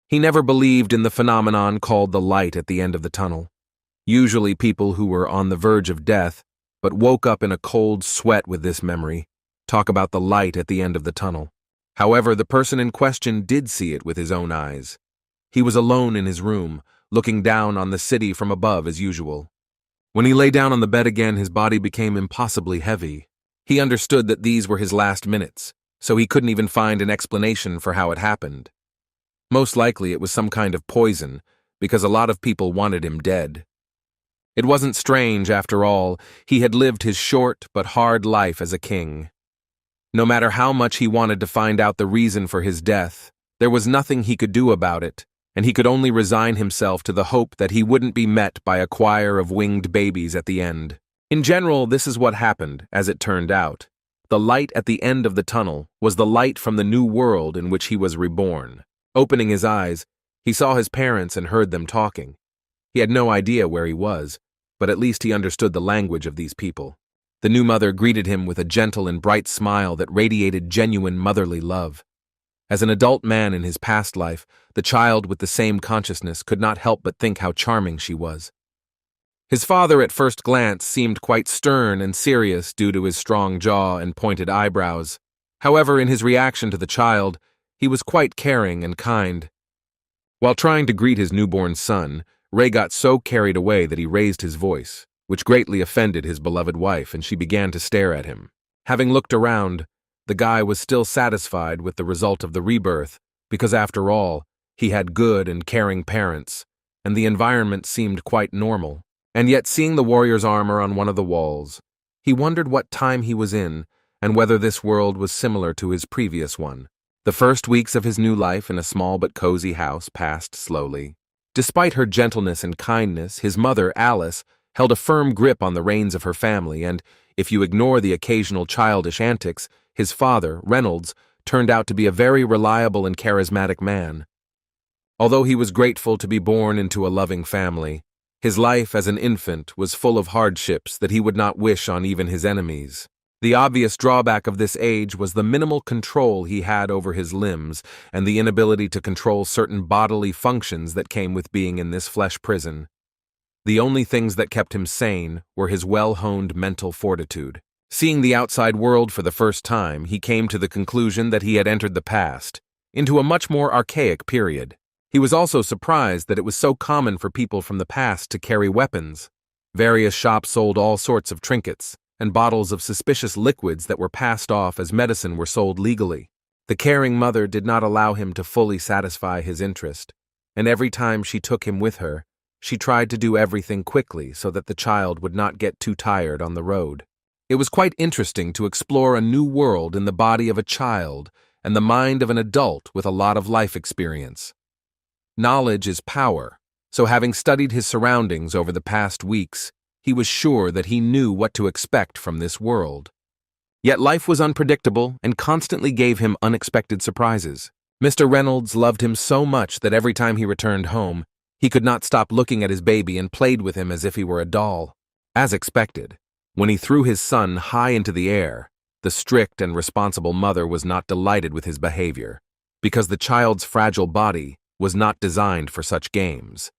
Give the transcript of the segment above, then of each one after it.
He never believed in the phenomenon called the light at the end of the tunnel. Usually people who were on the verge of death, but woke up in a cold sweat with this memory, talk about the light at the end of the tunnel. However, the person in question did see it with his own eyes. He was alone in his room, looking down on the city from above as usual. When he lay down on the bed again, his body became impossibly heavy. He understood that these were his last minutes, so he couldn't even find an explanation for how it happened. Most likely it was some kind of poison, because a lot of people wanted him dead. It wasn't strange, after all. He had lived his short but hard life as a king. No matter how much he wanted to find out the reason for his death, there was nothing he could do about it, and he could only resign himself to the hope that he wouldn't be met by a choir of winged babies at the end. In general, this is what happened, as it turned out. The light at the end of the tunnel was the light from the new world in which he was reborn. Opening his eyes, he saw his parents and heard them talking. He had no idea where he was, but at least he understood the language of these people. The new mother greeted him with a gentle and bright smile that radiated genuine motherly love. As an adult man in his past life, the child with the same consciousness could not help but think how charming she was. His father at first glance seemed quite stern and serious due to his strong jaw and pointed eyebrows. However, in his reaction to the child, he was quite caring and kind. While trying to greet his newborn son, Ray got so carried away that he raised his voice, which greatly offended his beloved wife, and she began to stare at him. Having looked around, the guy was still satisfied with the result of the rebirth, because after all, he had good and caring parents, and the environment seemed quite normal. And yet, seeing the warrior's armor on one of the walls, he wondered what time he was in and whether this world was similar to his previous one. The first weeks of his new life in a small but cozy house passed slowly. Despite her gentleness and kindness, his mother, Alice, held a firm grip on the reins of her family, and, if you ignore the occasional childish antics, his father, Reynolds, turned out to be a very reliable and charismatic man. Although he was grateful to be born into a loving family, his life as an infant was full of hardships that he would not wish on even his enemies. The obvious drawback of this age was the minimal control he had over his limbs and the inability to control certain bodily functions that came with being in this flesh prison. The only things that kept him sane were his well-honed mental fortitude. Seeing the outside world for the first time, he came to the conclusion that he had entered the past, into a much more archaic period. He was also surprised that it was so common for people from the past to carry weapons. Various shops sold all sorts of trinkets, and bottles of suspicious liquids that were passed off as medicine were sold legally. The caring mother did not allow him to fully satisfy his interest, and every time she took him with her, she tried to do everything quickly so that the child would not get too tired on the road. It was quite interesting to explore a new world in the body of a child and the mind of an adult with a lot of life experience. Knowledge is power, so having studied his surroundings over the past weeks, he was sure that he knew what to expect from this world. Yet life was unpredictable and constantly gave him unexpected surprises. Mr. Reynolds loved him so much that every time he returned home, he could not stop looking at his baby and played with him as if he were a doll. As expected, when he threw his son high into the air, the strict and responsible mother was not delighted with his behavior, because the child's fragile body was not designed for such games.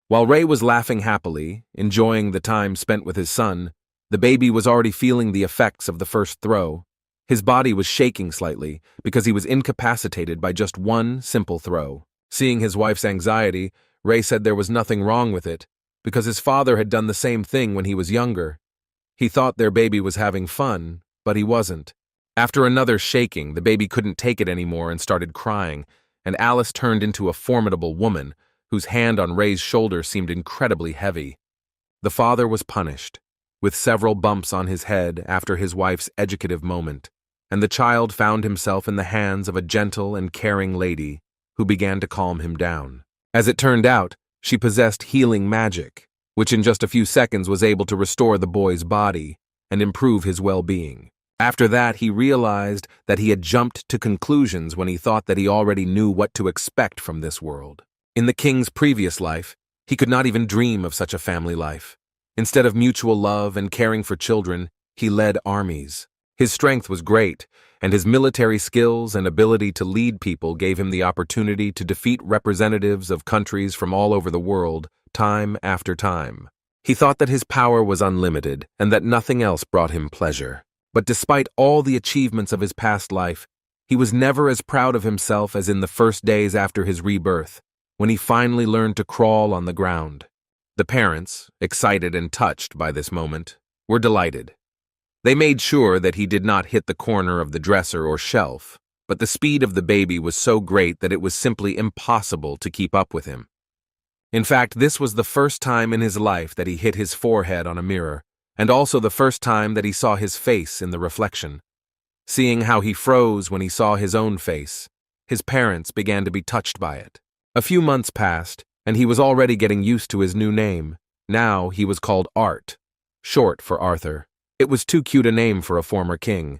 While Ray was laughing happily, enjoying the time spent with his son, the baby was already feeling the effects of the first throw. His body was shaking slightly because he was incapacitated by just one simple throw. Seeing his wife's anxiety, Ray said there was nothing wrong with it, because his father had done the same thing when he was younger. He thought their baby was having fun, but he wasn't. After another shaking, the baby couldn't take it anymore and started crying, and Alice turned into a formidable woman, whose hand on Ray's shoulder seemed incredibly heavy. The father was punished, with several bumps on his head after his wife's educative moment, and the child found himself in the hands of a gentle and caring lady who began to calm him down. As it turned out, she possessed healing magic, which in just a few seconds was able to restore the boy's body and improve his well-being. After that, he realized that he had jumped to conclusions when he thought that he already knew what to expect from this world. In the king's previous life, he could not even dream of such a family life. Instead of mutual love and caring for children, he led armies. His strength was great, and his military skills and ability to lead people gave him the opportunity to defeat representatives of countries from all over the world, time after time. He thought that his power was unlimited and that nothing else brought him pleasure. But despite all the achievements of his past life, he was never as proud of himself as in the first days after his rebirth, when he finally learned to crawl on the ground. The parents, excited and touched by this moment, were delighted. They made sure that he did not hit the corner of the dresser or shelf, but the speed of the baby was so great that it was simply impossible to keep up with him. In fact, this was the first time in his life that he hit his forehead on a mirror, and also the first time that he saw his face in the reflection. Seeing how he froze when he saw his own face, his parents began to be touched by it. A few months passed, and he was already getting used to his new name. Now he was called Art, short for Arthur. It was too cute a name for a former king,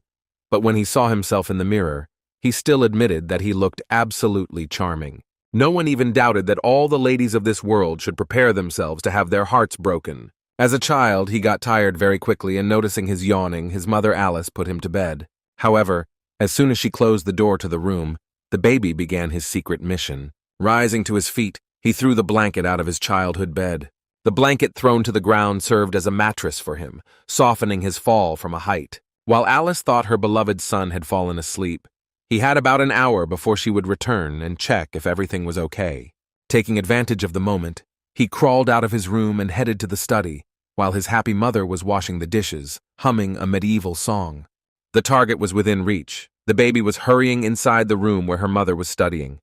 but when he saw himself in the mirror, he still admitted that he looked absolutely charming. No one even doubted that all the ladies of this world should prepare themselves to have their hearts broken. As a child, he got tired very quickly, and noticing his yawning, his mother Alice put him to bed. However, as soon as she closed the door to the room, the baby began his secret mission. Rising to his feet, he threw the blanket out of his childhood bed. The blanket thrown to the ground served as a mattress for him, softening his fall from a height. While Alice thought her beloved son had fallen asleep, he had about an hour before she would return and check if everything was okay. Taking advantage of the moment, he crawled out of his room and headed to the study, while his happy mother was washing the dishes, humming a medieval song. The target was within reach. The baby was hurrying inside the room where her mother was studying.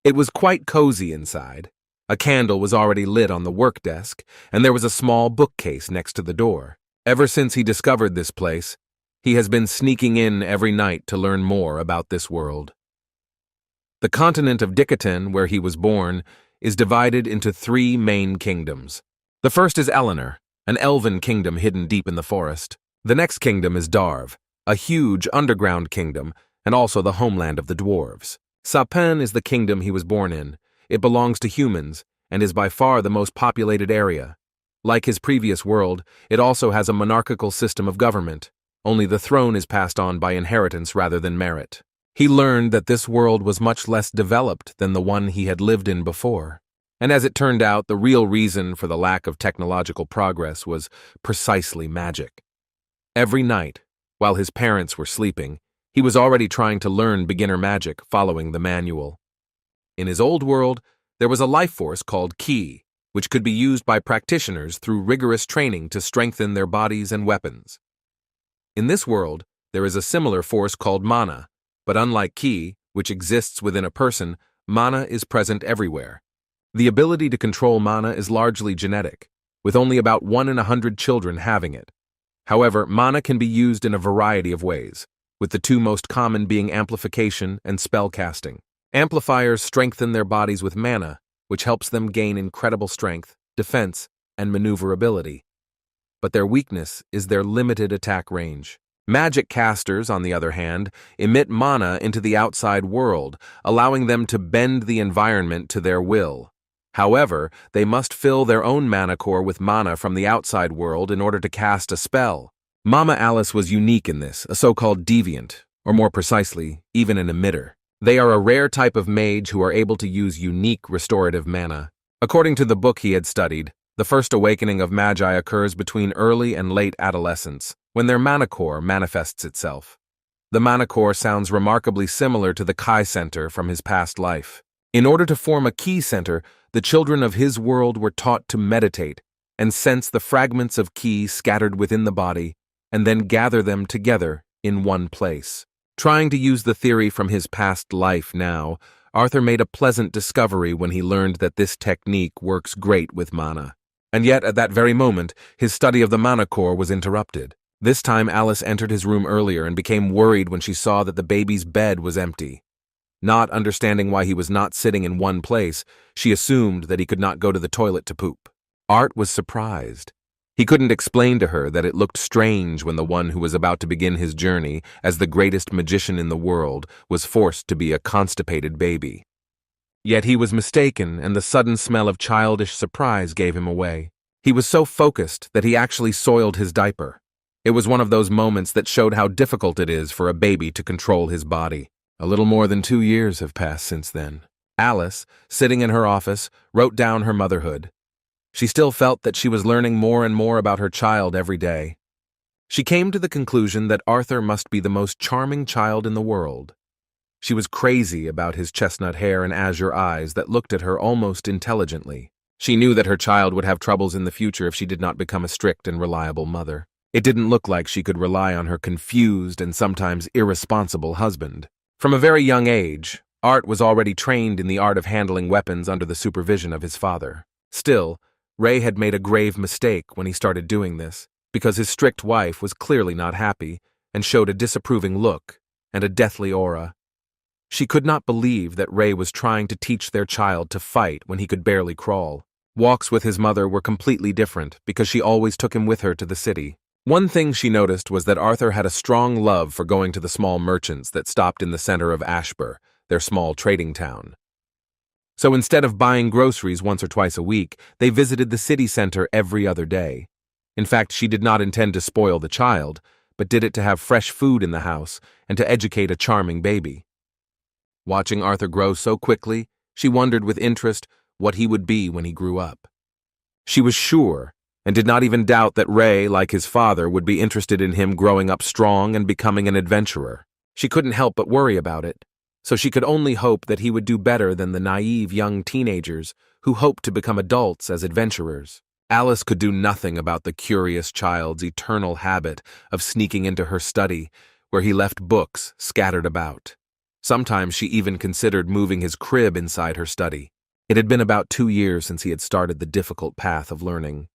It was quite cozy inside. A candle was already lit on the work desk, and there was a small bookcase next to the door. Ever since he discovered this place, he has been sneaking in every night to learn more about this world. The continent of Dikaten, where he was born, is divided into 3 main kingdoms. The first is Eleanor, an elven kingdom hidden deep in the forest. The next kingdom is Darv, a huge underground kingdom, and also the homeland of the dwarves. Sapen is the kingdom he was born in. It belongs to humans, and is by far the most populated area. Like his previous world, it also has a monarchical system of government, only the throne is passed on by inheritance rather than merit. He learned that this world was much less developed than the one he had lived in before. And as it turned out, the real reason for the lack of technological progress was precisely magic. Every night, while his parents were sleeping, he was already trying to learn beginner magic following the manual. In his old world, there was a life force called Ki, which could be used by practitioners through rigorous training to strengthen their bodies and weapons. In this world, there is a similar force called mana, but unlike Ki, which exists within a person, mana is present everywhere. The ability to control mana is largely genetic, with only about 1 in 100 children having it. However, mana can be used in a variety of ways, with the 2 most common being amplification and spellcasting. Amplifiers strengthen their bodies with mana, which helps them gain incredible strength, defense, and maneuverability. But their weakness is their limited attack range. Magic casters, on the other hand, emit mana into the outside world, allowing them to bend the environment to their will. However, they must fill their own mana core with mana from the outside world in order to cast a spell. Mama Alice was unique in this, a so-called deviant, or more precisely, even an emitter. They are a rare type of mage who are able to use unique restorative mana. According to the book he had studied, the first awakening of magi occurs between early and late adolescence, when their mana core manifests itself. The mana core sounds remarkably similar to the Kai center from his past life. In order to form a Ki center, the children of his world were taught to meditate and sense the fragments of Ki scattered within the body, and then gather them together in one place. Trying to use the theory from his past life now, Arthur made a pleasant discovery when he learned that this technique works great with mana. And yet, at that very moment, his study of the mana core was interrupted. This time Alice entered his room earlier and became worried when she saw that the baby's bed was empty. Not understanding why he was not sitting in one place, she assumed that he could not go to the toilet to poop. Art was surprised. He couldn't explain to her that it looked strange when the one who was about to begin his journey as the greatest magician in the world was forced to be a constipated baby. Yet he was mistaken, and the sudden smell of childish surprise gave him away. He was so focused that he actually soiled his diaper. It was one of those moments that showed how difficult it is for a baby to control his body. A little more than 2 years have passed since then. Alice, sitting in her office, wrote down her motherhood. She still felt that she was learning more and more about her child every day. She came to the conclusion that Arthur must be the most charming child in the world. She was crazy about his chestnut hair and azure eyes that looked at her almost intelligently. She knew that her child would have troubles in the future if she did not become a strict and reliable mother. It didn't look like she could rely on her confused and sometimes irresponsible husband. From a very young age, Art was already trained in the art of handling weapons under the supervision of his father. Still, Ray had made a grave mistake when he started doing this, because his strict wife was clearly not happy and showed a disapproving look and a deathly aura. She could not believe that Ray was trying to teach their child to fight when he could barely crawl. Walks with his mother were completely different because she always took him with her to the city. One thing she noticed was that Arthur had a strong love for going to the small merchants that stopped in the center of Ashbur, their small trading town. So instead of buying groceries once or twice a week, they visited the city center every other day. In fact, she did not intend to spoil the child, but did it to have fresh food in the house and to educate a charming baby. Watching Arthur grow so quickly, she wondered with interest what he would be when he grew up. She was sure, and did not even doubt that Ray, like his father, would be interested in him growing up strong and becoming an adventurer. She couldn't help but worry about it, so she could only hope that he would do better than the naive young teenagers who hoped to become adults as adventurers. Alice could do nothing about the curious child's eternal habit of sneaking into her study, where he left books scattered about. Sometimes she even considered moving his crib inside her study. It had been about 2 years since he had started the difficult path of learning.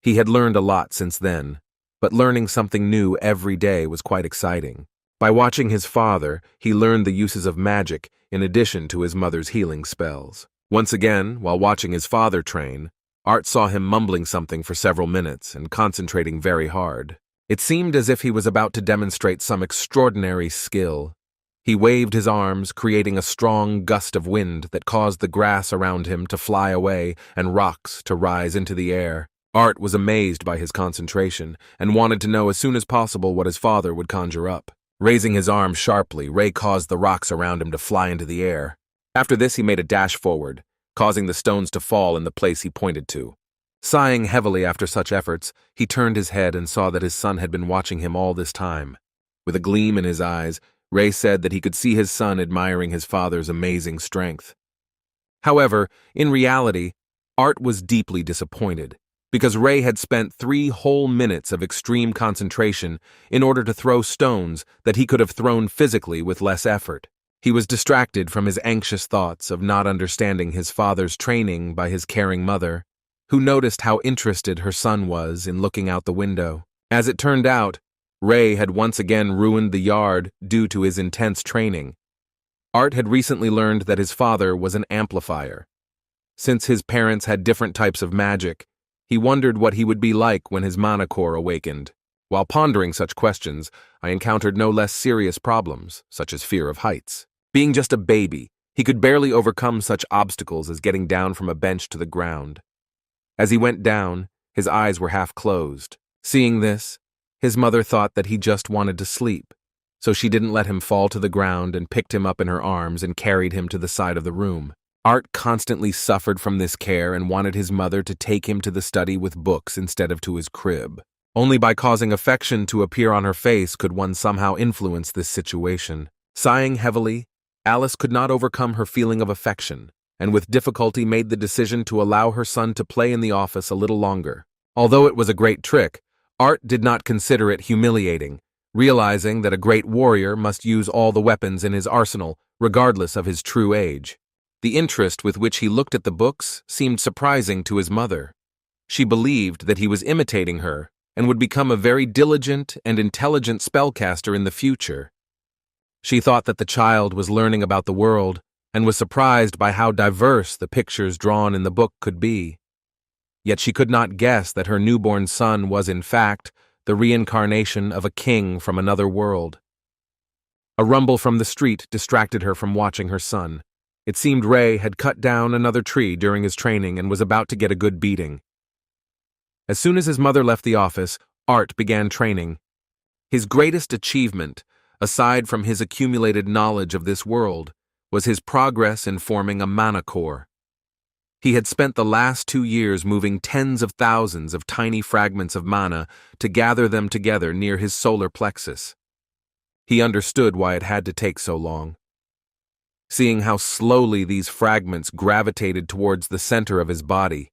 He had learned a lot since then, but learning something new every day was quite exciting. By watching his father, he learned the uses of magic in addition to his mother's healing spells. Once again, while watching his father train, Art saw him mumbling something for several minutes and concentrating very hard. It seemed as if he was about to demonstrate some extraordinary skill. He waved his arms, creating a strong gust of wind that caused the grass around him to fly away and rocks to rise into the air. Art was amazed by his concentration and wanted to know as soon as possible what his father would conjure up. Raising his arm sharply, Ray caused the rocks around him to fly into the air. After this, he made a dash forward, causing the stones to fall in the place he pointed to. Sighing heavily after such efforts, he turned his head and saw that his son had been watching him all this time. With a gleam in his eyes, Ray said that he could see his son admiring his father's amazing strength. However, in reality, Art was deeply disappointed, because Ray had spent 3 whole minutes of extreme concentration in order to throw stones that he could have thrown physically with less effort. He was distracted from his anxious thoughts of not understanding his father's training by his caring mother, who noticed how interested her son was in looking out the window. As it turned out, Ray had once again ruined the yard due to his intense training. Art had recently learned that his father was an amplifier. Since his parents had different types of magic, he wondered what he would be like when his mana core awakened. While pondering such questions, I encountered no less serious problems, such as fear of heights. Being just a baby, he could barely overcome such obstacles as getting down from a bench to the ground. As he went down, his eyes were half closed. Seeing this, his mother thought that he just wanted to sleep, so she didn't let him fall to the ground and picked him up in her arms and carried him to the side of the room. Art constantly suffered from this care and wanted his mother to take him to the study with books instead of to his crib. Only by causing affection to appear on her face could one somehow influence this situation. Sighing heavily, Alice could not overcome her feeling of affection, and with difficulty made the decision to allow her son to play in the office a little longer. Although it was a great trick, Art did not consider it humiliating, realizing that a great warrior must use all the weapons in his arsenal, regardless of his true age. The interest with which he looked at the books seemed surprising to his mother. She believed that he was imitating her and would become a very diligent and intelligent spellcaster in the future. She thought that the child was learning about the world and was surprised by how diverse the pictures drawn in the book could be. Yet she could not guess that her newborn son was, in fact, the reincarnation of a king from another world. A rumble from the street distracted her from watching her son. It seemed Ray had cut down another tree during his training and was about to get a good beating. As soon as his mother left the office, Art began training, His greatest achievement, aside from his accumulated knowledge of this world, was his progress in forming a mana core. He had spent the last 2 years moving tens of thousands of tiny fragments of mana to gather them together near his solar plexus. He understood why it had to take so long. Seeing how slowly these fragments gravitated towards the center of his body,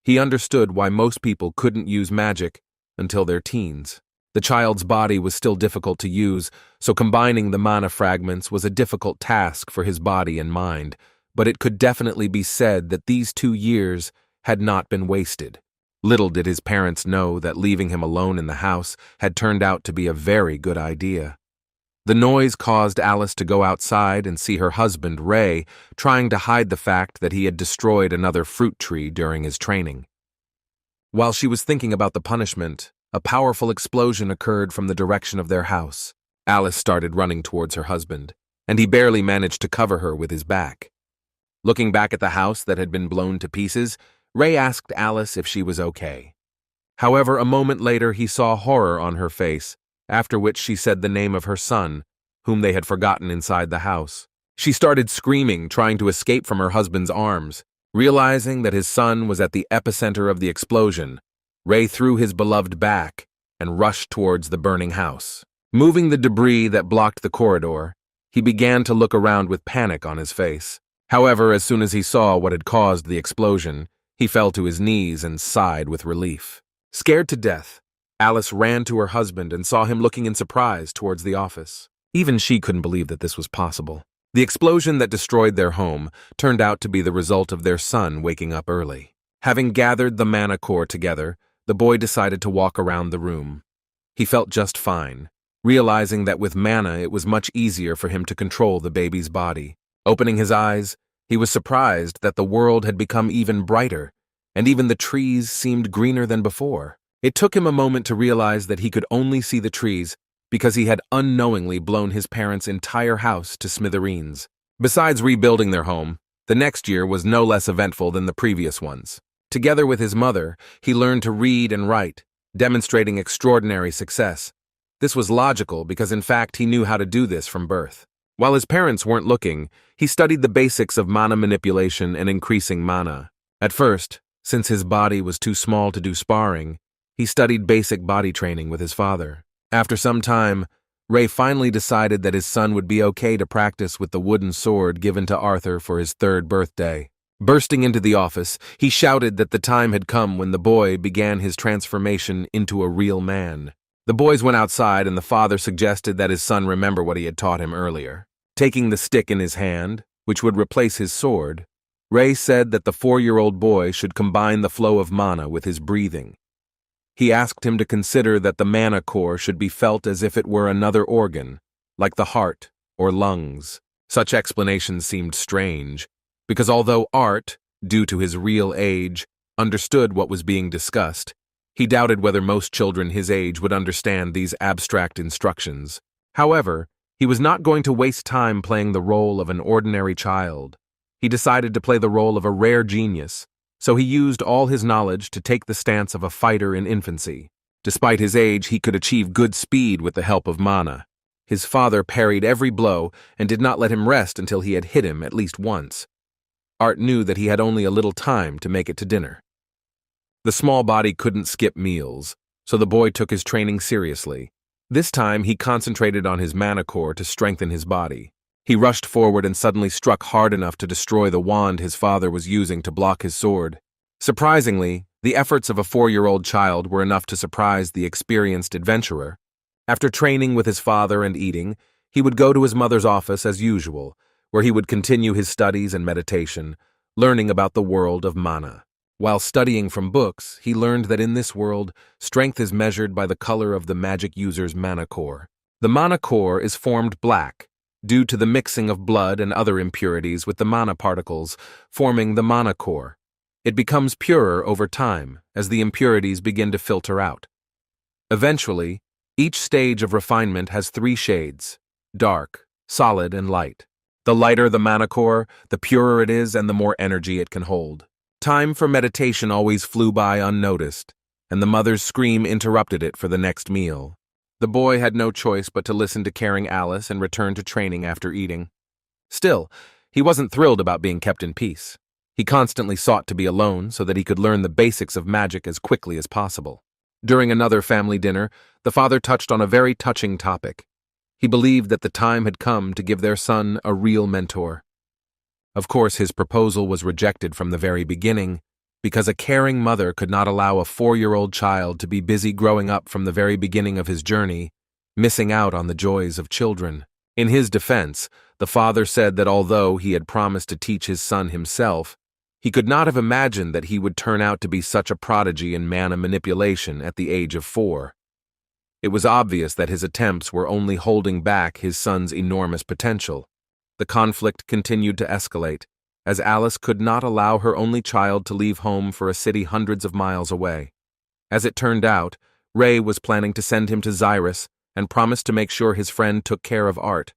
he understood why most people couldn't use magic until their teens. The child's body was still difficult to use, so combining the mana fragments was a difficult task for his body and mind, but it could definitely be said that these 2 years had not been wasted. Little did his parents know that leaving him alone in the house had turned out to be a very good idea. The noise caused Alice to go outside and see her husband, Ray, trying to hide the fact that he had destroyed another fruit tree during his training. While she was thinking about the punishment, a powerful explosion occurred from the direction of their house. Alice started running towards her husband, and he barely managed to cover her with his back. Looking back at the house that had been blown to pieces, Ray asked Alice if she was okay. However, a moment later he saw horror on her face, after which she said the name of her son, whom they had forgotten inside the house. She started screaming, trying to escape from her husband's arms. Realizing that his son was at the epicenter of the explosion, Ray threw his beloved back and rushed towards the burning house. Moving the debris that blocked the corridor, he began to look around with panic on his face. However, as soon as he saw what had caused the explosion, he fell to his knees and sighed with relief. Scared to death, Alice ran to her husband and saw him looking in surprise towards the office. Even she couldn't believe that this was possible. The explosion that destroyed their home turned out to be the result of their son waking up early. Having gathered the mana core together, the boy decided to walk around the room. He felt just fine, realizing that with mana it was much easier for him to control the baby's body. Opening his eyes, he was surprised that the world had become even brighter, and even the trees seemed greener than before. It took him a moment to realize that he could only see the trees because he had unknowingly blown his parents' entire house to smithereens. Besides rebuilding their home, the next year was no less eventful than the previous ones. Together with his mother, he learned to read and write, demonstrating extraordinary success. This was logical because in fact he knew how to do this from birth. While his parents weren't looking, he studied the basics of mana manipulation and increasing mana. At first, since his body was too small to do sparring, he studied basic body training with his father. After some time, Ray finally decided that his son would be okay to practice with the wooden sword given to Arthur for his 3rd birthday. Bursting into the office, he shouted that the time had come when the boy began his transformation into a real man. The boys went outside and the father suggested that his son remember what he had taught him earlier. Taking the stick in his hand, which would replace his sword, Ray said that the 4-year-old boy should combine the flow of mana with his breathing. He asked him to consider that the mana core should be felt as if it were another organ, like the heart or lungs. Such explanations seemed strange, because although Art, due to his real age, understood what was being discussed, he doubted whether most children his age would understand these abstract instructions. However, he was not going to waste time playing the role of an ordinary child. He decided to play the role of a rare genius, so he used all his knowledge to take the stance of a fighter in infancy. Despite his age, he could achieve good speed with the help of mana. His father parried every blow and did not let him rest until he had hit him at least once. Art knew that he had only a little time to make it to dinner. The small body couldn't skip meals, so the boy took his training seriously. This time, he concentrated on his mana core to strengthen his body. He rushed forward and suddenly struck hard enough to destroy the wand his father was using to block his sword. Surprisingly, the efforts of a 4-year-old child were enough to surprise the experienced adventurer. After training with his father and eating, he would go to his mother's office as usual, where he would continue his studies and meditation, learning about the world of mana. While studying from books, he learned that in this world, strength is measured by the color of the magic user's mana core. The mana core is formed black, due to the mixing of blood and other impurities with the mana particles, forming the mana core. It becomes purer over time as the impurities begin to filter out. Eventually, each stage of refinement has 3 shades: dark, solid, and light. The lighter the mana core, the purer it is and the more energy it can hold. Time for meditation always flew by unnoticed, and the mother's scream interrupted it for the next meal. The boy had no choice but to listen to caring Alice and return to training after eating. Still, he wasn't thrilled about being kept in peace. He constantly sought to be alone so that he could learn the basics of magic as quickly as possible. During another family dinner, the father touched on a very touching topic. He believed that the time had come to give their son a real mentor. Of course, his proposal was rejected from the very beginning, because a caring mother could not allow a 4-year-old child to be busy growing up from the very beginning of his journey, missing out on the joys of children. In his defense, the father said that although he had promised to teach his son himself, he could not have imagined that he would turn out to be such a prodigy in mana manipulation at the age of 4. It was obvious that his attempts were only holding back his son's enormous potential. The conflict continued to escalate, as Alice could not allow her only child to leave home for a city hundreds of miles away. As it turned out, Ray was planning to send him to Xyrus and promised to make sure his friend took care of Art.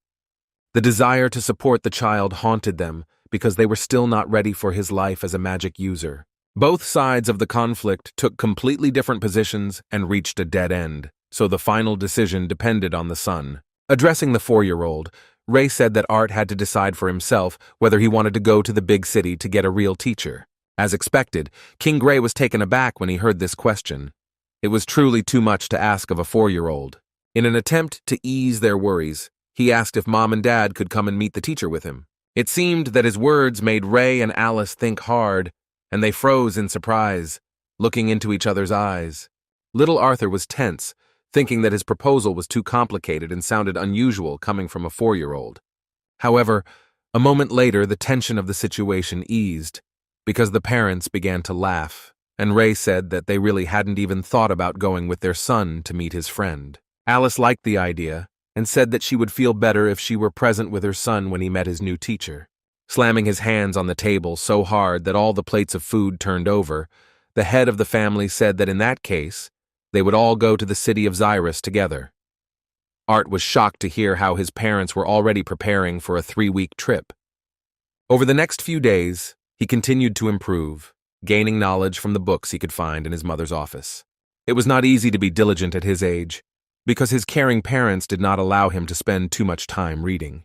The desire to support the child haunted them because they were still not ready for his life as a magic user. Both sides of the conflict took completely different positions and reached a dead end, so the final decision depended on the son. Addressing the 4-year-old, Ray said that Art had to decide for himself whether he wanted to go to the big city to get a real teacher. As expected, King Gray was taken aback when he heard this question. It was truly too much to ask of a 4-year-old. In an attempt to ease their worries, he asked if Mom and Dad could come and meet the teacher with him. It seemed that his words made Ray and Alice think hard, and they froze in surprise, looking into each other's eyes. Little Arthur was tense, thinking that his proposal was too complicated and sounded unusual coming from a 4-year-old. However, a moment later the tension of the situation eased, because the parents began to laugh, and Ray said that they really hadn't even thought about going with their son to meet his friend. Alice liked the idea, and said that she would feel better if she were present with her son when he met his new teacher. Slamming his hands on the table so hard that all the plates of food turned over, the head of the family said that in that case, they would all go to the city of Xyrus together. Art was shocked to hear how his parents were already preparing for a 3-week trip. Over the next few days, he continued to improve, gaining knowledge from the books he could find in his mother's office. It was not easy to be diligent at his age, because his caring parents did not allow him to spend too much time reading.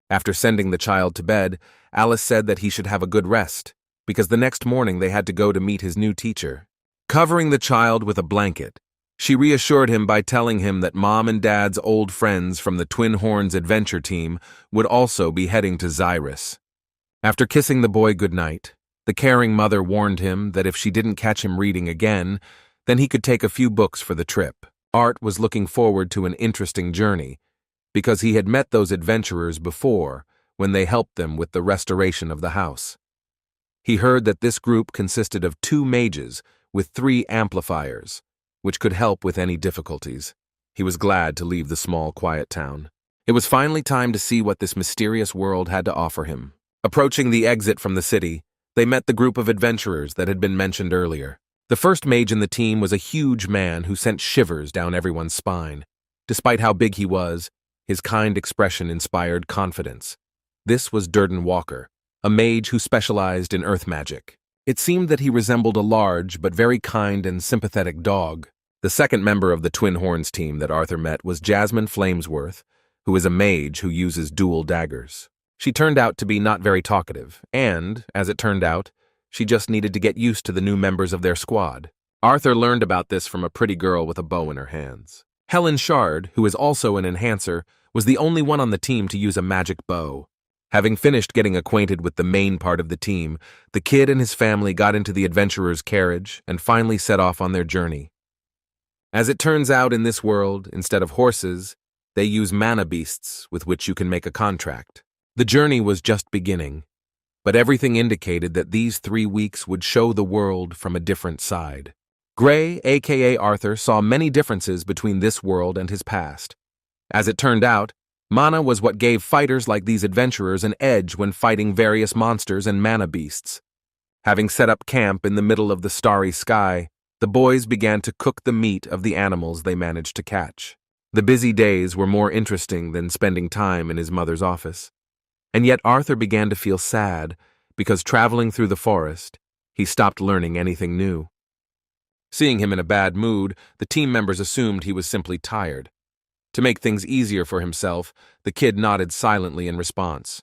After sending the child to bed, Alice said that he should have a good rest, because the next morning they had to go to meet his new teacher. Covering the child with a blanket, she reassured him by telling him that Mom and Dad's old friends from the Twin Horns adventure team would also be heading to Xyrus. After kissing the boy goodnight, the caring mother warned him that if she didn't catch him reading again, then he could take a few books for the trip. Art was looking forward to an interesting journey, because he had met those adventurers before when they helped them with the restoration of the house. He heard that this group consisted of 2 mages with 3 amplifiers, which could help with any difficulties. He was glad to leave the small, quiet town. It was finally time to see what this mysterious world had to offer him. Approaching the exit from the city, they met the group of adventurers that had been mentioned earlier. The first mage in the team was a huge man who sent shivers down everyone's spine. Despite how big he was, his kind expression inspired confidence. This was Durden Walker, a mage who specialized in earth magic. It seemed that he resembled a large but very kind and sympathetic dog. The second member of the Twin Horns team that Arthur met was Jasmine Flamesworth, who is a mage who uses dual daggers. She turned out to be not very talkative, and, as it turned out, she just needed to get used to the new members of their squad. Arthur learned about this from a pretty girl with a bow in her hands. Helen Shard, who is also an enhancer, was the only one on the team to use a magic bow. Having finished getting acquainted with the main part of the team, the kid and his family got into the adventurer's carriage and finally set off on their journey. As it turns out in this world, instead of horses, they use mana beasts with which you can make a contract. The journey was just beginning, but everything indicated that these 3 weeks would show the world from a different side. Gray, aka Arthur, saw many differences between this world and his past. As it turned out, mana was what gave fighters like these adventurers an edge when fighting various monsters and mana beasts. Having set up camp in the middle of the starry sky, the boys began to cook the meat of the animals they managed to catch. The busy days were more interesting than spending time in his mother's office. And yet Arthur began to feel sad because traveling through the forest, he stopped learning anything new. Seeing him in a bad mood, the team members assumed he was simply tired. To make things easier for himself, the kid nodded silently in response.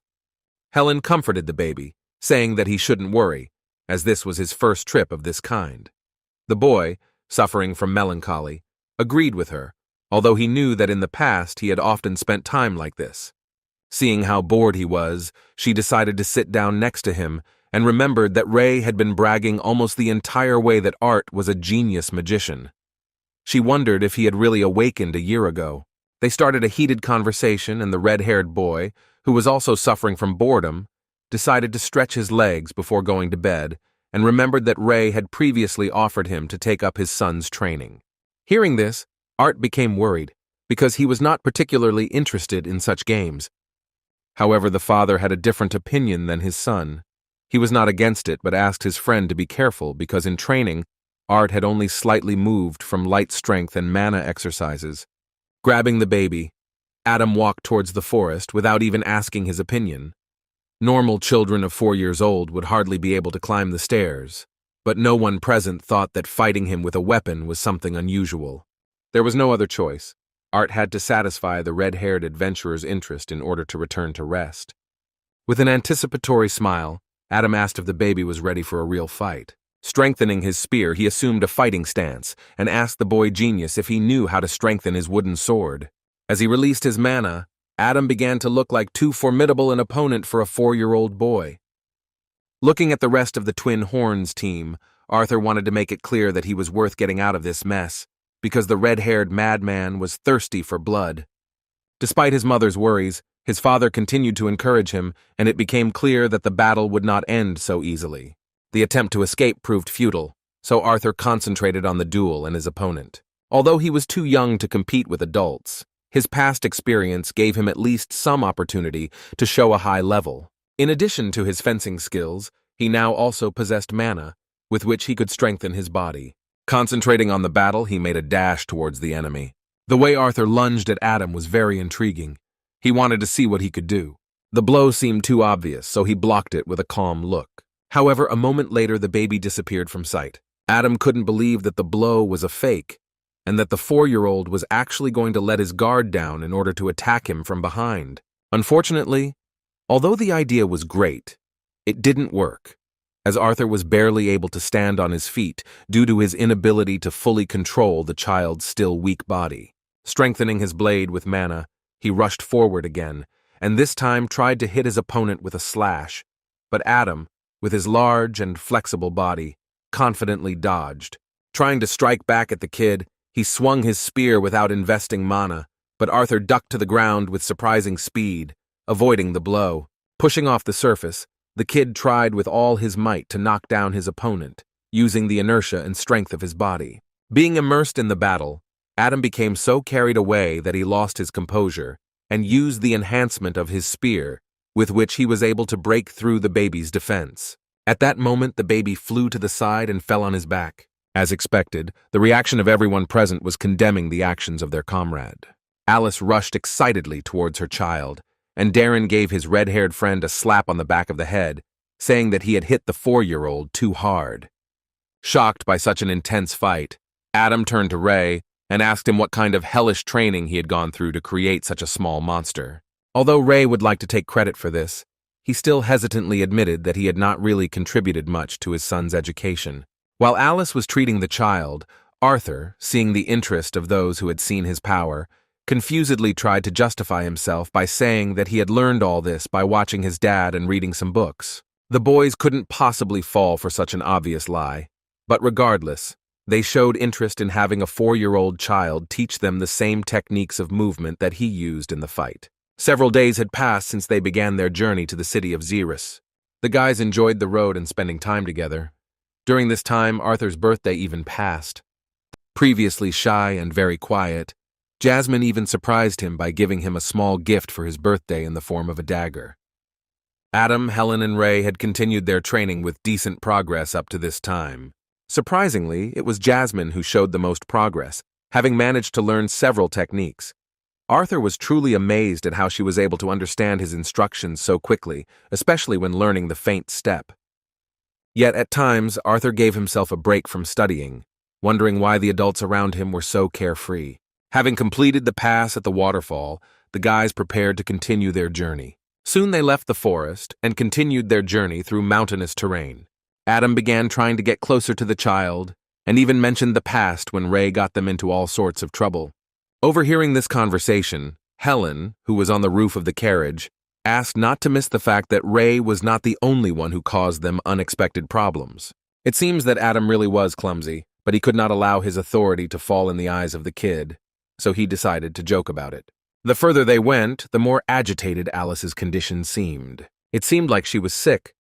Helen comforted the baby, saying that he shouldn't worry, as this was his first trip of this kind. The boy, suffering from melancholy, agreed with her, although he knew that in the past he had often spent time like this. Seeing how bored he was, she decided to sit down next to him and remembered that Ray had been bragging almost the entire way that Art was a genius magician. She wondered if he had really awakened a year ago. They started a heated conversation, and the red-haired boy, who was also suffering from boredom, decided to stretch his legs before going to bed and remembered that Ray had previously offered him to take up his son's training. Hearing this, Art became worried, because he was not particularly interested in such games. However, the father had a different opinion than his son. He was not against it, but asked his friend to be careful because in training, Art had only slightly moved from light strength and mana exercises. Grabbing the baby, Adam walked towards the forest without even asking his opinion. Normal children of 4 years old would hardly be able to climb the stairs, but no one present thought that fighting him with a weapon was something unusual. There was no other choice. Art had to satisfy the red-haired adventurer's interest in order to return to rest. With an anticipatory smile, Adam asked if the baby was ready for a real fight. Strengthening his spear, he assumed a fighting stance and asked the boy genius if he knew how to strengthen his wooden sword. As he released his mana, Adam began to look like too formidable an opponent for a 4-year-old boy. Looking at the rest of the Twin Horns team, Arthur wanted to make it clear that he was worth getting out of this mess, because the red-haired madman was thirsty for blood. Despite his mother's worries, his father continued to encourage him, and it became clear that the battle would not end so easily. The attempt to escape proved futile, so Arthur concentrated on the duel and his opponent. Although he was too young to compete with adults, his past experience gave him at least some opportunity to show a high level. In addition to his fencing skills, he now also possessed mana, with which he could strengthen his body. Concentrating on the battle, he made a dash towards the enemy. The way Arthur lunged at Adam was very intriguing. He wanted to see what he could do. The blow seemed too obvious, so he blocked it with a calm look. However, a moment later the baby disappeared from sight. Adam couldn't believe that the blow was a fake, and that the 4-year-old was actually going to let his guard down in order to attack him from behind. Unfortunately, although the idea was great, it didn't work, as Arthur was barely able to stand on his feet due to his inability to fully control the child's still weak body. Strengthening his blade with mana, he rushed forward again, and this time tried to hit his opponent with a slash, but Adam, with his large and flexible body, confidently dodged. Trying to strike back at the kid, he swung his spear without investing mana, but Arthur ducked to the ground with surprising speed, avoiding the blow. Pushing off the surface, the kid tried with all his might to knock down his opponent, using the inertia and strength of his body. Being immersed in the battle, Adam became so carried away that he lost his composure and used the enhancement of his spear, with which he was able to break through the baby's defense. At that moment, the baby flew to the side and fell on his back. As expected, the reaction of everyone present was condemning the actions of their comrade. Alice rushed excitedly towards her child, and Darren gave his red-haired friend a slap on the back of the head, saying that he had hit the 4-year-old too hard. Shocked by such an intense fight, Adam turned to Ray and asked him what kind of hellish training he had gone through to create such a small monster. Although Ray would like to take credit for this, he still hesitantly admitted that he had not really contributed much to his son's education. While Alice was treating the child, Arthur, seeing the interest of those who had seen his power, confusedly tried to justify himself by saying that he had learned all this by watching his dad and reading some books. The boys couldn't possibly fall for such an obvious lie, but regardless, they showed interest in having a 4-year-old child teach them the same techniques of movement that he used in the fight. Several days had passed since they began their journey to the city of Xeris. The guys enjoyed the road and spending time together. During this time, Arthur's birthday even passed. Previously shy and very quiet, Jasmine even surprised him by giving him a small gift for his birthday in the form of a dagger. Adam, Helen, and Ray had continued their training with decent progress up to this time. Surprisingly, it was Jasmine who showed the most progress, having managed to learn several techniques. Arthur was truly amazed at how she was able to understand his instructions so quickly, especially when learning the feint step. Yet at times, Arthur gave himself a break from studying, wondering why the adults around him were so carefree. Having completed the pass at the waterfall, the guys prepared to continue their journey. Soon they left the forest and continued their journey through mountainous terrain. Adam began trying to get closer to the child, and even mentioned the past when Ray got them into all sorts of trouble. Overhearing this conversation, Helen, who was on the roof of the carriage, asked not to miss the fact that Ray was not the only one who caused them unexpected problems. It seems that Adam really was clumsy, but he could not allow his authority to fall in the eyes of the kid, so he decided to joke about it. The further they went, the more agitated Alice's condition seemed. It seemed like she was sick,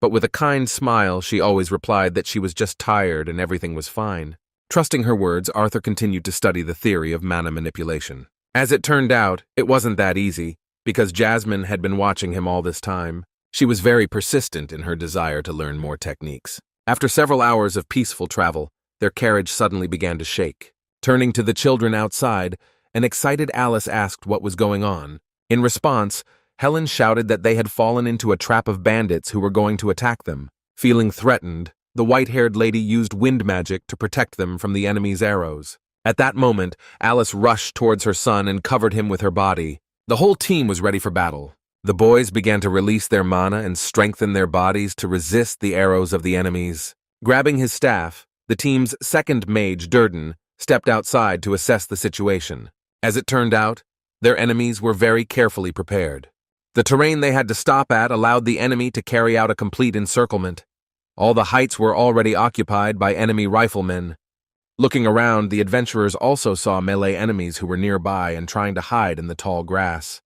but with a kind smile she always replied that she was just tired and everything was fine. Trusting her words, Arthur continued to study the theory of mana manipulation. As it turned out, it wasn't that easy, because Jasmine had been watching him all this time. She was very persistent in her desire to learn more techniques. After several hours of peaceful travel, their carriage suddenly began to shake. Turning to the children outside, an excited Alice asked what was going on. In response, Helen shouted that they had fallen into a trap of bandits who were going to attack them. Feeling threatened, the white-haired lady used wind magic to protect them from the enemy's arrows. At that moment, Alice rushed towards her son and covered him with her body. The whole team was ready for battle. The boys began to release their mana and strengthen their bodies to resist the arrows of the enemies. Grabbing his staff, the team's second mage, Durden, stepped outside to assess the situation. As it turned out, their enemies were very carefully prepared. The terrain they had to stop at allowed the enemy to carry out a complete encirclement. All the heights were already occupied by enemy riflemen. Looking around, the adventurers also saw melee enemies who were nearby and trying to hide in the tall grass.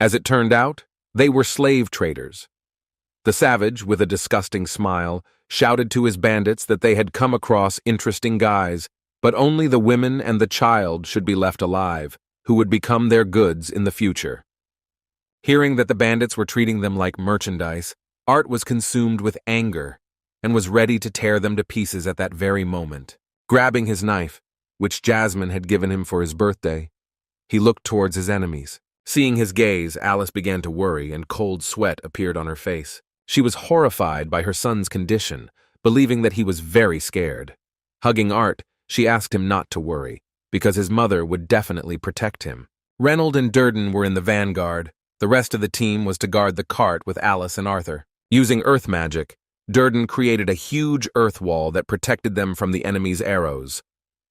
As it turned out, they were slave traders. The savage, with a disgusting smile, shouted to his bandits that they had come across interesting guys, but only the women and the child should be left alive, who would become their goods in the future. Hearing that the bandits were treating them like merchandise, Art was consumed with anger and was ready to tear them to pieces at that very moment. Grabbing his knife, which Jasmine had given him for his birthday, he looked towards his enemies. Seeing his gaze, Alice began to worry and cold sweat appeared on her face. She was horrified by her son's condition, believing that he was very scared. Hugging Art, she asked him not to worry, because his mother would definitely protect him. Reynold and Durden were in the vanguard. The rest of the team was to guard the cart with Alice and Arthur. Using earth magic, Durden created a huge earth wall that protected them from the enemy's arrows.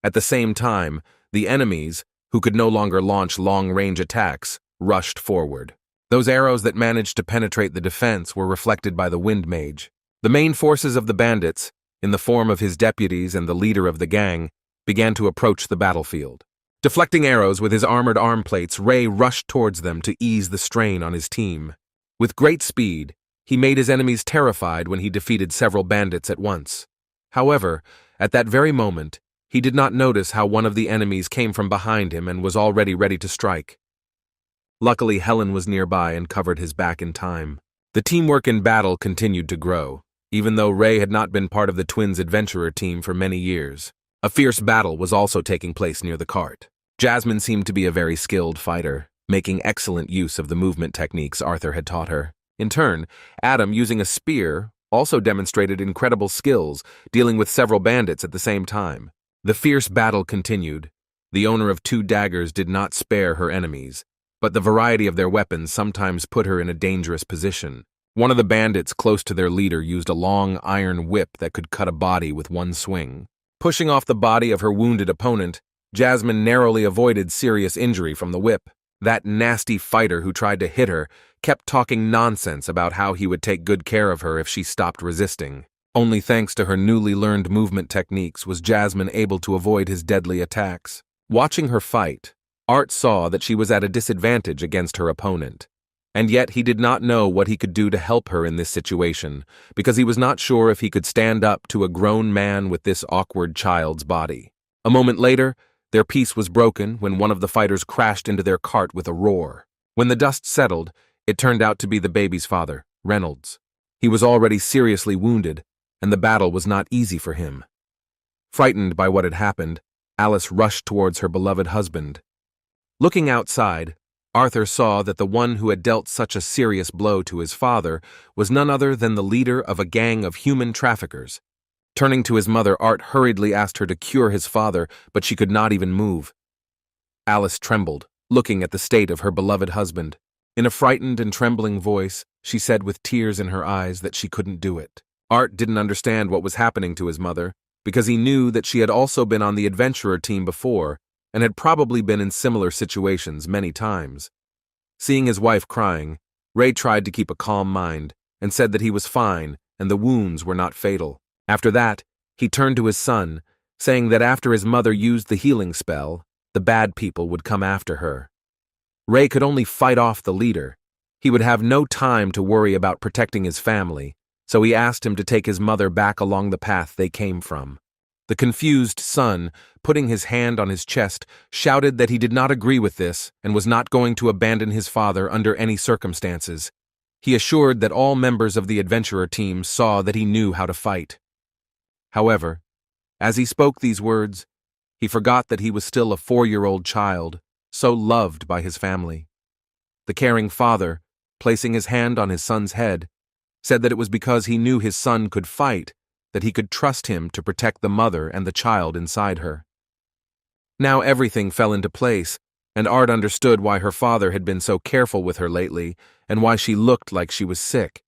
At the same time, the enemies, who could no longer launch long-range attacks, rushed forward. Those arrows that managed to penetrate the defense were reflected by the wind mage. The main forces of the bandits, in the form of his deputies and the leader of the gang, began to approach the battlefield. Deflecting arrows with his armored arm plates, Ray rushed towards them to ease the strain on his team. With great speed, he made his enemies terrified when he defeated several bandits at once. However, at that very moment, he did not notice how one of the enemies came from behind him and was already ready to strike. Luckily, Helen was nearby and covered his back in time. The teamwork in battle continued to grow, even though Ray had not been part of the twins' adventurer team for many years. A fierce battle was also taking place near the cart. Jasmine seemed to be a very skilled fighter, making excellent use of the movement techniques Arthur had taught her. In turn, Adam, using a spear, also demonstrated incredible skills, dealing with several bandits at the same time. The fierce battle continued. The owner of 2 daggers did not spare her enemies, but the variety of their weapons sometimes put her in a dangerous position. One of the bandits close to their leader used a long iron whip that could cut a body with one swing. Pushing off the body of her wounded opponent, Jasmine narrowly avoided serious injury from the whip. That nasty fighter who tried to hit her kept talking nonsense about how he would take good care of her if she stopped resisting. Only thanks to her newly learned movement techniques was Jasmine able to avoid his deadly attacks. Watching her fight, Art saw that she was at a disadvantage against her opponent, and yet he did not know what he could do to help her in this situation, because he was not sure if he could stand up to a grown man with this awkward child's body. A moment later, their peace was broken when one of the fighters crashed into their cart with a roar. When the dust settled, it turned out to be the baby's father, Reynolds. He was already seriously wounded, and the battle was not easy for him. Frightened by what had happened, Alice rushed towards her beloved husband. Looking outside, Arthur saw that the one who had dealt such a serious blow to his father was none other than the leader of a gang of human traffickers. Turning to his mother, Art hurriedly asked her to cure his father, but she could not even move. Alice trembled, looking at the state of her beloved husband. In a frightened and trembling voice, she said with tears in her eyes that she couldn't do it. Art didn't understand what was happening to his mother, because he knew that she had also been on the adventurer team before and had probably been in similar situations many times. Seeing his wife crying, Ray tried to keep a calm mind and said that he was fine and the wounds were not fatal. After that, he turned to his son, saying that after his mother used the healing spell, the bad people would come after her. Ray could only fight off the leader. He would have no time to worry about protecting his family, so he asked him to take his mother back along the path they came from. The confused son, putting his hand on his chest, shouted that he did not agree with this and was not going to abandon his father under any circumstances. He assured that all members of the adventurer team saw that he knew how to fight. However, as he spoke these words, he forgot that he was still a 4-year-old child, so loved by his family. The caring father, placing his hand on his son's head, said that it was because he knew his son could fight that he could trust him to protect the mother and the child inside her. Now everything fell into place, and Art understood why her father had been so careful with her lately and why she looked like she was sick.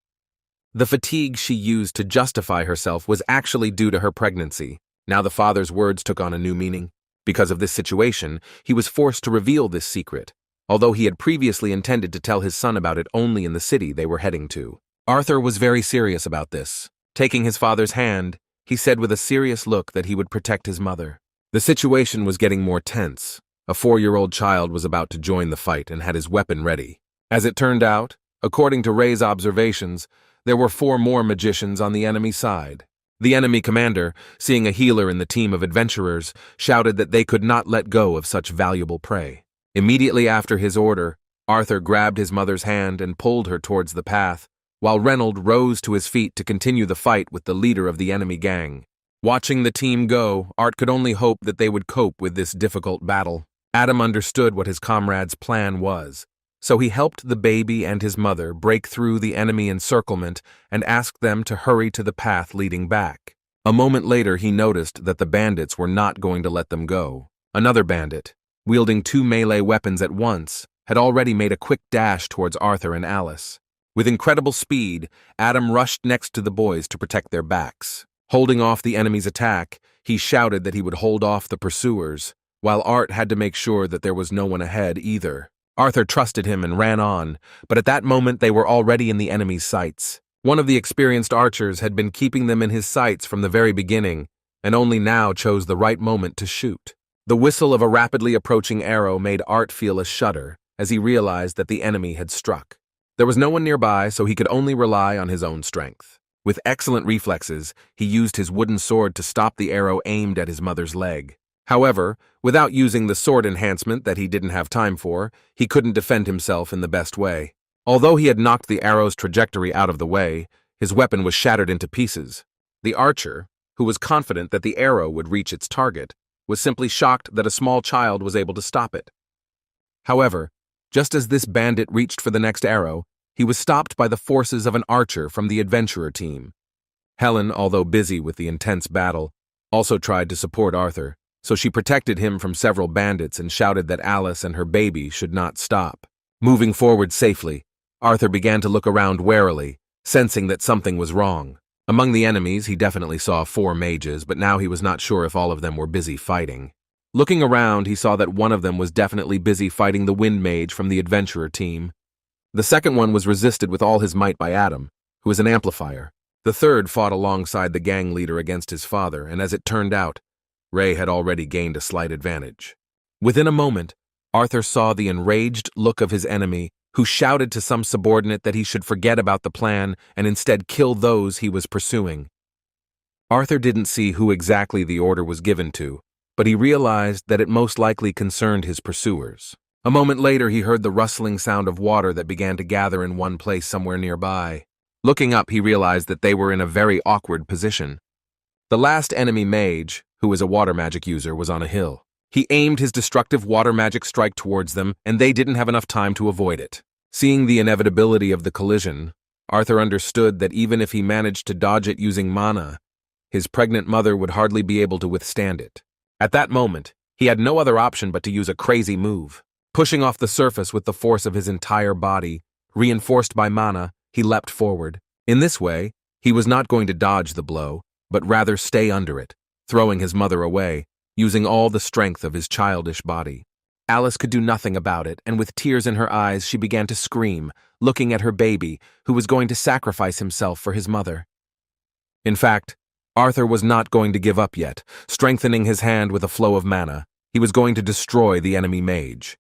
The fatigue she used to justify herself was actually due to her pregnancy. Now the father's words took on a new meaning. Because of this situation, he was forced to reveal this secret, although he had previously intended to tell his son about it only in the city they were heading to. Arthur was very serious about this. Taking his father's hand, he said with a serious look that he would protect his mother. The situation was getting more tense. A 4-year-old child was about to join the fight and had his weapon ready. As it turned out, according to Ray's observations, there were 4 more magicians on the enemy side. The enemy commander, seeing a healer in the team of adventurers, shouted that they could not let go of such valuable prey. Immediately after his order, Arthur grabbed his mother's hand and pulled her towards the path, while Reynold rose to his feet to continue the fight with the leader of the enemy gang. Watching the team go, Art could only hope that they would cope with this difficult battle. Adam understood what his comrade's plan was, so he helped the baby and his mother break through the enemy encirclement and asked them to hurry to the path leading back. A moment later, he noticed that the bandits were not going to let them go. Another bandit, wielding 2 melee weapons at once, had already made a quick dash towards Arthur and Alice. With incredible speed, Adam rushed next to the boys to protect their backs. Holding off the enemy's attack, he shouted that he would hold off the pursuers, while Art had to make sure that there was no one ahead either. Arthur trusted him and ran on, but at that moment they were already in the enemy's sights. One of the experienced archers had been keeping them in his sights from the very beginning, and only now chose the right moment to shoot. The whistle of a rapidly approaching arrow made Art feel a shudder as he realized that the enemy had struck. There was no one nearby, so he could only rely on his own strength. With excellent reflexes, he used his wooden sword to stop the arrow aimed at his mother's leg. However, without using the sword enhancement that he didn't have time for, he couldn't defend himself in the best way. Although he had knocked the arrow's trajectory out of the way, his weapon was shattered into pieces. The archer, who was confident that the arrow would reach its target, was simply shocked that a small child was able to stop it. However, just as this bandit reached for the next arrow, he was stopped by the forces of an archer from the adventurer team. Helen, although busy with the intense battle, also tried to support Arthur, so she protected him from several bandits and shouted that Alice and her baby should not stop. Moving forward safely, Arthur began to look around warily, sensing that something was wrong. Among the enemies, he definitely saw 4 mages, but now he was not sure if all of them were busy fighting. Looking around, he saw that one of them was definitely busy fighting the wind mage from the adventurer team. The second one was resisted with all his might by Adam, who is an amplifier. The third fought alongside the gang leader against his father, and as it turned out, Ray had already gained a slight advantage. Within a moment, Arthur saw the enraged look of his enemy, who shouted to some subordinate that he should forget about the plan and instead kill those he was pursuing. Arthur didn't see who exactly the order was given to, but he realized that it most likely concerned his pursuers. A moment later, he heard the rustling sound of water that began to gather in one place somewhere nearby. Looking up, he realized that they were in a very awkward position. The last enemy mage, who was a water magic user, was on a hill. He aimed his destructive water magic strike towards them, and they didn't have enough time to avoid it. Seeing the inevitability of the collision, Arthur understood that even if he managed to dodge it using mana, his pregnant mother would hardly be able to withstand it. At that moment, He had no other option but to use a crazy move. Pushing off the surface with the force of his entire body, reinforced by mana, he leapt forward. In this way, he was not going to dodge the blow, but rather stay under it, throwing his mother away, using all the strength of his childish body. Alice could do nothing about it, and with tears in her eyes she began to scream, looking at her baby, who was going to sacrifice himself for his mother. In fact, Arthur was not going to give up yet. Strengthening his hand with a flow of mana, he was going to destroy the enemy mage.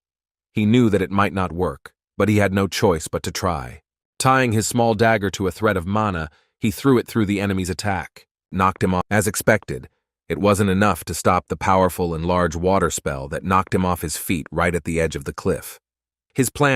He knew that it might not work, but he had no choice but to try. Tying his small dagger to a thread of mana, he threw it through the enemy's attack, knocked him off. As expected, it wasn't enough to stop the powerful and large water spell that knocked him off his feet right at the edge of the cliff.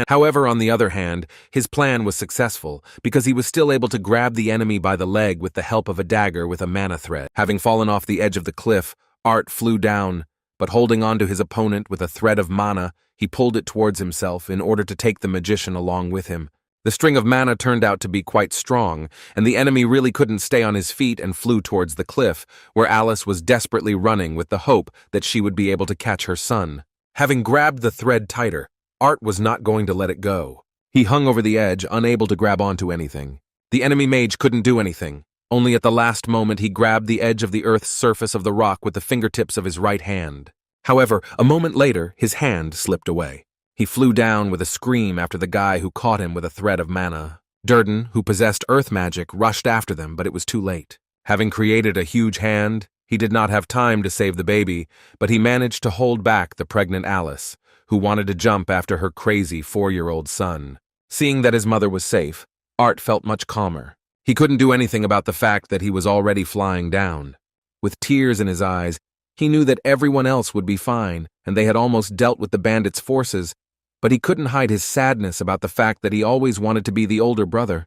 However, on the other hand, his plan was successful because he was still able to grab the enemy by the leg with the help of a dagger with a mana thread. Having fallen off the edge of the cliff, Art flew down, but holding on to his opponent with a thread of mana, he pulled it towards himself in order to take the magician along with him. The string of mana turned out to be quite strong, and the enemy really couldn't stay on his feet and flew towards the cliff, where Alice was desperately running with the hope that she would be able to catch her son. Having grabbed the thread tighter, Art was not going to let it go. He hung over the edge, unable to grab onto anything. The enemy mage couldn't do anything. Only at the last moment he grabbed the edge of the earth's surface of the rock with the fingertips of his right hand. However, a moment later, his hand slipped away. He flew down with a scream after the guy who caught him with a thread of mana. Durden, who possessed earth magic, rushed after them, but it was too late. Having created a huge hand, he did not have time to save the baby, but he managed to hold back the pregnant Alice, who wanted to jump after her crazy 4-year-old son. Seeing that his mother was safe, Art felt much calmer. He couldn't do anything about the fact that he was already flying down. With tears in his eyes, he knew that everyone else would be fine, and they had almost dealt with the bandits' forces, but he couldn't hide his sadness about the fact that he always wanted to be the older brother.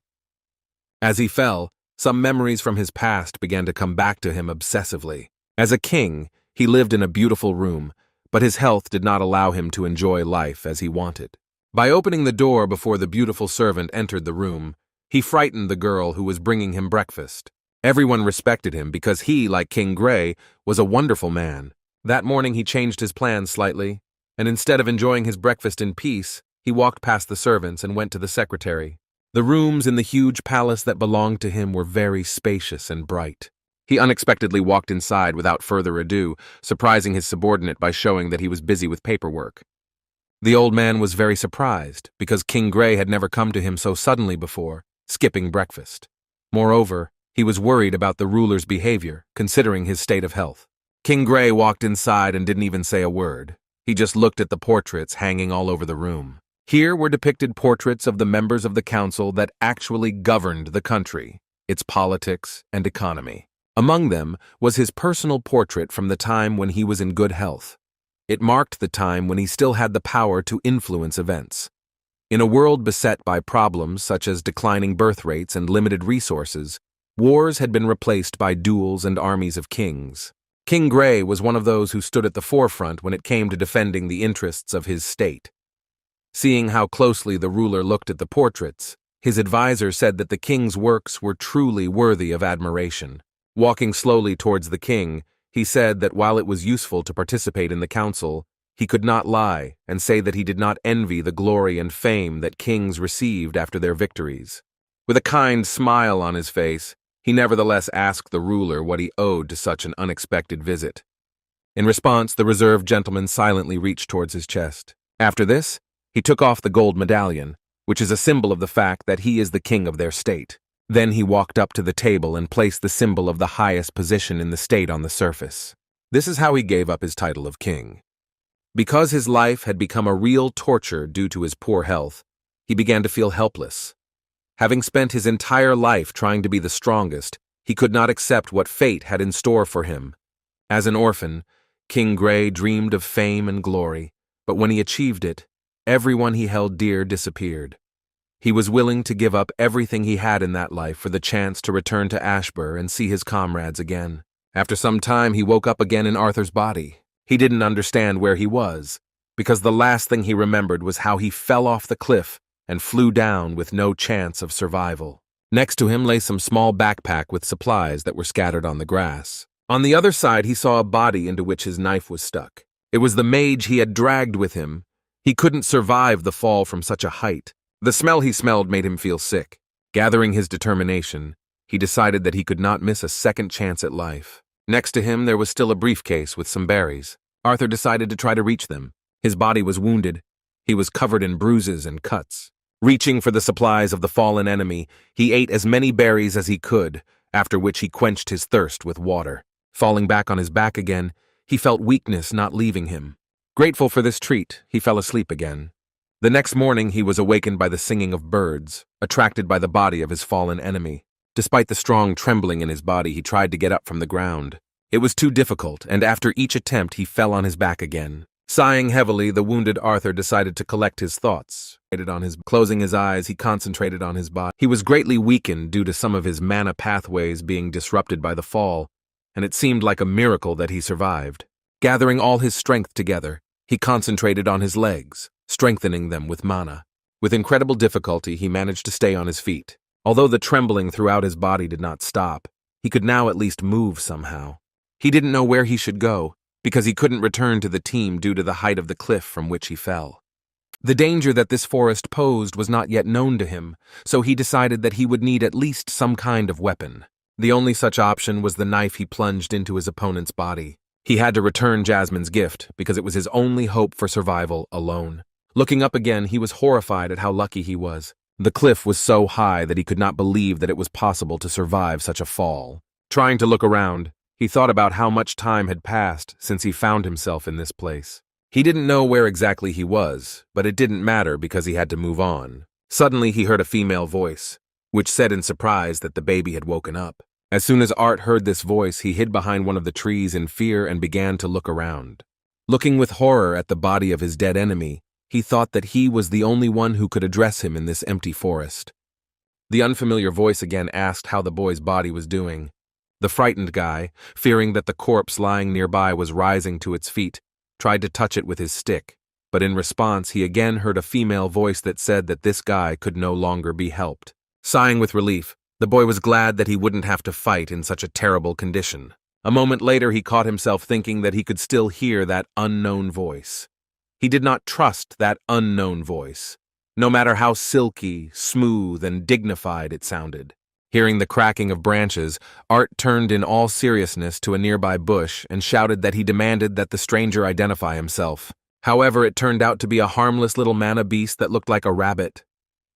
As he fell, some memories from his past began to come back to him obsessively. As a king, he lived in a beautiful room, but his health did not allow him to enjoy life as he wanted. By opening the door before the beautiful servant entered the room, he frightened the girl who was bringing him breakfast. Everyone respected him because he, like King Gray, was a wonderful man. That morning he changed his plans slightly, and instead of enjoying his breakfast in peace, he walked past the servants and went to the secretary. The rooms in the huge palace that belonged to him were very spacious and bright. He unexpectedly walked inside without further ado, surprising his subordinate by showing that he was busy with paperwork. The old man was very surprised, because King Gray had never come to him so suddenly before, skipping breakfast. Moreover, he was worried about the ruler's behavior, considering his state of health. King Gray walked inside and didn't even say a word. He just looked at the portraits hanging all over the room. Here were depicted portraits of the members of the council that actually governed the country, its politics and economy. Among them was his personal portrait from the time when he was in good health. It marked the time when he still had the power to influence events. In a world beset by problems such as declining birth rates and limited resources, wars had been replaced by duels and armies of kings. King Gray was one of those who stood at the forefront when it came to defending the interests of his state. Seeing how closely the ruler looked at the portraits, his advisor said that the king's works were truly worthy of admiration. Walking slowly towards the king, he said that while it was useful to participate in the council, he could not lie and say that he did not envy the glory and fame that kings received after their victories. With a kind smile on his face, he nevertheless asked the ruler what he owed to such an unexpected visit. In response, the reserved gentleman silently reached towards his chest. After this, he took off the gold medallion, which is a symbol of the fact that he is the king of their state. Then he walked up to the table and placed the symbol of the highest position in the state on the surface. This is how he gave up his title of king. Because his life had become a real torture due to his poor health, he began to feel helpless. Having spent his entire life trying to be the strongest, he could not accept what fate had in store for him. As an orphan, King Gray dreamed of fame and glory, but when he achieved it, everyone he held dear disappeared. He was willing to give up everything he had in that life for the chance to return to Ashbur and see his comrades again. After some time, he woke up again in Arthur's body. He didn't understand where he was, because the last thing he remembered was how he fell off the cliff and flew down with no chance of survival. Next to him lay some small backpack with supplies that were scattered on the grass. On the other side, he saw a body into which his knife was stuck. It was the mage he had dragged with him. He couldn't survive the fall from such a height. The smell he smelled made him feel sick. Gathering his determination, he decided that he could not miss a second chance at life. Next to him, there was still a briefcase with some berries. Arthur decided to try to reach them. His body was wounded. He was covered in bruises and cuts. Reaching for the supplies of the fallen enemy, he ate as many berries as he could, after which he quenched his thirst with water. Falling back on his back again, he felt weakness not leaving him. Grateful for this treat, he fell asleep again. The next morning, he was awakened by the singing of birds, attracted by the body of his fallen enemy. Despite the strong trembling in his body, he tried to get up from the ground. It was too difficult, and after each attempt, he fell on his back again. Sighing heavily, the wounded Arthur decided to collect his thoughts. Closing his eyes, he concentrated on his body. He was greatly weakened due to some of his mana pathways being disrupted by the fall, and it seemed like a miracle that he survived. Gathering all his strength together, he concentrated on his legs, strengthening them with mana. With incredible difficulty, he managed to stay on his feet. Although the trembling throughout his body did not stop, he could now at least move somehow. He didn't know where he should go, because he couldn't return to the team due to the height of the cliff from which he fell. The danger that this forest posed was not yet known to him, so he decided that he would need at least some kind of weapon. The only such option was the knife he plunged into his opponent's body. He had to return Jasmine's gift, because it was his only hope for survival alone. Looking up again, he was horrified at how lucky he was. The cliff was so high that he could not believe that it was possible to survive such a fall. Trying to look around, he thought about how much time had passed since he found himself in this place. He didn't know where exactly he was, but it didn't matter because he had to move on. Suddenly he heard a female voice, which said in surprise that the baby had woken up. As soon as Art heard this voice, he hid behind one of the trees in fear and began to look around. Looking with horror at the body of his dead enemy, he thought that he was the only one who could address him in this empty forest. The unfamiliar voice again asked how the boy's body was doing. The frightened guy, fearing that the corpse lying nearby was rising to its feet, tried to touch it with his stick, but in response he again heard a female voice that said that this guy could no longer be helped. Sighing with relief, the boy was glad that he wouldn't have to fight in such a terrible condition. A moment later he caught himself thinking that he could still hear that unknown voice. He did not trust that unknown voice, no matter how silky, smooth, and dignified it sounded. Hearing the cracking of branches, Art turned in all seriousness to a nearby bush and shouted that he demanded that the stranger identify himself. However, it turned out to be a harmless little mana beast that looked like a rabbit.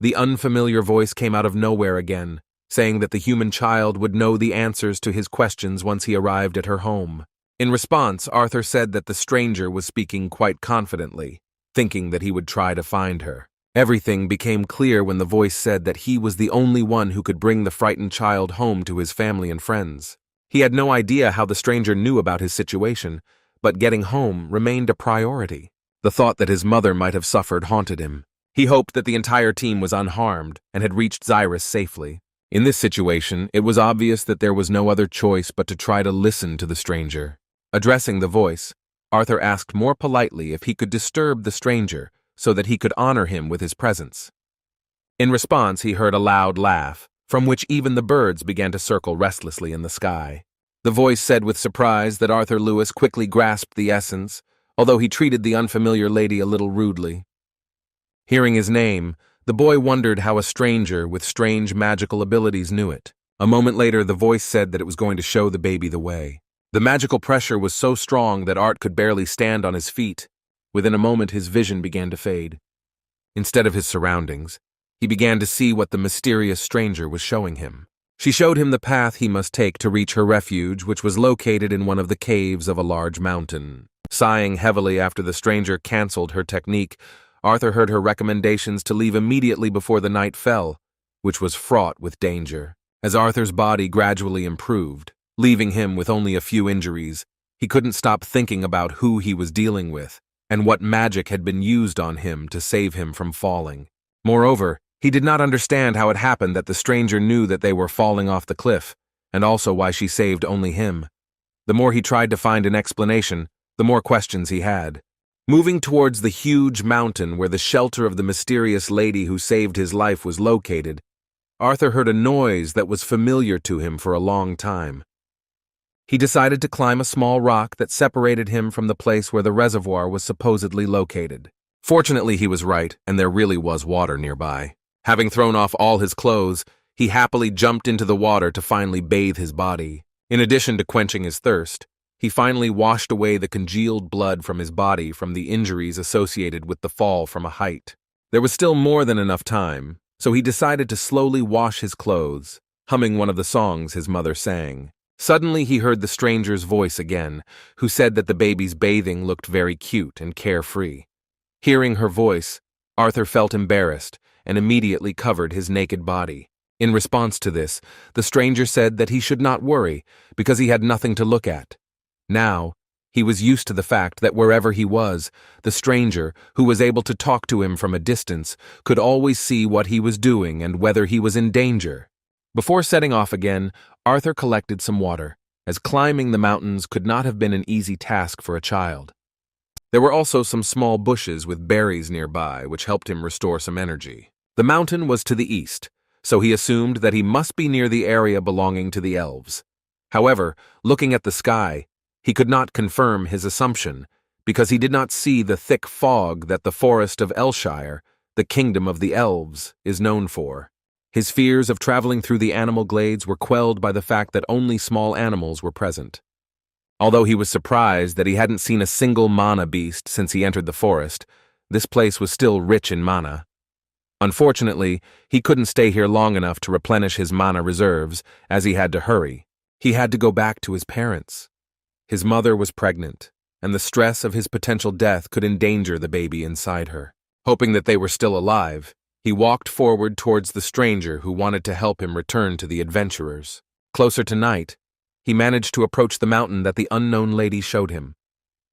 The unfamiliar voice came out of nowhere again, saying that the human child would know the answers to his questions once he arrived at her home. In response, Arthur said that the stranger was speaking quite confidently, thinking that he would try to find her. Everything became clear when the voice said that he was the only one who could bring the frightened child home to his family and friends. He had no idea how the stranger knew about his situation, but getting home remained a priority. The thought that his mother might have suffered haunted him. He hoped that the entire team was unharmed and had reached Xyrus safely. In this situation, it was obvious that there was no other choice but to try to listen to the stranger. Addressing the voice, Arthur asked more politely if he could disturb the stranger so that he could honor him with his presence. In response, he heard a loud laugh, from which even the birds began to circle restlessly in the sky. The voice said with surprise that Arthur Lewis quickly grasped the essence, although he treated the unfamiliar lady a little rudely. Hearing his name, the boy wondered how a stranger with strange magical abilities knew it. A moment later, the voice said that it was going to show the baby the way. The magical pressure was so strong that Art could barely stand on his feet. Within a moment, his vision began to fade. Instead of his surroundings, he began to see what the mysterious stranger was showing him. She showed him the path he must take to reach her refuge, which was located in one of the caves of a large mountain. Sighing heavily after the stranger canceled her technique, Arthur heard her recommendations to leave immediately before the night fell, which was fraught with danger. As Arthur's body gradually improved, leaving him with only a few injuries, he couldn't stop thinking about who he was dealing with and what magic had been used on him to save him from falling. Moreover, he did not understand how it happened that the stranger knew that they were falling off the cliff, and also why she saved only him. The more he tried to find an explanation, the more questions he had. Moving towards the huge mountain where the shelter of the mysterious lady who saved his life was located, Arthur heard a noise that was familiar to him for a long time. He decided to climb a small rock that separated him from the place where the reservoir was supposedly located. Fortunately, he was right, and there really was water nearby. Having thrown off all his clothes, he happily jumped into the water to finally bathe his body. In addition to quenching his thirst, he finally washed away the congealed blood from his body from the injuries associated with the fall from a height. There was still more than enough time, so he decided to slowly wash his clothes, humming one of the songs his mother sang. Suddenly he heard the stranger's voice again, who said that the baby's bathing looked very cute and carefree. Hearing her voice, Arthur felt embarrassed and immediately covered his naked body. In response to this, the stranger said that he should not worry because he had nothing to look at. Now, he was used to the fact that wherever he was, the stranger, who was able to talk to him from a distance, could always see what he was doing and whether he was in danger. Before setting off again, Arthur collected some water, as climbing the mountains could not have been an easy task for a child. There were also some small bushes with berries nearby, which helped him restore some energy. The mountain was to the east, so he assumed that he must be near the area belonging to the elves. However, looking at the sky, he could not confirm his assumption, because he did not see the thick fog that the forest of Elshire, the kingdom of the elves, is known for. His fears of traveling through the animal glades were quelled by the fact that only small animals were present. Although he was surprised that he hadn't seen a single mana beast since he entered the forest, this place was still rich in mana. Unfortunately, he couldn't stay here long enough to replenish his mana reserves, as he had to hurry. He had to go back to his parents. His mother was pregnant, and the stress of his potential death could endanger the baby inside her. Hoping that they were still alive, he walked forward towards the stranger who wanted to help him return to the adventurers. Closer to night, he managed to approach the mountain that the unknown lady showed him.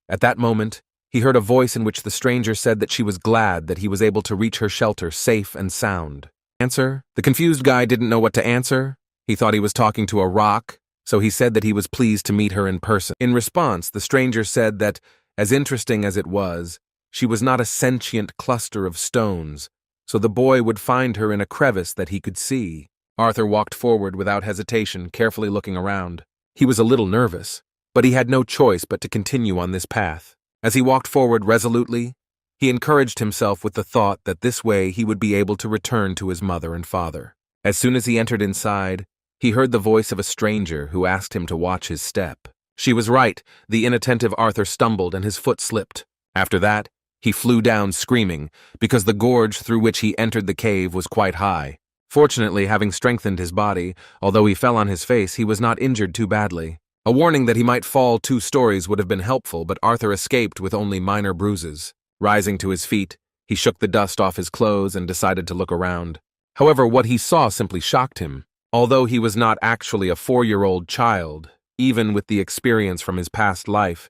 At that moment, he heard a voice in which the stranger said that she was glad that he was able to reach her shelter safe and sound. Answer? The confused guy didn't know what to answer. He thought he was talking to a rock, so he said that he was pleased to meet her in person. In response, the stranger said that, as interesting as it was, she was not a sentient cluster of stones, so the boy would find her in a crevice that he could see. Arthur walked forward without hesitation, carefully looking around. He was a little nervous, but he had no choice but to continue on this path. As he walked forward resolutely, he encouraged himself with the thought that this way he would be able to return to his mother and father. As soon as he entered inside, he heard the voice of a stranger who asked him to watch his step. She was right. The inattentive Arthur stumbled and his foot slipped. After that, he flew down screaming, because the gorge through which he entered the cave was quite high. Fortunately, having strengthened his body, although he fell on his face, he was not injured too badly. A warning that he might fall 2 stories would have been helpful, but Arthur escaped with only minor bruises. Rising to his feet, he shook the dust off his clothes and decided to look around. However, what he saw simply shocked him. Although he was not actually a 4-year-old child, even with the experience from his past life,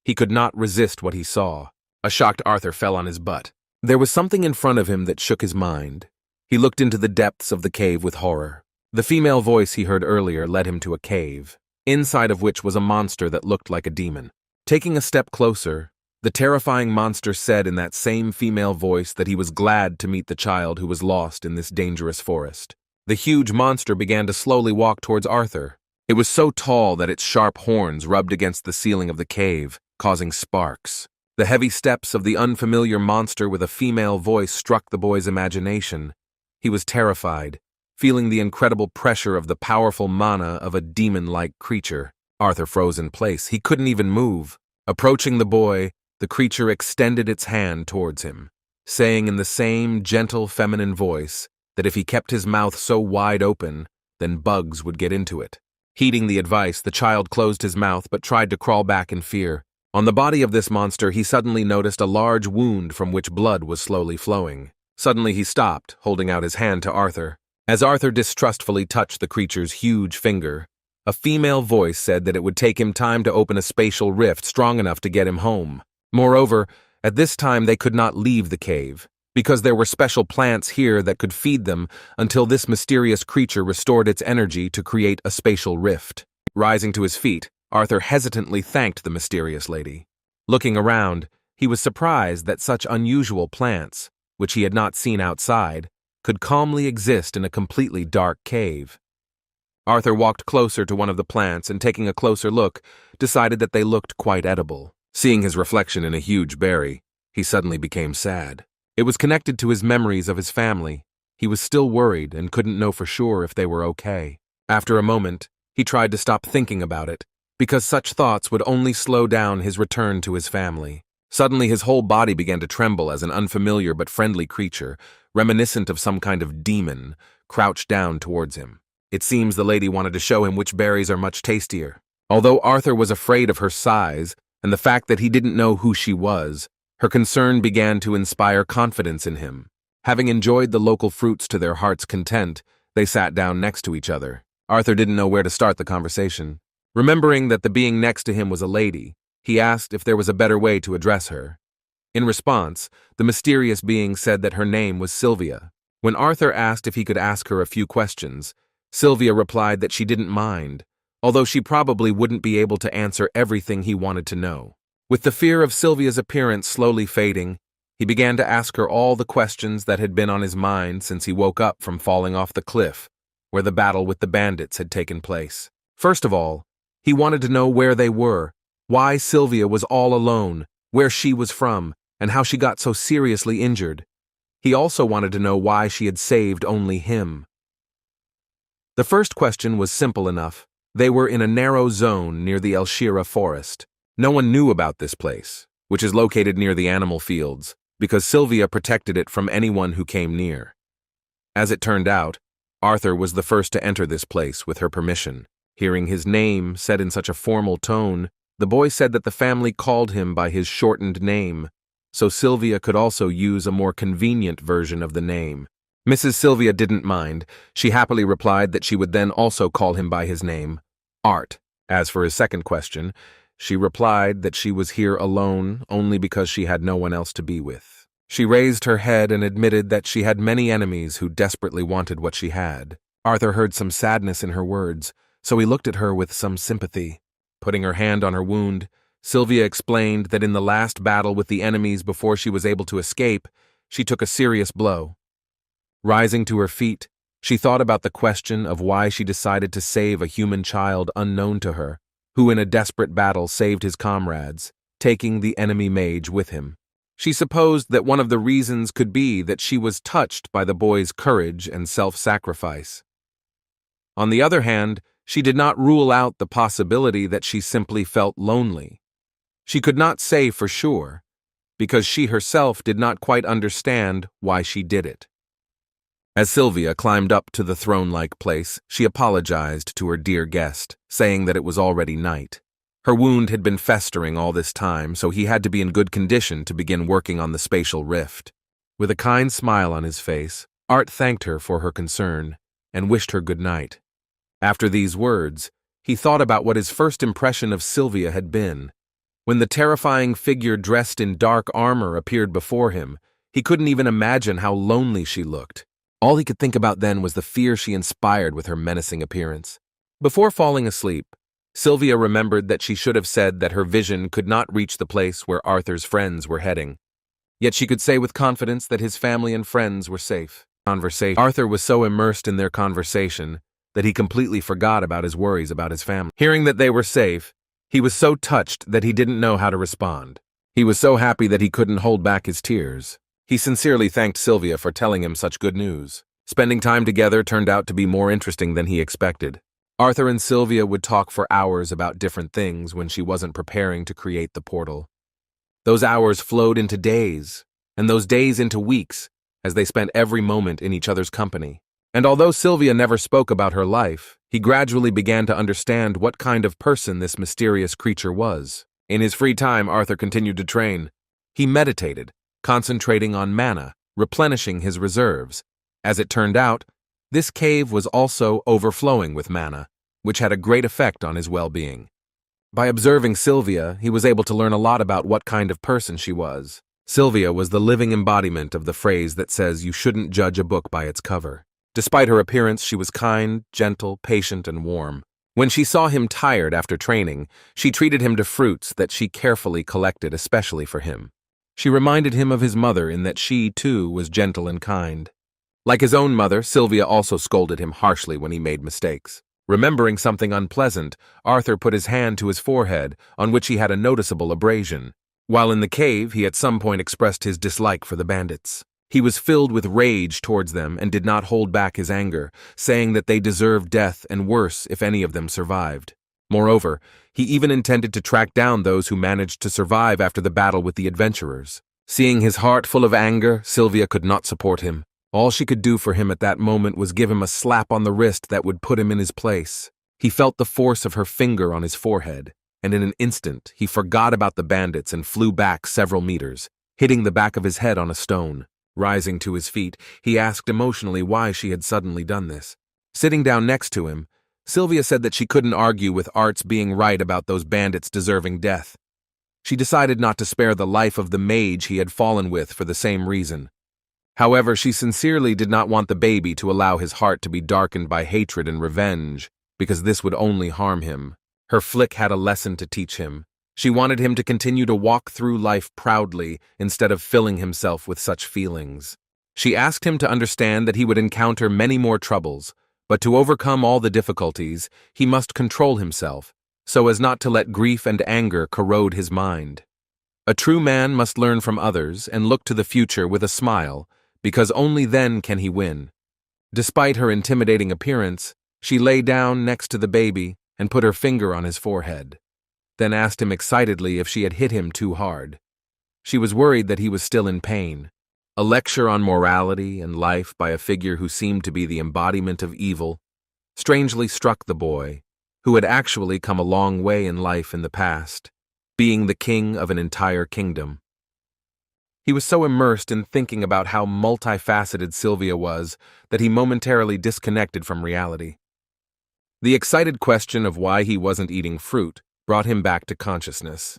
he could not resist what he saw. A shocked Arthur fell on his butt. There was something in front of him that shook his mind. He looked into the depths of the cave with horror. The female voice he heard earlier led him to a cave, inside of which was a monster that looked like a demon. Taking a step closer, the terrifying monster said in that same female voice that he was glad to meet the child who was lost in this dangerous forest. The huge monster began to slowly walk towards Arthur. It was so tall that its sharp horns rubbed against the ceiling of the cave, causing sparks. The heavy steps of the unfamiliar monster with a female voice struck the boy's imagination. He was terrified, feeling the incredible pressure of the powerful mana of a demon-like creature. Arthur froze in place. He couldn't even move. Approaching the boy, the creature extended its hand towards him, saying in the same gentle feminine voice that if he kept his mouth so wide open, then bugs would get into it. Heeding the advice, the child closed his mouth but tried to crawl back in fear. On the body of this monster, he suddenly noticed a large wound from which blood was slowly flowing. Suddenly he stopped, holding out his hand to Arthur. As Arthur distrustfully touched the creature's huge finger, a female voice said that it would take him time to open a spatial rift strong enough to get him home. Moreover, at this time they could not leave the cave, because there were special plants here that could feed them until this mysterious creature restored its energy to create a spatial rift. Rising to his feet, Arthur hesitantly thanked the mysterious lady. Looking around, he was surprised that such unusual plants, which he had not seen outside, could calmly exist in a completely dark cave. Arthur walked closer to one of the plants and, taking a closer look, decided that they looked quite edible. Seeing his reflection in a huge berry, he suddenly became sad. It was connected to his memories of his family. He was still worried and couldn't know for sure if they were okay. After a moment, he tried to stop thinking about it, because such thoughts would only slow down his return to his family. Suddenly, his whole body began to tremble as an unfamiliar but friendly creature, reminiscent of some kind of demon, crouched down towards him. It seems the lady wanted to show him which berries are much tastier. Although Arthur was afraid of her size and the fact that he didn't know who she was, her concern began to inspire confidence in him. Having enjoyed the local fruits to their heart's content, they sat down next to each other. Arthur didn't know where to start the conversation. Remembering that the being next to him was a lady, he asked if there was a better way to address her. In response, the mysterious being said that her name was Sylvia. When Arthur asked if he could ask her a few questions, Sylvia replied that she didn't mind, although she probably wouldn't be able to answer everything he wanted to know. With the fear of Sylvia's appearance slowly fading, he began to ask her all the questions that had been on his mind since he woke up from falling off the cliff, where the battle with the bandits had taken place. First of all, he wanted to know where they were, why Sylvia was all alone, where she was from, and how she got so seriously injured. He also wanted to know why she had saved only him. The first question was simple enough. They were in a narrow zone near the Elshira forest. No one knew about this place, which is located near the animal fields, because Sylvia protected it from anyone who came near. As it turned out, Arthur was the first to enter this place with her permission. Hearing his name said in such a formal tone, the boy said that the family called him by his shortened name, so Sylvia could also use a more convenient version of the name. Mrs. Sylvia didn't mind. She happily replied that she would then also call him by his name, Art. As for his second question, she replied that she was here alone only because she had no one else to be with. She raised her head and admitted that she had many enemies who desperately wanted what she had. Arthur heard some sadness in her words, so he looked at her with some sympathy. Putting her hand on her wound, Sylvia explained that in the last battle with the enemies before she was able to escape, she took a serious blow. Rising to her feet, she thought about the question of why she decided to save a human child unknown to her, who in a desperate battle saved his comrades, taking the enemy mage with him. She supposed that one of the reasons could be that she was touched by the boy's courage and self-sacrifice. On the other hand, she did not rule out the possibility that she simply felt lonely. She could not say for sure, because she herself did not quite understand why she did it. As Sylvia climbed up to the throne-like place, she apologized to her dear guest, saying that it was already night. Her wound had been festering all this time, so he had to be in good condition to begin working on the spatial rift. With a kind smile on his face, Art thanked her for her concern and wished her good night. After these words, he thought about what his first impression of Sylvia had been. When the terrifying figure dressed in dark armor appeared before him, he couldn't even imagine how lonely she looked. All he could think about then was the fear she inspired with her menacing appearance. Before falling asleep, Sylvia remembered that she should have said that her vision could not reach the place where Arthur's friends were heading. Yet she could say with confidence that his family and friends were safe. Arthur was so immersed in their conversation that he completely forgot about his worries about his family. Hearing that they were safe, he was so touched that he didn't know how to respond. He was so happy that he couldn't hold back his tears. He sincerely thanked Sylvia for telling him such good news. Spending time together turned out to be more interesting than he expected. Arthur and Sylvia would talk for hours about different things when she wasn't preparing to create the portal. Those hours flowed into days, and those days into weeks, as they spent every moment in each other's company. And although Sylvia never spoke about her life, he gradually began to understand what kind of person this mysterious creature was. In his free time, Arthur continued to train. He meditated, concentrating on mana, replenishing his reserves. As it turned out, this cave was also overflowing with mana, which had a great effect on his well-being. By observing Sylvia, he was able to learn a lot about what kind of person she was. Sylvia was the living embodiment of the phrase that says you shouldn't judge a book by its cover. Despite her appearance, she was kind, gentle, patient, and warm. When she saw him tired after training, she treated him to fruits that she carefully collected especially for him. She reminded him of his mother in that she, too, was gentle and kind. Like his own mother, Sylvia also scolded him harshly when he made mistakes. Remembering something unpleasant, Arthur put his hand to his forehead, on which he had a noticeable abrasion. While in the cave, he at some point expressed his dislike for the bandits. He was filled with rage towards them and did not hold back his anger, saying that they deserved death and worse if any of them survived. Moreover, he even intended to track down those who managed to survive after the battle with the adventurers. Seeing his heart full of anger, Sylvia could not support him. All she could do for him at that moment was give him a slap on the wrist that would put him in his place. He felt the force of her finger on his forehead, and in an instant he forgot about the bandits and flew back several meters, hitting the back of his head on a stone. Rising to his feet, he asked emotionally why she had suddenly done this. Sitting down next to him, Sylvia said that she couldn't argue with Art's being right about those bandits deserving death. She decided not to spare the life of the mage he had fallen with for the same reason. However, she sincerely did not want the baby to allow his heart to be darkened by hatred and revenge, because this would only harm him. Her flick had a lesson to teach him. She wanted him to continue to walk through life proudly instead of filling himself with such feelings. She asked him to understand that he would encounter many more troubles, but to overcome all the difficulties, he must control himself, so as not to let grief and anger corrode his mind. A true man must learn from others and look to the future with a smile, because only then can he win. Despite her intimidating appearance, she lay down next to the baby and put her finger on his forehead, then asked him excitedly if she had hit him too hard. She was worried that he was still in pain. A lecture on morality and life by a figure who seemed to be the embodiment of evil strangely struck the boy, who had actually come a long way in life in the past, being the king of an entire kingdom. He was so immersed in thinking about how multifaceted Sylvia was that he momentarily disconnected from reality. The excited question of why he wasn't eating fruit brought him back to consciousness.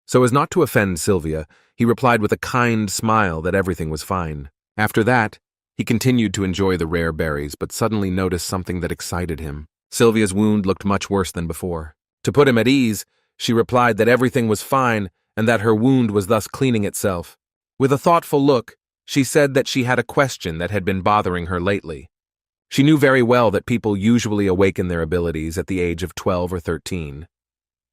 So as not to offend Sylvia, he replied with a kind smile that everything was fine. After that, he continued to enjoy the rare berries, but suddenly noticed something that excited him. Sylvia's wound looked much worse than before. To put him at ease, she replied that everything was fine and that her wound was thus cleaning itself. With a thoughtful look, she said that she had a question that had been bothering her lately. She knew very well that people usually awaken their abilities at the age of 12 or 13.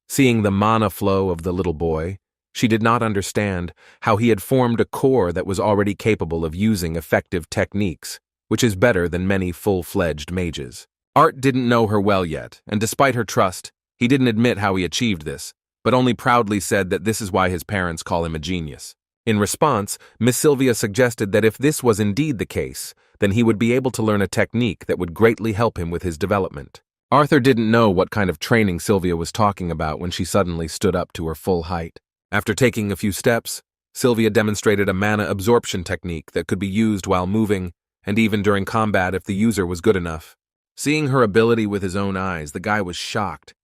Seeing the mana flow of the little boy, she did not understand how he had formed a core that was already capable of using effective techniques, which is better than many full-fledged mages. Art didn't know her well yet, and despite her trust, he didn't admit how he achieved this, but only proudly said that this is why his parents call him a genius. In response, Miss Sylvia suggested that if this was indeed the case, then he would be able to learn a technique that would greatly help him with his development. Arthur didn't know what kind of training Sylvia was talking about when she suddenly stood up to her full height. After taking a few steps, Sylvia demonstrated a mana absorption technique that could be used while moving and even during combat if the user was good enough. Seeing her ability with his own eyes, the guy was shocked.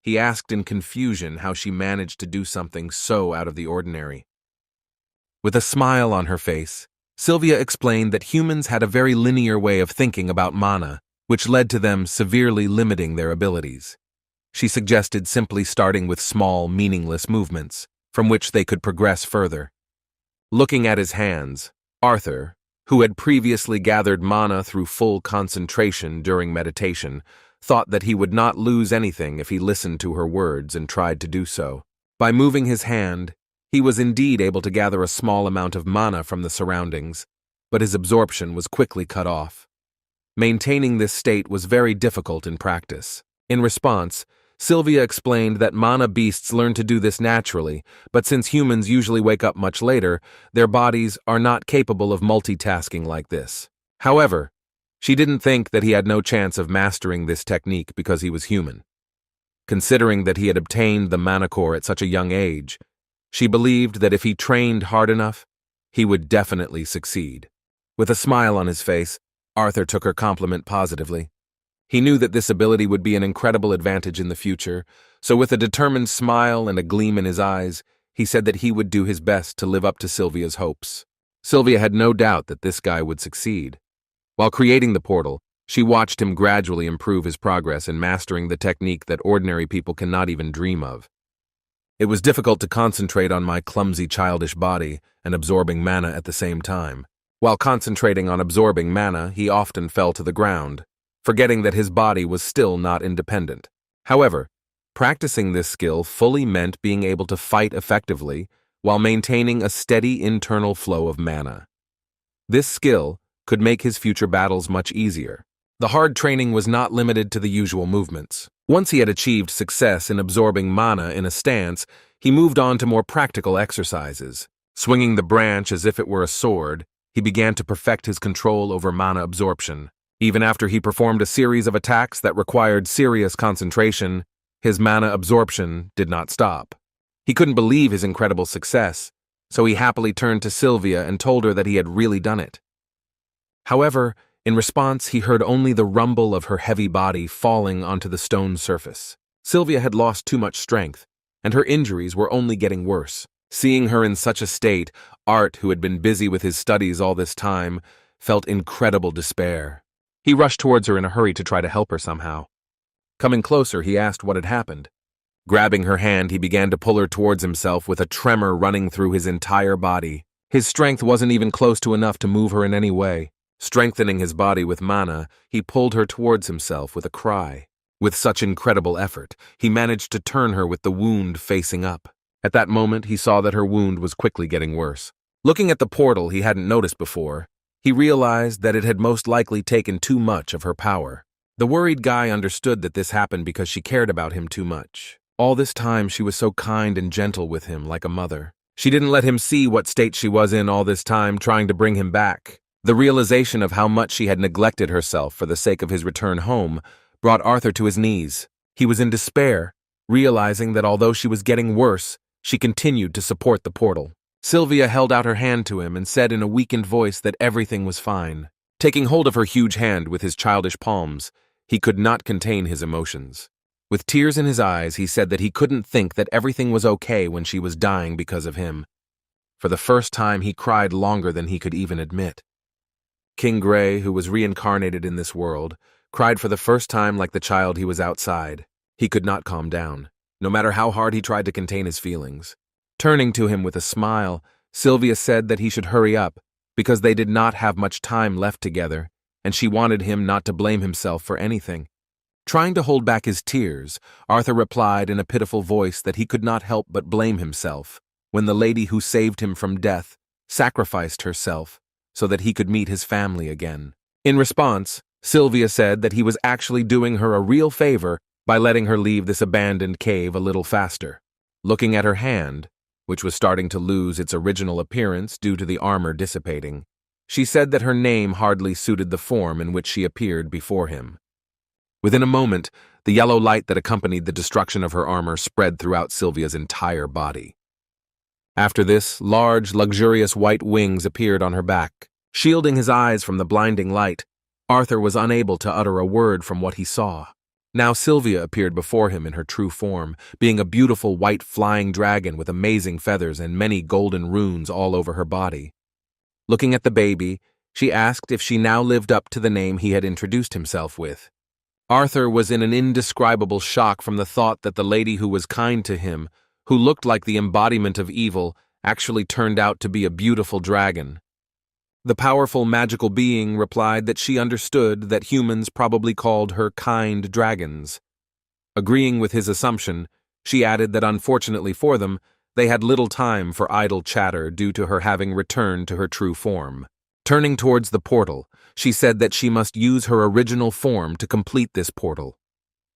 He asked in confusion how she managed to do something so out of the ordinary. With a smile on her face, Sylvia explained that humans had a very linear way of thinking about mana, which led to them severely limiting their abilities. She suggested simply starting with small, meaningless movements, from which they could progress further. Looking at his hands, Arthur, who had previously gathered mana through full concentration during meditation, thought that he would not lose anything if he listened to her words and tried to do so. By moving his hand, he was indeed able to gather a small amount of mana from the surroundings, but his absorption was quickly cut off. Maintaining this state was very difficult in practice. In response, Sylvia explained that mana beasts learn to do this naturally, but since humans usually wake up much later, their bodies are not capable of multitasking like this. However, she didn't think that he had no chance of mastering this technique because he was human. Considering that he had obtained the mana core at such a young age, she believed that if he trained hard enough, he would definitely succeed. With a smile on his face, Arthur took her compliment positively. He knew that this ability would be an incredible advantage in the future, so with a determined smile and a gleam in his eyes, he said that he would do his best to live up to Sylvia's hopes. Sylvia had no doubt that this guy would succeed. While creating the portal, she watched him gradually improve his progress in mastering the technique that ordinary people cannot even dream of. It was difficult to concentrate on my clumsy childish body and absorbing mana at the same time. While concentrating on absorbing mana, he often fell to the ground, forgetting that his body was still not independent. However, practicing this skill fully meant being able to fight effectively while maintaining a steady internal flow of mana. This skill could make his future battles much easier. The hard training was not limited to the usual movements. Once he had achieved success in absorbing mana in a stance, he moved on to more practical exercises. Swinging the branch as if it were a sword, he began to perfect his control over mana absorption. Even after he performed a series of attacks that required serious concentration, his mana absorption did not stop. He couldn't believe his incredible success, so he happily turned to Sylvia and told her that he had really done it. However, in response, he heard only the rumble of her heavy body falling onto the stone surface. Sylvia had lost too much strength, and her injuries were only getting worse. Seeing her in such a state, Art, who had been busy with his studies all this time, felt incredible despair. He rushed towards her in a hurry to try to help her somehow. Coming closer, he asked what had happened. Grabbing her hand, he began to pull her towards himself with a tremor running through his entire body. His strength wasn't even close to enough to move her in any way. Strengthening his body with mana, he pulled her towards himself with a cry. With such incredible effort, he managed to turn her with the wound facing up. At that moment, he saw that her wound was quickly getting worse. Looking at the portal he hadn't noticed before, he realized that it had most likely taken too much of her power. The worried guy understood that this happened because she cared about him too much. All this time, she was so kind and gentle with him, like a mother. She didn't let him see what state she was in all this time, trying to bring him back. The realization of how much she had neglected herself for the sake of his return home brought Arthur to his knees. He was in despair, realizing that although she was getting worse, she continued to support the portal. Sylvia held out her hand to him and said in a weakened voice that everything was fine. Taking hold of her huge hand with his childish palms, he could not contain his emotions. With tears in his eyes, he said that he couldn't think that everything was okay when she was dying because of him. For the first time, he cried longer than he could even admit. King Gray, who was reincarnated in this world, cried for the first time like the child he was outside. He could not calm down, no matter how hard he tried to contain his feelings. Turning to him with a smile, Sylvia said that he should hurry up, because they did not have much time left together, and she wanted him not to blame himself for anything. Trying to hold back his tears, Arthur replied in a pitiful voice that he could not help but blame himself when the lady who saved him from death sacrificed herself so that he could meet his family again. In response, Sylvia said that he was actually doing her a real favor by letting her leave this abandoned cave a little faster. Looking at her hand, which was starting to lose its original appearance due to the armor dissipating, she said that her name hardly suited the form in which she appeared before him. Within a moment, the yellow light that accompanied the destruction of her armor spread throughout Sylvia's entire body. After this, large, luxurious white wings appeared on her back. Shielding his eyes from the blinding light, Arthur was unable to utter a word from what he saw. Now Sylvia appeared before him in her true form, being a beautiful white flying dragon with amazing feathers and many golden runes all over her body. Looking at the baby, she asked if she now lived up to the name he had introduced himself with. Arthur was in an indescribable shock from the thought that the lady who was kind to him, who looked like the embodiment of evil, actually turned out to be a beautiful dragon. The powerful magical being replied that she understood that humans probably called her kind dragons. Agreeing with his assumption, she added that unfortunately for them, they had little time for idle chatter due to her having returned to her true form. Turning towards the portal, she said that she must use her original form to complete this portal.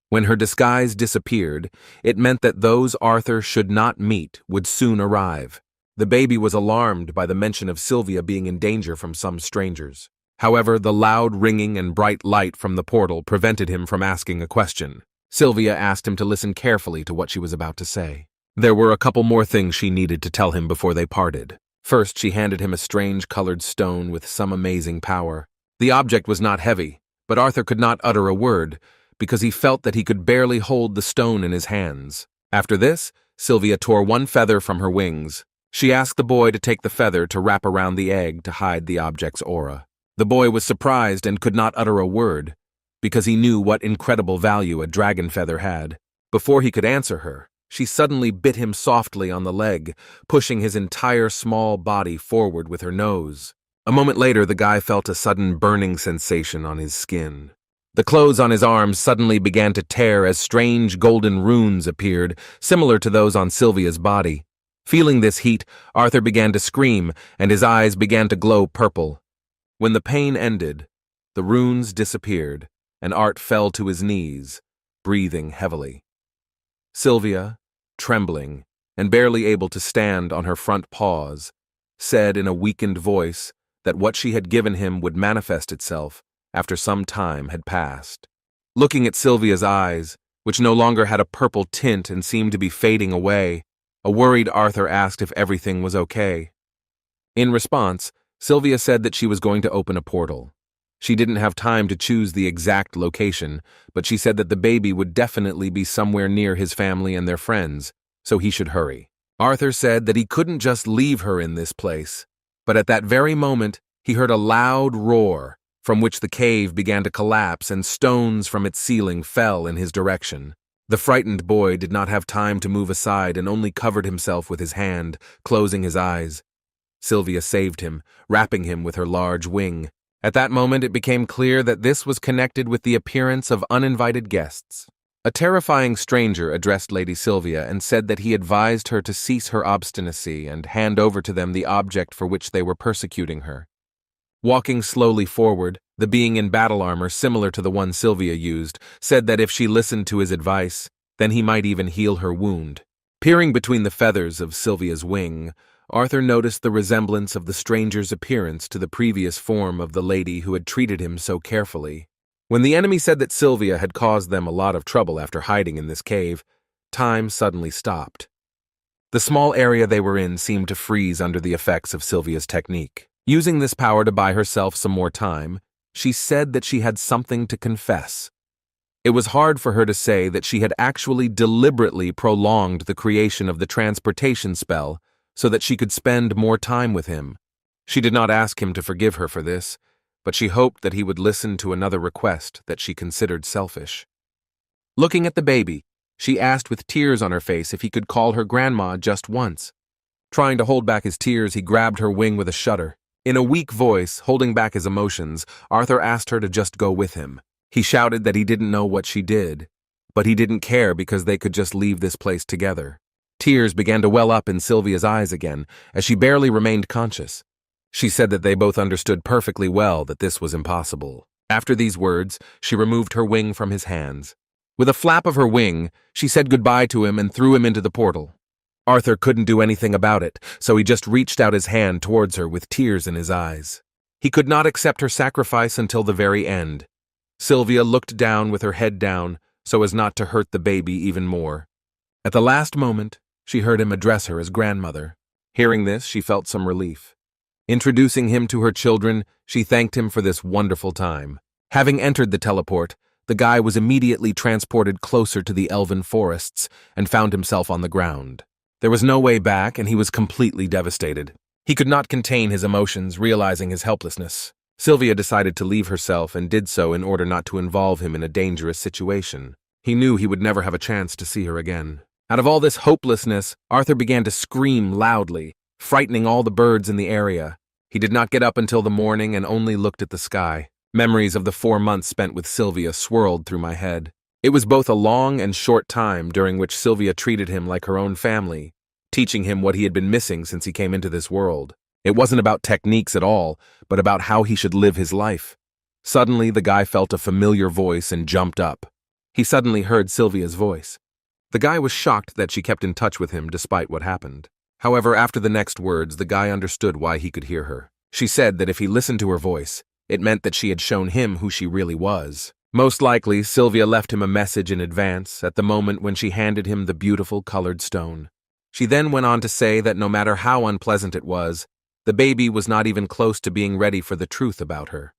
When her disguise disappeared, it meant that those Arthur should not meet would soon arrive. The baby was alarmed by the mention of Sylvia being in danger from some strangers. However, the loud ringing and bright light from the portal prevented him from asking a question. Sylvia asked him to listen carefully to what she was about to say. There were a couple more things she needed to tell him before they parted. First, she handed him a strange-colored stone with some amazing power. The object was not heavy, but Arthur could not utter a word, because he felt that he could barely hold the stone in his hands. After this, Sylvia tore one feather from her wings. She asked the boy to take the feather to wrap around the egg to hide the object's aura. The boy was surprised and could not utter a word, because he knew what incredible value a dragon feather had. Before he could answer her, she suddenly bit him softly on the leg, pushing his entire small body forward with her nose. A moment later, the guy felt a sudden burning sensation on his skin. The clothes on his arms suddenly began to tear as strange golden runes appeared, similar to those on Sylvia's body. Feeling this heat, Arthur began to scream, and his eyes began to glow purple. When the pain ended, the runes disappeared, and Art fell to his knees, breathing heavily. Sylvia, trembling, and barely able to stand on her front paws, said in a weakened voice that what she had given him would manifest itself after some time had passed. Looking at Sylvia's eyes, which no longer had a purple tint and seemed to be fading away, a worried Arthur asked if everything was okay. In response, Sylvia said that she was going to open a portal. She didn't have time to choose the exact location, but she said that the baby would definitely be somewhere near his family and their friends, so he should hurry. Arthur said that he couldn't just leave her in this place, but at that very moment, he heard a loud roar, from which the cave began to collapse and stones from its ceiling fell in his direction. The frightened boy did not have time to move aside and only covered himself with his hand, closing his eyes. Sylvia saved him, wrapping him with her large wing. At that moment, it became clear that this was connected with the appearance of uninvited guests. A terrifying stranger addressed Lady Sylvia and said that he advised her to cease her obstinacy and hand over to them the object for which they were persecuting her. Walking slowly forward, the being in battle armor similar to the one Sylvia used said that if she listened to his advice, then he might even heal her wound. Peering between the feathers of Sylvia's wing, Arthur noticed the resemblance of the stranger's appearance to the previous form of the lady who had treated him so carefully. When the enemy said that Sylvia had caused them a lot of trouble after hiding in this cave, time suddenly stopped. The small area they were in seemed to freeze under the effects of Sylvia's technique. Using this power to buy herself some more time, she said that she had something to confess. It was hard for her to say that she had actually deliberately prolonged the creation of the transportation spell so that she could spend more time with him. She did not ask him to forgive her for this, but she hoped that he would listen to another request that she considered selfish. Looking at the baby, she asked with tears on her face if he could call her grandma just once. Trying to hold back his tears, he grabbed her wing with a shudder. In a weak voice, holding back his emotions, Arthur asked her to just go with him. He shouted that he didn't know what she did, but he didn't care because they could just leave this place together. Tears began to well up in Sylvia's eyes again, as she barely remained conscious. She said that they both understood perfectly well that this was impossible. After these words, she removed her wing from his hands. With a flap of her wing, she said goodbye to him and threw him into the portal. Arthur couldn't do anything about it, so he just reached out his hand towards her with tears in his eyes. He could not accept her sacrifice until the very end. Sylvia looked down with her head down, so as not to hurt the baby even more. At the last moment, she heard him address her as grandmother. Hearing this, she felt some relief. Introducing him to her children, she thanked him for this wonderful time. Having entered the teleport, the guy was immediately transported closer to the elven forests and found himself on the ground. There was no way back, and he was completely devastated. He could not contain his emotions, realizing his helplessness. Sylvia decided to leave herself and did so in order not to involve him in a dangerous situation. He knew he would never have a chance to see her again. Out of all this hopelessness, Arthur began to scream loudly, frightening all the birds in the area. He did not get up until the morning and only looked at the sky. Memories of the 4 months spent with Sylvia swirled through my head. It was both a long and short time during which Sylvia treated him like her own family, teaching him what he had been missing since he came into this world. It wasn't about techniques at all, but about how he should live his life. Suddenly, the guy felt a familiar voice and jumped up. He suddenly heard Sylvia's voice. The guy was shocked that she kept in touch with him despite what happened. However, after the next words, the guy understood why he could hear her. She said that if he listened to her voice, it meant that she had shown him who she really was. Most likely, Sylvia left him a message in advance at the moment when she handed him the beautiful colored stone. She then went on to say that no matter how unpleasant it was, the baby was not even close to being ready for the truth about her.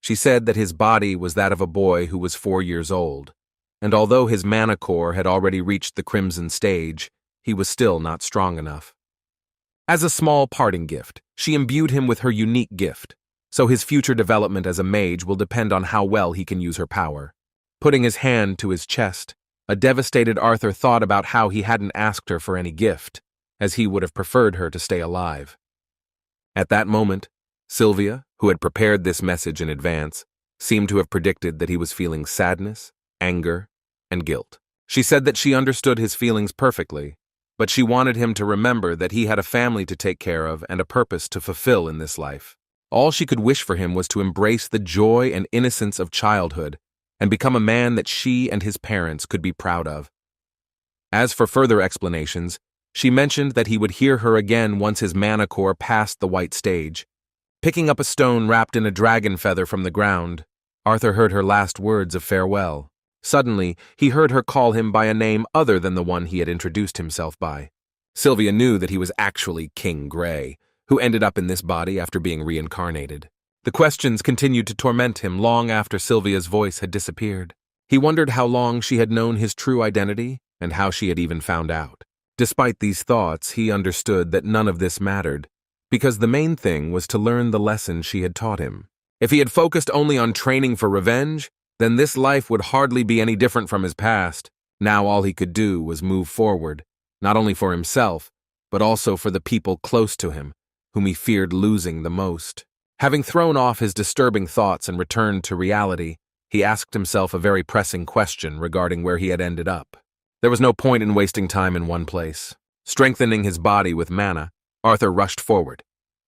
She said that his body was that of a boy who was 4 years old, and although his mana core had already reached the crimson stage, he was still not strong enough. As a small parting gift, she imbued him with her unique gift, so his future development as a mage will depend on how well he can use her power. Putting his hand to his chest, a devastated Arthur thought about how he hadn't asked her for any gift, as he would have preferred her to stay alive. At that moment, Sylvia, who had prepared this message in advance, seemed to have predicted that he was feeling sadness, anger, and guilt. She said that she understood his feelings perfectly, but she wanted him to remember that he had a family to take care of and a purpose to fulfill in this life. All she could wish for him was to embrace the joy and innocence of childhood and become a man that she and his parents could be proud of. As for further explanations, she mentioned that he would hear her again once his mana core passed the white stage. Picking up a stone wrapped in a dragon feather from the ground, Arthur heard her last words of farewell. Suddenly, he heard her call him by a name other than the one he had introduced himself by. Sylvia knew that he was actually King Grey, who ended up in this body after being reincarnated. The questions continued to torment him long after Sylvia's voice had disappeared. He wondered how long she had known his true identity and how she had even found out. Despite these thoughts, he understood that none of this mattered, because the main thing was to learn the lesson she had taught him. If he had focused only on training for revenge, then this life would hardly be any different from his past. Now all he could do was move forward, not only for himself, but also for the people close to him, whom he feared losing the most. Having thrown off his disturbing thoughts and returned to reality, he asked himself a very pressing question regarding where he had ended up. There was no point in wasting time in one place. Strengthening his body with mana, Arthur rushed forward.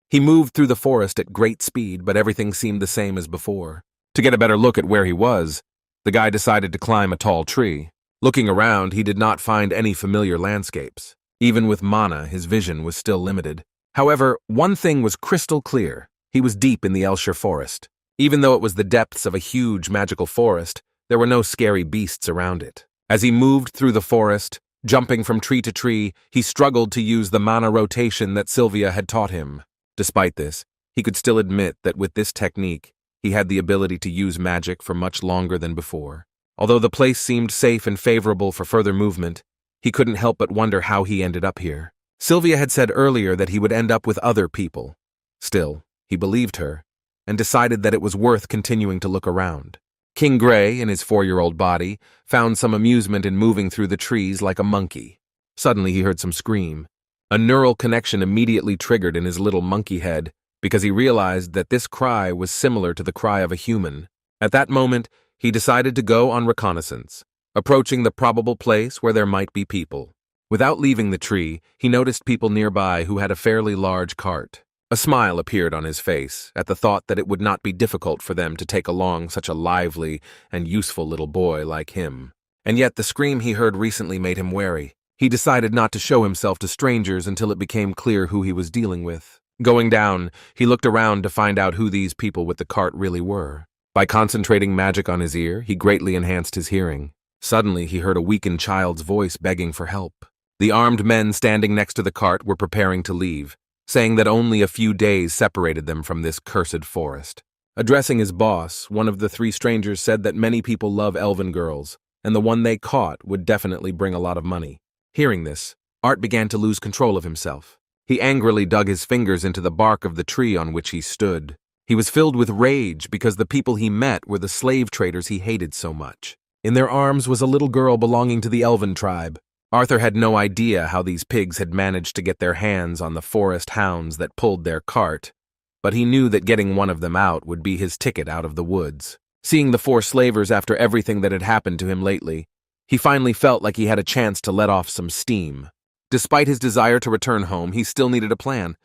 He moved through the forest at great speed, but everything seemed the same as before. To get a better look at where he was, the guy decided to climb a tall tree. Looking around, he did not find any familiar landscapes. Even with mana, his vision was still limited. However, one thing was crystal clear. He was deep in the Elshire forest. Even though it was the depths of a huge magical forest, there were no scary beasts around it. As he moved through the forest, jumping from tree to tree, he struggled to use the mana rotation that Sylvia had taught him. Despite this, he could still admit that with this technique, he had the ability to use magic for much longer than before. Although the place seemed safe and favorable for further movement, he couldn't help but wonder how he ended up here. Sylvia had said earlier that he would end up with other people. Still, he believed her, and decided that it was worth continuing to look around. King Grey, in his 4-year-old body, found some amusement in moving through the trees like a monkey. Suddenly he heard some scream. A neural connection immediately triggered in his little monkey head, because he realized that this cry was similar to the cry of a human. At that moment, he decided to go on reconnaissance, approaching the probable place where there might be people. Without leaving the tree, he noticed people nearby who had a fairly large cart. A smile appeared on his face at the thought that it would not be difficult for them to take along such a lively and useful little boy like him. And yet the scream he heard recently made him wary. He decided not to show himself to strangers until it became clear who he was dealing with. Going down, he looked around to find out who these people with the cart really were. By concentrating magic on his ear, he greatly enhanced his hearing. Suddenly, he heard a weakened child's voice begging for help. The armed men standing next to the cart were preparing to leave, saying that only a few days separated them from this cursed forest. Addressing his boss, one of the 3 strangers said that many people love elven girls, and the one they caught would definitely bring a lot of money. Hearing this, Art began to lose control of himself. He angrily dug his fingers into the bark of the tree on which he stood. He was filled with rage because the people he met were the slave traders he hated so much. In their arms was a little girl belonging to the elven tribe. Arthur had no idea how these pigs had managed to get their hands on the forest hounds that pulled their cart, but he knew that getting one of them out would be his ticket out of the woods. Seeing the 4 slavers after everything that had happened to him lately, he finally felt like he had a chance to let off some steam. Despite his desire to return home, he still needed a plan.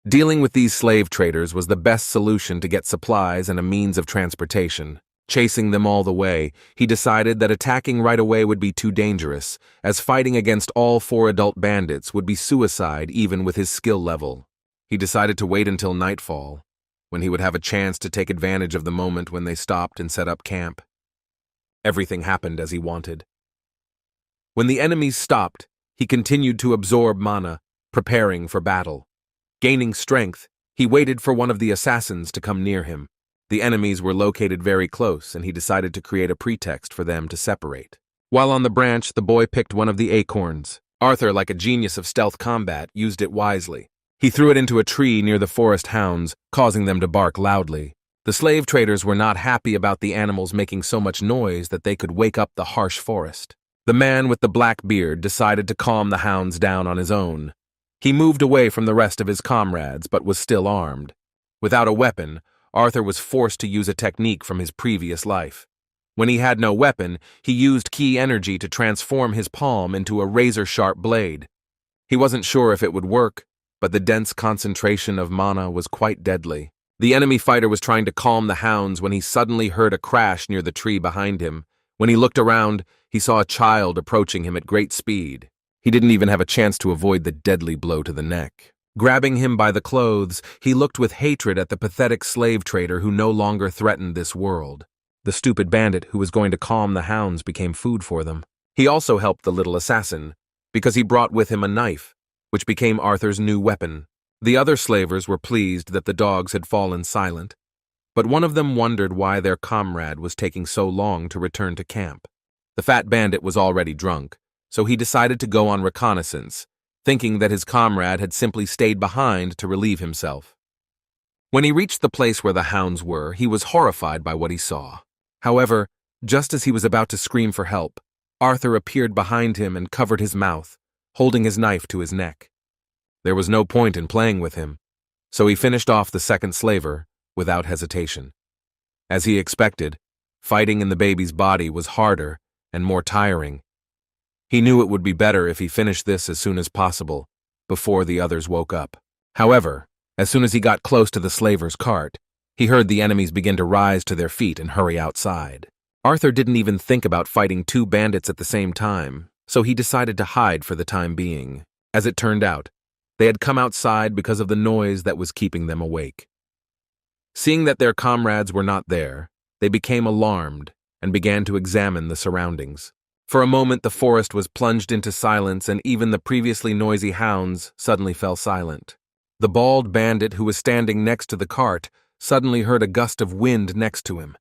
Dealing with these slave traders was the best solution to get supplies and a means of transportation. Chasing them all the way, he decided that attacking right away would be too dangerous, as fighting against all 4 adult bandits would be suicide even with his skill level. He decided to wait until nightfall, when he would have a chance to take advantage of the moment when they stopped and set up camp. Everything happened as he wanted. When the enemies stopped, he continued to absorb mana, preparing for battle. Gaining strength, he waited for one of the assassins to come near him. The enemies were located very close, and he decided to create a pretext for them to separate. While on the branch, the boy picked one of the acorns. Arthur, like a genius of stealth combat, used it wisely. He threw it into a tree near the forest hounds, causing them to bark loudly. The slave traders were not happy about the animals making so much noise that they could wake up the harsh forest. The man with the black beard decided to calm the hounds down on his own. He moved away from the rest of his comrades, but was still armed. Without a weapon, Arthur was forced to use a technique from his previous life. When he had no weapon, he used ki energy to transform his palm into a razor-sharp blade. He wasn't sure if it would work, but the dense concentration of mana was quite deadly. The enemy fighter was trying to calm the hounds when he suddenly heard a crash near the tree behind him. When he looked around, he saw a child approaching him at great speed. He didn't even have a chance to avoid the deadly blow to the neck. Grabbing him by the clothes, he looked with hatred at the pathetic slave trader who no longer threatened this world. The stupid bandit who was going to calm the hounds became food for them. He also helped the little assassin, because he brought with him a knife, which became Arthur's new weapon. The other slavers were pleased that the dogs had fallen silent, but one of them wondered why their comrade was taking so long to return to camp. The fat bandit was already drunk, so he decided to go on reconnaissance, thinking that his comrade had simply stayed behind to relieve himself. When he reached the place where the hounds were, he was horrified by what he saw. However, just as he was about to scream for help, Arthur appeared behind him and covered his mouth, holding his knife to his neck. There was no point in playing with him, so he finished off the second slaver without hesitation. As he expected, fighting in the baby's body was harder and more tiring. He knew it would be better if he finished this as soon as possible, before the others woke up. However, as soon as he got close to the slaver's cart, he heard the enemies begin to rise to their feet and hurry outside. Arthur didn't even think about fighting two bandits at the same time, so he decided to hide for the time being. As it turned out, they had come outside because of the noise that was keeping them awake. Seeing that their comrades were not there, they became alarmed and began to examine the surroundings. For a moment, the forest was plunged into silence, and even the previously noisy hounds suddenly fell silent. The bald bandit who was standing next to the cart suddenly heard a gust of wind next to him.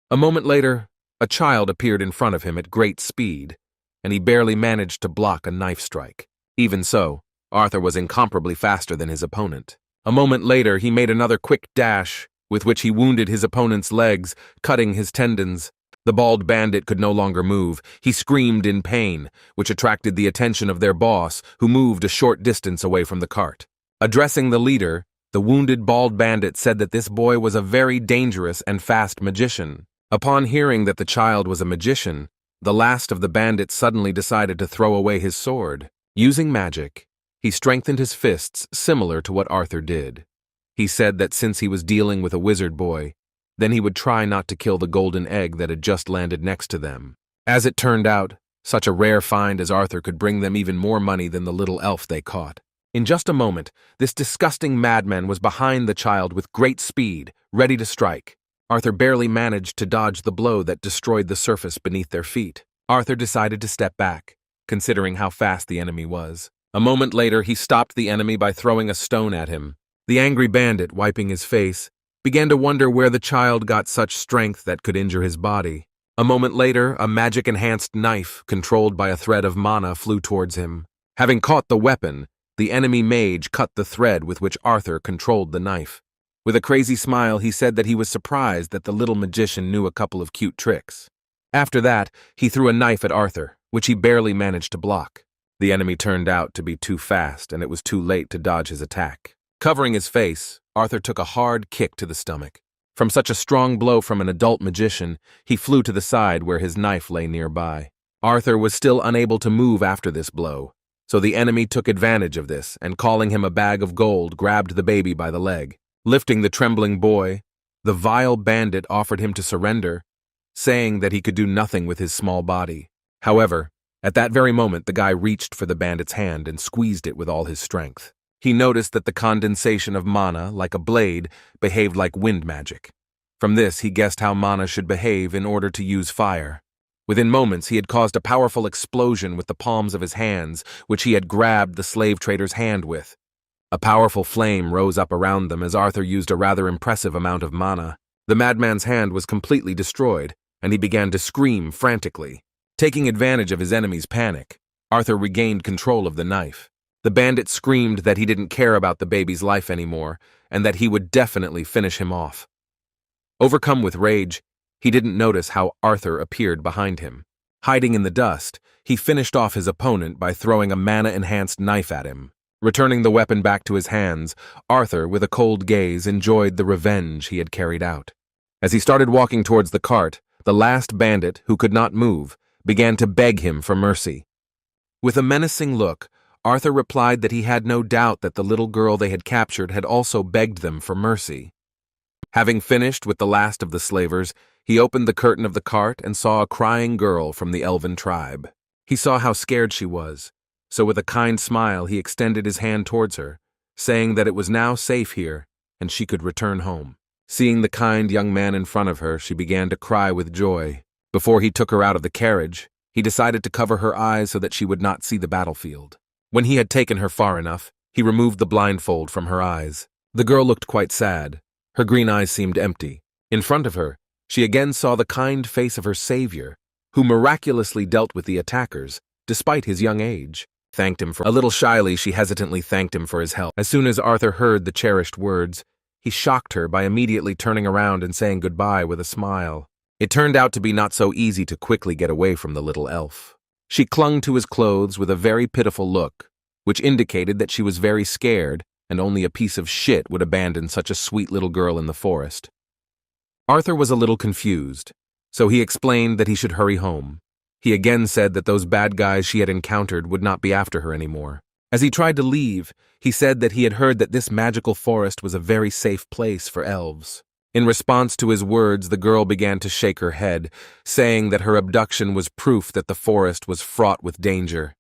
A moment later, a child appeared in front of him at great speed, and he barely managed to block a knife strike. Even so, Arthur was incomparably faster than his opponent. A moment later, he made another quick dash, with which he wounded his opponent's legs, cutting his tendons. The bald bandit could no longer move. He screamed in pain, which attracted the attention of their boss, who moved a short distance away from the cart. Addressing the leader, the wounded bald bandit said that this boy was a very dangerous and fast magician. Upon hearing that the child was a magician, the last of the bandits suddenly decided to throw away his sword. Using magic, he strengthened his fists similar to what Arthur did. He said that since he was dealing with a wizard boy, then he would try not to kill the golden egg that had just landed next to them. As it turned out, such a rare find as Arthur could bring them even more money than the little elf they caught. In just a moment, this disgusting madman was behind the child with great speed, ready to strike. Arthur barely managed to dodge the blow that destroyed the surface beneath their feet. Arthur decided to step back, considering how fast the enemy was. A moment later, he stopped the enemy by throwing a stone at him. The angry bandit, wiping his face, began to wonder where the child got such strength that could injure his body. A moment later, a magic-enhanced knife, controlled by a thread of mana, flew towards him. Having caught the weapon, the enemy mage cut the thread with which Arthur controlled the knife. With a crazy smile, he said that he was surprised that the little magician knew a couple of cute tricks. After that, he threw a knife at Arthur, which he barely managed to block. The enemy turned out to be too fast, and it was too late to dodge his attack. Covering his face, Arthur took a hard kick to the stomach. From such a strong blow from an adult magician, he flew to the side where his knife lay nearby. Arthur was still unable to move after this blow, so the enemy took advantage of this and, calling him a bag of gold, grabbed the baby by the leg. Lifting the trembling boy, the vile bandit offered him to surrender, saying that he could do nothing with his small body. However, at that very moment, the guy reached for the bandit's hand and squeezed it with all his strength. He noticed that the condensation of mana, like a blade, behaved like wind magic. From this, he guessed how mana should behave in order to use fire. Within moments, he had caused a powerful explosion with the palms of his hands, which he had grabbed the slave trader's hand with. A powerful flame rose up around them as Arthur used a rather impressive amount of mana. The madman's hand was completely destroyed, and he began to scream frantically. Taking advantage of his enemy's panic, Arthur regained control of the knife. The bandit screamed that he didn't care about the baby's life anymore, and that he would definitely finish him off. Overcome with rage, he didn't notice how Arthur appeared behind him. Hiding in the dust, he finished off his opponent by throwing a mana-enhanced knife at him. Returning the weapon back to his hands, Arthur, with a cold gaze, enjoyed the revenge he had carried out. As he started walking towards the cart, the last bandit, who could not move, began to beg him for mercy. With a menacing look, Arthur replied that he had no doubt that the little girl they had captured had also begged them for mercy. Having finished with the last of the slavers, he opened the curtain of the cart and saw a crying girl from the elven tribe. He saw how scared she was, so with a kind smile he extended his hand towards her, saying that it was now safe here and she could return home. Seeing the kind young man in front of her, she began to cry with joy. Before he took her out of the carriage, he decided to cover her eyes so that she would not see the battlefield. When he had taken her far enough, he removed the blindfold from her eyes. The girl looked quite sad. Her green eyes seemed empty. In front of her, she again saw the kind face of her savior, who miraculously dealt with the attackers, despite his young age. Thanked him for a little shyly, she hesitantly thanked him for his help. As soon as Arthur heard the cherished words, he shocked her by immediately turning around and saying goodbye with a smile. It turned out to be not so easy to quickly get away from the little elf. She clung to his clothes with a very pitiful look, which indicated that she was very scared and only a piece of shit would abandon such a sweet little girl in the forest. Arthur was a little confused, so he explained that he should hurry home. He again said that those bad guys she had encountered would not be after her anymore. As he tried to leave, he said that he had heard that this magical forest was a very safe place for elves. In response to his words, the girl began to shake her head, saying that her abduction was proof that the forest was fraught with danger.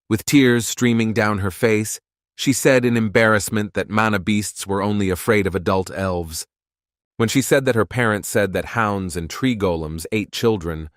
With tears streaming down her face, she said in embarrassment that mana beasts were only afraid of adult elves. When she said that her parents said that hounds and tree golems ate children,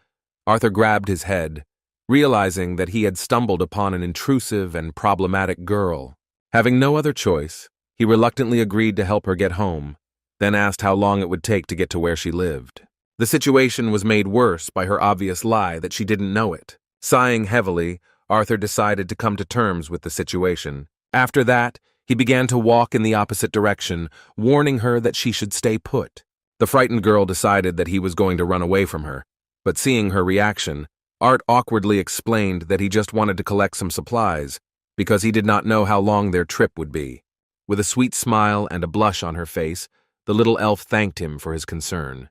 Arthur grabbed his head, realizing that he had stumbled upon an intrusive and problematic girl. Having no other choice, he reluctantly agreed to help her get home, then asked how long it would take to get to where she lived. The situation was made worse by her obvious lie that she didn't know it. Sighing heavily, Arthur decided to come to terms with the situation. After that, he began to walk in the opposite direction, warning her that she should stay put. The frightened girl decided that he was going to run away from her, but seeing her reaction, Art awkwardly explained that he just wanted to collect some supplies, because he did not know how long their trip would be. With a sweet smile and a blush on her face, the little elf thanked him for his concern.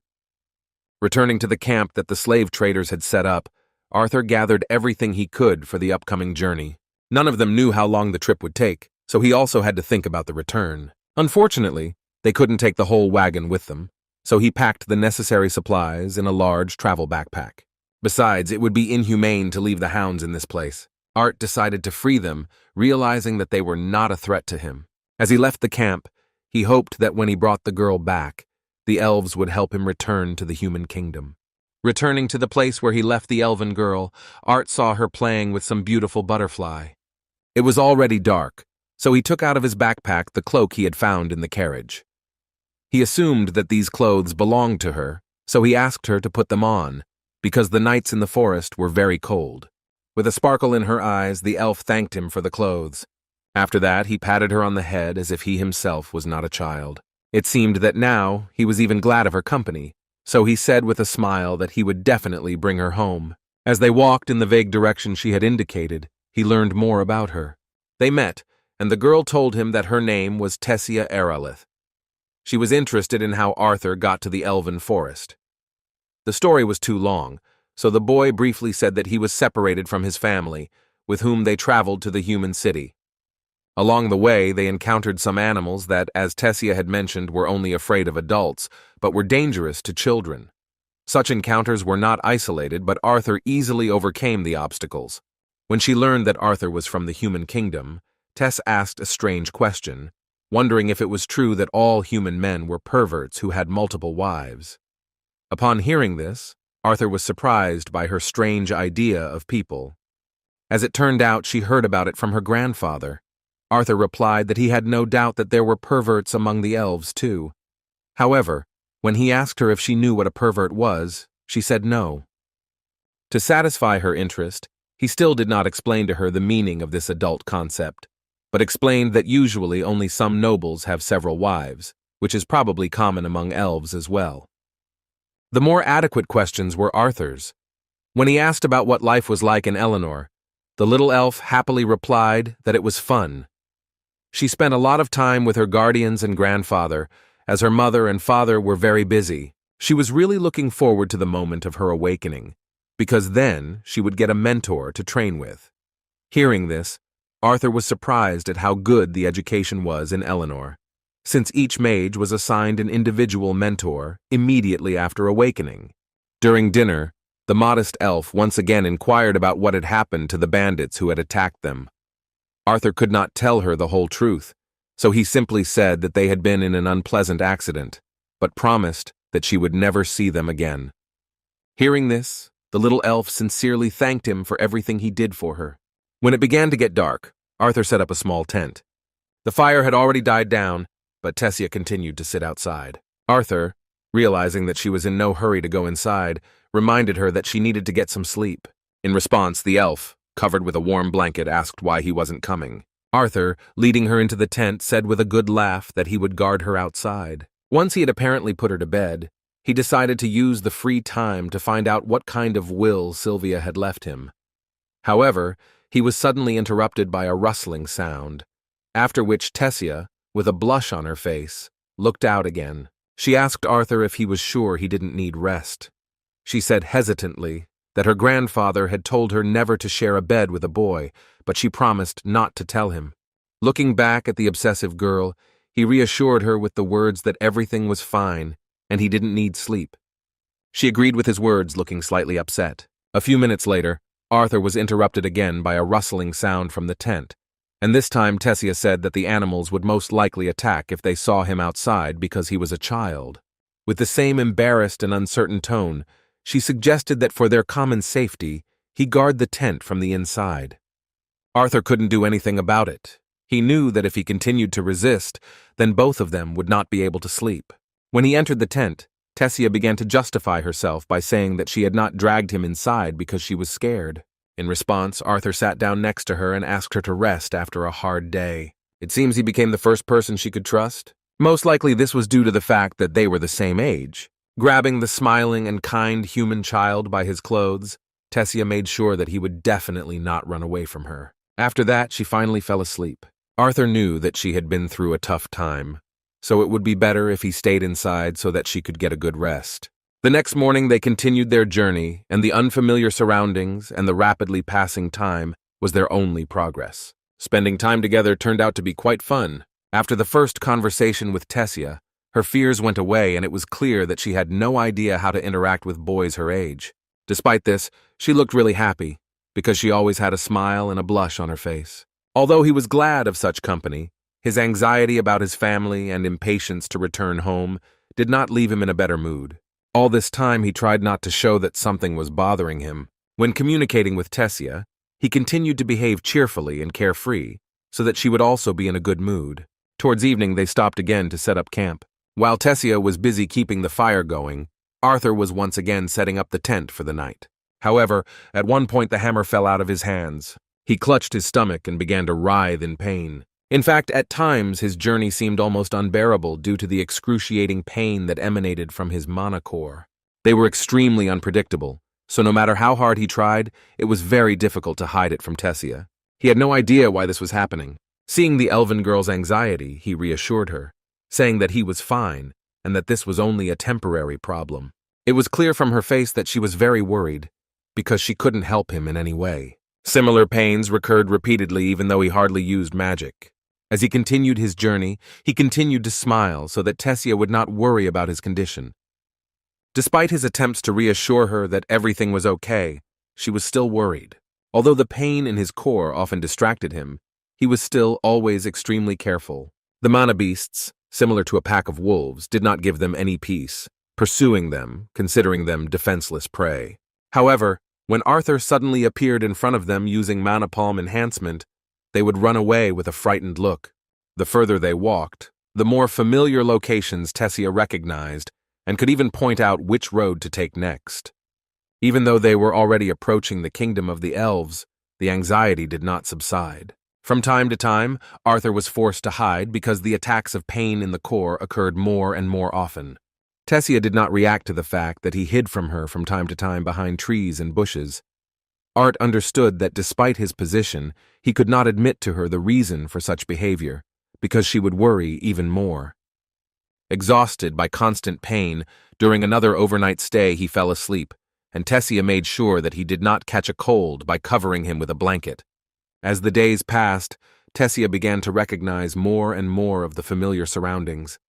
Returning to the camp that the slave traders had set up, Arthur gathered everything he could for the upcoming journey. None of them knew how long the trip would take, so he also had to think about the return. Unfortunately, they couldn't take the whole wagon with them, so he packed the necessary supplies in a large travel backpack. Besides, it would be inhumane to leave the hounds in this place. Art decided to free them, realizing that they were not a threat to him. As he left the camp, he hoped that when he brought the girl back, the elves would help him return to the human kingdom. Returning to the place where he left the elven girl, Art saw her playing with some beautiful butterfly. It was already dark, so he took out of his backpack the cloak he had found in the carriage. He assumed that these clothes belonged to her, so he asked her to put them on, because the nights in the forest were very cold. With a sparkle in her eyes, the elf thanked him for the clothes. After that, he patted her on the head as if he himself was not a child. It seemed that now he was even glad of her company, so he said with a smile that he would definitely bring her home. As they walked in the vague direction she had indicated, he learned more about her. They met, and the girl told him that her name was Tessia Eralith. She was interested in how Arthur got to the elven forest. The story was too long, so the boy briefly said that he was separated from his family, with whom they traveled to the human city. Along the way, they encountered some animals that, as Tessia had mentioned, were only afraid of adults, but were dangerous to children. Such encounters were not isolated, but Arthur easily overcame the obstacles. When she learned that Arthur was from the human kingdom, Tess asked a strange question, wondering if it was true that all human men were perverts who had multiple wives. Upon hearing this, Arthur was surprised by her strange idea of people. As it turned out, she heard about it from her grandfather. Arthur replied that he had no doubt that there were perverts among the elves, too. However, when he asked her if she knew what a pervert was, she said no. To satisfy her interest, he still did not explain to her the meaning of this adult concept, but explained that usually only some nobles have several wives, which is probably common among elves as well. The more adequate questions were Arthur's. When he asked about what life was like in Eleanor, the little elf happily replied that it was fun. She spent a lot of time with her guardians and grandfather, as her mother and father were very busy. She was really looking forward to the moment of her awakening, because then she would get a mentor to train with. Hearing this, Arthur was surprised at how good the education was in Eleanor, since each mage was assigned an individual mentor immediately after awakening. During dinner, the modest elf once again inquired about what had happened to the bandits who had attacked them. Arthur could not tell her the whole truth, so he simply said that they had been in an unpleasant accident, but promised that she would never see them again. Hearing this, the little elf sincerely thanked him for everything he did for her. When it began to get dark, Arthur set up a small tent. The fire had already died down, but Tessia continued to sit outside. Arthur, realizing that she was in no hurry to go inside, reminded her that she needed to get some sleep. In response, the elf, covered with a warm blanket, asked why he wasn't coming. Arthur, leading her into the tent, said with a good laugh that he would guard her outside. Once he had apparently put her to bed, he decided to use the free time to find out what kind of will Sylvia had left him. However, he was suddenly interrupted by a rustling sound, after which Tessia, with a blush on her face, looked out again. She asked Arthur if he was sure he didn't need rest. She said hesitantly that her grandfather had told her never to share a bed with a boy, but she promised not to tell him. Looking back at the obsessive girl, he reassured her with the words that everything was fine and he didn't need sleep. She agreed with his words, looking slightly upset. A few minutes later, Arthur was interrupted again by a rustling sound from the tent, and this time Tessia said that the animals would most likely attack if they saw him outside because he was a child. With the same embarrassed and uncertain tone, she suggested that for their common safety, he guard the tent from the inside. Arthur couldn't do anything about it. He knew that if he continued to resist, then both of them would not be able to sleep. When he entered the tent, Tessia began to justify herself by saying that she had not dragged him inside because she was scared. In response, Arthur sat down next to her and asked her to rest after a hard day. It seems he became the first person she could trust. Most likely this was due to the fact that they were the same age. Grabbing the smiling and kind human child by his clothes, Tessia made sure that he would definitely not run away from her. After that, she finally fell asleep. Arthur knew that she had been through a tough time, so it would be better if he stayed inside so that she could get a good rest. The next morning they continued their journey, and the unfamiliar surroundings and the rapidly passing time was their only progress. Spending time together turned out to be quite fun. After the first conversation with Tessia, her fears went away and it was clear that she had no idea how to interact with boys her age. Despite this, she looked really happy, because she always had a smile and a blush on her face. Although he was glad of such company, his anxiety about his family and impatience to return home did not leave him in a better mood. All this time he tried not to show that something was bothering him. When communicating with Tessia, he continued to behave cheerfully and carefree, so that she would also be in a good mood. Towards evening they stopped again to set up camp. While Tessia was busy keeping the fire going, Arthur was once again setting up the tent for the night. However, at one point the hammer fell out of his hands. He clutched his stomach and began to writhe in pain. In fact, at times his journey seemed almost unbearable due to the excruciating pain that emanated from his mana core. They were extremely unpredictable, so no matter how hard he tried, it was very difficult to hide it from Tessia. He had no idea why this was happening. Seeing the elven girl's anxiety, he reassured her, saying that he was fine and that this was only a temporary problem. It was clear from her face that she was very worried, because she couldn't help him in any way. Similar pains recurred repeatedly even though he hardly used magic. As he continued his journey, he continued to smile so that Tessia would not worry about his condition. Despite his attempts to reassure her that everything was okay, she was still worried. Although the pain in his core often distracted him, he was still always extremely careful. The mana beasts, similar to a pack of wolves, did not give them any peace, pursuing them, considering them defenseless prey. However, when Arthur suddenly appeared in front of them using mana palm enhancement, they would run away with a frightened look. The further they walked, the more familiar locations Tessia recognized and could even point out which road to take next. Even though they were already approaching the kingdom of the elves, the anxiety did not subside. From time to time, Arthur was forced to hide because the attacks of pain in the core occurred more and more often. Tessia did not react to the fact that he hid from her from time to time behind trees and bushes. Art understood that despite his position, he could not admit to her the reason for such behavior, because she would worry even more. Exhausted by constant pain, during another overnight stay he fell asleep, and Tessia made sure that he did not catch a cold by covering him with a blanket. As the days passed, Tessia began to recognize more and more of the familiar surroundings.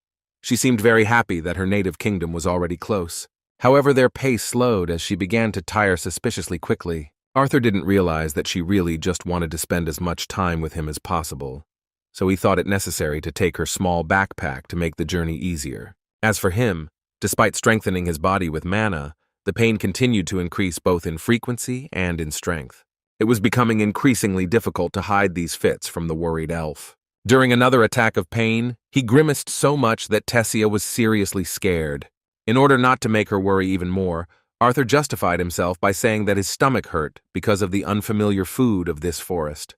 She seemed very happy that her native kingdom was already close. However, their pace slowed as she began to tire suspiciously quickly. Arthur didn't realize that she really just wanted to spend as much time with him as possible, so he thought it necessary to take her small backpack to make the journey easier. As for him, despite strengthening his body with mana, the pain continued to increase both in frequency and in strength. It was becoming increasingly difficult to hide these fits from the worried elf. During another attack of pain, he grimaced so much that Tessia was seriously scared. In order not to make her worry even more, Arthur justified himself by saying that his stomach hurt because of the unfamiliar food of this forest.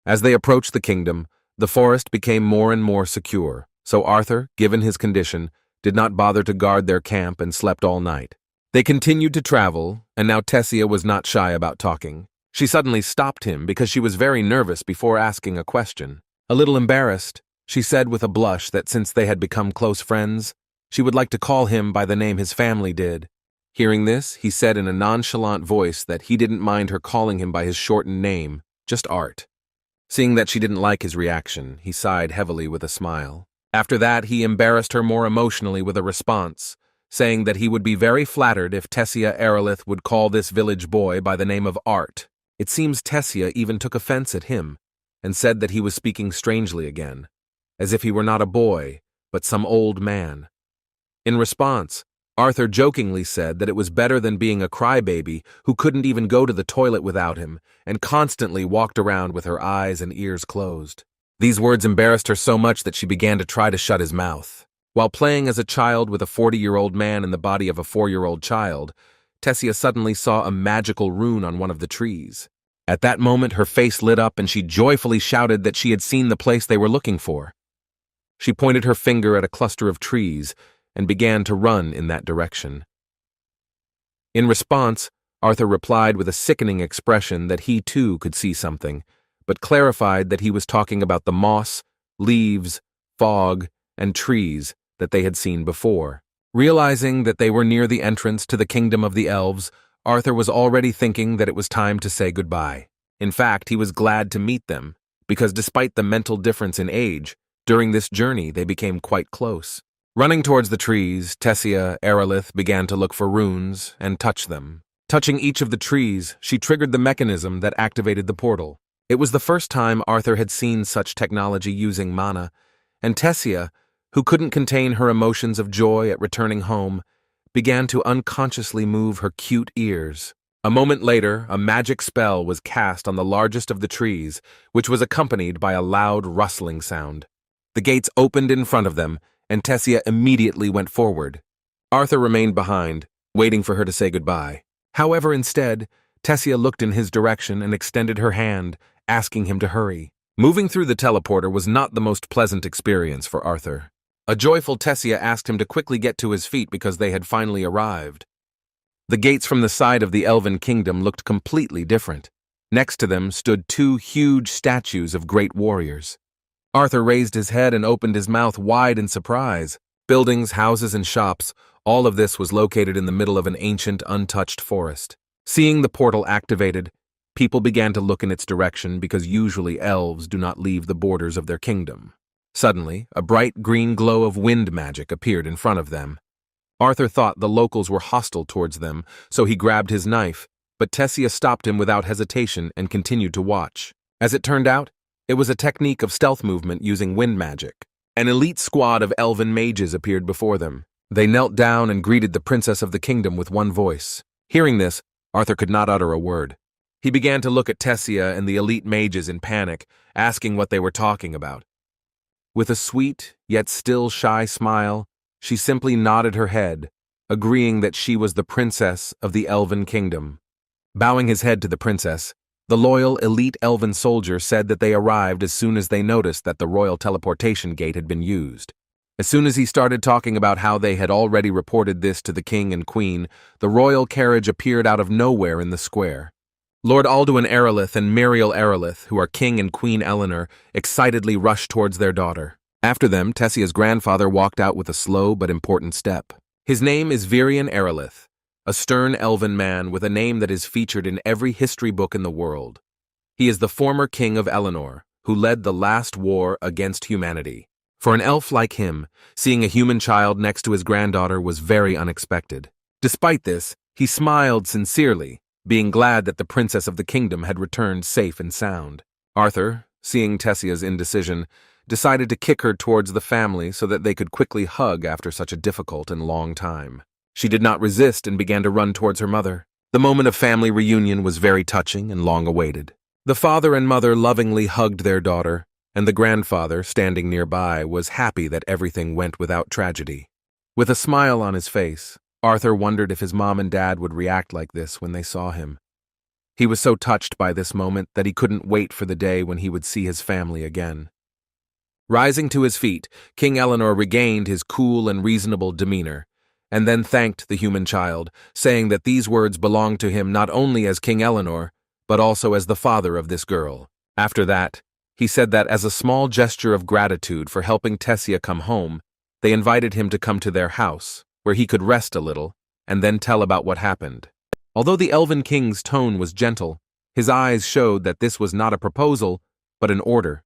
As they approached the kingdom, the forest became more and more secure, so Arthur, given his condition, did not bother to guard their camp and slept all night. They continued to travel, and now Tessia was not shy about talking. She suddenly stopped him because she was very nervous before asking a question. A little embarrassed, she said with a blush that since they had become close friends, she would like to call him by the name his family did. Hearing this, he said in a nonchalant voice that he didn't mind her calling him by his shortened name, just Art. Seeing that she didn't like his reaction, he sighed heavily with a smile. After that, he embarrassed her more emotionally with a response, saying that he would be very flattered if Tessia Aerolith would call this village boy by the name of Art. It seems Tessia even took offense at him, and said that he was speaking strangely again, as if he were not a boy, but some old man. In response, Arthur jokingly said that it was better than being a crybaby who couldn't even go to the toilet without him and constantly walked around with her eyes and ears closed. These words embarrassed her so much that she began to try to shut his mouth. While playing as a child with a 40-year-old man in the body of a 4-year-old child, Tessia suddenly saw a magical rune on one of the trees. At that moment, her face lit up and she joyfully shouted that she had seen the place they were looking for. She pointed her finger at a cluster of trees and began to run in that direction. In response, Arthur replied with a sickening expression that he too could see something, but clarified that he was talking about the moss, leaves, fog, and trees that they had seen before. Realizing that they were near the entrance to the kingdom of the elves, Arthur was already thinking that it was time to say goodbye. In fact, he was glad to meet them, because despite the mental difference in age, during this journey they became quite close. Running towards the trees, Tessia Aerolith began to look for runes and touch them. Touching each of the trees, she triggered the mechanism that activated the portal. It was the first time Arthur had seen such technology using mana, and Tessia, who couldn't contain her emotions of joy at returning home, began to unconsciously move her cute ears. A moment later, a magic spell was cast on the largest of the trees, which was accompanied by a loud rustling sound. The gates opened in front of them, and Tessia immediately went forward. Arthur remained behind, waiting for her to say goodbye. However, instead, Tessia looked in his direction and extended her hand, asking him to hurry. Moving through the teleporter was not the most pleasant experience for Arthur. A joyful Tessia asked him to quickly get to his feet because they had finally arrived. The gates from the side of the elven kingdom looked completely different. Next to them stood 2 huge statues of great warriors. Arthur raised his head and opened his mouth wide in surprise. Buildings, houses, and shops, all of this was located in the middle of an ancient, untouched forest. Seeing the portal activated, people began to look in its direction because usually elves do not leave the borders of their kingdom. Suddenly, a bright green glow of wind magic appeared in front of them. Arthur thought the locals were hostile towards them, so he grabbed his knife, but Tessia stopped him without hesitation and continued to watch. As it turned out, it was a technique of stealth movement using wind magic. An elite squad of elven mages appeared before them. They knelt down and greeted the princess of the kingdom with one voice. Hearing this, Arthur could not utter a word. He began to look at Tessia and the elite mages in panic, asking what they were talking about. With a sweet, yet still shy smile, she simply nodded her head, agreeing that she was the princess of the elven kingdom. Bowing his head to the princess, the loyal elite elven soldier said that they arrived as soon as they noticed that the royal teleportation gate had been used. As soon as he started talking about how they had already reported this to the king and queen, the royal carriage appeared out of nowhere in the square. Lord Alduin Erelith and Muriel Erelith, who are King and Queen Eleanor, excitedly rush towards their daughter. After them, Tessia's grandfather walked out with a slow but important step. His name is Virian Erelith, a stern elven man with a name that is featured in every history book in the world. He is the former king of Eleanor, who led the last war against humanity. For an elf like him, seeing a human child next to his granddaughter was very unexpected. Despite this, he smiled sincerely, being glad that the princess of the kingdom had returned safe and sound. Arthur, seeing Tessia's indecision, decided to kick her towards the family so that they could quickly hug after such a difficult and long time. She did not resist and began to run towards her mother. The moment of family reunion was very touching and long awaited. The father and mother lovingly hugged their daughter, and the grandfather, standing nearby, was happy that everything went without tragedy. With a smile on his face, Arthur wondered if his mom and dad would react like this when they saw him. He was so touched by this moment that he couldn't wait for the day when he would see his family again. Rising to his feet, King Eleanor regained his cool and reasonable demeanor, and then thanked the human child, saying that these words belonged to him not only as King Eleanor, but also as the father of this girl. After that, he said that as a small gesture of gratitude for helping Tessia come home, they invited him to come to their house, where he could rest a little, and then tell about what happened. Although the Elven King's tone was gentle, his eyes showed that this was not a proposal, but an order.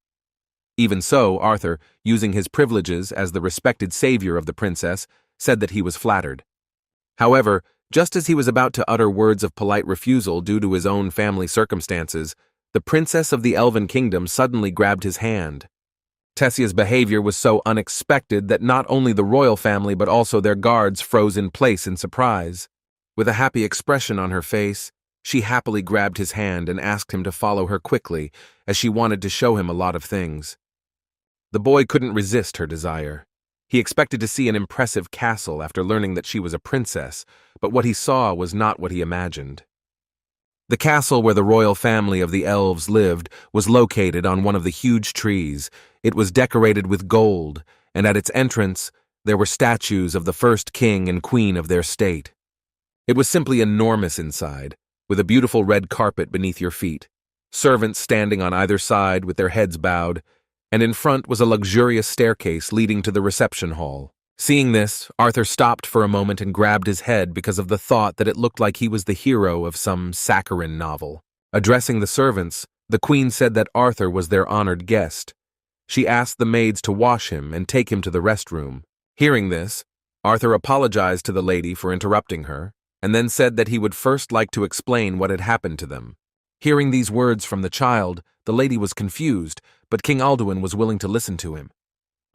Even so, Arthur, using his privileges as the respected savior of the princess, said that he was flattered. However, just as he was about to utter words of polite refusal due to his own family circumstances, the princess of the Elven Kingdom suddenly grabbed his hand. Tessia's behavior was so unexpected that not only the royal family but also their guards froze in place in surprise. With a happy expression on her face, she happily grabbed his hand and asked him to follow her quickly, as she wanted to show him a lot of things. The boy couldn't resist her desire. He expected to see an impressive castle after learning that she was a princess, but what he saw was not what he imagined. The castle where the royal family of the elves lived was located on one of the huge trees. It was decorated with gold, and at its entrance there were statues of the first king and queen of their state. It was simply enormous inside, with a beautiful red carpet beneath your feet, servants standing on either side with their heads bowed, and in front was a luxurious staircase leading to the reception hall. Seeing this, Arthur stopped for a moment and grabbed his head because of the thought that it looked like he was the hero of some saccharine novel. Addressing the servants, the queen said that Arthur was their honored guest. She asked the maids to wash him and take him to the restroom. Hearing this, Arthur apologized to the lady for interrupting her, and then said that he would first like to explain what had happened to them. Hearing these words from the child, the lady was confused, but King Alduin was willing to listen to him.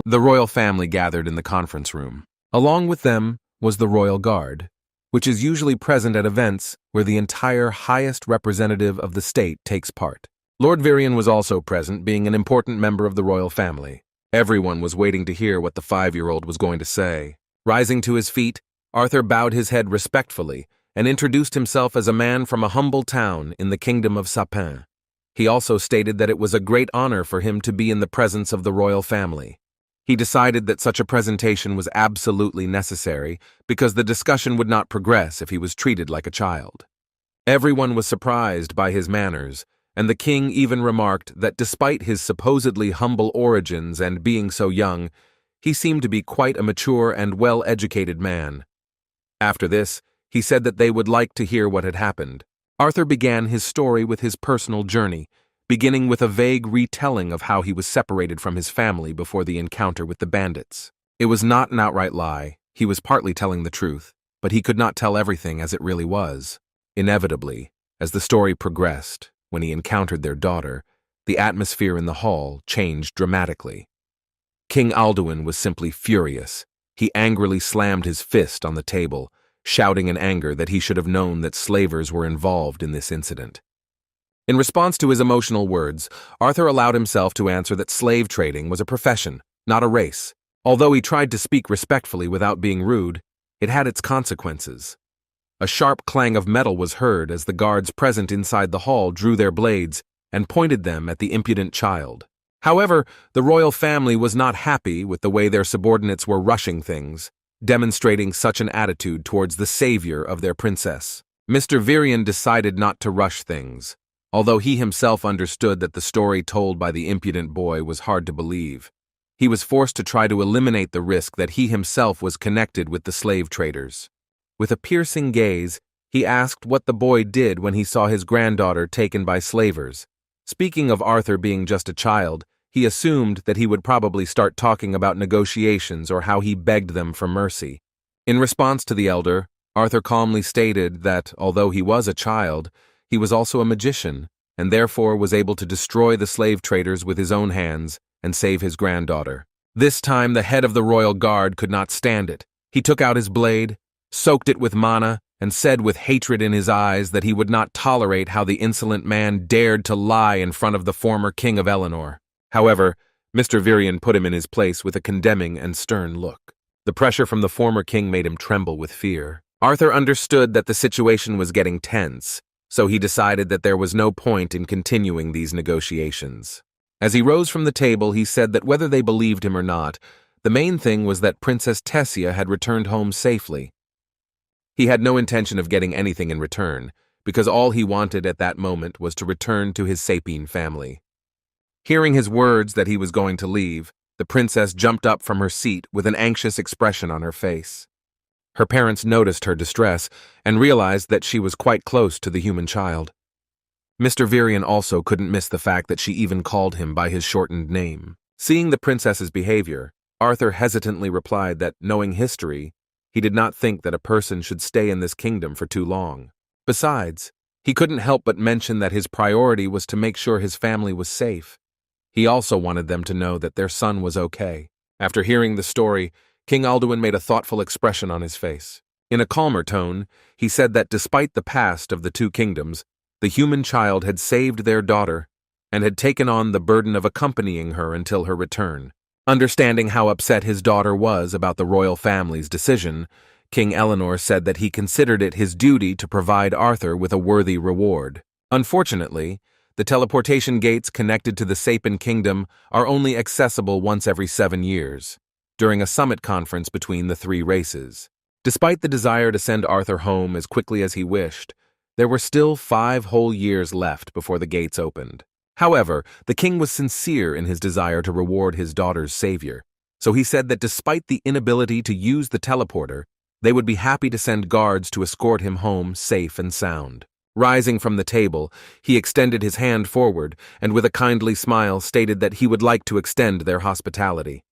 The royal family gathered in the conference room. Along with them was the royal guard, which is usually present at events where the entire highest representative of the state takes part. Lord Virian was also present, being an important member of the royal family. Everyone was waiting to hear what the 5-year-old was going to say. Rising to his feet, Arthur bowed his head respectfully and introduced himself as a man from a humble town in the kingdom of Sapin. He also stated that it was a great honor for him to be in the presence of the royal family. He decided that such a presentation was absolutely necessary because the discussion would not progress if he was treated like a child. Everyone was surprised by his manners, and the king even remarked that despite his supposedly humble origins and being so young, he seemed to be quite a mature and well-educated man. After this, he said that they would like to hear what had happened. Arthur began his story with his personal journey, beginning with a vague retelling of how he was separated from his family before the encounter with the bandits. It was not an outright lie. He was partly telling the truth, but he could not tell everything as it really was. Inevitably, as the story progressed, when he encountered their daughter, the atmosphere in the hall changed dramatically. King Alduin was simply furious. He angrily slammed his fist on the table, shouting in anger that he should have known that slavers were involved in this incident. In response to his emotional words, Arthur allowed himself to answer that slave trading was a profession, not a race. Although he tried to speak respectfully without being rude, it had its consequences. A sharp clang of metal was heard as the guards present inside the hall drew their blades and pointed them at the impudent child. However, the royal family was not happy with the way their subordinates were rushing things, demonstrating such an attitude towards the savior of their princess. Mr. Virion decided not to rush things, although he himself understood that the story told by the impudent boy was hard to believe. He was forced to try to eliminate the risk that he himself was connected with the slave traders. With a piercing gaze, he asked what the boy did when he saw his granddaughter taken by slavers. Speaking of Arthur being just a child, he assumed that he would probably start talking about negotiations or how he begged them for mercy. In response to the elder, Arthur calmly stated that, although he was a child, he was also a magician, and therefore was able to destroy the slave traders with his own hands and save his granddaughter. This time the head of the royal guard could not stand it. He took out his blade, soaked it with mana, and said with hatred in his eyes that he would not tolerate how the insolent man dared to lie in front of the former king of Eleanor. However, Mr. Virion put him in his place with a condemning and stern look. The pressure from the former king made him tremble with fear. Arthur understood that the situation was getting tense, so he decided that there was no point in continuing these negotiations. As he rose from the table, he said that whether they believed him or not, the main thing was that Princess Tessia had returned home safely. He had no intention of getting anything in return, because all he wanted at that moment was to return to his Sapine family. Hearing his words that he was going to leave, the princess jumped up from her seat with an anxious expression on her face. Her parents noticed her distress and realized that she was quite close to the human child. Mr. Virion also couldn't miss the fact that she even called him by his shortened name. Seeing the princess's behavior, Arthur hesitantly replied that, knowing history, he did not think that a person should stay in this kingdom for too long. Besides, he couldn't help but mention that his priority was to make sure his family was safe. He also wanted them to know that their son was okay. After hearing the story, King Alduin made a thoughtful expression on his face. In a calmer tone, he said that despite the past of the two kingdoms, the human child had saved their daughter and had taken on the burden of accompanying her until her return. Understanding how upset his daughter was about the royal family's decision, King Eleanor said that he considered it his duty to provide Arthur with a worthy reward. Unfortunately, the teleportation gates connected to the Sapine Kingdom are only accessible once every 7 years, during a summit conference between the three races. Despite the desire to send Arthur home as quickly as he wished, there were still 5 whole years left before the gates opened. However, the king was sincere in his desire to reward his daughter's savior, so he said that despite the inability to use the teleporter, they would be happy to send guards to escort him home safe and sound. Rising from the table, he extended his hand forward and with a kindly smile stated that he would like to extend their hospitality.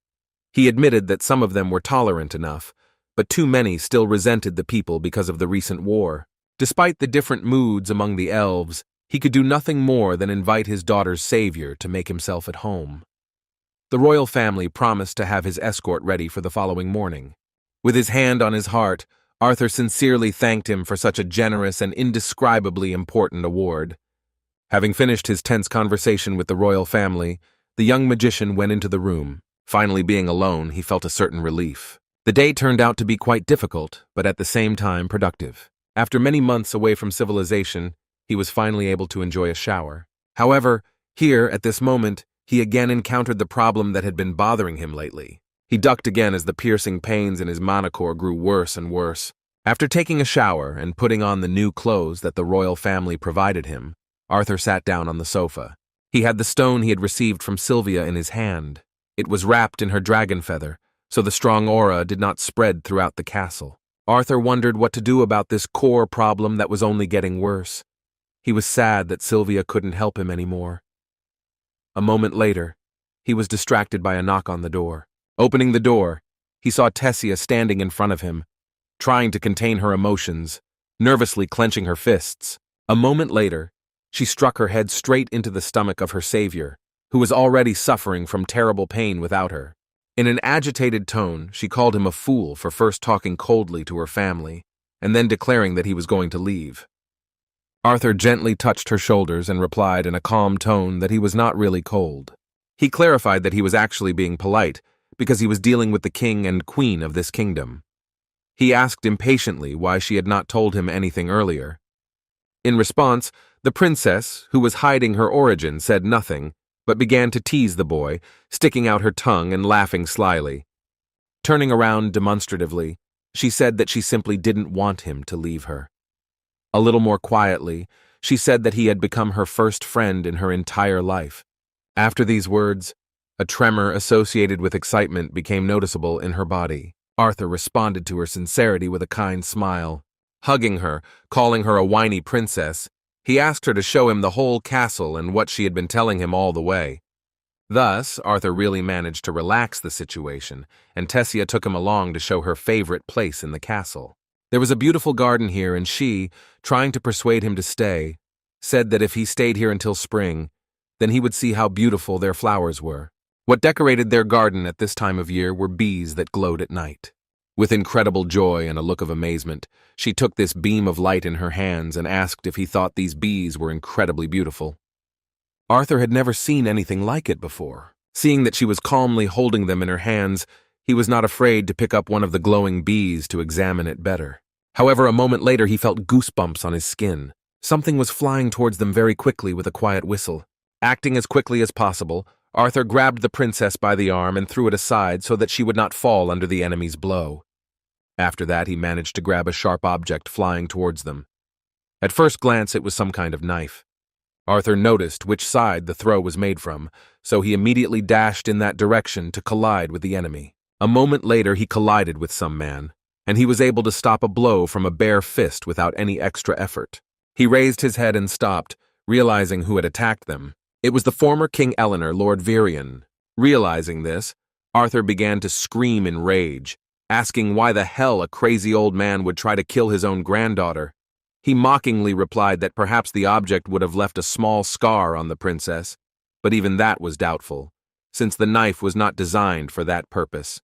He admitted that some of them were tolerant enough, but too many still resented the people because of the recent war. Despite the different moods among the elves, he could do nothing more than invite his daughter's savior to make himself at home. The royal family promised to have his escort ready for the following morning. With his hand on his heart, Arthur sincerely thanked him for such a generous and indescribably important award. Having finished his tense conversation with the royal family, the young magician went into the room. Finally being alone, he felt a certain relief. The day turned out to be quite difficult, but at the same time productive. After many months away from civilization, he was finally able to enjoy a shower. However, here, at this moment, he again encountered the problem that had been bothering him lately. He ducked again as the piercing pains in his manacore grew worse and worse. After taking a shower and putting on the new clothes that the royal family provided him, Arthur sat down on the sofa. He had the stone he had received from Sylvia in his hand. It was wrapped in her dragon feather, so the strong aura did not spread throughout the castle. Arthur wondered what to do about this core problem that was only getting worse. He was sad that Sylvia couldn't help him anymore. A moment later, he was distracted by a knock on the door. Opening the door, he saw Tessia standing in front of him, trying to contain her emotions, nervously clenching her fists. A moment later, she struck her head straight into the stomach of her savior, who was already suffering from terrible pain without her. In an agitated tone, she called him a fool for first talking coldly to her family, and then declaring that he was going to leave. Arthur gently touched her shoulders and replied in a calm tone that he was not really cold. He clarified that he was actually being polite, because he was dealing with the king and queen of this kingdom. He asked impatiently why she had not told him anything earlier. In response, the princess, who was hiding her origin, said nothing, but began to tease the boy, sticking out her tongue and laughing slyly. Turning around demonstratively, she said that she simply didn't want him to leave her. A little more quietly, she said that he had become her first friend in her entire life. After these words, a tremor associated with excitement became noticeable in her body. Arthur responded to her sincerity with a kind smile. Hugging her, calling her a whiny princess, he asked her to show him the whole castle and what she had been telling him all the way. Thus, Arthur really managed to relax the situation, and Tessia took him along to show her favorite place in the castle. There was a beautiful garden here, and she, trying to persuade him to stay, said that if he stayed here until spring, then he would see how beautiful their flowers were. What decorated their garden at this time of year were bees that glowed at night. With incredible joy and a look of amazement, she took this beam of light in her hands and asked if he thought these bees were incredibly beautiful. Arthur had never seen anything like it before. Seeing that she was calmly holding them in her hands, he was not afraid to pick up one of the glowing bees to examine it better. However, a moment later he felt goosebumps on his skin. Something was flying towards them very quickly with a quiet whistle. Acting as quickly as possible, Arthur grabbed the princess by the arm and threw it aside so that she would not fall under the enemy's blow. After that, he managed to grab a sharp object flying towards them. At first glance, it was some kind of knife. Arthur noticed which side the throw was made from, so he immediately dashed in that direction to collide with the enemy. A moment later, he collided with some man, and he was able to stop a blow from a bare fist without any extra effort. He raised his head and stopped, realizing who had attacked them. It was the former King Eleanor, Lord Varian. Realizing this, Arthur began to scream in rage, asking why the hell a crazy old man would try to kill his own granddaughter. He mockingly replied that perhaps the object would have left a small scar on the princess, but even that was doubtful, since the knife was not designed for that purpose.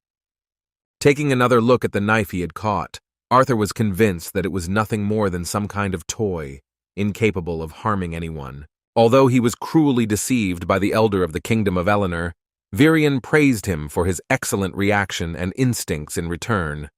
Taking another look at the knife he had caught, Arthur was convinced that it was nothing more than some kind of toy, incapable of harming anyone. Although he was cruelly deceived by the elder of the kingdom of Eleanor, Varian praised him for his excellent reaction and instincts in return.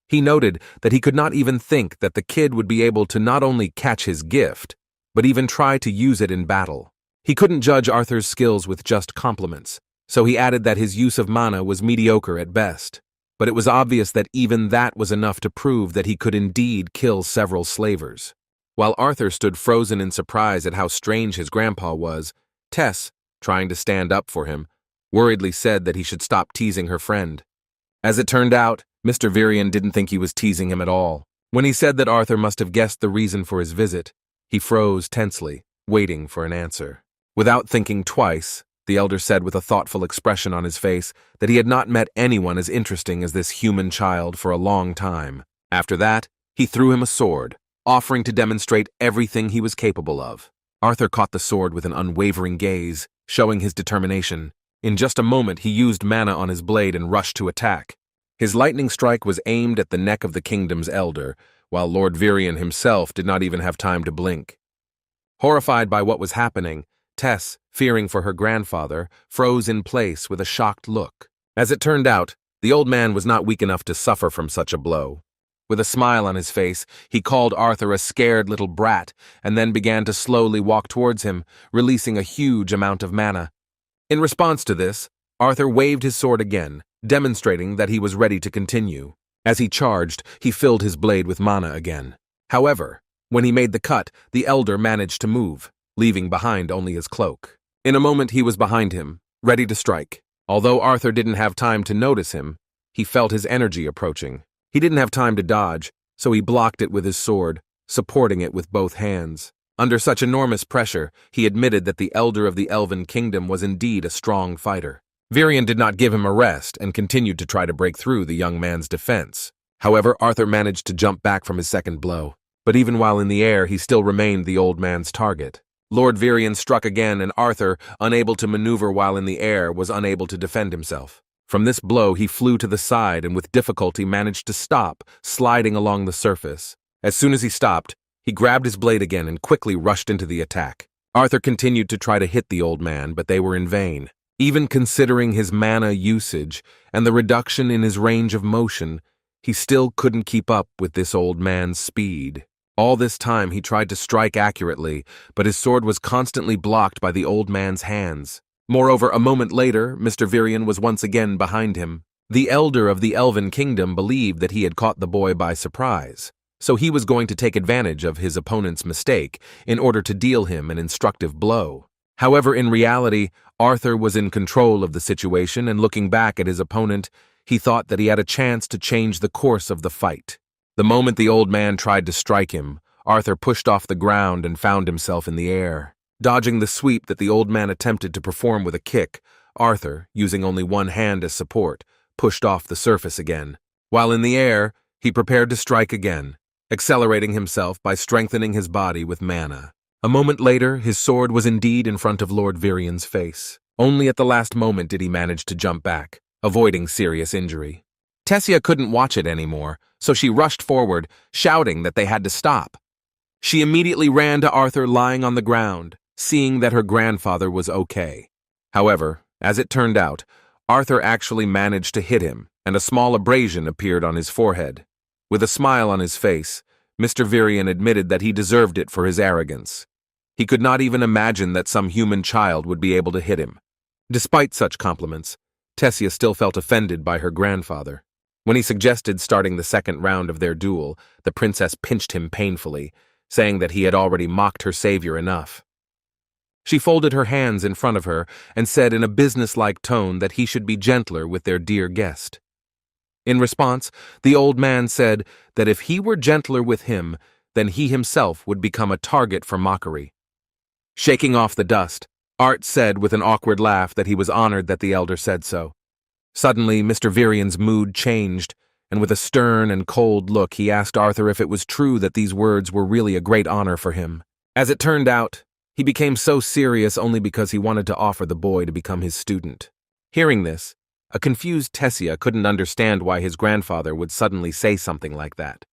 He noted that he could not even think that the kid would be able to not only catch his gift, but even try to use it in battle. He couldn't judge Arthur's skills with just compliments, so he added that his use of mana was mediocre at best. But it was obvious that even that was enough to prove that he could indeed kill several slavers. While Arthur stood frozen in surprise at how strange his grandpa was, Tess, trying to stand up for him, worriedly said that he should stop teasing her friend. As it turned out, Mr. Varian didn't think he was teasing him at all. When he said that Arthur must have guessed the reason for his visit, he froze tensely, waiting for an answer. Without thinking twice, the elder said with a thoughtful expression on his face that he had not met anyone as interesting as this human child for a long time. After that, he threw him a sword, offering to demonstrate everything he was capable of. Arthur caught the sword with an unwavering gaze, showing his determination. In just a moment, he used mana on his blade and rushed to attack. His lightning strike was aimed at the neck of the kingdom's elder, while Lord Varian himself did not even have time to blink. Horrified by what was happening, Tess, fearing for her grandfather, froze in place with a shocked look. As it turned out, the old man was not weak enough to suffer from such a blow. With a smile on his face, he called Arthur a scared little brat and then began to slowly walk towards him, releasing a huge amount of mana. In response to this, Arthur waved his sword again, demonstrating that he was ready to continue. As he charged, he filled his blade with mana again. However, when he made the cut, the elder managed to move, leaving behind only his cloak. In a moment he was behind him, ready to strike. Although Arthur didn't have time to notice him, he felt his energy approaching. He didn't have time to dodge, so he blocked it with his sword, supporting it with both hands. Under such enormous pressure, he admitted that the elder of the Elven Kingdom was indeed a strong fighter. Varian did not give him a rest and continued to try to break through the young man's defense. However, Arthur managed to jump back from his second blow. But even while in the air, he still remained the old man's target. Lord Varian struck again, and Arthur, unable to maneuver while in the air, was unable to defend himself. From this blow, he flew to the side and with difficulty managed to stop, sliding along the surface. As soon as he stopped, he grabbed his blade again and quickly rushed into the attack. Arthur continued to try to hit the old man, but they were in vain. Even considering his mana usage and the reduction in his range of motion, he still couldn't keep up with this old man's speed. All this time he tried to strike accurately, but his sword was constantly blocked by the old man's hands. Moreover, a moment later, Mr. Varian was once again behind him. The elder of the Elven Kingdom believed that he had caught the boy by surprise. so he was going to take advantage of his opponent's mistake in order to deal him an instructive blow. However, in reality, Arthur was in control of the situation, and looking back at his opponent, he thought that he had a chance to change the course of the fight. The moment the old man tried to strike him, Arthur pushed off the ground and found himself in the air. Dodging the sweep that the old man attempted to perform with a kick, Arthur, using only one hand as support, pushed off the surface again. While in the air, he prepared to strike again, accelerating himself by strengthening his body with mana. A moment later, his sword was indeed in front of Lord Virian's face. Only at the last moment did he manage to jump back, avoiding serious injury. Tessia couldn't watch it anymore, so she rushed forward, shouting that they had to stop. She immediately ran to Arthur lying on the ground, seeing that her grandfather was okay. However, as it turned out, Arthur actually managed to hit him, and a small abrasion appeared on his forehead. With a smile on his face, Mr. Virian admitted that he deserved it for his arrogance. He could not even imagine that some human child would be able to hit him. Despite such compliments, Tessia still felt offended by her grandfather. When he suggested starting the second round of their duel, the princess pinched him painfully, saying that he had already mocked her savior enough. She folded her hands in front of her and said in a businesslike tone that he should be gentler with their dear guest. In response, the old man said that if he were gentler with him, then he himself would become a target for mockery. Shaking off the dust, Art said with an awkward laugh that he was honored that the elder said so. Suddenly, Mr. Virian's mood changed, and with a stern and cold look, he asked Arthur if it was true that these words were really a great honor for him. As it turned out, he became so serious only because he wanted to offer the boy to become his student. Hearing this, a confused Tessia couldn't understand why his grandfather would suddenly say something like that.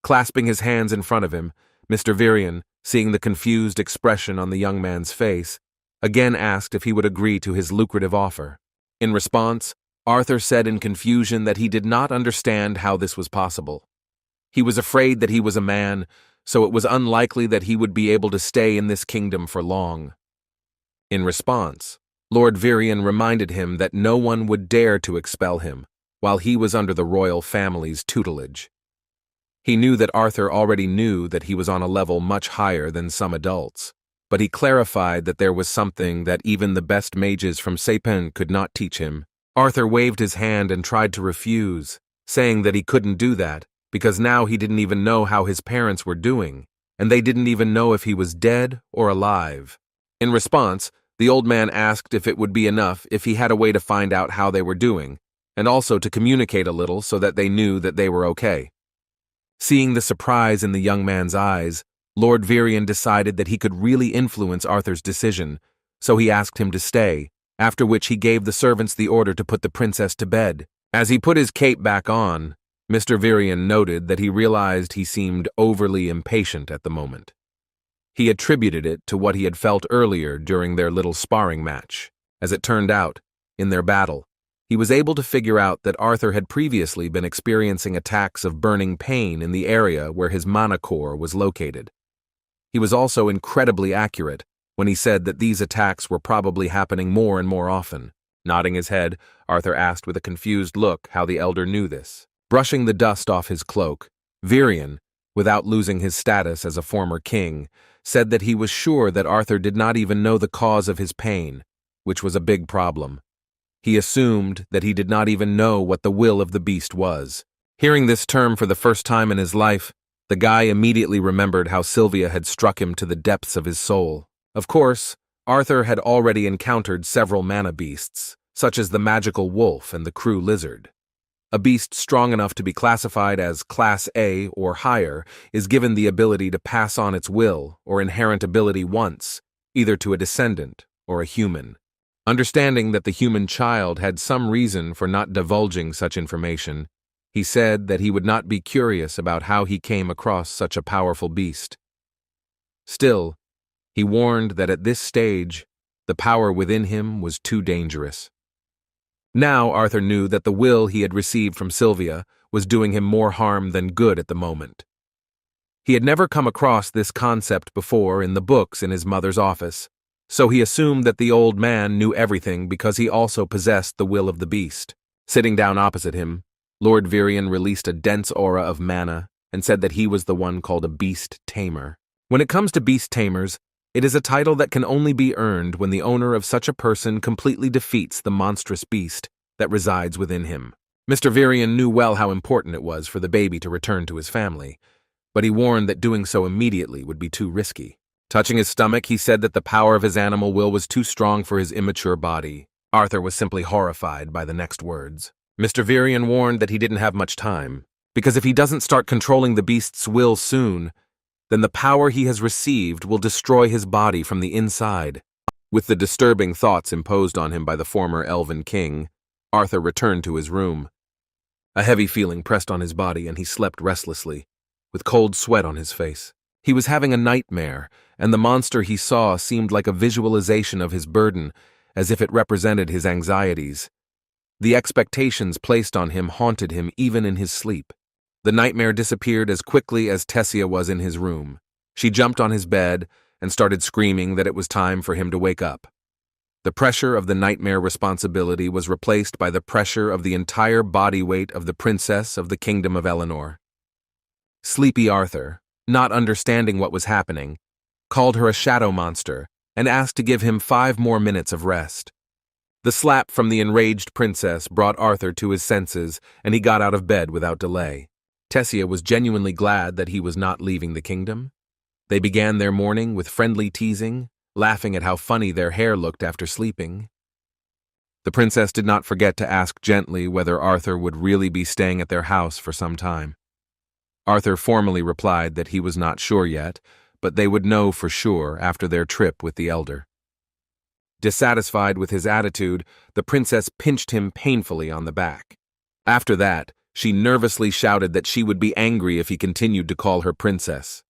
Clasping his hands in front of him, Mr. Virian, seeing the confused expression on the young man's face, again asked if he would agree to his lucrative offer. In response, Arthur said in confusion that he did not understand how this was possible. He was afraid that he was a man, so it was unlikely that he would be able to stay in this kingdom for long. In response, Lord Virian reminded him that no one would dare to expel him while he was under the royal family's tutelage. He knew that Arthur already knew that he was on a level much higher than some adults, but he clarified that there was something that even the best mages from Seipen could not teach him. Arthur waved his hand and tried to refuse, saying that he couldn't do that because now he didn't even know how his parents were doing, and they didn't even know if he was dead or alive. In response, the old man asked if it would be enough if he had a way to find out how they were doing, and also to communicate a little so that they knew that they were okay. Seeing the surprise in the young man's eyes, Lord Virian decided that he could really influence Arthur's decision, so he asked him to stay, after which he gave the servants the order to put the princess to bed. As he put his cape back on, Mr. Virian noted that he realized he seemed overly impatient at the moment. He attributed it to what he had felt earlier during their little sparring match. As it turned out, in their battle, he was able to figure out that Arthur had previously been experiencing attacks of burning pain in the area where his mana core was located. He was also incredibly accurate when he said that these attacks were probably happening more and more often. Nodding his head, Arthur asked with a confused look how the elder knew this. Brushing the dust off his cloak, Virian, without losing his status as a former king, said that he was sure that Arthur did not even know the cause of his pain, which was a big problem. He assumed that he did not even know what the will of the beast was. Hearing this term for the first time in his life, the guy immediately remembered how Sylvia had struck him to the depths of his soul. Of course, Arthur had already encountered several mana beasts, such as the magical wolf and the crew lizard. A beast strong enough to be classified as Class A or higher is given the ability to pass on its will or inherent ability once, either to a descendant or a human. Understanding that the human child had some reason for not divulging such information, he said that he would not be curious about how he came across such a powerful beast. Still, he warned that at this stage, the power within him was too dangerous. Now Arthur knew that the will he had received from Sylvia was doing him more harm than good at the moment. He had never come across this concept before in the books in his mother's office, so he assumed that the old man knew everything because he also possessed the will of the beast. Sitting down opposite him, Lord Virian released a dense aura of mana and said that he was the one called a beast tamer. When it comes to beast tamers, it is a title that can only be earned when the owner of such a person completely defeats the monstrous beast that resides within him. Mr. Virion knew well how important it was for the baby to return to his family, but he warned that doing so immediately would be too risky. Touching his stomach, he said that the power of his animal will was too strong for his immature body. Arthur was simply horrified by the next words. Mr. Virion warned that he didn't have much time, because if he doesn't start controlling the beast's will soon, then the power he has received will destroy his body from the inside. With the disturbing thoughts imposed on him by the former elven king, Arthur returned to his room. A heavy feeling pressed on his body, and he slept restlessly, with cold sweat on his face. He was having a nightmare, and the monster he saw seemed like a visualization of his burden, as if it represented his anxieties. The expectations placed on him haunted him even in his sleep. The nightmare disappeared as quickly as Tessia was in his room. She jumped on his bed and started screaming that it was time for him to wake up. The pressure of the nightmare responsibility was replaced by the pressure of the entire body weight of the princess of the kingdom of Eleanor. Sleepy Arthur, not understanding what was happening, called her a shadow monster and asked to give him 5 more minutes of rest. The slap from the enraged princess brought Arthur to his senses, and he got out of bed without delay. Tessia was genuinely glad that he was not leaving the kingdom. They began their morning with friendly teasing, laughing at how funny their hair looked after sleeping. The princess did not forget to ask gently whether Arthur would really be staying at their house for some time. Arthur formally replied that he was not sure yet, but they would know for sure after their trip with the elder. Dissatisfied with his attitude, the princess pinched him painfully on the back. After that, she nervously shouted that she would be angry if he continued to call her princess.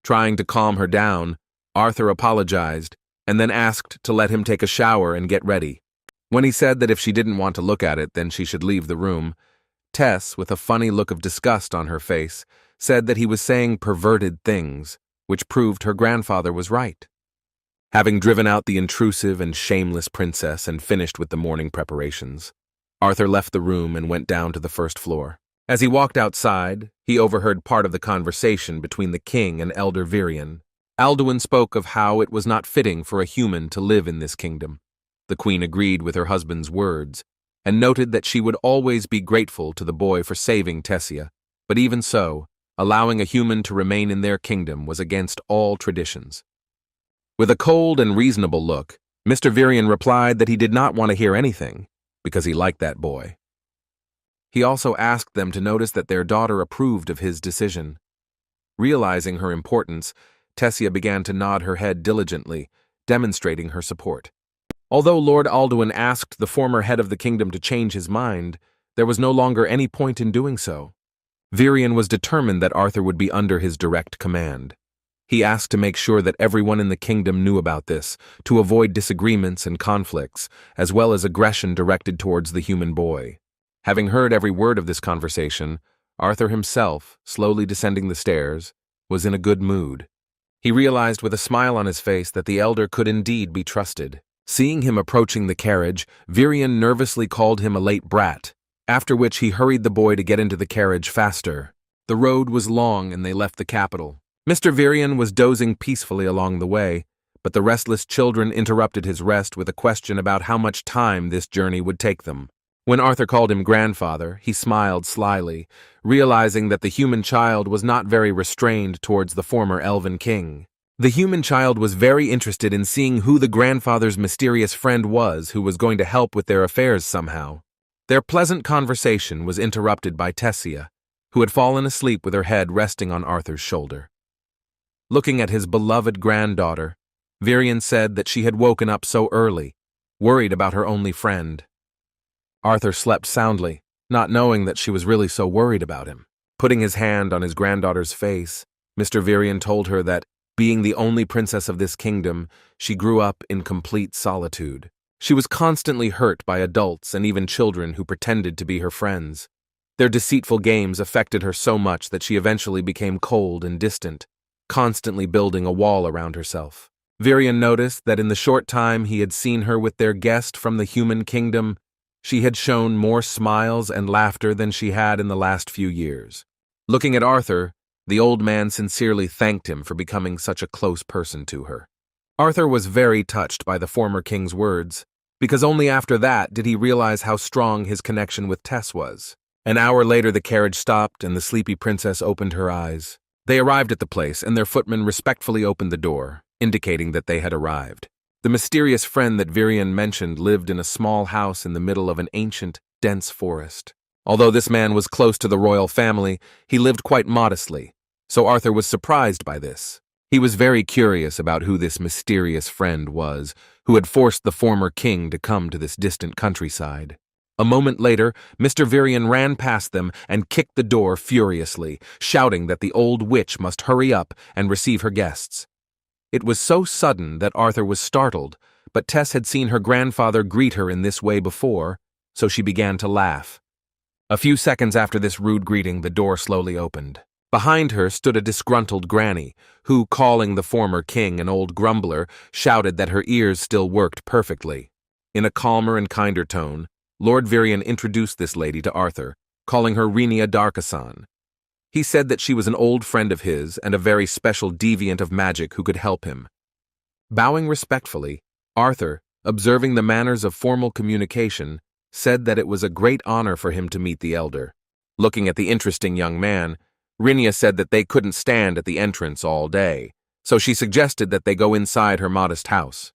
Trying to calm her down, Arthur apologized and then asked to let him take a shower and get ready. When he said that if she didn't want to look at it, then she should leave the room, Tess, with a funny look of disgust on her face, said that he was saying perverted things, which proved her grandfather was right. Having driven out the intrusive and shameless princess and finished with the morning preparations, Arthur left the room and went down to the first floor. As he walked outside, he overheard part of the conversation between the king and Elder Virion. Alduin spoke of how it was not fitting for a human to live in this kingdom. The queen agreed with her husband's words, and noted that she would always be grateful to the boy for saving Tessia, but even so, allowing a human to remain in their kingdom was against all traditions. With a cold and reasonable look, Mr. Virion replied that he did not want to hear anything, because he liked that boy. He also asked them to notice that their daughter approved of his decision. Realizing her importance, Tessia began to nod her head diligently, demonstrating her support. Although Lord Alduin asked the former head of the kingdom to change his mind, there was no longer any point in doing so. Virion was determined that Arthur would be under his direct command. He asked to make sure that everyone in the kingdom knew about this, to avoid disagreements and conflicts, as well as aggression directed towards the human boy. Having heard every word of this conversation, Arthur himself, slowly descending the stairs, was in a good mood. He realized with a smile on his face that the elder could indeed be trusted. Seeing him approaching the carriage, Virion nervously called him a late brat, after which he hurried the boy to get into the carriage faster. The road was long and they left the capital. Mr. Virion was dozing peacefully along the way, but the restless children interrupted his rest with a question about how much time this journey would take them. When Arthur called him grandfather, he smiled slyly, realizing that the human child was not very restrained towards the former elven king. The human child was very interested in seeing who the grandfather's mysterious friend was who was going to help with their affairs somehow. Their pleasant conversation was interrupted by Tessia, who had fallen asleep with her head resting on Arthur's shoulder. Looking at his beloved granddaughter, Virion said that she had woken up so early, worried about her only friend. Arthur slept soundly, not knowing that she was really so worried about him. Putting his hand on his granddaughter's face, Mr. Virion told her that, being the only princess of this kingdom, she grew up in complete solitude. She was constantly hurt by adults and even children who pretended to be her friends. Their deceitful games affected her so much that she eventually became cold and distant, constantly building a wall around herself. Virion noticed that in the short time he had seen her with their guest from the human kingdom, she had shown more smiles and laughter than she had in the last few years. Looking at Arthur, the old man sincerely thanked him for becoming such a close person to her. Arthur was very touched by the former king's words, because only after that did he realize how strong his connection with Tess was. An hour later the carriage stopped and the sleepy princess opened her eyes. They arrived at the place and their footman respectfully opened the door, indicating that they had arrived. The mysterious friend that Virion mentioned lived in a small house in the middle of an ancient, dense forest. Although this man was close to the royal family, he lived quite modestly, so Arthur was surprised by this. He was very curious about who this mysterious friend was, who had forced the former king to come to this distant countryside. A moment later, Mr. Virion ran past them and kicked the door furiously, shouting that the old witch must hurry up and receive her guests. It was so sudden that Arthur was startled, but Tess had seen her grandfather greet her in this way before, so she began to laugh. A few seconds after this rude greeting, the door slowly opened. Behind her stood a disgruntled granny, who, calling the former king an old grumbler, shouted that her ears still worked perfectly. In a calmer and kinder tone, Lord Virion introduced this lady to Arthur, calling her Renia Darkasan. He said that she was an old friend of his and a very special deviant of magic who could help him. Bowing respectfully, Arthur, observing the manners of formal communication, said that it was a great honor for him to meet the elder. Looking at the interesting young man, Renia said that they couldn't stand at the entrance all day, so she suggested that they go inside her modest house.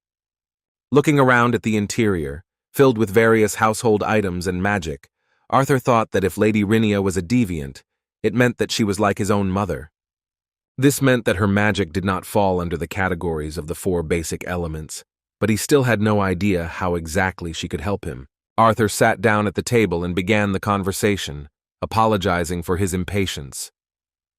Looking around at the interior, filled with various household items and magic, Arthur thought that if Lady Renia was a deviant, it meant that she was like his own mother. This meant that her magic did not fall under the categories of the 4 basic elements, but he still had no idea how exactly she could help him. Arthur sat down at the table and began the conversation, apologizing for his impatience.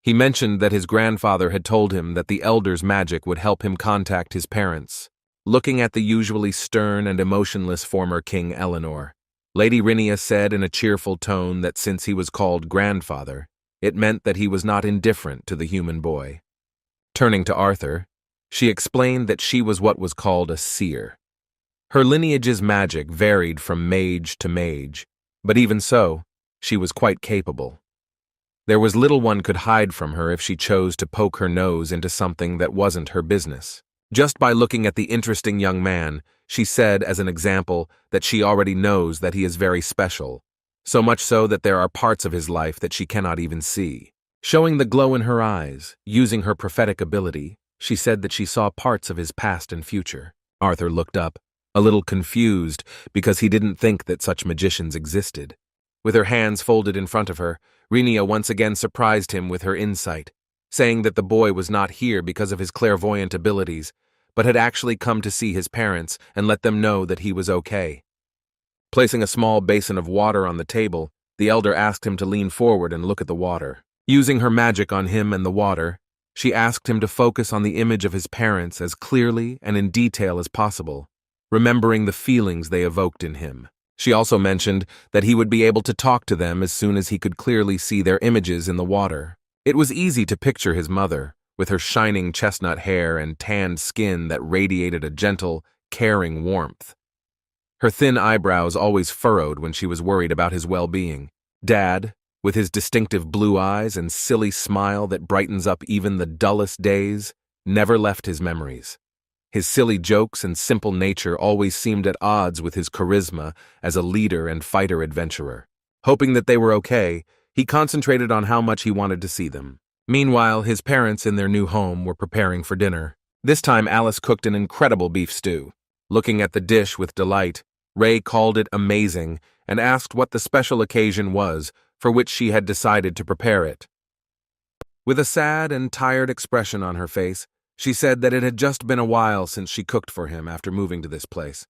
He mentioned that his grandfather had told him that the elder's magic would help him contact his parents. Looking at the usually stern and emotionless former King Eleanor, Lady Renia said in a cheerful tone that since he was called grandfather, it meant that he was not indifferent to the human boy. Turning to Arthur, she explained that she was what was called a seer. Her lineage's magic varied from mage to mage, but even so, she was quite capable. There was little one could hide from her if she chose to poke her nose into something that wasn't her business. Just by looking at the interesting young man, she said as an example that she already knows that he is very special, so much so that there are parts of his life that she cannot even see. Showing the glow in her eyes, using her prophetic ability, she said that she saw parts of his past and future. Arthur looked up, a little confused because he didn't think that such magicians existed. With her hands folded in front of her, Renia once again surprised him with her insight, saying that the boy was not here because of his clairvoyant abilities, but had actually come to see his parents and let them know that he was okay. Placing a small basin of water on the table, the elder asked him to lean forward and look at the water. Using her magic on him and the water, she asked him to focus on the image of his parents as clearly and in detail as possible, remembering the feelings they evoked in him. She also mentioned that he would be able to talk to them as soon as he could clearly see their images in the water. It was easy to picture his mother, with her shining chestnut hair and tanned skin that radiated a gentle, caring warmth. Her thin eyebrows always furrowed when she was worried about his well-being. Dad, with his distinctive blue eyes and silly smile that brightens up even the dullest days, never left his memories. His silly jokes and simple nature always seemed at odds with his charisma as a leader and fighter adventurer. Hoping that they were okay, he concentrated on how much he wanted to see them. Meanwhile, his parents in their new home were preparing for dinner. This time Alice cooked an incredible beef stew. Looking at the dish with delight, Ray called it amazing and asked what the special occasion was for which she had decided to prepare it. With a sad and tired expression on her face, she said that it had just been a while since she cooked for him after moving to this place.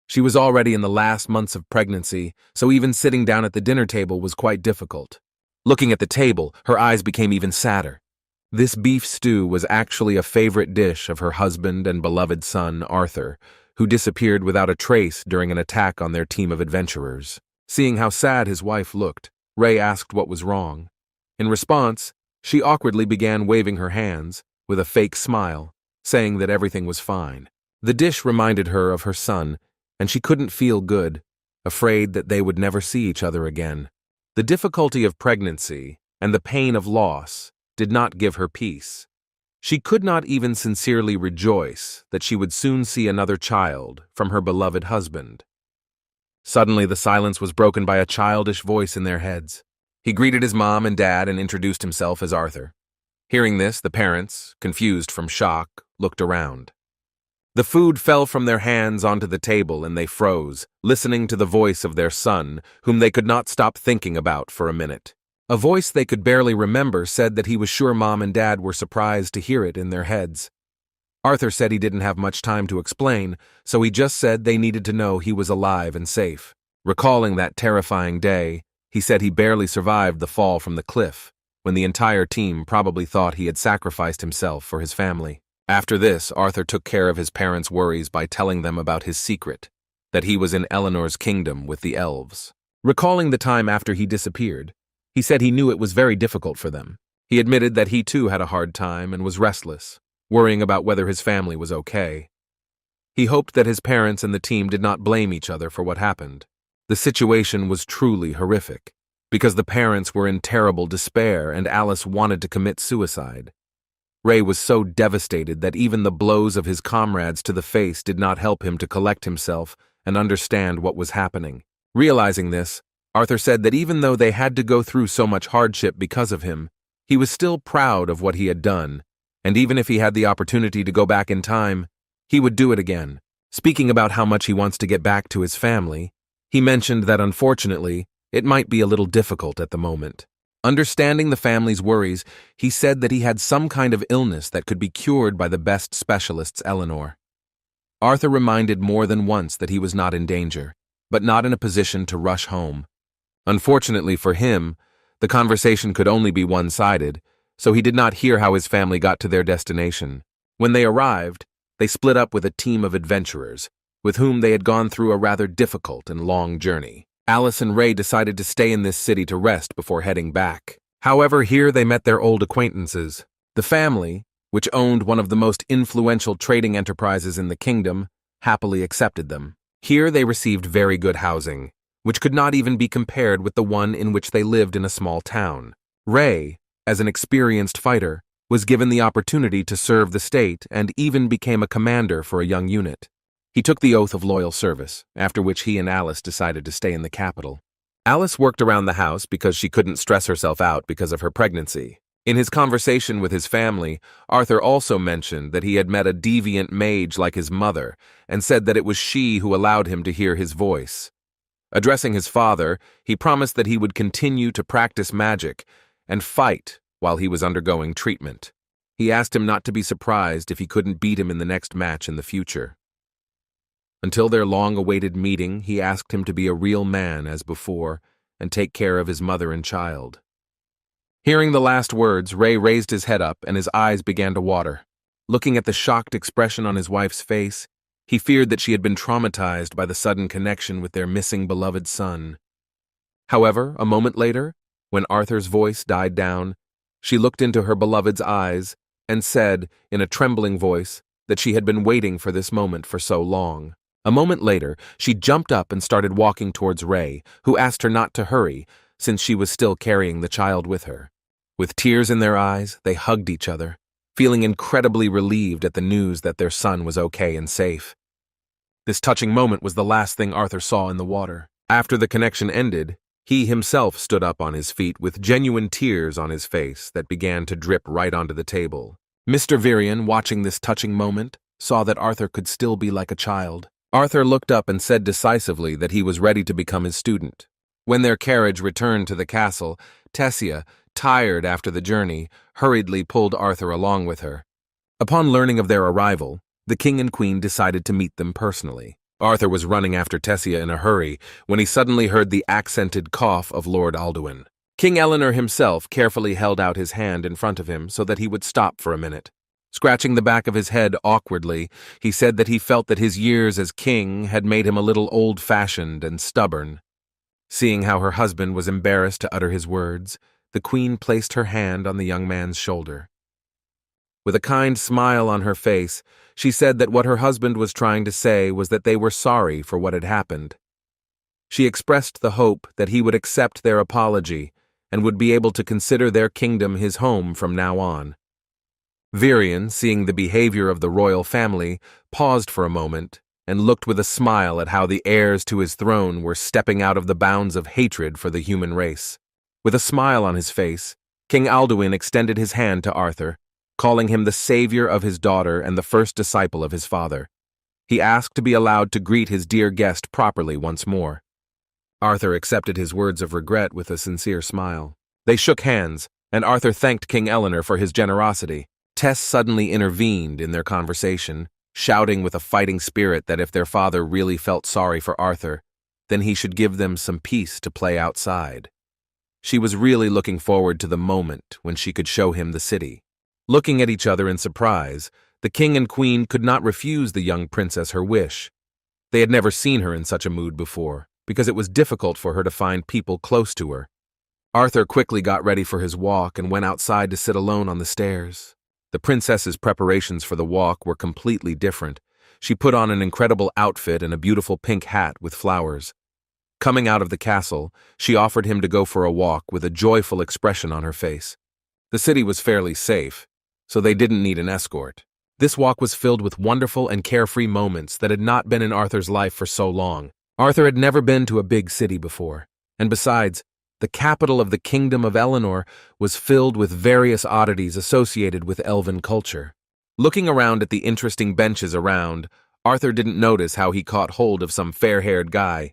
She was already in the last months of pregnancy, so even sitting down at the dinner table was quite difficult. Looking at the table, her eyes became even sadder. This beef stew was actually a favorite dish of her husband and beloved son, Arthur, who disappeared without a trace during an attack on their team of adventurers. Seeing how sad his wife looked, Ray asked what was wrong. In response, she awkwardly began waving her hands, with a fake smile, saying that everything was fine. The dish reminded her of her son, and she couldn't feel good, afraid that they would never see each other again. The difficulty of pregnancy, and the pain of loss did not give her peace. She could not even sincerely rejoice that she would soon see another child from her beloved husband. Suddenly, the silence was broken by a childish voice in their heads. He greeted his mom and dad and introduced himself as Arthur. Hearing this, the parents, confused from shock, looked around. The food fell from their hands onto the table and they froze, listening to the voice of their son, whom they could not stop thinking about for a minute. A voice they could barely remember said that he was sure Mom and Dad were surprised to hear it in their heads. Arthur said he didn't have much time to explain, so he just said they needed to know he was alive and safe. Recalling that terrifying day, he said he barely survived the fall from the cliff, when the entire team probably thought he had sacrificed himself for his family. After this, Arthur took care of his parents' worries by telling them about his secret, that he was in Eleanor's kingdom with the elves. Recalling the time after he disappeared, he said he knew it was very difficult for them. He admitted that he too had a hard time and was restless, worrying about whether his family was okay. He hoped that his parents and the team did not blame each other for what happened. The situation was truly horrific, because the parents were in terrible despair and Alice wanted to commit suicide. Ray was so devastated that even the blows of his comrades to the face did not help him to collect himself and understand what was happening. Realizing this, Arthur said that even though they had to go through so much hardship because of him, he was still proud of what he had done, and even if he had the opportunity to go back in time, he would do it again. Speaking about how much he wants to get back to his family, he mentioned that unfortunately, it might be a little difficult at the moment. Understanding the family's worries, he said that he had some kind of illness that could be cured by the best specialists, Eleanor. Arthur reminded more than once that he was not in danger, but not in a position to rush home. Unfortunately for him, the conversation could only be one-sided, so he did not hear how his family got to their destination. When they arrived, they split up with a team of adventurers, with whom they had gone through a rather difficult and long journey. Alice and Ray decided to stay in this city to rest before heading back. However, here they met their old acquaintances. The family, which owned one of the most influential trading enterprises in the kingdom, happily accepted them. Here they received very good housing, which could not even be compared with the one in which they lived in a small town. Ray, as an experienced fighter, was given the opportunity to serve the state and even became a commander for a young unit. He took the oath of loyal service, after which he and Alice decided to stay in the capital. Alice worked around the house because she couldn't stress herself out because of her pregnancy. In his conversation with his family, Arthur also mentioned that he had met a deviant mage like his mother and said that it was she who allowed him to hear his voice. Addressing his father, he promised that he would continue to practice magic and fight while he was undergoing treatment. He asked him not to be surprised if he couldn't beat him in the next match in the future. Until their long-awaited meeting, he asked him to be a real man as before and take care of his mother and child. Hearing the last words, Ray raised his head up and his eyes began to water. Looking at the shocked expression on his wife's face, he feared that she had been traumatized by the sudden connection with their missing beloved son. However, a moment later, when Arthur's voice died down, she looked into her beloved's eyes and said, in a trembling voice, that she had been waiting for this moment for so long. A moment later, she jumped up and started walking towards Ray, who asked her not to hurry, since she was still carrying the child with her. With tears in their eyes, they hugged each other, feeling incredibly relieved at the news that their son was okay and safe. This touching moment was the last thing Arthur saw in the water. After the connection ended, he himself stood up on his feet with genuine tears on his face that began to drip right onto the table. Mr. Virion, watching this touching moment, saw that Arthur could still be like a child. Arthur looked up and said decisively that he was ready to become his student. When their carriage returned to the castle, Tessia, tired after the journey, hurriedly pulled Arthur along with her. Upon learning of their arrival, the king and queen decided to meet them personally. Arthur was running after Tessia in a hurry when he suddenly heard the accented cough of Lord Alduin. King Eleanor himself carefully held out his hand in front of him so that he would stop for a minute. Scratching the back of his head awkwardly, he said that he felt that his years as king had made him a little old-fashioned and stubborn. Seeing how her husband was embarrassed to utter his words, the queen placed her hand on the young man's shoulder. With a kind smile on her face, she said that what her husband was trying to say was that they were sorry for what had happened. She expressed the hope that he would accept their apology and would be able to consider their kingdom his home from now on. Virion, seeing the behavior of the royal family, paused for a moment and looked with a smile at how the heirs to his throne were stepping out of the bounds of hatred for the human race. With a smile on his face, King Alduin extended his hand to Arthur, calling him the savior of his daughter and the first disciple of his father. He asked to be allowed to greet his dear guest properly once more. Arthur accepted his words of regret with a sincere smile. They shook hands, and Arthur thanked King Eleanor for his generosity. Tess suddenly intervened in their conversation, shouting with a fighting spirit that if their father really felt sorry for Arthur, then he should give them some peace to play outside. She was really looking forward to the moment when she could show him the city. Looking at each other in surprise, the king and queen could not refuse the young princess her wish. They had never seen her in such a mood before, because it was difficult for her to find people close to her. Arthur quickly got ready for his walk and went outside to sit alone on the stairs. The princess's preparations for the walk were completely different. She put on an incredible outfit and a beautiful pink hat with flowers. Coming out of the castle, she offered him to go for a walk with a joyful expression on her face. The city was fairly safe, so they didn't need an escort. This walk was filled with wonderful and carefree moments that had not been in Arthur's life for so long. Arthur had never been to a big city before, and besides, the capital of the kingdom of Eleanor was filled with various oddities associated with elven culture. Looking around at the interesting benches around, Arthur didn't notice how he caught hold of some fair-haired guy.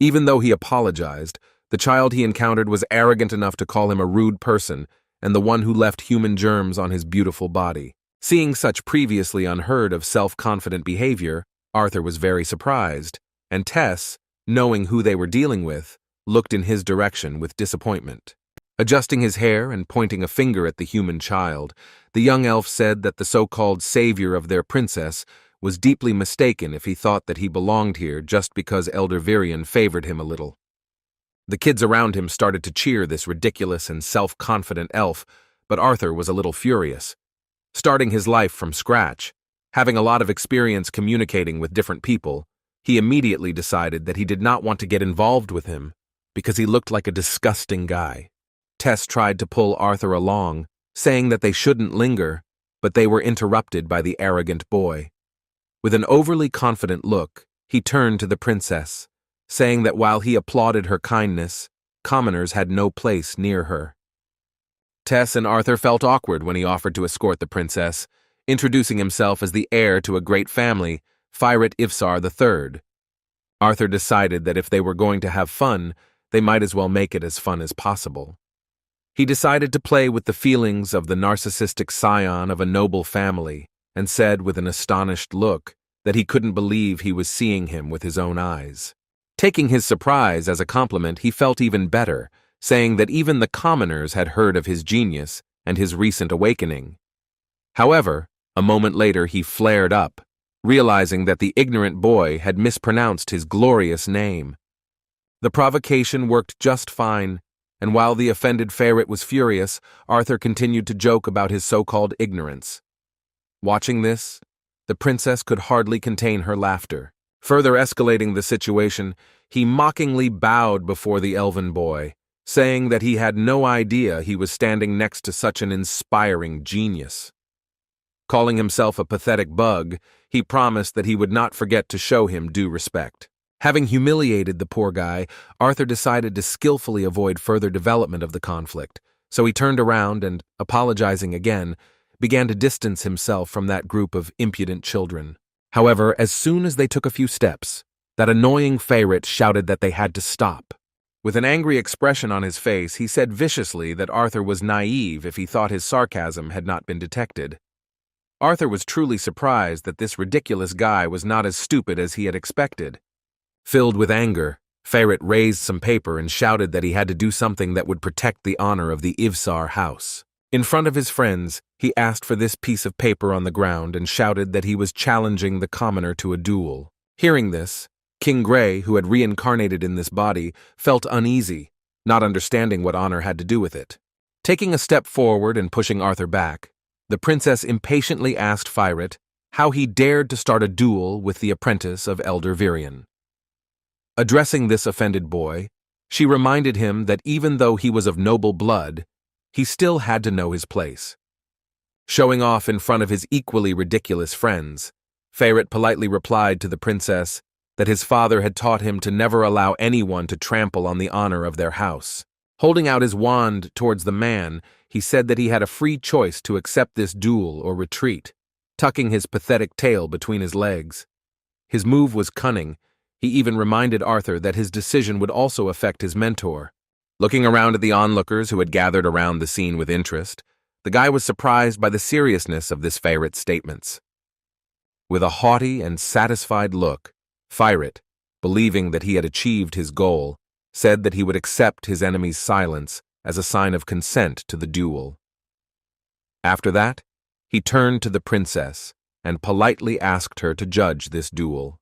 Even though he apologized, the child he encountered was arrogant enough to call him a rude person and the one who left human germs on his beautiful body. Seeing such previously unheard of self-confident behavior, Arthur was very surprised, and Tess, knowing who they were dealing with, looked in his direction with disappointment. Adjusting his hair and pointing a finger at the human child, the young elf said that the so-called savior of their princess was deeply mistaken if he thought that he belonged here just because Elder Virion favored him a little. The kids around him started to cheer this ridiculous and self-confident elf, but Arthur was a little furious. Starting his life from scratch, having a lot of experience communicating with different people, he immediately decided that he did not want to get involved with him because he looked like a disgusting guy. Tess tried to pull Arthur along, saying that they shouldn't linger, but they were interrupted by the arrogant boy. With an overly confident look, he turned to the princess, saying that while he applauded her kindness, commoners had no place near her. Tess and Arthur felt awkward when he offered to escort the princess, introducing himself as the heir to a great family, Firat Ifsar III. Arthur decided that if they were going to have fun, they might as well make it as fun as possible. He decided to play with the feelings of the narcissistic scion of a noble family and said with an astonished look that he couldn't believe he was seeing him with his own eyes. Taking his surprise as a compliment, he felt even better, saying that even the commoners had heard of his genius and his recent awakening. However, a moment later he flared up, realizing that the ignorant boy had mispronounced his glorious name. The provocation worked just fine, and while the offended ferret was furious, Arthur continued to joke about his so-called ignorance. Watching this, the princess could hardly contain her laughter. Further escalating the situation, he mockingly bowed before the elven boy, saying that he had no idea he was standing next to such an inspiring genius. Calling himself a pathetic bug, he promised that he would not forget to show him due respect. Having humiliated the poor guy, Arthur decided to skillfully avoid further development of the conflict, so he turned around and, apologizing again, began to distance himself from that group of impudent children. However, as soon as they took a few steps, that annoying ferret shouted that they had to stop. With an angry expression on his face, he said viciously that Arthur was naive if he thought his sarcasm had not been detected. Arthur was truly surprised that this ridiculous guy was not as stupid as he had expected. Filled with anger, Ferret raised some paper and shouted that he had to do something that would protect the honor of the Ivsar house. In front of his friends, he asked for this piece of paper on the ground and shouted that he was challenging the commoner to a duel. Hearing this, King Grey, who had reincarnated in this body, felt uneasy, not understanding what honor had to do with it. Taking a step forward and pushing Arthur back, the princess impatiently asked Firat how he dared to start a duel with the apprentice of Elder Virion. Addressing this offended boy, She reminded him that even though he was of noble blood, he still had to know his place. Showing off in front of his equally ridiculous friends, Ferret politely replied to the princess that his father had taught him to never allow anyone to trample on the honor of their house. Holding out his wand towards the man, he said that he had a free choice to accept this duel or retreat, tucking his pathetic tail between his legs. His move was cunning. He even reminded Arthur that his decision would also affect his mentor. Looking around at the onlookers who had gathered around the scene with interest, the guy was surprised by the seriousness of this Ferret's statements. With a haughty and satisfied look, Ferret, believing that he had achieved his goal, said that he would accept his enemy's silence as a sign of consent to the duel. After that, he turned to the princess and politely asked her to judge this duel.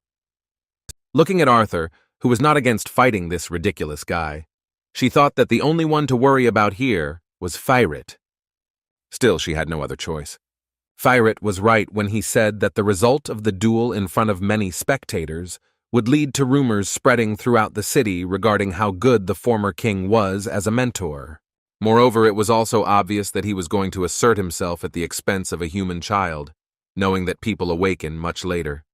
Looking at Arthur, who was not against fighting this ridiculous guy, she thought that the only one to worry about here was Ferret. Still, she had no other choice. Ferret was right when he said that the result of the duel in front of many spectators would lead to rumors spreading throughout the city regarding how good the former king was as a mentor. Moreover, it was also obvious that he was going to assert himself at the expense of a human child, knowing that people awaken much later.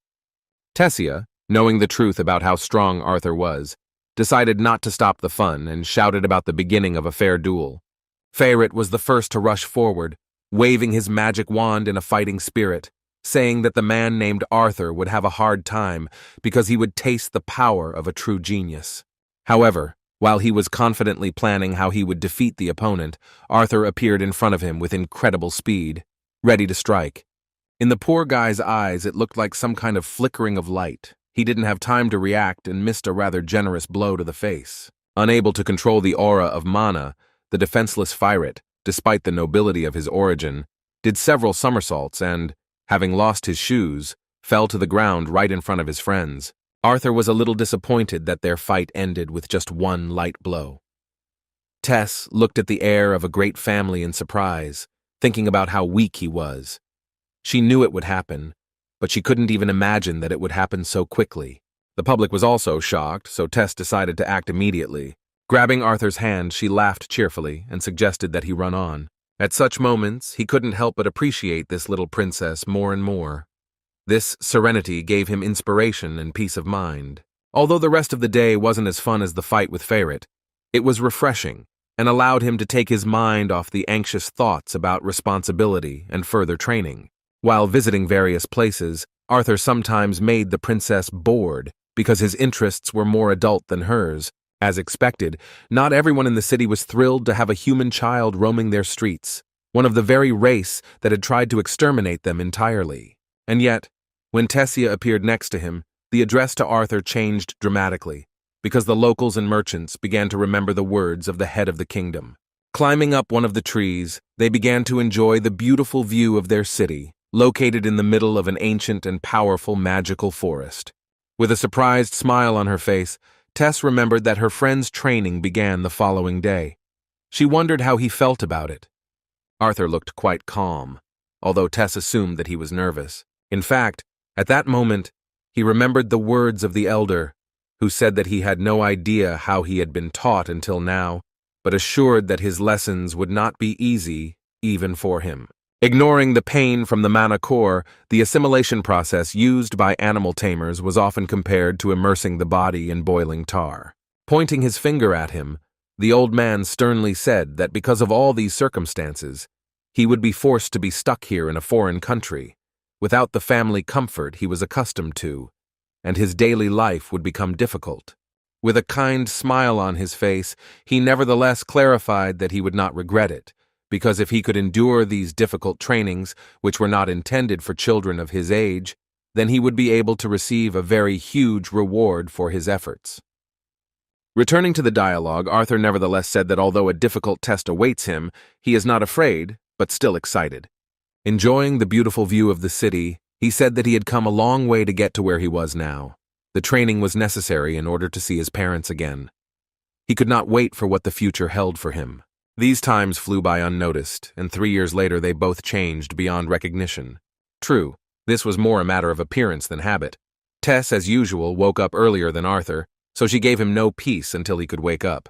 Tessia, knowing the truth about how strong Arthur was, decided not to stop the fun and shouted about the beginning of a fair duel. Ferret was the first to rush forward, waving his magic wand in a fighting spirit, saying that the man named Arthur would have a hard time because he would taste the power of a true genius. However, while he was confidently planning how he would defeat the opponent, Arthur appeared in front of him with incredible speed, ready to strike. In the poor guy's eyes, it looked like some kind of flickering of light. He didn't have time to react and missed a rather generous blow to the face. Unable to control the aura of mana, the defenseless Ferret, despite the nobility of his origin, did several somersaults and, having lost his shoes, fell to the ground right in front of his friends. Arthur was a little disappointed that their fight ended with just one light blow. Tess looked at the heir of a great family in surprise, thinking about how weak he was. She knew it would happen, but she couldn't even imagine that it would happen so quickly. The public was also shocked, so Tess decided to act immediately. Grabbing Arthur's hand, she laughed cheerfully and suggested that he run on. At such moments, he couldn't help but appreciate this little princess more and more. This serenity gave him inspiration and peace of mind. Although the rest of the day wasn't as fun as the fight with Ferret, it was refreshing and allowed him to take his mind off the anxious thoughts about responsibility and further training. While visiting various places, Arthur sometimes made the princess bored because his interests were more adult than hers. As expected, not everyone in the city was thrilled to have a human child roaming their streets, one of the very race that had tried to exterminate them entirely. And yet, when Tessia appeared next to him, the address to Arthur changed dramatically, because the locals and merchants began to remember the words of the head of the kingdom. Climbing up one of the trees, they began to enjoy the beautiful view of their city, located in the middle of an ancient and powerful magical forest. With a surprised smile on her face, Tess remembered that her friend's training began the following day. She wondered how he felt about it. Arthur looked quite calm, although Tess assumed that he was nervous. In fact, at that moment, he remembered the words of the elder, who said that he had no idea how he had been taught until now, but assured that his lessons would not be easy, even for him. Ignoring the pain from the mana core, the assimilation process used by animal tamers was often compared to immersing the body in boiling tar. Pointing his finger at him, the old man sternly said that because of all these circumstances, he would be forced to be stuck here in a foreign country, without the family comfort he was accustomed to, and his daily life would become difficult. With a kind smile on his face, he nevertheless clarified that he would not regret it, because if he could endure these difficult trainings, which were not intended for children of his age, then he would be able to receive a very huge reward for his efforts. Returning to the dialogue, Arthur nevertheless said that although a difficult test awaits him, he is not afraid, but still excited. Enjoying the beautiful view of the city, he said that he had come a long way to get to where he was now. The training was necessary in order to see his parents again. He could not wait for what the future held for him. These times flew by unnoticed, and 3 years later they both changed beyond recognition. True, this was more a matter of appearance than habit. Tess, as usual, woke up earlier than Arthur, so she gave him no peace until he could wake up.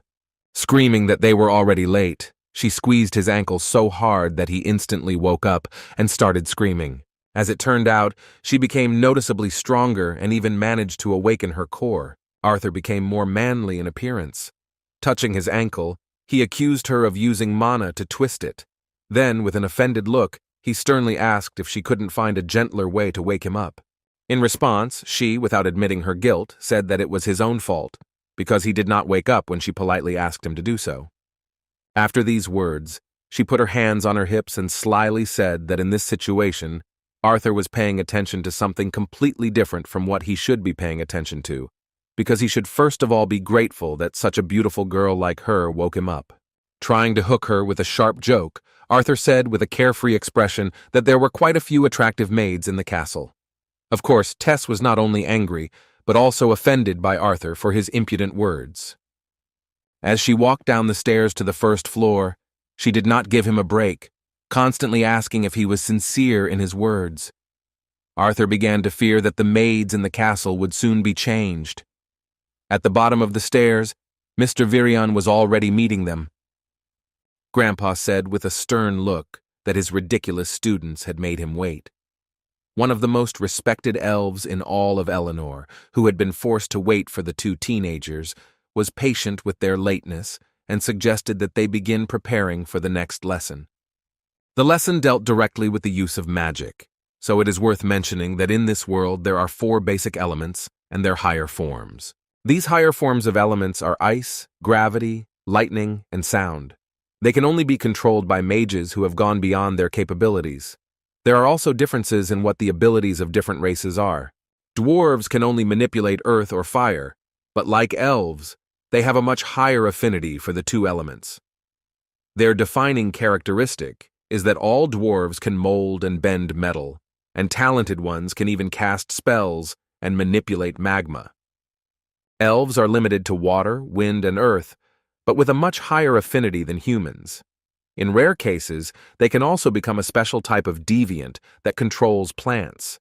Screaming that they were already late, she squeezed his ankle so hard that he instantly woke up and started screaming. As it turned out, she became noticeably stronger and even managed to awaken her core. Arthur became more manly in appearance. Touching his ankle, he accused her of using mana to twist it. Then, with an offended look, he sternly asked if she couldn't find a gentler way to wake him up. In response, she, without admitting her guilt, said that it was his own fault, because he did not wake up when she politely asked him to do so. After these words, she put her hands on her hips and slyly said that in this situation, Arthur was paying attention to something completely different from what he should be paying attention to, because he should first of all be grateful that such a beautiful girl like her woke him up. Trying to hook her with a sharp joke, Arthur said with a carefree expression that there were quite a few attractive maids in the castle. Of course, Tess was not only angry, but also offended by Arthur for his impudent words. As she walked down the stairs to the first floor, she did not give him a break, constantly asking if he was sincere in his words. Arthur began to fear that the maids in the castle would soon be changed. At the bottom of the stairs, Mr. Virion was already meeting them. Grandpa said with a stern look that his ridiculous students had made him wait. One of the most respected elves in all of Eleanor, who had been forced to wait for the two teenagers, was patient with their lateness and suggested that they begin preparing for the next lesson. The lesson dealt directly with the use of magic, so it is worth mentioning that in this world there are 4 basic elements and their higher forms. These higher forms of elements are ice, gravity, lightning, and sound. They can only be controlled by mages who have gone beyond their capabilities. There are also differences in what the abilities of different races are. Dwarves can only manipulate earth or fire, but like elves, they have a much higher affinity for the 2 elements. Their defining characteristic is that all dwarves can mold and bend metal, and talented ones can even cast spells and manipulate magma. Elves are limited to water, wind, and earth, but with a much higher affinity than humans. In rare cases, they can also become a special type of deviant that controls plants.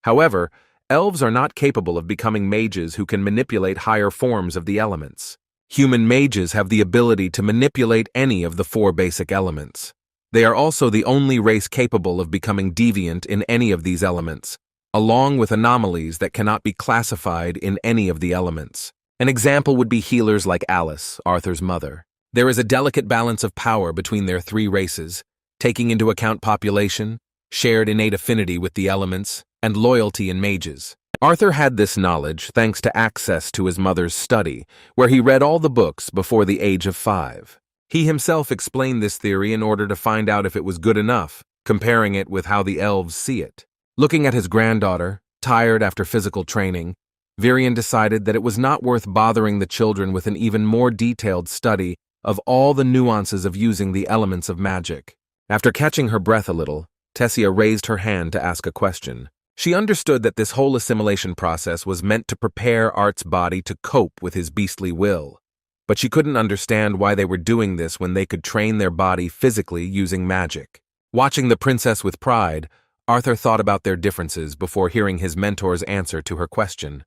However, elves are not capable of becoming mages who can manipulate higher forms of the elements. Human mages have the ability to manipulate any of the 4 basic elements. They are also the only race capable of becoming deviant in any of these elements, along with anomalies that cannot be classified in any of the elements. An example would be healers like Alice, Arthur's mother. There is a delicate balance of power between their 3 races, taking into account population, shared innate affinity with the elements, and loyalty in mages. Arthur had this knowledge thanks to access to his mother's study, where he read all the books before the age of 5. He himself explained this theory in order to find out if it was good enough, comparing it with how the elves see it. Looking at his granddaughter, tired after physical training, Virion decided that it was not worth bothering the children with an even more detailed study of all the nuances of using the elements of magic. After catching her breath a little, Tessia raised her hand to ask a question. She understood that this whole assimilation process was meant to prepare Art's body to cope with his beastly will, but she couldn't understand why they were doing this when they could train their body physically using magic. Watching the princess with pride, Arthur thought about their differences before hearing his mentor's answer to her question.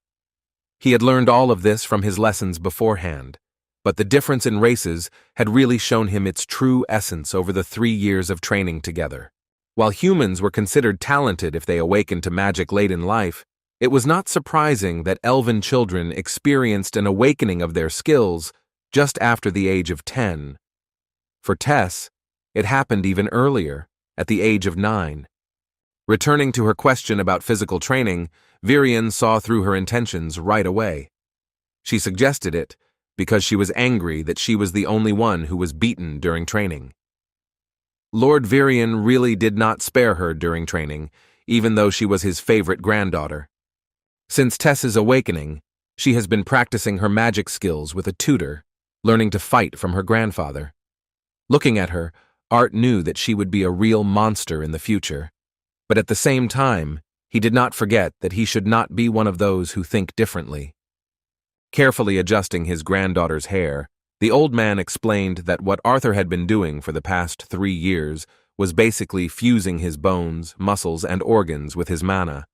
He had learned all of this from his lessons beforehand, but the difference in races had really shown him its true essence over the 3 years of training together. While humans were considered talented if they awakened to magic late in life, it was not surprising that elven children experienced an awakening of their skills just after the age of 10. For Tess, it happened even earlier, at the age of 9. Returning to her question about physical training, Virion saw through her intentions right away. She suggested it because she was angry that she was the only one who was beaten during training. Lord Virion really did not spare her during training, even though she was his favorite granddaughter. Since Tess's awakening, she has been practicing her magic skills with a tutor, learning to fight from her grandfather. Looking at her, Art knew that she would be a real monster in the future, but at the same time, he did not forget that he should not be one of those who think differently. Carefully adjusting his granddaughter's hair, the old man explained that what Arthur had been doing for the past 3 years was basically fusing his bones, muscles, and organs with his mana.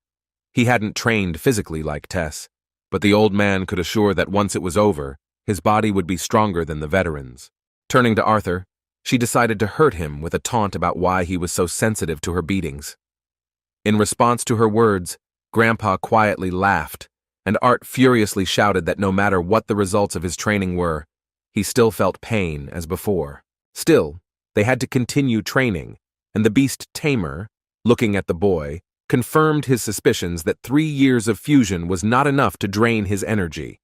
He hadn't trained physically like Tess. but the old man could assure that once it was over, his body would be stronger than the veterans. Turning to Arthur, she decided to hurt him with a taunt about why he was so sensitive to her beatings. In response to her words, Grandpa quietly laughed, and Art furiously shouted that no matter what the results of his training were, he still felt pain as before. Still, they had to continue training, and the beast tamer, looking at the boy, confirmed his suspicions that 3 years of fusion was not enough to drain his energy.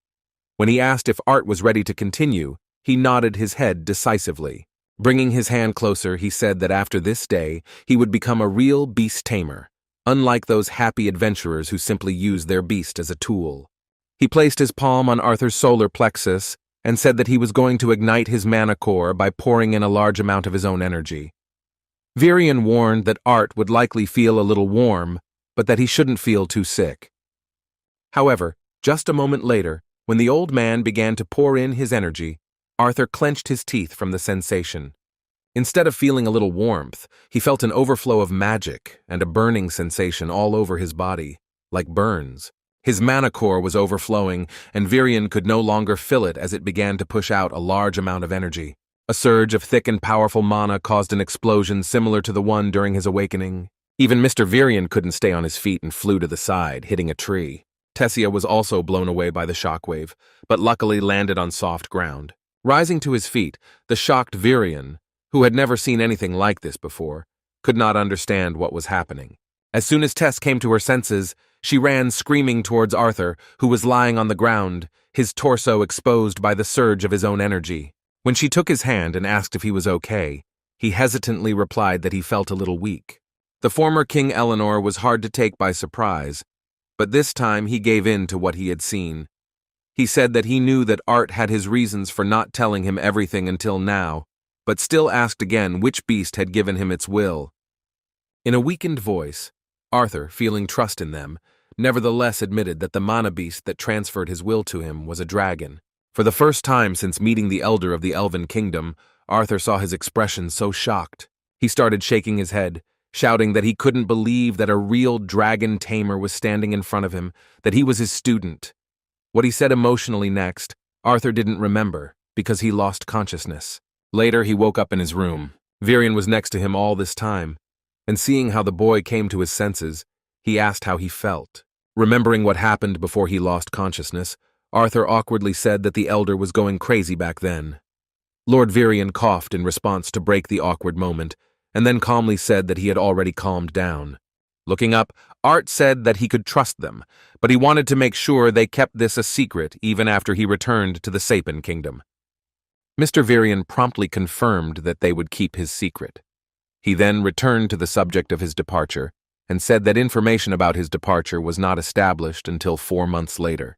When he asked if Art was ready to continue, he nodded his head decisively. Bringing his hand closer, he said that after this day, he would become a real beast tamer, unlike those happy adventurers who simply use their beast as a tool. He placed his palm on Arthur's solar plexus and said that he was going to ignite his mana core by pouring in a large amount of his own energy. Virion warned that Art would likely feel a little warm, but that he shouldn't feel too sick. However, just a moment later, when the old man began to pour in his energy, Arthur clenched his teeth from the sensation. Instead of feeling a little warmth, he felt an overflow of magic and a burning sensation all over his body, like burns. His mana core was overflowing, and Virion could no longer fill it as it began to push out a large amount of energy. A surge of thick and powerful mana caused an explosion similar to the one during his awakening. Even Mr. Virion couldn't stay on his feet and flew to the side, hitting a tree. Tessia was also blown away by the shockwave, but luckily landed on soft ground. Rising to his feet, the shocked Virion, who had never seen anything like this before, could not understand what was happening. As soon as Tess came to her senses, she ran screaming towards Arthur, who was lying on the ground, his torso exposed by the surge of his own energy. When she took his hand and asked if he was okay, he hesitantly replied that he felt a little weak. The former King Eleanor was hard to take by surprise, but this time he gave in to what he had seen. He said that he knew that Art had his reasons for not telling him everything until now, but still asked again which beast had given him its will. In a weakened voice, Arthur, feeling trust in them, nevertheless admitted that the mana beast that transferred his will to him was a dragon. For the first time since meeting the elder of the Elven Kingdom, Arthur saw his expression so shocked. He started shaking his head, shouting that he couldn't believe that a real dragon tamer was standing in front of him, that he was his student. What he said emotionally next, Arthur didn't remember, because he lost consciousness. Later, he woke up in his room. Virion was next to him all this time, and seeing how the boy came to his senses, he asked how he felt. Remembering what happened before he lost consciousness, Arthur awkwardly said that the elder was going crazy back then. Lord Virion coughed in response to break the awkward moment, and then calmly said that he had already calmed down. Looking up, Art said that he could trust them, but he wanted to make sure they kept this a secret even after he returned to the Sapin Kingdom. Mr. Virion promptly confirmed that they would keep his secret. He then returned to the subject of his departure and said that information about his departure was not established until 4 months later.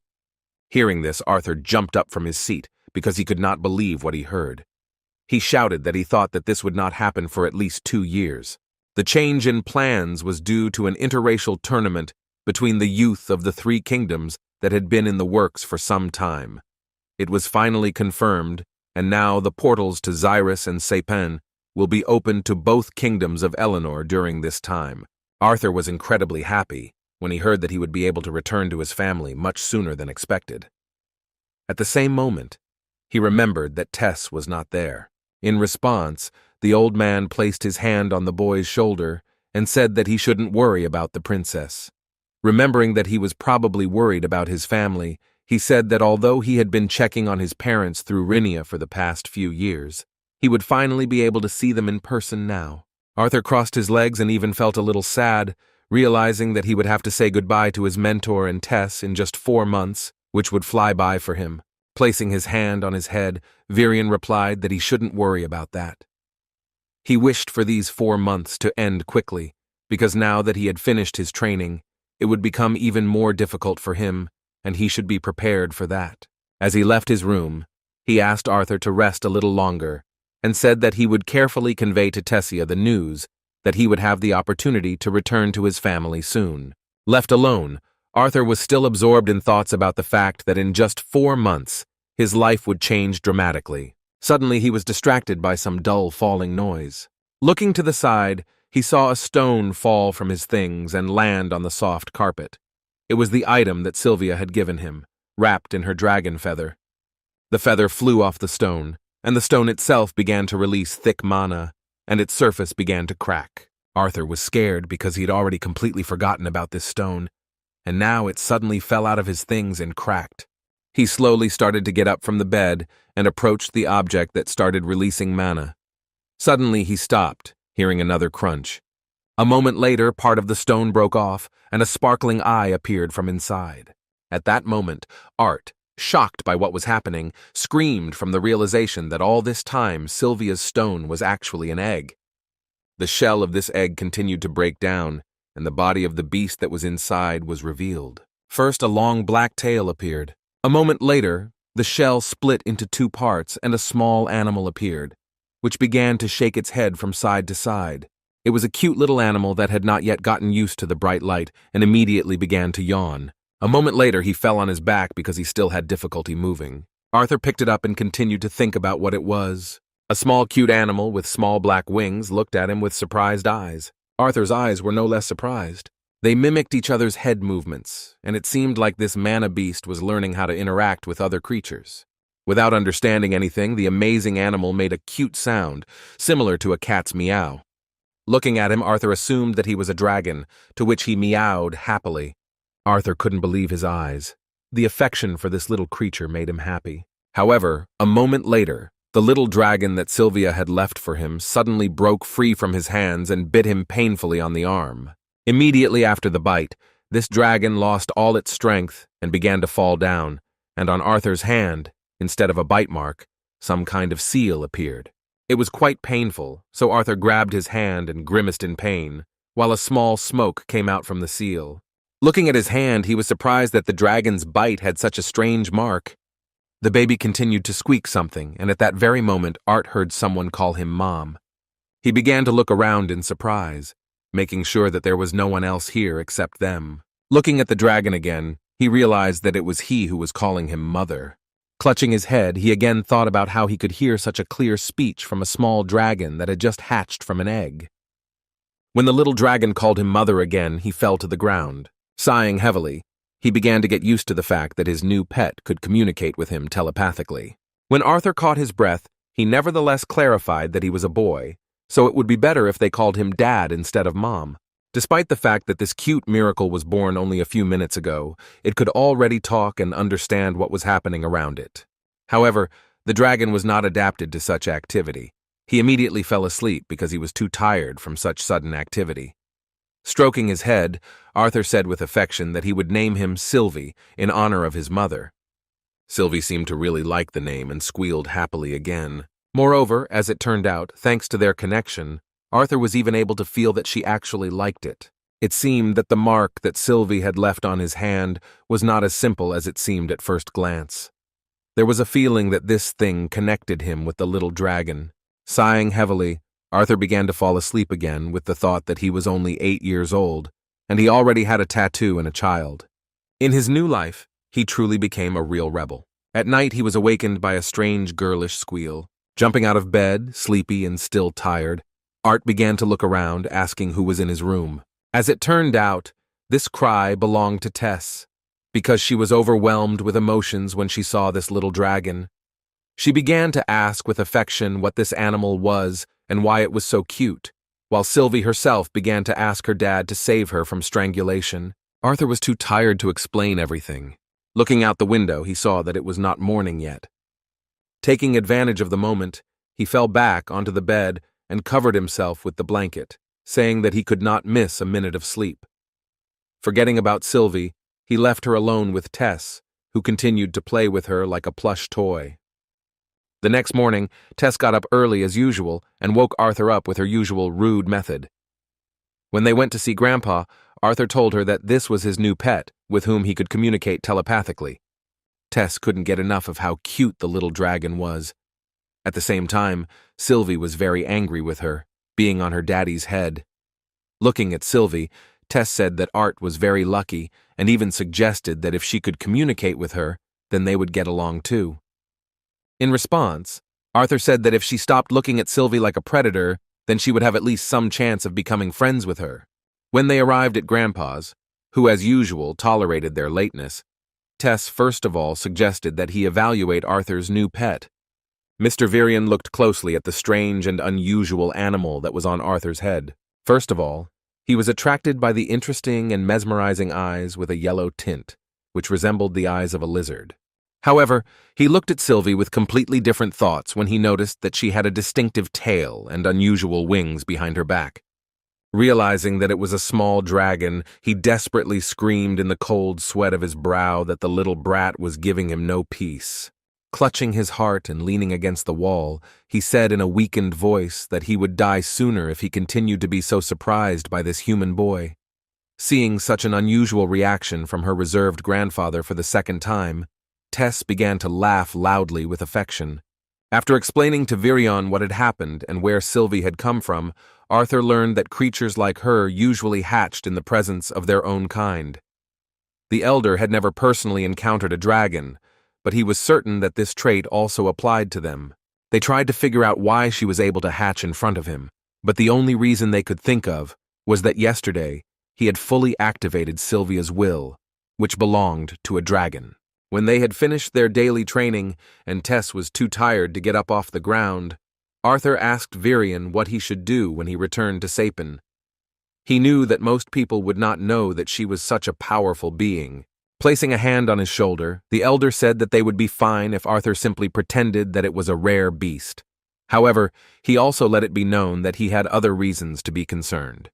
Hearing this, Arthur jumped up from his seat because he could not believe what he heard. He shouted that he thought that this would not happen for at least 2 years. The change in plans was due to an interracial tournament between the youth of the 3 kingdoms that had been in the works for some time. It was finally confirmed, and now the portals to Xyrus and Sapin will be open to both kingdoms of Eleanor during this time. Arthur was incredibly happy when he heard that he would be able to return to his family much sooner than expected. At the same moment, he remembered that Tess was not there. In response, the old man placed his hand on the boy's shoulder and said that he shouldn't worry about the princess. Remembering that he was probably worried about his family, he said that although he had been checking on his parents through Rinia for the past few years, he would finally be able to see them in person now. Arthur crossed his legs and even felt a little sad, realizing that he would have to say goodbye to his mentor and Tess in just 4 months, which would fly by for him. Placing his hand on his head, Virion replied that he shouldn't worry about that. He wished for these 4 months to end quickly, because now that he had finished his training, it would become even more difficult for him, and he should be prepared for that. As he left his room, he asked Arthur to rest a little longer, and said that he would carefully convey to Tessia the news that he would have the opportunity to return to his family soon. Left alone, Arthur was still absorbed in thoughts about the fact that in just 4 months, his life would change dramatically. Suddenly, he was distracted by some dull falling noise. Looking to the side, he saw a stone fall from his things and land on the soft carpet. It was the item that Sylvia had given him, wrapped in her dragon feather. The feather flew off the stone, and the stone itself began to release thick mana, and its surface began to crack. Arthur was scared because he'd already completely forgotten about this stone, and now it suddenly fell out of his things and cracked. He slowly started to get up from the bed and approached the object that started releasing mana. Suddenly he stopped, hearing another crunch. A moment later, part of the stone broke off, and a sparkling eye appeared from inside. At that moment, Art, shocked by what was happening, screamed from the realization that all this time Sylvia's stone was actually an egg. The shell of this egg continued to break down, and the body of the beast that was inside was revealed. First, a long black tail appeared. A moment later, the shell split into two parts and a small animal appeared, which began to shake its head from side to side. It was a cute little animal that had not yet gotten used to the bright light and immediately began to yawn. A moment later, he fell on his back because he still had difficulty moving. Arthur picked it up and continued to think about what it was. A small cute animal with small black wings looked at him with surprised eyes. Arthur's eyes were no less surprised. They mimicked each other's head movements, and it seemed like this mana beast was learning how to interact with other creatures. Without understanding anything, the amazing animal made a cute sound, similar to a cat's meow. Looking at him, Arthur assumed that he was a dragon, to which he meowed happily. Arthur couldn't believe his eyes. The affection for this little creature made him happy. However, a moment later, the little dragon that Sylvia had left for him suddenly broke free from his hands and bit him painfully on the arm. Immediately after the bite, this dragon lost all its strength and began to fall down, and on Arthur's hand, instead of a bite mark, some kind of seal appeared. It was quite painful, so Arthur grabbed his hand and grimaced in pain, while a small smoke came out from the seal. Looking at his hand, he was surprised that the dragon's bite had such a strange mark. The baby continued to squeak something, and at that very moment, Art heard someone call him Mom. He began to look around in surprise, making sure that there was no one else here except them. Looking at the dragon again, he realized that it was he who was calling him Mother. Clutching his head, he again thought about how he could hear such a clear speech from a small dragon that had just hatched from an egg. When the little dragon called him Mother again, he fell to the ground. Sighing heavily, he began to get used to the fact that his new pet could communicate with him telepathically. When Arthur caught his breath, he nevertheless clarified that he was a boy, so it would be better if they called him Dad instead of Mom. Despite the fact that this cute miracle was born only a few minutes ago, it could already talk and understand what was happening around it. However, the dragon was not adapted to such activity. He immediately fell asleep because he was too tired from such sudden activity. Stroking his head, Arthur said with affection that he would name him Sylvie in honor of his mother. Sylvie seemed to really like the name and squealed happily again. Moreover, as it turned out, thanks to their connection, Arthur was even able to feel that she actually liked it. It seemed that the mark that Sylvie had left on his hand was not as simple as it seemed at first glance. There was a feeling that this thing connected him with the little dragon. Sighing heavily, Arthur began to fall asleep again with the thought that he was only 8 years old, and he already had a tattoo and a child. In his new life, he truly became a real rebel. At night, he was awakened by a strange girlish squeal. Jumping out of bed, sleepy and still tired, Art began to look around, asking who was in his room. As it turned out, this cry belonged to Tess, because she was overwhelmed with emotions when she saw this little dragon. She began to ask with affection what this animal was and why it was so cute, while Sylvie herself began to ask her dad to save her from strangulation. Arthur was too tired to explain everything. Looking out the window, he saw that it was not morning yet. Taking advantage of the moment, he fell back onto the bed and covered himself with the blanket, saying that he could not miss a minute of sleep. Forgetting about Sylvie, he left her alone with Tess, who continued to play with her like a plush toy. The next morning, Tess got up early as usual and woke Arthur up with her usual rude method. When they went to see Grandpa, Arthur told her that this was his new pet, with whom he could communicate telepathically. Tess couldn't get enough of how cute the little dragon was. At the same time, Sylvie was very angry with her, being on her daddy's head. Looking at Sylvie, Tess said that Art was very lucky and even suggested that if she could communicate with her, then they would get along too. In response, Arthur said that if she stopped looking at Sylvie like a predator, then she would have at least some chance of becoming friends with her. When they arrived at Grandpa's, who as usual tolerated their lateness, Tess first of all suggested that he evaluate Arthur's new pet. Mr. Virion looked closely at the strange and unusual animal that was on Arthur's head. First of all, he was attracted by the interesting and mesmerizing eyes with a yellow tint, which resembled the eyes of a lizard. However, he looked at Sylvie with completely different thoughts when he noticed that she had a distinctive tail and unusual wings behind her back. Realizing that it was a small dragon, he desperately screamed in the cold sweat of his brow that the little brat was giving him no peace. Clutching his heart and leaning against the wall, he said in a weakened voice that he would die sooner if he continued to be so surprised by this human boy. Seeing such an unusual reaction from her reserved grandfather for the second time, Tess began to laugh loudly with affection. After explaining to Virion what had happened and where Sylvie had come from, Arthur learned that creatures like her usually hatched in the presence of their own kind. The elder had never personally encountered a dragon, but he was certain that this trait also applied to them. They tried to figure out why she was able to hatch in front of him, but the only reason they could think of was that yesterday he had fully activated Sylvia's will, which belonged to a dragon. When they had finished their daily training and Tess was too tired to get up off the ground, Arthur asked Virion what he should do when he returned to Sapin. He knew that most people would not know that she was such a powerful being. Placing a hand on his shoulder, the elder said that they would be fine if Arthur simply pretended that it was a rare beast. However, he also let it be known that he had other reasons to be concerned.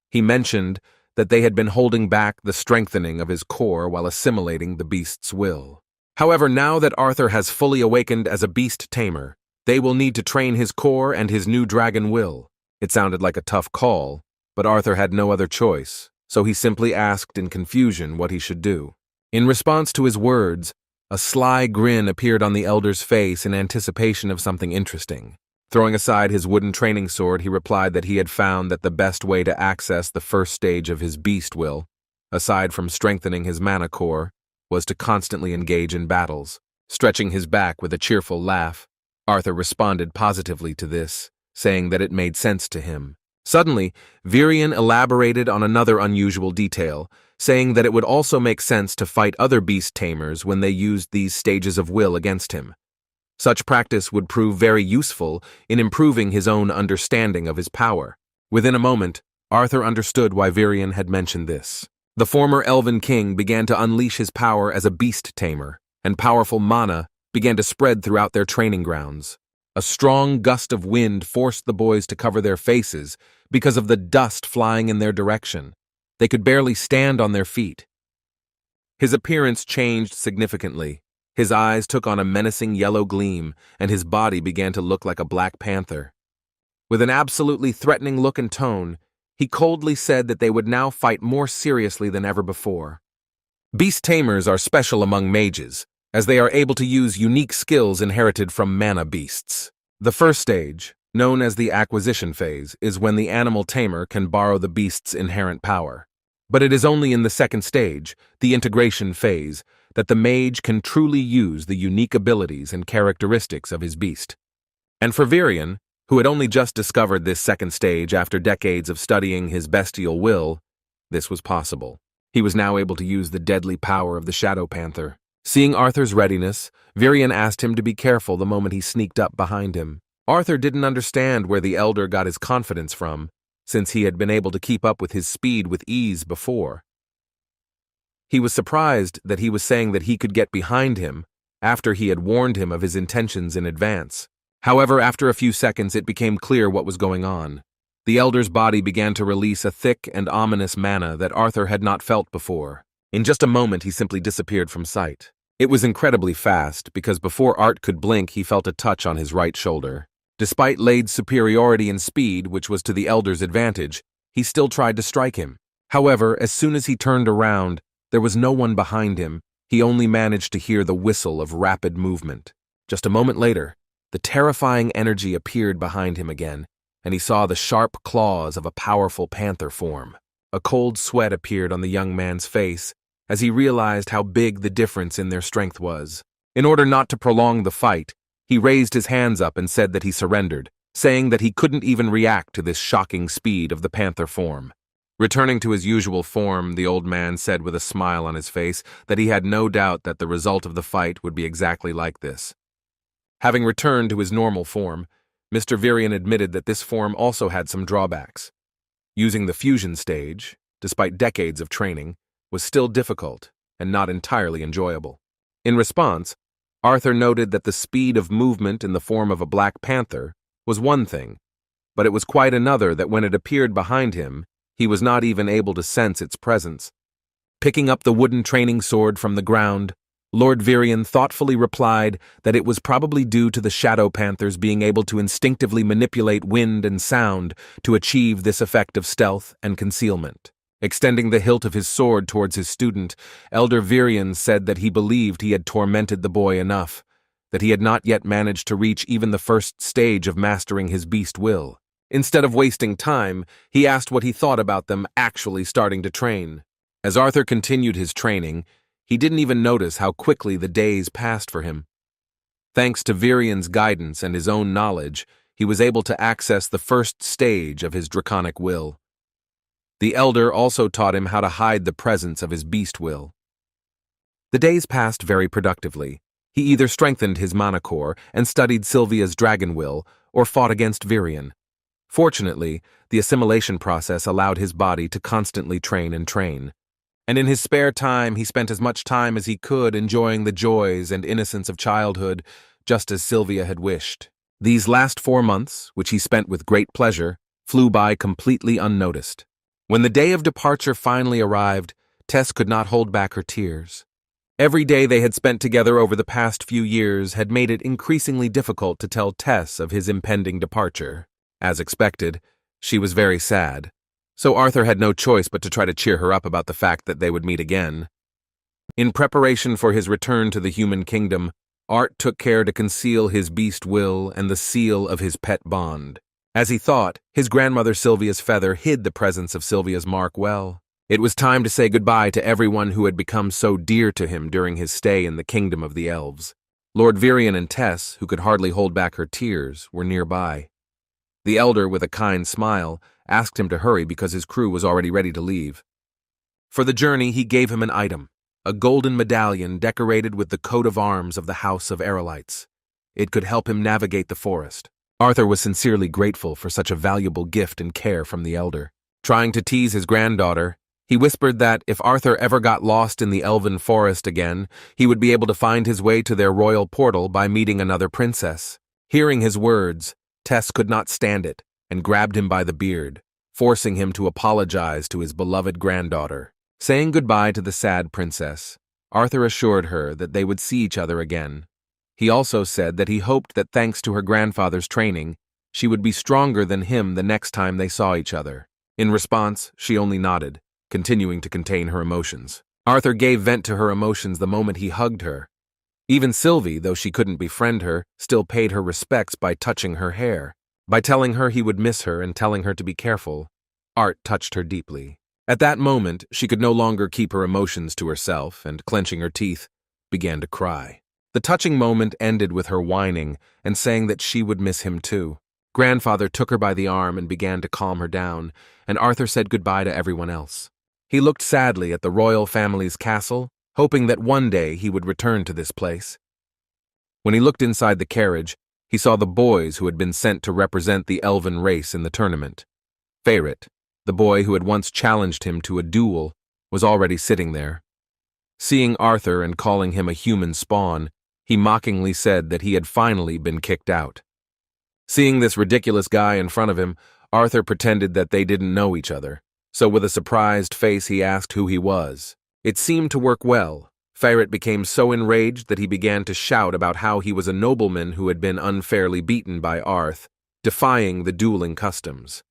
He mentioned that they had been holding back the strengthening of his core while assimilating the beast's will. However, now that Arthur has fully awakened as a beast tamer, they will need to train his core and his new dragon will. It sounded like a tough call, but Arthur had no other choice, so he simply asked in confusion what he should do. In response to his words, a sly grin appeared on the elder's face in anticipation of something interesting. Throwing aside his wooden training sword, he replied that he had found that the best way to access the first stage of his beast will, aside from strengthening his mana core, was to constantly engage in battles. Stretching his back with a cheerful laugh, Arthur responded positively to this, saying that it made sense to him. Suddenly, Virion elaborated on another unusual detail, saying that it would also make sense to fight other beast tamers when they used these stages of will against him. Such practice would prove very useful in improving his own understanding of his power. Within a moment, Arthur understood why Virion had mentioned this. The former Elven King began to unleash his power as a beast tamer, and powerful mana began to spread throughout their training grounds. A strong gust of wind forced the boys to cover their faces because of the dust flying in their direction. They could barely stand on their feet. His appearance changed significantly. His eyes took on a menacing yellow gleam, and his body began to look like a black panther. With an absolutely threatening look and tone, he coldly said that they would now fight more seriously than ever before. Beast tamers are special among mages, as they are able to use unique skills inherited from mana beasts. The first stage, known as the acquisition phase, is when the animal tamer can borrow the beast's inherent power. But it is only in the second stage, the integration phase, that the mage can truly use the unique abilities and characteristics of his beast. And for Virion, who had only just discovered this second stage after decades of studying his bestial will, this was possible. He was now able to use the deadly power of the Shadow Panther. Seeing Arthur's readiness, Virion asked him to be careful the moment he sneaked up behind him. Arthur didn't understand where the elder got his confidence from, since he had been able to keep up with his speed with ease before. He was surprised that he was saying that he could get behind him after he had warned him of his intentions in advance. However, after a few seconds, it became clear what was going on. The elder's body began to release a thick and ominous mana that Arthur had not felt before. In just a moment, he simply disappeared from sight. It was incredibly fast, because before Art could blink, he felt a touch on his right shoulder. Despite Lade's superiority in speed, which was to the elder's advantage, he still tried to strike him. However, as soon as he turned around, there was no one behind him. He only managed to hear the whistle of rapid movement. Just a moment later, the terrifying energy appeared behind him again, and he saw the sharp claws of a powerful panther form. A cold sweat appeared on the young man's face as he realized how big the difference in their strength was. In order not to prolong the fight, he raised his hands up and said that he surrendered, saying that he couldn't even react to this shocking speed of the panther form. Returning to his usual form, the old man said with a smile on his face that he had no doubt that the result of the fight would be exactly like this. Having returned to his normal form, Mr. Virion admitted that this form also had some drawbacks. Using the fusion stage, despite decades of training, was still difficult and not entirely enjoyable. In response, Arthur noted that the speed of movement in the form of a black panther was one thing, but it was quite another that when it appeared behind him, he was not even able to sense its presence. Picking up the wooden training sword from the ground, Lord Virion thoughtfully replied that it was probably due to the shadow panthers being able to instinctively manipulate wind and sound to achieve this effect of stealth and concealment. Extending the hilt of his sword towards his student, Elder Virion said that he believed he had tormented the boy enough, that he had not yet managed to reach even the first stage of mastering his beast will. Instead of wasting time, he asked what he thought about them actually starting to train. As Arthur continued his training, he didn't even notice how quickly the days passed for him. Thanks to Virion's guidance and his own knowledge, he was able to access the first stage of his draconic will. The elder also taught him how to hide the presence of his beast will. The days passed very productively. He either strengthened his mana core and studied Sylvia's dragon will, or fought against Virion. Fortunately, the assimilation process allowed his body to constantly train, and in his spare time he spent as much time as he could enjoying the joys and innocence of childhood, just as Sylvia had wished. These last 4 months, which he spent with great pleasure, flew by completely unnoticed. When the day of departure finally arrived, Tess could not hold back her tears. Every day they had spent together over the past few years had made it increasingly difficult to tell Tess of his impending departure. As expected, she was very sad, so Arthur had no choice but to try to cheer her up about the fact that they would meet again. In preparation for his return to the human kingdom, Art took care to conceal his beast will and the seal of his pet bond. As he thought, his grandmother Sylvia's feather hid the presence of Sylvia's mark well. It was time to say goodbye to everyone who had become so dear to him during his stay in the kingdom of the elves. Lord Virion and Tess, who could hardly hold back her tears, were nearby. The elder, with a kind smile, asked him to hurry because his crew was already ready to leave. For the journey, he gave him an item, a golden medallion decorated with the coat of arms of the House of Aerolites. It could help him navigate the forest. Arthur was sincerely grateful for such a valuable gift and care from the elder. Trying to tease his granddaughter, he whispered that if Arthur ever got lost in the elven forest again, he would be able to find his way to their royal portal by meeting another princess. Hearing his words, Tess could not stand it and grabbed him by the beard, forcing him to apologize to his beloved granddaughter. Saying goodbye to the sad princess, Arthur assured her that they would see each other again. He also said that he hoped that thanks to her grandfather's training, she would be stronger than him the next time they saw each other. In response, she only nodded, continuing to contain her emotions. Arthur gave vent to her emotions the moment he hugged her. Even Sylvie, though she couldn't befriend her, still paid her respects by touching her hair. By telling her he would miss her and telling her to be careful, Art touched her deeply. At that moment, she could no longer keep her emotions to herself and, clenching her teeth, began to cry. The touching moment ended with her whining and saying that she would miss him too. Grandfather took her by the arm and began to calm her down, and Arthur said goodbye to everyone else. He looked sadly at the royal family's castle, hoping that one day he would return to this place. When he looked inside the carriage, he saw the boys who had been sent to represent the elven race in the tournament. Feyret, the boy who had once challenged him to a duel, was already sitting there. Seeing Arthur and calling him a human spawn, he mockingly said that he had finally been kicked out. Seeing this ridiculous guy in front of him, Arthur pretended that they didn't know each other, so with a surprised face he asked who he was. It seemed to work well. Feyret became so enraged that he began to shout about how he was a nobleman who had been unfairly beaten by Arth, defying the dueling customs.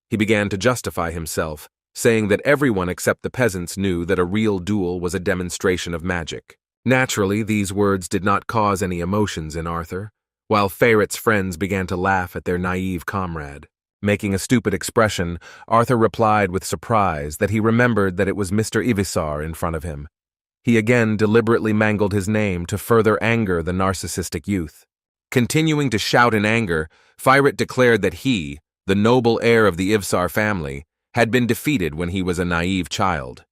He began to justify himself, saying that everyone except the peasants knew that a real duel was a demonstration of magic. Naturally, these words did not cause any emotions in Arthur, while Feyret's friends began to laugh at their naive comrade. Making a stupid expression, Arthur replied with surprise that he remembered that it was Mr. Ivisar in front of him. He again deliberately mangled his name to further anger the narcissistic youth. Continuing to shout in anger, Feyret declared that he, the noble heir of the Ivsar family, had been defeated when he was a naive child.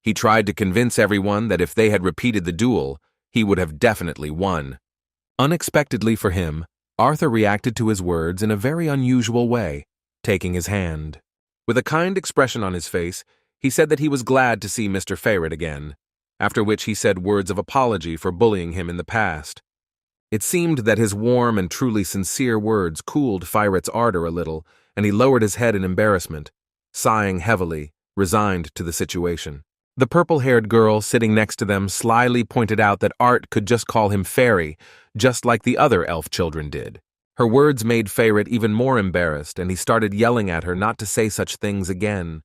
He tried to convince everyone that if they had repeated the duel, he would have definitely won. Unexpectedly for him, Arthur reacted to his words in a very unusual way, taking his hand. With a kind expression on his face, he said that he was glad to see Mr. Ferret again, after which he said words of apology for bullying him in the past. It seemed that his warm and truly sincere words cooled Ferret's ardor a little, and he lowered his head in embarrassment, sighing heavily, resigned to the situation. The purple-haired girl sitting next to them slyly pointed out that Art could just call him Fairy, just like the other elf children did. Her words made Ferret even more embarrassed, and he started yelling at her not to say such things again.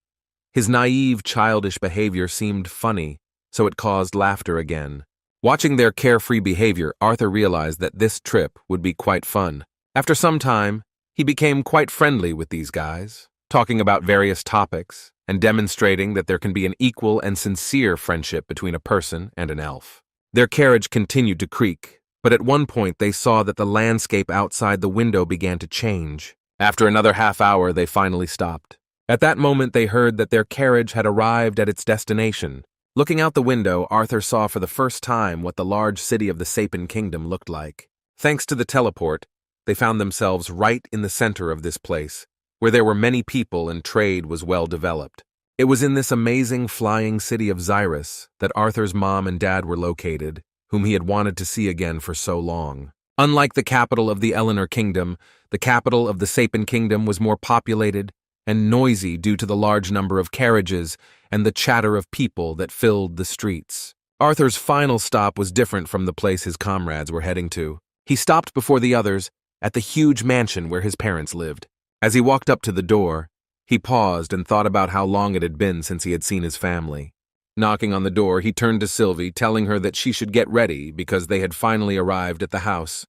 His naive, childish behavior seemed funny, so it caused laughter again. Watching their carefree behavior, Arthur realized that this trip would be quite fun. After some time, he became quite friendly with these guys, talking about various topics and demonstrating that there can be an equal and sincere friendship between a person and an elf. Their carriage continued to creak, but at one point they saw that the landscape outside the window began to change. After another half hour, they finally stopped. At that moment, they heard that their carriage had arrived at its destination. Looking out the window, Arthur saw for the first time what the large city of the Sapin Kingdom looked like. Thanks to the teleport, they found themselves right in the center of this place, where there were many people and trade was well developed. It was in this amazing flying city of Xyrus that Arthur's mom and dad were located, whom he had wanted to see again for so long. Unlike the capital of the Eleanor Kingdom, the capital of the Sapin Kingdom was more populated and noisy due to the large number of carriages and the chatter of people that filled the streets. Arthur's final stop was different from the place his comrades were heading to. He stopped before the others at the huge mansion where his parents lived. As he walked up to the door, he paused and thought about how long it had been since he had seen his family. Knocking on the door, he turned to Sylvie, telling her that she should get ready because they had finally arrived at the house.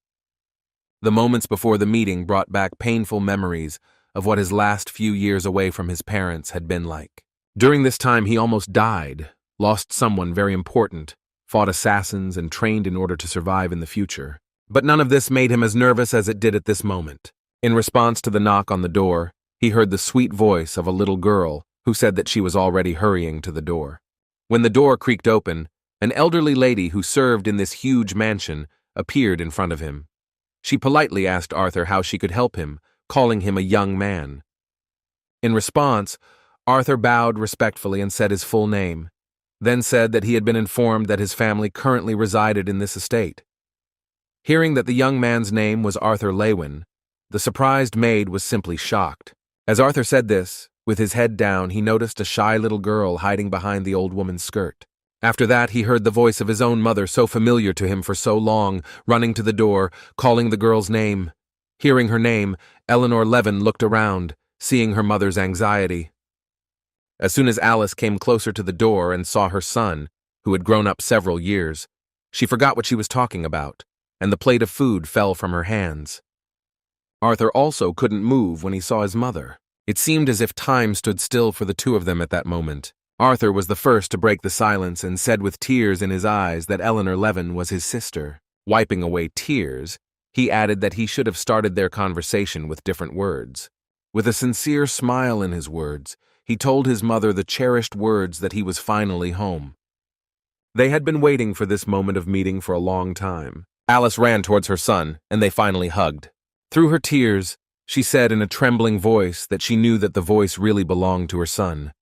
The moments before the meeting brought back painful memories of what his last few years away from his parents had been like. During this time, he almost died, lost someone very important, fought assassins, and trained in order to survive in the future. But none of this made him as nervous as it did at this moment. In response to the knock on the door, he heard the sweet voice of a little girl who said that she was already hurrying to the door. When the door creaked open, an elderly lady who served in this huge mansion appeared in front of him. She politely asked Arthur how she could help him, calling him a young man. In response, Arthur bowed respectfully and said his full name, then said that he had been informed that his family currently resided in this estate. Hearing that the young man's name was Arthur Lewin, the surprised maid was simply shocked. As Arthur said this, with his head down, he noticed a shy little girl hiding behind the old woman's skirt. After that, he heard the voice of his own mother, so familiar to him for so long, running to the door, calling the girl's name. Hearing her name, Eleanor Levin looked around, seeing her mother's anxiety. As soon as Alice came closer to the door and saw her son, who had grown up several years, she forgot what she was talking about, and the plate of food fell from her hands. Arthur also couldn't move when he saw his mother. It seemed as if time stood still for the two of them at that moment. Arthur was the first to break the silence and said with tears in his eyes that Eleanor Levin was his sister. Wiping away tears, he added that he should have started their conversation with different words. With a sincere smile in his words, he told his mother the cherished words that he was finally home. They had been waiting for this moment of meeting for a long time. Alice ran towards her son, and they finally hugged. Through her tears, she said in a trembling voice that she knew that the voice really belonged to her son.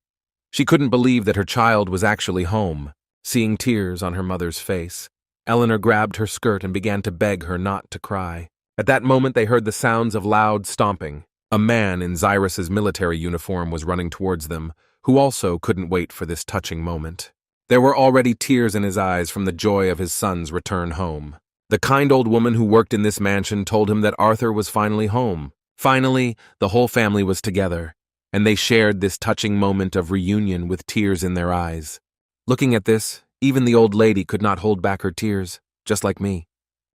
She couldn't believe that her child was actually home. Seeing tears on her mother's face, Eleanor grabbed her skirt and began to beg her not to cry. At that moment, they heard the sounds of loud stomping. A man in Xyrus's military uniform was running towards them, who also couldn't wait for this touching moment. There were already tears in his eyes from the joy of his son's return home. The kind old woman who worked in this mansion told him that Arthur was finally home. Finally, the whole family was together, and they shared this touching moment of reunion with tears in their eyes. Looking at this, even the old lady could not hold back her tears, just like me.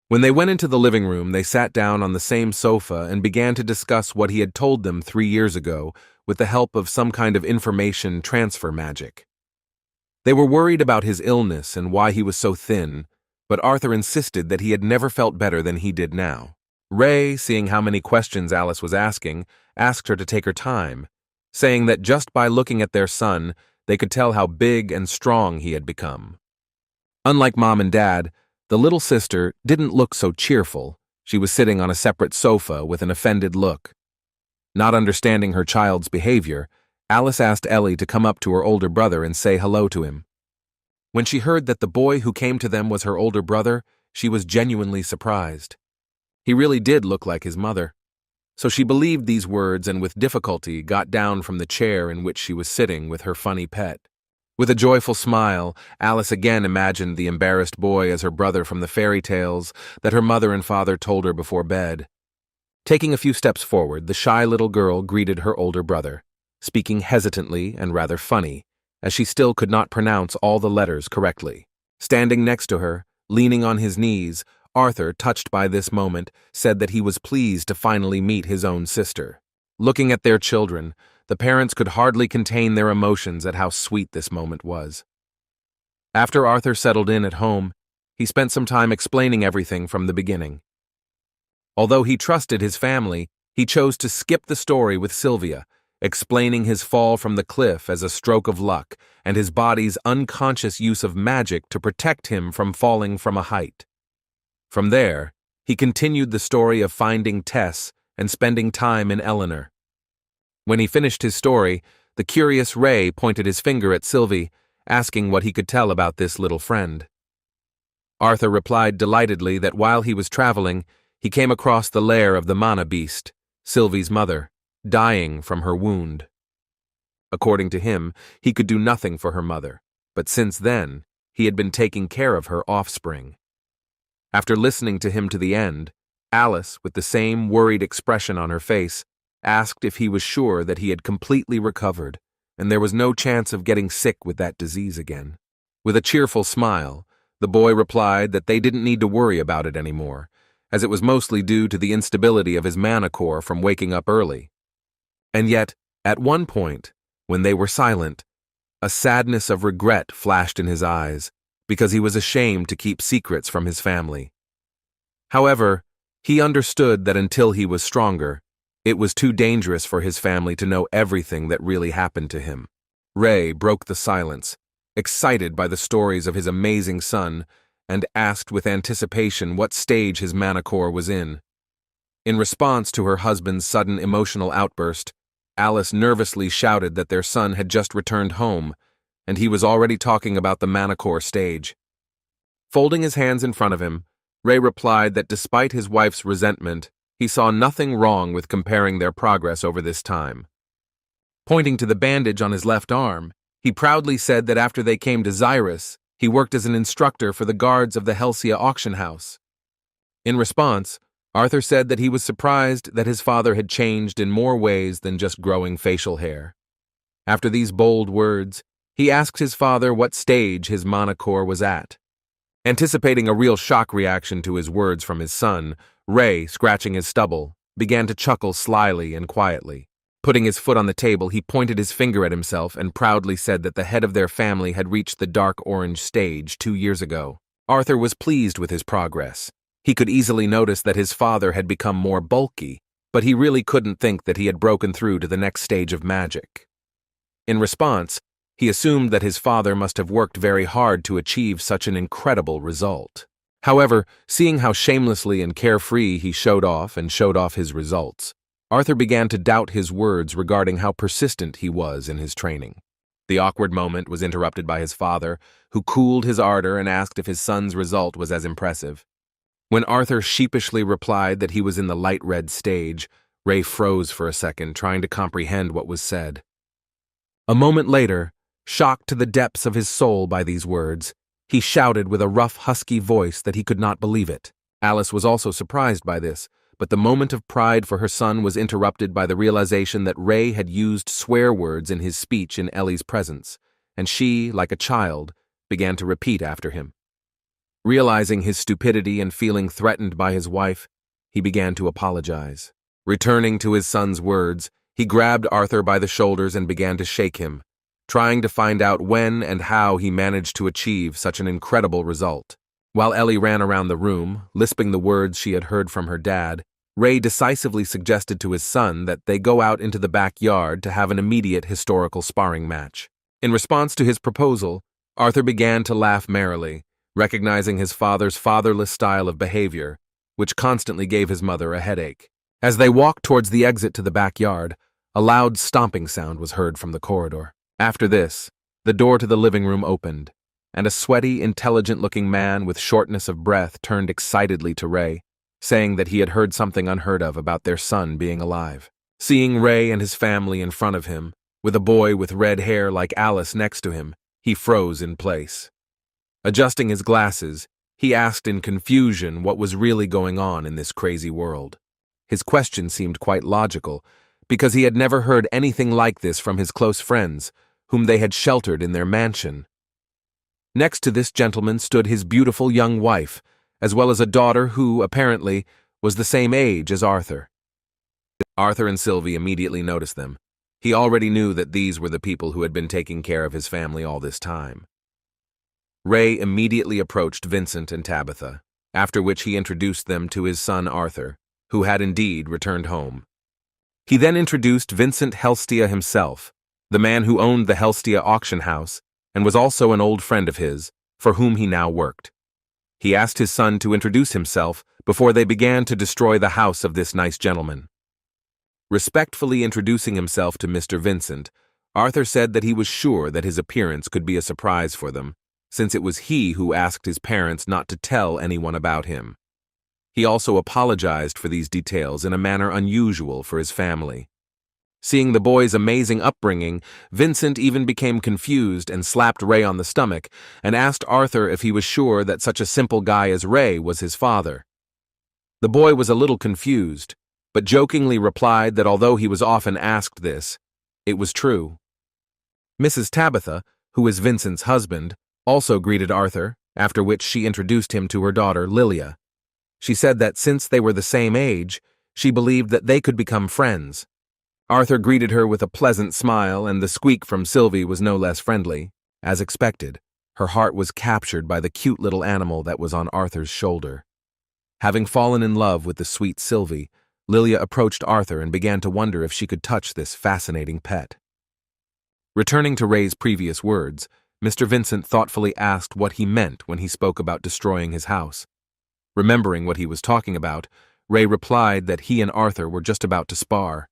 When they went into the living room, they sat down on the same sofa and began to discuss what he had told them 3 years ago with the help of some kind of information transfer magic. They were worried about his illness and why he was so thin, but Arthur insisted that he had never felt better than he did now. Ray, seeing how many questions Alice was asking, asked her to take her time, saying that just by looking at their son, they could tell how big and strong he had become. Unlike Mom and Dad, the little sister didn't look so cheerful. She was sitting on a separate sofa with an offended look. Not understanding her child's behavior, Alice asked Ellie to come up to her older brother and say hello to him. When she heard that the boy who came to them was her older brother, she was genuinely surprised. He really did look like his mother. So she believed these words and with difficulty got down from the chair in which she was sitting with her funny pet. With a joyful smile, Alice again imagined the embarrassed boy as her brother from the fairy tales that her mother and father told her before bed. Taking a few steps forward, the shy little girl greeted her older brother, speaking hesitantly and rather funny, as she still could not pronounce all the letters correctly. Standing next to her, leaning on his knees, Arthur, touched by this moment, said that he was pleased to finally meet his own sister. Looking at their children, the parents could hardly contain their emotions at how sweet this moment was. After Arthur settled in at home, he spent some time explaining everything from the beginning. Although he trusted his family, he chose to skip the story with Sylvia, explaining his fall from the cliff as a stroke of luck and his body's unconscious use of magic to protect him from falling from a height. From there, he continued the story of finding Tess and spending time in Eleanor. When he finished his story, the curious Ray pointed his finger at Sylvie, asking what he could tell about this little friend. Arthur replied delightedly that while he was traveling, he came across the lair of the mana beast, Sylvie's mother, dying from her wound. According to him, he could do nothing for her mother, but since then, he had been taking care of her offspring. After listening to him to the end, Alice, with the same worried expression on her face, asked if he was sure that he had completely recovered, and there was no chance of getting sick with that disease again. With a cheerful smile, the boy replied that they didn't need to worry about it anymore, as it was mostly due to the instability of his mana core from waking up early. And yet, at one point, when they were silent, a sadness of regret flashed in his eyes, because he was ashamed to keep secrets from his family. However, he understood that until he was stronger, it was too dangerous for his family to know everything that really happened to him. Ray broke the silence, excited by the stories of his amazing son, and asked with anticipation what stage his mana core was in. In response to her husband's sudden emotional outburst, Alice nervously shouted that their son had just returned home, and he was already talking about the mana core stage. Folding his hands in front of him, Ray replied that despite his wife's resentment, he saw nothing wrong with comparing their progress over this time. Pointing to the bandage on his left arm, he proudly said that after they came to Xyrus, he worked as an instructor for the guards of the Helsia auction house. In response, Arthur said that he was surprised that his father had changed in more ways than just growing facial hair. After these bold words, he asked his father what stage his mana core was at. Anticipating a real shock reaction to his words from his son, Ray, scratching his stubble, began to chuckle slyly and quietly. Putting his foot on the table, he pointed his finger at himself and proudly said that the head of their family had reached the dark orange stage 2 years ago. Arthur was pleased with his progress. He could easily notice that his father had become more bulky, but he really couldn't think that he had broken through to the next stage of magic. In response, he assumed that his father must have worked very hard to achieve such an incredible result. However, seeing how shamelessly and carefree he showed off his results, Arthur began to doubt his words regarding how persistent he was in his training. The awkward moment was interrupted by his father, who cooled his ardor and asked if his son's result was as impressive. When Arthur sheepishly replied that he was in the light red stage, Ray froze for a second, trying to comprehend what was said. A moment later, shocked to the depths of his soul by these words, he shouted with a rough, husky voice that he could not believe it. Alice was also surprised by this, but the moment of pride for her son was interrupted by the realization that Ray had used swear words in his speech in Ellie's presence, and she, like a child, began to repeat after him. Realizing his stupidity and feeling threatened by his wife, he began to apologize. Returning to his son's words, he grabbed Arthur by the shoulders and began to shake him, trying to find out when and how he managed to achieve such an incredible result. While Ellie ran around the room, lisping the words she had heard from her dad, Ray decisively suggested to his son that they go out into the backyard to have an immediate historical sparring match. In response to his proposal, Arthur began to laugh merrily, recognizing his father's fatherless style of behavior, which constantly gave his mother a headache. As they walked towards the exit to the backyard, a loud stomping sound was heard from the corridor. After this, the door to the living room opened, and a sweaty, intelligent-looking man with shortness of breath turned excitedly to Ray, saying that he had heard something unheard of about their son being alive. Seeing Ray and his family in front of him, with a boy with red hair like Alice next to him, he froze in place. Adjusting his glasses, he asked in confusion what was really going on in this crazy world. His question seemed quite logical, because he had never heard anything like this from his close friends, whom they had sheltered in their mansion. Next to this gentleman stood his beautiful young wife, as well as a daughter who, apparently, was the same age as Arthur. Arthur and Sylvia immediately noticed them. He already knew that these were the people who had been taking care of his family all this time. Ray immediately approached Vincent and Tabitha, after which he introduced them to his son Arthur, who had indeed returned home. He then introduced Vincent Helstia himself, the man who owned the Helstia auction house and was also an old friend of his, for whom he now worked. He asked his son to introduce himself before they began to destroy the house of this nice gentleman. Respectfully introducing himself to Mr. Vincent, Arthur said that he was sure that his appearance could be a surprise for them, since it was he who asked his parents not to tell anyone about him. He also apologized for these details in a manner unusual for his family. Seeing the boy's amazing upbringing, Vincent even became confused and slapped Ray on the stomach and asked Arthur if he was sure that such a simple guy as Ray was his father. The boy was a little confused, but jokingly replied that although he was often asked this, it was true. Mrs. Tabitha, who is Vincent's husband, also greeted Arthur, after which she introduced him to her daughter, Lilia. She said that since they were the same age, she believed that they could become friends. Arthur greeted her with a pleasant smile, and the squeak from Sylvie was no less friendly. As expected, her heart was captured by the cute little animal that was on Arthur's shoulder. Having fallen in love with the sweet Sylvie, Lilia approached Arthur and began to wonder if she could touch this fascinating pet. Returning to Ray's previous words, Mr. Vincent thoughtfully asked what he meant when he spoke about destroying his house. Remembering what he was talking about, Ray replied that he and Arthur were just about to spar.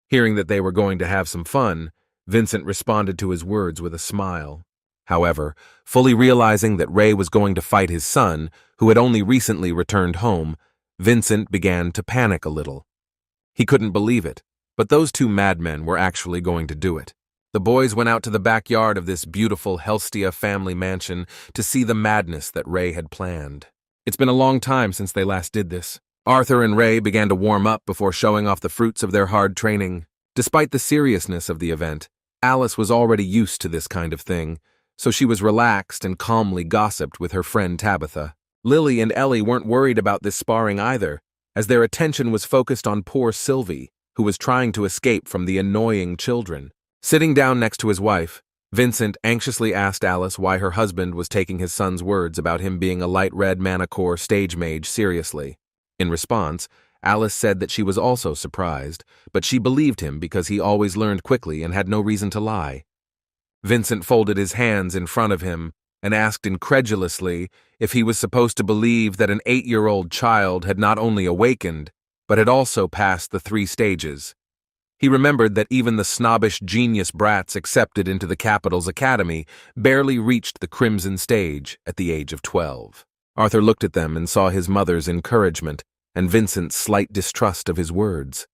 Hearing that they were going to have some fun, Vincent responded to his words with a smile. However, fully realizing that Ray was going to fight his son, who had only recently returned home, Vincent began to panic a little. He couldn't believe it, but those two madmen were actually going to do it. The boys went out to the backyard of this beautiful Helstia family mansion to see the madness that Ray had planned. It's been a long time since they last did this. Arthur and Ray began to warm up before showing off the fruits of their hard training. Despite the seriousness of the event, Alice was already used to this kind of thing, so she was relaxed and calmly gossiped with her friend Tabitha. Lily and Ellie weren't worried about this sparring either, as their attention was focused on poor Sylvie, who was trying to escape from the annoying children. Sitting down next to his wife, Vincent anxiously asked Alice why her husband was taking his son's words about him being a light red manicore stage mage seriously. In response, Alice said that she was also surprised, but she believed him because he always learned quickly and had no reason to lie. Vincent folded his hands in front of him and asked incredulously if he was supposed to believe that an 8-year-old child had not only awakened, but had also passed the 3 stages. He remembered that even the snobbish genius brats accepted into the capital's academy barely reached the crimson stage at the age of 12. Arthur looked at them and saw his mother's encouragement and Vincent's slight distrust of his words.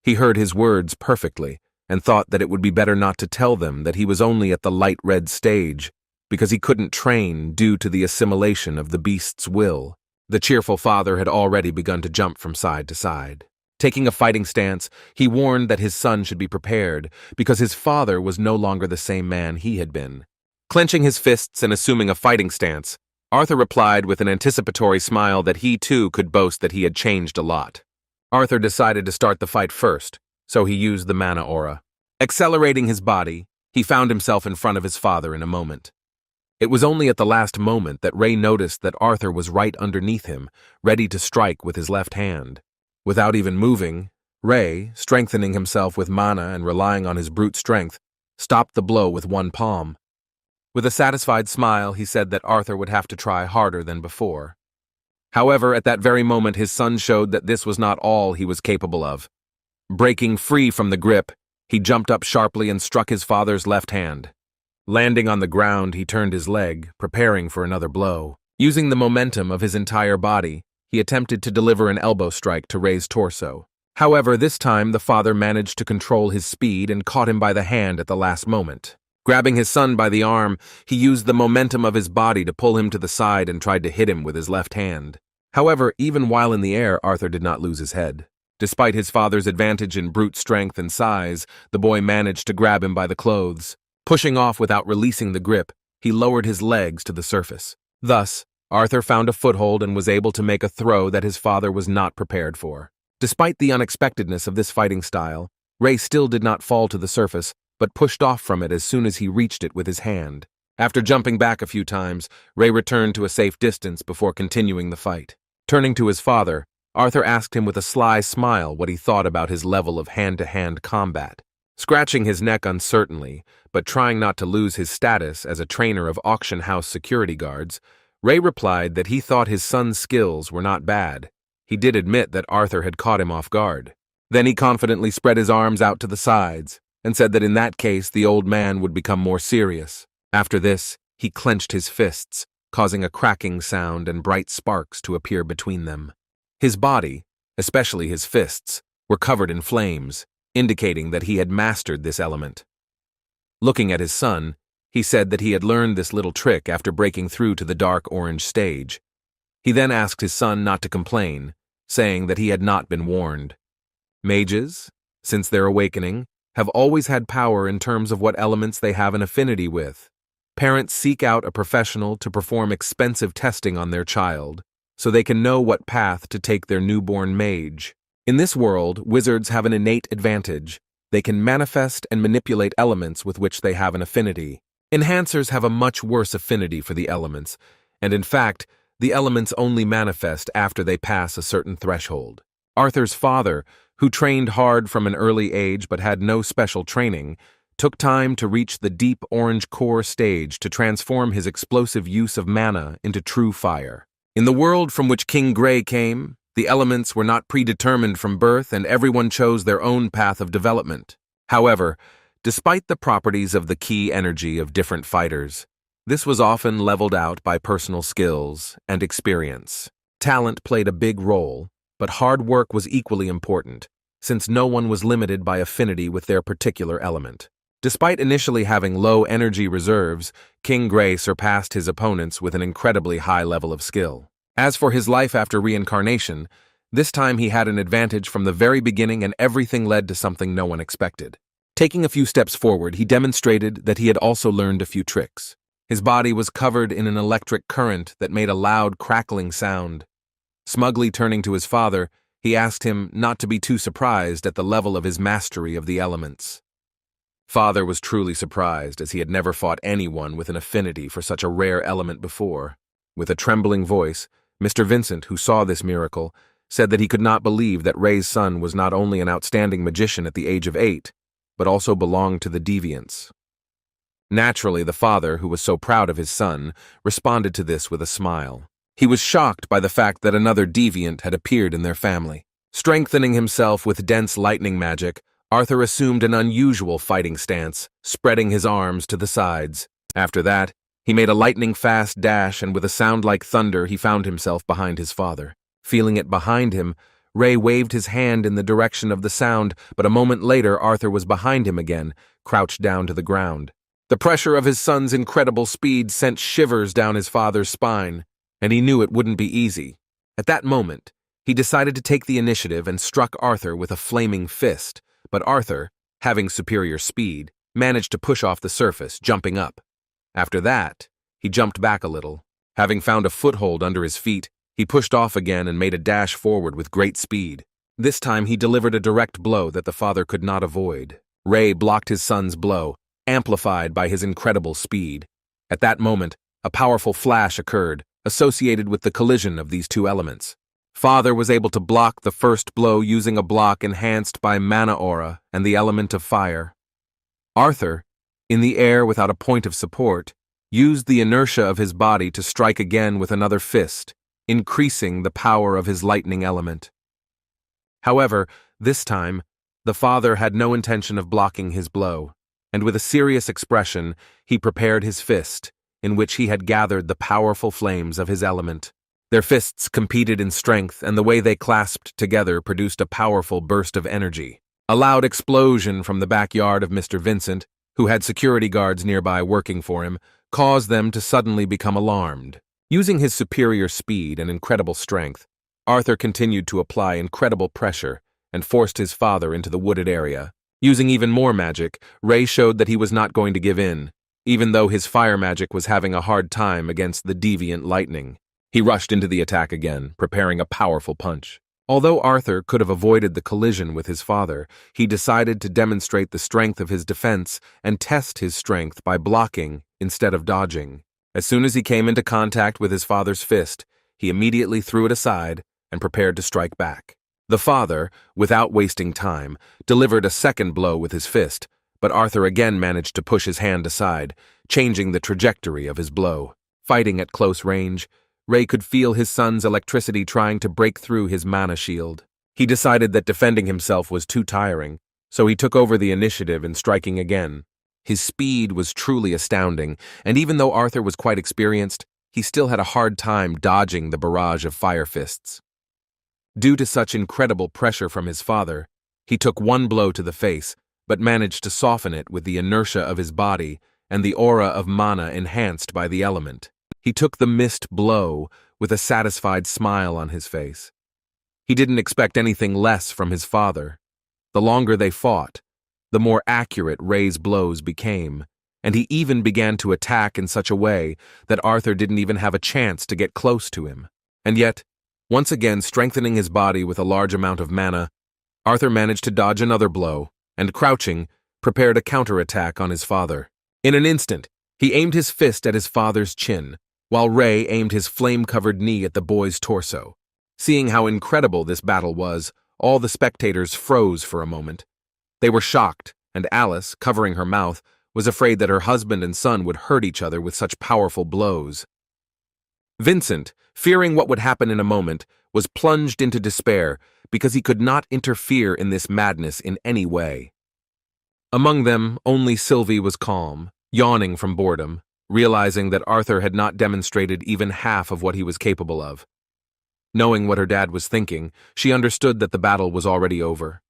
He heard his words perfectly and thought that it would be better not to tell them that he was only at the light red stage because he couldn't train due to the assimilation of the beast's will. The cheerful father had already begun to jump from side to side. Taking a fighting stance, he warned that his son should be prepared because his father was no longer the same man he had been. Clenching his fists and assuming a fighting stance, Arthur replied with an anticipatory smile that he too could boast that he had changed a lot. Arthur decided to start the fight first, so he used the mana aura. Accelerating his body, he found himself in front of his father in a moment. It was only at the last moment that Ray noticed that Arthur was right underneath him, ready to strike with his left hand. Without even moving, Ray, strengthening himself with mana and relying on his brute strength, stopped the blow with one palm. With a satisfied smile, he said that Arthur would have to try harder than before. However, at that very moment, his son showed that this was not all he was capable of. Breaking free from the grip, he jumped up sharply and struck his father's left hand. Landing on the ground, he turned his leg, preparing for another blow. Using the momentum of his entire body, he attempted to deliver an elbow strike to Ray's torso. However, this time the father managed to control his speed and caught him by the hand at the last moment. Grabbing his son by the arm, he used the momentum of his body to pull him to the side and tried to hit him with his left hand. However, even while in the air, Arthur did not lose his head. Despite his father's advantage in brute strength and size, the boy managed to grab him by the clothes. Pushing off without releasing the grip, he lowered his legs to the surface. Thus, Arthur found a foothold and was able to make a throw that his father was not prepared for. Despite the unexpectedness of this fighting style, Ray still did not fall to the surface, but pushed off from it as soon as he reached it with his hand. After jumping back a few times, Ray returned to a safe distance before continuing the fight. Turning to his father, Arthur asked him with a sly smile what he thought about his level of hand-to-hand combat. Scratching his neck uncertainly, but trying not to lose his status as a trainer of auction house security guards, Ray replied that he thought his son's skills were not bad. He did admit that Arthur had caught him off guard. Then he confidently spread his arms out to the sides and said that in that case the old man would become more serious. After this, he clenched his fists, causing a cracking sound and bright sparks to appear between them. His body, especially his fists, were covered in flames, indicating that he had mastered this element. Looking at his son, he said that he had learned this little trick after breaking through to the dark orange stage. He then asked his son not to complain, saying that he had not been warned. Mages, since their awakening, have always had power in terms of what elements they have an affinity with. Parents seek out a professional to perform expensive testing on their child, so they can know what path to take their newborn mage. In this world, wizards have an innate advantage. They can manifest and manipulate elements with which they have an affinity. Enhancers have a much worse affinity for the elements, and in fact, the elements only manifest after they pass a certain threshold. Arthur's father, who trained hard from an early age but had no special training, took time to reach the deep orange core stage to transform his explosive use of mana into true fire. In the world from which King Gray came, the elements were not predetermined from birth and everyone chose their own path of development. However, despite the properties of the key energy of different fighters, this was often leveled out by personal skills and experience. Talent played a big role, but hard work was equally important, since no one was limited by affinity with their particular element. Despite initially having low energy reserves, King Gray surpassed his opponents with an incredibly high level of skill. As for his life after reincarnation, this time he had an advantage from the very beginning and everything led to something no one expected. Taking a few steps forward, he demonstrated that he had also learned a few tricks. His body was covered in an electric current that made a loud crackling sound. Smugly turning to his father, he asked him not to be too surprised at the level of his mastery of the elements. Father was truly surprised, as he had never fought anyone with an affinity for such a rare element before. With a trembling voice, Mr. Vincent, who saw this miracle, said that he could not believe that Ray's son was not only an outstanding magician at the age of 8, but also belonged to the deviants. Naturally, the father, who was so proud of his son, responded to this with a smile. He was shocked by the fact that another deviant had appeared in their family. Strengthening himself with dense lightning magic, Arthur assumed an unusual fighting stance, spreading his arms to the sides. After that, he made a lightning-fast dash, and with a sound like thunder, he found himself behind his father. Feeling it behind him, Ray waved his hand in the direction of the sound, but a moment later Arthur was behind him again, crouched down to the ground. The pressure of his son's incredible speed sent shivers down his father's spine, and he knew it wouldn't be easy. At that moment, he decided to take the initiative and struck Arthur with a flaming fist, but Arthur, having superior speed, managed to push off the surface, jumping up. After that, he jumped back a little. Having found a foothold under his feet, he pushed off again and made a dash forward with great speed. This time he delivered a direct blow that the father could not avoid. Ray blocked his son's blow, amplified by his incredible speed. At that moment, a powerful flash occurred, associated with the collision of these two elements. Father was able to block the first blow using a block enhanced by mana aura and the element of fire. Arthur, in the air without a point of support, used the inertia of his body to strike again with another fist, increasing the power of his lightning element. However, this time, the father had no intention of blocking his blow, and with a serious expression, he prepared his fist, in which he had gathered the powerful flames of his element. Their fists competed in strength, and the way they clasped together produced a powerful burst of energy. A loud explosion from the backyard of Mr. Vincent, who had security guards nearby working for him, caused them to suddenly become alarmed. Using his superior speed and incredible strength, Arthur continued to apply incredible pressure and forced his father into the wooded area. Using even more magic, Ray showed that he was not going to give in, even though his fire magic was having a hard time against the deviant lightning. He rushed into the attack again, preparing a powerful punch. Although Arthur could have avoided the collision with his father, he decided to demonstrate the strength of his defense and test his strength by blocking instead of dodging. As soon as he came into contact with his father's fist, he immediately threw it aside and prepared to strike back. The father, without wasting time, delivered a second blow with his fist, but Arthur again managed to push his hand aside, changing the trajectory of his blow. Fighting at close range, Ray could feel his son's electricity trying to break through his mana shield. He decided that defending himself was too tiring, so he took over the initiative in striking again. His speed was truly astounding, and even though Arthur was quite experienced, he still had a hard time dodging the barrage of fire fists. Due to such incredible pressure from his father, he took one blow to the face, but managed to soften it with the inertia of his body and the aura of mana enhanced by the element. He took the missed blow with a satisfied smile on his face. He didn't expect anything less from his father. The longer they fought, the more accurate Ray's blows became, and he even began to attack in such a way that Arthur didn't even have a chance to get close to him. And yet, once again strengthening his body with a large amount of mana, Arthur managed to dodge another blow, and crouching, prepared a counterattack on his father. In an instant, he aimed his fist at his father's chin, while Ray aimed his flame-covered knee at the boy's torso. Seeing how incredible this battle was, all the spectators froze for a moment. They were shocked, and Alice, covering her mouth, was afraid that her husband and son would hurt each other with such powerful blows. Vincent, fearing what would happen in a moment, was plunged into despair because he could not interfere in this madness in any way. Among them, only Sylvia was calm, yawning from boredom, realizing that Arthur had not demonstrated even half of what he was capable of. Knowing what her dad was thinking, she understood that the battle was already over.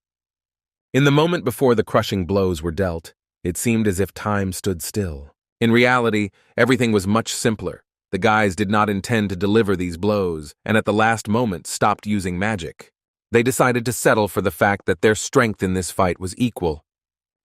In the moment before the crushing blows were dealt, it seemed as if time stood still. In reality, everything was much simpler. The guys did not intend to deliver these blows, and at the last moment stopped using magic. They decided to settle for the fact that their strength in this fight was equal.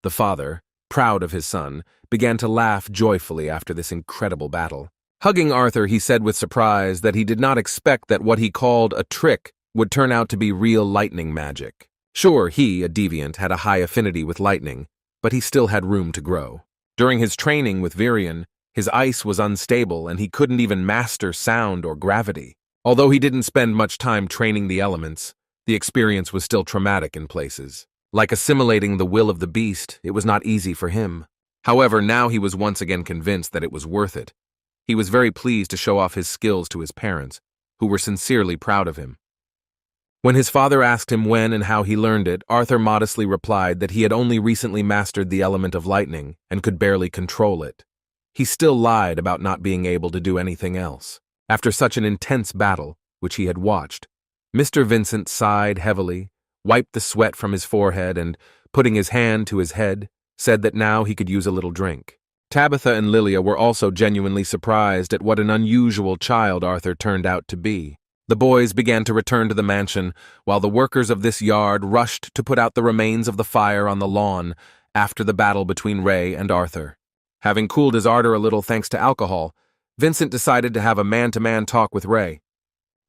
The father, proud of his son, began to laugh joyfully after this incredible battle. Hugging Arthur, he said with surprise that he did not expect that what he called a trick would turn out to be real lightning magic. Sure, he, a deviant, had a high affinity with lightning, but he still had room to grow. During his training with Virion, his ice was unstable and he couldn't even master sound or gravity. Although he didn't spend much time training the elements, the experience was still traumatic in places. Like assimilating the will of the beast, it was not easy for him. However, now he was once again convinced that it was worth it. He was very pleased to show off his skills to his parents, who were sincerely proud of him. When his father asked him when and how he learned it, Arthur modestly replied that he had only recently mastered the element of lightning and could barely control it. He still lied about not being able to do anything else. After such an intense battle, which he had watched, Mr. Vincent sighed heavily, wiped the sweat from his forehead, and, putting his hand to his head, said that now he could use a little drink. Tabitha and Lilia were also genuinely surprised at what an unusual child Arthur turned out to be. The boys began to return to the mansion, while the workers of this yard rushed to put out the remains of the fire on the lawn after the battle between Ray and Arthur. Having cooled his ardor a little thanks to alcohol, Vincent decided to have a man-to-man talk with Ray.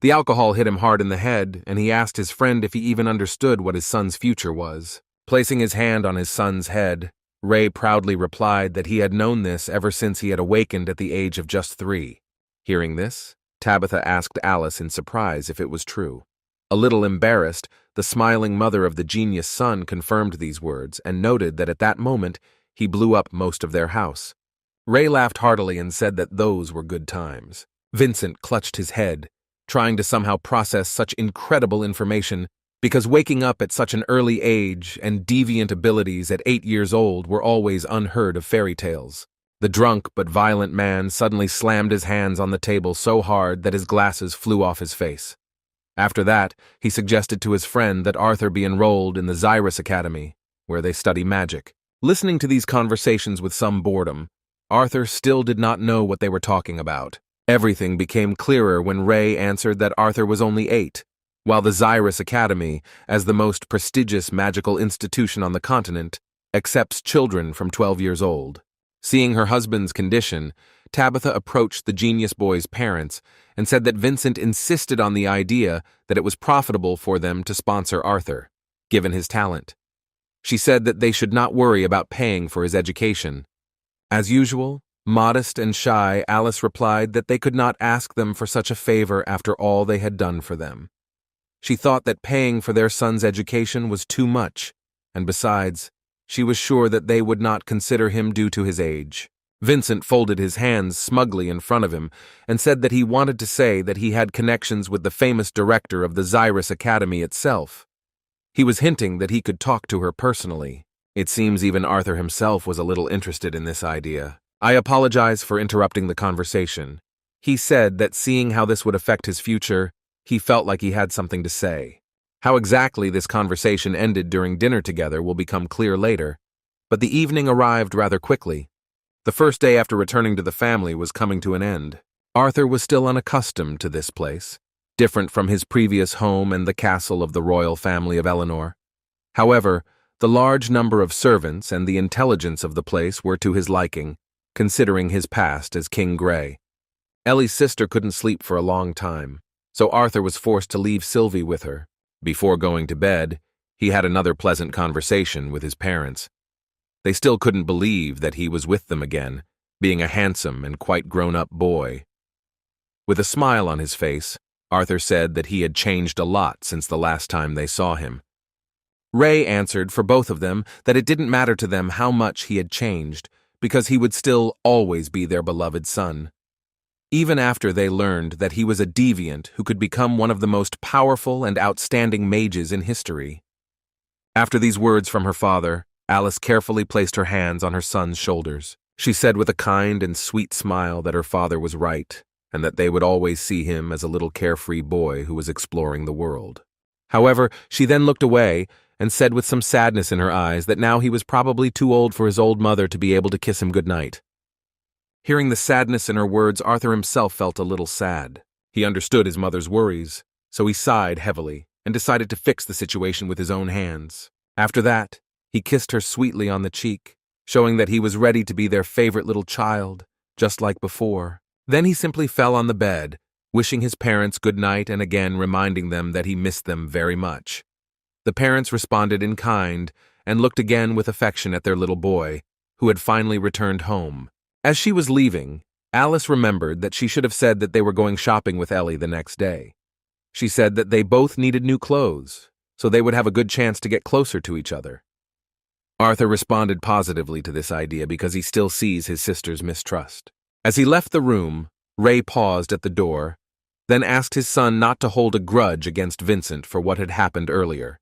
The alcohol hit him hard in the head, and he asked his friend if he even understood what his son's future was. Placing his hand on his son's head, Ray proudly replied that he had known this ever since he had awakened at the age of just 3. Hearing this, Tabitha asked Alice in surprise if it was true. A little embarrassed, the smiling mother of the genius son confirmed these words and noted that at that moment he blew up most of their house. Ray laughed heartily and said that those were good times. Vincent clutched his head, trying to somehow process such incredible information, because waking up at such an early age and deviant abilities at 8 years old were always unheard of fairy tales. The drunk but violent man suddenly slammed his hands on the table so hard that his glasses flew off his face. After that, he suggested to his friend that Arthur be enrolled in the Xyrus Academy, where they study magic. Listening to these conversations with some boredom, Arthur still did not know what they were talking about. Everything became clearer when Ray answered that Arthur was only 8, while the Xyrus Academy, as the most prestigious magical institution on the continent, accepts children from 12 years old. Seeing her husband's condition, Tabitha approached the genius boy's parents and said that Vincent insisted on the idea that it was profitable for them to sponsor Arthur, given his talent. She said that they should not worry about paying for his education. As usual, modest and shy, Alice replied that they could not ask them for such a favor after all they had done for them. She thought that paying for their son's education was too much, and besides, she was sure that they would not consider him due to his age. Vincent folded his hands smugly in front of him and said that he wanted to say that he had connections with the famous director of the Xyrus Academy itself. He was hinting that he could talk to her personally. It seems even Arthur himself was a little interested in this idea. "I apologize for interrupting the conversation." He said that seeing how this would affect his future, he felt like he had something to say. How exactly this conversation ended during dinner together will become clear later, but the evening arrived rather quickly. The first day after returning to the family was coming to an end. Arthur was still unaccustomed to this place, different from his previous home and the castle of the royal family of Eleanor. However, the large number of servants and the intelligence of the place were to his liking, considering his past as King Grey. Ellie's sister couldn't sleep for a long time, so Arthur was forced to leave Sylvie with her. Before going to bed, he had another pleasant conversation with his parents. They still couldn't believe that he was with them again, being a handsome and quite grown-up boy. With a smile on his face, Arthur said that he had changed a lot since the last time they saw him. Ray answered for both of them that it didn't matter to them how much he had changed, because he would still always be their beloved son. Even after they learned that he was a deviant who could become one of the most powerful and outstanding mages in history. After these words from her father, Alice carefully placed her hands on her son's shoulders. She said with a kind and sweet smile that her father was right, and that they would always see him as a little carefree boy who was exploring the world. However, she then looked away and said with some sadness in her eyes that now he was probably too old for his old mother to be able to kiss him goodnight. Hearing the sadness in her words, Arthur himself felt a little sad. He understood his mother's worries, so he sighed heavily and decided to fix the situation with his own hands. After that, he kissed her sweetly on the cheek, showing that he was ready to be their favorite little child, just like before. Then he simply fell on the bed, wishing his parents good night and again reminding them that he missed them very much. The parents responded in kind and looked again with affection at their little boy, who had finally returned home. As she was leaving, Alice remembered that she should have said that they were going shopping with Ellie the next day. She said that they both needed new clothes, so they would have a good chance to get closer to each other. Arthur responded positively to this idea because he still sees his sister's mistrust. As he left the room, Ray paused at the door, then asked his son not to hold a grudge against Vincent for what had happened earlier.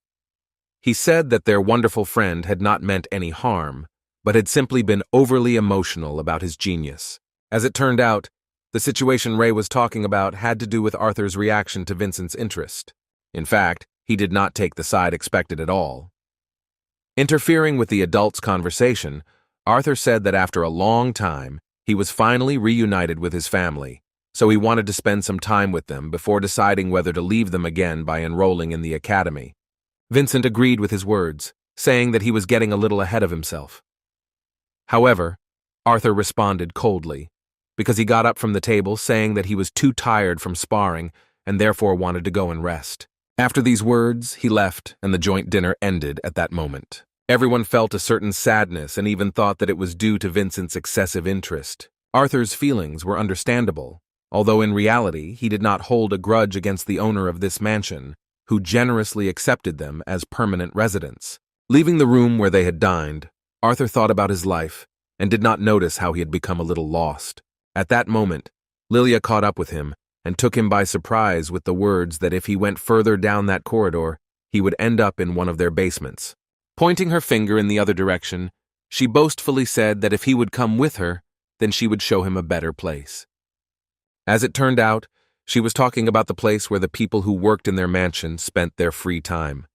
He said that their wonderful friend had not meant any harm, but had simply been overly emotional about his genius. As it turned out, the situation Ray was talking about had to do with Arthur's reaction to Vincent's interest. In fact, he did not take the side expected at all. Interfering with the adults' conversation, Arthur said that after a long time, he was finally reunited with his family, so he wanted to spend some time with them before deciding whether to leave them again by enrolling in the academy. Vincent agreed with his words, saying that he was getting a little ahead of himself. However, Arthur responded coldly, because he got up from the table saying that he was too tired from sparring and therefore wanted to go and rest. After these words, he left and the joint dinner ended at that moment. Everyone felt a certain sadness and even thought that it was due to Vincent's excessive interest. Arthur's feelings were understandable, although in reality he did not hold a grudge against the owner of this mansion, who generously accepted them as permanent residents. Leaving the room where they had dined, Arthur thought about his life and did not notice how he had become a little lost. At that moment, Lilia caught up with him and took him by surprise with the words that if he went further down that corridor, he would end up in one of their basements. Pointing her finger in the other direction, she boastfully said that if he would come with her, then she would show him a better place. As it turned out, she was talking about the place where the people who worked in their mansion spent their free time.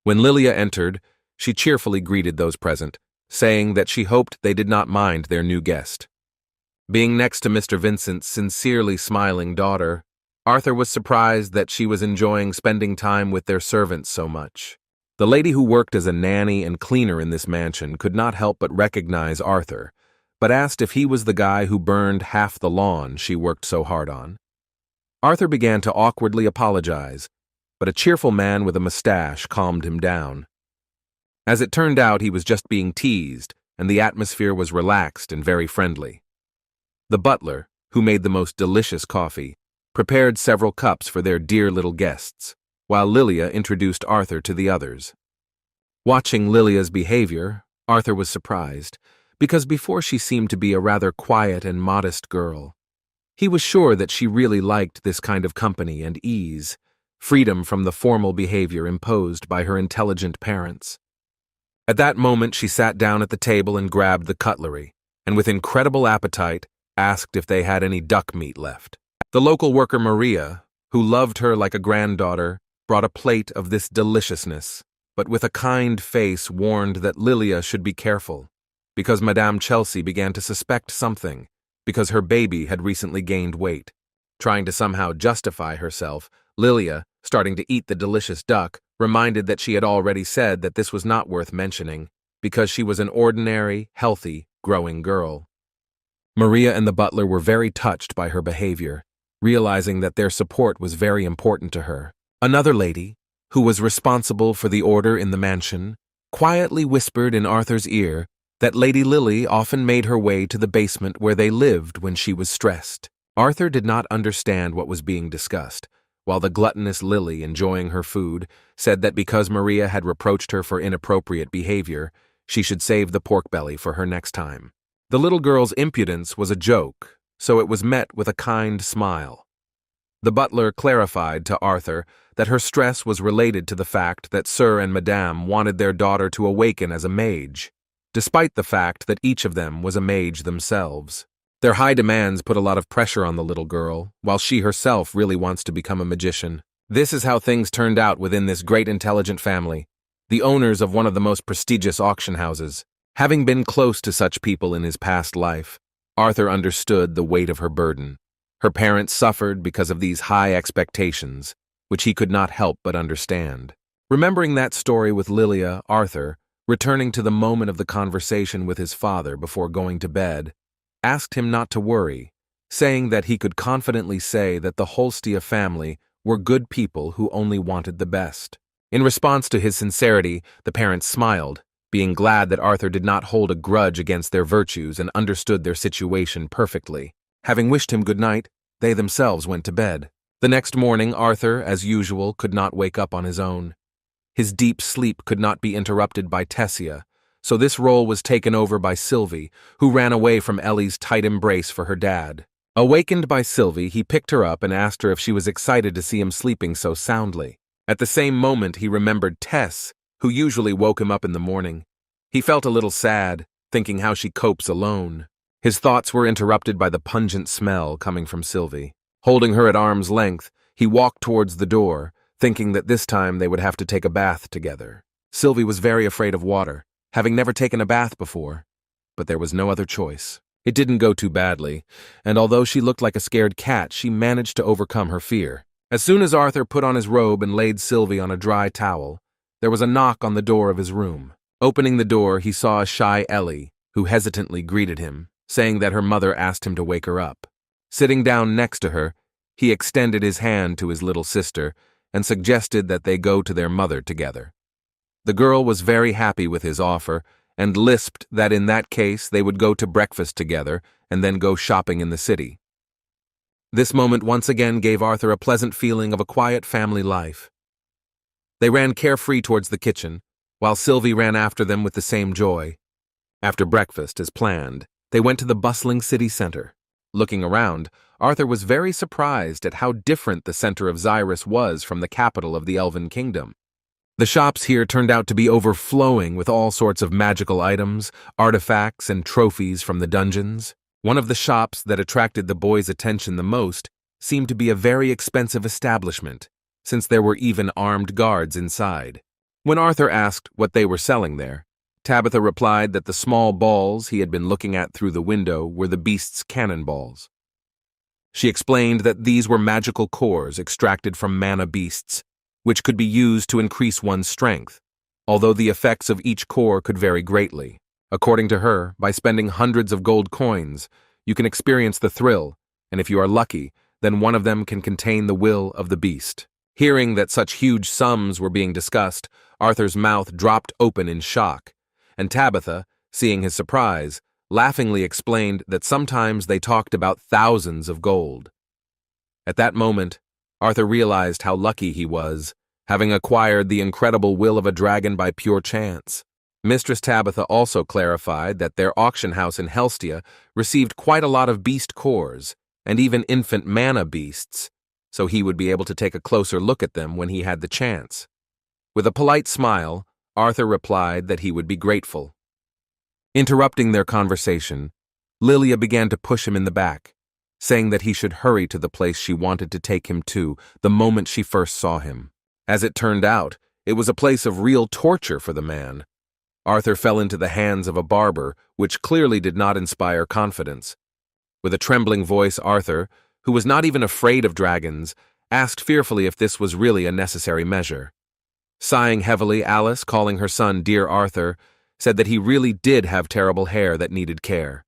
When Lilia entered, she cheerfully greeted those present, saying that she hoped they did not mind their new guest. Being next to Mr. Vincent's sincerely smiling daughter, Arthur was surprised that she was enjoying spending time with their servants so much. The lady who worked as a nanny and cleaner in this mansion could not help but recognize Arthur, but asked if he was the guy who burned half the lawn she worked so hard on. Arthur began to awkwardly apologize, but a cheerful man with a mustache calmed him down. As it turned out, he was just being teased, and the atmosphere was relaxed and very friendly. The butler, who made the most delicious coffee, prepared several cups for their dear little guests, while Lilia introduced Arthur to the others. Watching Lilia's behavior, Arthur was surprised, because before she seemed to be a rather quiet and modest girl. He was sure that she really liked this kind of company and ease, freedom from the formal behavior imposed by her intelligent parents. At that moment, she sat down at the table and grabbed the cutlery, and with incredible appetite, asked if they had any duck meat left. The local worker Maria, who loved her like a granddaughter, brought a plate of this deliciousness, but with a kind face warned that Lilia should be careful, because Madame Chelsea began to suspect something, because her baby had recently gained weight. Trying to somehow justify herself, Lilia, starting to eat the delicious duck, reminded that she had already said that this was not worth mentioning, because she was an ordinary, healthy, growing girl. Maria and the butler were very touched by her behavior, realizing that their support was very important to her. Another lady, who was responsible for the order in the mansion, quietly whispered in Arthur's ear that Lady Lily often made her way to the basement where they lived when she was stressed. Arthur did not understand what was being discussed, while the gluttonous Lily, enjoying her food, said that because Maria had reproached her for inappropriate behavior, she should save the pork belly for her next time. The little girl's impudence was a joke, so it was met with a kind smile. The butler clarified to Arthur that her stress was related to the fact that Sir and Madame wanted their daughter to awaken as a mage, despite the fact that each of them was a mage themselves. Their high demands put a lot of pressure on the little girl, while she herself really wants to become a magician. This is how things turned out within this great intelligent family, the owners of one of the most prestigious auction houses. Having been close to such people in his past life, Arthur understood the weight of her burden. Her parents suffered because of these high expectations, which he could not help but understand. Remembering that story with Lilia, Arthur, returning to the moment of the conversation with his father before going to bed, asked him not to worry, saying that he could confidently say that the Holstia family were good people who only wanted the best. In response to his sincerity, the parents smiled, being glad that Arthur did not hold a grudge against their virtues and understood their situation perfectly. Having wished him good night, they themselves went to bed. The next morning, Arthur, as usual, could not wake up on his own. His deep sleep could not be interrupted by Tessia, so this role was taken over by Sylvie, who ran away from Ellie's tight embrace for her dad. Awakened by Sylvie, he picked her up and asked her if she was excited to see him sleeping so soundly. At the same moment, he remembered Tess, who usually woke him up in the morning. He felt a little sad, thinking how she copes alone. His thoughts were interrupted by the pungent smell coming from Sylvie. Holding her at arm's length, he walked towards the door, thinking that this time they would have to take a bath together. Sylvie was very afraid of water, having never taken a bath before, but there was no other choice. It didn't go too badly, and although she looked like a scared cat, she managed to overcome her fear. As soon as Arthur put on his robe and laid Sylvie on a dry towel, there was a knock on the door of his room. Opening the door, he saw a shy Ellie, who hesitantly greeted him, saying that her mother asked him to wake her up. Sitting down next to her, he extended his hand to his little sister and suggested that they go to their mother together. The girl was very happy with his offer and lisped that in that case they would go to breakfast together and then go shopping in the city. This moment once again gave Arthur a pleasant feeling of a quiet family life. They ran carefree towards the kitchen, while Sylvie ran after them with the same joy. After breakfast, as planned, they went to the bustling city center. Looking around, Arthur was very surprised at how different the center of Xyrus was from the capital of the Elven Kingdom. The shops here turned out to be overflowing with all sorts of magical items, artifacts, and trophies from the dungeons. One of the shops that attracted the boys' attention the most seemed to be a very expensive establishment, since there were even armed guards inside. When Arthur asked what they were selling there, Tabitha replied that the small balls he had been looking at through the window were the beast's cannonballs. She explained that these were magical cores extracted from mana beasts, which could be used to increase one's strength, although the effects of each core could vary greatly. According to her, by spending hundreds of gold coins, you can experience the thrill, and if you are lucky, then one of them can contain the will of the beast. Hearing that such huge sums were being discussed, Arthur's mouth dropped open in shock, and Tabitha, seeing his surprise, laughingly explained that sometimes they talked about thousands of gold. At that moment, Arthur realized how lucky he was, having acquired the incredible will of a dragon by pure chance. Mistress Tabitha also clarified that their auction house in Helstia received quite a lot of beast cores, and even infant mana beasts, so he would be able to take a closer look at them when he had the chance. With a polite smile, Arthur replied that he would be grateful. Interrupting their conversation, Lilia began to push him in the back, saying that he should hurry to the place she wanted to take him to the moment she first saw him. As it turned out, it was a place of real torture for the man. Arthur fell into the hands of a barber, which clearly did not inspire confidence. With a trembling voice, Arthur, who was not even afraid of dragons, asked fearfully if this was really a necessary measure. Sighing heavily, Alice, calling her son Dear Arthur, said that he really did have terrible hair that needed care.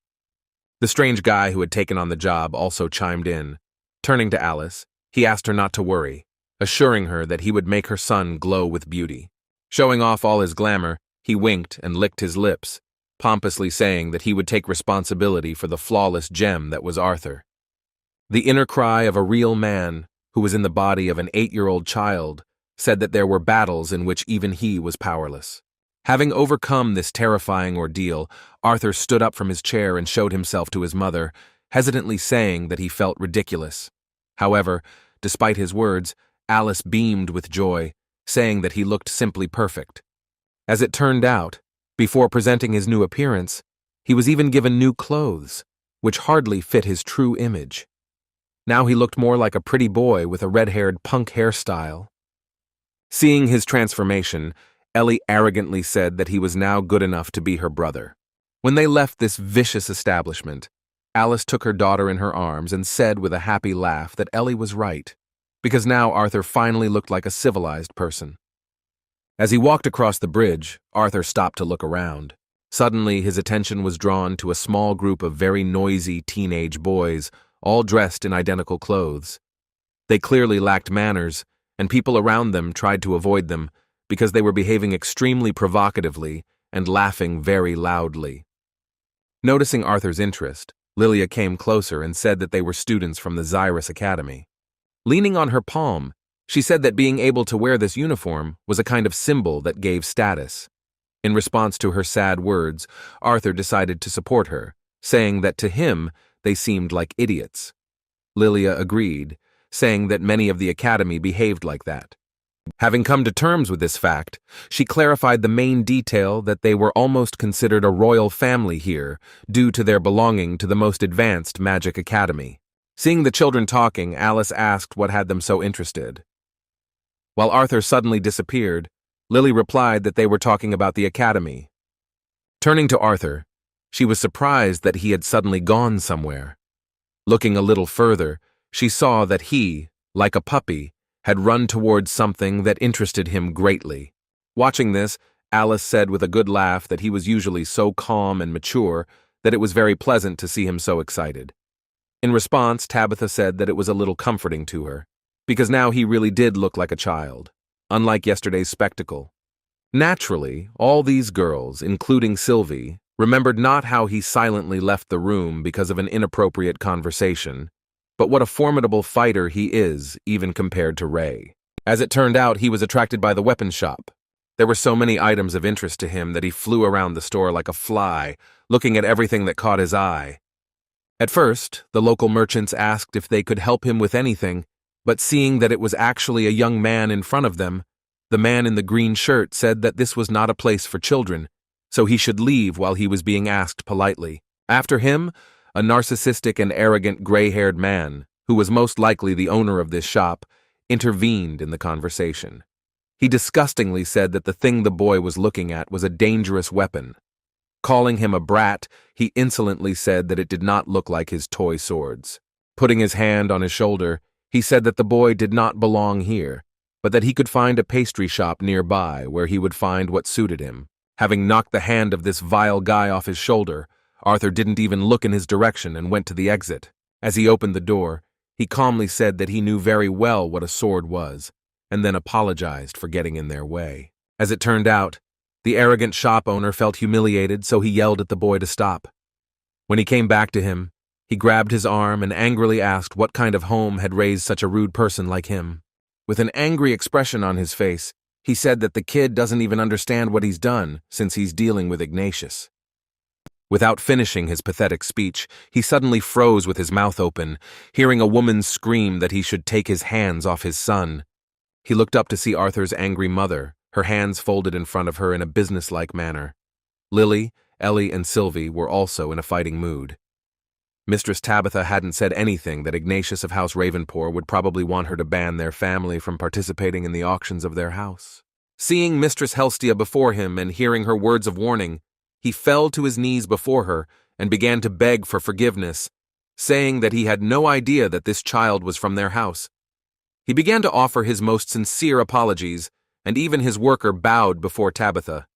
The strange guy who had taken on the job also chimed in. Turning to Alice, he asked her not to worry, assuring her that he would make her son glow with beauty. Showing off all his glamour, he winked and licked his lips, pompously saying that he would take responsibility for the flawless gem that was Arthur. The inner cry of a real man, who was in the body of an 8-year-old child, said that there were battles in which even he was powerless. Having overcome this terrifying ordeal, Arthur stood up from his chair and showed himself to his mother, hesitantly saying that he felt ridiculous. However, despite his words, Alice beamed with joy, saying that he looked simply perfect. As it turned out, before presenting his new appearance, he was even given new clothes, which hardly fit his true image. Now he looked more like a pretty boy with a red-haired punk hairstyle. Seeing his transformation, Ellie arrogantly said that he was now good enough to be her brother. When they left this vicious establishment, Alice took her daughter in her arms and said with a happy laugh that Ellie was right, because now Arthur finally looked like a civilized person. As he walked across the bridge, Arthur stopped to look around. Suddenly, his attention was drawn to a small group of very noisy teenage boys, all dressed in identical clothes. They clearly lacked manners, and people around them tried to avoid them because they were behaving extremely provocatively and laughing very loudly. Noticing Arthur's interest, Lilia came closer and said that they were students from the Xyrus Academy. Leaning on her palm, she said that being able to wear this uniform was a kind of symbol that gave status. In response to her sad words, Arthur decided to support her, saying that to him they seemed like idiots. Lilia agreed, saying that many of the academy behaved like that. Having come to terms with this fact, she clarified the main detail that they were almost considered a royal family here due to their belonging to the most advanced magic academy. Seeing the children talking, Alice asked what had them so interested. While Arthur suddenly disappeared, Lily replied that they were talking about the academy. Turning to Arthur, she was surprised that he had suddenly gone somewhere. Looking a little further, she saw that he, like a puppy, had run towards something that interested him greatly. Watching this, Alice said with a good laugh that he was usually so calm and mature that it was very pleasant to see him so excited. In response, Tabitha said that it was a little comforting to her, because now he really did look like a child, unlike yesterday's spectacle. Naturally, all these girls, including Sylvie, remembered not how he silently left the room because of an inappropriate conversation, but what a formidable fighter he is even compared to Ray. As it turned out, he was attracted by the weapon shop. There were so many items of interest to him that he flew around the store like a fly, looking at everything that caught his eye. At first, the local merchants asked if they could help him with anything, but seeing that it was actually a young man in front of them, the man in the green shirt said that this was not a place for children, so he should leave while he was being asked politely. After him, a narcissistic and arrogant gray-haired man, who was most likely the owner of this shop, intervened in the conversation. He disgustingly said that the thing the boy was looking at was a dangerous weapon. Calling him a brat, he insolently said that it did not look like his toy swords. Putting his hand on his shoulder, he said that the boy did not belong here, but that he could find a pastry shop nearby where he would find what suited him. Having knocked the hand of this vile guy off his shoulder, Arthur didn't even look in his direction and went to the exit. As he opened the door, he calmly said that he knew very well what a sword was, and then apologized for getting in their way. As it turned out, the arrogant shop owner felt humiliated, so he yelled at the boy to stop. When he came back to him, he grabbed his arm and angrily asked what kind of home had raised such a rude person like him. With an angry expression on his face, he said that the kid doesn't even understand what he's done since he's dealing with Ignatius. Without finishing his pathetic speech, he suddenly froze with his mouth open, hearing a woman scream that he should take his hands off his son. He looked up to see Arthur's angry mother, her hands folded in front of her in a businesslike manner. Lily, Ellie, and Sylvie were also in a fighting mood. Mistress Tabitha hadn't said anything that Ignatius of House Ravenpour would probably want her to ban their family from participating in the auctions of their house. Seeing Mistress Helstia before him and hearing her words of warning, he fell to his knees before her and began to beg for forgiveness, saying that he had no idea that this child was from their house. He began to offer his most sincere apologies, and even his worker bowed before Tabitha.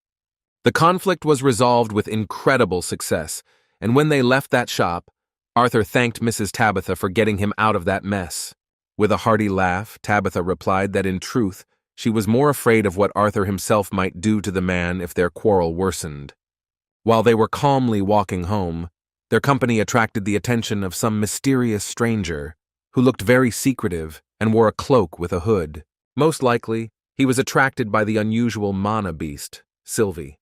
The conflict was resolved with incredible success, and when they left that shop, Arthur thanked Mrs. Tabitha for getting him out of that mess. With a hearty laugh, Tabitha replied that in truth, she was more afraid of what Arthur himself might do to the man if their quarrel worsened. While they were calmly walking home, their company attracted the attention of some mysterious stranger who looked very secretive and wore a cloak with a hood. Most likely, he was attracted by the unusual mana beast, Sylvie.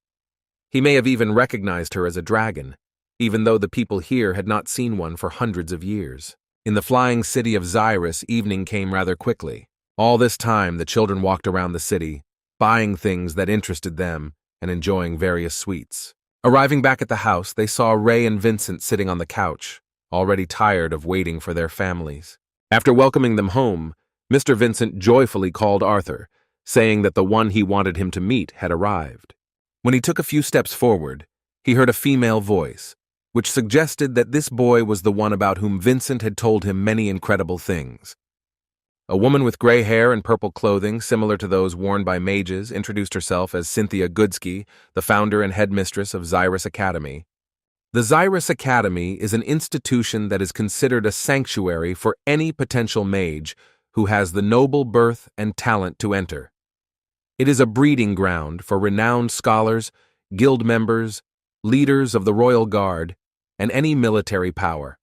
He may have even recognized her as a dragon, even though the people here had not seen one for hundreds of years. In the flying city of Xyrus, evening came rather quickly. All this time, the children walked around the city, buying things that interested them and enjoying various sweets. Arriving back at the house, they saw Ray and Vincent sitting on the couch, already tired of waiting for their families. After welcoming them home, Mr. Vincent joyfully called Arthur, saying that the one he wanted him to meet had arrived. When he took a few steps forward, he heard a female voice, which suggested that this boy was the one about whom Vincent had told him many incredible things. A woman with gray hair and purple clothing similar to those worn by mages introduced herself as Cynthia Goodsky, the founder and headmistress of Xyrus Academy. The Xyrus Academy is an institution that is considered a sanctuary for any potential mage who has the noble birth and talent to enter. It is a breeding ground for renowned scholars, guild members, leaders of the royal guard, and any military power.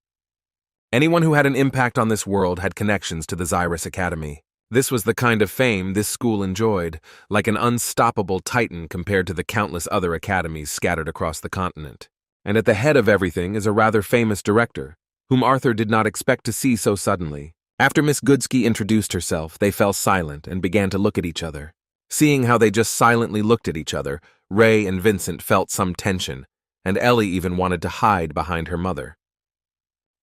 Anyone who had an impact on this world had connections to the Xyrus Academy. This was the kind of fame this school enjoyed, like an unstoppable titan compared to the countless other academies scattered across the continent. And at the head of everything is a rather famous director, whom Arthur did not expect to see so suddenly. After Miss Goodsky introduced herself, they fell silent and began to look at each other. Seeing how they just silently looked at each other, Ray and Vincent felt some tension, and Ellie even wanted to hide behind her mother.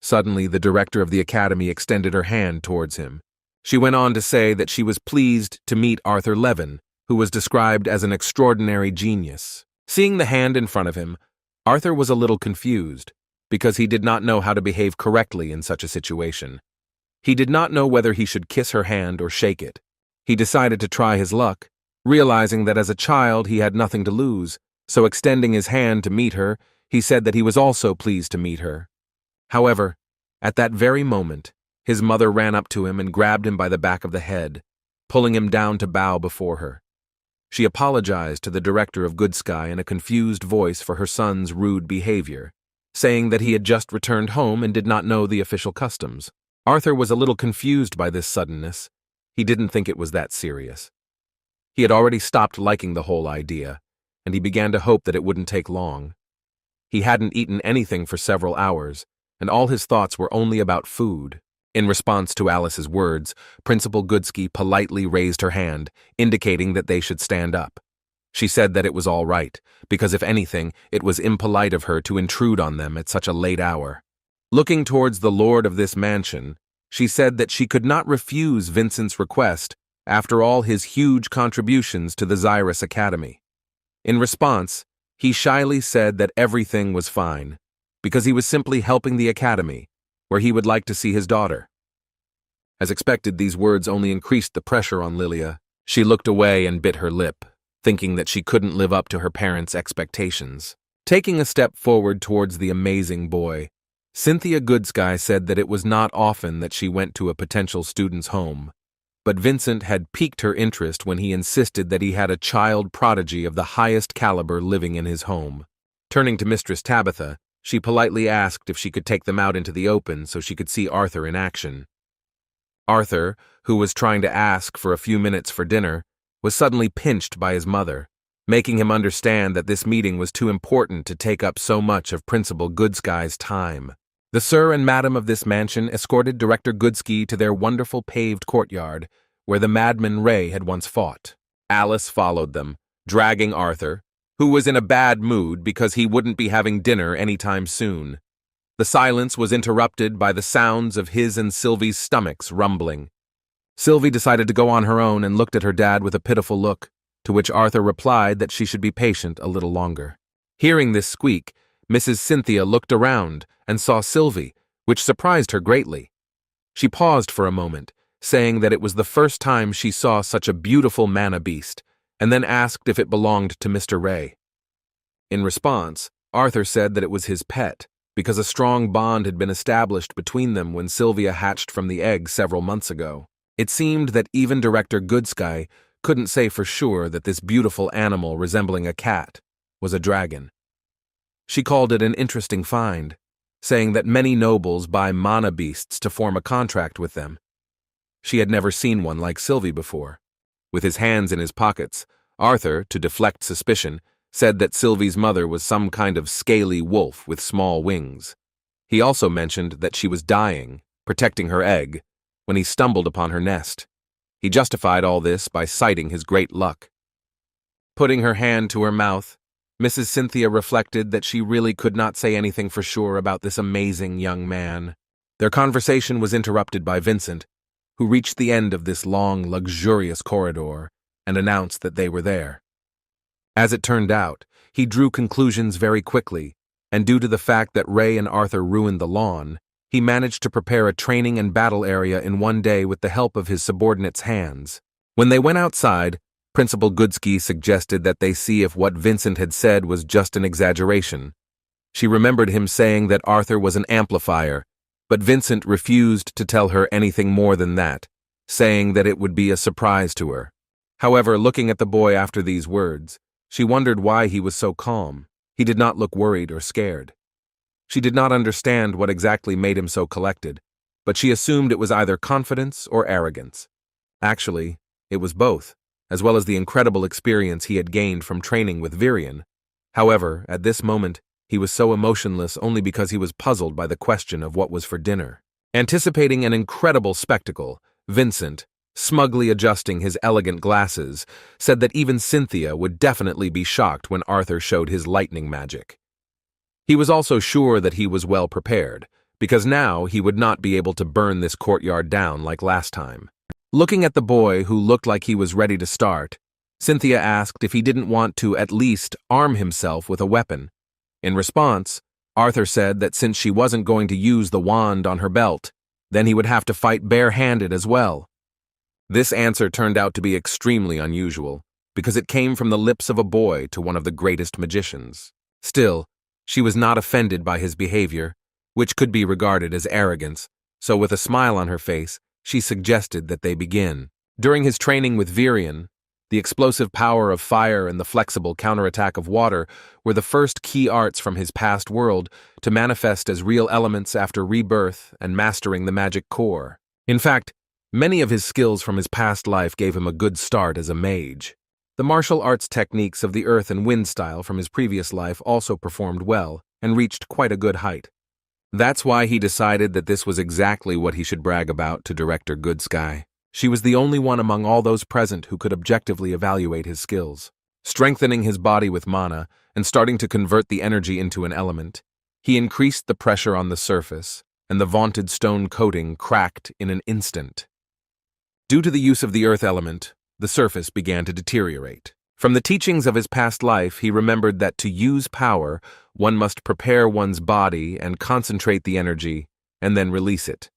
Suddenly, the director of the academy extended her hand towards him. She went on to say that she was pleased to meet Arthur Levin, who was described as an extraordinary genius. Seeing the hand in front of him, Arthur was a little confused, because he did not know how to behave correctly in such a situation. He did not know whether he should kiss her hand or shake it. He decided to try his luck, realizing that as a child he had nothing to lose, so extending his hand to meet her, he said that he was also pleased to meet her. However, at that very moment, his mother ran up to him and grabbed him by the back of the head, pulling him down to bow before her. She apologized to the director of Goodsky in a confused voice for her son's rude behavior, saying that he had just returned home and did not know the official customs. Arthur was a little confused by this suddenness. He didn't think it was that serious. He had already stopped liking the whole idea, and he began to hope that it wouldn't take long. He hadn't eaten anything for several hours, and all his thoughts were only about food. In response to Alice's words, Principal Goodsky politely raised her hand, indicating that they should stand up. She said that it was all right, because if anything, it was impolite of her to intrude on them at such a late hour. Looking towards the lord of this mansion, she said that she could not refuse Vincent's request after all his huge contributions to the Xyrus Academy. In response, he shyly said that everything was fine, because he was simply helping the academy, where he would like to see his daughter. As expected, these words only increased the pressure on Lilia. She looked away and bit her lip, thinking that she couldn't live up to her parents' expectations. Taking a step forward towards the amazing boy, Cynthia Goodsky said that it was not often that she went to a potential student's home, but Vincent had piqued her interest when he insisted that he had a child prodigy of the highest caliber living in his home. Turning to Mistress Tabitha, she politely asked if she could take them out into the open so she could see Arthur in action. Arthur, who was trying to ask for a few minutes for dinner, was suddenly pinched by his mother, making him understand that this meeting was too important to take up so much of Principal Goodsky's time. The Sir and Madam of this mansion escorted Director Goodsky to their wonderful paved courtyard, where the madman Ray had once fought. Alice followed them, dragging Arthur, who was in a bad mood because he wouldn't be having dinner anytime soon. The silence was interrupted by the sounds of his and Sylvie's stomachs rumbling. Sylvie decided to go on her own and looked at her dad with a pitiful look, to which Arthur replied that she should be patient a little longer. Hearing this squeak, Mrs. Cynthia looked around and saw Sylvie, which surprised her greatly. She paused for a moment, saying that it was the first time she saw such a beautiful manna beast, and then asked if it belonged to Mr. Ray. In response, Arthur said that it was his pet, because a strong bond had been established between them when Sylvia hatched from the egg several months ago. It seemed that even Director Goodsky couldn't say for sure that this beautiful animal resembling a cat was a dragon. She called it an interesting find, saying that many nobles buy mana beasts to form a contract with them. She had never seen one like Sylvie before. With his hands in his pockets, Arthur, to deflect suspicion, said that Sylvie's mother was some kind of scaly wolf with small wings. He also mentioned that she was dying, protecting her egg, when he stumbled upon her nest. He justified all this by citing his great luck. Putting her hand to her mouth, Mrs. Cynthia reflected that she really could not say anything for sure about this amazing young man. Their conversation was interrupted by Vincent, who reached the end of this long, luxurious corridor and announced that they were there. As it turned out, he drew conclusions very quickly, and due to the fact that Ray and Arthur ruined the lawn, he managed to prepare a training and battle area in one day with the help of his subordinates' hands. When they went outside, Principal Goodsky suggested that they see if what Vincent had said was just an exaggeration. She remembered him saying that Arthur was an amplifier, but Vincent refused to tell her anything more than that, saying that it would be a surprise to her. However, looking at the boy after these words, she wondered why he was so calm. He did not look worried or scared. She did not understand what exactly made him so collected, but she assumed it was either confidence or arrogance. Actually, it was both, as well as the incredible experience he had gained from training with Virion. However, at this moment, he was so emotionless only because he was puzzled by the question of what was for dinner. Anticipating an incredible spectacle, Vincent, smugly adjusting his elegant glasses, said that even Cynthia would definitely be shocked when Arthur showed his lightning magic. He was also sure that he was well prepared, because now he would not be able to burn this courtyard down like last time. Looking at the boy who looked like he was ready to start, Cynthia asked if he didn't want to at least arm himself with a weapon. In response, Arthur said that since she wasn't going to use the wand on her belt, then he would have to fight bare-handed as well. This answer turned out to be extremely unusual, because it came from the lips of a boy to one of the greatest magicians. Still, she was not offended by his behavior, which could be regarded as arrogance, so with a smile on her face, she suggested that they begin. During his training with Virion, the explosive power of fire and the flexible counterattack of water were the first key arts from his past world to manifest as real elements after Rebirth and mastering the magic core. In fact, Many of his skills from his past life gave him a good start as a mage. The martial arts techniques of the earth and wind style from his previous life also performed well and reached quite a good height. That's why he decided that this was exactly what he should brag about to Director Goodsky. She was the only one among all those present who could objectively evaluate his skills. Strengthening his body with mana and starting to convert the energy into an element, he increased the pressure on the surface, and the vaunted stone coating cracked in an instant. Due to the use of the earth element, the surface began to deteriorate. From the teachings of his past life, he remembered that to use power, one must prepare one's body and concentrate the energy, and then release it.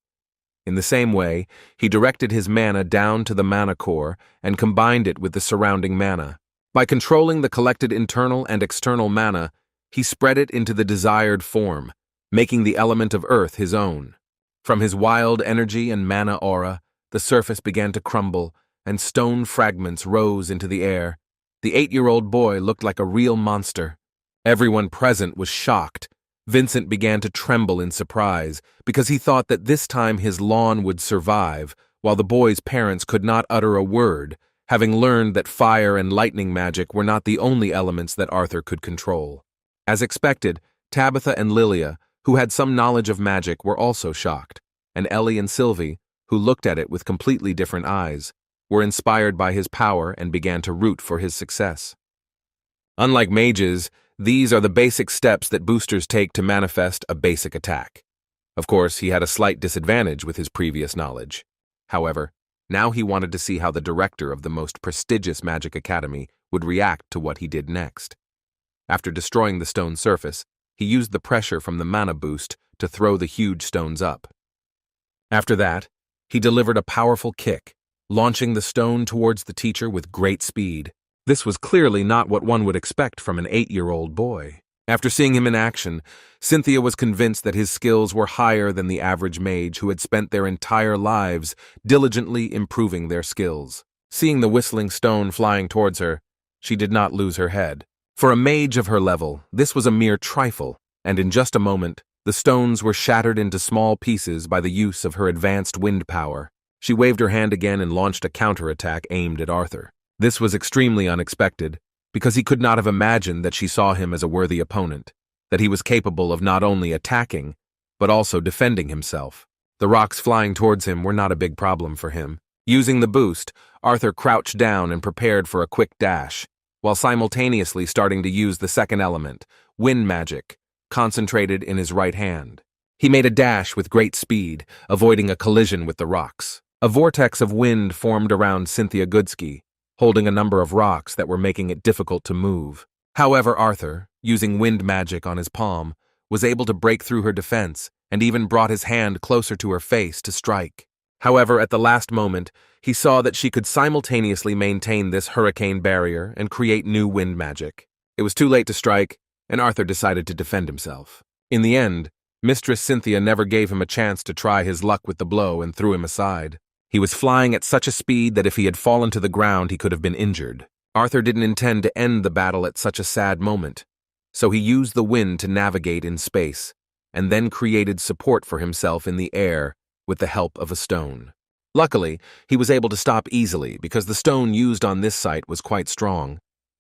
In the same way, he directed his mana down to the mana core and combined it with the surrounding mana. By controlling the collected internal and external mana, he spread it into the desired form, making the element of earth his own. From his wild energy and mana aura, the surface began to crumble, and stone fragments rose into the air. The 8-year-old boy looked like a real monster. Everyone present was shocked. Vincent began to tremble in surprise, because he thought that this time his lawn would survive, while the boy's parents could not utter a word, having learned that fire and lightning magic were not the only elements that Arthur could control. As expected, Tabitha and Lilia, who had some knowledge of magic, were also shocked, and Ellie and Sylvie, who looked at it with completely different eyes, were inspired by his power and began to root for his success. Unlike mages, these are the basic steps that boosters take to manifest a basic attack. Of course, he had a slight disadvantage with his previous knowledge. However, now he wanted to see how the director of the most prestigious magic academy would react to what he did next. After destroying the stone surface, he used the pressure from the mana boost to throw the huge stones up. After that, he delivered a powerful kick, launching the stone towards the teacher with great speed. This was clearly not what one would expect from an 8-year-old boy. After seeing him in action, Cynthia was convinced that his skills were higher than the average mage who had spent their entire lives diligently improving their skills. Seeing the whistling stone flying towards her, she did not lose her head. For a mage of her level, this was a mere trifle, and in just a moment, the stones were shattered into small pieces by the use of her advanced wind power. She waved her hand again and launched a counterattack aimed at Arthur. This was extremely unexpected, because he could not have imagined that she saw him as a worthy opponent, that he was capable of not only attacking, but also defending himself. The rocks flying towards him were not a big problem for him. Using the boost, Arthur crouched down and prepared for a quick dash, while simultaneously starting to use the second element, wind magic, concentrated in his right hand. He made a dash with great speed, avoiding a collision with the rocks. A vortex of wind formed around Cynthia Goodsky, holding a number of rocks that were making it difficult to move. However, Arthur, using wind magic on his palm, was able to break through her defense and even brought his hand closer to her face to strike. However, at the last moment, he saw that she could simultaneously maintain this hurricane barrier and create new wind magic. It was too late to strike, and Arthur decided to defend himself. In the end, Mistress Cynthia never gave him a chance to try his luck with the blow and threw him aside. He was flying at such a speed that if he had fallen to the ground, he could have been injured. Arthur didn't intend to end the battle at such a sad moment, so he used the wind to navigate in space, and then created support for himself in the air with the help of a stone. Luckily, he was able to stop easily because the stone used on this site was quite strong.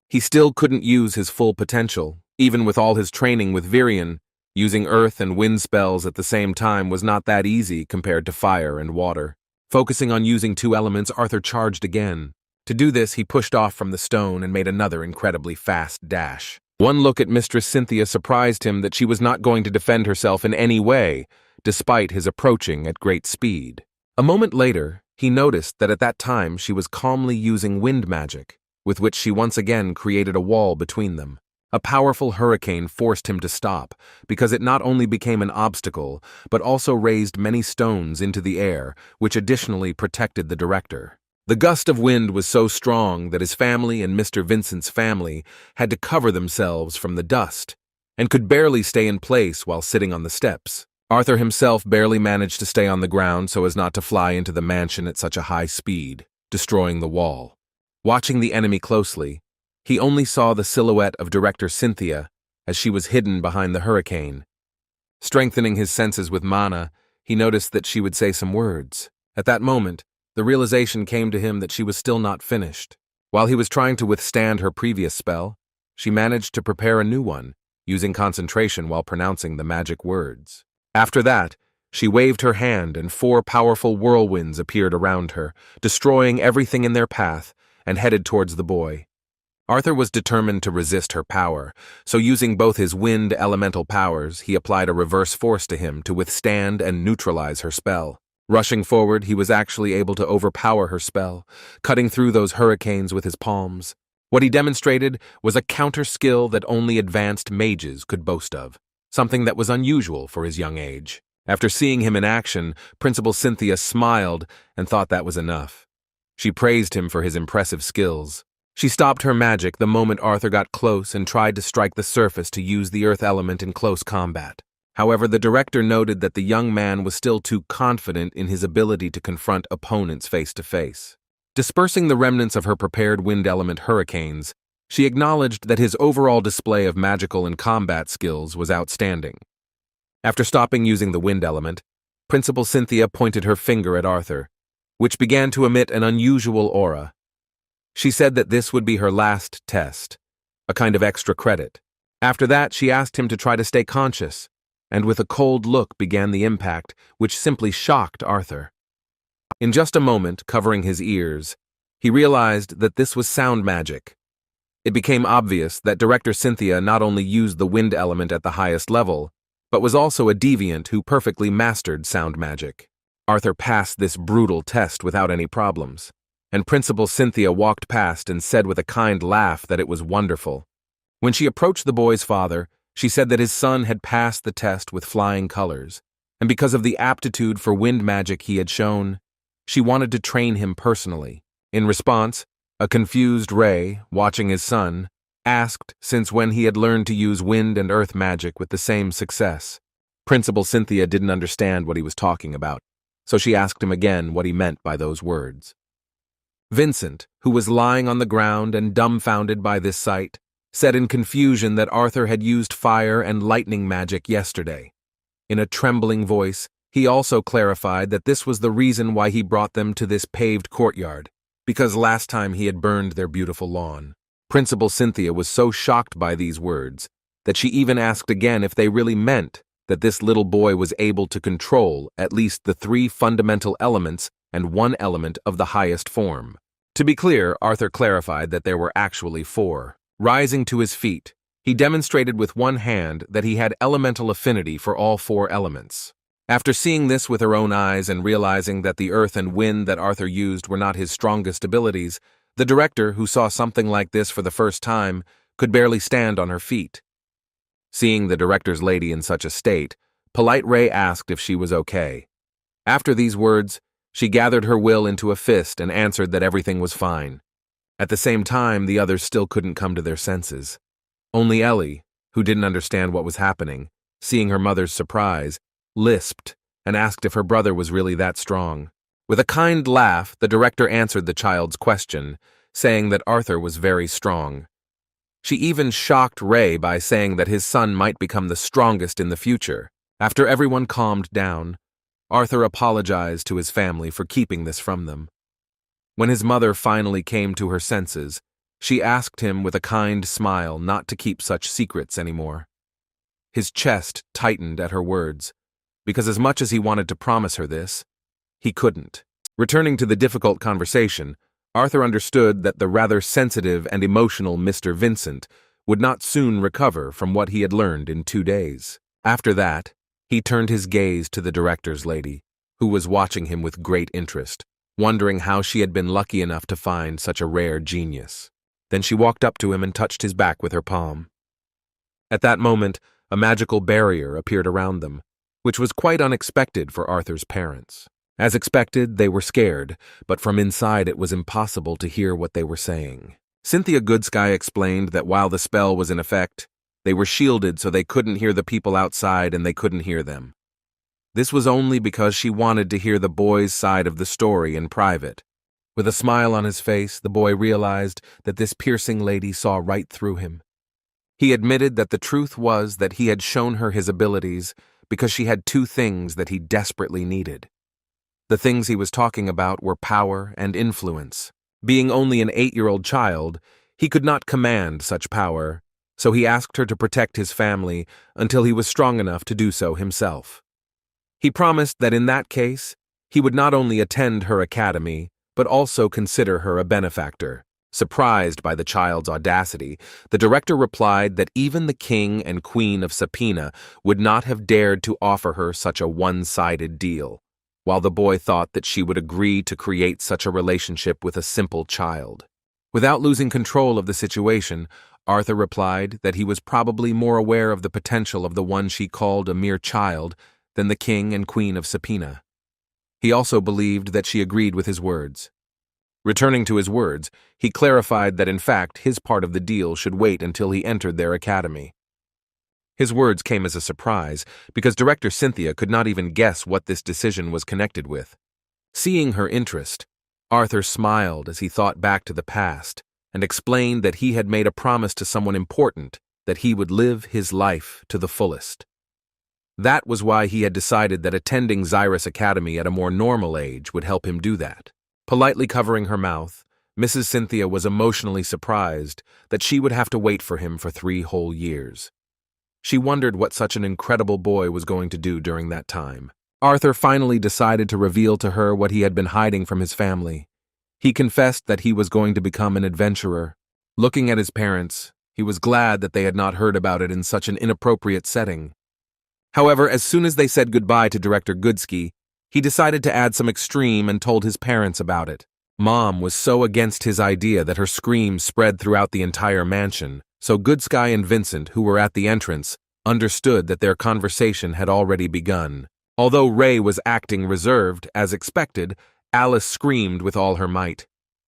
He still couldn't use his full potential, even with all his training with Virion. Using earth and wind spells at the same time was not that easy compared to fire and water. Focusing on using two elements, Arthur charged again. To do this, he pushed off from the stone and made another incredibly fast dash. One look at Mistress Cynthia surprised him that she was not going to defend herself in any way, despite his approaching at great speed. A moment later, he noticed that at that time she was calmly using wind magic, with which she once again created a wall between them. A powerful hurricane forced him to stop, because it not only became an obstacle, but also raised many stones into the air, which additionally protected the director. The gust of wind was so strong that his family and Mr. Vincent's family had to cover themselves from the dust, and could barely stay in place while sitting on the steps. Arthur himself barely managed to stay on the ground so as not to fly into the mansion at such a high speed, destroying the wall. Watching the enemy closely, he only saw the silhouette of Director Cynthia as she was hidden behind the hurricane. Strengthening his senses with mana, he noticed that she would say some words. At that moment, the realization came to him that she was still not finished. While he was trying to withstand her previous spell, she managed to prepare a new one, using concentration while pronouncing the magic words. After that, she waved her hand and 4 powerful whirlwinds appeared around her, destroying everything in their path, and headed towards the boy. Arthur was determined to resist her power, so using both his wind elemental powers, he applied a reverse force to him to withstand and neutralize her spell. Rushing forward, he was actually able to overpower her spell, cutting through those hurricanes with his palms. What he demonstrated was a counter skill that only advanced mages could boast of, something that was unusual for his young age. After seeing him in action, Principal Cynthia smiled and thought that was enough. She praised him for his impressive skills. She stopped her magic the moment Arthur got close and tried to strike the surface to use the earth element in close combat. However, the director noted that the young man was still too confident in his ability to confront opponents face to face. Dispersing the remnants of her prepared wind element hurricanes, she acknowledged that his overall display of magical and combat skills was outstanding. After stopping using the wind element, Principal Cynthia pointed her finger at Arthur, which began to emit an unusual aura. She said that this would be her last test, a kind of extra credit. After that, she asked him to try to stay conscious, and with a cold look began the impact, which simply shocked Arthur. In just a moment, covering his ears, he realized that this was sound magic. It became obvious that Director Cynthia not only used the wind element at the highest level, but was also a deviant who perfectly mastered sound magic. Arthur passed this brutal test without any problems, and Principal Cynthia walked past and said with a kind laugh that it was wonderful. When she approached the boy's father, she said that his son had passed the test with flying colors, and because of the aptitude for wind magic he had shown, she wanted to train him personally. In response, a confused Ray, watching his son, asked since when he had learned to use wind and earth magic with the same success. Principal Cynthia didn't understand what he was talking about, so she asked him again what he meant by those words. Vincent, who was lying on the ground and dumbfounded by this sight, said in confusion that Arthur had used fire and lightning magic yesterday. In a trembling voice, he also clarified that this was the reason why he brought them to this paved courtyard, because last time he had burned their beautiful lawn. Principal Cynthia was so shocked by these words that she even asked again if they really meant that this little boy was able to control at least the 3 fundamental elements and 1 element of the highest form. To be clear, Arthur clarified that there were actually 4. Rising to his feet, he demonstrated with one hand that he had elemental affinity for all 4 elements. After seeing this with her own eyes and realizing that the earth and wind that Arthur used were not his strongest abilities, the director, who saw something like this for the first time, could barely stand on her feet. Seeing the director's lady in such a state, Polite Ray asked if she was okay. After these words, she gathered her will into a fist and answered that everything was fine. At the same time, the others still couldn't come to their senses. Only Ellie, who didn't understand what was happening, seeing her mother's surprise, lisped and asked if her brother was really that strong. With a kind laugh, the director answered the child's question, saying that Arthur was very strong. She even shocked Ray by saying that his son might become the strongest in the future. After everyone calmed down, Arthur apologized to his family for keeping this from them. When his mother finally came to her senses, she asked him with a kind smile not to keep such secrets anymore. His chest tightened at her words, because as much as he wanted to promise her this, he couldn't. Returning to the difficult conversation, Arthur understood that the rather sensitive and emotional Mr. Vincent would not soon recover from what he had learned in 2 days. After that, he turned his gaze to the director's lady, who was watching him with great interest, wondering how she had been lucky enough to find such a rare genius. Then she walked up to him and touched his back with her palm. At that moment, a magical barrier appeared around them, which was quite unexpected for Arthur's parents. As expected, they were scared, but from inside it was impossible to hear what they were saying. Cynthia Goodsky explained that while the spell was in effect, they were shielded so they couldn't hear the people outside and they couldn't hear them. This was only because she wanted to hear the boy's side of the story in private. With a smile on his face, the boy realized that this piercing lady saw right through him. He admitted that the truth was that he had shown her his abilities because she had 2 things that he desperately needed: The things he was talking about were power and influence. Being only an 8-year-old child, he could not command such power, so he asked her to protect his family until he was strong enough to do so himself. He promised that in that case, he would not only attend her academy, but also consider her a benefactor. Surprised by the child's audacity, the director replied that even the king and queen of Sapina would not have dared to offer her such a one-sided deal, while the boy thought that she would agree to create such a relationship with a simple child. Without losing control of the situation, Arthur replied that he was probably more aware of the potential of the one she called a mere child than the king and queen of Sapina. He also believed that she agreed with his words. Returning to his words, he clarified that in fact his part of the deal should wait until he entered their academy. His words came as a surprise, because director Cynthia could not even guess what this decision was connected with. Seeing her interest, Arthur smiled as he thought back to the past and explained that he had made a promise to someone important that he would live his life to the fullest. That was why he had decided that attending Xyrus Academy at a more normal age would help him do that. Politely covering her mouth, Mrs. Cynthia was emotionally surprised that she would have to wait for him for 3 whole years. She wondered what such an incredible boy was going to do during that time. Arthur finally decided to reveal to her what he had been hiding from his family. He confessed that he was going to become an adventurer. Looking at his parents, he was glad that they had not heard about it in such an inappropriate setting. However, as soon as they said goodbye to Director Goodsky, he decided to add some extreme and told his parents about it. Mom was so against his idea that her screams spread throughout the entire mansion, so Goodsky and Vincent, who were at the entrance, understood that their conversation had already begun. Although Ray was acting reserved, as expected, Alice screamed with all her might.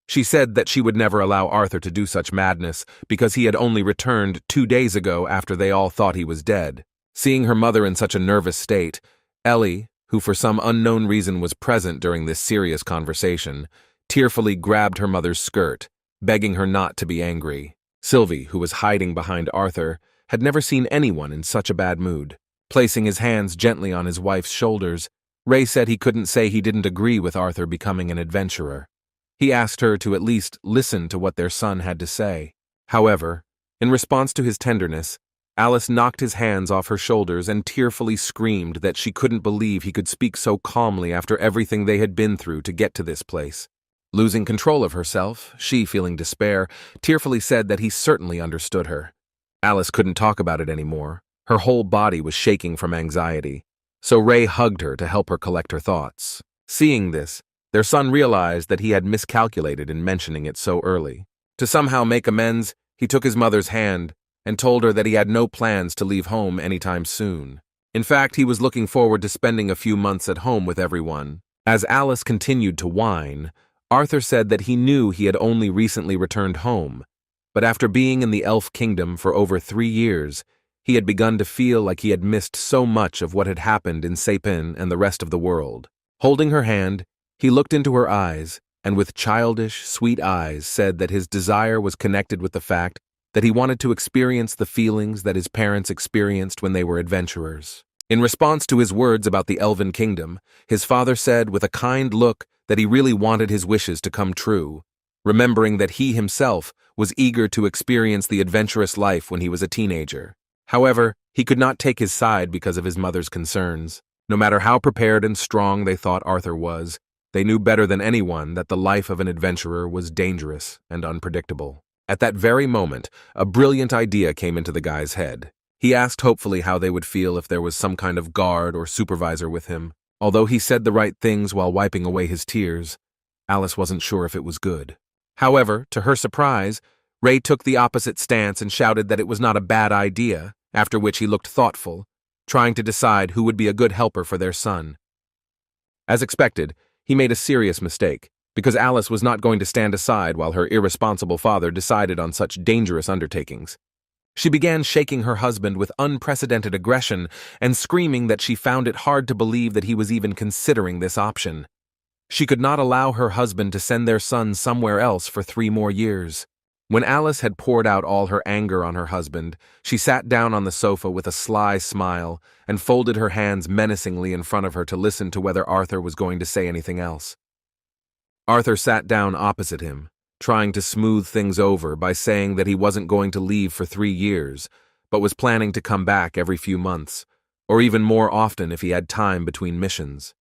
She said that she would never allow Arthur to do such madness because he had only returned 2 days ago after they all thought he was dead. Seeing her mother in such a nervous state, Ellie, who for some unknown reason was present during this serious conversation, tearfully grabbed her mother's skirt, begging her not to be angry. Sylvie, who was hiding behind Arthur, had never seen anyone in such a bad mood. Placing his hands gently on his wife's shoulders, Ray said he couldn't say he didn't agree with Arthur becoming an adventurer. He asked her to at least listen to what their son had to say. However, in response to his tenderness, Alice knocked his hands off her shoulders and tearfully screamed that she couldn't believe he could speak so calmly after everything they had been through to get to this place. Losing control of herself, she, feeling despair, tearfully said that he certainly understood her. Alice couldn't talk about it anymore. Her whole body was shaking from anxiety, so Ray hugged her to help her collect her thoughts. Seeing this, their son realized that he had miscalculated in mentioning it so early. To somehow make amends, he took his mother's hand and told her that he had no plans to leave home anytime soon. In fact, he was looking forward to spending a few months at home with everyone. As Alice continued to whine, Arthur said that he knew he had only recently returned home, but after being in the Elf Kingdom for over 3 years, he had begun to feel like he had missed so much of what had happened in Sapin and the rest of the world. Holding her hand, he looked into her eyes, and with childish, sweet eyes said that his desire was connected with the fact that he wanted to experience the feelings that his parents experienced when they were adventurers. In response to his words about the Elven Kingdom, his father said with a kind look that he really wanted his wishes to come true, remembering that he himself was eager to experience the adventurous life when he was a teenager. However, he could not take his side because of his mother's concerns. No matter how prepared and strong they thought Arthur was, they knew better than anyone that the life of an adventurer was dangerous and unpredictable. At that very moment, a brilliant idea came into the guy's head. He asked hopefully how they would feel if there was some kind of guard or supervisor with him. Although he said the right things while wiping away his tears, Alice wasn't sure if it was good. However, to her surprise, Ray took the opposite stance and shouted that it was not a bad idea, after which he looked thoughtful, trying to decide who would be a good helper for their son. As expected, he made a serious mistake, because Alice was not going to stand aside while her irresponsible father decided on such dangerous undertakings. She began shaking her husband with unprecedented aggression and screaming that she found it hard to believe that he was even considering this option. She could not allow her husband to send their son somewhere else for 3 more years. When Alice had poured out all her anger on her husband, she sat down on the sofa with a sly smile and folded her hands menacingly in front of her to listen to whether Arthur was going to say anything else. Arthur sat down opposite him, trying to smooth things over by saying that he wasn't going to leave for 3 years, but was planning to come back every few months, or even more often if he had time between missions.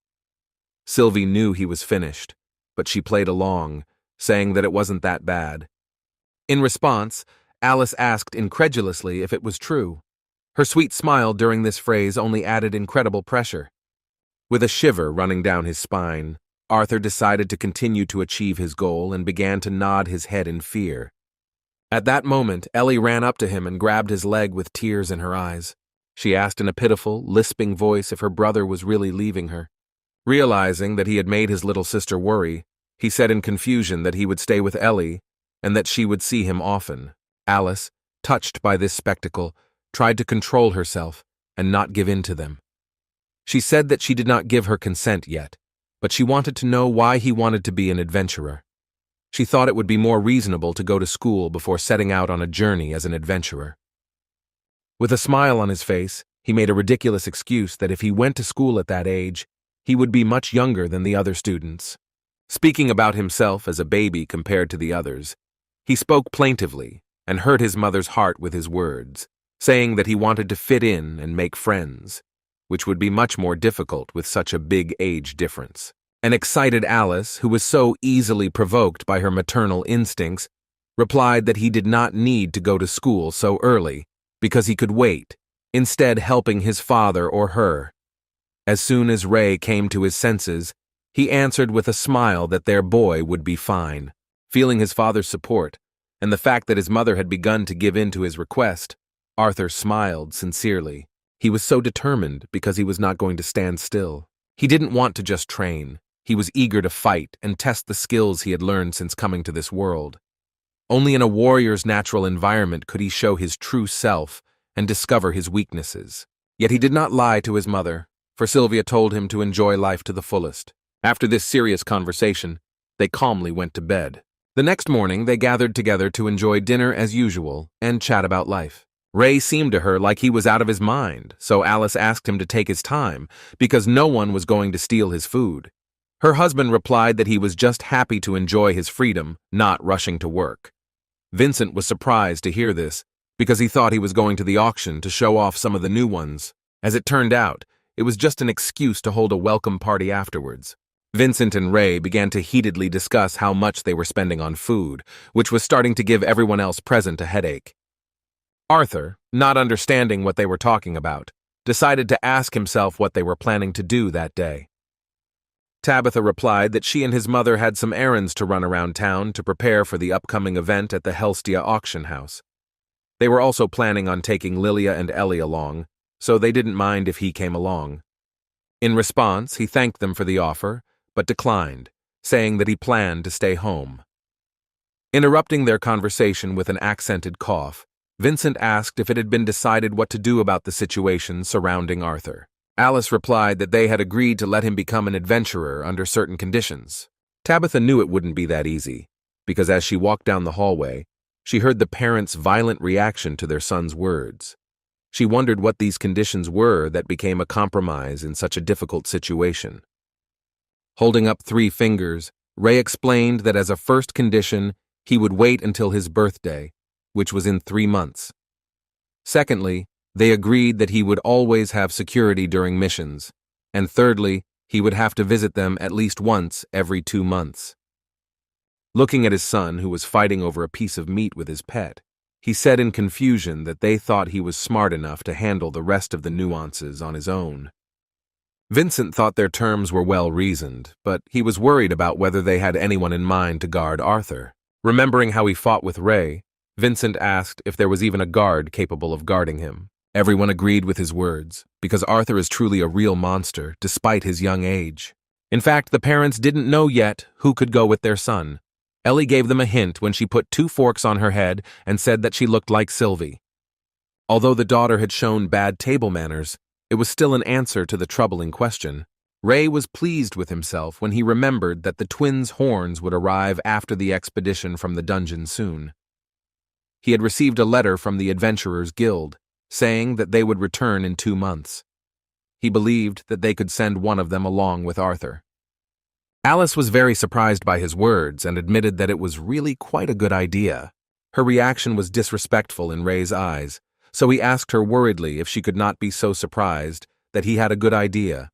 Sylvie knew he was finished, but she played along, saying that it wasn't that bad. In response, Alice asked incredulously if it was true. Her sweet smile during this phrase only added incredible pressure. With a shiver running down his spine, Arthur decided to continue to achieve his goal and began to nod his head in fear. At that moment, Ellie ran up to him and grabbed his leg with tears in her eyes. She asked in a pitiful, lisping voice if her brother was really leaving her. Realizing that he had made his little sister worry, he said in confusion that he would stay with Ellie and that she would see him often. Alice, touched by this spectacle, tried to control herself and not give in to them. She said that she did not give her consent yet, but she wanted to know why he wanted to be an adventurer. She thought it would be more reasonable to go to school before setting out on a journey as an adventurer. With a smile on his face, he made a ridiculous excuse that if he went to school at that age, he would be much younger than the other students. Speaking about himself as a baby compared to the others, he spoke plaintively and hurt his mother's heart with his words, saying that he wanted to fit in and make friends, which would be much more difficult with such a big age difference. An excited Alice, who was so easily provoked by her maternal instincts, replied that he did not need to go to school so early because he could wait, instead helping his father or her. As soon as Ray came to his senses, he answered with a smile that their boy would be fine. Feeling his father's support, and the fact that his mother had begun to give in to his request, Arthur smiled sincerely. He was so determined because he was not going to stand still. He didn't want to just train. He was eager to fight and test the skills he had learned since coming to this world. Only in a warrior's natural environment could he show his true self and discover his weaknesses. Yet he did not lie to his mother, for Sylvia told him to enjoy life to the fullest. After this serious conversation, they calmly went to bed. The next morning, they gathered together to enjoy dinner as usual and chat about life. Ray seemed to her like he was out of his mind, so Alice asked him to take his time because no one was going to steal his food. Her husband replied that he was just happy to enjoy his freedom, not rushing to work. Vincent was surprised to hear this because he thought he was going to the auction to show off some of the new ones. As it turned out, it was just an excuse to hold a welcome party afterwards. Vincent and Ray began to heatedly discuss how much they were spending on food, which was starting to give everyone else present a headache. Arthur, not understanding what they were talking about, decided to ask himself what they were planning to do that day. Tabitha replied that she and his mother had some errands to run around town to prepare for the upcoming event at the Helstia auction house. They were also planning on taking Lilia and Ellie along, so they didn't mind if he came along. In response, he thanked them for the offer, but declined, saying that he planned to stay home. Interrupting their conversation with an accented cough, Vincent asked if it had been decided what to do about the situation surrounding Arthur. Alice replied that they had agreed to let him become an adventurer under certain conditions. Tabitha knew it wouldn't be that easy, because as she walked down the hallway, she heard the parents' violent reaction to their son's words. She wondered what these conditions were that became a compromise in such a difficult situation. Holding up 3 fingers, Ray explained that as a first condition, he would wait until his birthday, which was in 3 months. Secondly, they agreed that he would always have security during missions, and thirdly, he would have to visit them at least once every 2 months. Looking at his son, who was fighting over a piece of meat with his pet, he said in confusion that they thought he was smart enough to handle the rest of the nuances on his own. Vincent thought their terms were well-reasoned, but he was worried about whether they had anyone in mind to guard Arthur. Remembering how he fought with Ray, Vincent asked if there was even a guard capable of guarding him. Everyone agreed with his words, because Arthur is truly a real monster, despite his young age. In fact, the parents didn't know yet who could go with their son. Ellie gave them a hint when she put 2 forks on her head and said that she looked like Sylvie. Although the daughter had shown bad table manners, it was still an answer to the troubling question. Ray was pleased with himself when he remembered that the twins' horns would arrive after the expedition from the dungeon soon. He had received a letter from the Adventurers Guild, saying that they would return in 2 months. He believed that they could send one of them along with Arthur. Alice was very surprised by his words and admitted that it was really quite a good idea. Her reaction was disrespectful in Ray's eyes, so he asked her worriedly if she could not be so surprised that he had a good idea.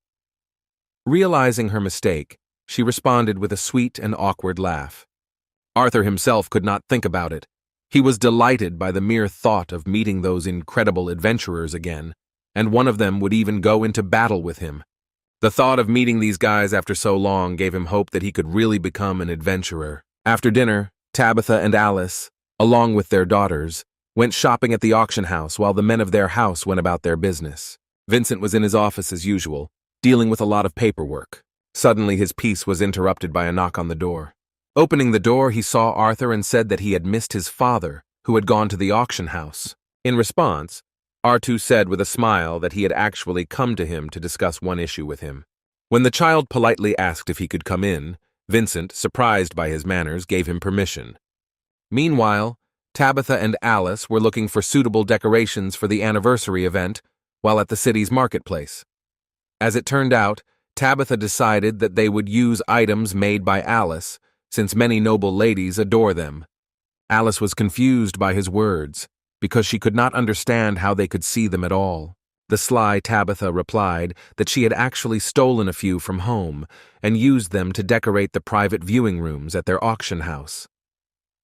Realizing her mistake, she responded with a sweet and awkward laugh. Arthur himself could not think about it. He was delighted by the mere thought of meeting those incredible adventurers again, and one of them would even go into battle with him. The thought of meeting these guys after so long gave him hope that he could really become an adventurer. After dinner, Tabitha and Alice, along with their daughters, went shopping at the auction house while the men of their house went about their business. Vincent was in his office as usual, dealing with a lot of paperwork. Suddenly his peace was interrupted by a knock on the door. Opening the door, he saw Arthur and said that he had missed his father, who had gone to the auction house. In response, Artu said with a smile that he had actually come to him to discuss one issue with him. When the child politely asked if he could come in, Vincent, surprised by his manners, gave him permission. Meanwhile, Tabitha and Alice were looking for suitable decorations for the anniversary event while at the city's marketplace. As it turned out, Tabitha decided that they would use items made by Alice, since many noble ladies adore them. Alice was confused by his words, because she could not understand how they could see them at all. The sly Tabitha replied that she had actually stolen a few from home and used them to decorate the private viewing rooms at their auction house.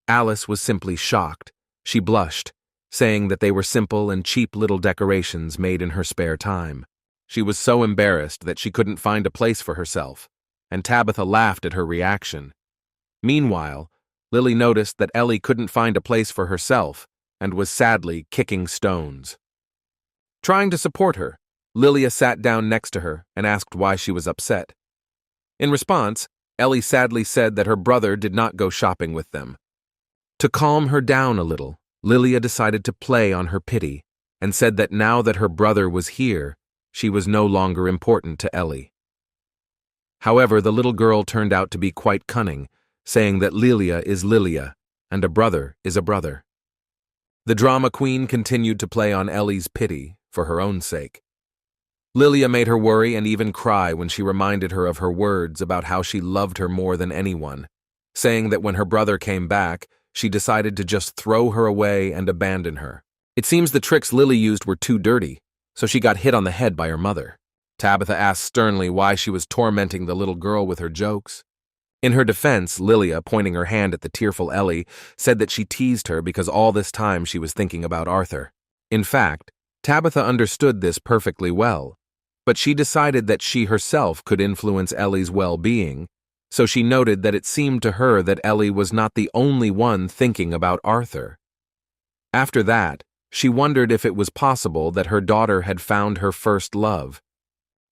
Alice was simply shocked. She blushed, saying that they were simple and cheap little decorations made in her spare time. She was so embarrassed that she couldn't find a place for herself, and Tabitha laughed at her reaction. Meanwhile, Lily noticed that Ellie couldn't find a place for herself and was sadly kicking stones. Trying to support her, Lilia sat down next to her and asked why she was upset. In response, Ellie sadly said that her brother did not go shopping with them. To calm her down a little, Lilia decided to play on her pity and said that now that her brother was here, she was no longer important to Ellie. However, the little girl turned out to be quite cunning, saying that Lilia is Lilia and a brother is a brother. The drama queen continued to play on Ellie's pity for her own sake. Lilia made her worry and even cry when she reminded her of her words about how she loved her more than anyone, saying that when her brother came back, she decided to just throw her away and abandon her. It seems the tricks Lily used were too dirty, so she got hit on the head by her mother. Tabitha asked sternly why she was tormenting the little girl with her jokes. In her defense, Lilia, pointing her hand at the tearful Ellie, said that she teased her because all this time she was thinking about Arthur. In fact, Tabitha understood this perfectly well, but she decided that she herself could influence Ellie's well-being, so she noted that it seemed to her that Ellie was not the only one thinking about Arthur. After that, she wondered if it was possible that her daughter had found her first love.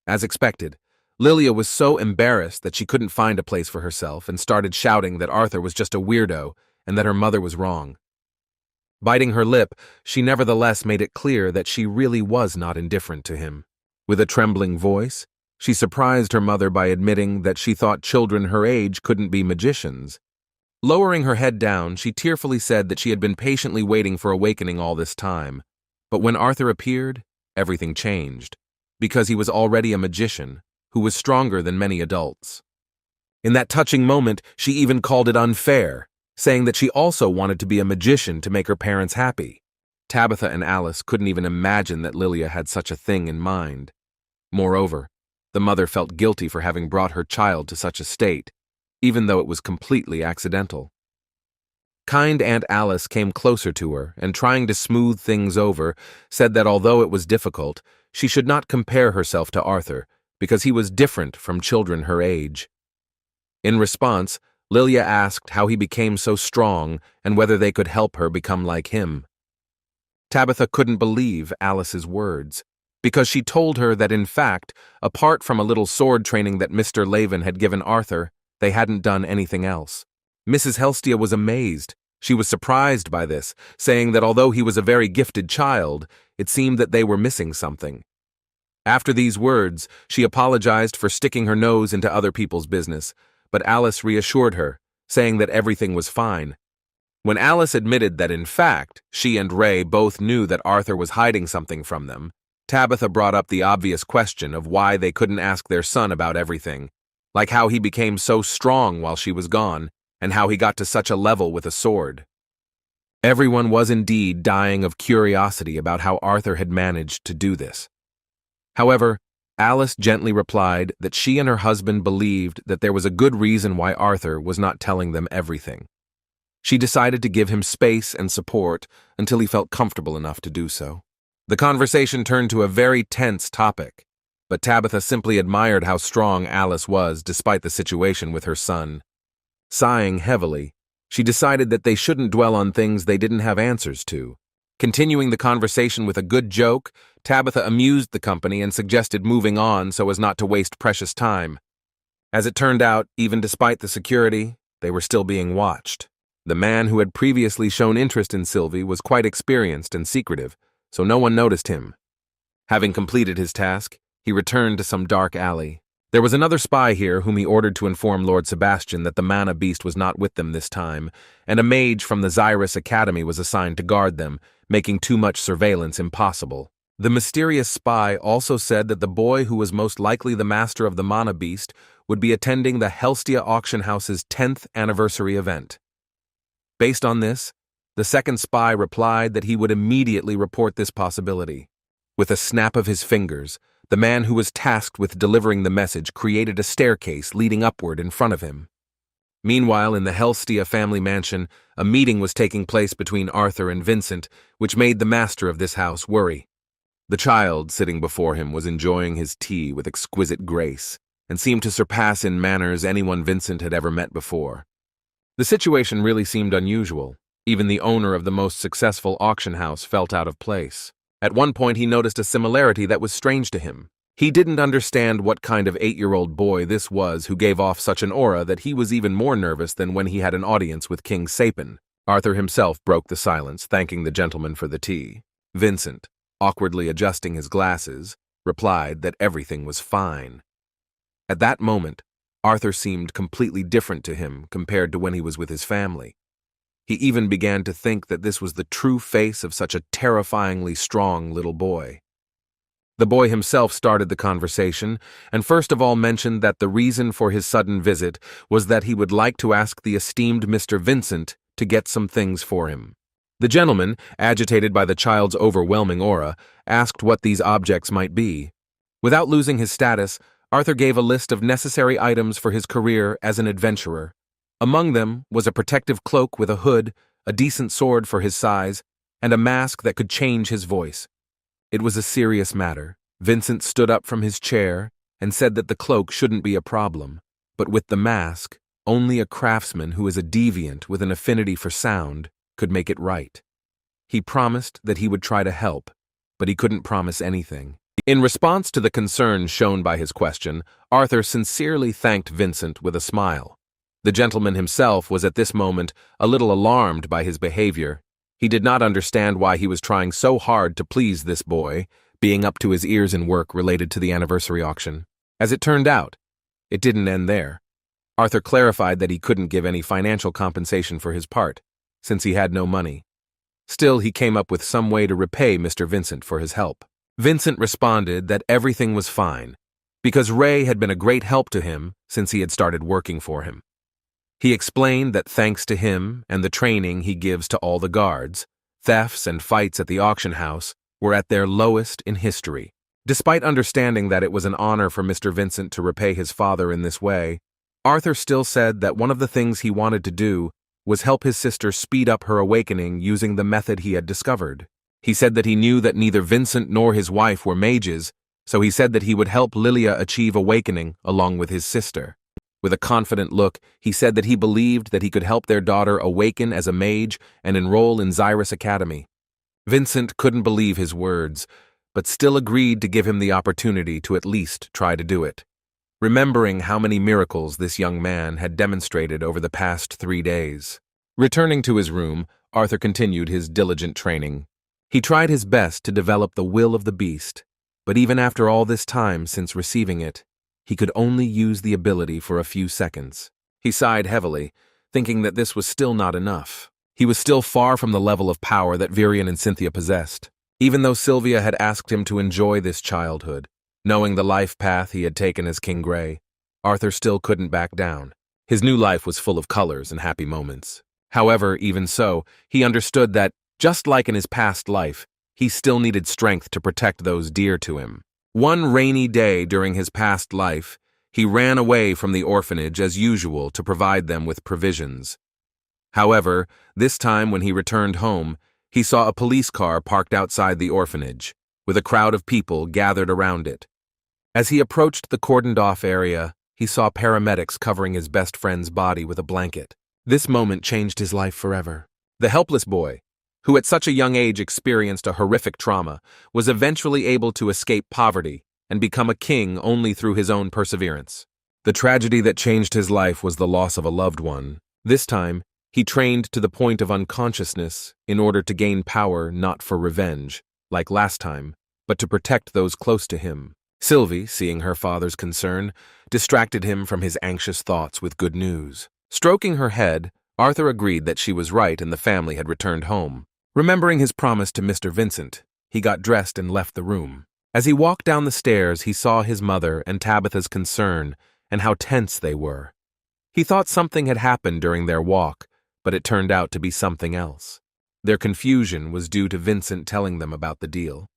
As expected, Lilia was so embarrassed that she couldn't find a place for herself and started shouting that Arthur was just a weirdo and that her mother was wrong. Biting her lip, she nevertheless made it clear that she really was not indifferent to him. With a trembling voice, she surprised her mother by admitting that she thought children her age couldn't be magicians. Lowering her head down, she tearfully said that she had been patiently waiting for awakening all this time. But when Arthur appeared, everything changed, because he was already a magician who was stronger than many adults. In that touching moment, she even called it unfair, saying that she also wanted to be a magician to make her parents happy. Tabitha and Alice couldn't even imagine that Lilia had such a thing in mind. Moreover, the mother felt guilty for having brought her child to such a state, even though it was completely accidental. Kind Aunt Alice came closer to her and, trying to smooth things over, said that although it was difficult, she should not compare herself to Arthur because he was different from children her age. In response, Lilia asked how he became so strong and whether they could help her become like him. Tabitha couldn't believe Alice's words, because she told her that in fact, apart from a little sword training that Mr. Laven had given Arthur, they hadn't done anything else. Mrs. Helstia was amazed. She was surprised by this, saying that although he was a very gifted child, it seemed that they were missing something. After these words, she apologized for sticking her nose into other people's business, but Alice reassured her, saying that everything was fine. When Alice admitted that in fact, she and Ray both knew that Arthur was hiding something from them, Tabitha brought up the obvious question of why they couldn't ask their son about everything, like how he became so strong while she was gone, and how he got to such a level with a sword. Everyone was indeed dying of curiosity about how Arthur had managed to do this. However, Alice gently replied that she and her husband believed that there was a good reason why Arthur was not telling them everything. She decided to give him space and support until he felt comfortable enough to do so. The conversation turned to a very tense topic, but Tabitha simply admired how strong Alice was despite the situation with her son. Sighing heavily, she decided that they shouldn't dwell on things they didn't have answers to. Continuing the conversation with a good joke, Tabitha amused the company and suggested moving on so as not to waste precious time. As it turned out, even despite the security, they were still being watched. The man who had previously shown interest in Sylvie was quite experienced and secretive, so no one noticed him. Having completed his task, he returned to some dark alley. There was another spy here whom he ordered to inform Lord Sebastian that the mana beast was not with them this time, and a mage from the Xyrus Academy was assigned to guard them, making too much surveillance impossible. The mysterious spy also said that the boy who was most likely the master of the mana beast would be attending the Helstia Auction House's 10th anniversary event. Based on this, the second spy replied that he would immediately report this possibility. With a snap of his fingers, the man who was tasked with delivering the message created a staircase leading upward in front of him. Meanwhile, in the Helstia family mansion, a meeting was taking place between Arthur and Vincent, which made the master of this house worry. The child sitting before him was enjoying his tea with exquisite grace, and seemed to surpass in manners anyone Vincent had ever met before. The situation really seemed unusual. Even the owner of the most successful auction house felt out of place. At one point he noticed a similarity that was strange to him. He didn't understand what kind of 8-year-old boy this was who gave off such an aura that he was even more nervous than when he had an audience with King Sapin. Arthur himself broke the silence, thanking the gentleman for the tea. Vincent, awkwardly adjusting his glasses, replied that everything was fine. At that moment, Arthur seemed completely different to him compared to when he was with his family. He even began to think that this was the true face of such a terrifyingly strong little boy. The boy himself started the conversation, and first of all mentioned that the reason for his sudden visit was that he would like to ask the esteemed Mr. Vincent to get some things for him. The gentleman, agitated by the child's overwhelming aura, asked what these objects might be. Without losing his status, Arthur gave a list of necessary items for his career as an adventurer. Among them was a protective cloak with a hood, a decent sword for his size, and a mask that could change his voice. It was a serious matter. Vincent stood up from his chair and said that the cloak shouldn't be a problem, but with the mask, only a craftsman who is a deviant with an affinity for sound could make it right. He promised that he would try to help, but he couldn't promise anything. In response to the concern shown by his question, Arthur sincerely thanked Vincent with a smile. The gentleman himself was at this moment a little alarmed by his behavior. He did not understand why he was trying so hard to please this boy, being up to his ears in work related to the anniversary auction. As it turned out, it didn't end there. Arthur clarified that he couldn't give any financial compensation for his part, since he had no money. Still, he came up with some way to repay Mr. Vincent for his help. Vincent responded that everything was fine, because Ray had been a great help to him since he had started working for him. He explained that thanks to him and the training he gives to all the guards, thefts and fights at the auction house were at their lowest in history. Despite understanding that it was an honor for Mr. Vincent to repay his father in this way, Arthur still said that one of the things he wanted to do was help his sister speed up her awakening using the method he had discovered. He said that he knew that neither Vincent nor his wife were mages, so he said that he would help Lilia achieve awakening along with his sister. With a confident look, he said that he believed that he could help their daughter awaken as a mage and enroll in Xyrus Academy. Vincent couldn't believe his words, but still agreed to give him the opportunity to at least try to do it, remembering how many miracles this young man had demonstrated over the past 3 days. Returning to his room, Arthur continued his diligent training. He tried his best to develop the will of the beast, but even after all this time since receiving it, he could only use the ability for a few seconds. He sighed heavily, thinking that this was still not enough. He was still far from the level of power that Virion and Cynthia possessed. Even though Sylvia had asked him to enjoy this childhood, knowing the life path he had taken as King Grey, Arthur still couldn't back down. His new life was full of colors and happy moments. However, even so, he understood that, just like in his past life, he still needed strength to protect those dear to him. One rainy day during his past life, he ran away from the orphanage as usual to provide them with provisions. However, this time when he returned home, he saw a police car parked outside the orphanage, with a crowd of people gathered around it. As he approached the cordoned-off area, he saw paramedics covering his best friend's body with a blanket. This moment changed his life forever. The helpless boy, who at such a young age experienced a horrific trauma, was eventually able to escape poverty and become a king only through his own perseverance. The tragedy that changed his life was the loss of a loved one. This time, he trained to the point of unconsciousness in order to gain power not for revenge, like last time, but to protect those close to him. Sylvie, seeing her father's concern, distracted him from his anxious thoughts with good news. Stroking her head, Arthur agreed that she was right and the family had returned home. Remembering his promise to Mr. Vincent, he got dressed and left the room. As he walked down the stairs, he saw his mother and Tabitha's concern and how tense they were. He thought something had happened during their walk, but it turned out to be something else. Their confusion was due to Vincent telling them about the deal.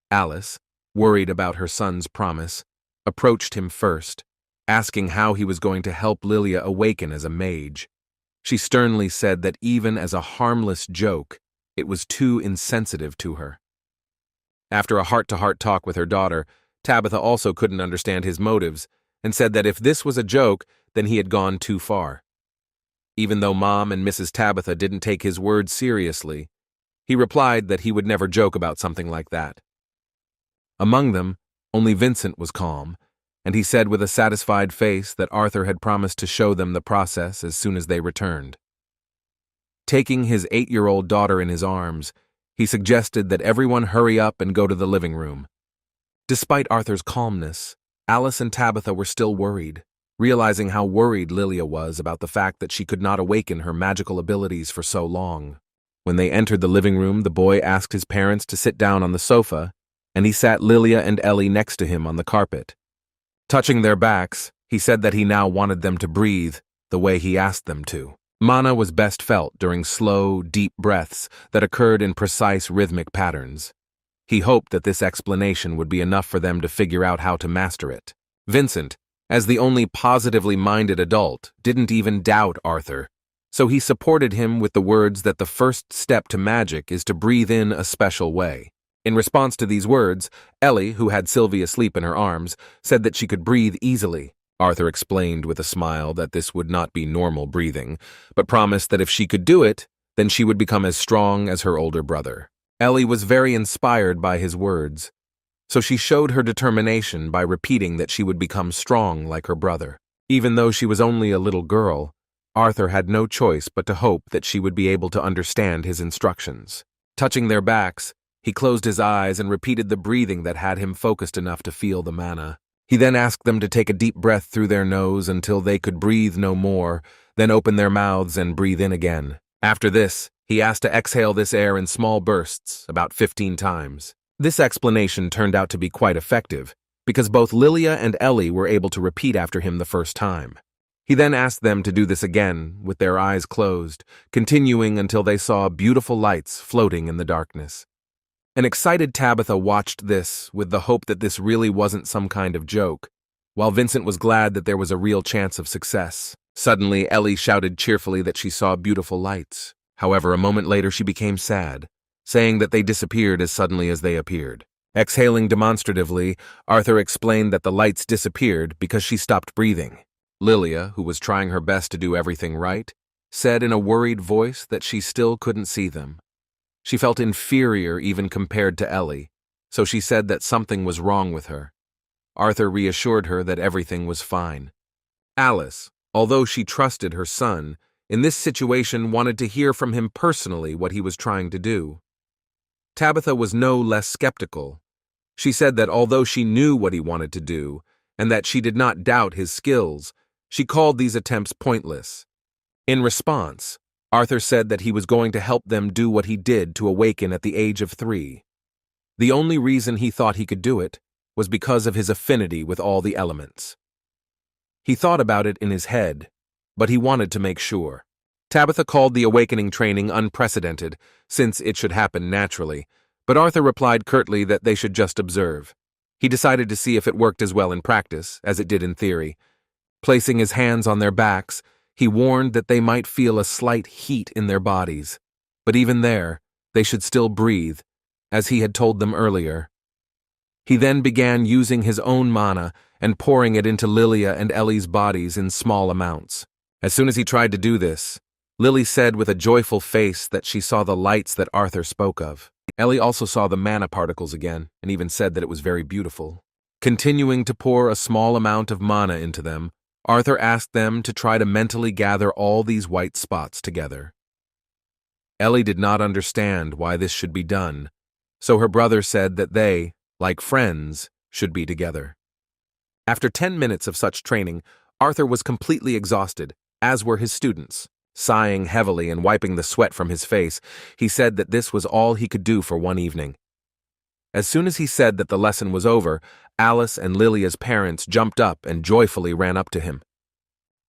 Alice, worried about her son's promise, approached him first, asking how he was going to help Lilia awaken as a mage. She sternly said that even as a harmless joke, it was too insensitive to her. After a heart-to-heart talk with her daughter, Tabitha also couldn't understand his motives and said that if this was a joke, then he had gone too far. Even though Mom and Mrs. Tabitha didn't take his words seriously, he replied that he would never joke about something like that. Among them, only Vincent was calm, and he said with a satisfied face that Arthur had promised to show them the process as soon as they returned. Taking his 8-year-old daughter in his arms, he suggested that everyone hurry up and go to the living room. Despite Arthur's calmness, Alice and Tabitha were still worried, realizing how worried Lilia was about the fact that she could not awaken her magical abilities for so long. When they entered the living room, the boy asked his parents to sit down on the sofa, and he sat Lilia and Ellie next to him on the carpet. Touching their backs, he said that he now wanted them to breathe the way he asked them to. Mana was best felt during slow, deep breaths that occurred in precise rhythmic patterns. He hoped that this explanation would be enough for them to figure out how to master it. Vincent, as the only positively minded adult, didn't even doubt Arthur, so he supported him with the words that the first step to magic is to breathe in a special way. In response to these words, Ellie, who had Sylvia asleep in her arms, said that she could breathe easily. Arthur explained with a smile that this would not be normal breathing, but promised that if she could do it, then she would become as strong as her older brother. Ellie was very inspired by his words, so she showed her determination by repeating that she would become strong like her brother. Even though she was only a little girl, Arthur had no choice but to hope that she would be able to understand his instructions. Touching their backs, he closed his eyes and repeated the breathing that had him focused enough to feel the mana. He then asked them to take a deep breath through their nose until they could breathe no more, then open their mouths and breathe in again. After this, he asked to exhale this air in small bursts, about 15 times. This explanation turned out to be quite effective, because both Lilia and Ellie were able to repeat after him the first time. He then asked them to do this again, with their eyes closed, continuing until they saw beautiful lights floating in the darkness. An excited Tabitha watched this with the hope that this really wasn't some kind of joke, while Vincent was glad that there was a real chance of success. Suddenly, Ellie shouted cheerfully that she saw beautiful lights. However, a moment later she became sad, saying that they disappeared as suddenly as they appeared. Exhaling demonstratively, Arthur explained that the lights disappeared because she stopped breathing. Lilia, who was trying her best to do everything right, said in a worried voice that she still couldn't see them. She felt inferior even compared to Ellie, so she said that something was wrong with her. Arthur reassured her that everything was fine. Alice, although she trusted her son, in this situation wanted to hear from him personally what he was trying to do. Tabitha was no less skeptical. She said that although she knew what he wanted to do, and that she did not doubt his skills, she called these attempts pointless. In response, Arthur said that he was going to help them do what he did to awaken at the age of 3. The only reason he thought he could do it was because of his affinity with all the elements. He thought about it in his head, but he wanted to make sure. Tabitha called the awakening training unprecedented, since it should happen naturally, but Arthur replied curtly that they should just observe. He decided to see if it worked as well in practice as it did in theory. Placing his hands on their backs, he warned that they might feel a slight heat in their bodies, but even there, they should still breathe, as he had told them earlier. He then began using his own mana and pouring it into Lilia and Ellie's bodies in small amounts. As soon as he tried to do this, Lily said with a joyful face that she saw the lights that Arthur spoke of. Ellie also saw the mana particles again, and even said that it was very beautiful. Continuing to pour a small amount of mana into them, Arthur asked them to try to mentally gather all these white spots together. Ellie did not understand why this should be done, so her brother said that they, like friends, should be together. After 10 minutes of such training, Arthur was completely exhausted, as were his students. Sighing heavily and wiping the sweat from his face, he said that this was all he could do for one evening. As soon as he said that the lesson was over, Alice and Lilia's parents jumped up and joyfully ran up to him.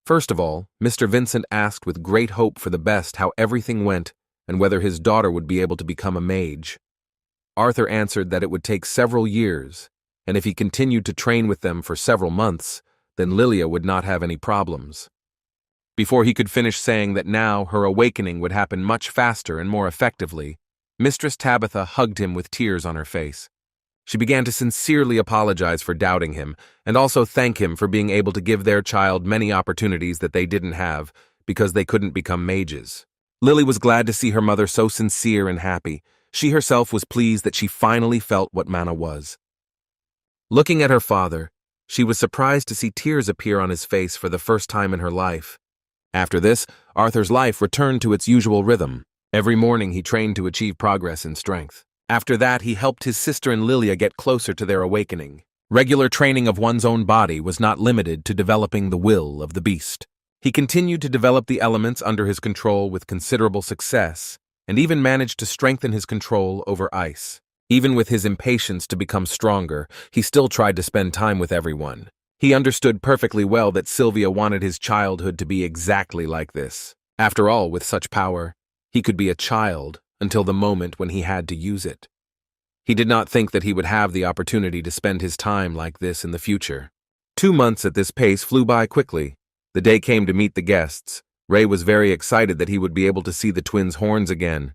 First of all, Mr. Vincent asked with great hope for the best how everything went and whether his daughter would be able to become a mage. Arthur answered that it would take several years, and if he continued to train with them for several months, then Lilia would not have any problems. Before he could finish saying that now her awakening would happen much faster and more effectively, Mistress Tabitha hugged him with tears on her face. She began to sincerely apologize for doubting him, and also thank him for being able to give their child many opportunities that they didn't have because they couldn't become mages. Lily was glad to see her mother so sincere and happy. She herself was pleased that she finally felt what mana was. Looking at her father, she was surprised to see tears appear on his face for the first time in her life. After this, Arthur's life returned to its usual rhythm. Every morning he trained to achieve progress in strength. After that, he helped his sister and Lilia get closer to their awakening. Regular training of one's own body was not limited to developing the will of the beast. He continued to develop the elements under his control with considerable success, and even managed to strengthen his control over ice. Even with his impatience to become stronger, he still tried to spend time with everyone. He understood perfectly well that Sylvia wanted his childhood to be exactly like this. After all, with such power, he could be a child until the moment when he had to use it. He did not think that he would have the opportunity to spend his time like this in the future. 2 months at this pace flew by quickly. The day came to meet the guests. Ray was very excited that he would be able to see the twins' horns again.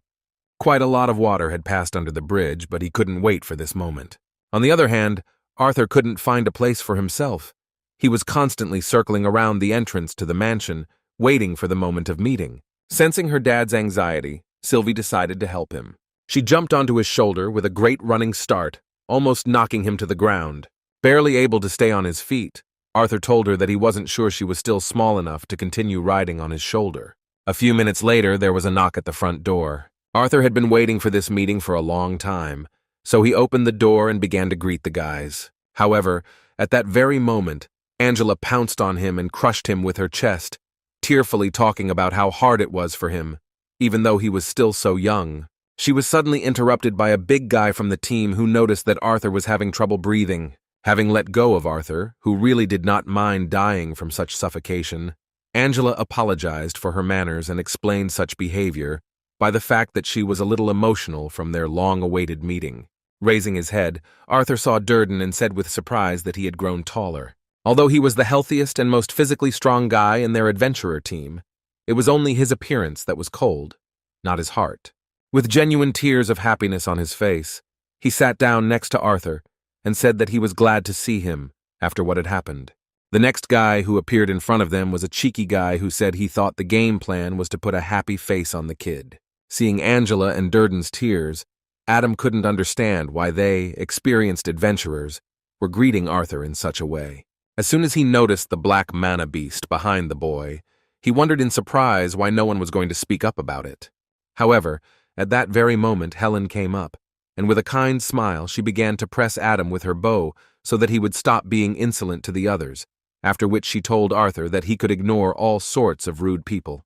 Quite a lot of water had passed under the bridge, but he couldn't wait for this moment. On the other hand, Arthur couldn't find a place for himself. He was constantly circling around the entrance to the mansion, waiting for the moment of meeting. Sensing her dad's anxiety, Sylvie decided to help him. She jumped onto his shoulder with a great running start, almost knocking him to the ground. Barely able to stay on his feet, Arthur told her that he wasn't sure she was still small enough to continue riding on his shoulder. A few minutes later, there was a knock at the front door. Arthur had been waiting for this meeting for a long time, so he opened the door and began to greet the guys. However, at that very moment, Angela pounced on him and crushed him with her chest, tearfully talking about how hard it was for him, even though he was still so young. She was suddenly interrupted by a big guy from the team who noticed that Arthur was having trouble breathing. Having let go of Arthur, who really did not mind dying from such suffocation, Angela apologized for her manners and explained such behavior by the fact that she was a little emotional from their long-awaited meeting. Raising his head, Arthur saw Durden and said with surprise that he had grown taller. Although he was the healthiest and most physically strong guy in their adventurer team, it was only his appearance that was cold, not his heart. With genuine tears of happiness on his face, he sat down next to Arthur and said that he was glad to see him after what had happened. The next guy who appeared in front of them was a cheeky guy who said he thought the game plan was to put a happy face on the kid. Seeing Angela and Durden's tears, Adam couldn't understand why they, experienced adventurers, were greeting Arthur in such a way. As soon as he noticed the black mana beast behind the boy, he wondered in surprise why no one was going to speak up about it. However, at that very moment Helen came up, and with a kind smile she began to press Adam with her bow so that he would stop being insolent to the others, after which she told Arthur that he could ignore all sorts of rude people.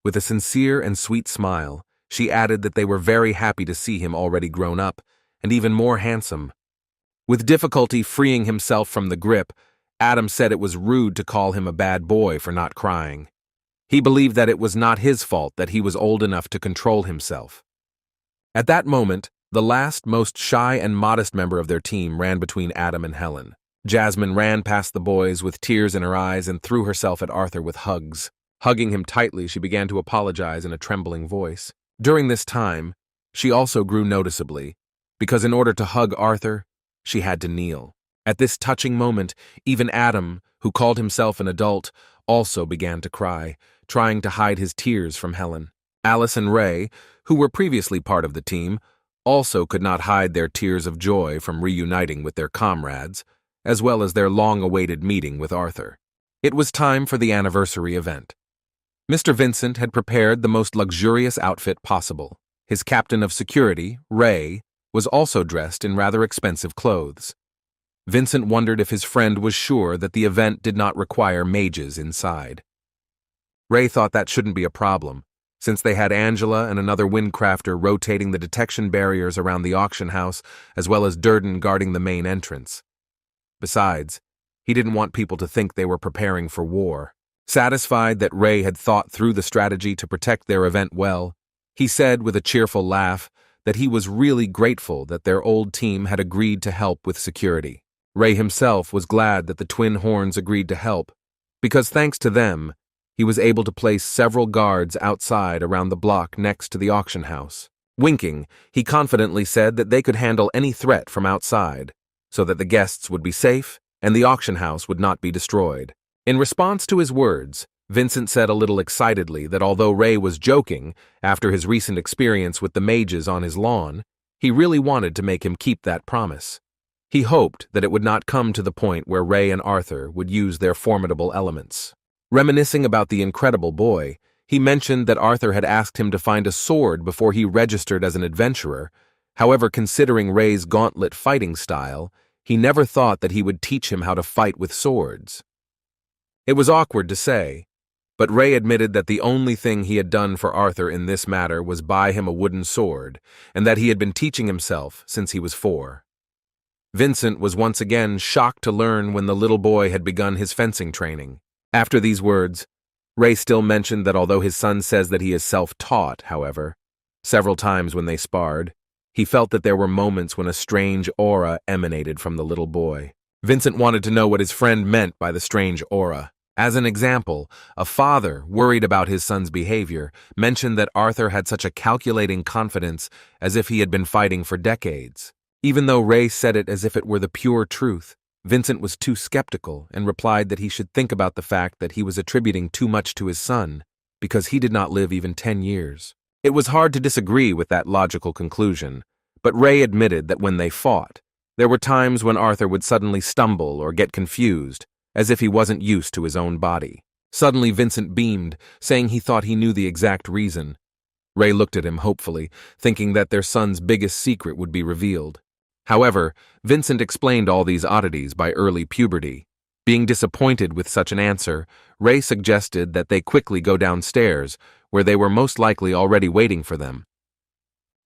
With a sincere and sweet smile, she added that they were very happy to see him already grown up, and even more handsome. With difficulty freeing himself from the grip, Adam said it was rude to call him a bad boy for not crying. He believed that it was not his fault that he was old enough to control himself. At that moment, the last, most shy and modest member of their team ran between Adam and Helen. Jasmine ran past the boys with tears in her eyes and threw herself at Arthur with hugs. Hugging him tightly, she began to apologize in a trembling voice. During this time, she also grew noticeably, because in order to hug Arthur, she had to kneel. At this touching moment, even Adam, who called himself an adult, also began to cry, trying to hide his tears from Helen. Alice and Ray, who were previously part of the team, also could not hide their tears of joy from reuniting with their comrades, as well as their long-awaited meeting with Arthur. It was time for the anniversary event. Mr. Vincent had prepared the most luxurious outfit possible. His captain of security, Ray, was also dressed in rather expensive clothes. Vincent wondered if his friend was sure that the event did not require mages inside. Ray thought that shouldn't be a problem, since they had Angela and another windcrafter rotating the detection barriers around the auction house, as well as Durden guarding the main entrance. Besides, he didn't want people to think they were preparing for war. Satisfied that Ray had thought through the strategy to protect their event well, he said with a cheerful laugh that he was really grateful that their old team had agreed to help with security. Ray himself was glad that the Twin Horns agreed to help, because thanks to them, he was able to place several guards outside around the block next to the auction house. Winking, he confidently said that they could handle any threat from outside, so that the guests would be safe and the auction house would not be destroyed. In response to his words, Vincent said a little excitedly that although Ray was joking after his recent experience with the mages on his lawn, he really wanted to make him keep that promise. He hoped that it would not come to the point where Ray and Arthur would use their formidable elements. Reminiscing about the incredible boy, he mentioned that Arthur had asked him to find a sword before he registered as an adventurer. However, considering Ray's gauntlet fighting style, he never thought that he would teach him how to fight with swords. It was awkward to say, but Ray admitted that the only thing he had done for Arthur in this matter was buy him a wooden sword, and that he had been teaching himself since he was 4. Vincent was once again shocked to learn when the little boy had begun his fencing training. After these words, Ray still mentioned that although his son says that he is self-taught, however, several times when they sparred, he felt that there were moments when a strange aura emanated from the little boy. Vincent wanted to know what his friend meant by the strange aura. As an example, a father, worried about his son's behavior, mentioned that Arthur had such a calculating confidence as if he had been fighting for decades. Even though Ray said it as if it were the pure truth, Vincent was too skeptical and replied that he should think about the fact that he was attributing too much to his son, because he did not live even 10 years. It was hard to disagree with that logical conclusion, but Ray admitted that when they fought, there were times when Arthur would suddenly stumble or get confused, as if he wasn't used to his own body. Suddenly Vincent beamed, saying he thought he knew the exact reason. Ray looked at him hopefully, thinking that their son's biggest secret would be revealed. However, Vincent explained all these oddities by early puberty. Being disappointed with such an answer, Ray suggested that they quickly go downstairs, where they were most likely already waiting for them.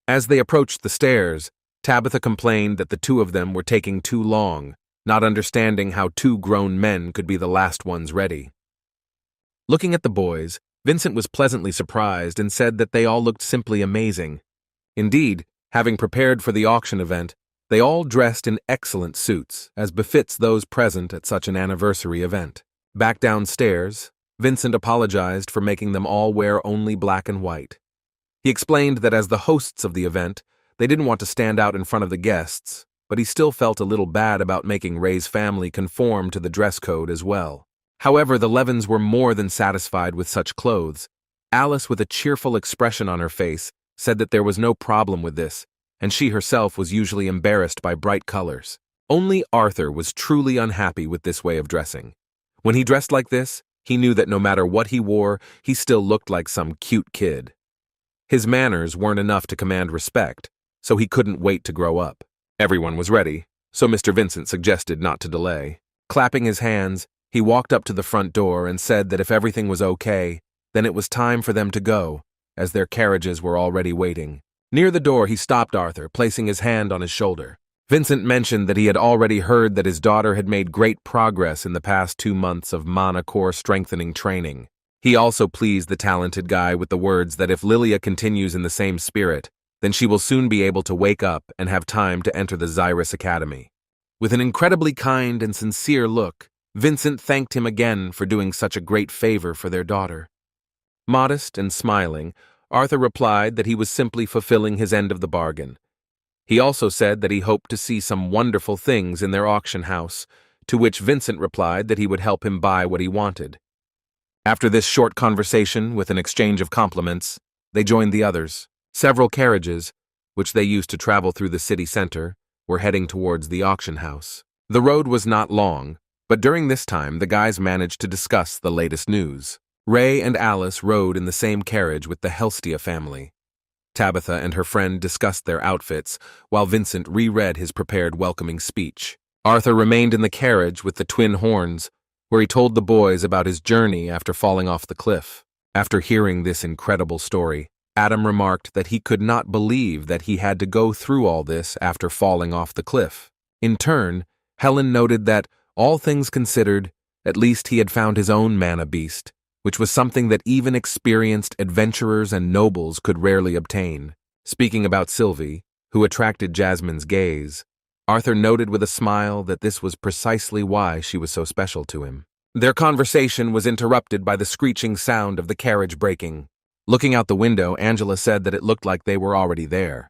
As they approached the stairs, Tabitha complained that the two of them were taking too long, not understanding how 2 grown men could be the last ones ready. Looking at the boys, Vincent was pleasantly surprised and said that they all looked simply amazing. Indeed, having prepared for the auction event, they all dressed in excellent suits, as befits those present at such an anniversary event. Back downstairs, Vincent apologized for making them all wear only black and white. He explained that as the hosts of the event, they didn't want to stand out in front of the guests, but he still felt a little bad about making Ray's family conform to the dress code as well. However, the Levins were more than satisfied with such clothes. Alice, with a cheerful expression on her face, said that there was no problem with this, and she herself was usually embarrassed by bright colors. Only Arthur was truly unhappy with this way of dressing. When he dressed like this, he knew that no matter what he wore, he still looked like some cute kid. His manners weren't enough to command respect, so he couldn't wait to grow up. Everyone was ready, so Mr. Vincent suggested not to delay. Clapping his hands, he walked up to the front door and said that if everything was okay, Then it was time for them to go, as their carriages were already waiting. Near the door, he stopped Arthur, placing his hand on his shoulder. Vincent mentioned that he had already heard that his daughter had made great progress in the past 2 months of mana core strengthening training. He also pleased the talented guy with the words that if Lilia continues in the same spirit, then she will soon be able to wake up and have time to enter the Xyrus Academy. With an incredibly kind and sincere look, Vincent thanked him again for doing such a great favor for their daughter. Modest and smiling, Arthur replied that he was simply fulfilling his end of the bargain. He also said that he hoped to see some wonderful things in their auction house, to which Vincent replied that he would help him buy what he wanted. After this short conversation with an exchange of compliments, they joined the others. Several carriages, which they used to travel through the city center, were heading towards the auction house. The road was not long, but during this time the guys managed to discuss the latest news. Ray and Alice rode in the same carriage with the Helstia family. Tabitha and her friend discussed their outfits, while Vincent reread his prepared welcoming speech. Arthur remained in the carriage with the twin horns, where he told the boys about his journey after falling off the cliff. After hearing this incredible story, Adam remarked that he could not believe that he had to go through all this after falling off the cliff. In turn, Helen noted that, all things considered, at least he had found his own mana beast, which was something that even experienced adventurers and nobles could rarely obtain. Speaking about Sylvie, who attracted Jasmine's gaze, Arthur noted with a smile that this was precisely why she was so special to him. Their conversation was interrupted by the screeching sound of the carriage braking. Looking out the window, Angela said that it looked like they were already there.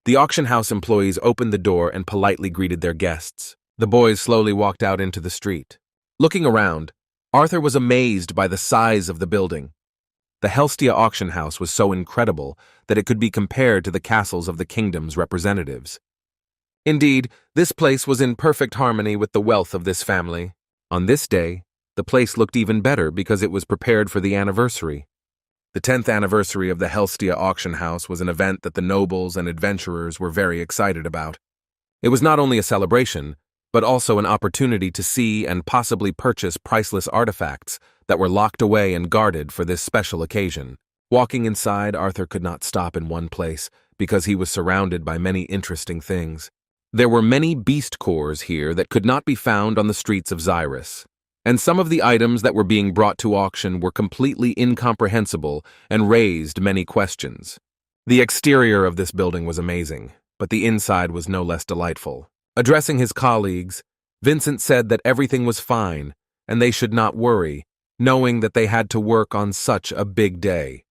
The auction house employees opened the door and politely greeted their guests. The boys slowly walked out into the street. Looking around, Arthur was amazed by the size of the building. The Helstia auction house was so incredible that it could be compared to the castles of the kingdom's representatives. Indeed, this place was in perfect harmony with the wealth of this family. On this day, the place looked even better because it was prepared for the anniversary. The 10th anniversary of the Helstia auction house was an event that the nobles and adventurers were very excited about. It was not only a celebration, but also an opportunity to see and possibly purchase priceless artifacts that were locked away and guarded for this special occasion. Walking inside, Arthur could not stop in one place because he was surrounded by many interesting things. There were many beast cores here that could not be found on the streets of Xyrus, and some of the items that were being brought to auction were completely incomprehensible and raised many questions. The exterior of this building was amazing, but the inside was no less delightful. Addressing his colleagues, Vincent said that everything was fine and they should not worry, knowing that they had to work on such a big day.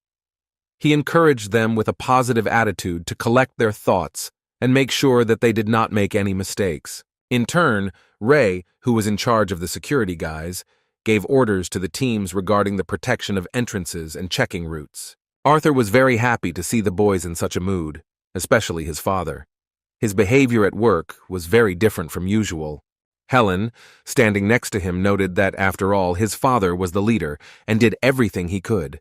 He encouraged them with a positive attitude to collect their thoughts and make sure that they did not make any mistakes. In turn, Ray, who was in charge of the security guys, gave orders to the teams regarding the protection of entrances and checking routes. Arthur was very happy to see the boys in such a mood, especially his father. His behavior at work was very different from usual. Helen, standing next to him, noted that, after all, his father was the leader and did everything he could.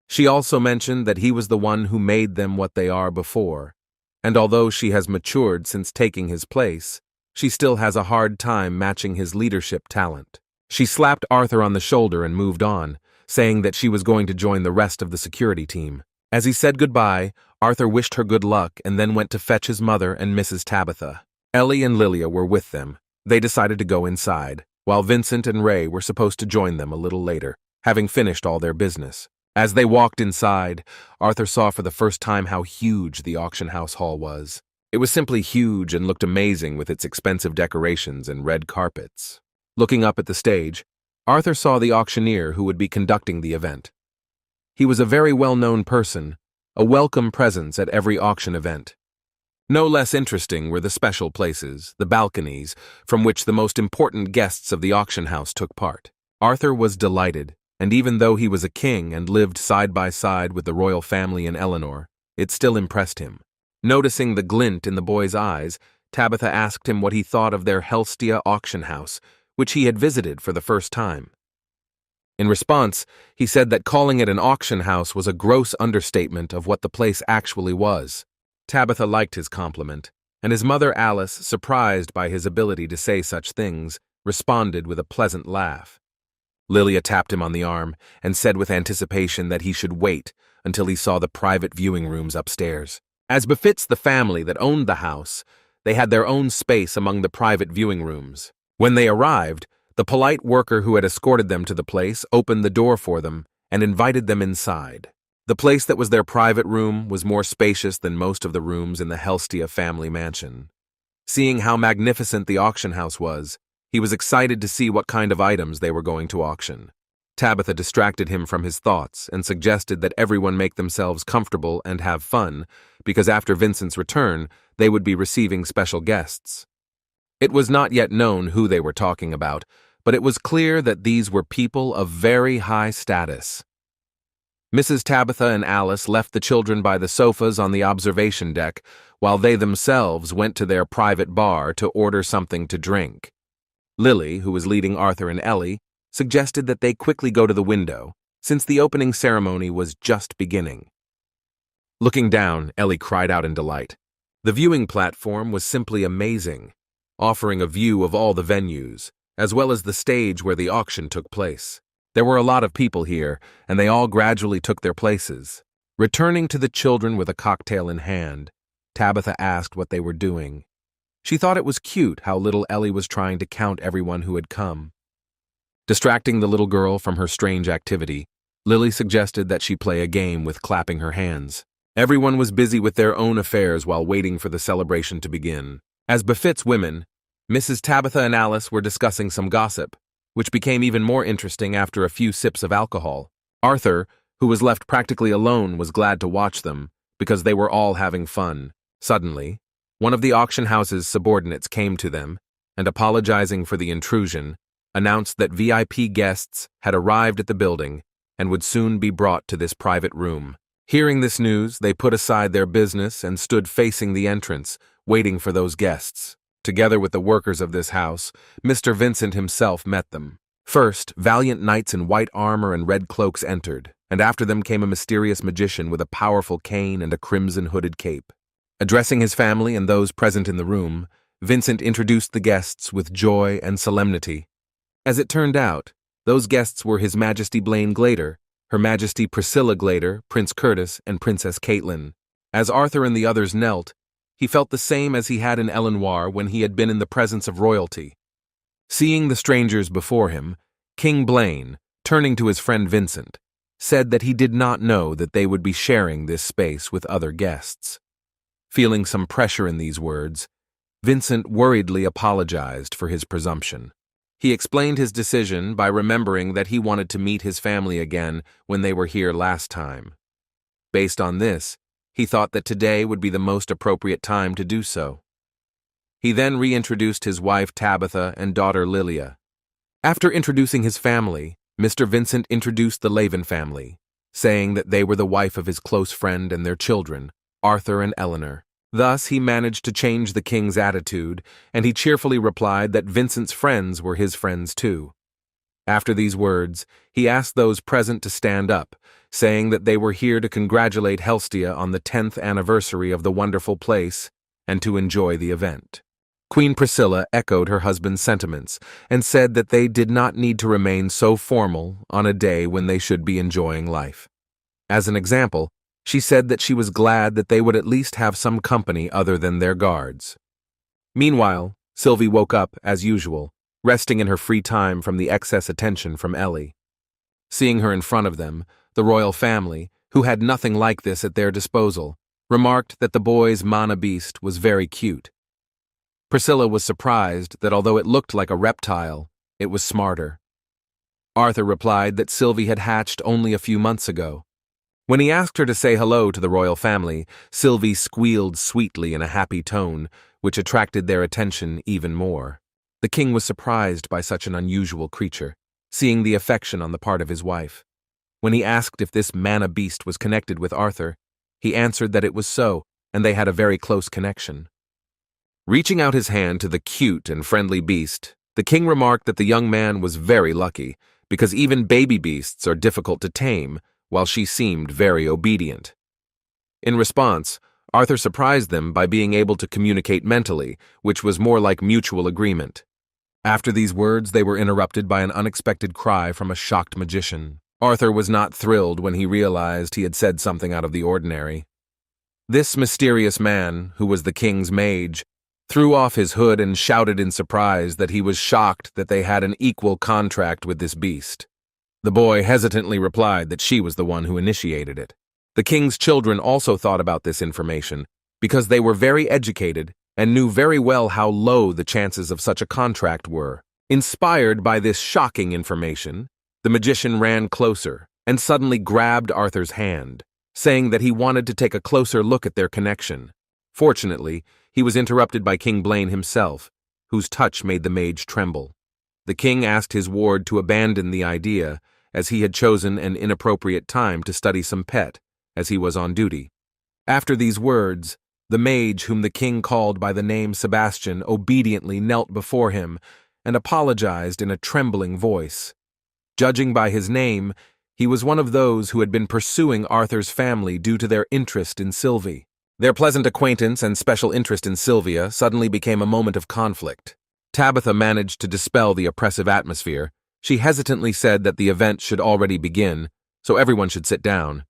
She also mentioned that he was the one who made them what they are before, and although she has matured since taking his place, she still has a hard time matching his leadership talent. She slapped Arthur on the shoulder and moved on, saying that she was going to join the rest of the security team. As he said goodbye, Arthur wished her good luck and then went to fetch his mother and Mrs. Tabitha. Ellie and Lilia were with them. They decided to go inside, while Vincent and Ray were supposed to join them a little later, having finished all their business. As they walked inside, Arthur saw for the first time how huge the auction house hall was. It was simply huge and looked amazing with its expensive decorations and red carpets. Looking up at the stage, Arthur saw the auctioneer who would be conducting the event. He was a very well-known person, a welcome presence at every auction event. No less interesting were the special places, the balconies, from which the most important guests of the auction house took part. Arthur was delighted, and even though he was a king and lived side by side with the royal family and Eleanor, it still impressed him. Noticing the glint in the boy's eyes, Tabitha asked him what he thought of their Helstia auction house, which he had visited for the first time. In response, he said that calling it an auction house was a gross understatement of what the place actually was. Tabitha liked his compliment, and his mother Alice, surprised by his ability to say such things, responded with a pleasant laugh. Lilia tapped him on the arm and said with anticipation that he should wait until he saw the private viewing rooms upstairs. As befits the family that owned the house, they had their own space among the private viewing rooms. When they arrived, the polite worker who had escorted them to the place opened the door for them and invited them inside. The place that was their private room was more spacious than most of the rooms in the Helstia family mansion. Seeing how magnificent the auction house was, he was excited to see what kind of items they were going to auction. Tabitha distracted him from his thoughts and suggested that everyone make themselves comfortable and have fun, because after Vincent's return, they would be receiving special guests. It was not yet known who they were talking about, but it was clear that these were people of very high status. Mrs. Tabitha and Alice left the children by the sofas on the observation deck, while they themselves went to their private bar to order something to drink. Lily, who was leading Arthur and Ellie, suggested that they quickly go to the window, since the opening ceremony was just beginning. Looking down, Ellie cried out in delight. The viewing platform was simply amazing, offering a view of all the venues, as well as the stage where the auction took place. There were a lot of people here, and they all gradually took their places. Returning to the children with a cocktail in hand, Tabitha asked what they were doing. She thought it was cute how little Ellie was trying to count everyone who had come. Distracting the little girl from her strange activity, Lily suggested that she play a game with clapping her hands. Everyone was busy with their own affairs while waiting for the celebration to begin. As befits women, Mrs. Tabitha and Alice were discussing some gossip, which became even more interesting after a few sips of alcohol. Arthur, who was left practically alone, was glad to watch them, because they were all having fun. Suddenly, one of the auction house's subordinates came to them, and apologizing for the intrusion, announced that VIP guests had arrived at the building and would soon be brought to this private room. Hearing this news, they put aside their business and stood facing the entrance, waiting for those guests. Together with the workers of this house, Mr. Vincent himself met them. First, valiant knights in white armor and red cloaks entered, and after them came a mysterious magician with a powerful cane and a crimson hooded cape. Addressing his family and those present in the room, Vincent introduced the guests with joy and solemnity. As it turned out, those guests were His Majesty Blaine Glader, Her Majesty Priscilla Glader, Prince Curtis, and Princess Caitlin. As Arthur and the others knelt, he felt the same as he had in Eleanor when he had been in the presence of royalty. Seeing the strangers before him, King Blaine, turning to his friend Vincent, said that he did not know that they would be sharing this space with other guests. Feeling some pressure in these words, Vincent worriedly apologized for his presumption. He explained his decision by remembering that he wanted to meet his family again when they were here last time. Based on this, he thought that today would be the most appropriate time to do so. He then reintroduced his wife Tabitha and daughter Lilia. After introducing his family, Mr. Vincent introduced the Laven family, saying that they were the wife of his close friend and their children, Arthur and Eleanor. Thus, he managed to change the king's attitude, and he cheerfully replied that Vincent's friends were his friends too. After these words, he asked those present to stand up, saying that they were here to congratulate Helstia on the 10th anniversary of the wonderful place and to enjoy the event. Queen Priscilla echoed her husband's sentiments and said that they did not need to remain so formal on a day when they should be enjoying life. As an example, she said that she was glad that they would at least have some company other than their guards. Meanwhile, Sylvie woke up, as usual, resting in her free time from the excess attention from Ellie. Seeing her in front of them, the royal family, who had nothing like this at their disposal, remarked that the boy's mana beast was very cute. Priscilla was surprised that although it looked like a reptile, it was smarter. Arthur replied that Sylvie had hatched only a few months ago. When he asked her to say hello to the royal family, Sylvie squealed sweetly in a happy tone, which attracted their attention even more. The king was surprised by such an unusual creature, seeing the affection on the part of his wife. When he asked if this mana beast was connected with Arthur, he answered that it was so, and they had a very close connection. Reaching out his hand to the cute and friendly beast, the king remarked that the young man was very lucky, because even baby beasts are difficult to tame, while she seemed very obedient. In response, Arthur surprised them by being able to communicate mentally, which was more like mutual agreement. After these words, they were interrupted by an unexpected cry from a shocked magician. Arthur was not thrilled when he realized he had said something out of the ordinary. This mysterious man, who was the king's mage, threw off his hood and shouted in surprise that he was shocked that they had an equal contract with this beast. The boy hesitantly replied that she was the one who initiated it. The king's children also thought about this information because they were very educated and knew very well how low the chances of such a contract were. Inspired by this shocking information, the magician ran closer and suddenly grabbed Arthur's hand, saying that he wanted to take a closer look at their connection. Fortunately, he was interrupted by King Blaine himself, whose touch made the mage tremble. The king asked his ward to abandon the idea, as he had chosen an inappropriate time to study some pet, as he was on duty. After these words, the mage, whom the king called by the name Sebastian, obediently knelt before him and apologized in a trembling voice. Judging by his name, he was one of those who had been pursuing Arthur's family due to their interest in Sylvia. Their pleasant acquaintance and special interest in Sylvia suddenly became a moment of conflict. Tabitha managed to dispel the oppressive atmosphere. She hesitantly said that the event should already begin, so everyone should sit down.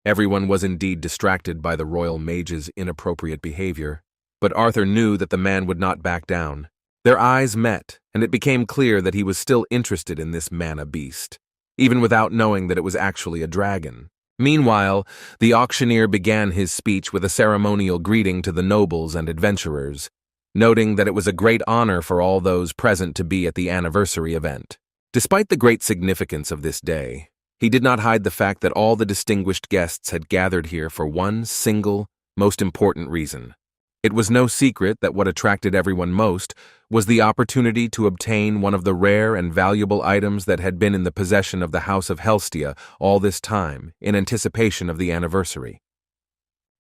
Everyone was indeed distracted by the royal mage's inappropriate behavior, but Arthur knew that the man would not back down. Their eyes met, and it became clear that he was still interested in this mana beast, even without knowing that it was actually a dragon. Meanwhile, the auctioneer began his speech with a ceremonial greeting to the nobles and adventurers, noting that it was a great honor for all those present to be at the anniversary event. Despite the great significance of this day, he did not hide the fact that all the distinguished guests had gathered here for one single, most important reason. It was no secret that what attracted everyone most was the opportunity to obtain one of the rare and valuable items that had been in the possession of the House of Helstia all this time, in anticipation of the anniversary.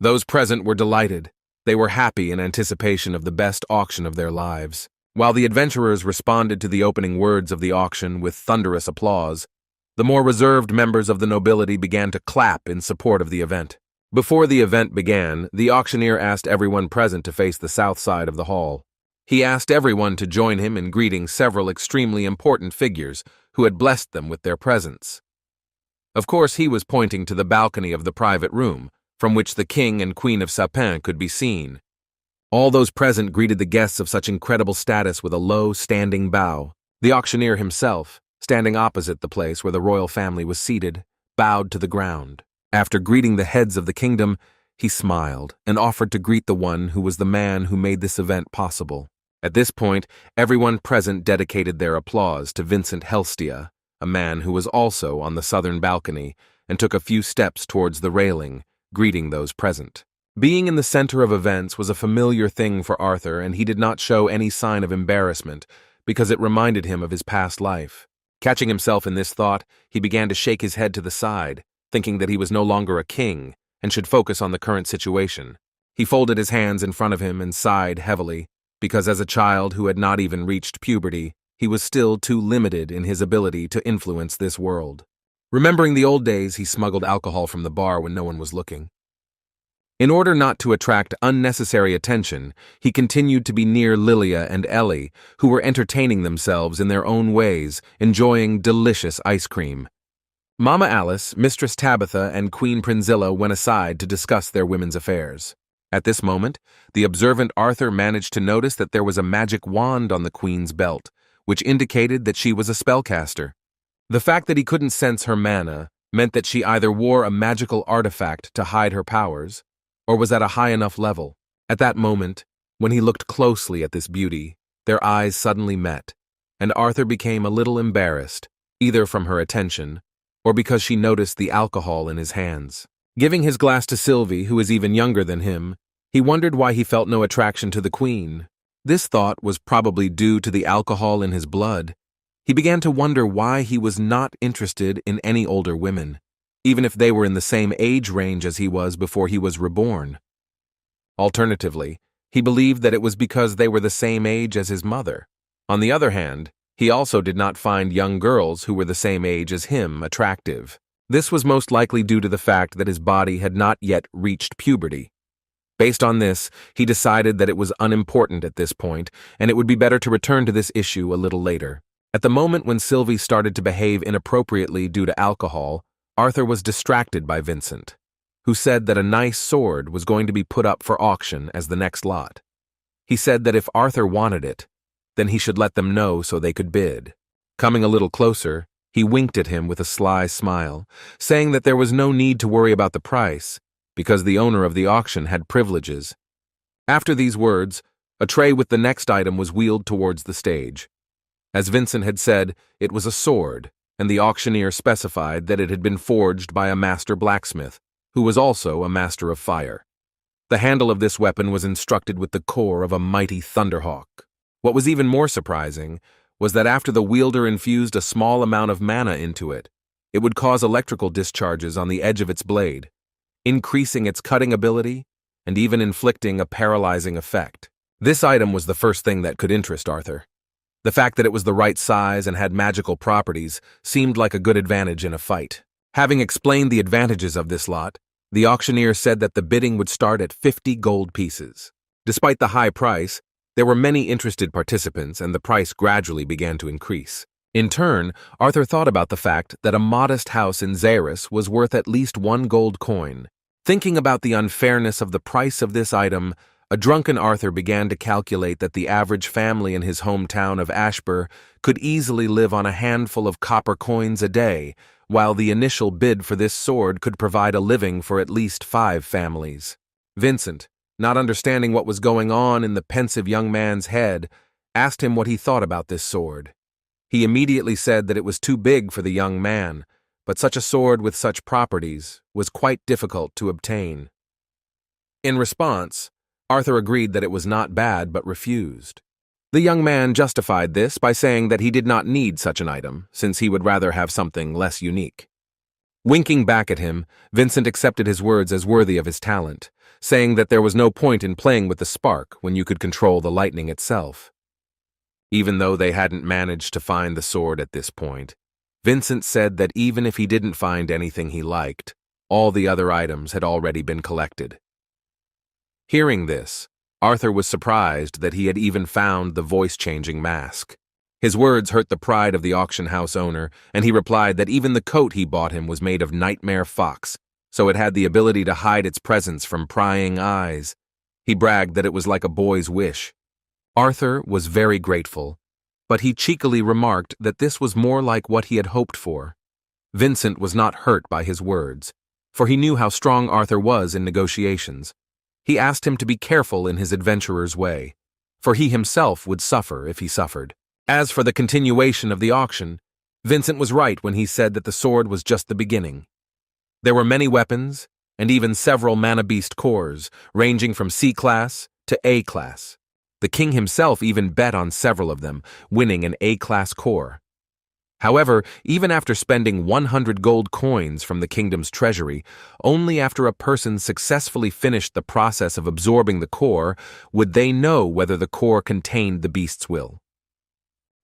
Those present were delighted. They were happy in anticipation of the best auction of their lives. While the adventurers responded to the opening words of the auction with thunderous applause, the more reserved members of the nobility began to clap in support of the event. Before the event began, the auctioneer asked everyone present to face the south side of the hall. He asked everyone to join him in greeting several extremely important figures who had blessed them with their presence. Of course, he was pointing to the balcony of the private room, from which the king and queen of Sapin could be seen. All those present greeted the guests of such incredible status with a low, standing bow. The auctioneer himself, standing opposite the place where the royal family was seated, bowed to the ground. After greeting the heads of the kingdom, he smiled and offered to greet the one who was the man who made this event possible. At this point, everyone present dedicated their applause to Vincent Helstia, a man who was also on the southern balcony, and took a few steps towards the railing, greeting those present. Being in the center of events was a familiar thing for Arthur, and he did not show any sign of embarrassment because it reminded him of his past life. Catching himself in this thought, he began to shake his head to the side, thinking that he was no longer a king and should focus on the current situation. He folded his hands in front of him and sighed heavily, because as a child who had not even reached puberty, he was still too limited in his ability to influence this world. Remembering the old days, he smuggled alcohol from the bar when no one was looking. In order not to attract unnecessary attention, he continued to be near Lilia and Ellie, who were entertaining themselves in their own ways, enjoying delicious ice cream. Mama Alice, Mistress Tabitha, and Queen Prinzilla went aside to discuss their women's affairs. At this moment, the observant Arthur managed to notice that there was a magic wand on the queen's belt, which indicated that she was a spellcaster. The fact that he couldn't sense her mana meant that she either wore a magical artifact to hide her powers, or was at a high enough level. At that moment, when he looked closely at this beauty, their eyes suddenly met, and Arthur became a little embarrassed, either from her attention, or because she noticed the alcohol in his hands. Giving his glass to Sylvie, who is even younger than him, he wondered why he felt no attraction to the queen. This thought was probably due to the alcohol in his blood. He began to wonder why he was not interested in any older women, even if they were in the same age range as he was before he was reborn. Alternatively, he believed that it was because they were the same age as his mother. On the other hand, he also did not find young girls who were the same age as him attractive. This was most likely due to the fact that his body had not yet reached puberty. Based on this, he decided that it was unimportant at this point, and it would be better to return to this issue a little later. At the moment when Sylvie started to behave inappropriately due to alcohol, Arthur was distracted by Vincent, who said that a nice sword was going to be put up for auction as the next lot. He said that if Arthur wanted it, then he should let them know so they could bid. Coming a little closer, he winked at him with a sly smile, saying that there was no need to worry about the price, because the owner of the auction had privileges. After these words, a tray with the next item was wheeled towards the stage. As Vincent had said, it was a sword, and the auctioneer specified that it had been forged by a master blacksmith, who was also a master of fire. The handle of this weapon was instructed with the core of a mighty thunderhawk. What was even more surprising was that after the wielder infused a small amount of mana into it, it would cause electrical discharges on the edge of its blade, increasing its cutting ability and even inflicting a paralyzing effect. This item was the first thing that could interest Arthur. The fact that it was the right size and had magical properties seemed like a good advantage in a fight. Having explained the advantages of this lot, the auctioneer said that the bidding would start at 50 gold pieces. Despite the high price, there were many interested participants and the price gradually began to increase. In turn, Arthur thought about the fact that a modest house in Xeris was worth at least 1 gold coin. Thinking about the unfairness of the price of this item, a drunken Arthur began to calculate that the average family in his hometown of Ashbur could easily live on a handful of copper coins a day, while the initial bid for this sword could provide a living for at least 5 families. Vincent, not understanding what was going on in the pensive young man's head, asked him what he thought about this sword. He immediately said that it was too big for the young man, but such a sword with such properties was quite difficult to obtain. In response, Arthur agreed that it was not bad but refused. The young man justified this by saying that he did not need such an item, since he would rather have something less unique. Winking back at him, Vincent accepted his words as worthy of his talent, saying that there was no point in playing with the spark when you could control the lightning itself. Even though they hadn't managed to find the sword at this point, Vincent said that even if he didn't find anything he liked, all the other items had already been collected. Hearing this, Arthur was surprised that he had even found the voice-changing mask. His words hurt the pride of the auction house owner, and he replied that even the coat he bought him was made of nightmare fox, so it had the ability to hide its presence from prying eyes. He bragged that it was like a boy's wish. Arthur was very grateful, but he cheekily remarked that this was more like what he had hoped for. Vincent was not hurt by his words, for he knew how strong Arthur was in negotiations. He asked him to be careful in his adventurer's way, for he himself would suffer if he suffered. As for the continuation of the auction, Vincent was right when he said that the sword was just the beginning. There were many weapons, and even several mana beast cores, ranging from C-class to A-class. The king himself even bet on several of them, winning an A-class core. However, even after spending 100 gold coins from the kingdom's treasury, only after a person successfully finished the process of absorbing the core would they know whether the core contained the beast's will.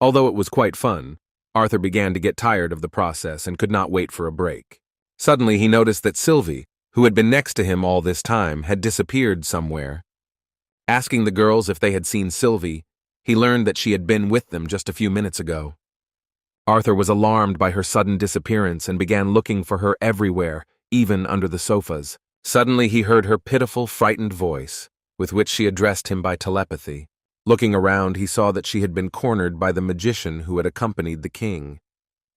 Although it was quite fun, Arthur began to get tired of the process and could not wait for a break. Suddenly he noticed that Sylvie, who had been next to him all this time, had disappeared somewhere. Asking the girls if they had seen Sylvie, he learned that she had been with them just a few minutes ago. Arthur was alarmed by her sudden disappearance and began looking for her everywhere, even under the sofas. Suddenly he heard her pitiful, frightened voice, with which she addressed him by telepathy. Looking around, he saw that she had been cornered by the magician who had accompanied the king.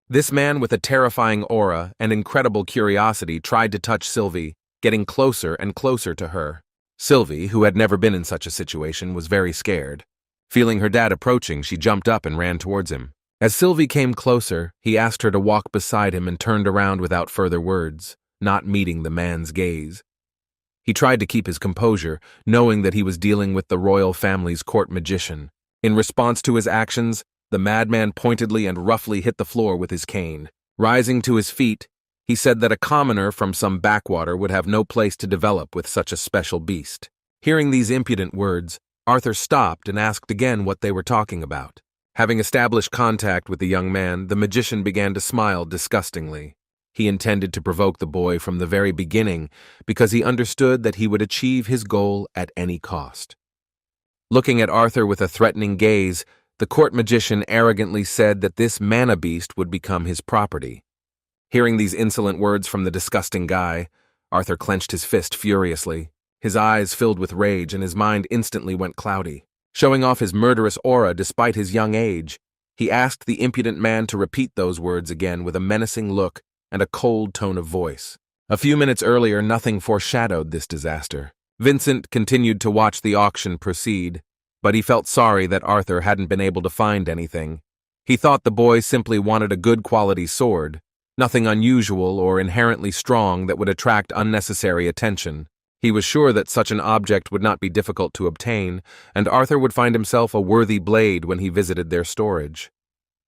This man with a terrifying aura and incredible curiosity tried to touch Sylvie, getting closer and closer to her. Sylvie, who had never been in such a situation, was very scared. Feeling her dad approaching, she jumped up and ran towards him. As Sylvie came closer, he asked her to walk beside him and turned around without further words, not meeting the man's gaze. He tried to keep his composure, knowing that he was dealing with the royal family's court magician. In response to his actions, the madman pointedly and roughly hit the floor with his cane. Rising to his feet, he said that a commoner from some backwater would have no place to develop with such a special beast. Hearing these impudent words, Arthur stopped and asked again what they were talking about. Having established contact with the young man, the magician began to smile disgustingly. He intended to provoke the boy from the very beginning because he understood that he would achieve his goal at any cost. Looking at Arthur with a threatening gaze, the court magician arrogantly said that this mana beast would become his property. Hearing these insolent words from the disgusting guy, Arthur clenched his fist furiously. His eyes filled with rage and his mind instantly went cloudy. Showing off his murderous aura despite his young age, he asked the impudent man to repeat those words again with a menacing look and a cold tone of voice. A few minutes earlier, nothing foreshadowed this disaster. Vincent continued to watch the auction proceed, but he felt sorry that Arthur hadn't been able to find anything. He thought the boy simply wanted a good quality sword, nothing unusual or inherently strong that would attract unnecessary attention. He was sure that such an object would not be difficult to obtain, and Arthur would find himself a worthy blade when he visited their storage.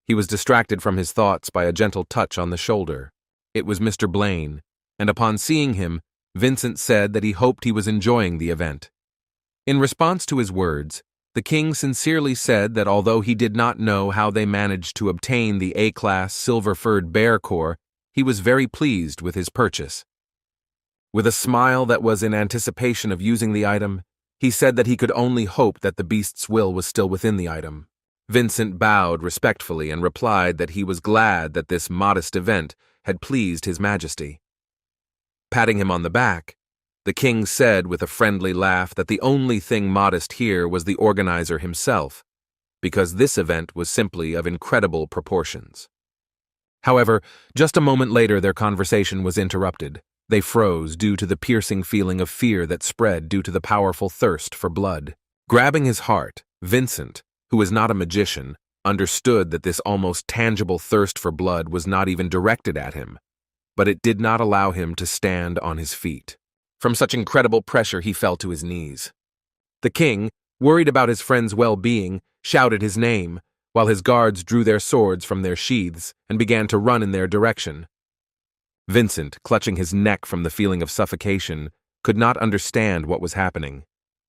He was distracted from his thoughts by a gentle touch on the shoulder. It was Mr. Blaine, and upon seeing him, Vincent said that he hoped he was enjoying the event. In response to his words, the king sincerely said that although he did not know how they managed to obtain the A-class silver-furred bear core, he was very pleased with his purchase. With a smile that was in anticipation of using the item, he said that he could only hope that the beast's will was still within the item. Vincent bowed respectfully and replied that he was glad that this modest event had pleased His Majesty. Patting him on the back, the king said with a friendly laugh that the only thing modest here was the organizer himself, because this event was simply of incredible proportions. However, just a moment later their conversation was interrupted. They froze due to the piercing feeling of fear that spread due to the powerful thirst for blood. Grabbing his heart, Vincent, who was not a magician, understood that this almost tangible thirst for blood was not even directed at him, but it did not allow him to stand on his feet. From such incredible pressure, he fell to his knees. The king, worried about his friend's well-being, shouted his name, while his guards drew their swords from their sheaths and began to run in their direction. Vincent, clutching his neck from the feeling of suffocation, could not understand what was happening.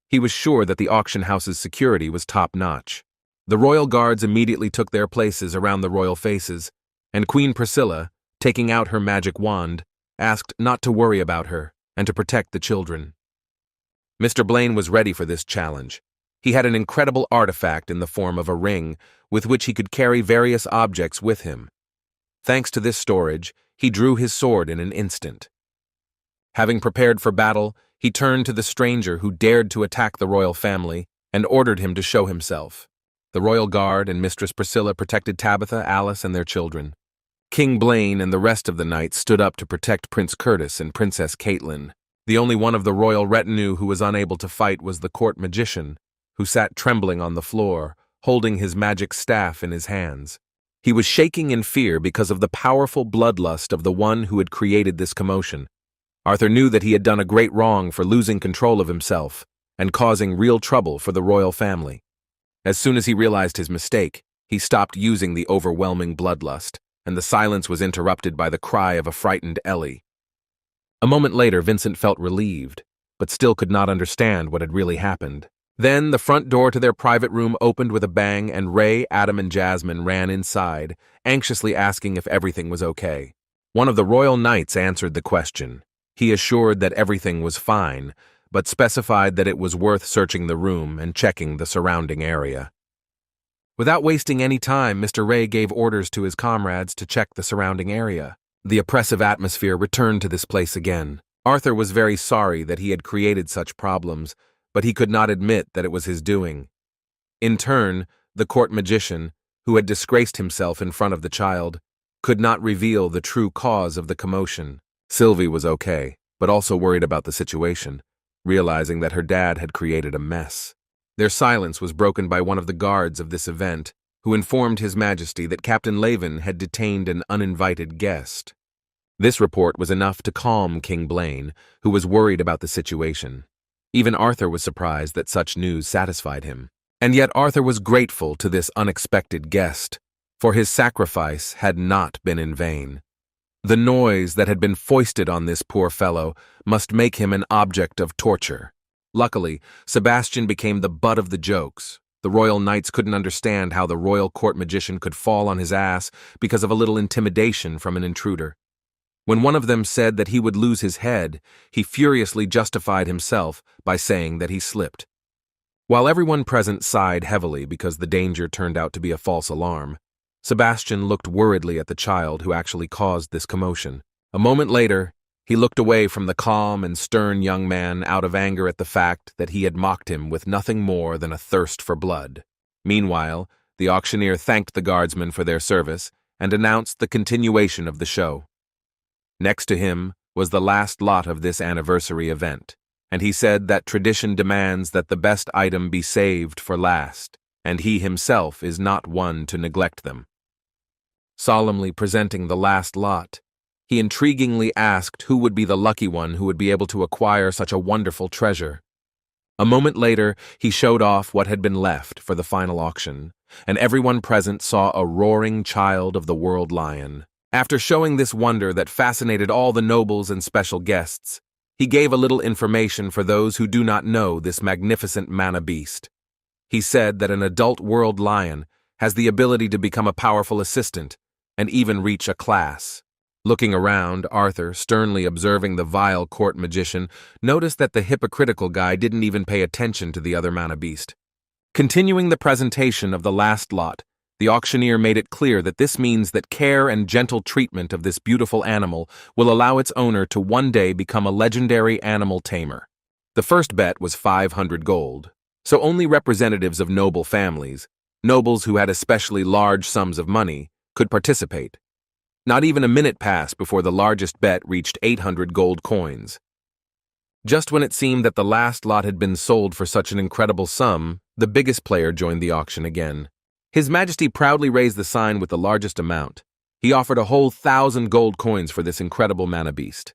He was sure that the auction house's security was top-notch. The royal guards immediately took their places around the royal faces, and Queen Priscilla, taking out her magic wand, asked not to worry about her and to protect the children. Mr. Blaine was ready for this challenge. He had an incredible artifact in the form of a ring with which he could carry various objects with him. Thanks to this storage, he drew his sword in an instant. Having prepared for battle, he turned to the stranger who dared to attack the royal family and ordered him to show himself. The royal guard and Mistress Priscilla protected Tabitha, Alice, and their children. King Blaine and the rest of the knights stood up to protect Prince Curtis and Princess Caitlin. The only one of the royal retinue who was unable to fight was the court magician, who sat trembling on the floor, holding his magic staff in his hands. He was shaking in fear because of the powerful bloodlust of the one who had created this commotion. Arthur knew that he had done a great wrong for losing control of himself and causing real trouble for the royal family. As soon as he realized his mistake, he stopped using the overwhelming bloodlust, and the silence was interrupted by the cry of a frightened Ellie. A moment later, Vincent felt relieved, but still could not understand what had really happened. Then the front door to their private room opened with a bang, and Ray, Adam, and Jasmine ran inside, anxiously asking if everything was okay. One of the royal knights answered the question. He assured that everything was fine, but specified that it was worth searching the room and checking the surrounding area. Without wasting any time, Mr. Ray gave orders to his comrades to check the surrounding area. The oppressive atmosphere returned to this place again. Arthur was very sorry that he had created such problems, but he could not admit that it was his doing. In turn, the court magician, who had disgraced himself in front of the child, could not reveal the true cause of the commotion. Sylvia was okay, but also worried about the situation, realizing that her dad had created a mess. Their silence was broken by one of the guards of this event, who informed His Majesty that Captain Laven had detained an uninvited guest. This report was enough to calm King Blaine, who was worried about the situation. Even Arthur was surprised that such news satisfied him. And yet Arthur was grateful to this unexpected guest, for his sacrifice had not been in vain. The noise that had been foisted on this poor fellow must make him an object of torture. Luckily, Sebastian became the butt of the jokes. The royal knights couldn't understand how the royal court magician could fall on his ass because of a little intimidation from an intruder. When one of them said that he would lose his head, he furiously justified himself by saying that he slipped. While everyone present sighed heavily because the danger turned out to be a false alarm, Sebastian looked worriedly at the child who actually caused this commotion. A moment later, he looked away from the calm and stern young man out of anger at the fact that he had mocked him with nothing more than a thirst for blood. Meanwhile, the auctioneer thanked the guardsmen for their service and announced the continuation of the show. Next to him was the last lot of this anniversary event, and he said that tradition demands that the best item be saved for last, and he himself is not one to neglect them. Solemnly presenting the last lot, he intriguingly asked who would be the lucky one who would be able to acquire such a wonderful treasure. A moment later, he showed off what had been left for the final auction, and everyone present saw a roaring child of the world lion. After showing this wonder that fascinated all the nobles and special guests, he gave a little information for those who do not know this magnificent mana beast. He said that an adult world lion has the ability to become a powerful assistant and even reach a class. Looking around, Arthur, sternly observing the vile court magician, noticed that the hypocritical guy didn't even pay attention to the other mana beast. Continuing the presentation of the last lot, the auctioneer made it clear that this means that care and gentle treatment of this beautiful animal will allow its owner to one day become a legendary animal tamer. The first bet was 500 gold, so only representatives of noble families, nobles who had especially large sums of money, could participate. Not even a minute passed before the largest bet reached 800 gold coins. Just when it seemed that the last lot had been sold for such an incredible sum, the biggest player joined the auction again. His Majesty proudly raised the sign with the largest amount. He offered a whole 1,000 gold coins for this incredible mana beast.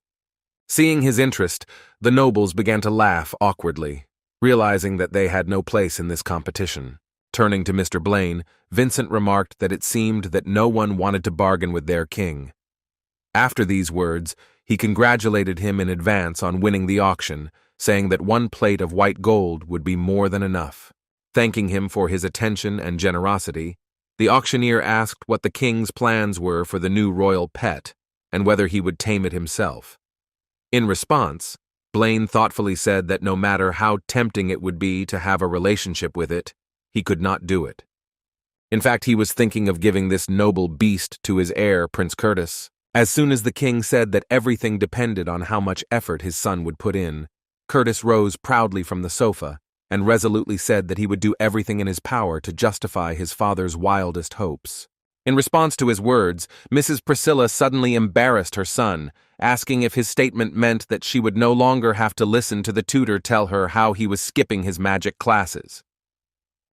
Seeing his interest, the nobles began to laugh awkwardly, realizing that they had no place in this competition. Turning to Mr. Blaine, Vincent remarked that it seemed that no one wanted to bargain with their king. After these words, he congratulated him in advance on winning the auction, saying that 1 plate of white gold would be more than enough. Thanking him for his attention and generosity, the auctioneer asked what the king's plans were for the new royal pet and whether he would tame it himself. In response, Blaine thoughtfully said that no matter how tempting it would be to have a relationship with it, he could not do it. In fact, he was thinking of giving this noble beast to his heir, Prince Curtis. As soon as the king said that everything depended on how much effort his son would put in, Curtis rose proudly from the sofa and resolutely said that he would do everything in his power to justify his father's wildest hopes. In response to his words, Mrs. Priscilla suddenly embarrassed her son, asking if his statement meant that she would no longer have to listen to the tutor tell her how he was skipping his magic classes.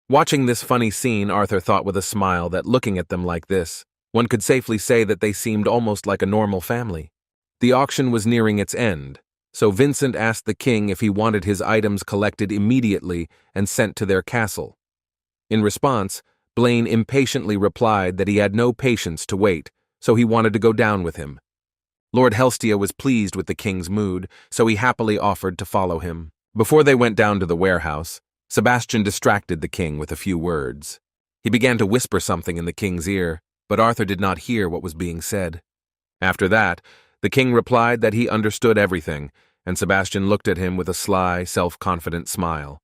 Watching this funny scene, Arthur thought with a smile that looking at them like this, one could safely say that they seemed almost like a normal family. The auction was nearing its end, so Vincent asked the king if he wanted his items collected immediately and sent to their castle. In response, Blaine impatiently replied that he had no patience to wait, so he wanted to go down with him. Lord Helstia was pleased with the king's mood, so he happily offered to follow him. Before they went down to the warehouse, Sebastian distracted the king with a few words. He began to whisper something in the king's ear, but Arthur did not hear what was being said. After that, the king replied that he understood everything, and Sebastian looked at him with a sly, self-confident smile.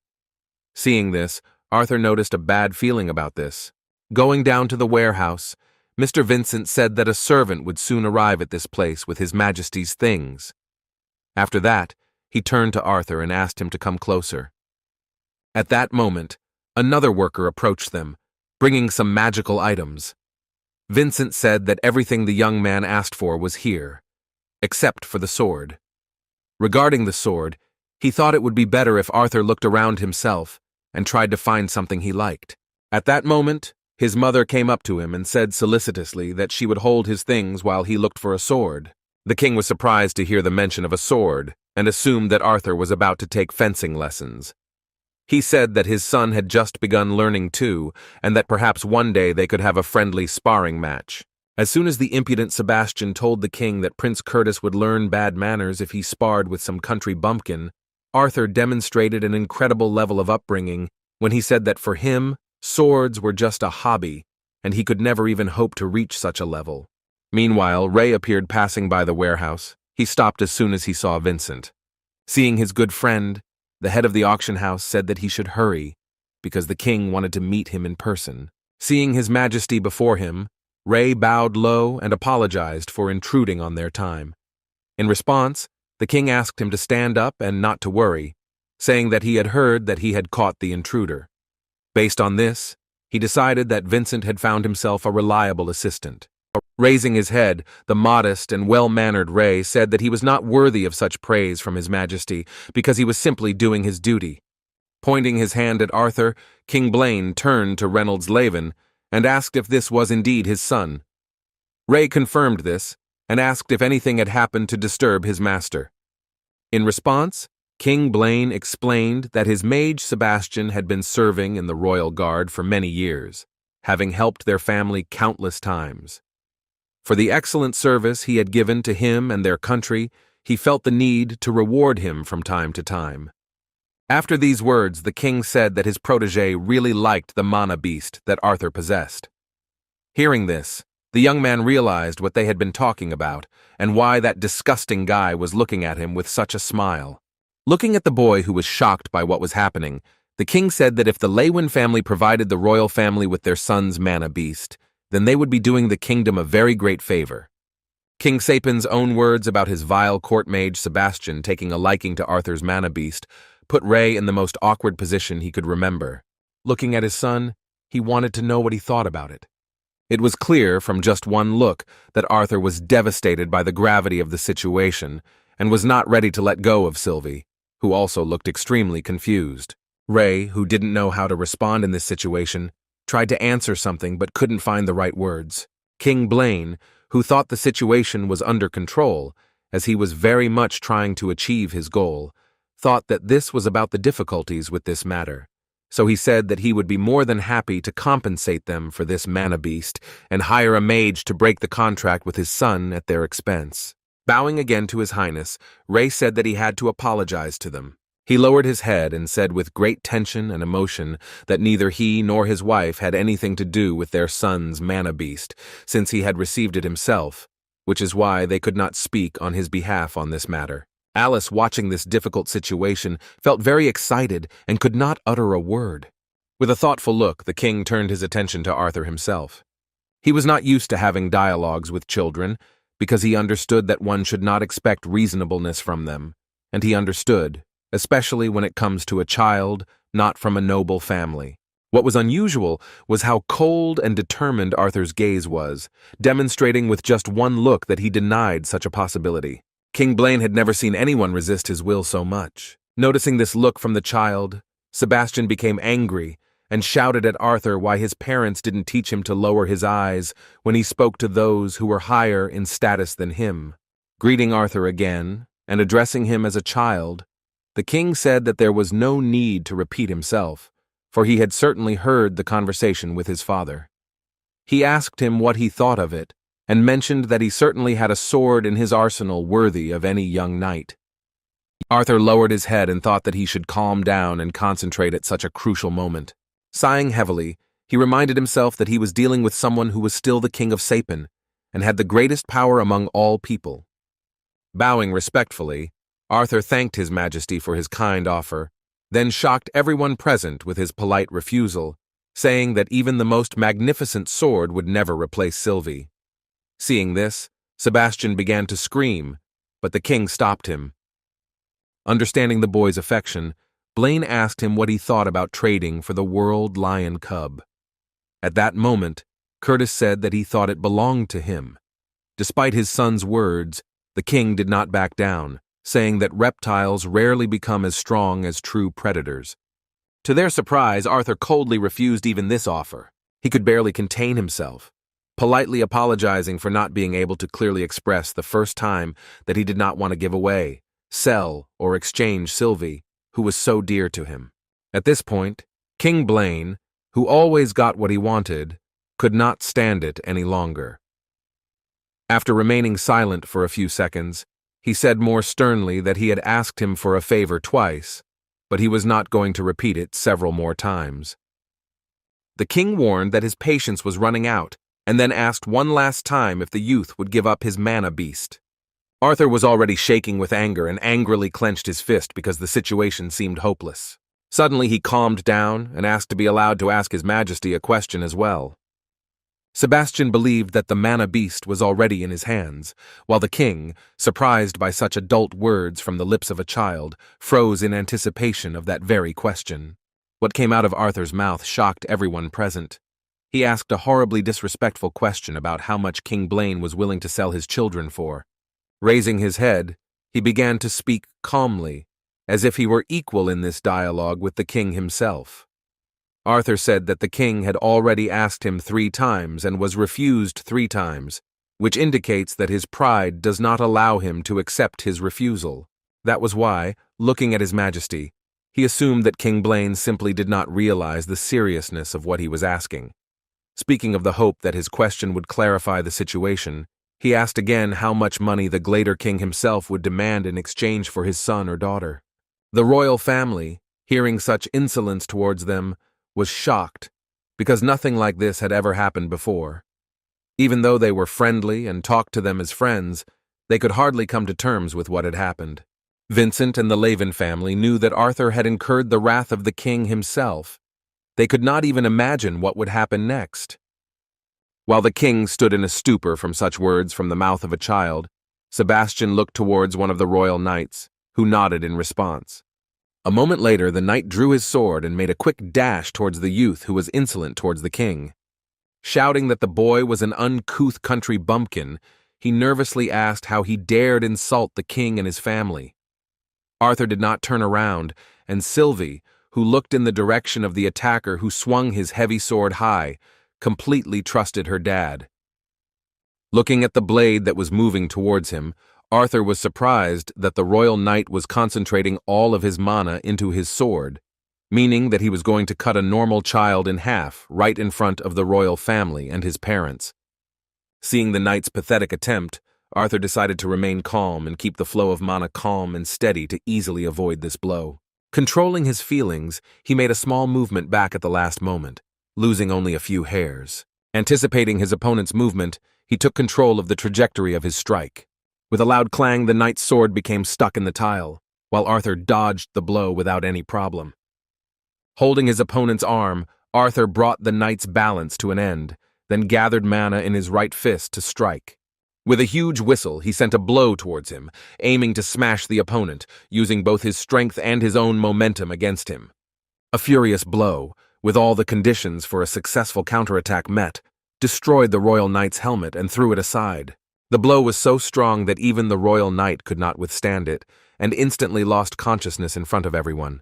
Seeing this, Arthur noticed a bad feeling about this. Going down to the warehouse, Mr. Vincent said that a servant would soon arrive at this place with His Majesty's things. After that, he turned to Arthur and asked him to come closer. At that moment, another worker approached them, bringing some magical items. Vincent said that everything the young man asked for was here, except for the sword. Regarding the sword, he thought it would be better if Arthur looked around himself and tried to find something he liked. At that moment, his mother came up to him and said solicitously that she would hold his things while he looked for a sword. The king was surprised to hear the mention of a sword and assumed that Arthur was about to take fencing lessons. He said that his son had just begun learning too, and that perhaps one day they could have a friendly sparring match. As soon as the impudent Sebastian told the king that Prince Curtis would learn bad manners if he sparred with some country bumpkin, Arthur demonstrated an incredible level of upbringing when he said that for him, swords were just a hobby, and he could never even hope to reach such a level. Meanwhile, Ray appeared passing by the warehouse. He stopped as soon as he saw Vincent. Seeing his good friend, the head of the auction house said that he should hurry, because the king wanted to meet him in person. Seeing His Majesty before him, Ray bowed low and apologized for intruding on their time. In response, the king asked him to stand up and not to worry, saying that he had heard that he had caught the intruder. Based on this, he decided that Vincent had found himself a reliable assistant. Raising his head, the modest and well-mannered Ray said that he was not worthy of such praise from His Majesty because he was simply doing his duty. Pointing his hand at Arthur, King Blaine turned to Reynolds Laven and asked if this was indeed his son. Ray confirmed this and asked if anything had happened to disturb his master. In response, King Blaine explained that his mage Sebastian had been serving in the royal guard for many years, having helped their family countless times. For the excellent service he had given to him and their country, he felt the need to reward him from time to time. After these words, the king said that his protege really liked the mana beast that Arthur possessed. Hearing this, the young man realized what they had been talking about and why that disgusting guy was looking at him with such a smile. Looking at the boy who was shocked by what was happening, the king said that if the Lewin family provided the royal family with their son's mana beast, then they would be doing the kingdom a very great favor. King Sapin's own words about his vile court mage Sebastian taking a liking to Arthur's mana beast put Ray in the most awkward position he could remember. Looking at his son, he wanted to know what he thought about it. It was clear from just one look that Arthur was devastated by the gravity of the situation and was not ready to let go of Sylvie, who also looked extremely confused. Ray, who didn't know how to respond in this situation, tried to answer something but couldn't find the right words. King Blaine, who thought the situation was under control, as he was very much trying to achieve his goal, thought that this was about the difficulties with this matter. So he said that he would be more than happy to compensate them for this mana beast and hire a mage to break the contract with his son at their expense. Bowing again to His Highness, Ray said that he had to apologize to them. He lowered his head and said with great tension and emotion that neither he nor his wife had anything to do with their son's mana beast, since he had received it himself, which is why they could not speak on his behalf on this matter. Alice, watching this difficult situation, felt very excited and could not utter a word. With a thoughtful look, the king turned his attention to Arthur himself. He was not used to having dialogues with children, because he understood that one should not expect reasonableness from them, and he understood, especially when it comes to a child not from a noble family. What was unusual was how cold and determined Arthur's gaze was, demonstrating with just one look that he denied such a possibility. King Blaine had never seen anyone resist his will so much. Noticing this look from the child, Sebastian became angry and shouted at Arthur why his parents didn't teach him to lower his eyes when he spoke to those who were higher in status than him. Greeting Arthur again and addressing him as a child, the king said that there was no need to repeat himself, for he had certainly heard the conversation with his father. He asked him what he thought of it, and mentioned that he certainly had a sword in his arsenal worthy of any young knight. Arthur lowered his head and thought that he should calm down and concentrate at such a crucial moment. Sighing heavily, he reminded himself that he was dealing with someone who was still the king of Sapin, and had the greatest power among all people. Bowing respectfully, Arthur thanked His Majesty for his kind offer, then shocked everyone present with his polite refusal, saying that even the most magnificent sword would never replace Sylvie. Seeing this, Sebastian began to scream, but the king stopped him. Understanding the boy's affection, Blaine asked him what he thought about trading for the world lion cub. At that moment, Curtis said that he thought it belonged to him. Despite his son's words, the king did not back down, saying that reptiles rarely become as strong as true predators. To their surprise, Arthur coldly refused even this offer. He could barely contain himself, politely apologizing for not being able to clearly express the first time that he did not want to give away, sell, or exchange Sylvie, who was so dear to him. At this point, King Blaine, who always got what he wanted, could not stand it any longer. After remaining silent for a few seconds, he said more sternly that he had asked him for a favor twice, but he was not going to repeat it several more times. The king warned that his patience was running out and then asked one last time if the youth would give up his mana beast. Arthur was already shaking with anger and angrily clenched his fist because the situation seemed hopeless. Suddenly he calmed down and asked to be allowed to ask His Majesty a question as well. Sebastian believed that the mana beast was already in his hands, while the king, surprised by such adult words from the lips of a child, froze in anticipation of that very question. What came out of Arthur's mouth shocked everyone present. He asked a horribly disrespectful question about how much King Blaine was willing to sell his children for. Raising his head, he began to speak calmly, as if he were equal in this dialogue with the king himself. Arthur said that the king had already asked him 3 times and was refused 3 times, which indicates that his pride does not allow him to accept his refusal. That was why, looking at His Majesty, he assumed that King Blaine simply did not realize the seriousness of what he was asking. Speaking of the hope that his question would clarify the situation, he asked again how much money the Glader King himself would demand in exchange for his son or daughter. The royal family, hearing such insolence towards them, was shocked, because nothing like this had ever happened before. Even though they were friendly and talked to them as friends, they could hardly come to terms with what had happened. Vincent and the Laven family knew that Arthur had incurred the wrath of the king himself. They could not even imagine what would happen next. While the king stood in a stupor from such words from the mouth of a child, Sebastian looked towards one of the royal knights, who nodded in response. A moment later, the knight drew his sword and made a quick dash towards the youth who was insolent towards the king. Shouting that the boy was an uncouth country bumpkin, he nervously asked how he dared insult the king and his family. Arthur did not turn around, and Sylvia, who looked in the direction of the attacker who swung his heavy sword high, completely trusted her dad. Looking at the blade that was moving towards him, Arthur was surprised that the royal knight was concentrating all of his mana into his sword, meaning that he was going to cut a normal child in half right in front of the royal family and his parents. Seeing the knight's pathetic attempt, Arthur decided to remain calm and keep the flow of mana calm and steady to easily avoid this blow. Controlling his feelings, he made a small movement back at the last moment, losing only a few hairs. Anticipating his opponent's movement, he took control of the trajectory of his strike. With a loud clang, the knight's sword became stuck in the tile, while Arthur dodged the blow without any problem. Holding his opponent's arm, Arthur brought the knight's balance to an end, then gathered mana in his right fist to strike. With a huge whistle, he sent a blow towards him, aiming to smash the opponent, using both his strength and his own momentum against him. A furious blow, with all the conditions for a successful counterattack met, destroyed the royal knight's helmet and threw it aside. The blow was so strong that even the royal knight could not withstand it, and instantly lost consciousness in front of everyone.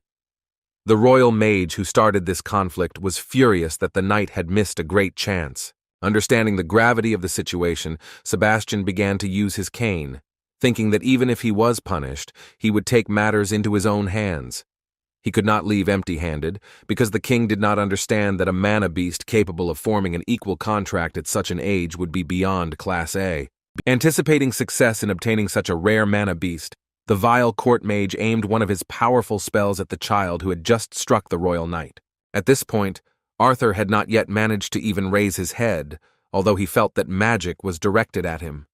The royal mage who started this conflict was furious that the knight had missed a great chance. Understanding the gravity of the situation, Sebastian began to use his cane, thinking that even if he was punished, he would take matters into his own hands. He could not leave empty-handed, because the king did not understand that a mana beast capable of forming an equal contract at such an age would be beyond Class A. Anticipating success in obtaining such a rare mana beast, the vile court mage aimed one of his powerful spells at the child who had just struck the royal knight. At this point, Arthur had not yet managed to even raise his head, although he felt that magic was directed at him.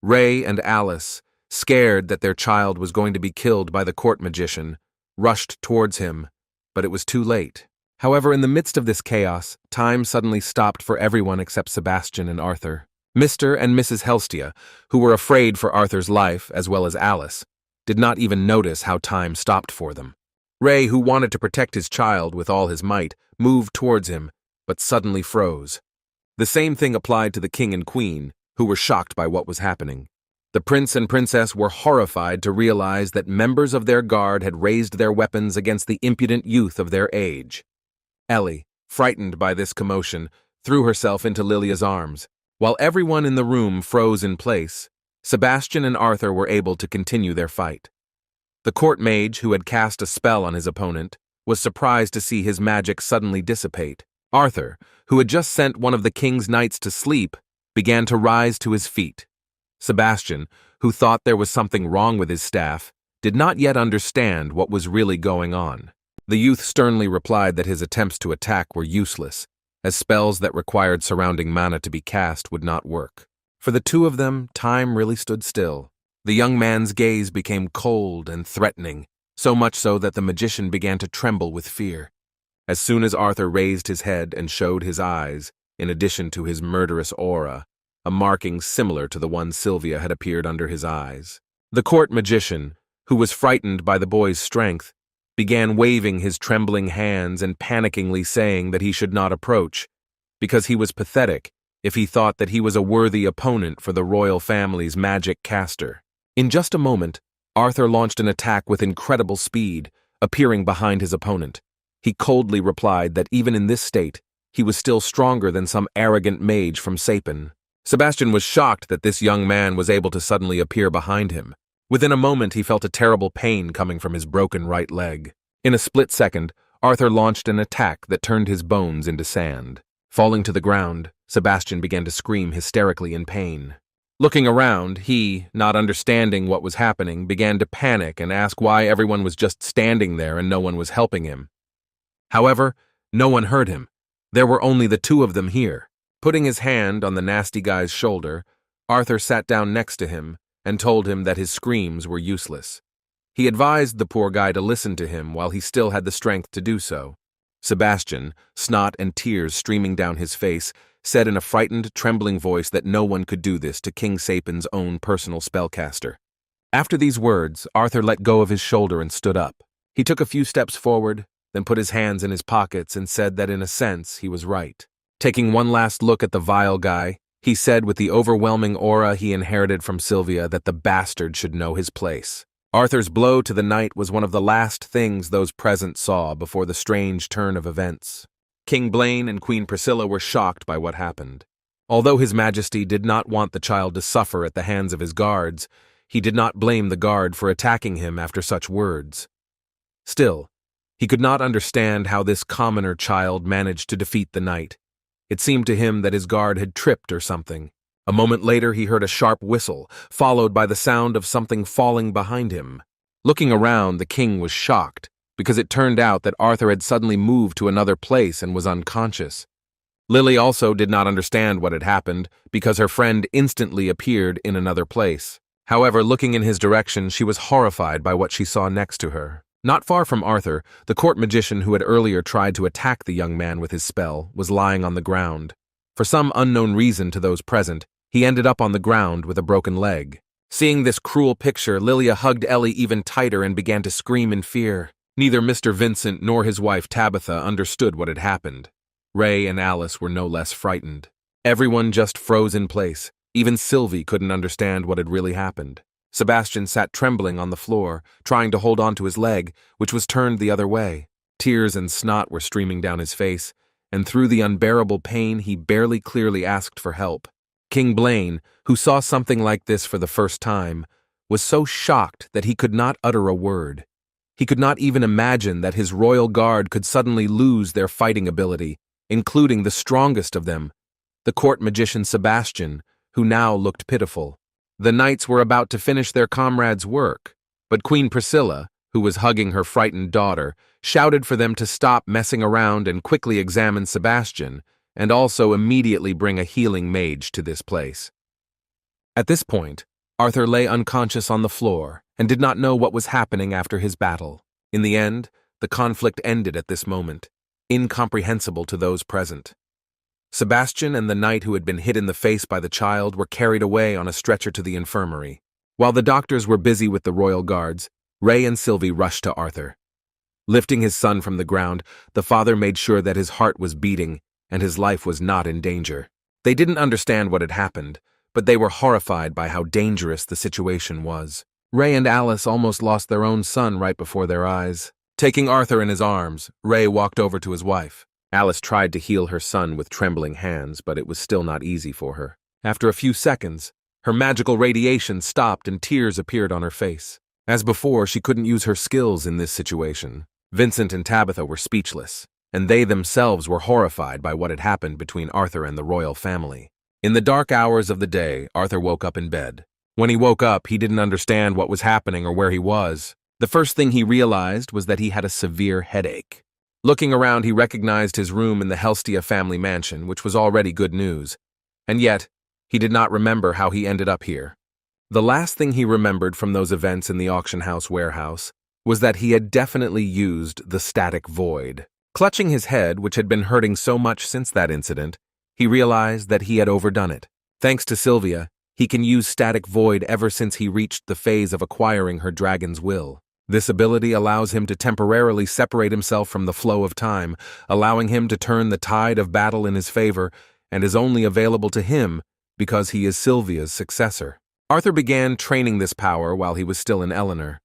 Ray and Alice, scared that their child was going to be killed by the court magician, rushed towards him, but it was too late. However, in the midst of this chaos, time suddenly stopped for everyone except Sebastian and Arthur. Mr. and Mrs. Helstia, who were afraid for Arthur's life, as well as Alice, did not even notice how time stopped for them. Ray, who wanted to protect his child with all his might, moved towards him, but suddenly froze. The same thing applied to the king and queen, who were shocked by what was happening. The prince and princess were horrified to realize that members of their guard had raised their weapons against the impudent youth of their age. Ellie, frightened by this commotion, threw herself into Lilia's arms. While everyone in the room froze in place, Sebastian and Arthur were able to continue their fight. The court mage, who had cast a spell on his opponent, was surprised to see his magic suddenly dissipate. Arthur, who had just sent one of the king's knights to sleep, began to rise to his feet. Sebastian, who thought there was something wrong with his staff, did not yet understand what was really going on. The youth sternly replied that his attempts to attack were useless, as spells that required surrounding mana to be cast would not work. For the two of them, time really stood still. The young man's gaze became cold and threatening, so much so that the magician began to tremble with fear. As soon as Arthur raised his head and showed his eyes, in addition to his murderous aura, a marking similar to the one Sylvia had appeared under his eyes. The court magician, who was frightened by the boy's strength, began waving his trembling hands and panickingly saying that he should not approach, because he was pathetic if he thought that he was a worthy opponent for the royal family's magic caster. In just a moment, Arthur launched an attack with incredible speed, appearing behind his opponent. He coldly replied that even in this state, he was still stronger than some arrogant mage from Sapin. Sebastian was shocked that this young man was able to suddenly appear behind him. Within a moment, he felt a terrible pain coming from his broken right leg. In a split second, Arthur launched an attack that turned his bones into sand. Falling to the ground, Sebastian began to scream hysterically in pain. Looking around, he, not understanding what was happening, began to panic and ask why everyone was just standing there and no one was helping him. However, no one heard him. There were only the two of them here. Putting his hand on the nasty guy's shoulder, Arthur sat down next to him and told him that his screams were useless. He advised the poor guy to listen to him while he still had the strength to do so. Sebastian, snot and tears streaming down his face, said in a frightened, trembling voice that no one could do this to King Sapin's own personal spellcaster. After these words, Arthur let go of his shoulder and stood up. He took a few steps forward, then put his hands in his pockets and said that in a sense he was right. Taking one last look at the vile guy, he said with the overwhelming aura he inherited from Sylvia that the bastard should know his place. Arthur's blow to the knight was one of the last things those present saw before the strange turn of events. King Blaine and Queen Priscilla were shocked by what happened. Although His Majesty did not want the child to suffer at the hands of his guards, he did not blame the guard for attacking him after such words. Still, he could not understand how this commoner child managed to defeat the knight. It seemed to him that his guard had tripped or something. A moment later he heard a sharp whistle, followed by the sound of something falling behind him. Looking around, the king was shocked, because it turned out that Arthur had suddenly moved to another place and was unconscious. Lily also did not understand what had happened, because her friend instantly appeared in another place. However, looking in his direction, she was horrified by what she saw next to her. Not far from Arthur, the court magician who had earlier tried to attack the young man with his spell was lying on the ground. For some unknown reason to those present, he ended up on the ground with a broken leg. Seeing this cruel picture, Lilia hugged Ellie even tighter and began to scream in fear. Neither Mr. Vincent nor his wife Tabitha understood what had happened. Ray and Alice were no less frightened. Everyone just froze in place. Even Sylvie couldn't understand what had really happened. Sebastian sat trembling on the floor, trying to hold on to his leg, which was turned the other way. Tears and snot were streaming down his face, and through the unbearable pain he barely clearly asked for help. King Blaine, who saw something like this for the first time, was so shocked that he could not utter a word. He could not even imagine that his royal guard could suddenly lose their fighting ability, including the strongest of them, the court magician Sebastian, who now looked pitiful. The knights were about to finish their comrade's work, but Queen Priscilla, who was hugging her frightened daughter, shouted for them to stop messing around and quickly examine Sebastian, and also immediately bring a healing mage to this place. At this point, Arthur lay unconscious on the floor and did not know what was happening after his battle. In the end, the conflict ended at this moment, incomprehensible to those present. Sebastian and the knight who had been hit in the face by the child were carried away on a stretcher to the infirmary. While the doctors were busy with the royal guards, Ray and Sylvie rushed to Arthur. Lifting his son from the ground, the father made sure that his heart was beating and his life was not in danger. They didn't understand what had happened, but they were horrified by how dangerous the situation was. Ray and Alice almost lost their own son right before their eyes. Taking Arthur in his arms, Ray walked over to his wife. Alice tried to heal her son with trembling hands, but it was still not easy for her. After a few seconds, her magical radiation stopped and tears appeared on her face. As before, she couldn't use her skills in this situation. Vincent and Tabitha were speechless, and they themselves were horrified by what had happened between Arthur and the royal family. In the dark hours of the day, Arthur woke up in bed. When he woke up, he didn't understand what was happening or where he was. The first thing he realized was that he had a severe headache. Looking around, he recognized his room in the Helstia family mansion, which was already good news. And yet, he did not remember how he ended up here. The last thing he remembered from those events in the auction house warehouse was that he had definitely used the static void. Clutching his head, which had been hurting so much since that incident, he realized that he had overdone it. Thanks to Sylvia, he can use static void ever since he reached the phase of acquiring her dragon's will. This ability allows him to temporarily separate himself from the flow of time, allowing him to turn the tide of battle in his favor, and is only available to him because he is Sylvia's successor. Arthur began training this power while he was still in Eleanor.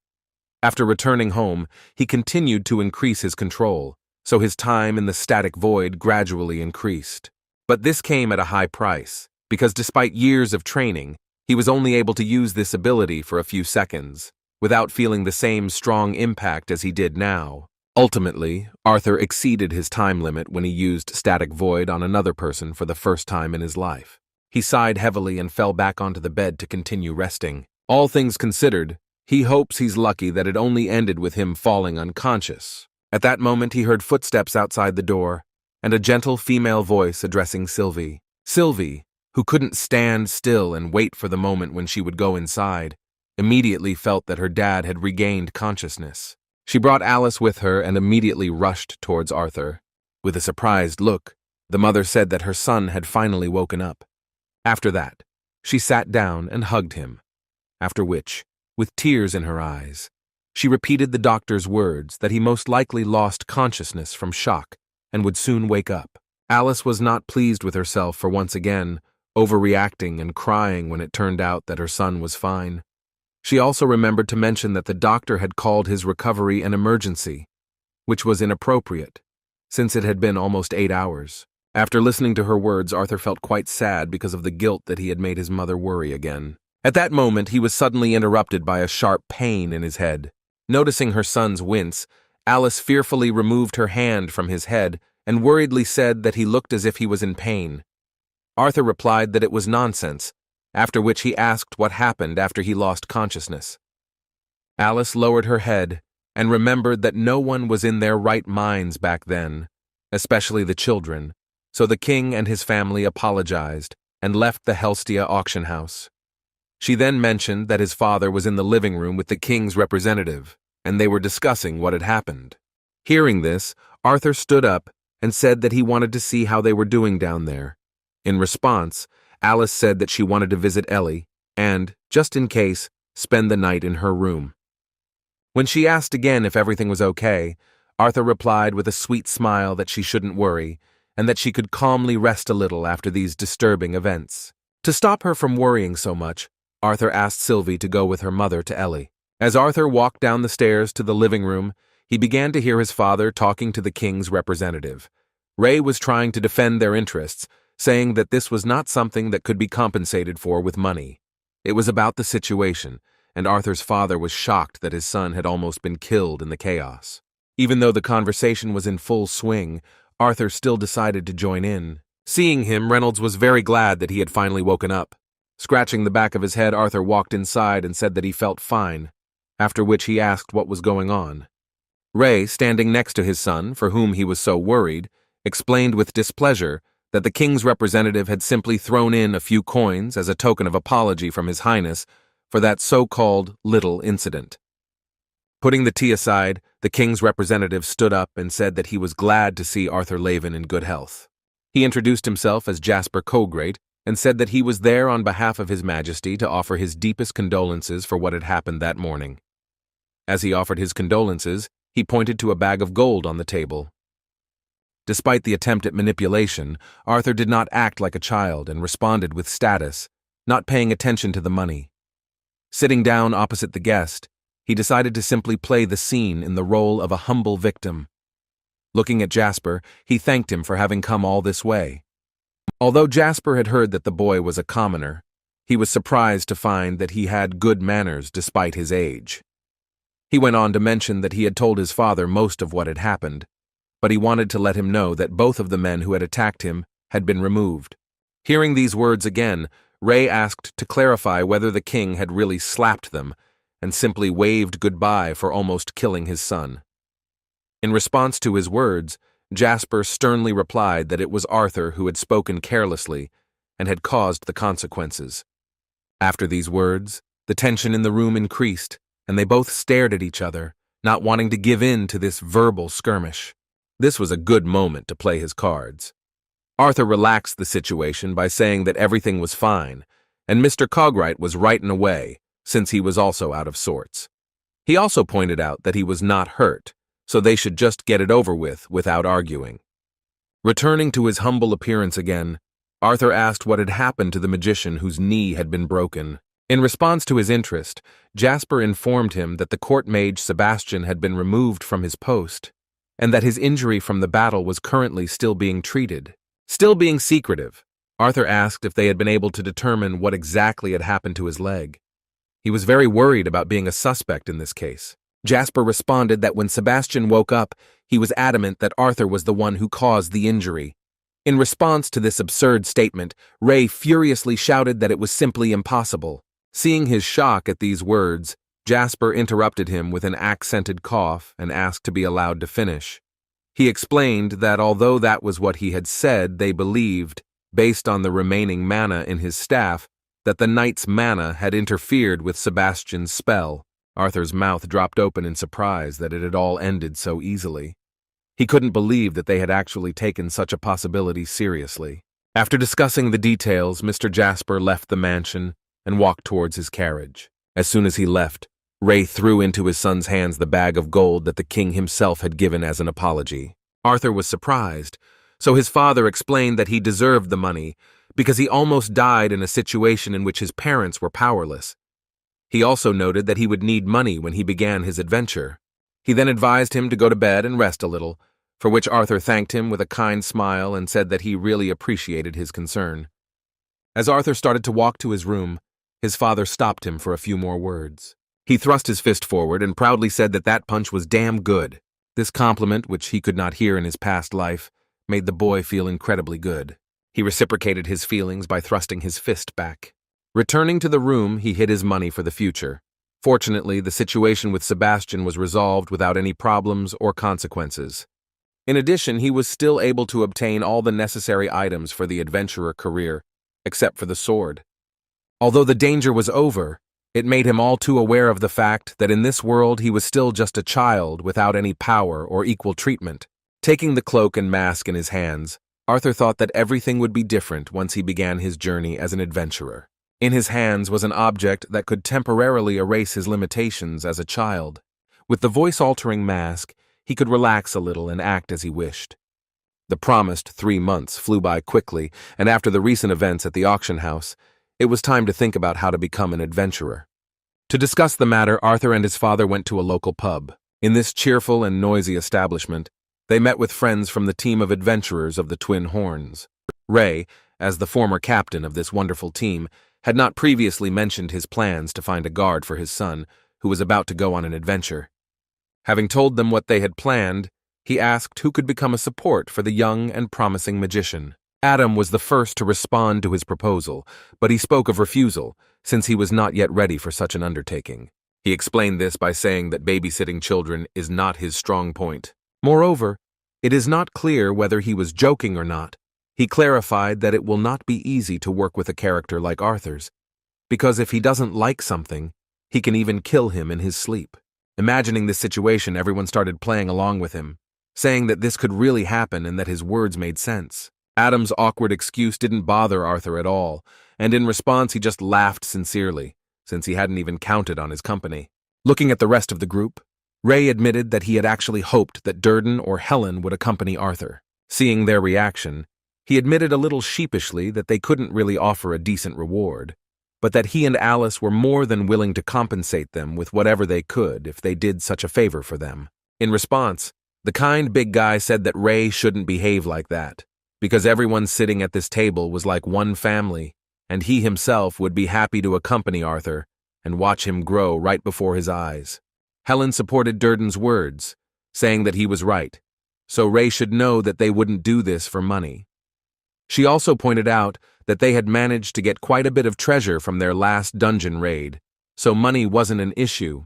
After returning home, he continued to increase his control, so his time in the static void gradually increased. But this came at a high price, because despite years of training, he was only able to use this ability for a few seconds, without feeling the same strong impact as he did now. Ultimately, Arthur exceeded his time limit when he used static void on another person for the first time in his life. He sighed heavily and fell back onto the bed to continue resting. All things considered, he hopes he's lucky that it only ended with him falling unconscious. At that moment, he heard footsteps outside the door, and a gentle female voice addressing Sylvie. Sylvie, who couldn't stand still and wait for the moment when she would go inside, immediately felt that her dad had regained consciousness. She brought Alice with her and immediately rushed towards Arthur. With a surprised look, the mother said that her son had finally woken up. After that, she sat down and hugged him, after which, with tears in her eyes, she repeated the doctor's words that he most likely lost consciousness from shock and would soon wake up. Alice was not pleased with herself for once again overreacting and crying when it turned out that her son was fine. She also remembered to mention that the doctor had called his recovery an emergency, which was inappropriate, since it had been almost 8 hours. After listening to her words, Arthur felt quite sad because of the guilt that he had made his mother worry again. At that moment, he was suddenly interrupted by a sharp pain in his head. Noticing her son's wince, Alice fearfully removed her hand from his head and worriedly said that he looked as if he was in pain. Arthur replied that it was nonsense, after which he asked what happened after he lost consciousness. Alice lowered her head and remembered that no one was in their right minds back then, especially the children, so the king and his family apologized and left the Helstia auction house. She then mentioned that his father was in the living room with the king's representative, and they were discussing what had happened. Hearing this, Arthur stood up and said that he wanted to see how they were doing down there. In response, Alice said that she wanted to visit Ellie and, just in case, spend the night in her room. When she asked again if everything was okay, Arthur replied with a sweet smile that she shouldn't worry and that she could calmly rest a little after these disturbing events. To stop her from worrying so much, Arthur asked Sylvie to go with her mother to Ellie. As Arthur walked down the stairs to the living room, he began to hear his father talking to the king's representative. Ray was trying to defend their interests, saying that this was not something that could be compensated for with money. It was about the situation, and Arthur's father was shocked that his son had almost been killed in the chaos. Even though the conversation was in full swing, Arthur still decided to join in. Seeing him, Reynolds was very glad that he had finally woken up. Scratching the back of his head, Arthur walked inside and said that he felt fine, after which he asked what was going on. Ray, standing next to his son, for whom he was so worried, explained with displeasure that the king's representative had simply thrown in a few coins as a token of apology from His Highness for that so-called little incident. Putting the tea aside, the king's representative stood up and said that he was glad to see Arthur Lavin in good health. He introduced himself as Jasper Cogreat and said that he was there on behalf of His Majesty to offer his deepest condolences for what had happened that morning. As he offered his condolences, he pointed to a bag of gold on the table. Despite the attempt at manipulation, Arthur did not act like a child and responded with status, not paying attention to the money. Sitting down opposite the guest, he decided to simply play the scene in the role of a humble victim. Looking at Jasper, he thanked him for having come all this way. Although Jasper had heard that the boy was a commoner, he was surprised to find that he had good manners despite his age. He went on to mention that he had told his father most of what had happened, but he wanted to let him know that both of the men who had attacked him had been removed. Hearing these words again, Ray asked to clarify whether the king had really slapped them and simply waved goodbye for almost killing his son. In response to his words, Jasper sternly replied that it was Arthur who had spoken carelessly and had caused the consequences. After these words, the tension in the room increased, and they both stared at each other, not wanting to give in to this verbal skirmish. This was a good moment to play his cards. Arthur relaxed the situation by saying that everything was fine, and Mr. Cogwright was right in a way, since he was also out of sorts. He also pointed out that he was not hurt, so they should just get it over with without arguing. Returning to his humble appearance again, Arthur asked what had happened to the magician whose knee had been broken. In response to his interest, Jasper informed him that the court mage Sebastian had been removed from his post, and that his injury from the battle was currently still being treated. Still being secretive, Arthur asked if they had been able to determine what exactly had happened to his leg. He was very worried about being a suspect in this case. Jasper responded that when Sebastian woke up, he was adamant that Arthur was the one who caused the injury. In response to this absurd statement, Ray furiously shouted that it was simply impossible. Seeing his shock at these words, Jasper interrupted him with an accented cough and asked to be allowed to finish. He explained that although that was what he had said, they believed, based on the remaining mana in his staff, that the knight's mana had interfered with Sebastian's spell. Arthur's mouth dropped open in surprise that it had all ended so easily. He couldn't believe that they had actually taken such a possibility seriously. After discussing the details, Mr. Jasper left the mansion and walked towards his carriage. As soon as he left, Ray threw into his son's hands the bag of gold that the king himself had given as an apology. Arthur was surprised, so his father explained that he deserved the money because he almost died in a situation in which his parents were powerless. He also noted that he would need money when he began his adventure. He then advised him to go to bed and rest a little, for which Arthur thanked him with a kind smile and said that he really appreciated his concern. As Arthur started to walk to his room, his father stopped him for a few more words. He thrust his fist forward and proudly said that that punch was damn good. This compliment, which he could not hear in his past life, made the boy feel incredibly good. He reciprocated his feelings by thrusting his fist back. Returning to the room, he hid his money for the future. Fortunately, the situation with Sebastian was resolved without any problems or consequences. In addition, he was still able to obtain all the necessary items for the adventurer career, except for the sword. Although the danger was over, it made him all too aware of the fact that in this world he was still just a child without any power or equal treatment. Taking the cloak and mask in his hands, Arthur thought that everything would be different once he began his journey as an adventurer. In his hands was an object that could temporarily erase his limitations as a child. With the voice-altering mask, he could relax a little and act as he wished. The promised 3 months flew by quickly, and after the recent events at the auction house, it was time to think about how to become an adventurer. To discuss the matter, Arthur and his father went to a local pub. In this cheerful and noisy establishment, they met with friends from the team of adventurers of the Twin Horns. Ray, as the former captain of this wonderful team, had not previously mentioned his plans to find a guard for his son, who was about to go on an adventure. Having told them what they had planned, he asked who could become a support for the young and promising magician. Adam was the first to respond to his proposal, but he spoke of refusal, since he was not yet ready for such an undertaking. He explained this by saying that babysitting children is not his strong point. Moreover, it is not clear whether he was joking or not. He clarified that it will not be easy to work with a character like Arthur's, because if he doesn't like something, he can even kill him in his sleep. Imagining this situation, everyone started playing along with him, saying that this could really happen and that his words made sense. Adam's awkward excuse didn't bother Arthur at all, and in response he just laughed sincerely, since he hadn't even counted on his company. Looking at the rest of the group, Ray admitted that he had actually hoped that Durden or Helen would accompany Arthur. Seeing their reaction, he admitted a little sheepishly that they couldn't really offer a decent reward, but that he and Alice were more than willing to compensate them with whatever they could if they did such a favor for them. In response, the kind big guy said that Ray shouldn't behave like that, because everyone sitting at this table was like one family, and he himself would be happy to accompany Arthur and watch him grow right before his eyes. Helen supported Durden's words, saying that he was right, so Ray should know that they wouldn't do this for money. She also pointed out that they had managed to get quite a bit of treasure from their last dungeon raid, so money wasn't an issue.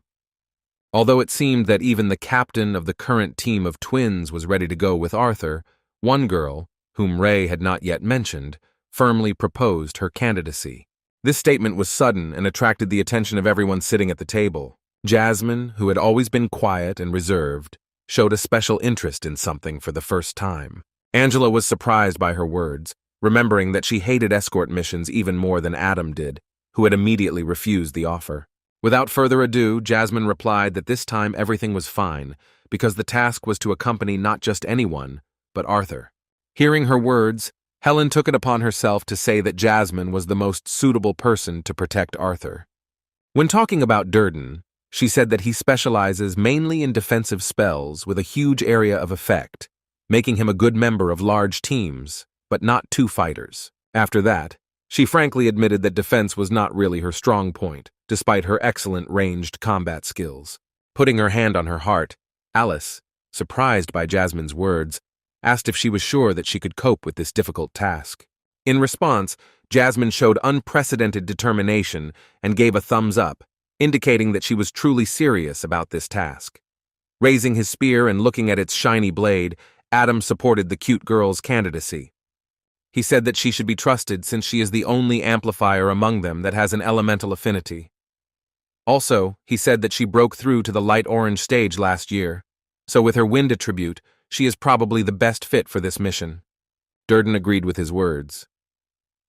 Although it seemed that even the captain of the current team of twins was ready to go with Arthur, one girl, whom Ray had not yet mentioned, firmly proposed her candidacy. This statement was sudden and attracted the attention of everyone sitting at the table. Jasmine, who had always been quiet and reserved, showed a special interest in something for the first time. Angela was surprised by her words, remembering that she hated escort missions even more than Adam did, who had immediately refused the offer. Without further ado, Jasmine replied that this time everything was fine, because the task was to accompany not just anyone, but Arthur. Hearing her words, Helen took it upon herself to say that Jasmine was the most suitable person to protect Arthur. When talking about Durden, she said that he specializes mainly in defensive spells with a huge area of effect, making him a good member of large teams, but not two fighters. After that, she frankly admitted that defense was not really her strong point, despite her excellent ranged combat skills. Putting her hand on her heart, Alice, surprised by Jasmine's words, asked if she was sure that she could cope with this difficult task. In response, Jasmine showed unprecedented determination and gave a thumbs up, indicating that she was truly serious about this task. Raising his spear and looking at its shiny blade, Adam supported the cute girl's candidacy. He said that she should be trusted since she is the only amplifier among them that has an elemental affinity. Also, he said that she broke through to the light orange stage last year, so with her wind attribute, she is probably the best fit for this mission. Durden agreed with his words.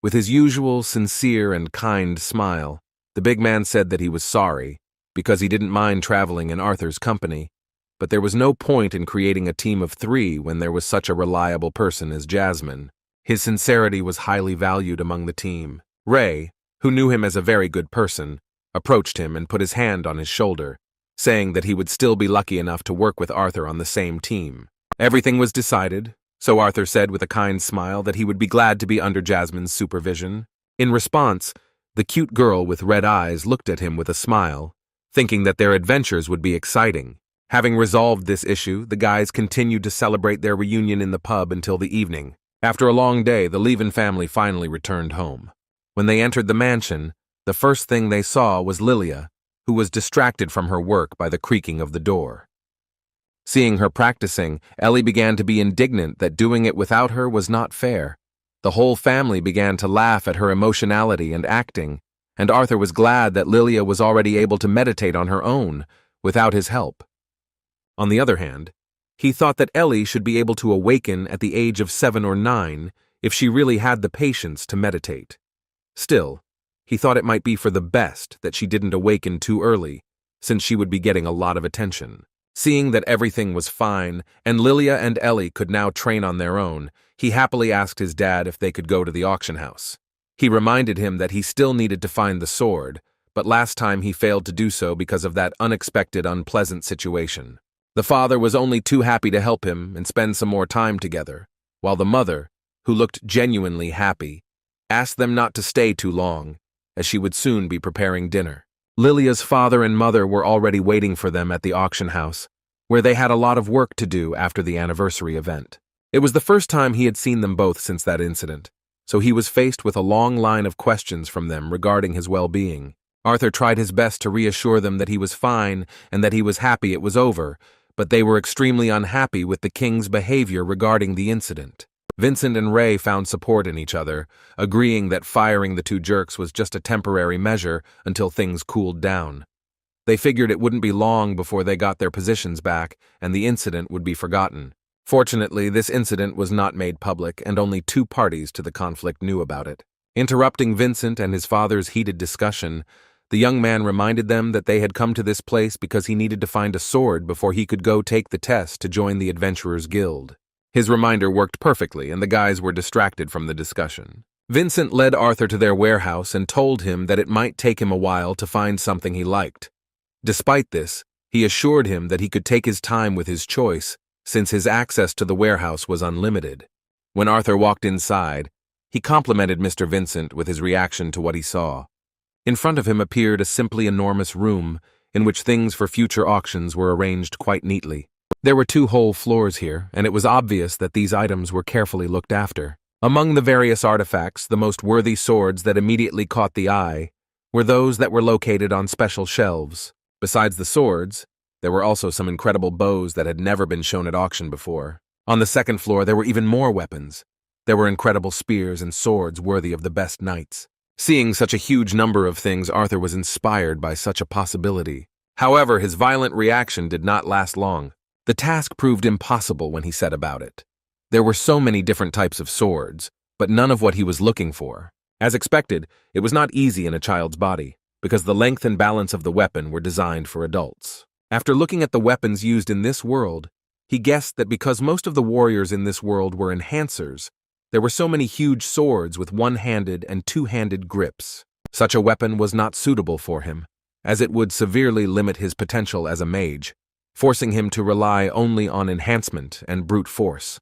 With his usual sincere and kind smile, the big man said that he was sorry, because he didn't mind traveling in Arthur's company, but there was no point in creating a team of 3 when there was such a reliable person as Jasmine. His sincerity was highly valued among the team. Ray, who knew him as a very good person, approached him and put his hand on his shoulder, saying that he would still be lucky enough to work with Arthur on the same team. Everything was decided, so Arthur said with a kind smile that he would be glad to be under Jasmine's supervision. In response, the cute girl with red eyes looked at him with a smile, thinking that their adventures would be exciting. Having resolved this issue, the guys continued to celebrate their reunion in the pub until the evening. After a long day, the Levin family finally returned home. When they entered the mansion, the first thing they saw was Lilia, who was distracted from her work by the creaking of the door. Seeing her practicing, Ellie began to be indignant that doing it without her was not fair. The whole family began to laugh at her emotionality and acting, and Arthur was glad that Lilia was already able to meditate on her own, without his help. On the other hand, he thought that Ellie should be able to awaken at the age of 7 or 9 if she really had the patience to meditate. Still, he thought it might be for the best that she didn't awaken too early, since she would be getting a lot of attention. Seeing that everything was fine, and Lilia and Ellie could now train on their own, he happily asked his dad if they could go to the auction house. He reminded him that he still needed to find the sword, but last time he failed to do so because of that unexpected, unpleasant situation. The father was only too happy to help him and spend some more time together, while the mother, who looked genuinely happy, asked them not to stay too long, as she would soon be preparing dinner. Lilia's father and mother were already waiting for them at the auction house, where they had a lot of work to do after the anniversary event. It was the first time he had seen them both since that incident, so he was faced with a long line of questions from them regarding his well-being. Arthur tried his best to reassure them that he was fine and that he was happy it was over, but they were extremely unhappy with the king's behavior regarding the incident. Vincent and Ray found support in each other, agreeing that firing the 2 jerks was just a temporary measure until things cooled down. They figured it wouldn't be long before they got their positions back and the incident would be forgotten. Fortunately, this incident was not made public and only 2 parties to the conflict knew about it. Interrupting Vincent and his father's heated discussion, the young man reminded them that they had come to this place because he needed to find a sword before he could go take the test to join the Adventurers Guild. His reminder worked perfectly, and the guys were distracted from the discussion. Vincent led Arthur to their warehouse and told him that it might take him a while to find something he liked. Despite this, he assured him that he could take his time with his choice, since his access to the warehouse was unlimited. When Arthur walked inside, he complimented Mr. Vincent with his reaction to what he saw. In front of him appeared a simply enormous room, in which things for future auctions were arranged quite neatly. There were 2 whole floors here, and it was obvious that these items were carefully looked after. Among the various artifacts, the most worthy swords that immediately caught the eye were those that were located on special shelves. Besides the swords, There were also some incredible bows that had never been shown at auction before. On the second floor, there were even more weapons. There were incredible spears and swords worthy of the best knights. Seeing such a huge number of things, Arthur was inspired by such a possibility. However, his violent reaction did not last long. The task proved impossible when he set about it. There were so many different types of swords, but none of what he was looking for. As expected, it was not easy in a child's body, because the length and balance of the weapon were designed for adults. After looking at the weapons used in this world, he guessed that because most of the warriors in this world were enhancers, there were so many huge swords with one-handed and two-handed grips. Such a weapon was not suitable for him, as it would severely limit his potential as a mage, forcing him to rely only on enhancement and brute force.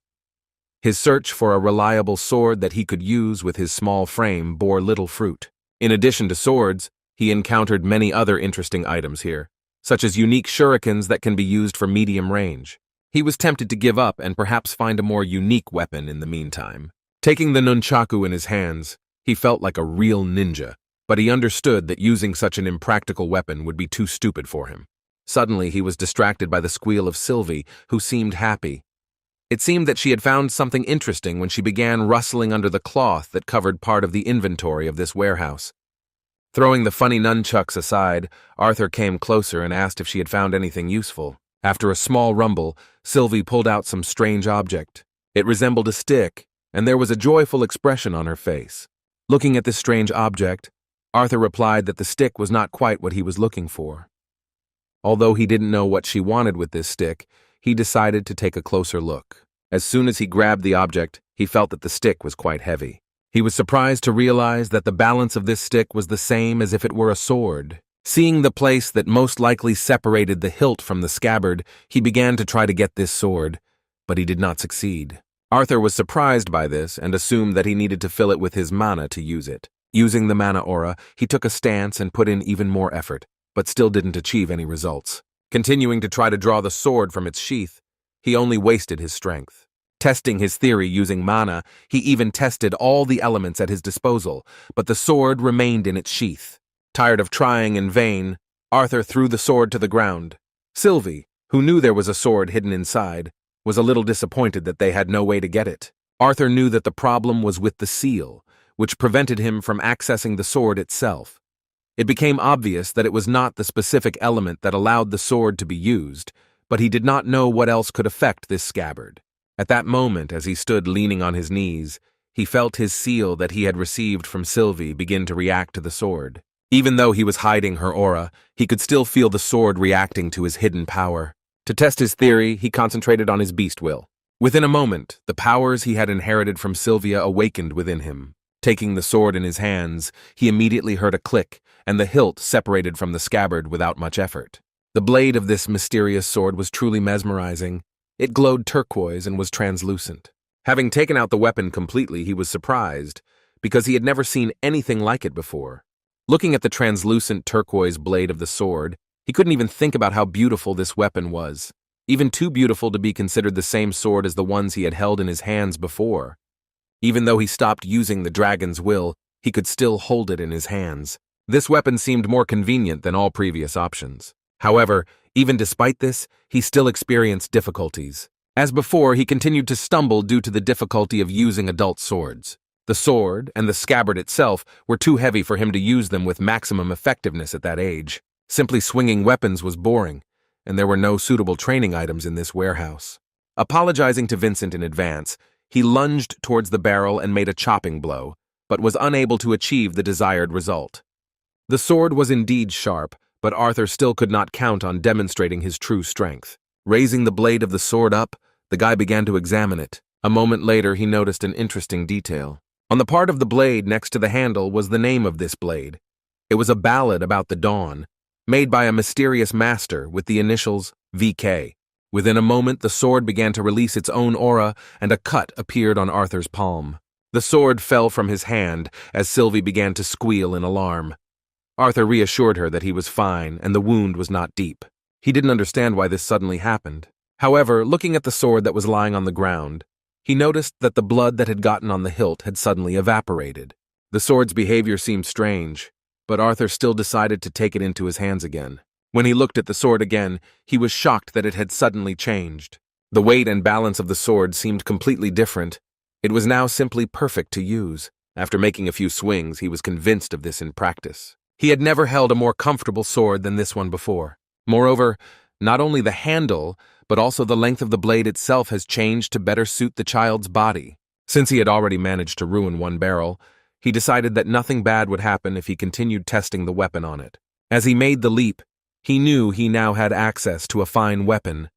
His search for a reliable sword that he could use with his small frame bore little fruit. In addition to swords, he encountered many other interesting items here, such as unique shurikens that can be used for medium range. He was tempted to give up and perhaps find a more unique weapon in the meantime. Taking the nunchaku in his hands, he felt like a real ninja, but he understood that using such an impractical weapon would be too stupid for him. Suddenly, he was distracted by the squeal of Sylvie, who seemed happy. It seemed that she had found something interesting when she began rustling under the cloth that covered part of the inventory of this warehouse. Throwing the funny nunchucks aside, Arthur came closer and asked if she had found anything useful. After a small rumble, Sylvie pulled out some strange object. It resembled a stick, and there was a joyful expression on her face. Looking at this strange object, Arthur replied that the stick was not quite what he was looking for. Although he didn't know what she wanted with this stick, he decided to take a closer look. As soon as he grabbed the object, he felt that the stick was quite heavy. He was surprised to realize that the balance of this stick was the same as if it were a sword. Seeing the place that most likely separated the hilt from the scabbard, he began to try to get this sword, but he did not succeed. Arthur was surprised by this and assumed that he needed to fill it with his mana to use it. Using the mana aura, he took a stance and put in even more effort, but still didn't achieve any results. Continuing to try to draw the sword from its sheath, he only wasted his strength. Testing his theory using mana, he even tested all the elements at his disposal, but the sword remained in its sheath. Tired of trying in vain, Arthur threw the sword to the ground. Sylvie, who knew there was a sword hidden inside, was a little disappointed that they had no way to get it. Arthur knew that the problem was with the seal, which prevented him from accessing the sword itself. It became obvious that it was not the specific element that allowed the sword to be used, but he did not know what else could affect this scabbard. At that moment, as he stood leaning on his knees, he felt his seal that he had received from Sylvie begin to react to the sword. Even though he was hiding her aura, he could still feel the sword reacting to his hidden power. To test his theory, he concentrated on his beast will. Within a moment, the powers he had inherited from Sylvia awakened within him. Taking the sword in his hands, he immediately heard a click, and the hilt separated from the scabbard without much effort. The blade of this mysterious sword was truly mesmerizing. It glowed turquoise and was translucent. Having taken out the weapon completely, he was surprised, because he had never seen anything like it before. Looking at the translucent turquoise blade of the sword, he couldn't even think about how beautiful this weapon was, even too beautiful to be considered the same sword as the ones he had held in his hands before. Even though he stopped using the dragon's will, he could still hold it in his hands. This weapon seemed more convenient than all previous options. However, even despite this, he still experienced difficulties. As before, he continued to stumble due to the difficulty of using adult swords. The sword and the scabbard itself were too heavy for him to use them with maximum effectiveness at that age. Simply swinging weapons was boring, and there were no suitable training items in this warehouse. Apologizing to Vincent in advance, he lunged towards the barrel and made a chopping blow, but was unable to achieve the desired result. The sword was indeed sharp, but Arthur still could not count on demonstrating his true strength. Raising the blade of the sword up, the guy began to examine it. A moment later, he noticed an interesting detail. On the part of the blade next to the handle was the name of this blade. It was a ballad about the dawn, made by a mysterious master with the initials VK. Within a moment, the sword began to release its own aura, and a cut appeared on Arthur's palm. The sword fell from his hand as Sylvie began to squeal in alarm. Arthur reassured her that he was fine and the wound was not deep. He didn't understand why this suddenly happened. However, looking at the sword that was lying on the ground, he noticed that the blood that had gotten on the hilt had suddenly evaporated. The sword's behavior seemed strange, but Arthur still decided to take it into his hands again. When he looked at the sword again, he was shocked that it had suddenly changed. The weight and balance of the sword seemed completely different. It was now simply perfect to use. After making a few swings, he was convinced of this in practice. He had never held a more comfortable sword than this one before. Moreover, not only the handle, but also the length of the blade itself has changed to better suit the child's body. Since he had already managed to ruin one barrel, he decided that nothing bad would happen if he continued testing the weapon on it. As he made the leap, he knew he now had access to a fine weapon.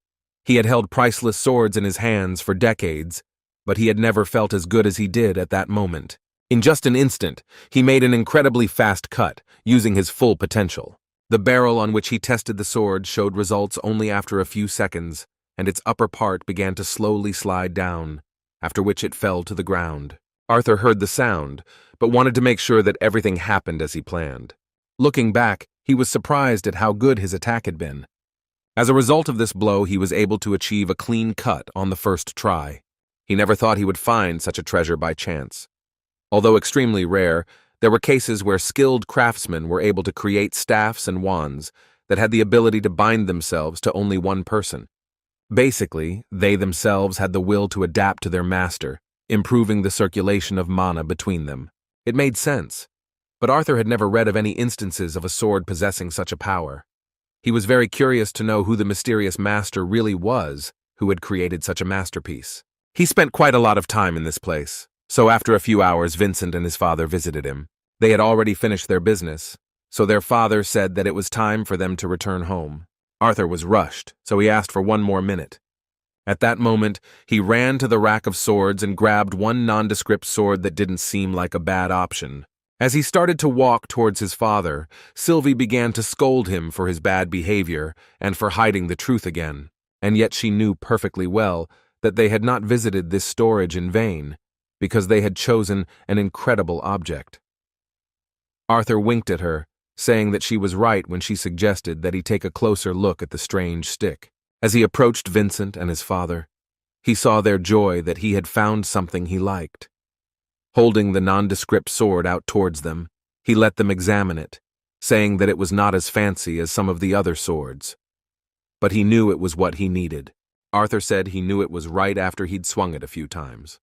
He had held priceless swords in his hands for decades, but he had never felt as good as he did at that moment. In just an instant, he made an incredibly fast cut, using his full potential. The barrel on which he tested the sword showed results only after a few seconds, and its upper part began to slowly slide down, after which it fell to the ground. Arthur heard the sound, but wanted to make sure that everything happened as he planned. Looking back, he was surprised at how good his attack had been. As a result of this blow, he was able to achieve a clean cut on the first try. He never thought he would find such a treasure by chance. Although extremely rare, there were cases where skilled craftsmen were able to create staffs and wands that had the ability to bind themselves to only one person. Basically, they themselves had the will to adapt to their master, improving the circulation of mana between them. It made sense, but Arthur had never read of any instances of a sword possessing such a power. He was very curious to know who the mysterious master really was who had created such a masterpiece. He spent quite a lot of time in this place, so after a few hours Vincent and his father visited him. They had already finished their business, so their father said that it was time for them to return home. Arthur was rushed, so he asked for one more minute. At that moment, he ran to the rack of swords and grabbed one nondescript sword that didn't seem like a bad option. As he started to walk towards his father, Sylvia began to scold him for his bad behavior and for hiding the truth again, and yet she knew perfectly well that they had not visited this storage in vain, because they had chosen an incredible object. Arthur winked at her, saying that she was right when she suggested that he take a closer look at the strange stick. As he approached Vincent and his father, he saw their joy that he had found something he liked. Holding the nondescript sword out towards them, he let them examine it, saying that it was not as fancy as some of the other swords. But he knew it was what he needed. Arthur said he knew it was right after he'd swung it a few times.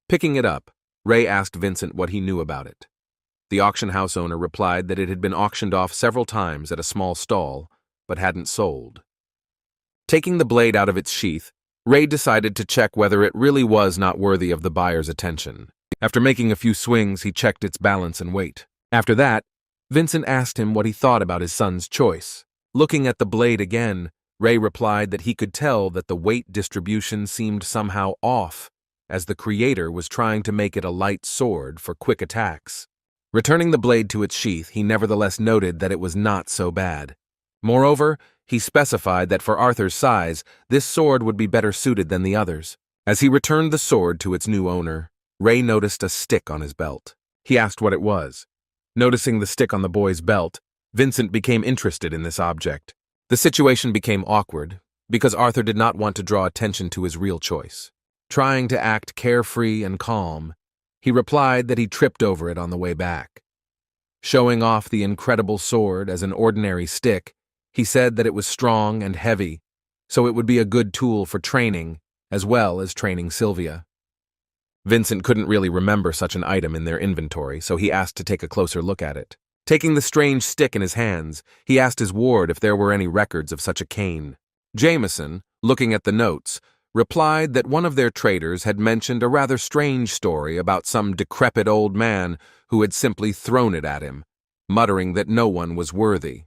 Picking it up, Ray asked Vincent what he knew about it. The auction house owner replied that it had been auctioned off several times at a small stall, but hadn't sold. Taking the blade out of its sheath, Ray decided to check whether it really was not worthy of the buyer's attention. After making a few swings, he checked its balance and weight. After that, Vincent asked him what he thought about his son's choice. Looking at the blade again, Ray replied that he could tell that the weight distribution seemed somehow off, as the creator was trying to make it a light sword for quick attacks. Returning the blade to its sheath, he nevertheless noted that it was not so bad. Moreover, he specified that for Arthur's size, this sword would be better suited than the others. As he returned the sword to its new owner, Ray noticed a stick on his belt. He asked what it was. Noticing the stick on the boy's belt, Vincent became interested in this object. The situation became awkward, because Arthur did not want to draw attention to his real choice. Trying to act carefree and calm, he replied that he tripped over it on the way back. Showing off the incredible sword as an ordinary stick, he said that it was strong and heavy, so it would be a good tool for training, as well as training Sylvia. Vincent couldn't really remember such an item in their inventory, so he asked to take a closer look at it. Taking the strange stick in his hands, he asked his ward if there were any records of such a cane. Jameson, looking at the notes, replied that one of their traders had mentioned a rather strange story about some decrepit old man who had simply thrown it at him, muttering that no one was worthy.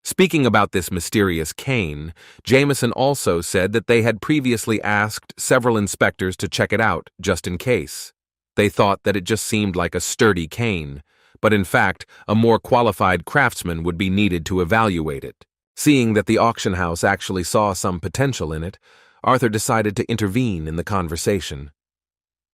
Speaking about this mysterious cane, Jameson also said that they had previously asked several inspectors to check it out, just in case. They thought that it just seemed like a sturdy cane, but in fact, a more qualified craftsman would be needed to evaluate it. Seeing that the auction house actually saw some potential in it, Arthur decided to intervene in the conversation.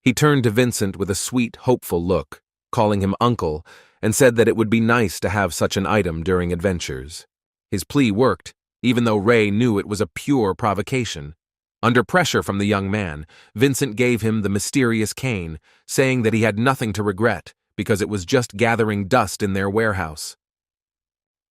He turned to Vincent with a sweet, hopeful look, calling him uncle, and said that it would be nice to have such an item during adventures. His plea worked, even though Ray knew it was a pure provocation. Under pressure from the young man, Vincent gave him the mysterious cane, saying that he had nothing to regret because it was just gathering dust in their warehouse.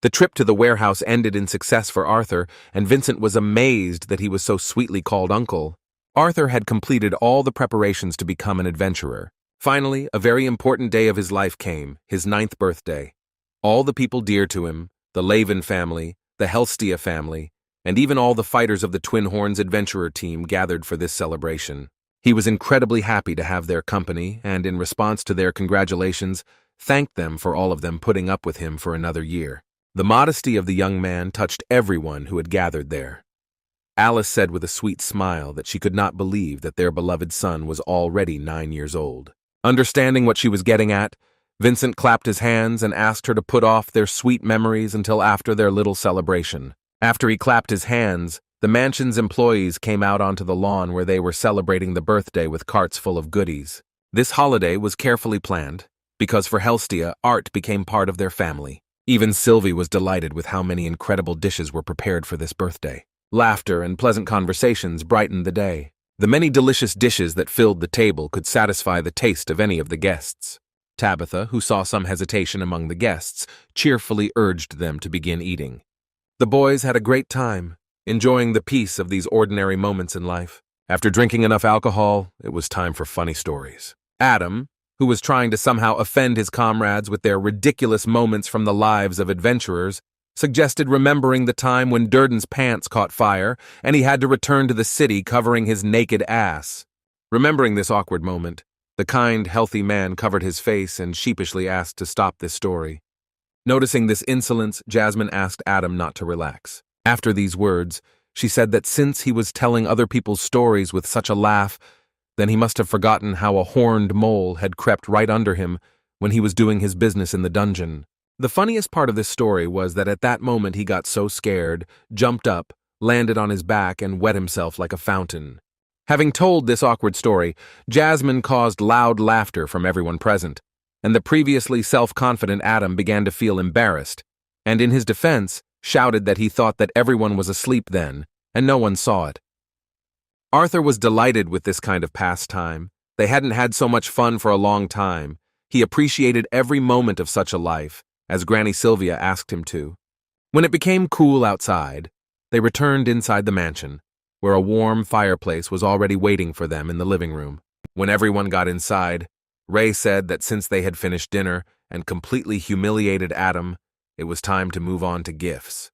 The trip to the warehouse ended in success for Arthur, and Vincent was amazed that he was so sweetly called uncle. Arthur had completed all the preparations to become an adventurer. Finally, a very important day of his life came, his 9th birthday. All the people dear to him, the Laven family, the Helstia family, and even all the fighters of the Twin Horns adventurer team gathered for this celebration. He was incredibly happy to have their company, and in response to their congratulations, thanked them for all of them putting up with him for another year. The modesty of the young man touched everyone who had gathered there. Alice said with a sweet smile that she could not believe that their beloved son was already 9 years old. Understanding what she was getting at, Vincent clapped his hands and asked her to put off their sweet memories until after their little celebration. After he clapped his hands, the mansion's employees came out onto the lawn where they were celebrating the birthday with carts full of goodies. This holiday was carefully planned, because for Helstia, art became part of their family. Even Sylvia was delighted with how many incredible dishes were prepared for this birthday. Laughter and pleasant conversations brightened the day. The many delicious dishes that filled the table could satisfy the taste of any of the guests. Tabitha, who saw some hesitation among the guests, cheerfully urged them to begin eating. The boys had a great time, enjoying the peace of these ordinary moments in life. After drinking enough alcohol, it was time for funny stories. Adam, who was trying to somehow offend his comrades with their ridiculous moments from the lives of adventurers, suggested remembering the time when Durden's pants caught fire and he had to return to the city covering his naked ass. Remembering this awkward moment, the kind, healthy man covered his face and sheepishly asked to stop this story. Noticing this insolence, Jasmine asked Adam not to relax. After these words, she said that since he was telling other people's stories with such a laugh, then he must have forgotten how a horned mole had crept right under him when he was doing his business in the dungeon. The funniest part of this story was that at that moment he got so scared, jumped up, landed on his back, and wet himself like a fountain. Having told this awkward story, Jasmine caused loud laughter from everyone present, and the previously self-confident Adam began to feel embarrassed, and in his defense, shouted that he thought that everyone was asleep then, and no one saw it. Arthur was delighted with this kind of pastime. They hadn't had so much fun for a long time. He appreciated every moment of such a life, as Granny Sylvia asked him to. When it became cool outside, they returned inside the mansion, where a warm fireplace was already waiting for them in the living room. When everyone got inside, Ray said that since they had finished dinner and completely humiliated Adam, it was time to move on to gifts.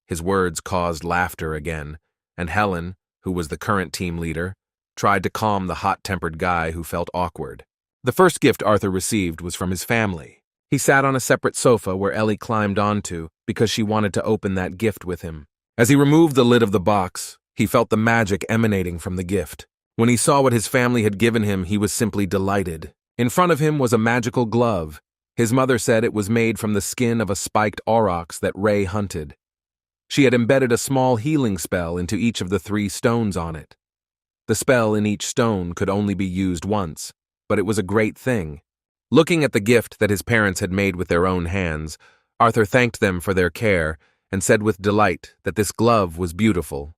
His words caused laughter again, and Helen, who was the current team leader, tried to calm the hot-tempered guy who felt awkward. The first gift Arthur received was from his family. He sat on a separate sofa where Ellie climbed onto because she wanted to open that gift with him. As he removed the lid of the box, he felt the magic emanating from the gift. When he saw what his family had given him, he was simply delighted. In front of him was a magical glove. His mother said it was made from the skin of a spiked aurochs that Ray hunted. She had embedded a small healing spell into each of the 3 stones on it. The spell in each stone could only be used once, but it was a great thing. Looking at the gift that his parents had made with their own hands, Arthur thanked them for their care and said with delight that this glove was beautiful.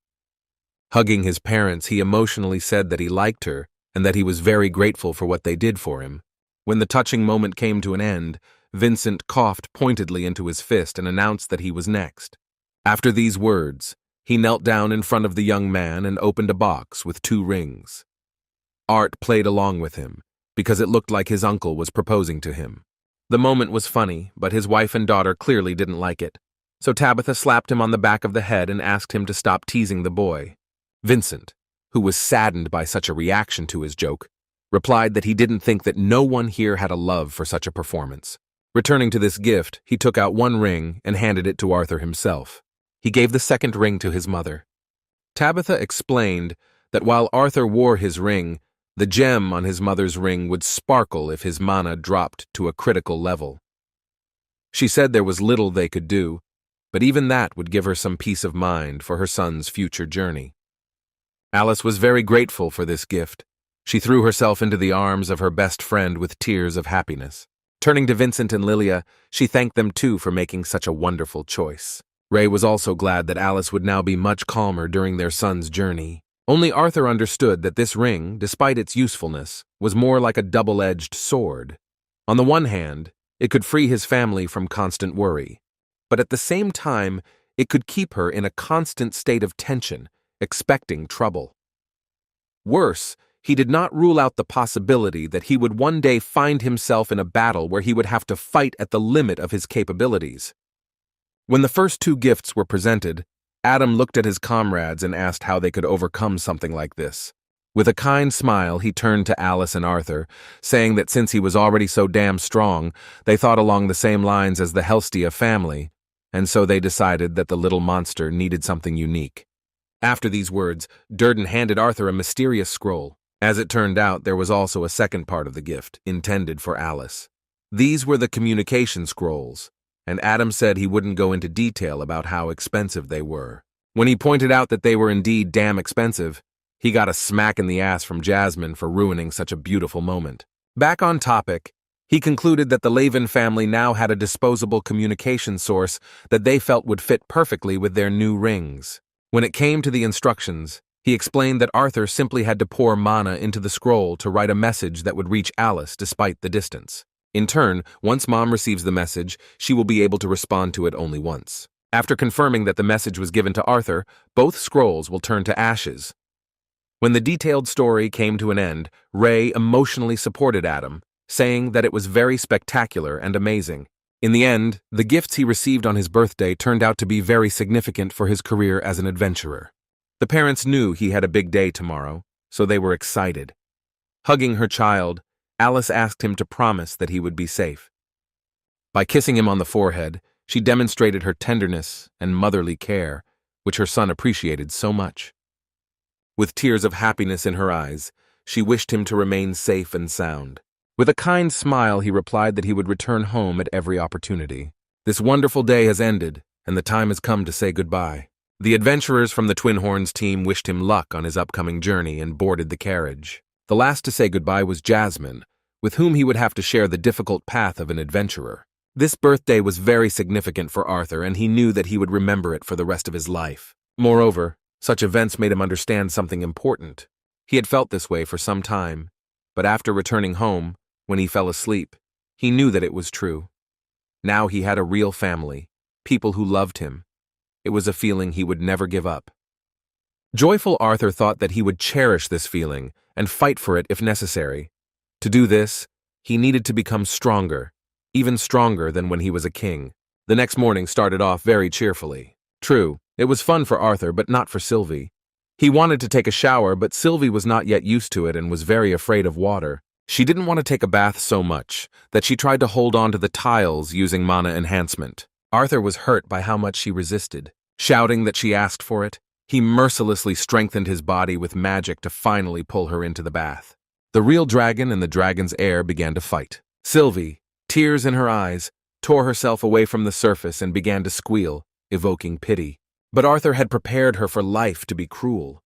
Hugging his parents, he emotionally said that he liked her and that he was very grateful for what they did for him. When the touching moment came to an end, Vincent coughed pointedly into his fist and announced that he was next. After these words, he knelt down in front of the young man and opened a box with 2 rings. Art played along with him, because it looked like his uncle was proposing to him. The moment was funny, but his wife and daughter clearly didn't like it, so Tabitha slapped him on the back of the head and asked him to stop teasing the boy. Vincent, who was saddened by such a reaction to his joke, replied that he didn't think that no one here had a love for such a performance. Returning to this gift, he took out 1 ring and handed it to Arthur himself. He gave the second ring to his mother. Tabitha explained that while Arthur wore his ring, the gem on his mother's ring would sparkle if his mana dropped to a critical level. She said there was little they could do, but even that would give her some peace of mind for her son's future journey. Alice was very grateful for this gift. She threw herself into the arms of her best friend with tears of happiness. Turning to Vincent and Lilia, she thanked them too for making such a wonderful choice. Ray was also glad that Alice would now be much calmer during their son's journey. Only Arthur understood that this ring, despite its usefulness, was more like a double-edged sword. On the one hand, it could free his family from constant worry. but at the same time, it could keep her in a constant state of tension, expecting trouble. Worse, he did not rule out the possibility that he would one day find himself in a battle where he would have to fight at the limit of his capabilities. When the first two gifts were presented, Adam looked at his comrades and asked how they could overcome something like this. With a kind smile, he turned to Alice and Arthur, saying that since he was already so damn strong, they thought along the same lines as the Helstia family, and so they decided that the little monster needed something unique. After these words, Durden handed Arthur a mysterious scroll. As it turned out, there was also a second part of the gift, intended for Alice. These were the communication scrolls, and Adam said he wouldn't go into detail about how expensive they were. When he pointed out that they were indeed damn expensive, he got a smack in the ass from Jasmine for ruining such a beautiful moment. Back on topic, he concluded that the Laven family now had a disposable communication source that they felt would fit perfectly with their new rings. When it came to the instructions, he explained that Arthur simply had to pour mana into the scroll to write a message that would reach Alice despite the distance. In turn, once Mom receives the message, she will be able to respond to it only once. After confirming that the message was given to Arthur, both scrolls will turn to ashes. When the detailed story came to an end, Ray emotionally supported Adam, saying that it was very spectacular and amazing. In the end, the gifts he received on his birthday turned out to be very significant for his career as an adventurer. The parents knew he had a big day tomorrow, so they were excited. Hugging her child, Alice asked him to promise that he would be safe. By kissing him on the forehead, she demonstrated her tenderness and motherly care, which her son appreciated so much. With tears of happiness in her eyes, she wished him to remain safe and sound. With a kind smile, he replied that he would return home at every opportunity. This wonderful day has ended, and the time has come to say goodbye. The adventurers from the Twin Horns team wished him luck on his upcoming journey and boarded the carriage. The last to say goodbye was Jasmine, with whom he would have to share the difficult path of an adventurer. This birthday was very significant for Arthur, and he knew that he would remember it for the rest of his life. Moreover, such events made him understand something important. He had felt this way for some time, but after returning home, when he fell asleep, he knew that it was true. Now he had a real family, people who loved him. It was a feeling he would never give up. Joyful Arthur thought that he would cherish this feeling and fight for it if necessary. To do this, he needed to become stronger, even stronger than when he was a king. The next morning started off very cheerfully. True, it was fun for Arthur, but not for Sylvie. He wanted to take a shower, but Sylvie was not yet used to it and was very afraid of water. She didn't want to take a bath so much that she tried to hold on to the tiles using mana enhancement. Arthur was hurt by how much she resisted. Shouting that she asked for it, he mercilessly strengthened his body with magic to finally pull her into the bath. The real dragon and the dragon's heir began to fight. Sylvie, tears in her eyes, tore herself away from the surface and began to squeal, evoking pity. But Arthur had prepared her for life to be cruel.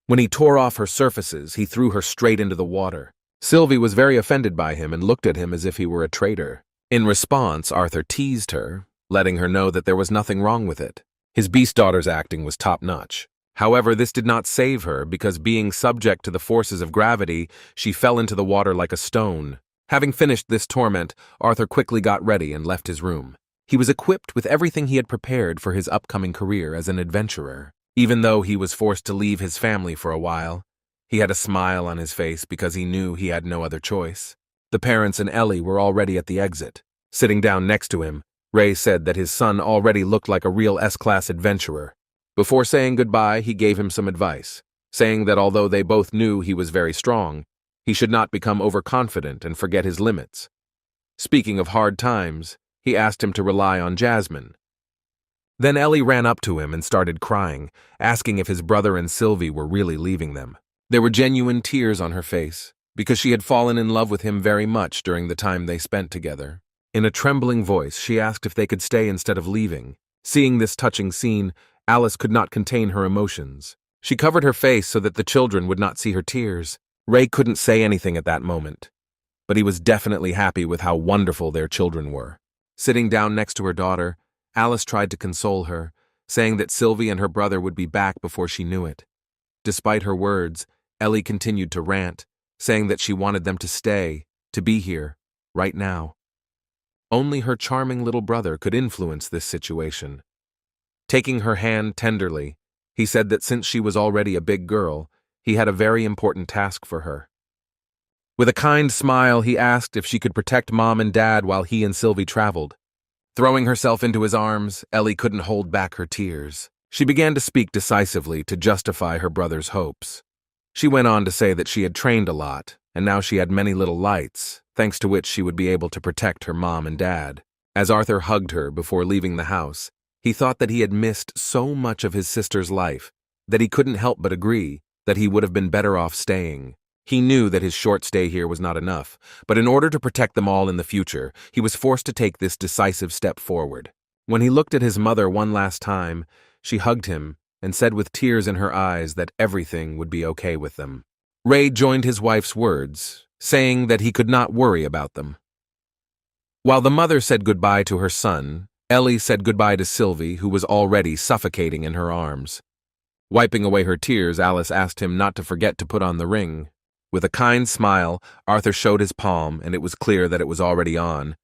When he tore off her surfaces, he threw her straight into the water. Sylvie was very offended by him and looked at him as if he were a traitor. In response, Arthur teased her, letting her know that there was nothing wrong with it. His beast daughter's acting was top-notch. However, this did not save her because, being subject to the forces of gravity, she fell into the water like a stone. Having finished this torment, Arthur quickly got ready and left his room. He was equipped with everything he had prepared for his upcoming career as an adventurer. Even though he was forced to leave his family for a while, he had a smile on his face because he knew he had no other choice. The parents and Ellie were already at the exit. Sitting down next to him, Ray said that his son already looked like a real S-class adventurer. Before saying goodbye, he gave him some advice, saying that although they both knew he was very strong, he should not become overconfident and forget his limits. Speaking of hard times, he asked him to rely on Jasmine. Then Ellie ran up to him and started crying, asking if his brother and Sylvie were really leaving them. There were genuine tears on her face, because she had fallen in love with him very much during the time they spent together. In a trembling voice, she asked if they could stay instead of leaving. Seeing this touching scene, Alice could not contain her emotions. She covered her face so that the children would not see her tears. Ray couldn't say anything at that moment, but he was definitely happy with how wonderful their children were. Sitting down next to her daughter, Alice tried to console her, saying that Sylvie and her brother would be back before she knew it. Despite her words, Ellie continued to rant, saying that she wanted them to stay, to be here, right now. Only her charming little brother could influence this situation. Taking her hand tenderly, he said that since she was already a big girl, he had a very important task for her. With a kind smile, he asked if she could protect Mom and Dad while he and Sylvie traveled. Throwing herself into his arms, Ellie couldn't hold back her tears. She began to speak decisively to justify her brother's hopes. She went on to say that she had trained a lot, and now she had many little lights, thanks to which she would be able to protect her mom and dad. As Arthur hugged her before leaving the house, he thought that he had missed so much of his sister's life that he couldn't help but agree that he would have been better off staying. He knew that his short stay here was not enough, but in order to protect them all in the future, he was forced to take this decisive step forward. When he looked at his mother one last time, she hugged him and said with tears in her eyes that everything would be okay with them. Ray joined his wife's words, saying that he could not worry about them. While the mother said goodbye to her son, Ellie said goodbye to Sylvie, who was already suffocating in her arms. Wiping away her tears, Alice asked him not to forget to put on the ring. With a kind smile, Arthur showed his palm, and it was clear that it was already on.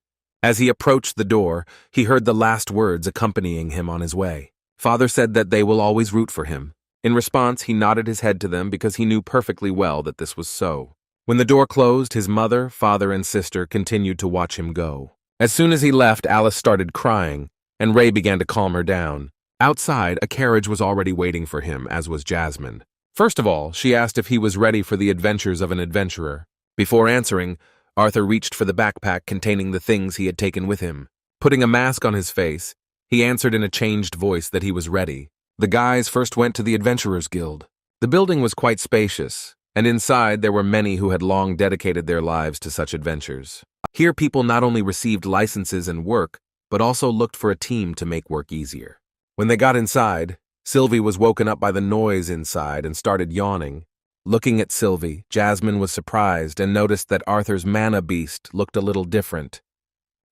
As he approached the door, he heard the last words accompanying him on his way. Father said that they will always root for him. In response, he nodded his head to them because he knew perfectly well that this was so. When the door closed, his mother, father, and sister continued to watch him go. As soon as he left, Alice started crying, and Ray began to calm her down. Outside, a carriage was already waiting for him, as was Jasmine. First of all, she asked if he was ready for the adventures of an adventurer. Before answering, Arthur reached for the backpack containing the things he had taken with him. Putting a mask on his face, he answered in a changed voice that he was ready. The guys first went to the Adventurers Guild. The building was quite spacious, and inside there were many who had long dedicated their lives to such adventures. Here people not only received licenses and work, but also looked for a team to make work easier. When they got inside, Sylvie was woken up by the noise inside and started yawning. Looking at Sylvie, Jasmine was surprised and noticed that Arthur's mana beast looked a little different.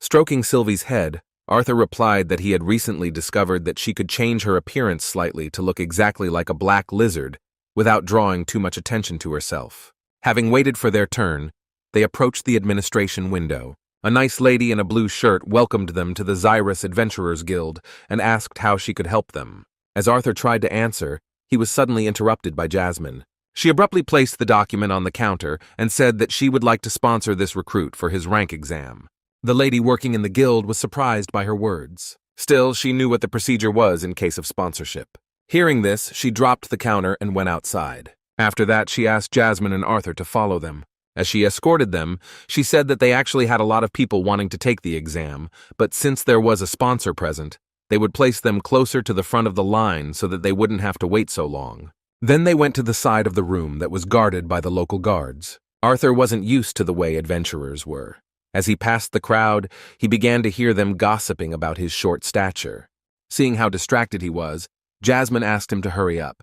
Stroking Sylvie's head, Arthur replied that he had recently discovered that she could change her appearance slightly to look exactly like a black lizard without drawing too much attention to herself. Having waited for their turn, they approached the administration window. A nice lady in a blue shirt welcomed them to the Xyrus Adventurers Guild and asked how she could help them. As Arthur tried to answer, he was suddenly interrupted by Jasmine. She abruptly placed the document on the counter and said that she would like to sponsor this recruit for his rank exam. The lady working in the guild was surprised by her words. Still, she knew what the procedure was in case of sponsorship. Hearing this, she dropped the counter and went outside. After that, she asked Jasmine and Arthur to follow them. As she escorted them, she said that they actually had a lot of people wanting to take the exam, but since there was a sponsor present, they would place them closer to the front of the line so that they wouldn't have to wait so long. Then they went to the side of the room that was guarded by the local guards. Arthur wasn't used to the way adventurers were. As he passed the crowd, he began to hear them gossiping about his short stature. Seeing how distracted he was, Jasmine asked him to hurry up.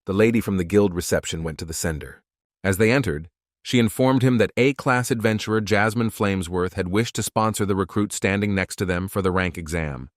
The lady from the guild reception went to the sender. As they entered, she informed him that A-class adventurer Jasmine Flamesworth had wished to sponsor the recruit standing next to them for the rank exam.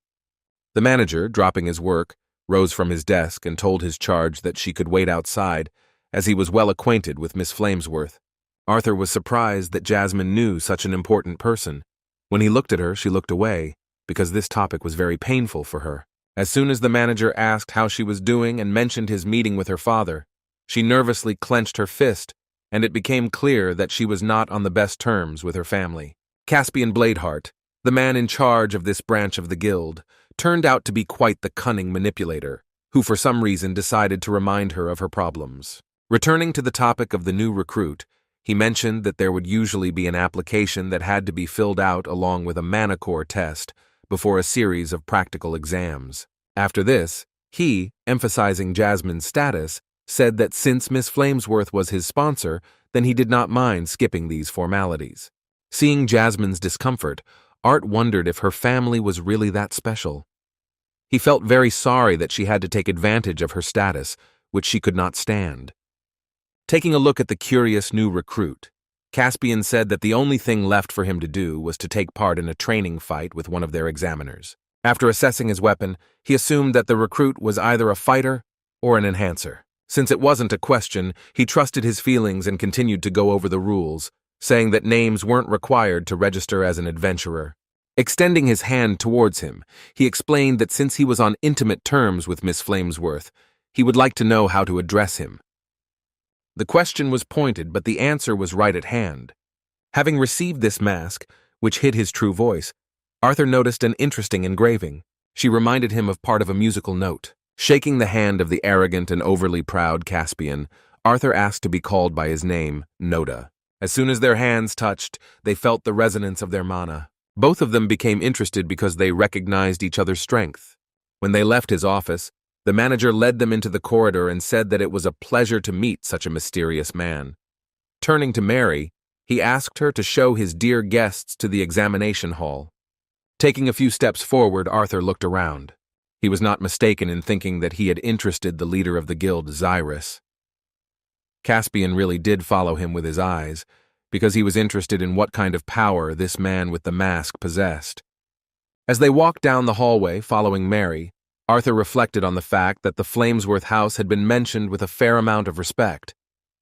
The manager, dropping his work, rose from his desk and told his charge that she could wait outside, as he was well acquainted with Miss Flamesworth. Arthur was surprised that Jasmine knew such an important person. When he looked at her, she looked away, because this topic was very painful for her. As soon as the manager asked how she was doing and mentioned his meeting with her father, she nervously clenched her fist, and it became clear that she was not on the best terms with her family. Caspian Bladeheart, the man in charge of this branch of the guild, turned out to be quite the cunning manipulator, who for some reason decided to remind her of her problems. Returning to the topic of the new recruit, he mentioned that there would usually be an application that had to be filled out along with a Manicore test before a series of practical exams. After this, he, emphasizing Jasmine's status, said that since Miss Flamesworth was his sponsor, then he did not mind skipping these formalities. Seeing Jasmine's discomfort, Art wondered if her family was really that special. He felt very sorry that she had to take advantage of her status, which she could not stand. Taking a look at the curious new recruit, Caspian said that the only thing left for him to do was to take part in a training fight with one of their examiners. After assessing his weapon, he assumed that the recruit was either a fighter or an enhancer. Since it wasn't a question, he trusted his feelings and continued to go over the rules, saying that names weren't required to register as an adventurer. Extending his hand towards him, he explained that since he was on intimate terms with Miss Flamesworth, he would like to know how to address him. The question was pointed, but the answer was right at hand. Having received this mask, which hid his true voice, Arthur noticed an interesting engraving. She reminded him of part of a musical note. Shaking the hand of the arrogant and overly proud Caspian, Arthur asked to be called by his name, Noda. As soon as their hands touched, they felt the resonance of their mana. Both of them became interested because they recognized each other's strength. When they left his office, the manager led them into the corridor and said that it was a pleasure to meet such a mysterious man. Turning to Mary, he asked her to show his dear guests to the examination hall. Taking a few steps forward, Arthur looked around. He was not mistaken in thinking that he had interested the leader of the guild, Zyrus. Caspian really did follow him with his eyes, because he was interested in what kind of power this man with the mask possessed. As they walked down the hallway, following Mary, Arthur reflected on the fact that the Flamesworth house had been mentioned with a fair amount of respect.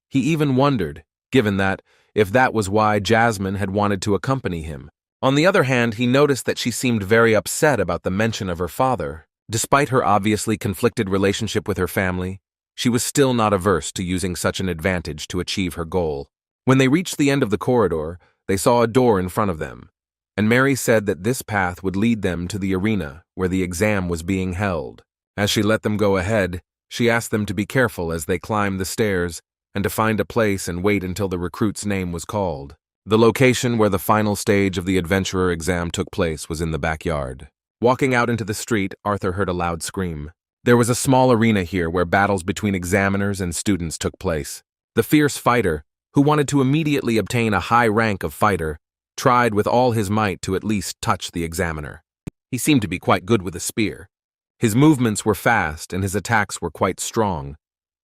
He even wondered, given that, if that was why Jasmine had wanted to accompany him. On the other hand, he noticed that she seemed very upset about the mention of her father. Despite her obviously conflicted relationship with her family, she was still not averse to using such an advantage to achieve her goal. When they reached the end of the corridor, they saw a door in front of them, and Mary said that this path would lead them to the arena where the exam was being held. As she let them go ahead, she asked them to be careful as they climbed the stairs and to find a place and wait until the recruit's name was called. The location where the final stage of the adventurer exam took place was in the backyard. Walking out into the street, Arthur heard a loud scream. There was a small arena here where battles between examiners and students took place. The fierce fighter, who wanted to immediately obtain a high rank of fighter, tried with all his might to at least touch the examiner. He seemed to be quite good with a spear. His movements were fast and his attacks were quite strong,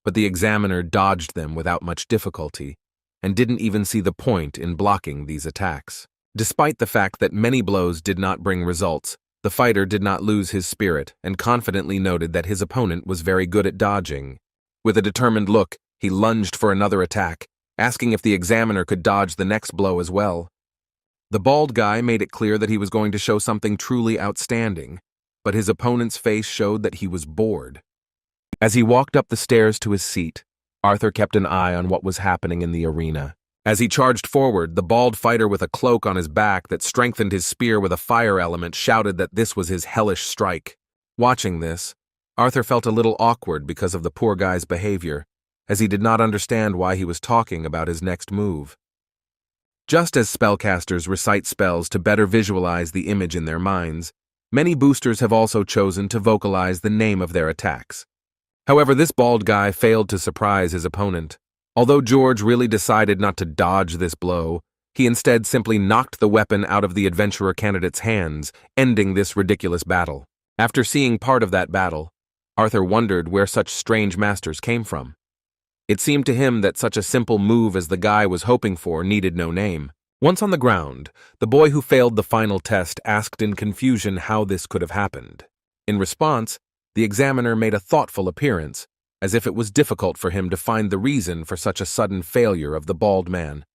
but the examiner dodged them without much difficulty and didn't even see the point in blocking these attacks. Despite the fact that many blows did not bring results, the fighter did not lose his spirit and confidently noted that his opponent was very good at dodging. With a determined look, he lunged for another attack, asking if the examiner could dodge the next blow as well. The bald guy made it clear that he was going to show something truly outstanding, but his opponent's face showed that he was bored. As he walked up the stairs to his seat, Arthur kept an eye on what was happening in the arena. As he charged forward, the bald fighter with a cloak on his back that strengthened his spear with a fire element shouted that this was his hellish strike. Watching this, Arthur felt a little awkward because of the poor guy's behavior, as he did not understand why he was talking about his next move. Just as spellcasters recite spells to better visualize the image in their minds, many boosters have also chosen to vocalize the name of their attacks. However, this bald guy failed to surprise his opponent. Although George really decided not to dodge this blow, he instead simply knocked the weapon out of the adventurer candidate's hands, ending this ridiculous battle. After seeing part of that battle, Arthur wondered where such strange masters came from. It seemed to him that such a simple move as the guy was hoping for needed no name. Once on the ground, the boy who failed the final test asked in confusion how this could have happened. In response, the examiner made a thoughtful appearance, as if it was difficult for him to find the reason for such a sudden failure of the bald man.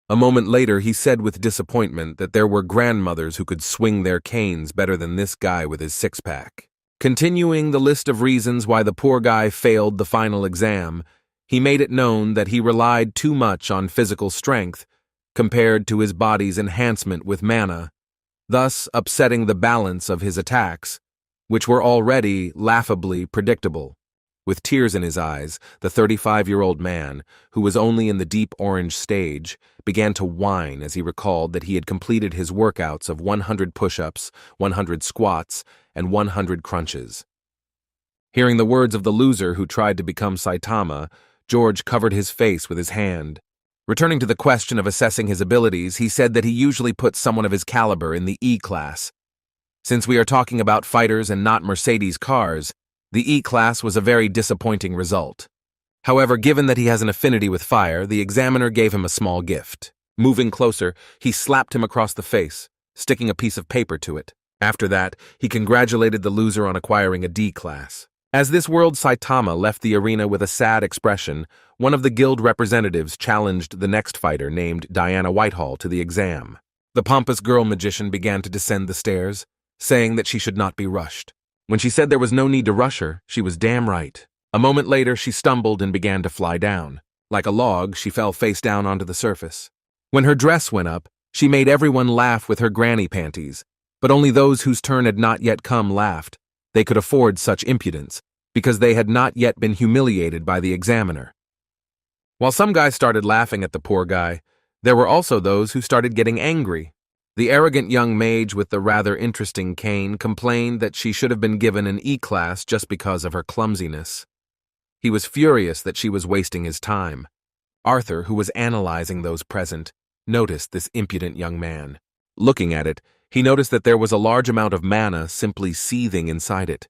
A moment later, he said with disappointment that there were grandmothers who could swing their canes better than this guy with his six-pack. Continuing the list of reasons why the poor guy failed the final exam, he made it known that he relied too much on physical strength compared to his body's enhancement with mana, thus upsetting the balance of his attacks, which were already laughably predictable. With tears in his eyes, the 35-year-old man, who was only in the deep orange stage, began to whine as he recalled that he had completed his workouts of 100 push-ups, 100 squats, and 100 crunches. Hearing the words of the loser who tried to become Saitama, George covered his face with his hand. Returning to the question of assessing his abilities, he said that he usually puts someone of his caliber in the E-class. Since we are talking about fighters and not Mercedes cars, the E-class was a very disappointing result. However, given that he has an affinity with fire, the examiner gave him a small gift. Moving closer, he slapped him across the face, sticking a piece of paper to it. After that, he congratulated the loser on acquiring a D-class. As this world Saitama left the arena with a sad expression, one of the guild representatives challenged the next fighter named Diana Whitehall to the exam. The pompous girl magician began to descend the stairs, saying that she should not be rushed. When she said there was no need to rush her, she was damn right. A moment later, she stumbled and began to fly down. Like a log, she fell face down onto the surface. When her dress went up, she made everyone laugh with her granny panties, but only those whose turn had not yet come laughed. They could afford such impudence, because they had not yet been humiliated by the examiner. While some guys started laughing at the poor guy, there were also those who started getting angry. The arrogant young mage with the rather interesting cane complained that she should have been given an E-class just because of her clumsiness. He was furious that she was wasting his time. Arthur, who was analyzing those present, noticed this impudent young man. Looking at it, he noticed that there was a large amount of mana simply seething inside it.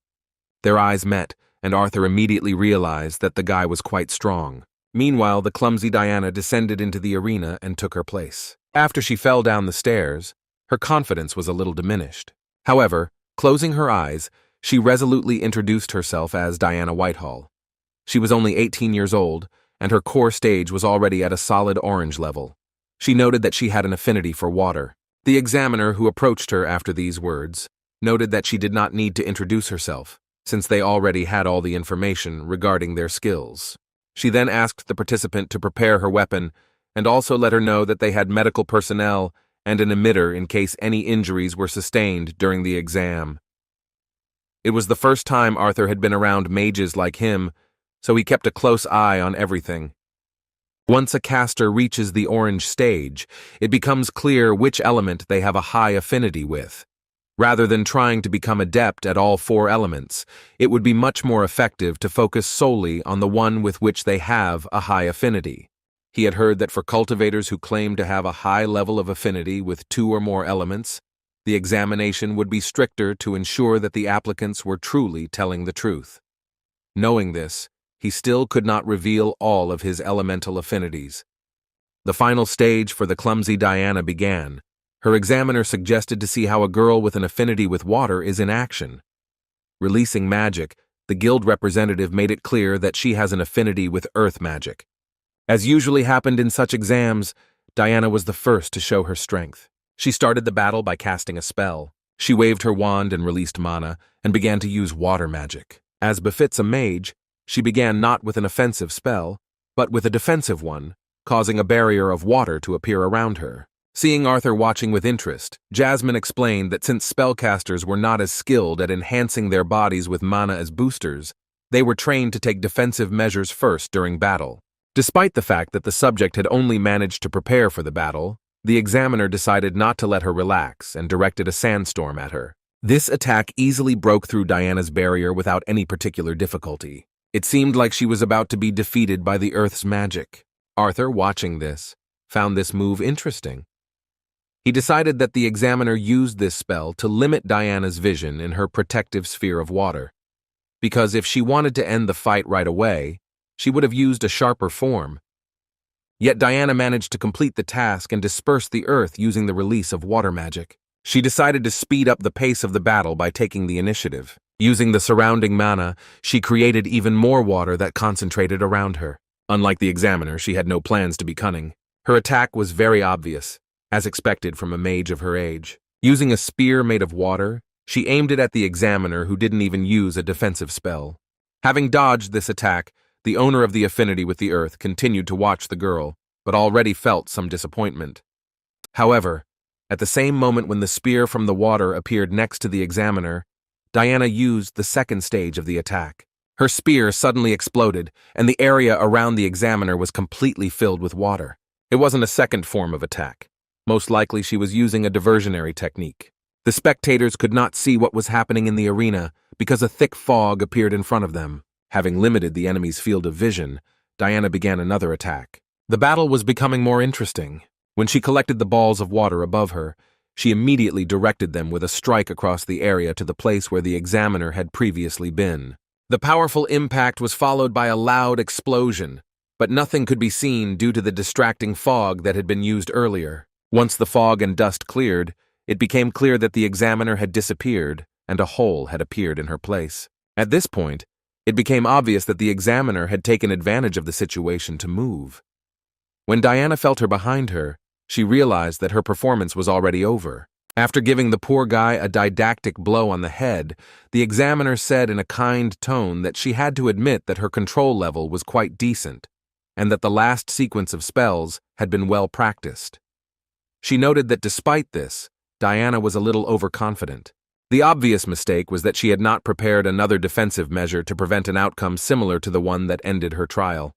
Their eyes met, and Arthur immediately realized that the guy was quite strong. Meanwhile, the clumsy Diana descended into the arena and took her place. After she fell down the stairs, her confidence was a little diminished. However, closing her eyes, she resolutely introduced herself as Diana Whitehall. She was only 18 years old, and her core stage was already at a solid orange level. She noted that she had an affinity for water. The examiner, who approached her after these words, noted that she did not need to introduce herself, since they already had all the information regarding their skills. She then asked the participant to prepare her weapon, and also let her know that they had medical personnel and an emitter in case any injuries were sustained during the exam. It was the first time Arthur had been around mages like him, so he kept a close eye on everything. Once a caster reaches the orange stage, it becomes clear which element they have a high affinity with. Rather than trying to become adept at all 4 elements, it would be much more effective to focus solely on the one with which they have a high affinity. He had heard that for cultivators who claimed to have a high level of affinity with 2 or more elements, the examination would be stricter to ensure that the applicants were truly telling the truth. Knowing this, he still could not reveal all of his elemental affinities. The final stage for the clumsy Diana began. Her examiner suggested to see how a girl with an affinity with water is in action. Releasing magic, the guild representative made it clear that she has an affinity with earth magic. As usually happened in such exams, Diana was the first to show her strength. She started the battle by casting a spell. She waved her wand and released mana, and began to use water magic. As befits a mage, she began not with an offensive spell, but with a defensive one, causing a barrier of water to appear around her. Seeing Arthur watching with interest, Jasmine explained that since spellcasters were not as skilled at enhancing their bodies with mana as boosters, they were trained to take defensive measures first during battle. Despite the fact that the subject had only managed to prepare for the battle, the examiner decided not to let her relax and directed a sandstorm at her. This attack easily broke through Diana's barrier without any particular difficulty. It seemed like she was about to be defeated by the Earth's magic. Arthur, watching this, found this move interesting. He decided that the examiner used this spell to limit Diana's vision in her protective sphere of water, because if she wanted to end the fight right away, she would have used a sharper form. Yet Diana managed to complete the task and disperse the earth using the release of water magic. She decided to speed up the pace of the battle by taking the initiative. Using the surrounding mana, she created even more water that concentrated around her. Unlike the examiner, she had no plans to be cunning. Her attack was very obvious, as expected from a mage of her age. Using a spear made of water, she aimed it at the examiner who didn't even use a defensive spell. Having dodged this attack, the owner of the affinity with the earth continued to watch the girl, but already felt some disappointment. However, at the same moment when the spear from the water appeared next to the examiner, Diana used the second stage of the attack. Her spear suddenly exploded, and the area around the examiner was completely filled with water. It wasn't a second form of attack. Most likely she was using a diversionary technique. The spectators could not see what was happening in the arena because a thick fog appeared in front of them. Having limited the enemy's field of vision, Diana began another attack. The battle was becoming more interesting. When she collected the balls of water above her, she immediately directed them with a strike across the area to the place where the examiner had previously been. The powerful impact was followed by a loud explosion, but nothing could be seen due to the distracting fog that had been used earlier. Once the fog and dust cleared, it became clear that the examiner had disappeared and a hole had appeared in her place. At this point, it became obvious that the examiner had taken advantage of the situation to move. When Diana felt her behind her, she realized that her performance was already over. After giving the poor guy a didactic blow on the head, the examiner said in a kind tone that she had to admit that her control level was quite decent, and that the last sequence of spells had been well practiced. She noted that despite this, Diana was a little overconfident. The obvious mistake was that she had not prepared another defensive measure to prevent an outcome similar to the one that ended her trial.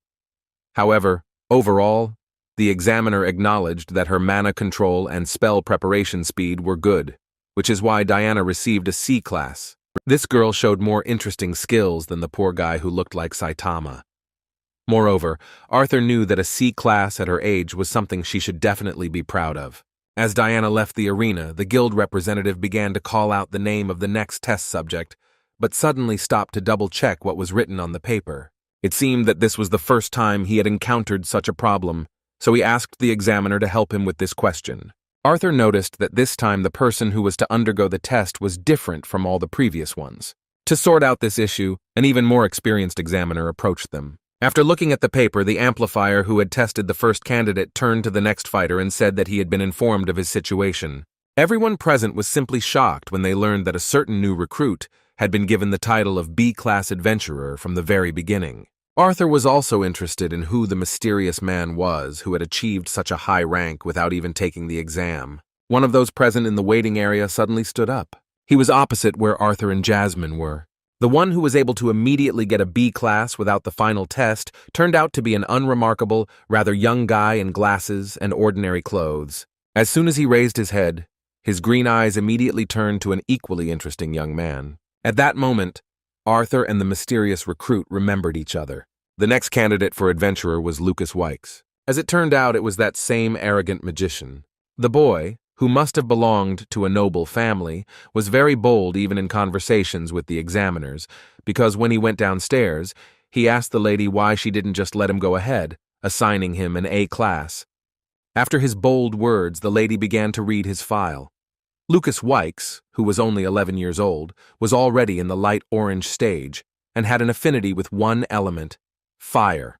However, overall, the examiner acknowledged that her mana control and spell preparation speed were good, which is why Diana received a C class. This girl showed more interesting skills than the poor guy who looked like Saitama. Moreover, Arthur knew that a C class at her age was something she should definitely be proud of. As Diana left the arena, the guild representative began to call out the name of the next test subject, but suddenly stopped to double-check what was written on the paper. It seemed that this was the first time he had encountered such a problem, so he asked the examiner to help him with this question. Arthur noticed that this time the person who was to undergo the test was different from all the previous ones. To sort out this issue, an even more experienced examiner approached them. After looking at the paper, the amplifier who had tested the first candidate turned to the next fighter and said that he had been informed of his situation. Everyone present was simply shocked when they learned that a certain new recruit had been given the title of B-class adventurer from the very beginning. Arthur was also interested in who the mysterious man was who had achieved such a high rank without even taking the exam. One of those present in the waiting area suddenly stood up. He was opposite where Arthur and Jasmine were. The one who was able to immediately get a B class without the final test turned out to be an unremarkable, rather young guy in glasses and ordinary clothes. As soon as he raised his head, his green eyes immediately turned to an equally interesting young man. At that moment, Arthur and the mysterious recruit remembered each other. The next candidate for adventurer was Lucas Wykes. As it turned out, it was that same arrogant magician. The boy, who must have belonged to a noble family, was very bold even in conversations with the examiners, because when he went downstairs, he asked the lady why she didn't just let him go ahead, assigning him an A class. After his bold words, the lady began to read his file. Lucas Wykes, who was only 11 years old, was already in the light orange stage and had an affinity with one element: fire.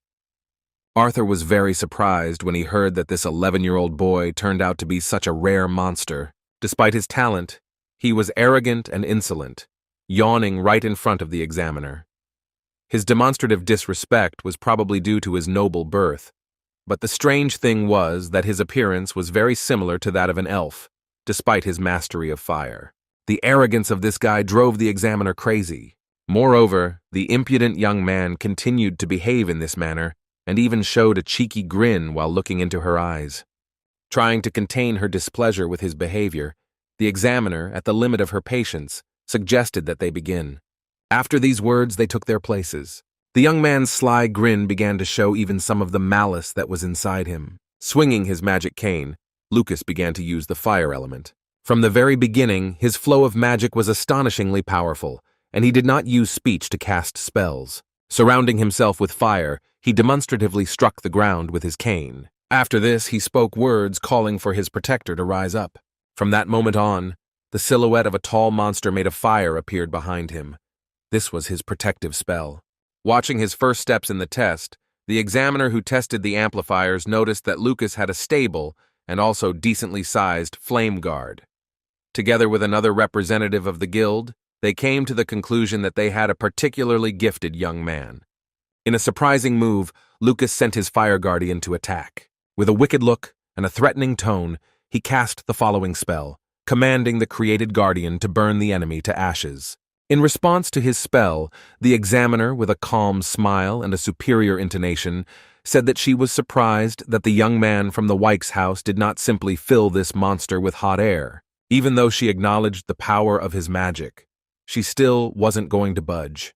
Arthur was very surprised when he heard that this 11-year-old boy turned out to be such a rare monster. Despite his talent, he was arrogant and insolent, yawning right in front of the examiner. His demonstrative disrespect was probably due to his noble birth, but the strange thing was that his appearance was very similar to that of an elf, despite his mastery of fire. The arrogance of this guy drove the examiner crazy. Moreover, the impudent young man continued to behave in this manner, and even showed a cheeky grin while looking into her eyes. Trying to contain her displeasure with his behavior, the examiner, at the limit of her patience, suggested that they begin. After these words, they took their places. The young man's sly grin began to show even some of the malice that was inside him. Swinging his magic cane, Lucas began to use the fire element. From the very beginning, his flow of magic was astonishingly powerful, and he did not use speech to cast spells. Surrounding himself with fire, he demonstratively struck the ground with his cane. After this, he spoke words calling for his protector to rise up. From that moment on, the silhouette of a tall monster made of fire appeared behind him. This was his protective spell. Watching his first steps in the test, the examiner who tested the amplifiers noticed that Lucas had a stable and also decently sized flame guard. Together with another representative of the guild, they came to the conclusion that they had a particularly gifted young man. In a surprising move, Lucas sent his fire guardian to attack. With a wicked look and a threatening tone, he cast the following spell, commanding the created guardian to burn the enemy to ashes. In response to his spell, the examiner, with a calm smile and a superior intonation, said that she was surprised that the young man from the Wykes house did not simply fill this monster with hot air. Even though she acknowledged the power of his magic, she still wasn't going to budge.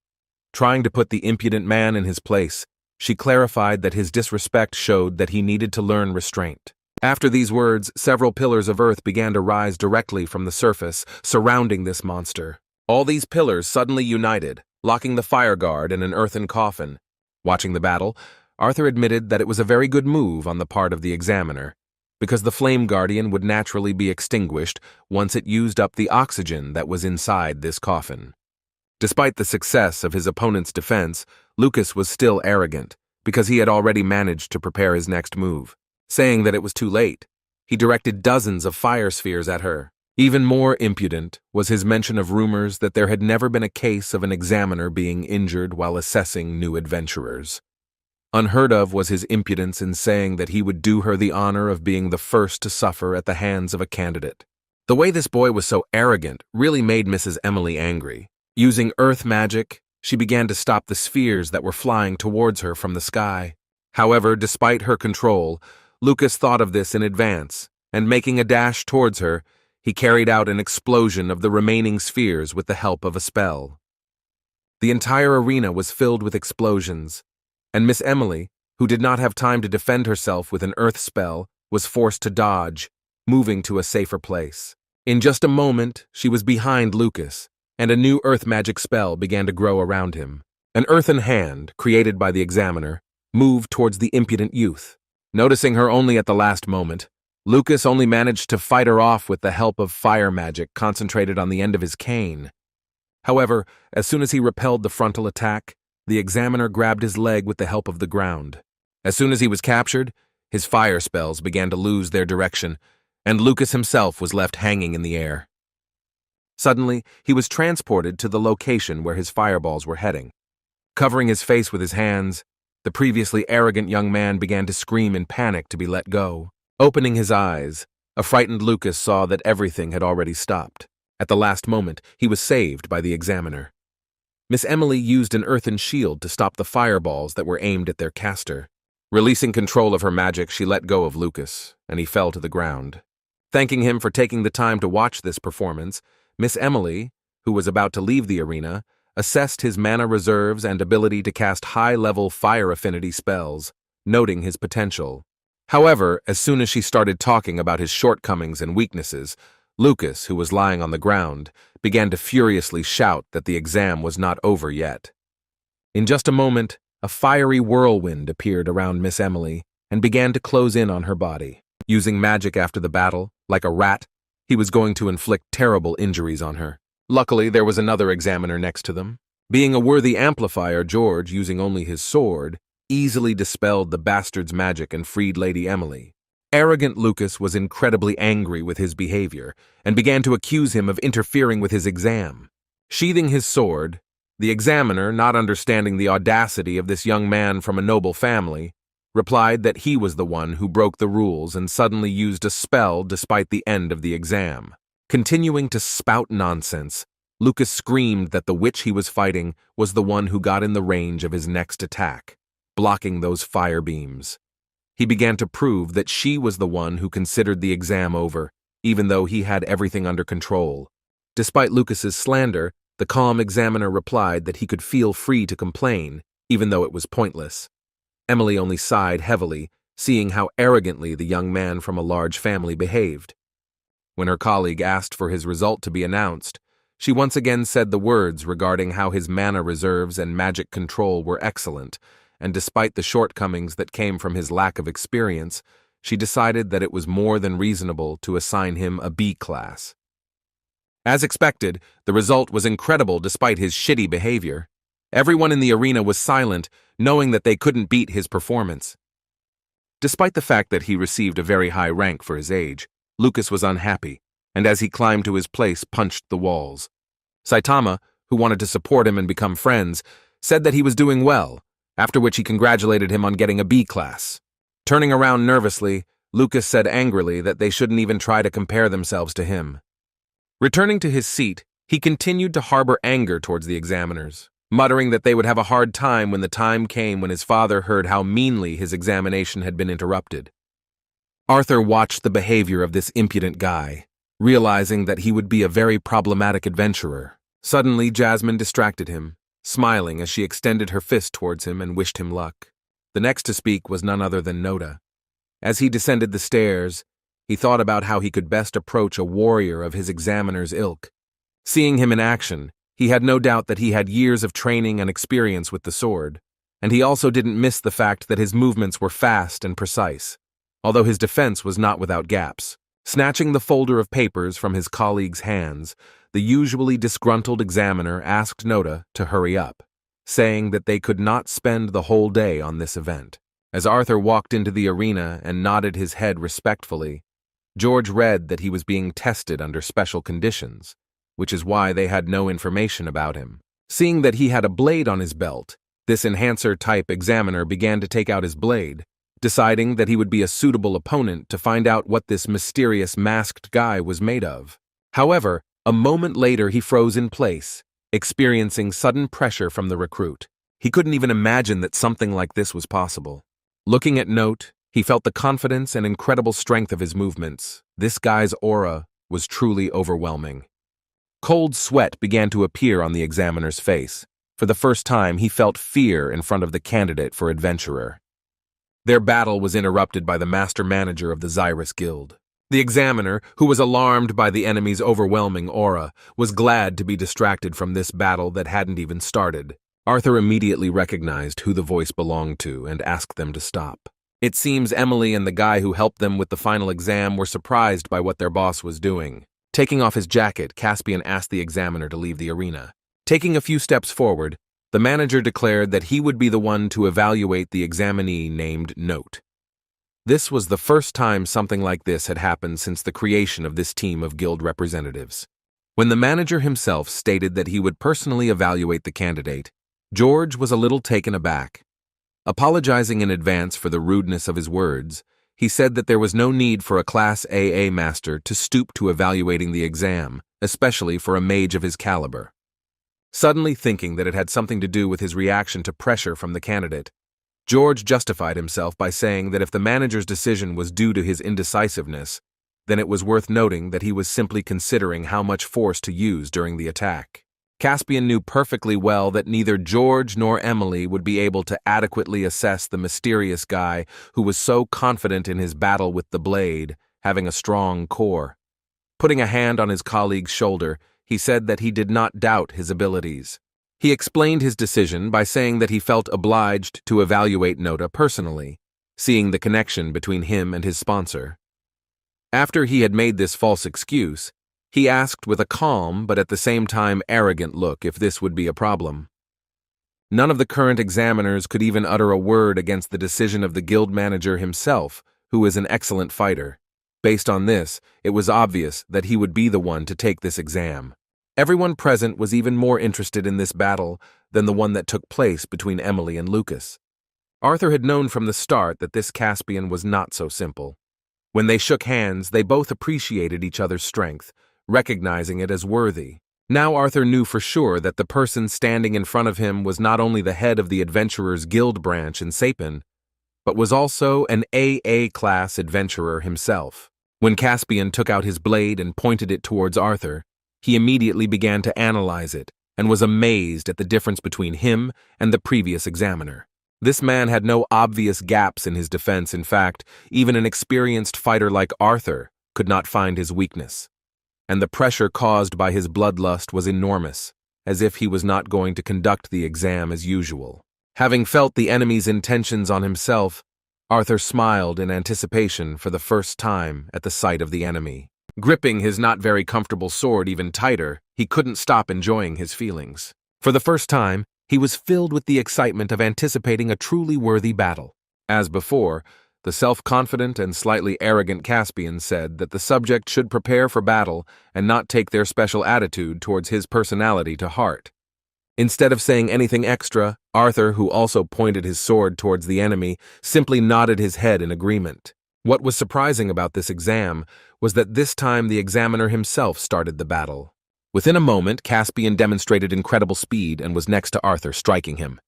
Trying to put the impudent man in his place, she clarified that his disrespect showed that he needed to learn restraint. After these words, several pillars of earth began to rise directly from the surface, surrounding this monster. All these pillars suddenly united, locking the fire guard in an earthen coffin. Watching the battle, Arthur admitted that it was a very good move on the part of the examiner, because the flame guardian would naturally be extinguished once it used up the oxygen that was inside this coffin. Despite the success of his opponent's defense, Lucas was still arrogant, because he had already managed to prepare his next move. Saying that it was too late, he directed dozens of fire spheres at her. Even more impudent was his mention of rumors that there had never been a case of an examiner being injured while assessing new adventurers. Unheard of was his impudence in saying that he would do her the honor of being the first to suffer at the hands of a candidate. The way this boy was so arrogant really made Mrs. Emily angry. Using earth magic, she began to stop the spheres that were flying towards her from the sky. However, despite her control, Lucas thought of this in advance, and making a dash towards her, he carried out an explosion of the remaining spheres with the help of a spell. The entire arena was filled with explosions, and Miss Emily, who did not have time to defend herself with an earth spell, was forced to dodge, moving to a safer place. In just a moment, she was behind Lucas, and a new earth magic spell began to grow around him. An earthen hand, created by the examiner, moved towards the impudent youth. Noticing her only at the last moment, Lucas only managed to fight her off with the help of fire magic concentrated on the end of his cane. However, as soon as he repelled the frontal attack, the examiner grabbed his leg with the help of the ground. As soon as he was captured, his fire spells began to lose their direction, and Lucas himself was left hanging in the air. Suddenly, he was transported to the location where his fireballs were heading. Covering his face with his hands, the previously arrogant young man began to scream in panic to be let go. Opening his eyes, a frightened Lucas saw that everything had already stopped. At the last moment, he was saved by the examiner. Miss Emily used an earthen shield to stop the fireballs that were aimed at their caster. Releasing control of her magic, she let go of Lucas, and he fell to the ground. Thanking him for taking the time to watch this performance, Miss Emily, who was about to leave the arena, assessed his mana reserves and ability to cast high-level fire affinity spells, noting his potential. However, as soon as she started talking about his shortcomings and weaknesses, Lucas, who was lying on the ground, began to furiously shout that the exam was not over yet. In just a moment, a fiery whirlwind appeared around Miss Emily and began to close in on her body. Using magic after the battle, like a rat, he was going to inflict terrible injuries on her. Luckily, there was another examiner next to them. Being a worthy amplifier, George, using only his sword, easily dispelled the bastard's magic and freed Lady Emily. Arrogant Lucas was incredibly angry with his behavior and began to accuse him of interfering with his exam. Sheathing his sword, the examiner, not understanding the audacity of this young man from a noble family, replied that he was the one who broke the rules and suddenly used a spell despite the end of the exam. Continuing to spout nonsense, Lucas screamed that the witch he was fighting was the one who got in the range of his next attack, blocking those fire beams. He began to prove that she was the one who considered the exam over, even though he had everything under control. Despite Lucas's slander, the calm examiner replied that he could feel free to complain, even though it was pointless. Emily only sighed heavily, seeing how arrogantly the young man from a large family behaved. When her colleague asked for his result to be announced, she once again said the words regarding how his mana reserves and magic control were excellent, and despite the shortcomings that came from his lack of experience, she decided that it was more than reasonable to assign him a B class. As expected, the result was incredible despite his shitty behavior. Everyone in the arena was silent, knowing that they couldn't beat his performance. Despite the fact that he received a very high rank for his age, Lucas was unhappy, and as he climbed to his place, punched the walls. Saitama, who wanted to support him and become friends, said that he was doing well, after which he congratulated him on getting a B class. Turning around nervously, Lucas said angrily that they shouldn't even try to compare themselves to him. Returning to his seat, he continued to harbor anger towards the examiners, muttering that they would have a hard time when the time came when his father heard how meanly his examination had been interrupted. Arthur watched the behavior of this impudent guy, realizing that he would be a very problematic adventurer. Suddenly, Jasmine distracted him, smiling as she extended her fist towards him and wished him luck. The next to speak was none other than Noda. As he descended the stairs, he thought about how he could best approach a warrior of his examiner's ilk. Seeing him in action, he had no doubt that he had years of training and experience with the sword, and he also didn't miss the fact that his movements were fast and precise, although his defense was not without gaps. Snatching the folder of papers from his colleague's hands, the usually disgruntled examiner asked Noda to hurry up, saying that they could not spend the whole day on this event. As Arthur walked into the arena and nodded his head respectfully, George read that he was being tested under special conditions, which is why they had no information about him. Seeing that he had a blade on his belt, this enhancer-type examiner began to take out his blade, deciding that he would be a suitable opponent to find out what this mysterious masked guy was made of. However, a moment later he froze in place, experiencing sudden pressure from the recruit. He couldn't even imagine that something like this was possible. Looking at Note, he felt the confidence and incredible strength of his movements. This guy's aura was truly overwhelming. Cold sweat began to appear on the examiner's face. For the first time, he felt fear in front of the candidate for adventurer. Their battle was interrupted by the master manager of the Xyrus Guild. The examiner, who was alarmed by the enemy's overwhelming aura, was glad to be distracted from this battle that hadn't even started. Arthur immediately recognized who the voice belonged to and asked them to stop. It seems Emily and the guy who helped them with the final exam were surprised by what their boss was doing. Taking off his jacket, Caspian asked the examiner to leave the arena. Taking a few steps forward, the manager declared that he would be the one to evaluate the examinee named Note. This was the first time something like this had happened since the creation of this team of guild representatives. When the manager himself stated that he would personally evaluate the candidate, George was a little taken aback. Apologizing in advance for the rudeness of his words, he said that there was no need for a Class AA master to stoop to evaluating the exam, especially for a mage of his caliber. Suddenly thinking that it had something to do with his reaction to pressure from the candidate, George justified himself by saying that if the manager's decision was due to his indecisiveness, then it was worth noting that he was simply considering how much force to use during the attack. Caspian knew perfectly well that neither George nor Emily would be able to adequately assess the mysterious guy who was so confident in his battle with the blade, having a strong core. Putting a hand on his colleague's shoulder, he said that he did not doubt his abilities. He explained his decision by saying that he felt obliged to evaluate Nota personally, seeing the connection between him and his sponsor. After he had made this false excuse, he asked with a calm but at the same time arrogant look if this would be a problem. None of the current examiners could even utter a word against the decision of the guild manager himself, who is an excellent fighter. Based on this, it was obvious that he would be the one to take this exam. Everyone present was even more interested in this battle than the one that took place between Emily and Lucas. Arthur had known from the start that this Caspian was not so simple. When they shook hands, they both appreciated each other's strength, recognizing it as worthy. Now Arthur knew for sure that the person standing in front of him was not only the head of the Adventurers Guild branch in Sapin, but was also an AA-class adventurer himself. When Caspian took out his blade and pointed it towards Arthur, he immediately began to analyze it and was amazed at the difference between him and the previous examiner. This man had no obvious gaps in his defense. In fact, even an experienced fighter like Arthur could not find his weakness. And the pressure caused by his bloodlust was enormous, as if he was not going to conduct the exam as usual. Having felt the enemy's intentions on himself, Arthur smiled in anticipation for the first time at the sight of the enemy. Gripping his not very comfortable sword even tighter, he couldn't stop enjoying his feelings. For the first time, he was filled with the excitement of anticipating a truly worthy battle. As before, the self-confident and slightly arrogant Caspian said that the subject should prepare for battle and not take their special attitude towards his personality to heart. Instead of saying anything extra, Arthur, who also pointed his sword towards the enemy, simply nodded his head in agreement. What was surprising about this exam was that this time the examiner himself started the battle. Within a moment, Caspian demonstrated incredible speed and was next to Arthur, striking him.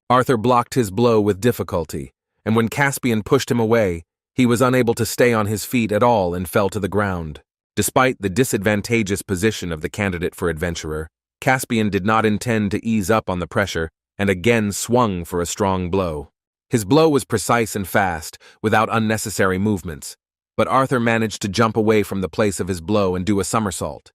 Arthur blocked his blow with difficulty, and when Caspian pushed him away, he was unable to stay on his feet at all and fell to the ground. Despite the disadvantageous position of the candidate for adventurer, Caspian did not intend to ease up on the pressure and again swung for a strong blow. His blow was precise and fast, without unnecessary movements, but Arthur managed to jump away from the place of his blow and do a somersault.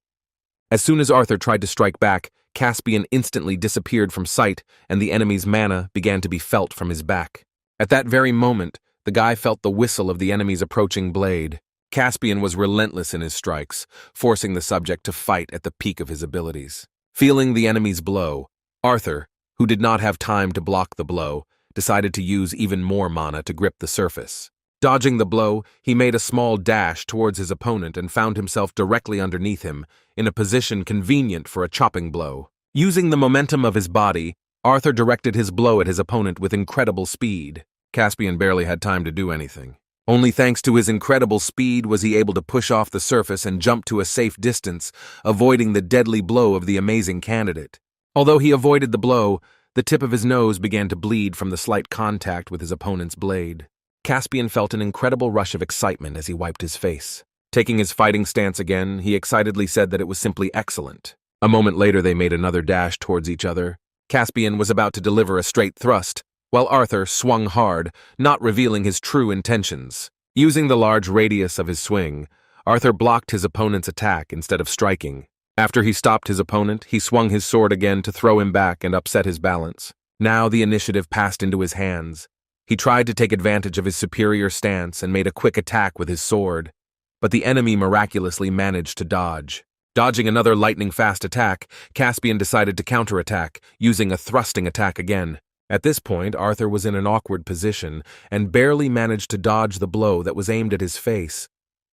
As soon as Arthur tried to strike back, Caspian instantly disappeared from sight and the enemy's mana began to be felt from his back. At that very moment, the guy felt the whistle of the enemy's approaching blade. Caspian was relentless in his strikes, forcing the subject to fight at the peak of his abilities. Feeling the enemy's blow, Arthur, who did not have time to block the blow, decided to use even more mana to grip the surface. Dodging the blow, he made a small dash towards his opponent and found himself directly underneath him, in a position convenient for a chopping blow. Using the momentum of his body, Arthur directed his blow at his opponent with incredible speed. Caspian barely had time to do anything. Only thanks to his incredible speed was he able to push off the surface and jump to a safe distance, avoiding the deadly blow of the amazing candidate. Although he avoided the blow, the tip of his nose began to bleed from the slight contact with his opponent's blade. Caspian felt an incredible rush of excitement as he wiped his face. Taking his fighting stance again, he excitedly said that it was simply excellent. A moment later, they made another dash towards each other. Caspian was about to deliver a straight thrust, while Arthur swung hard, not revealing his true intentions. Using the large radius of his swing, Arthur blocked his opponent's attack instead of striking. After he stopped his opponent, he swung his sword again to throw him back and upset his balance. Now the initiative passed into his hands. He tried to take advantage of his superior stance and made a quick attack with his sword, but the enemy miraculously managed to dodge. Dodging another lightning-fast attack, Caspian decided to counterattack, using a thrusting attack again. At this point, Arthur was in an awkward position and barely managed to dodge the blow that was aimed at his face.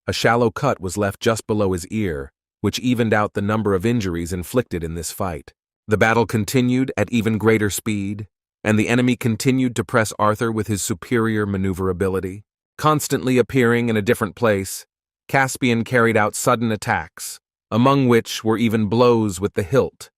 A shallow cut was left just below his ear, which evened out the number of injuries inflicted in this fight. The battle continued at even greater speed, and the enemy continued to press Arthur with his superior maneuverability. Constantly appearing in a different place, Caspian carried out sudden attacks, among which were even blows with the hilt,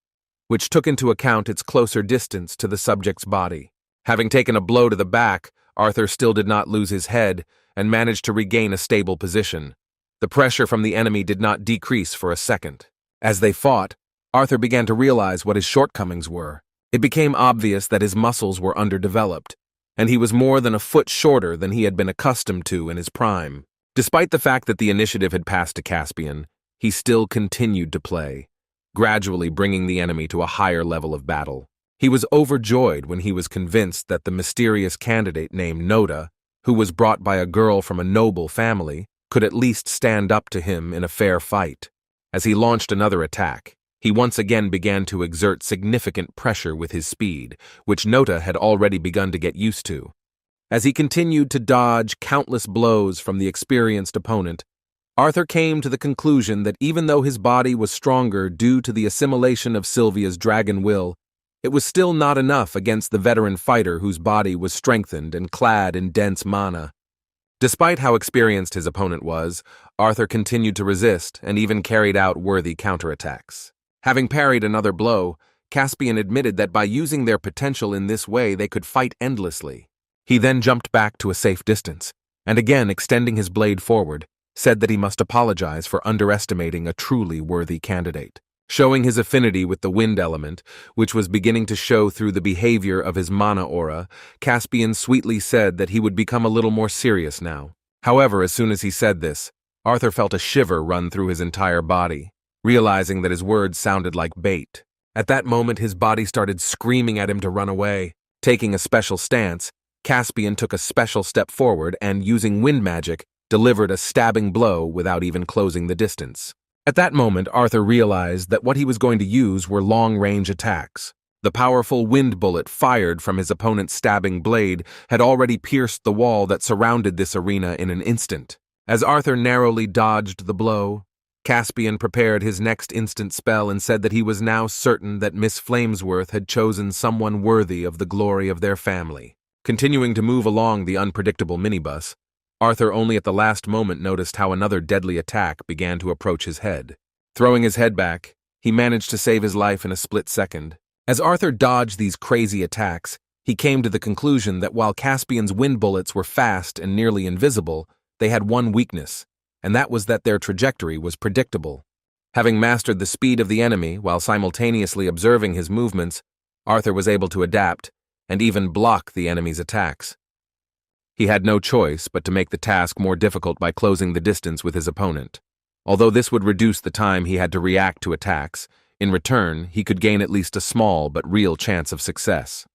which took into account its closer distance to the subject's body. Having taken a blow to the back, Arthur still did not lose his head and managed to regain a stable position. The pressure from the enemy did not decrease for a second. As they fought, Arthur began to realize what his shortcomings were. It became obvious that his muscles were underdeveloped, and he was more than a foot shorter than he had been accustomed to in his prime. Despite the fact that the initiative had passed to Caspian, he still continued to play, gradually bringing the enemy to a higher level of battle. He was overjoyed when he was convinced that the mysterious candidate named Noda, who was brought by a girl from a noble family, could at least stand up to him in a fair fight. As he launched another attack, he once again began to exert significant pressure with his speed, which Noda had already begun to get used to. As he continued to dodge countless blows from the experienced opponent, Arthur came to the conclusion that even though his body was stronger due to the assimilation of Sylvia's dragon will, it was still not enough against the veteran fighter whose body was strengthened and clad in dense mana. Despite how experienced his opponent was, Arthur continued to resist and even carried out worthy counterattacks. Having parried another blow, Caspian admitted that by using their potential in this way they could fight endlessly. He then jumped back to a safe distance, and again extending his blade forward, said that he must apologize for underestimating a truly worthy candidate. Showing his affinity with the wind element, which was beginning to show through the behavior of his mana aura, Caspian sweetly said that he would become a little more serious now. However, as soon as he said this, Arthur felt a shiver run through his entire body, realizing that his words sounded like bait. At that moment, his body started screaming at him to run away. Taking a special stance, Caspian took a special step forward and, using wind magic, delivered a stabbing blow without even closing the distance. At that moment, Arthur realized that what he was going to use were long-range attacks. The powerful wind bullet fired from his opponent's stabbing blade had already pierced the wall that surrounded this arena in an instant. As Arthur narrowly dodged the blow, Caspian prepared his next instant spell and said that he was now certain that Miss Flamesworth had chosen someone worthy of the glory of their family. Continuing to move along the unpredictable minibus, Arthur only at the last moment noticed how another deadly attack began to approach his head. Throwing his head back, he managed to save his life in a split second. As Arthur dodged these crazy attacks, he came to the conclusion that while Caspian's wind bullets were fast and nearly invisible, they had one weakness, and that was that their trajectory was predictable. Having mastered the speed of the enemy while simultaneously observing his movements, Arthur was able to adapt and even block the enemy's attacks. He had no choice but to make the task more difficult by closing the distance with his opponent. Although this would reduce the time he had to react to attacks, in return, he could gain at least a small but real chance of success.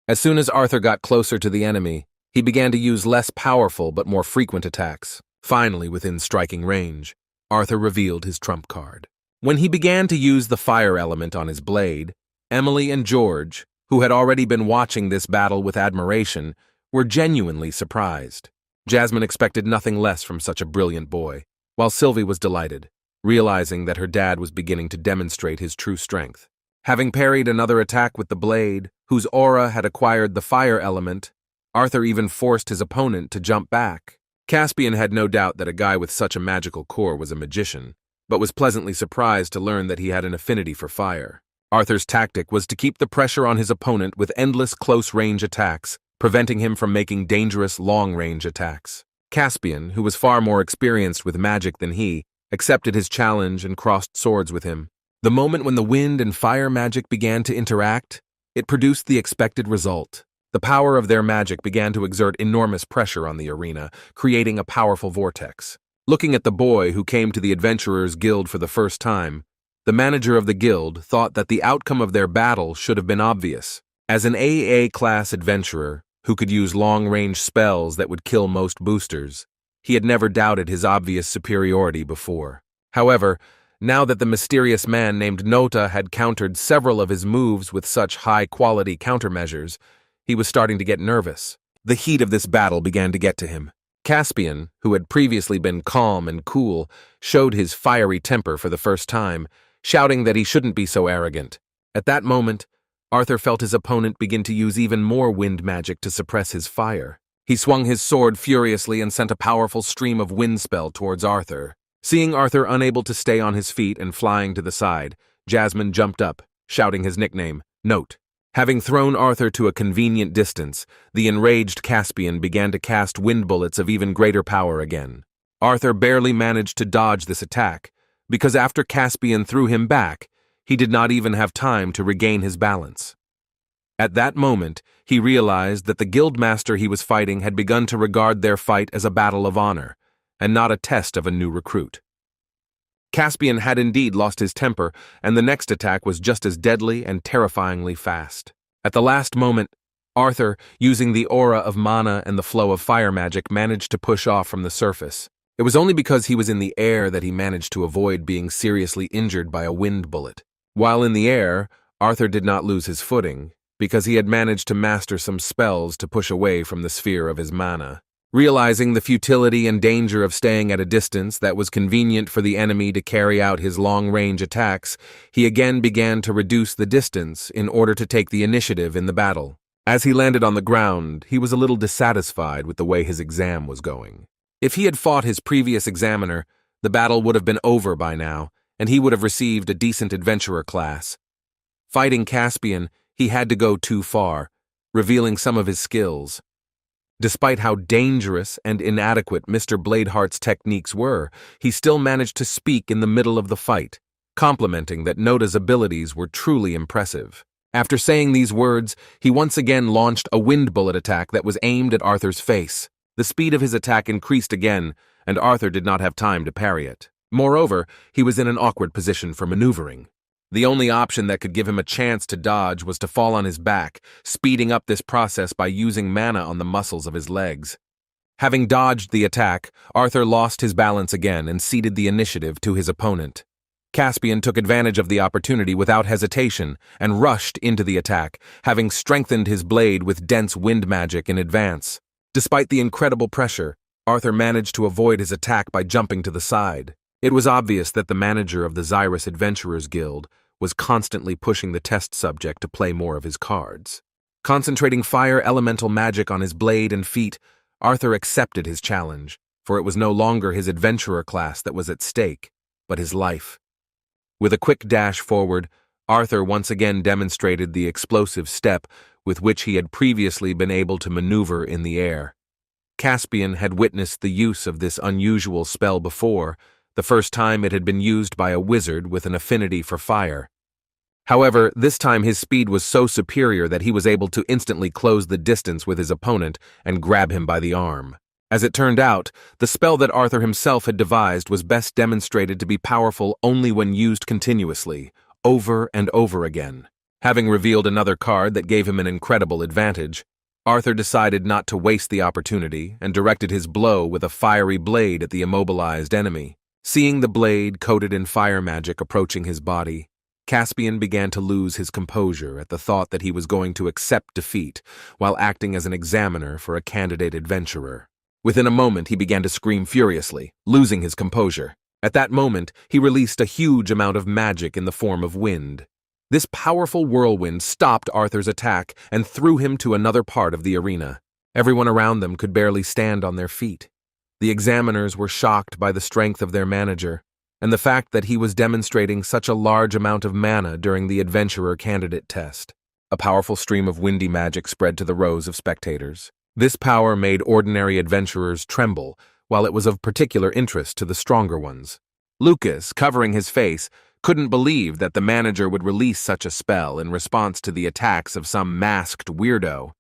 As soon as Arthur got closer to the enemy, he began to use less powerful but more frequent attacks. Finally, within striking range, Arthur revealed his trump card. When he began to use the fire element on his blade, Emily and George, who had already been watching this battle with admiration, were genuinely surprised. Jasmine expected nothing less from such a brilliant boy, while Sylvie was delighted, realizing that her dad was beginning to demonstrate his true strength. Having parried another attack with the blade, whose aura had acquired the fire element, Arthur even forced his opponent to jump back. Caspian had no doubt that a guy with such a magical core was a magician, but was pleasantly surprised to learn that he had an affinity for fire. Arthur's tactic was to keep the pressure on his opponent with endless close-range attacks, preventing him from making dangerous long-range attacks. Caspian, who was far more experienced with magic than he, accepted his challenge and crossed swords with him. The moment when the wind and fire magic began to interact, it produced the expected result. The power of their magic began to exert enormous pressure on the arena, creating a powerful vortex. Looking at the boy who came to the Adventurers Guild for the first time, the manager of the guild thought that the outcome of their battle should have been obvious. As an AA-class adventurer who could use long-range spells that would kill most boosters, he had never doubted his obvious superiority before. However, now that the mysterious man named Nota had countered several of his moves with such high-quality countermeasures, he was starting to get nervous. The heat of this battle began to get to him. Caspian, who had previously been calm and cool, showed his fiery temper for the first time, shouting that he shouldn't be so arrogant. At that moment, Arthur felt his opponent begin to use even more wind magic to suppress his fire. He swung his sword furiously and sent a powerful stream of wind spell towards Arthur. Seeing Arthur unable to stay on his feet and flying to the side, Jasmine jumped up, shouting his nickname, Note. Having thrown Arthur to a convenient distance, the enraged Caspian began to cast wind bullets of even greater power again. Arthur barely managed to dodge this attack, because after Caspian threw him back, he did not even have time to regain his balance. At that moment, he realized that the guildmaster he was fighting had begun to regard their fight as a battle of honor, and not a test of a new recruit. Caspian had indeed lost his temper, and the next attack was just as deadly and terrifyingly fast. At the last moment, Arthur, using the aura of mana and the flow of fire magic, managed to push off from the surface. It was only because he was in the air that he managed to avoid being seriously injured by a wind bullet. While in the air, Arthur did not lose his footing, because he had managed to master some spells to push away from the sphere of his mana. Realizing the futility and danger of staying at a distance that was convenient for the enemy to carry out his long-range attacks, he again began to reduce the distance in order to take the initiative in the battle. As he landed on the ground, he was a little dissatisfied with the way his exam was going. If he had fought his previous examiner, the battle would have been over by now, and he would have received a decent adventurer class. Fighting Caspian, he had to go too far, revealing some of his skills. Despite how dangerous and inadequate Mr. Bladeheart's techniques were, he still managed to speak in the middle of the fight, complimenting that Nota's abilities were truly impressive. After saying these words, he once again launched a wind bullet attack that was aimed at Arthur's face. The speed of his attack increased again, and Arthur did not have time to parry it. Moreover, he was in an awkward position for maneuvering. The only option that could give him a chance to dodge was to fall on his back, speeding up this process by using mana on the muscles of his legs. Having dodged the attack, Arthur lost his balance again and ceded the initiative to his opponent. Caspian took advantage of the opportunity without hesitation and rushed into the attack, having strengthened his blade with dense wind magic in advance. Despite the incredible pressure, Arthur managed to avoid his attack by jumping to the side. It was obvious that the manager of the Xyrus Adventurers Guild was constantly pushing the test subject to play more of his cards. Concentrating fire elemental magic on his blade and feet, Arthur accepted his challenge, for it was no longer his adventurer class that was at stake, but his life. With a quick dash forward, Arthur once again demonstrated the explosive step with which he had previously been able to maneuver in the air. Caspian had witnessed the use of this unusual spell before, the first time it had been used by a wizard with an affinity for fire. However, this time his speed was so superior that he was able to instantly close the distance with his opponent and grab him by the arm. As it turned out, the spell that Arthur himself had devised was best demonstrated to be powerful only when used continuously, over and over again. Having revealed another card that gave him an incredible advantage, Arthur decided not to waste the opportunity and directed his blow with a fiery blade at the immobilized enemy. Seeing the blade coated in fire magic approaching his body, Caspian began to lose his composure at the thought that he was going to accept defeat while acting as an examiner for a candidate adventurer. Within a moment, he began to scream furiously, losing his composure. At that moment, he released a huge amount of magic in the form of wind. This powerful whirlwind stopped Arthur's attack and threw him to another part of the arena. Everyone around them could barely stand on their feet. The examiners were shocked by the strength of their manager, and the fact that he was demonstrating such a large amount of mana during the adventurer candidate test. A powerful stream of windy magic spread to the rows of spectators. This power made ordinary adventurers tremble, while it was of particular interest to the stronger ones. Lucas, covering his face, couldn't believe that the manager would release such a spell in response to the attacks of some masked weirdo.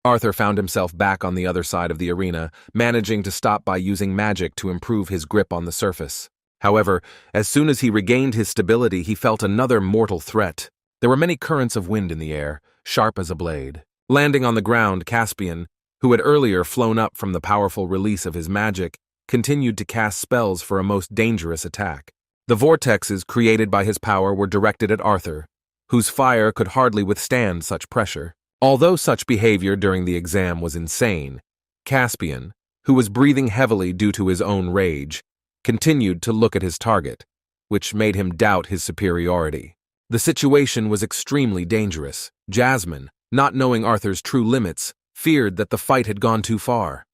Arthur found himself back on the other side of the arena, managing to stop by using magic to improve his grip on the surface. However, as soon as he regained his stability, he felt another mortal threat. There were many currents of wind in the air, sharp as a blade. Landing on the ground, Caspian, who had earlier flown up from the powerful release of his magic, continued to cast spells for a most dangerous attack. The vortexes created by his power were directed at Arthur, whose fire could hardly withstand such pressure. Although such behavior during the exam was insane, Caspian, who was breathing heavily due to his own rage, continued to look at his target, which made him doubt his superiority. The situation was extremely dangerous. Jasmine, not knowing Arthur's true limits, feared that the fight had gone too far.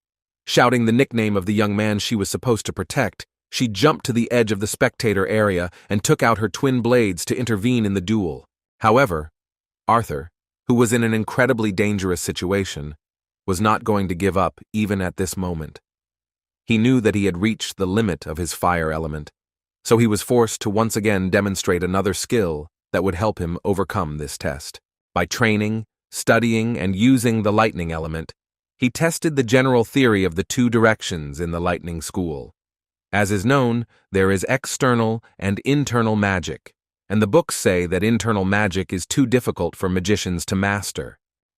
Shouting the nickname of the young man she was supposed to protect, she jumped to the edge of the spectator area and took out her twin blades to intervene in the duel. However, Arthur, who was in an incredibly dangerous situation, was not going to give up even at this moment. He knew that he had reached the limit of his fire element, so he was forced to once again demonstrate another skill that would help him overcome this test. By training, studying, and using the lightning element, he tested the general theory of the two directions in the lightning school. As is known, there is external and internal magic, and the books say that internal magic is too difficult for magicians to master.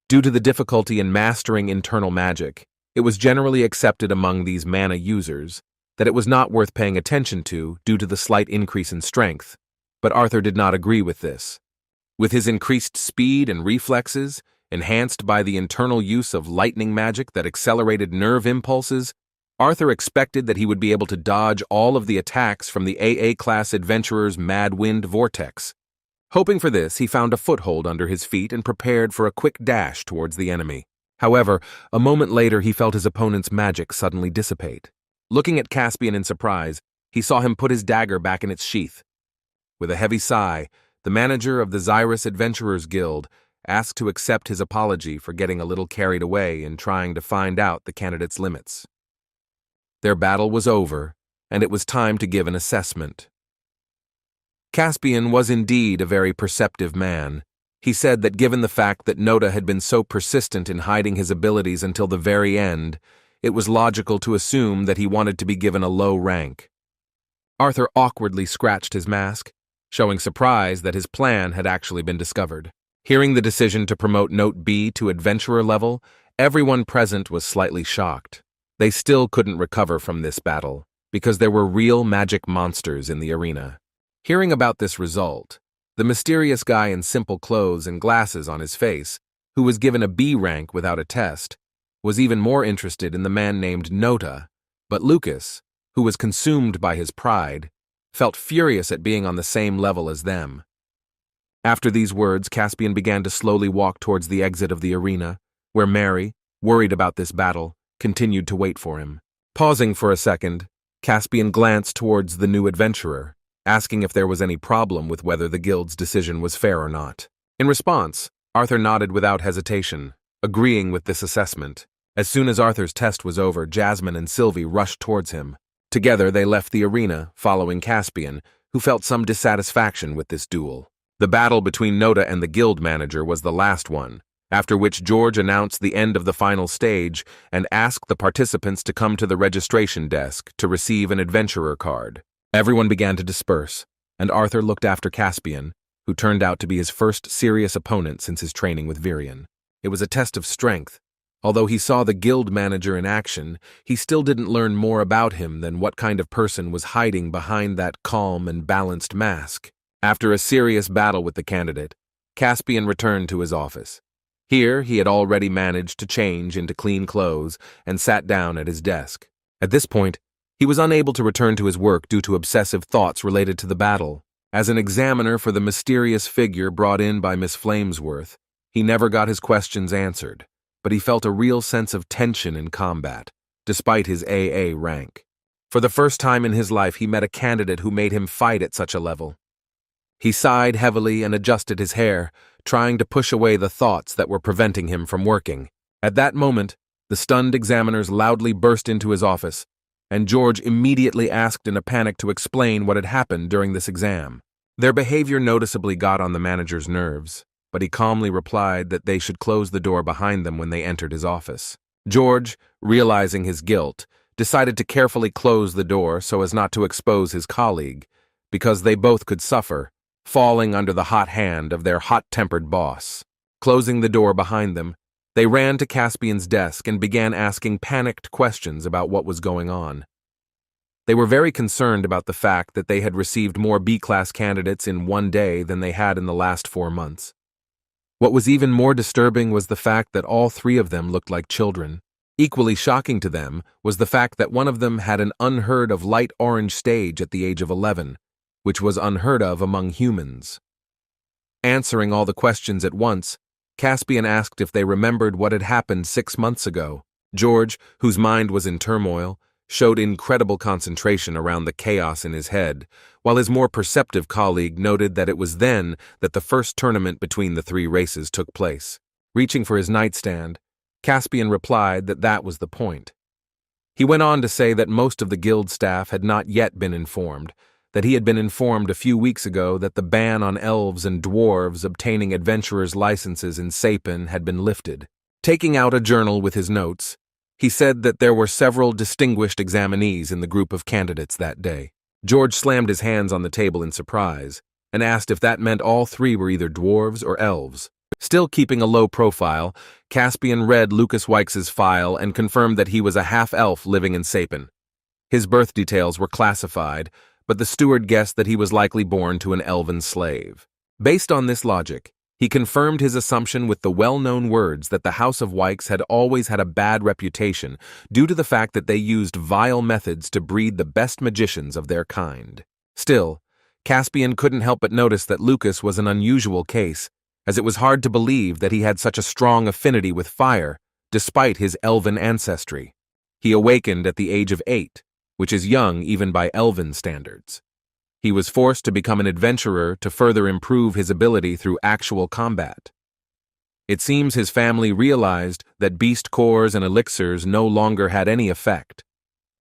Due to the difficulty in mastering internal magic, it was generally accepted among these mana users that it was not worth paying attention to due to the slight increase in strength, but Arthur did not agree with this. With his increased speed and reflexes, enhanced by the internal use of lightning magic that accelerated nerve impulses, Arthur expected that he would be able to dodge all of the attacks from the AA-class adventurer's mad wind vortex. Hoping for this, he found a foothold under his feet and prepared for a quick dash towards the enemy. However, a moment later he felt his opponent's magic suddenly dissipate. Looking at Caspian in surprise, he saw him put his dagger back in its sheath. With a heavy sigh, the manager of the Xyrus Adventurers Guild asked to accept his apology for getting a little carried away in trying to find out the candidate's limits. Their battle was over, and it was time to give an assessment. Caspian was indeed a very perceptive man. He said that given the fact that Nota had been so persistent in hiding his abilities until the very end, it was logical to assume that he wanted to be given a low rank. Arthur awkwardly scratched his mask, showing surprise that his plan had actually been discovered. Hearing the decision to promote Note B to adventurer level, everyone present was slightly shocked. They still couldn't recover from this battle, because there were real magic monsters in the arena. Hearing about this result, the mysterious guy in simple clothes and glasses on his face, who was given a B rank without a test, was even more interested in the man named Nota, but Lucas, who was consumed by his pride, felt furious at being on the same level as them. After these words, Caspian began to slowly walk towards the exit of the arena, where Mary, worried about this battle, continued to wait for him. Pausing for a second, Caspian glanced towards the new adventurer, asking if there was any problem with whether the guild's decision was fair or not. In response, Arthur nodded without hesitation, agreeing with this assessment. As soon as Arthur's test was over, Jasmine and Sylvia rushed towards him. Together they left the arena, following Caspian, who felt some dissatisfaction with this duel. The battle between Nota and the guild manager was the last one, after which George announced the end of the final stage and asked the participants to come to the registration desk to receive an adventurer card. Everyone began to disperse, and Arthur looked after Caspian, who turned out to be his first serious opponent since his training with Virion. It was a test of strength. Although he saw the guild manager in action, he still didn't learn more about him than what kind of person was hiding behind that calm and balanced mask. After a serious battle with the candidate, Caspian returned to his office. Here, he had already managed to change into clean clothes and sat down at his desk. At this point, he was unable to return to his work due to obsessive thoughts related to the battle. As an examiner for the mysterious figure brought in by Miss Flamesworth, he never got his questions answered, but he felt a real sense of tension in combat, despite his AA rank. For the first time in his life, he met a candidate who made him fight at such a level. He sighed heavily and adjusted his hair, trying to push away the thoughts that were preventing him from working. At that moment, the stunned examiners loudly burst into his office, and George immediately asked in a panic to explain what had happened during this exam. Their behavior noticeably got on the manager's nerves, but he calmly replied that they should close the door behind them when they entered his office. George, realizing his guilt, decided to carefully close the door so as not to expose his colleague, because they both could suffer, falling under the hot hand of their hot-tempered boss. Closing the door behind them, they ran to Caspian's desk and began asking panicked questions about what was going on. They were very concerned about the fact that they had received more B-class candidates in one day than they had in the last 4 months. What was even more disturbing was the fact that all 3 of them looked like children. Equally shocking to them was the fact that one of them had an unheard of light orange stage at the age of 11, which was unheard of among humans. Answering all the questions at once, Caspian asked if they remembered what had happened 6 months ago. George, whose mind was in turmoil, showed incredible concentration around the chaos in his head, while his more perceptive colleague noted that it was then that the first tournament between the 3 races took place. Reaching for his nightstand, Caspian replied that that was the point. He went on to say that most of the guild staff had not yet been informed, that he had been informed a few weeks ago that the ban on elves and dwarves obtaining adventurers' licenses in Sapin had been lifted. Taking out a journal with his notes, he said that there were several distinguished examinees in the group of candidates that day. George slammed his hands on the table in surprise and asked if that meant all 3 were either dwarves or elves. Still keeping a low profile, Caspian read Lucas Wykes' file and confirmed that he was a half-elf living in Sapin. His birth details were classified, but the steward guessed that he was likely born to an elven slave. Based on this logic, he confirmed his assumption with the well-known words that the House of Wykes had always had a bad reputation due to the fact that they used vile methods to breed the best magicians of their kind. Still, Caspian couldn't help but notice that Lucas was an unusual case, as it was hard to believe that he had such a strong affinity with fire, despite his elven ancestry. He awakened at the age of 8, which is young even by elven standards. He was forced to become an adventurer to further improve his ability through actual combat. It seems his family realized that beast cores and elixirs no longer had any effect.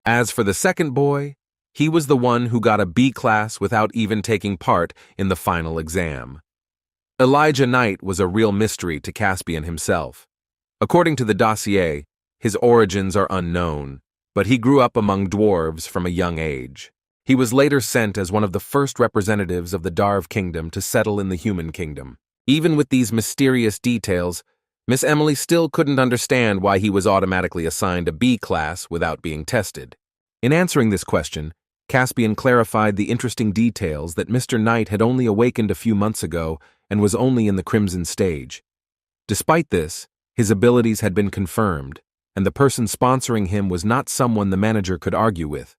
As for the second boy, he was the one who got a B class without even taking part in the final exam. Elijah Knight was a real mystery to Caspian himself. According to the dossier, his origins are unknown, but he grew up among dwarves from a young age. He was later sent as one of the first representatives of the Darv Kingdom to settle in the human kingdom. Even with these mysterious details, Miss Emily still couldn't understand why he was automatically assigned a B class without being tested. In answering this question, Caspian clarified the interesting details that Mr. Knight had only awakened a few months ago and was only in the Crimson stage. Despite this, his abilities had been confirmed, and the person sponsoring him was not someone the manager could argue with.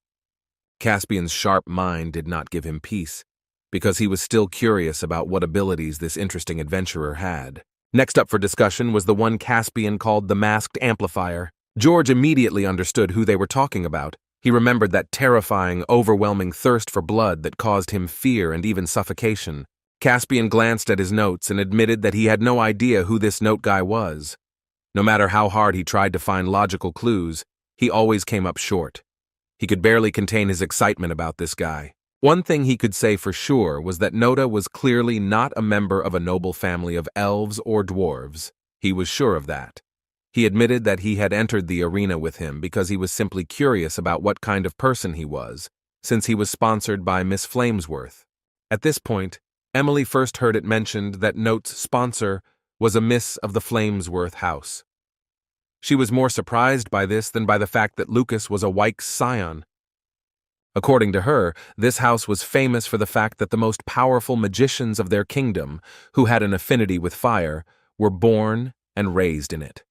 Caspian's sharp mind did not give him peace, because he was still curious about what abilities this interesting adventurer had. Next up for discussion was the one Caspian called the Masked Amplifier. George immediately understood who they were talking about. He remembered that terrifying, overwhelming thirst for blood that caused him fear and even suffocation. Caspian glanced at his notes and admitted that he had no idea who this note guy was. No matter how hard he tried to find logical clues, he always came up short. He could barely contain his excitement about this guy. One thing he could say for sure was that Nota was clearly not a member of a noble family of elves or dwarves. He was sure of that. He admitted that he had entered the arena with him because he was simply curious about what kind of person he was, since he was sponsored by Miss Flamesworth. At this point, Emily first heard it mentioned that Note's sponsor was a Miss of the Flamesworth house. She was more surprised by this than by the fact that Lucas was a Wykes scion. According to her, this house was famous for the fact that the most powerful magicians of their kingdom, who had an affinity with fire, were born and raised in it.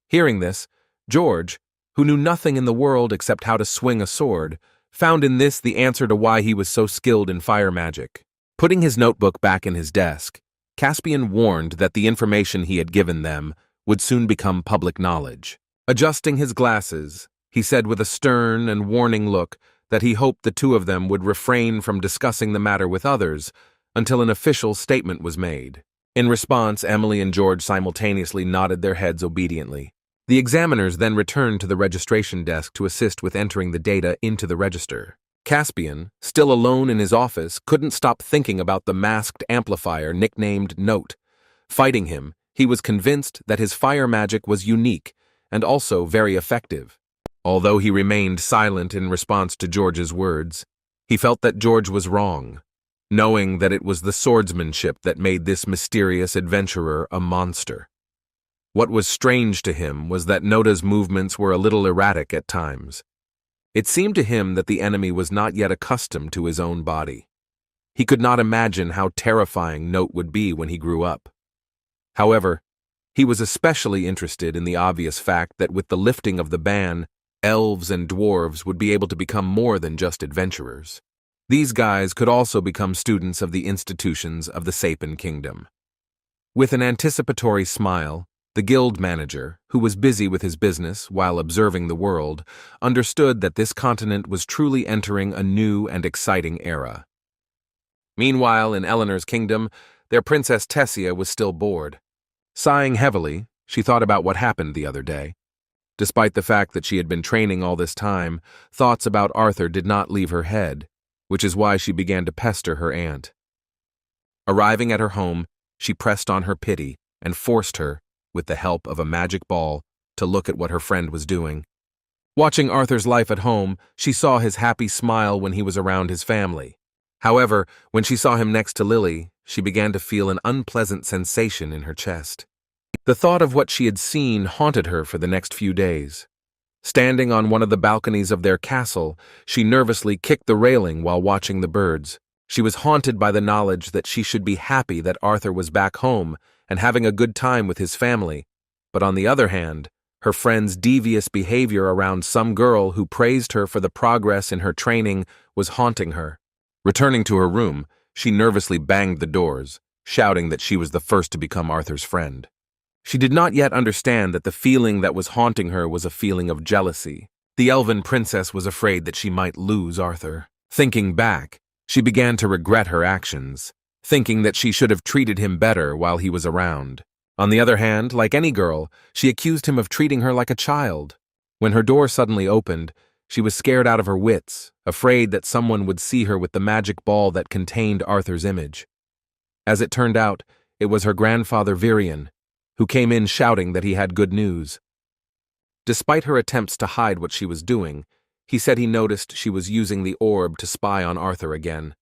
Hearing this, George, who knew nothing in the world except how to swing a sword, found in this the answer to why he was so skilled in fire magic. Putting his notebook back in his desk, Caspian warned that the information he had given them would soon become public knowledge. Adjusting his glasses, he said with a stern and warning look that he hoped the two of them would refrain from discussing the matter with others until an official statement was made. In response, Emily and George simultaneously nodded their heads obediently. The examiners then returned to the registration desk to assist with entering the data into the register. Caspian, still alone in his office, couldn't stop thinking about the masked amplifier nicknamed Note. Fighting him, he was convinced that his fire magic was unique and also very effective. Although he remained silent in response to George's words, he felt that George was wrong, knowing that it was the swordsmanship that made this mysterious adventurer a monster. What was strange to him was that Nota's movements were a little erratic at times. It seemed to him that the enemy was not yet accustomed to his own body. He could not imagine how terrifying Note would be when he grew up. However, he was especially interested in the obvious fact that with the lifting of the ban, elves and dwarves would be able to become more than just adventurers. These guys could also become students of the institutions of the Sapin Kingdom. With an anticipatory smile, the guild manager, who was busy with his business while observing the world, understood that this continent was truly entering a new and exciting era. Meanwhile, in Eleanor's kingdom, their Princess Tessia was still bored. Sighing heavily, she thought about what happened the other day. Despite the fact that she had been training all this time, thoughts about Arthur did not leave her head, which is why she began to pester her aunt. Arriving at her home, she pressed on her pity and forced her, with the help of a magic ball, to look at what her friend was doing. Watching Arthur's life at home, she saw his happy smile when he was around his family. However, when she saw him next to Lily, she began to feel an unpleasant sensation in her chest. The thought of what she had seen haunted her for the next few days. Standing on one of the balconies of their castle, she nervously kicked the railing while watching the birds. She was haunted by the knowledge that she should be happy that Arthur was back home and having a good time with his family, but on the other hand, her friend's devious behavior around some girl who praised her for the progress in her training was haunting her. Returning to her room, she nervously banged the doors, shouting that she was the first to become Arthur's friend. She did not yet understand that the feeling that was haunting her was a feeling of jealousy. The elven princess was afraid that she might lose Arthur. Thinking back, she began to regret her actions, thinking that she should have treated him better while he was around. On the other hand, like any girl, she accused him of treating her like a child. When her door suddenly opened, she was scared out of her wits, afraid that someone would see her with the magic ball that contained Arthur's image. As it turned out, it was her grandfather Virion, who came in shouting that he had good news. Despite her attempts to hide what she was doing, he said he noticed she was using the orb to spy on Arthur again.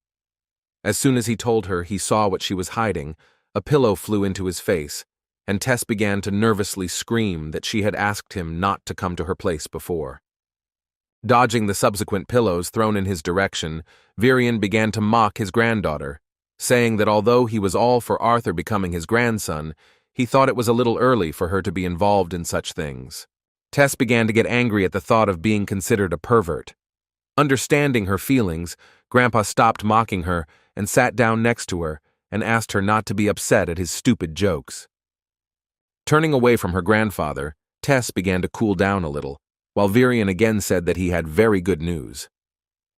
As soon as he told her he saw what she was hiding, a pillow flew into his face, and Tess began to nervously scream that she had asked him not to come to her place before. Dodging the subsequent pillows thrown in his direction, Virion began to mock his granddaughter, saying that although he was all for Arthur becoming his grandson, he thought it was a little early for her to be involved in such things. Tess began to get angry at the thought of being considered a pervert. Understanding her feelings, Grandpa stopped mocking her and sat down next to her and asked her not to be upset at his stupid jokes. Turning away from her grandfather, Tess began to cool down a little, while Virion again said that he had very good news.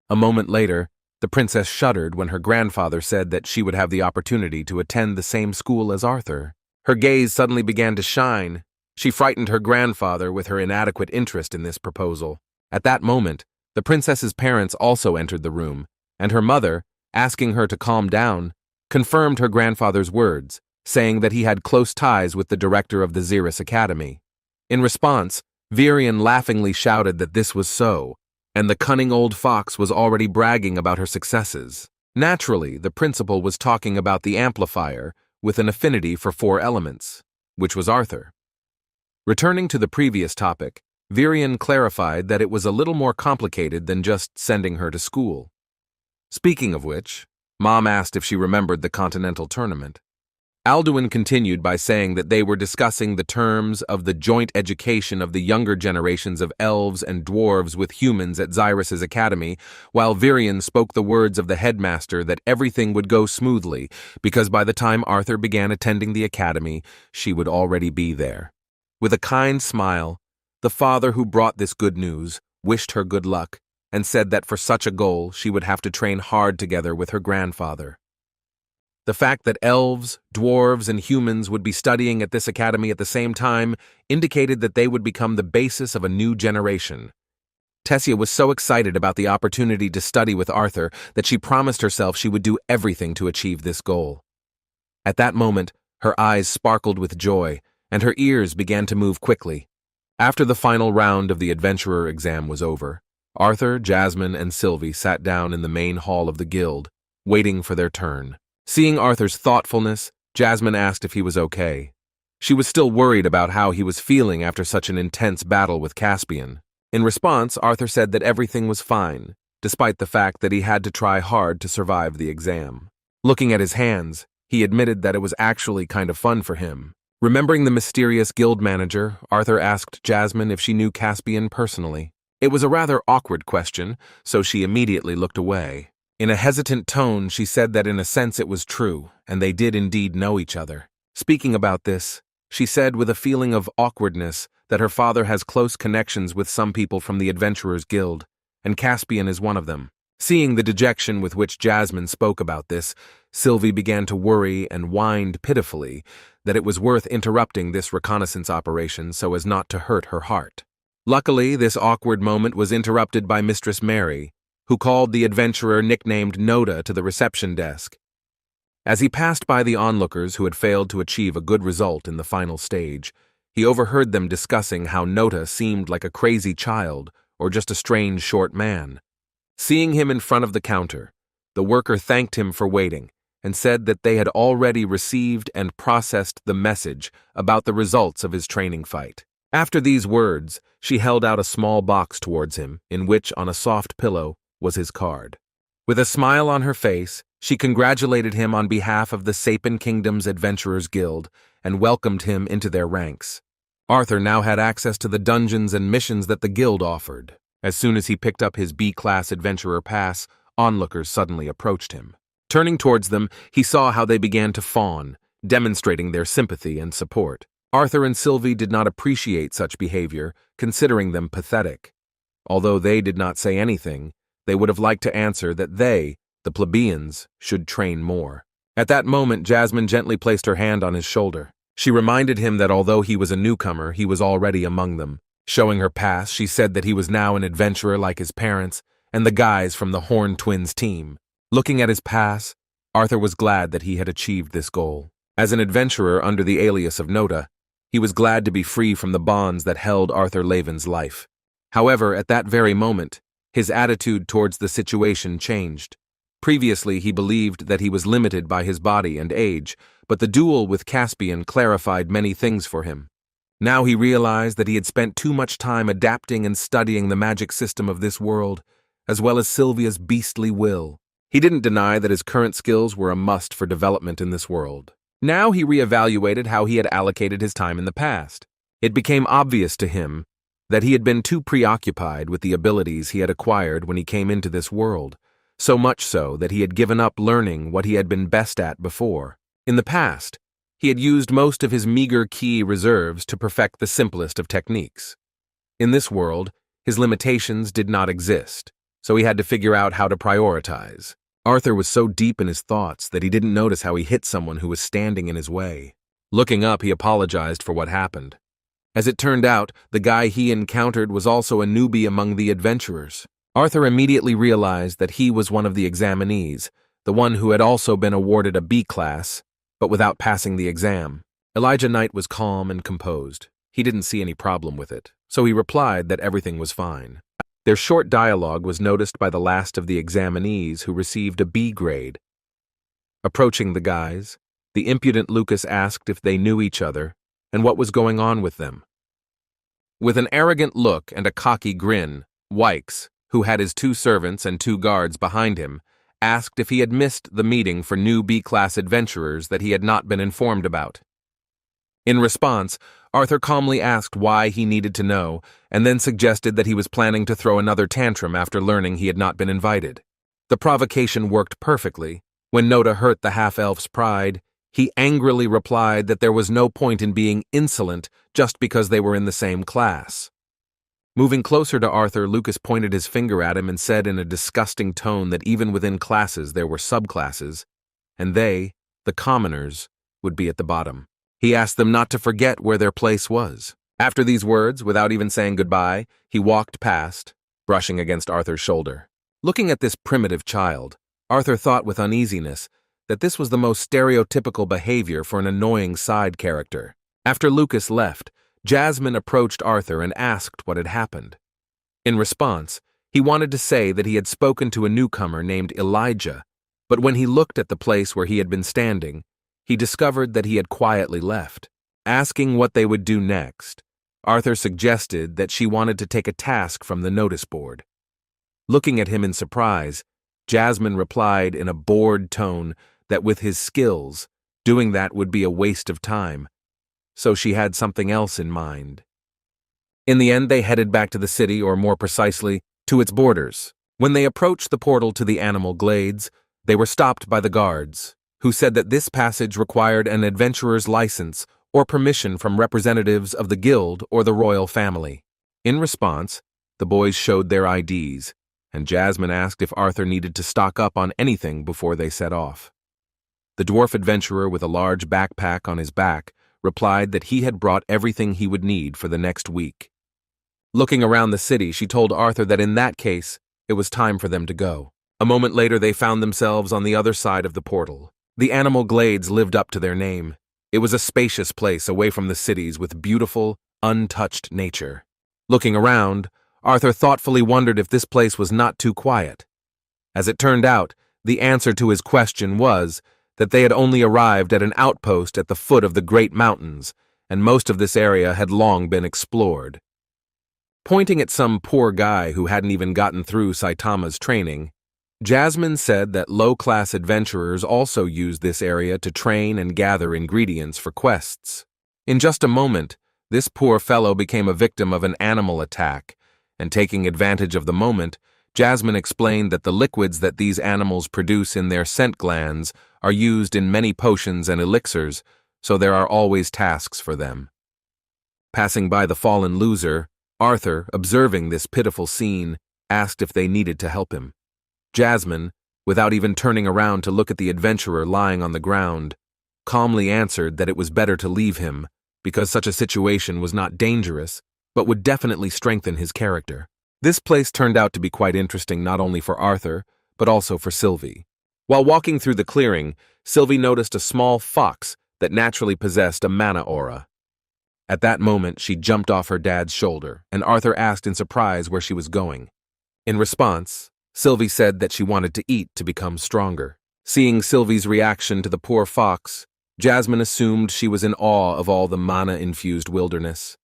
A moment later, the princess shuddered when her grandfather said that she would have the opportunity to attend the same school as Arthur. Her gaze suddenly began to shine. She frightened her grandfather with her inadequate interest in this proposal. At that moment, the princess's parents also entered the room, and her mother, asking her to calm down, confirmed her grandfather's words, saying that he had close ties with the director of the Xeris Academy. In response, Virion laughingly shouted that this was so, and the cunning old fox was already bragging about her successes. Naturally, the principal was talking about the amplifier with an affinity for 4 elements, which was Arthur. Returning to the previous topic, Virion clarified that it was a little more complicated than just sending her to school. Speaking of which, Mom asked if she remembered the continental tournament. Alduin continued by saying that they were discussing the terms of the joint education of the younger generations of elves and dwarves with humans at Xyrus's academy, while Virion spoke the words of the headmaster that everything would go smoothly, because by the time Arthur began attending the academy, she would already be there. With a kind smile, the father who brought this good news wished her good luck and said that for such a goal she would have to train hard together with her grandfather. The fact that elves, dwarves, and humans would be studying at this academy at the same time indicated that they would become the basis of a new generation. Tessia was so excited about the opportunity to study with Arthur that she promised herself she would do everything to achieve this goal. At that moment, her eyes sparkled with joy, and her ears began to move quickly. After the final round of the adventurer exam was over, Arthur, Jasmine, and Sylvie sat down in the main hall of the guild, waiting for their turn. Seeing Arthur's thoughtfulness, Jasmine asked if he was okay. She was still worried about how he was feeling after such an intense battle with Caspian. In response, Arthur said that everything was fine, despite the fact that he had to try hard to survive the exam. Looking at his hands, he admitted that it was actually kind of fun for him. Remembering the mysterious guild manager, Arthur asked Jasmine if she knew Caspian personally. It was a rather awkward question, so she immediately looked away. In a hesitant tone, she said that in a sense it was true, and they did indeed know each other. Speaking about this, she said with a feeling of awkwardness that her father has close connections with some people from the Adventurers Guild, and Caspian is one of them. Seeing the dejection with which Jasmine spoke about this, Sylvie began to worry and whined pitifully that it was worth interrupting this reconnaissance operation so as not to hurt her heart. Luckily, this awkward moment was interrupted by Mistress Mary, who called the adventurer nicknamed Noda to the reception desk. As he passed by the onlookers who had failed to achieve a good result in the final stage, he overheard them discussing how Noda seemed like a crazy child or just a strange short man. Seeing him in front of the counter, the worker thanked him for waiting and said that they had already received and processed the message about the results of his training fight. After these words, she held out a small box towards him, in which, on a soft pillow, was his card. With a smile on her face, she congratulated him on behalf of the Sapin Kingdom's Adventurers Guild and welcomed him into their ranks. Arthur now had access to the dungeons and missions that the guild offered. As soon as he picked up his B-class adventurer pass, onlookers suddenly approached him. Turning towards them, he saw how they began to fawn, demonstrating their sympathy and support. Arthur and Sylvie did not appreciate such behavior, considering them pathetic. Although they did not say anything, they would have liked to answer that they, the plebeians, should train more. At that moment, Jasmine gently placed her hand on his shoulder. She reminded him that although he was a newcomer, he was already among them. Showing her pass, she said that he was now an adventurer like his parents and the guys from the Horn Twins team. Looking at his pass, Arthur was glad that he had achieved this goal. As an adventurer under the alias of Noda, he was glad to be free from the bonds that held Arthur Laven's life. However, at that very moment, his attitude towards the situation changed. Previously, he believed that he was limited by his body and age, but the duel with Caspian clarified many things for him. Now he realized that he had spent too much time adapting and studying the magic system of this world, as well as Sylvia's beastly will. He didn't deny that his current skills were a must for development in this world. Now he reevaluated how he had allocated his time in the past. It became obvious to him that he had been too preoccupied with the abilities he had acquired when he came into this world, so much so that he had given up learning what he had been best at before. In the past, he had used most of his meager ki reserves to perfect the simplest of techniques. In this world, his limitations did not exist, so he had to figure out how to prioritize. Arthur was so deep in his thoughts that he didn't notice how he hit someone who was standing in his way. Looking up, he apologized for what happened. As it turned out, the guy he encountered was also a newbie among the adventurers. Arthur immediately realized that he was one of the examinees, the one who had also been awarded a B class, but without passing the exam. Elijah Knight was calm and composed. He didn't see any problem with it, so he replied that everything was fine. Their short dialogue was noticed by the last of the examinees who received a B grade. Approaching the guys, the impudent Lucas asked if they knew each other and what was going on with them. With an arrogant look and a cocky grin, Wykes, who had his 2 servants and 2 guards behind him, asked if he had missed the meeting for new B-class adventurers that he had not been informed about. In response, Arthur calmly asked why he needed to know, and then suggested that he was planning to throw another tantrum after learning he had not been invited. The provocation worked perfectly. When Noda hurt the half-elf's pride, he angrily replied that there was no point in being insolent just because they were in the same class. Moving closer to Arthur, Lucas pointed his finger at him and said in a disgusting tone that even within classes there were subclasses, and they, the commoners, would be at the bottom. He asked them not to forget where their place was. After these words, without even saying goodbye, he walked past, brushing against Arthur's shoulder. Looking at this primitive child, Arthur thought with uneasiness that this was the most stereotypical behavior for an annoying side character. After Lucas left, Jasmine approached Arthur and asked what had happened. In response, he wanted to say that he had spoken to a newcomer named Elijah, but when he looked at the place where he had been standing, he discovered that he had quietly left. Asking what they would do next, Arthur suggested that she wanted to take a task from the notice board. Looking at him in surprise, Jasmine replied in a bored tone that with his skills, doing that would be a waste of time, so she had something else in mind. In the end, they headed back to the city, or more precisely, to its borders. When they approached the portal to the animal glades, they were stopped by the guards, who said that this passage required an adventurer's license or permission from representatives of the guild or the royal family. In response, the boys showed their IDs, and Jasmine asked if Arthur needed to stock up on anything before they set off. The dwarf adventurer with a large backpack on his back replied that he had brought everything he would need for the next week. Looking around the city, she told Arthur that in that case, it was time for them to go. A moment later, they found themselves on the other side of the portal. The animal glades lived up to their name. It was a spacious place away from the cities with beautiful, untouched nature. Looking around, Arthur thoughtfully wondered if this place was not too quiet. As it turned out, the answer to his question was that they had only arrived at an outpost at the foot of the Great Mountains, and most of this area had long been explored. Pointing at some poor guy who hadn't even gotten through Saitama's training, Jasmine said that low-class adventurers also used this area to train and gather ingredients for quests. In just a moment, this poor fellow became a victim of an animal attack, and taking advantage of the moment, Jasmine explained that the liquids that these animals produce in their scent glands are used in many potions and elixirs, so there are always tasks for them. Passing by the fallen loser, Arthur, observing this pitiful scene, asked if they needed to help him. Jasmine, without even turning around to look at the adventurer lying on the ground, calmly answered that it was better to leave him because such a situation was not dangerous, but would definitely strengthen his character. This place turned out to be quite interesting not only for Arthur, but also for Sylvia. While walking through the clearing, Sylvia noticed a small fox that naturally possessed a mana aura. At that moment, she jumped off her dad's shoulder, and Arthur asked in surprise where she was going. In response, Sylvia said that she wanted to eat to become stronger. Seeing Sylvia's reaction to the poor fox, Jasmine assumed she was in awe of all the mana-infused wilderness.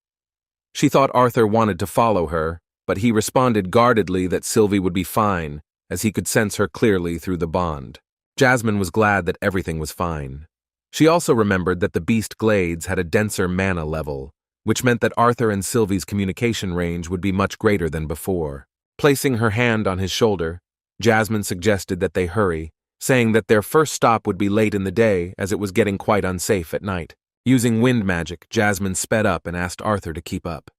She thought Arthur wanted to follow her, but he responded guardedly that Sylvia would be fine, as he could sense her clearly through the bond. Jasmine was glad that everything was fine. She also remembered that the beast glades had a denser mana level, which meant that Arthur and Sylvia's communication range would be much greater than before. Placing her hand on his shoulder, Jasmine suggested that they hurry, saying that their first stop would be late in the day as it was getting quite unsafe at night. Using wind magic, Jasmine sped up and asked Arthur to keep up.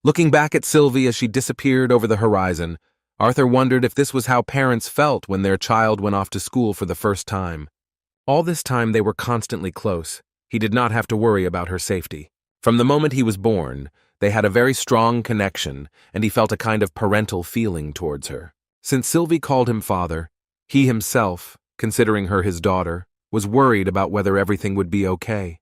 Looking back at Sylvia as she disappeared over the horizon, Arthur wondered if this was how parents felt when their child went off to school for the first time. All this time they were constantly close. He did not have to worry about her safety. From the moment he was born, they had a very strong connection, and he felt a kind of parental feeling towards her. Since Sylvia called him father, he himself, considering her his daughter, was worried about whether everything would be okay.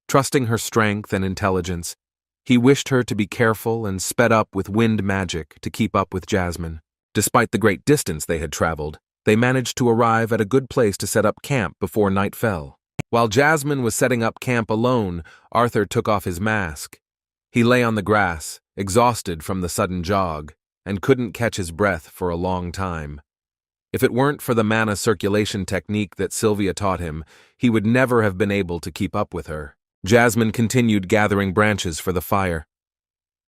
Trusting her strength and intelligence, he wished her to be careful and sped up with wind magic to keep up with Jasmine. Despite the great distance they had traveled, they managed to arrive at a good place to set up camp before night fell. While Jasmine was setting up camp alone, Arthur took off his mask. He lay on the grass, exhausted from the sudden jog, and couldn't catch his breath for a long time. If it weren't for the mana circulation technique that Sylvia taught him, he would never have been able to keep up with her. Jasmine continued gathering branches for the fire.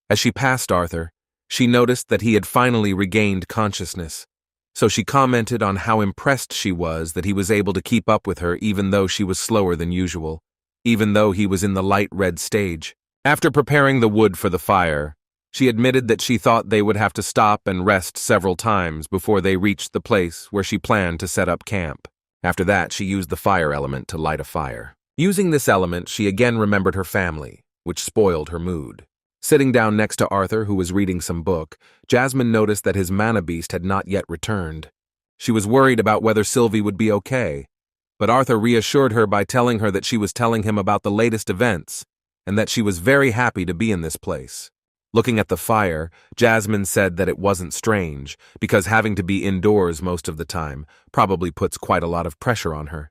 As she passed Arthur, she noticed that he had finally regained consciousness, so she commented on how impressed she was that he was able to keep up with her even though she was slower than usual, even though he was in the light red stage. After preparing the wood for the fire, she admitted that she thought they would have to stop and rest several times before they reached the place where she planned to set up camp. After that, she used the fire element to light a fire. Using this element, she again remembered her family, which spoiled her mood. Sitting down next to Arthur, who was reading some book, Jasmine noticed that his mana beast had not yet returned. She was worried about whether Sylvie would be okay, but Arthur reassured her by telling her that she was telling him about the latest events and that she was very happy to be in this place. Looking at the fire, Jasmine said that it wasn't strange, because having to be indoors most of the time probably puts quite a lot of pressure on her.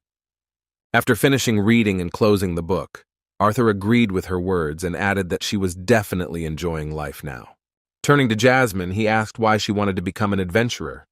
After finishing reading and closing the book, Arthur agreed with her words and added that she was definitely enjoying life now. Turning to Jasmine, he asked why she wanted to become an adventurer.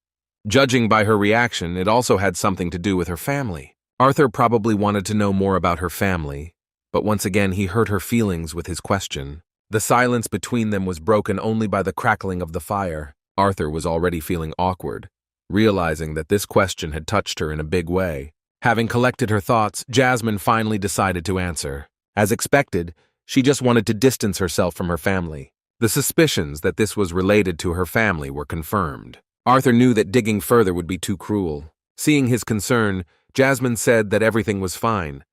Judging by her reaction, it also had something to do with her family. Arthur probably wanted to know more about her family, but once again he hurt her feelings with his question. The silence between them was broken only by the crackling of the fire. Arthur was already feeling awkward, realizing that this question had touched her in a big way. Having collected her thoughts, Jasmine finally decided to answer. As expected, she just wanted to distance herself from her family. The suspicions that this was related to her family were confirmed. Arthur knew that digging further would be too cruel. Seeing his concern, Jasmine said that everything was fine.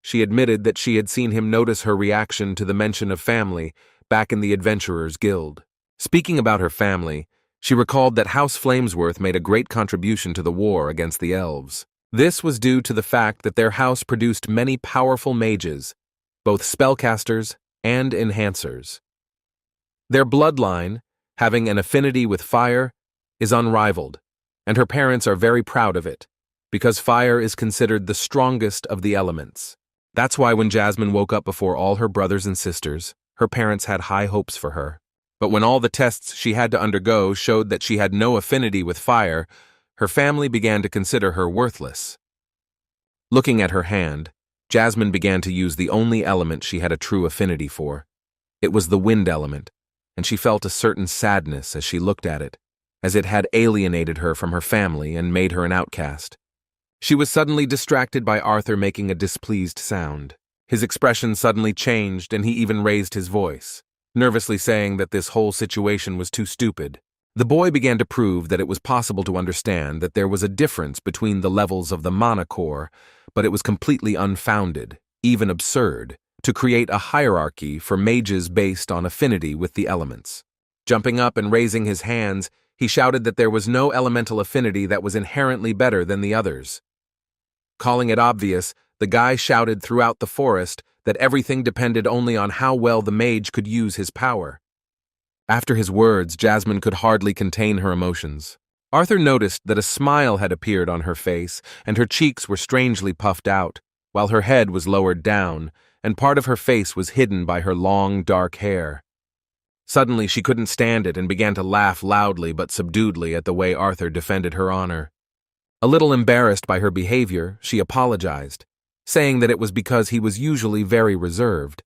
She admitted that she had seen him notice her reaction to the mention of family back in the Adventurers Guild. Speaking about her family, she recalled that House Flamesworth made a great contribution to the war against the elves. This was due to the fact that their house produced many powerful mages, both spellcasters and enhancers. Their bloodline, having an affinity with fire, is unrivaled, and her parents are very proud of it, because fire is considered the strongest of the elements. That's why when Jasmine woke up before all her brothers and sisters, her parents had high hopes for her. But when all the tests she had to undergo showed that she had no affinity with fire, her family began to consider her worthless. Looking at her hand, Jasmine began to use the only element she had a true affinity for. It was the wind element, and she felt a certain sadness as she looked at it, as it had alienated her from her family and made her an outcast. She was suddenly distracted by Arthur making a displeased sound. His expression suddenly changed and he even raised his voice, nervously saying that this whole situation was too stupid. The boy began to prove that it was possible to understand that there was a difference between the levels of the mana core, but it was completely unfounded, even absurd, to create a hierarchy for mages based on affinity with the elements. Jumping up and raising his hands, he shouted that there was no elemental affinity that was inherently better than the others. Calling it obvious, the guy shouted throughout the forest that everything depended only on how well the mage could use his power. After his words, Jasmine could hardly contain her emotions. Arthur noticed that a smile had appeared on her face, and her cheeks were strangely puffed out, while her head was lowered down, and part of her face was hidden by her long, dark hair. Suddenly, she couldn't stand it and began to laugh loudly but subduedly at the way Arthur defended her honor. A little embarrassed by her behavior, she apologized, saying that it was because he was usually very reserved,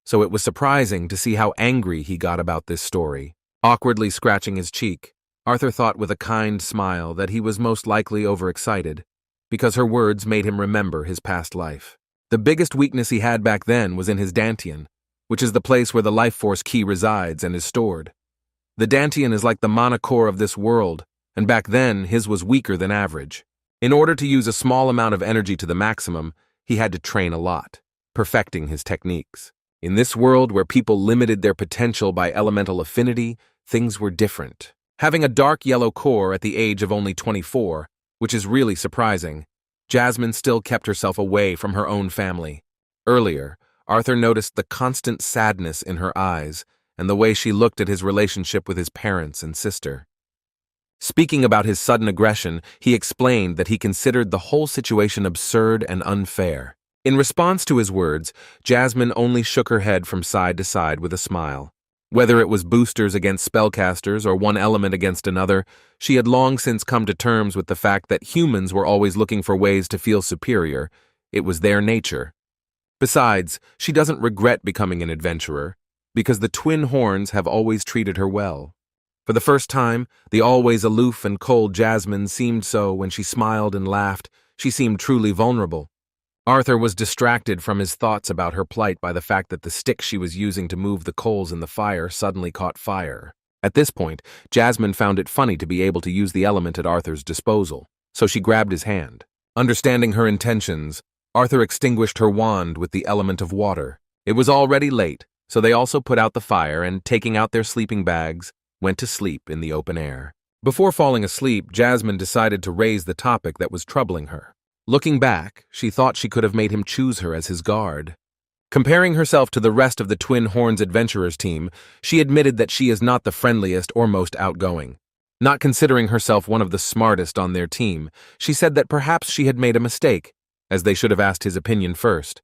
so it was surprising to see how angry he got about this story. Awkwardly scratching his cheek, Arthur thought with a kind smile that he was most likely overexcited, because her words made him remember his past life. The biggest weakness he had back then was in his dantian, which is the place where the life force key resides and is stored. The dantian is like the mana core of this world, and back then his was weaker than average. In order to use a small amount of energy to the maximum, he had to train a lot, perfecting his techniques. In this world where people limited their potential by elemental affinity, things were different. Having a dark yellow core at the age of only 24, which is really surprising, Jasmine still kept herself away from her own family. Earlier, Arthur noticed the constant sadness in her eyes and the way she looked at his relationship with his parents and sister. Speaking about his sudden aggression, he explained that he considered the whole situation absurd and unfair. In response to his words, Jasmine only shook her head from side to side with a smile. Whether it was boosters against spellcasters or one element against another, she had long since come to terms with the fact that humans were always looking for ways to feel superior. It was their nature. Besides, she doesn't regret becoming an adventurer, because the twin horns have always treated her well. For the first time, the always aloof and cold Jasmine seemed so when she smiled and laughed. She seemed truly vulnerable. Arthur was distracted from his thoughts about her plight by the fact that the stick she was using to move the coals in the fire suddenly caught fire. At this point, Jasmine found it funny to be able to use the element at Arthur's disposal, so she grabbed his hand. Understanding her intentions, Arthur extinguished her wand with the element of water. It was already late, so they also put out the fire and, taking out their sleeping bags, went to sleep in the open air. Before falling asleep, Jasmine decided to raise the topic that was troubling her. Looking back, she thought she could have made him choose her as his guard. Comparing herself to the rest of the Twin Horns Adventurers team, she admitted that she is not the friendliest or most outgoing. Not considering herself one of the smartest on their team, she said that perhaps she had made a mistake, as they should have asked his opinion first.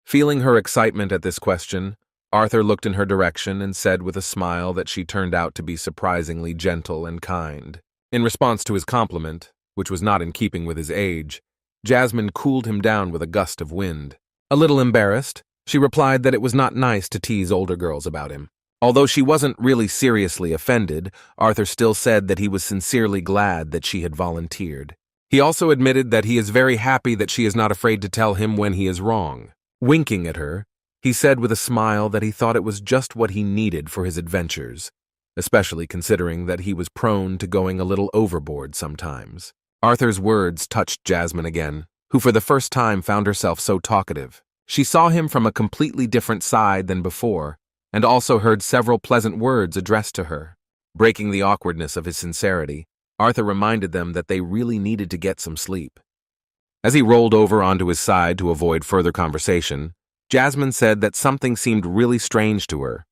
Feeling her excitement at this question, Arthur looked in her direction and said with a smile that she turned out to be surprisingly gentle and kind. In response to his compliment, which was not in keeping with his age, Jasmine cooled him down with a gust of wind. A little embarrassed, she replied that it was not nice to tease older girls about him. Although she wasn't really seriously offended, Arthur still said that he was sincerely glad that she had volunteered. He also admitted that he is very happy that she is not afraid to tell him when he is wrong. Winking at her, he said with a smile that he thought it was just what he needed for his adventures, especially considering that he was prone to going a little overboard sometimes. Arthur's words touched Jasmine again, who for the first time found herself so talkative. She saw him from a completely different side than before, and also heard several pleasant words addressed to her. Breaking the awkwardness of his sincerity, Arthur reminded them that they really needed to get some sleep. As he rolled over onto his side to avoid further conversation, Jasmine said that something seemed really strange to her.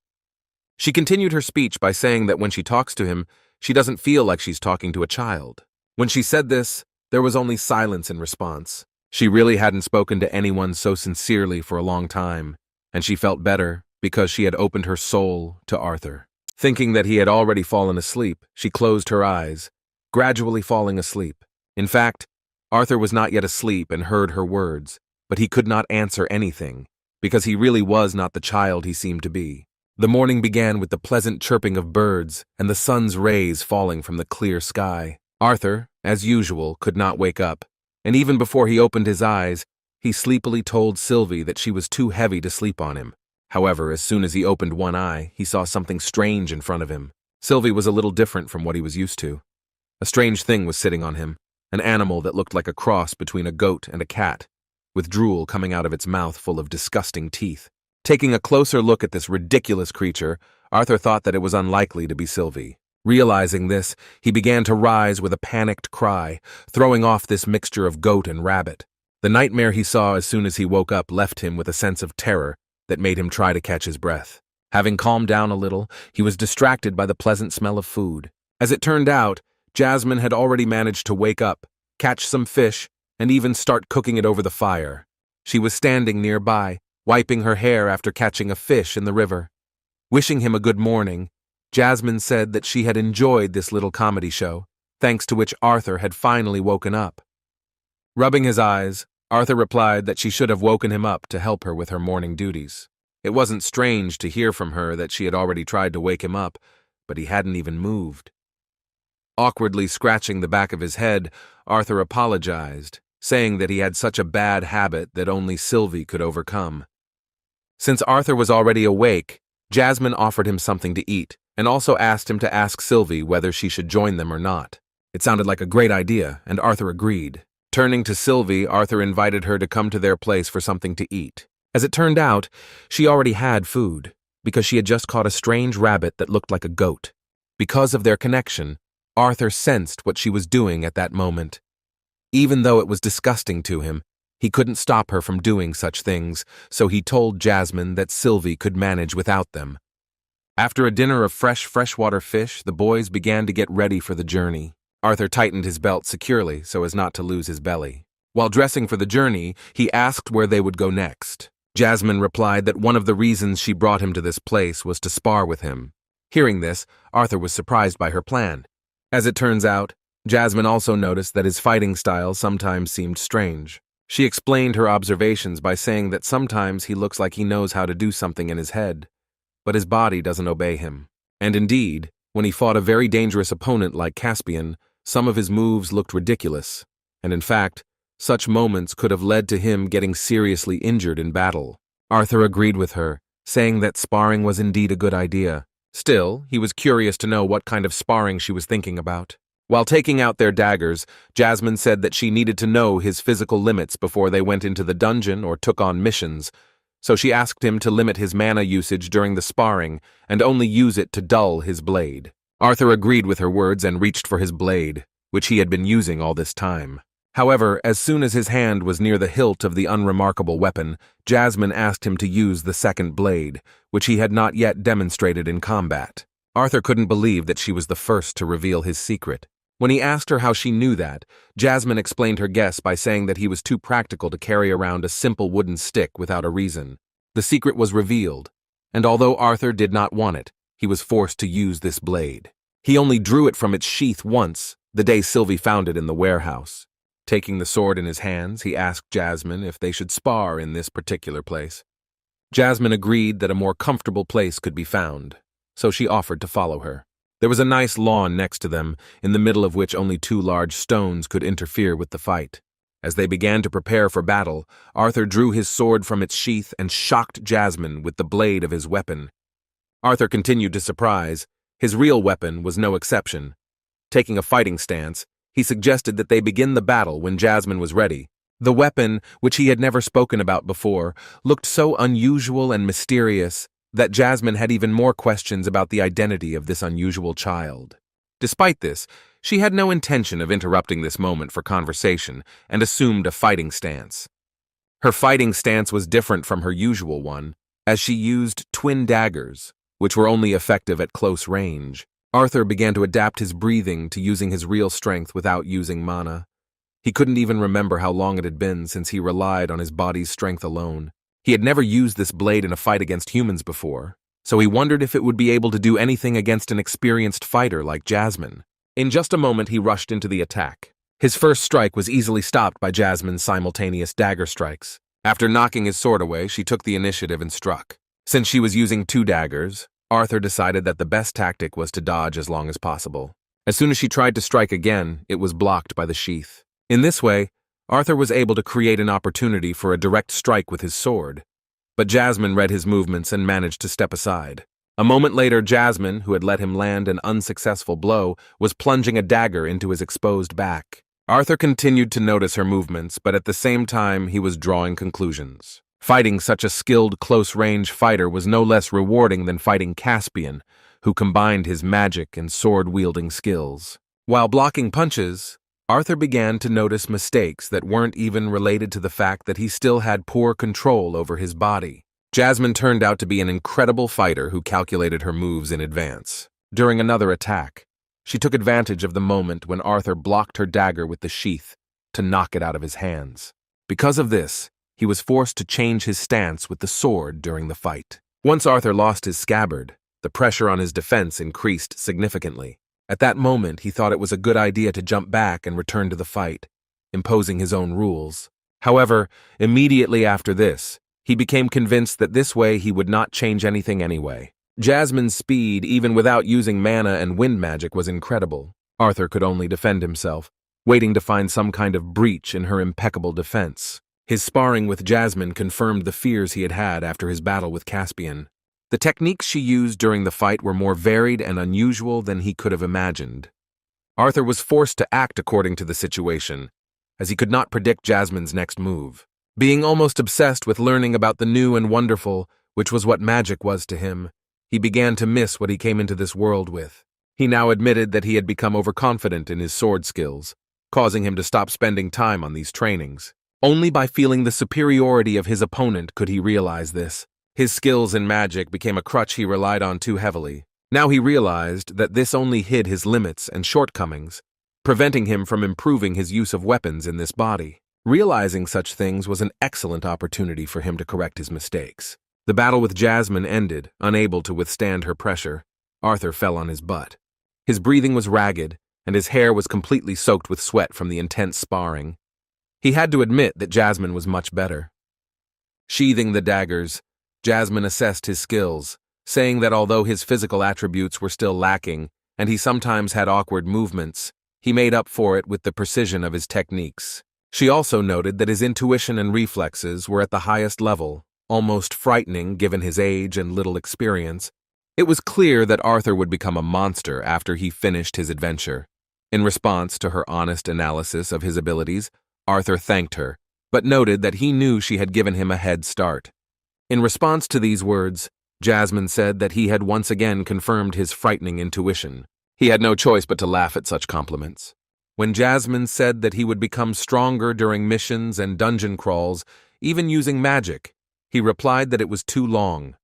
She continued her speech by saying that when she talks to him, she doesn't feel like she's talking to a child. When she said this, there was only silence in response. She really hadn't spoken to anyone so sincerely for a long time, and she felt better because she had opened her soul to Arthur. Thinking that he had already fallen asleep, she closed her eyes, gradually falling asleep. In fact, Arthur was not yet asleep and heard her words, but he could not answer anything, because he really was not the child he seemed to be. The morning began with the pleasant chirping of birds and the sun's rays falling from the clear sky. Arthur, as usual, could not wake up, and even before he opened his eyes, he sleepily told Sylvia that she was too heavy to sleep on him. However, as soon as he opened one eye, he saw something strange in front of him. Sylvia was a little different from what he was used to. A strange thing was sitting on him, an animal that looked like a cross between a goat and a cat, with drool coming out of its mouth full of disgusting teeth. Taking a closer look at this ridiculous creature, Arthur thought that it was unlikely to be Sylvia. Realizing this, he began to rise with a panicked cry, throwing off this mixture of goat and rabbit. The nightmare he saw as soon as he woke up left him with a sense of terror that made him try to catch his breath. Having calmed down a little, he was distracted by the pleasant smell of food. As it turned out, Jasmine had already managed to wake up, catch some fish, and even start cooking it over the fire. She was standing nearby, wiping her hair after catching a fish in the river. Wishing him a good morning, Jasmine said that she had enjoyed this little comedy show, thanks to which Arthur had finally woken up. Rubbing his eyes, Arthur replied that she should have woken him up to help her with her morning duties. It wasn't strange to hear from her that she had already tried to wake him up, but he hadn't even moved. Awkwardly scratching the back of his head, Arthur apologized, saying that he had such a bad habit that only Sylvia could overcome. Since Arthur was already awake, Jasmine offered him something to eat, and also asked him to ask Sylvia whether she should join them or not. It sounded like a great idea, and Arthur agreed. Turning to Sylvia, Arthur invited her to come to their place for something to eat. As it turned out, she already had food, because she had just caught a strange rabbit that looked like a goat. Because of their connection, Arthur sensed what she was doing at that moment. Even though it was disgusting to him, he couldn't stop her from doing such things, so he told Jasmine that Sylvia could manage without them. After a dinner of fresh freshwater fish, the boys began to get ready for the journey. Arthur tightened his belt securely so as not to lose his belly. While dressing for the journey, he asked where they would go next. Jasmine replied that one of the reasons she brought him to this place was to spar with him. Hearing this, Arthur was surprised by her plan. As it turns out, Jasmine also noticed that his fighting style sometimes seemed strange. She explained her observations by saying that sometimes he looks like he knows how to do something in his head, but his body doesn't obey him. And indeed, when he fought a very dangerous opponent like Caspian, some of his moves looked ridiculous, and in fact, such moments could have led to him getting seriously injured in battle. Arthur agreed with her, saying that sparring was indeed a good idea. Still, he was curious to know what kind of sparring she was thinking about. While taking out their daggers, Jasmine said that she needed to know his physical limits before they went into the dungeon or took on missions, so she asked him to limit his mana usage during the sparring and only use it to dull his blade. Arthur agreed with her words and reached for his blade, which he had been using all this time. However, as soon as his hand was near the hilt of the unremarkable weapon, Jasmine asked him to use the second blade, which he had not yet demonstrated in combat. Arthur couldn't believe that she was the first to reveal his secret. When he asked her how she knew that, Jasmine explained her guess by saying that he was too practical to carry around a simple wooden stick without a reason. The secret was revealed, and although Arthur did not want it, he was forced to use this blade. He only drew it from its sheath once, the day Sylvie found it in the warehouse. Taking the sword in his hands, he asked Jasmine if they should spar in this particular place. Jasmine agreed that a more comfortable place could be found, so she offered to follow her. There was a nice lawn next to them, in the middle of which only 2 large stones could interfere with the fight. As they began to prepare for battle, Arthur drew his sword from its sheath and shocked Jasmine with the blade of his weapon. Arthur continued to surprise. His real weapon was no exception. Taking a fighting stance, he suggested that they begin the battle when Jasmine was ready. The weapon, which he had never spoken about before, looked so unusual and mysterious that Jasmine had even more questions about the identity of this unusual child. Despite this, she had no intention of interrupting this moment for conversation and assumed a fighting stance. Her fighting stance was different from her usual one, as she used twin daggers, which were only effective at close range. Arthur began to adapt his breathing to using his real strength without using mana. He couldn't even remember how long it had been since he relied on his body's strength alone. He had never used this blade in a fight against humans before, so he wondered if it would be able to do anything against an experienced fighter like Jasmine. In just a moment, he rushed into the attack. His first strike was easily stopped by Jasmine's simultaneous dagger strikes. After knocking his sword away, she took the initiative and struck. Since she was using 2 daggers, Arthur decided that the best tactic was to dodge as long as possible. As soon as she tried to strike again, it was blocked by the sheath. In this way, Arthur was able to create an opportunity for a direct strike with his sword. But Jasmine read his movements and managed to step aside. A moment later, Jasmine, who had let him land an unsuccessful blow, was plunging a dagger into his exposed back. Arthur continued to notice her movements, but at the same time he was drawing conclusions. Fighting such a skilled close-range fighter was no less rewarding than fighting Caspian, who combined his magic and sword-wielding skills. While blocking punches, Arthur began to notice mistakes that weren't even related to the fact that he still had poor control over his body. Jasmine turned out to be an incredible fighter who calculated her moves in advance. During another attack, she took advantage of the moment when Arthur blocked her dagger with the sheath to knock it out of his hands. Because of this, he was forced to change his stance with the sword during the fight. Once Arthur lost his scabbard, the pressure on his defense increased significantly. At that moment, he thought it was a good idea to jump back and return to the fight, imposing his own rules. However, immediately after this, he became convinced that this way he would not change anything anyway. Jasmine's speed, even without using mana and wind magic, was incredible. Arthur could only defend himself, waiting to find some kind of breach in her impeccable defense. His sparring with Jasmine confirmed the fears he had had after his battle with Caspian. The techniques she used during the fight were more varied and unusual than he could have imagined. Arthur was forced to act according to the situation, as he could not predict Jasmine's next move. Being almost obsessed with learning about the new and wonderful, which was what magic was to him, he began to miss what he came into this world with. He now admitted that he had become overconfident in his sword skills, causing him to stop spending time on these trainings. Only by feeling the superiority of his opponent could he realize this. His skills in magic became a crutch he relied on too heavily. Now he realized that this only hid his limits and shortcomings, preventing him from improving his use of weapons in this body. Realizing such things was an excellent opportunity for him to correct his mistakes. The battle with Jasmine ended, unable to withstand her pressure. Arthur fell on his butt. His breathing was ragged, and his hair was completely soaked with sweat from the intense sparring. He had to admit that Jasmine was much better. Sheathing the daggers, Jasmine assessed his skills, saying that although his physical attributes were still lacking, and he sometimes had awkward movements, he made up for it with the precision of his techniques. She also noted that his intuition and reflexes were at the highest level, almost frightening given his age and little experience. It was clear that Arthur would become a monster after he finished his adventure. In response to her honest analysis of his abilities, Arthur thanked her, but noted that he knew she had given him a head start. In response to these words, Jasmine said that he had once again confirmed his frightening intuition. He had no choice but to laugh at such compliments. When Jasmine said that he would become stronger during missions and dungeon crawls, even using magic, he replied that it was too long.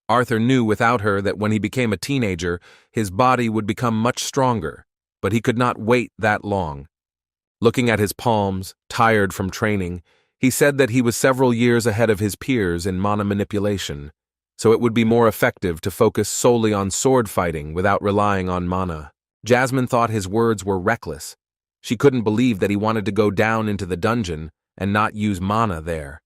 Arthur knew without her that when he became a teenager, his body would become much stronger, but he could not wait that long. Looking at his palms, tired from training, he said that he was several years ahead of his peers in mana manipulation, so it would be more effective to focus solely on sword fighting without relying on mana. Jasmine thought his words were reckless. She couldn't believe that he wanted to go down into the dungeon and not use mana there.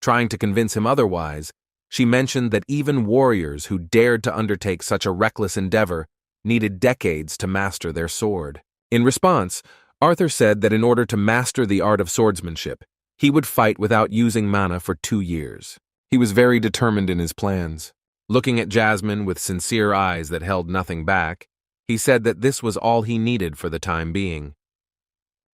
Trying to convince him otherwise, she mentioned that even warriors who dared to undertake such a reckless endeavor needed decades to master their sword. In response, Arthur said that in order to master the art of swordsmanship, he would fight without using mana for 2 years. He was very determined in his plans. Looking at Jasmine with sincere eyes that held nothing back, he said that this was all he needed for the time being.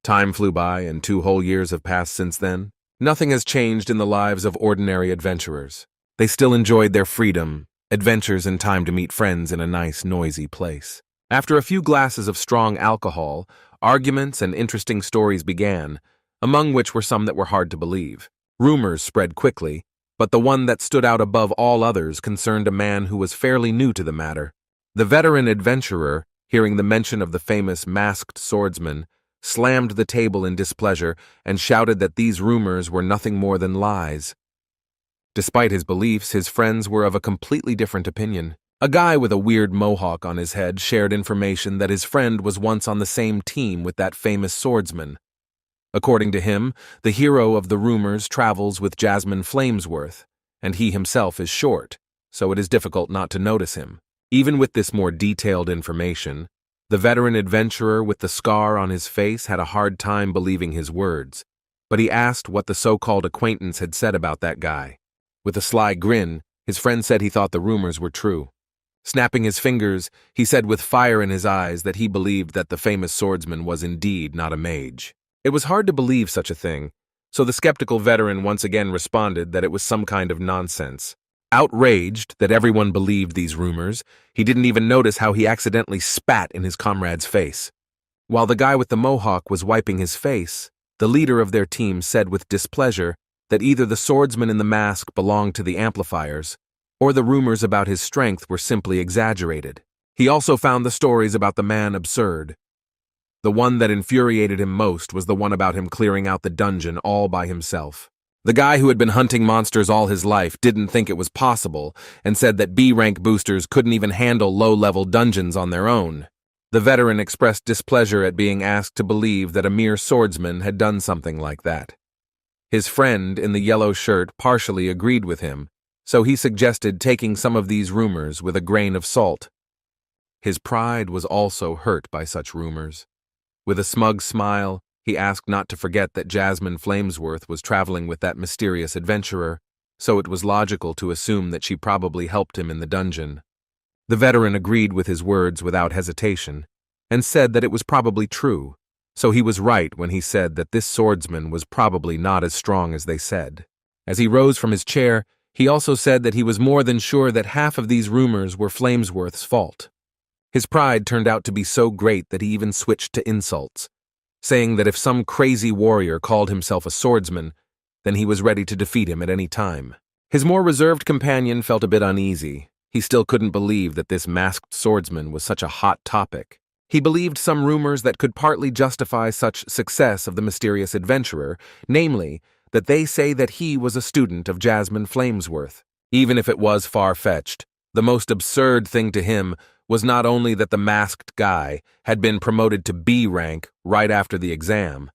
Time flew by, and 2 whole years have passed since then. Nothing has changed in the lives of ordinary adventurers. They still enjoyed their freedom, adventures, and time to meet friends in a nice, noisy place. After a few glasses of strong alcohol, arguments and interesting stories began, among which were some that were hard to believe. Rumors spread quickly, but the one that stood out above all others concerned a man who was fairly new to the matter. The veteran adventurer, hearing the mention of the famous masked swordsman, slammed the table in displeasure and shouted that these rumors were nothing more than lies. Despite his beliefs, his friends were of a completely different opinion. A guy with a weird mohawk on his head shared information that his friend was once on the same team with that famous swordsman. According to him, the hero of the rumors travels with Jasmine Flamesworth, and he himself is short, so it is difficult not to notice him. Even with this more detailed information, the veteran adventurer with the scar on his face had a hard time believing his words, but he asked what the so-called acquaintance had said about that guy. With a sly grin, his friend said he thought the rumors were true. Snapping his fingers, he said with fire in his eyes that he believed that the famous swordsman was indeed not a mage. It was hard to believe such a thing, so the skeptical veteran once again responded that it was some kind of nonsense. Outraged that everyone believed these rumors, he didn't even notice how he accidentally spat in his comrade's face. While the guy with the mohawk was wiping his face, the leader of their team said with displeasure that either the swordsman in the mask belonged to the amplifiers, or the rumors about his strength were simply exaggerated. He also found the stories about the man absurd. The one that infuriated him most was the one about him clearing out the dungeon all by himself. The guy who had been hunting monsters all his life didn't think it was possible and said that B-rank boosters couldn't even handle low-level dungeons on their own. The veteran expressed displeasure at being asked to believe that a mere swordsman had done something like that. His friend in the yellow shirt partially agreed with him, so he suggested taking some of these rumors with a grain of salt. His pride was also hurt by such rumors. With a smug smile, he asked not to forget that Jasmine Flamesworth was traveling with that mysterious adventurer, so it was logical to assume that she probably helped him in the dungeon. The veteran agreed with his words without hesitation, and said that it was probably true, so he was right when he said that this swordsman was probably not as strong as they said. As he rose from his chair, he also said that he was more than sure that half of these rumors were Flamesworth's fault. His pride turned out to be so great that he even switched to insults, saying that if some crazy warrior called himself a swordsman, then he was ready to defeat him at any time. His more reserved companion felt a bit uneasy. He still couldn't believe that this masked swordsman was such a hot topic. He believed some rumors that could partly justify such success of the mysterious adventurer, namely, that they say that he was a student of Jasmine Flamesworth. Even if it was far-fetched, the most absurd thing to him was not only that the masked guy had been promoted to B rank right after the exam,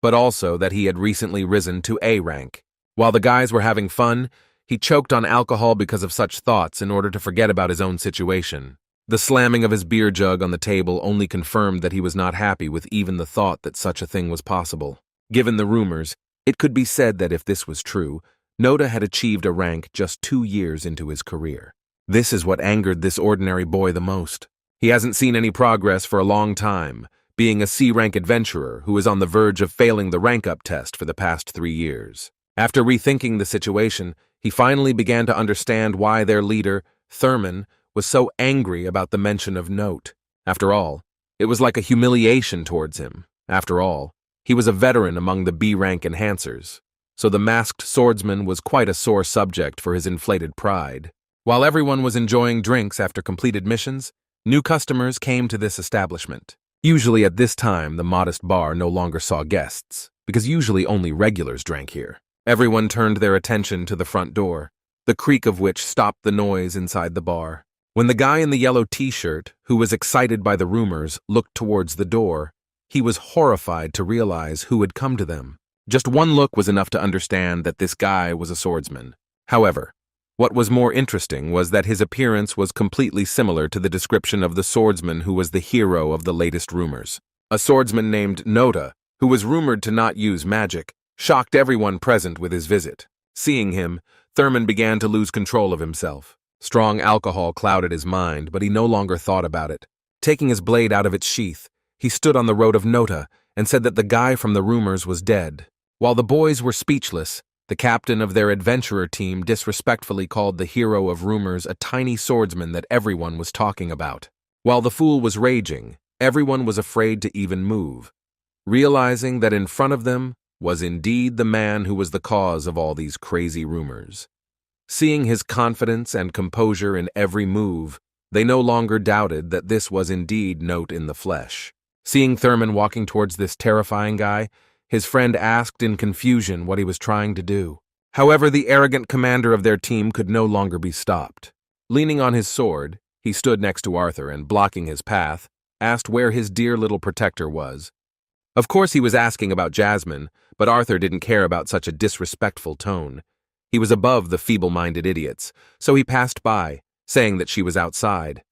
but also that he had recently risen to A rank. While the guys were having fun, he choked on alcohol because of such thoughts in order to forget about his own situation. The slamming of his beer jug on the table only confirmed that he was not happy with even the thought that such a thing was possible. Given the rumors, it could be said that if this was true, Noda had achieved a rank just 2 years into his career. This is what angered this ordinary boy the most. He hasn't seen any progress for a long time, being a C-rank adventurer who is on the verge of failing the rank-up test for the past 3 years. After rethinking the situation, he finally began to understand why their leader, Thurman, was so angry about the mention of note. After all, it was like a humiliation towards him. After all, he was a veteran among the B-rank enhancers, so the masked swordsman was quite a sore subject for his inflated pride. While everyone was enjoying drinks after completed missions, new customers came to this establishment. Usually at this time, the modest bar no longer saw guests, because usually only regulars drank here. Everyone turned their attention to the front door, the creak of which stopped the noise inside the bar. When the guy in the yellow t-shirt, who was excited by the rumors, looked towards the door, he was horrified to realize who had come to them. Just one look was enough to understand that this guy was a swordsman. However, what was more interesting was that his appearance was completely similar to the description of the swordsman who was the hero of the latest rumors. A swordsman named Noda, who was rumored to not use magic, shocked everyone present with his visit. Seeing him, Thurman began to lose control of himself. Strong alcohol clouded his mind, but he no longer thought about it. Taking his blade out of its sheath, he stood on the road of Nota and said that the guy from the rumors was dead. While the boys were speechless, the captain of their adventurer team disrespectfully called the hero of rumors a tiny swordsman that everyone was talking about. While the fool was raging, everyone was afraid to even move, realizing that in front of them was indeed the man who was the cause of all these crazy rumors. Seeing his confidence and composure in every move, they no longer doubted that this was indeed Note in the flesh. Seeing Thurman walking towards this terrifying guy, his friend asked in confusion what he was trying to do. However, the arrogant commander of their team could no longer be stopped. Leaning on his sword, he stood next to Arthur and, blocking his path, asked where his dear little protector was. Of course he was asking about Jasmine, but Arthur didn't care about such a disrespectful tone. He was above the feeble-minded idiots, so he passed by, saying that she was outside.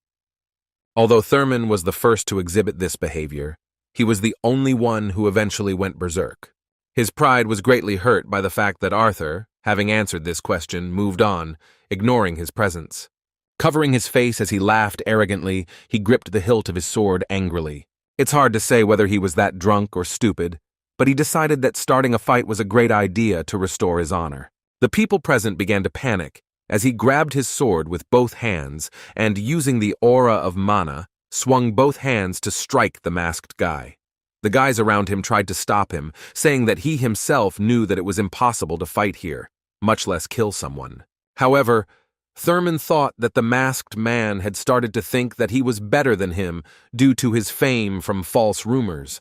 Although Thurman was the first to exhibit this behavior, he was the only one who eventually went berserk. His pride was greatly hurt by the fact that Arthur, having answered this question, moved on, ignoring his presence. Covering his face as he laughed arrogantly, he gripped the hilt of his sword angrily. It's hard to say whether he was that drunk or stupid, but he decided that starting a fight was a great idea to restore his honor. The people present began to panic as he grabbed his sword with both hands and, using the aura of mana, swung both hands to strike the masked guy. The guys around him tried to stop him, saying that he himself knew that it was impossible to fight here, much less kill someone. However, Thurman thought that the masked man had started to think that he was better than him due to his fame from false rumors.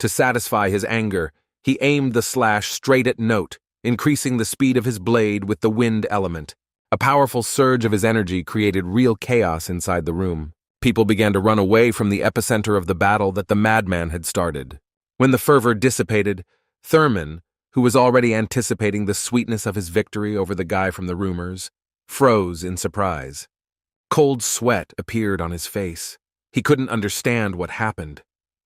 To satisfy his anger, he aimed the slash straight at Note, increasing the speed of his blade with the wind element. A powerful surge of his energy created real chaos inside the room. People began to run away from the epicenter of the battle that the madman had started. When the fervor dissipated, Thurman, who was already anticipating the sweetness of his victory over the guy from the rumors, froze in surprise. Cold sweat appeared on his face. He couldn't understand what happened.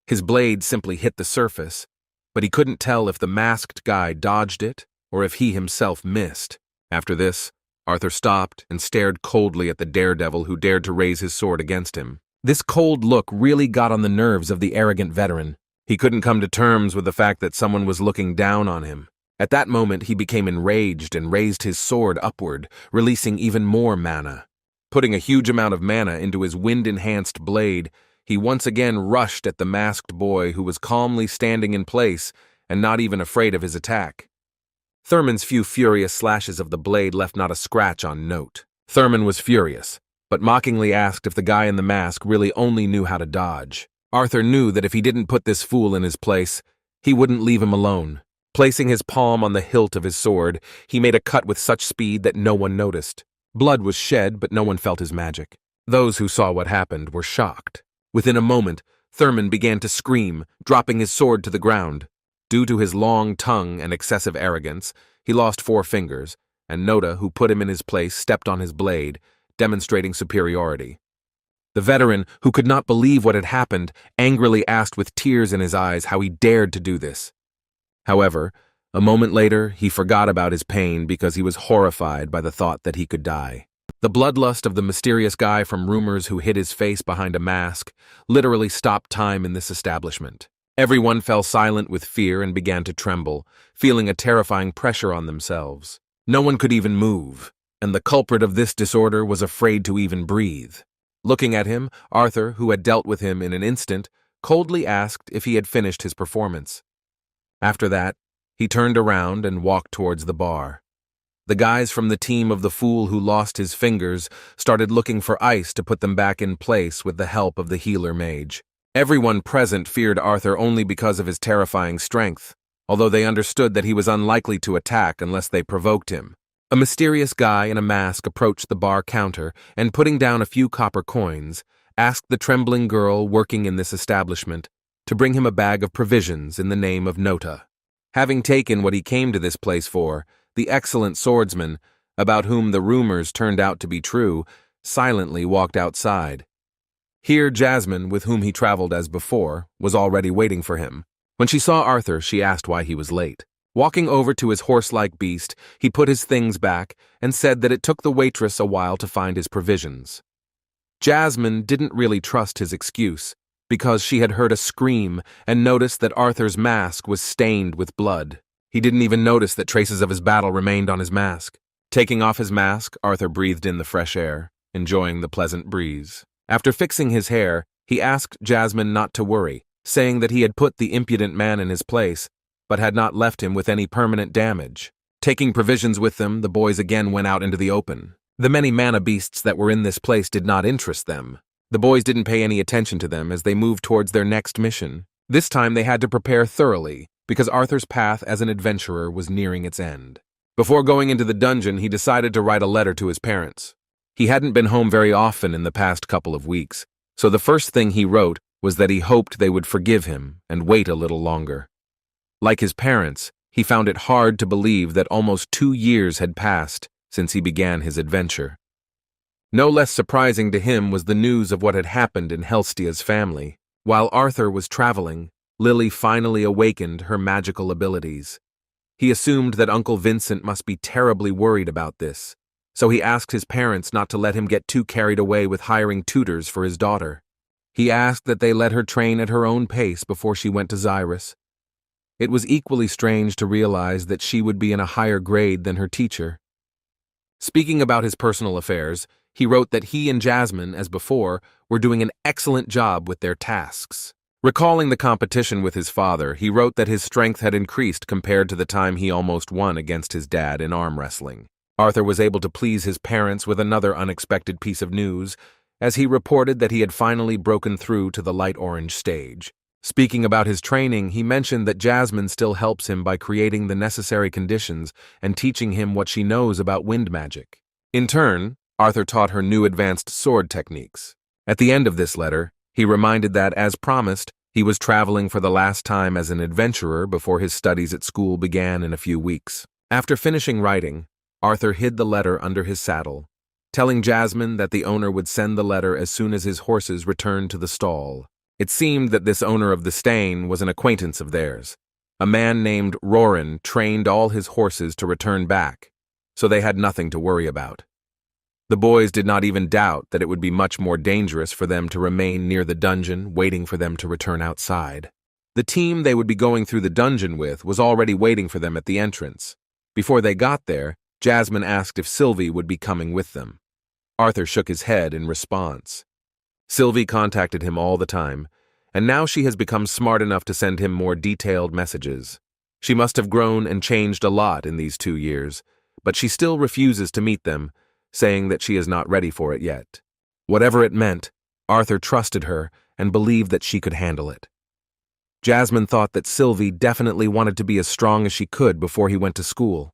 His blade simply hit the surface, but he couldn't tell if the masked guy dodged it or if he himself missed. After this, Arthur stopped and stared coldly at the daredevil who dared to raise his sword against him. This cold look really got on the nerves of the arrogant veteran. He couldn't come to terms with the fact that someone was looking down on him. At that moment, he became enraged and raised his sword upward, releasing even more mana. Putting a huge amount of mana into his wind-enhanced blade, he once again rushed at the masked boy who was calmly standing in place and not even afraid of his attack. Thurman's few furious slashes of the blade left not a scratch on Note. Thurman was furious, but mockingly asked if the guy in the mask really only knew how to dodge. Arthur knew that if he didn't put this fool in his place, he wouldn't leave him alone. Placing his palm on the hilt of his sword, he made a cut with such speed that no one noticed. Blood was shed, but no one felt his magic. Those who saw what happened were shocked. Within a moment, Thurman began to scream, dropping his sword to the ground. Due to his long tongue and excessive arrogance, he lost 4 fingers, and Noda, who put him in his place, stepped on his blade, demonstrating superiority. The veteran, who could not believe what had happened, angrily asked with tears in his eyes how he dared to do this. However, a moment later, he forgot about his pain because he was horrified by the thought that he could die. The bloodlust of the mysterious guy from rumors who hid his face behind a mask literally stopped time in this establishment. Everyone fell silent with fear and began to tremble, feeling a terrifying pressure on themselves. No one could even move, and the culprit of this disorder was afraid to even breathe. Looking at him, Arthur, who had dealt with him in an instant, coldly asked if he had finished his performance. After that, he turned around and walked towards the bar. The guys from the team of the fool who lost his fingers started looking for ice to put them back in place with the help of the healer mage. Everyone present feared Arthur only because of his terrifying strength, although they understood that he was unlikely to attack unless they provoked him. A mysterious guy in a mask approached the bar counter and, putting down a few copper coins, asked the trembling girl working in this establishment to bring him a bag of provisions in the name of Nota. Having taken what he came to this place for, the excellent swordsman, about whom the rumors turned out to be true, silently walked outside. Here Jasmine, with whom he traveled as before, was already waiting for him. When she saw Arthur, she asked why he was late. Walking over to his horse-like beast, he put his things back and said that it took the waitress a while to find his provisions. Jasmine didn't really trust his excuse, because she had heard a scream and noticed that Arthur's mask was stained with blood. He didn't even notice that traces of his battle remained on his mask. Taking off his mask, Arthur breathed in the fresh air, enjoying the pleasant breeze. After fixing his hair, he asked Jasmine not to worry, saying that he had put the impudent man in his place, but had not left him with any permanent damage. Taking provisions with them, the boys again went out into the open. The many mana beasts that were in this place did not interest them. The boys didn't pay any attention to them as they moved towards their next mission. This time they had to prepare thoroughly, because Arthur's path as an adventurer was nearing its end. Before going into the dungeon, he decided to write a letter to his parents. He hadn't been home very often in the past couple of weeks, so the first thing he wrote was that he hoped they would forgive him and wait a little longer. Like his parents, he found it hard to believe that almost 2 years had passed since he began his adventure. No less surprising to him was the news of what had happened in Helstia's family. While Arthur was traveling, Lily finally awakened her magical abilities. He assumed that Uncle Vincent must be terribly worried about this, so he asked his parents not to let him get too carried away with hiring tutors for his daughter. He asked that they let her train at her own pace before she went to Xyrus. It was equally strange to realize that she would be in a higher grade than her teacher. Speaking about his personal affairs, he wrote that he and Jasmine, as before, were doing an excellent job with their tasks. Recalling the competition with his father, he wrote that his strength had increased compared to the time he almost won against his dad in arm wrestling. Arthur was able to please his parents with another unexpected piece of news, as he reported that he had finally broken through to the light orange stage. Speaking about his training, he mentioned that Jasmine still helps him by creating the necessary conditions and teaching him what she knows about wind magic. In turn, Arthur taught her new advanced sword techniques. At the end of this letter, he reminded that, as promised, he was traveling for the last time as an adventurer before his studies at school began in a few weeks. After finishing writing, Arthur hid the letter under his saddle, telling Jasmine that the owner would send the letter as soon as his horses returned to the stall. It seemed that this owner of the stain was an acquaintance of theirs. A man named Roran trained all his horses to return back, so they had nothing to worry about. The boys did not even doubt that it would be much more dangerous for them to remain near the dungeon, waiting for them to return outside. The team they would be going through the dungeon with was already waiting for them at the entrance. Before they got there, Jasmine asked if Sylvie would be coming with them. Arthur shook his head in response. Sylvie contacted him all the time, and now she has become smart enough to send him more detailed messages. She must have grown and changed a lot in these 2 years, but she still refuses to meet them, saying that she is not ready for it yet. Whatever it meant, Arthur trusted her and believed that she could handle it. Jasmine thought that Sylvie definitely wanted to be as strong as she could before he went to school.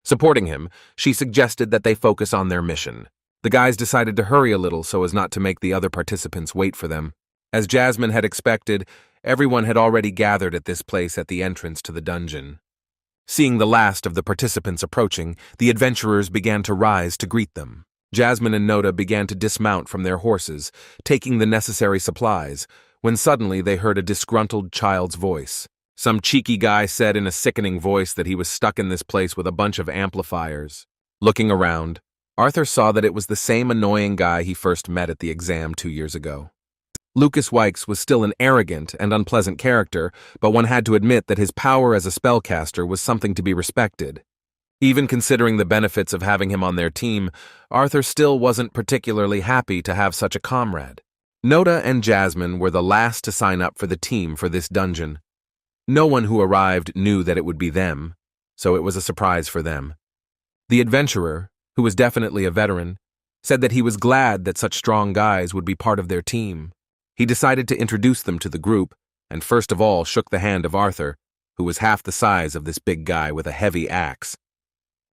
Supporting him, she suggested that they focus on their mission. The guys decided to hurry a little so as not to make the other participants wait for them. As Jasmine had expected, everyone had already gathered at this place at the entrance to the dungeon. Seeing the last of the participants approaching, the adventurers began to rise to greet them. Jasmine and Noda began to dismount from their horses, taking the necessary supplies, when suddenly they heard a disgruntled child's voice. Some cheeky guy said in a sickening voice that he was stuck in this place with a bunch of amplifiers. Looking around, Arthur saw that it was the same annoying guy he first met at the exam 2 years ago. Lucas Wykes was still an arrogant and unpleasant character, but one had to admit that his power as a spellcaster was something to be respected. Even considering the benefits of having him on their team, Arthur still wasn't particularly happy to have such a comrade. Noda and Jasmine were the last to sign up for the team for this dungeon. No one who arrived knew that it would be them, so it was a surprise for them. The adventurer, who was definitely a veteran, said that he was glad that such strong guys would be part of their team. He decided to introduce them to the group, and first of all shook the hand of Arthur, who was half the size of this big guy with a heavy axe.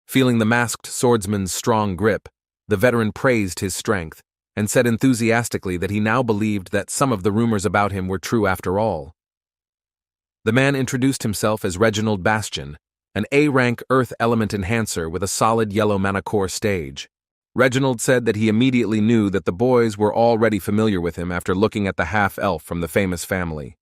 Feeling the masked swordsman's strong grip, the veteran praised his strength, and said enthusiastically that he now believed that some of the rumors about him were true after all. The man introduced himself as Reginald Bastion, an A-rank Earth Element Enhancer with a solid yellow mana core stage. Reginald said that he immediately knew that the boys were already familiar with him after looking at the half-elf from the famous family.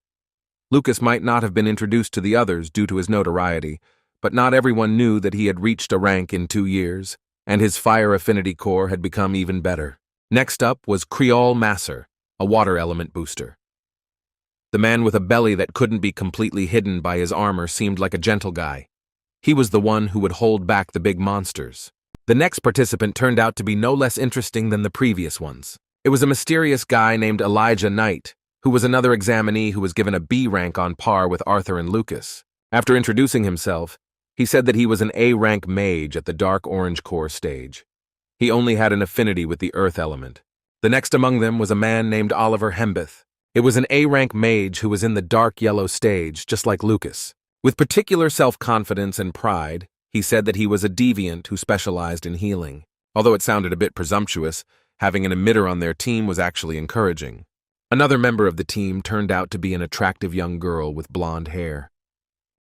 Lucas might not have been introduced to the others due to his notoriety, but not everyone knew that he had reached a rank in 2 years, and his fire affinity core had become even better. Next up was Creole Masser, a water element booster. The man with a belly that couldn't be completely hidden by his armor seemed like a gentle guy. He was the one who would hold back the big monsters. The next participant turned out to be no less interesting than the previous ones. It was a mysterious guy named Elijah Knight, who was another examinee who was given a B rank on par with Arthur and Lucas. After introducing himself, he said that he was an A-rank mage at the dark orange core stage. He only had an affinity with the earth element. The next among them was a man named Oliver Hembeth. It was an A-rank mage who was in the dark yellow stage, just like Lucas. With particular self-confidence and pride, he said that he was a deviant who specialized in healing. Although it sounded a bit presumptuous, having an emitter on their team was actually encouraging. Another member of the team turned out to be an attractive young girl with blonde hair.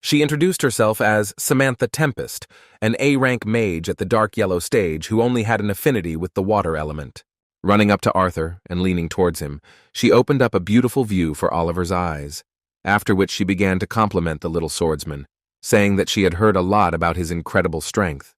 She introduced herself as Samantha Tempest, an A-rank mage at the dark yellow stage who only had an affinity with the water element. Running up to Arthur and leaning towards him, she opened up a beautiful view for Oliver's eyes, after which she began to compliment the little swordsman, saying that she had heard a lot about his incredible strength.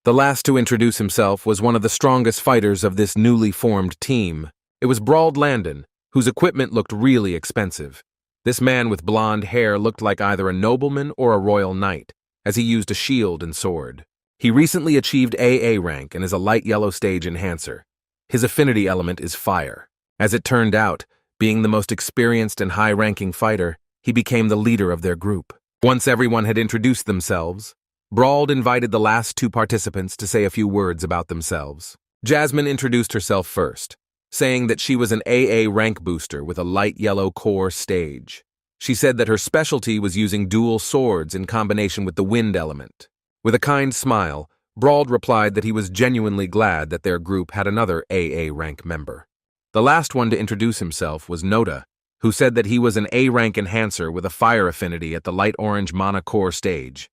The last to introduce himself was one of the strongest fighters of this newly formed team. It was Brauld Landon, whose equipment looked really expensive. This man with blonde hair looked like either a nobleman or a royal knight, as he used a shield and sword. He recently achieved AA rank and is a light yellow stage enhancer. His affinity element is fire. As it turned out, being the most experienced and high-ranking fighter, he became the leader of their group. Once everyone had introduced themselves, Brauld invited the last 2 participants to say a few words about themselves. Jasmine introduced herself first, saying that she was an AA rank booster with a light yellow core stage. She said that her specialty was using dual swords in combination with the wind element. With a kind smile, Brauld replied that he was genuinely glad that their group had another AA rank member. The last one to introduce himself was Noda, who said that he was an A-rank enhancer with a fire affinity at the light orange mana core stage.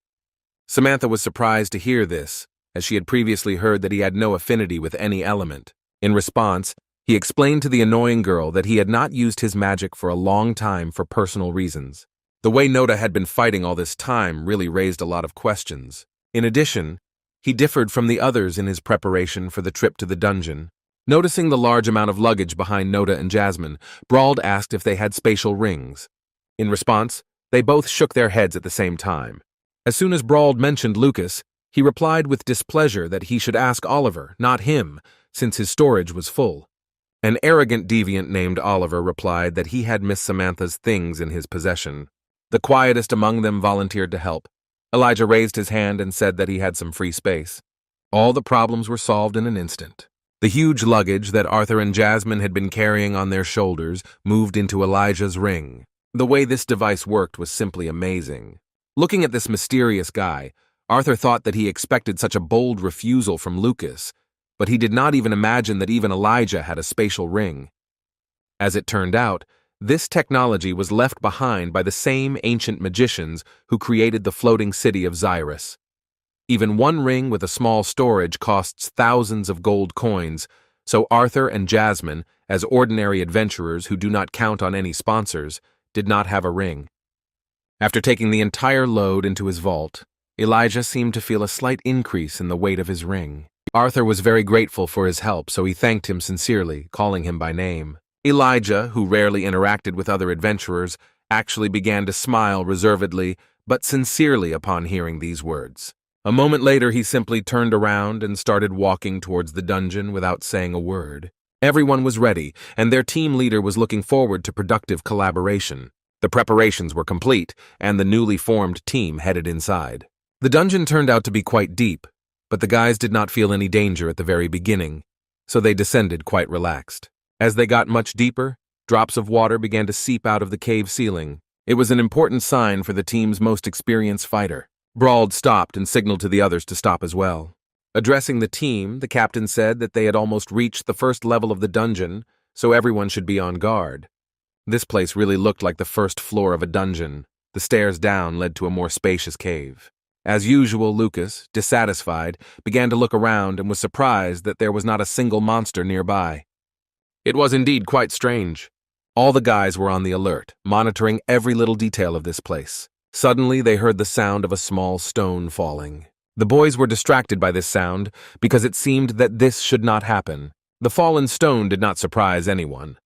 Samantha was surprised to hear this, as she had previously heard that he had no affinity with any element. In response, he explained to the annoying girl that he had not used his magic for a long time for personal reasons. The way Noda had been fighting all this time really raised a lot of questions. In addition, he differed from the others in his preparation for the trip to the dungeon. Noticing the large amount of luggage behind Noda and Jasmine, Brauld asked if they had spatial rings. In response, they both shook their heads at the same time. As soon as Brauld mentioned Lucas, he replied with displeasure that he should ask Oliver, not him, since his storage was full. An arrogant deviant named Oliver replied that he had Miss Samantha's things in his possession. The quietest among them volunteered to help. Elijah raised his hand and said that he had some free space. All the problems were solved in an instant. The huge luggage that Arthur and Jasmine had been carrying on their shoulders moved into Elijah's ring. The way this device worked was simply amazing. Looking at this mysterious guy, Arthur thought that he expected such a bold refusal from Lucas, but he did not even imagine that even Elijah had a spatial ring. As it turned out, this technology was left behind by the same ancient magicians who created the floating city of Xyrus. Even one ring with a small storage costs thousands of gold coins, so Arthur and Jasmine, as ordinary adventurers who do not count on any sponsors, did not have a ring. After taking the entire load into his vault, Elijah seemed to feel a slight increase in the weight of his ring. Arthur was very grateful for his help, so he thanked him sincerely, calling him by name. Elijah, who rarely interacted with other adventurers, actually began to smile reservedly but sincerely upon hearing these words. A moment later, he simply turned around and started walking towards the dungeon without saying a word. Everyone was ready, and their team leader was looking forward to productive collaboration. The preparations were complete, and the newly formed team headed inside. The dungeon turned out to be quite deep, but the guys did not feel any danger at the very beginning, so they descended quite relaxed. As they got much deeper, drops of water began to seep out of the cave ceiling. It was an important sign for the team's most experienced fighter. Brauld stopped and signaled to the others to stop as well. Addressing the team, the captain said that they had almost reached the first level of the dungeon, so everyone should be on guard. This place really looked like the first floor of a dungeon. The stairs down led to a more spacious cave. As usual, Lucas, dissatisfied, began to look around and was surprised that there was not a single monster nearby. It was indeed quite strange. All the guys were on the alert, monitoring every little detail of this place. Suddenly, they heard the sound of a small stone falling. The boys were distracted by this sound because it seemed that this should not happen. The fallen stone did not surprise anyone,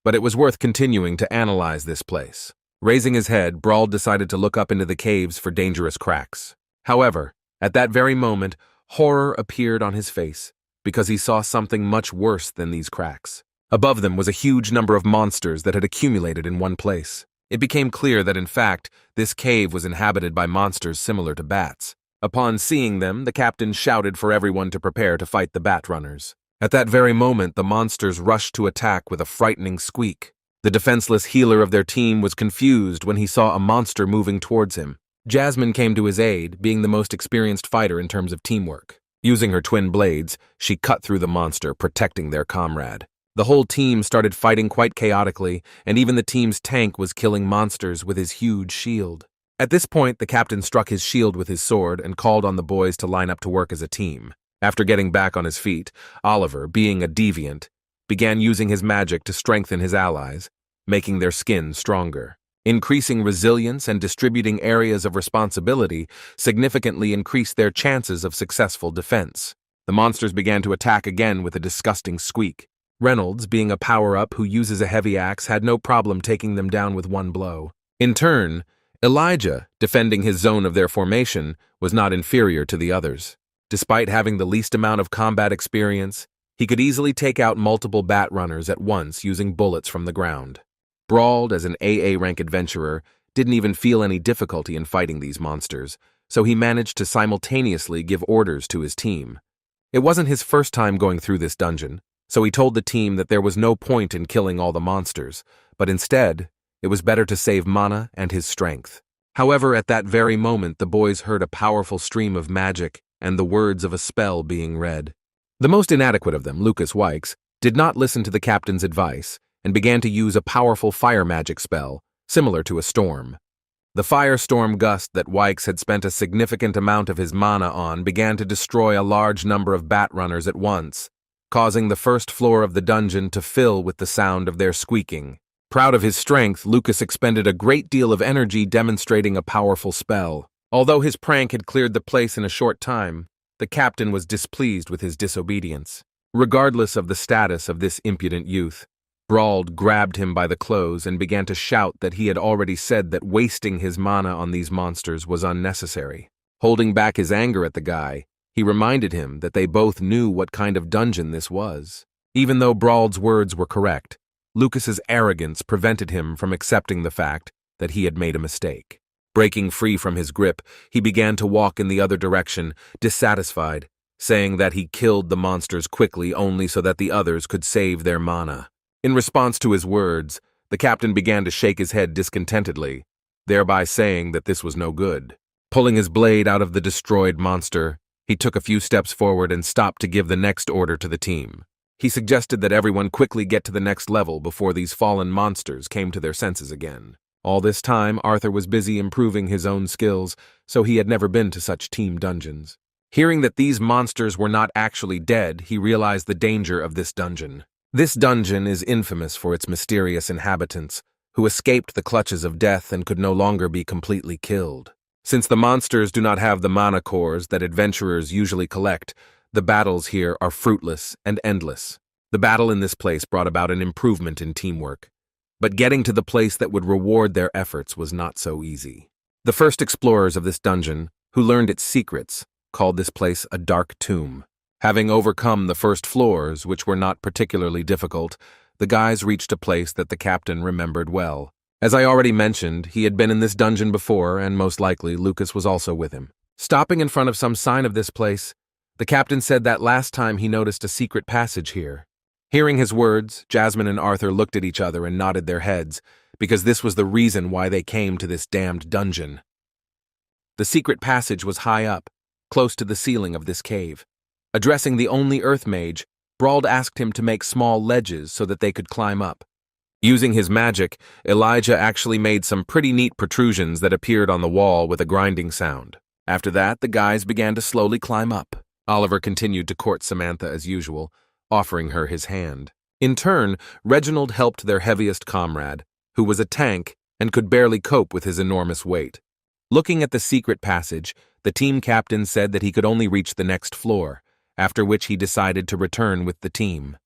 but it was worth continuing to analyze this place. Raising his head, Brauld decided to look up into the caves for dangerous cracks. However, at that very moment, horror appeared on his face because he saw something much worse than these cracks. Above them was a huge number of monsters that had accumulated in one place. It became clear that, in fact, this cave was inhabited by monsters similar to bats. Upon seeing them, the captain shouted for everyone to prepare to fight the bat runners. At that very moment, the monsters rushed to attack with a frightening squeak. The defenseless healer of their team was confused when he saw a monster moving towards him. Jasmine came to his aid, being the most experienced fighter in terms of teamwork. Using her twin blades, she cut through the monster, protecting their comrade. The whole team started fighting quite chaotically, and even the team's tank was killing monsters with his huge shield. At this point, the captain struck his shield with his sword and called on the boys to line up to work as a team. After getting back on his feet, Oliver, being a deviant, began using his magic to strengthen his allies, making their skin stronger. Increasing resilience and distributing areas of responsibility significantly increased their chances of successful defense. The monsters began to attack again with a disgusting squeak. Reynolds, being a power-up who uses a heavy axe, had no problem taking them down with one blow. In turn, Elijah, defending his zone of their formation, was not inferior to the others. Despite having the least amount of combat experience, he could easily take out multiple bat runners at once using bullets from the ground. Brauld, as an AA rank adventurer, didn't even feel any difficulty in fighting these monsters, so he managed to simultaneously give orders to his team. It wasn't his first time going through this dungeon, so he told the team that there was no point in killing all the monsters, but instead, it was better to save mana and his strength. However, at that very moment, the boys heard a powerful stream of magic and the words of a spell being read. The most inadequate of them, Lucas Wykes, did not listen to the captain's advice and began to use a powerful fire magic spell, similar to a storm. The firestorm gust that Wykes had spent a significant amount of his mana on began to destroy a large number of bat runners at once, causing the first floor of the dungeon to fill with the sound of their squeaking. Proud of his strength, Lucas expended a great deal of energy demonstrating a powerful spell. Although his prank had cleared the place in a short time, the captain was displeased with his disobedience. Regardless of the status of this impudent youth, Brauld grabbed him by the clothes and began to shout that he had already said that wasting his mana on these monsters was unnecessary. Holding back his anger at the guy, he reminded him that they both knew what kind of dungeon this was. Even though Brauld's words were correct, Lucas's arrogance prevented him from accepting the fact that he had made a mistake. Breaking free from his grip, he began to walk in the other direction, dissatisfied, saying that he killed the monsters quickly only so that the others could save their mana. In response to his words, the captain began to shake his head discontentedly, thereby saying that this was no good. Pulling his blade out of the destroyed monster, he took a few steps forward and stopped to give the next order to the team. He suggested that everyone quickly get to the next level before these fallen monsters came to their senses again. All this time, Arthur was busy improving his own skills, so he had never been to such team dungeons. Hearing that these monsters were not actually dead, he realized the danger of this dungeon. This dungeon is infamous for its mysterious inhabitants, who escaped the clutches of death and could no longer be completely killed. Since the monsters do not have the mana cores that adventurers usually collect, the battles here are fruitless and endless. The battle in this place brought about an improvement in teamwork, but getting to the place that would reward their efforts was not so easy. The first explorers of this dungeon, who learned its secrets, called this place a dark tomb. Having overcome the first floors, which were not particularly difficult, the guys reached a place that the captain remembered well. As I already mentioned, he had been in this dungeon before, and most likely Lucas was also with him. Stopping in front of some sign of this place, the captain said that last time he noticed a secret passage here. Hearing his words, Jasmine and Arthur looked at each other and nodded their heads, because this was the reason why they came to this damned dungeon. The secret passage was high up, close to the ceiling of this cave. Addressing the only earth mage, Brauld asked him to make small ledges so that they could climb up. Using his magic, Elijah actually made some pretty neat protrusions that appeared on the wall with a grinding sound. After that, the guys began to slowly climb up. Oliver continued to court Samantha as usual, offering her his hand. In turn, Reginald helped their heaviest comrade, who was a tank and could barely cope with his enormous weight. Looking at the secret passage, the team captain said that he could only reach the next floor, after which he decided to return with the team.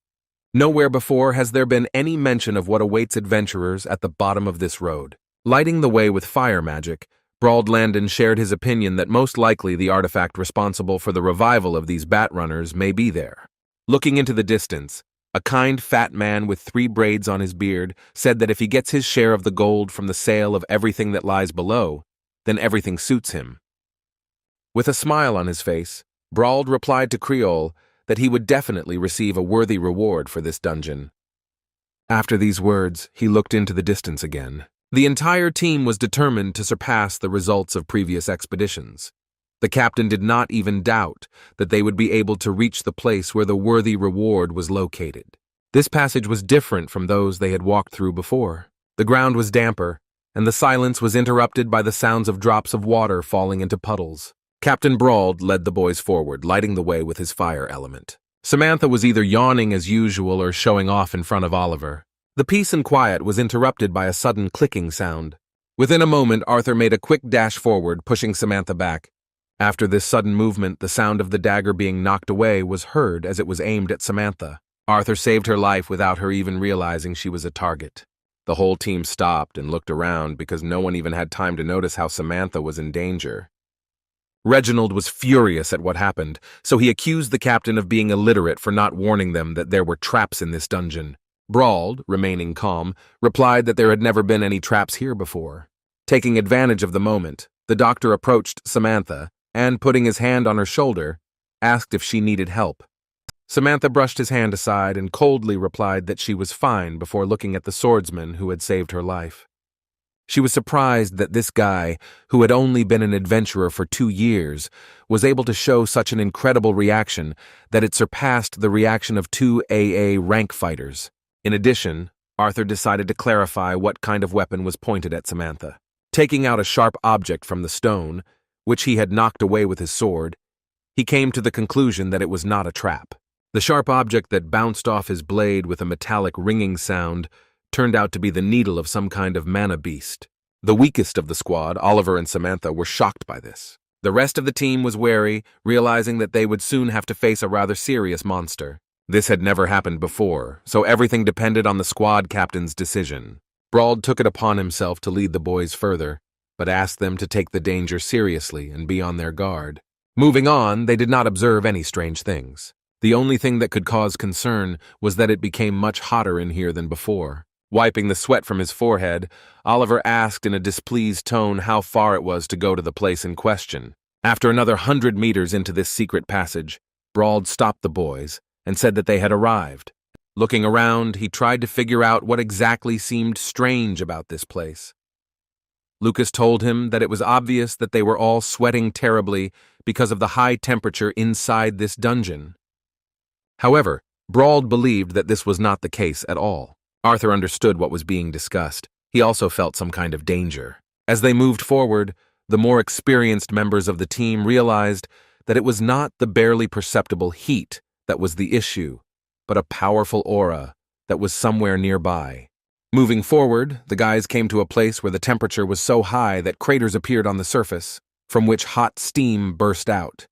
Nowhere before has there been any mention of what awaits adventurers at the bottom of this road. Lighting the way with fire magic, Brauld Landon shared his opinion that most likely the artifact responsible for the revival of these bat runners may be there. Looking into the distance, a kind fat man with 3 braids on his beard said that if he gets his share of the gold from the sale of everything that lies below, then everything suits him. With a smile on his face, Brauld replied to Creole that he would definitely receive a worthy reward for this dungeon. After these words, he looked into the distance again. The entire team was determined to surpass the results of previous expeditions. The captain did not even doubt that they would be able to reach the place where the worthy reward was located. This passage was different from those they had walked through before. The ground was damper, and the silence was interrupted by the sounds of drops of water falling into puddles. Captain Brauld led the boys forward, lighting the way with his fire element. Samantha was either yawning as usual or showing off in front of Oliver. The peace and quiet was interrupted by a sudden clicking sound. Within a moment, Arthur made a quick dash forward, pushing Samantha back. After this sudden movement, the sound of the dagger being knocked away was heard as it was aimed at Samantha. Arthur saved her life without her even realizing she was a target. The whole team stopped and looked around because no one even had time to notice how Samantha was in danger. Reginald was furious at what happened, so he accused the captain of being illiterate for not warning them that there were traps in this dungeon. Brauld, remaining calm, replied that there had never been any traps here before. Taking advantage of the moment, the doctor approached Samantha and, putting his hand on her shoulder, asked if she needed help. Samantha brushed his hand aside and coldly replied that she was fine before looking at the swordsman who had saved her life. She was surprised that this guy, who had only been an adventurer for 2 years, was able to show such an incredible reaction that it surpassed the reaction of 2 AA rank fighters. In addition, Arthur decided to clarify what kind of weapon was pointed at Samantha. Taking out a sharp object from the stone, which he had knocked away with his sword, he came to the conclusion that it was not a trap. The sharp object that bounced off his blade with a metallic ringing sound turned out to be the needle of some kind of mana beast. The weakest of the squad, Oliver and Samantha, were shocked by this. The rest of the team was wary, realizing that they would soon have to face a rather serious monster. This had never happened before, so everything depended on the squad captain's decision. Brauld took it upon himself to lead the boys further, but asked them to take the danger seriously and be on their guard. Moving on, they did not observe any strange things. The only thing that could cause concern was that it became much hotter in here than before. Wiping the sweat from his forehead, Oliver asked in a displeased tone how far it was to go to the place in question. After another 100 meters into this secret passage, Brauld stopped the boys and said that they had arrived. Looking around, he tried to figure out what exactly seemed strange about this place. Lucas told him that it was obvious that they were all sweating terribly because of the high temperature inside this dungeon. However, Brauld believed that this was not the case at all. Arthur understood what was being discussed. He also felt some kind of danger. As they moved forward, the more experienced members of the team realized that it was not the barely perceptible heat that was the issue, but a powerful aura that was somewhere nearby. Moving forward, the guys came to a place where the temperature was so high that craters appeared on the surface, from which hot steam burst out.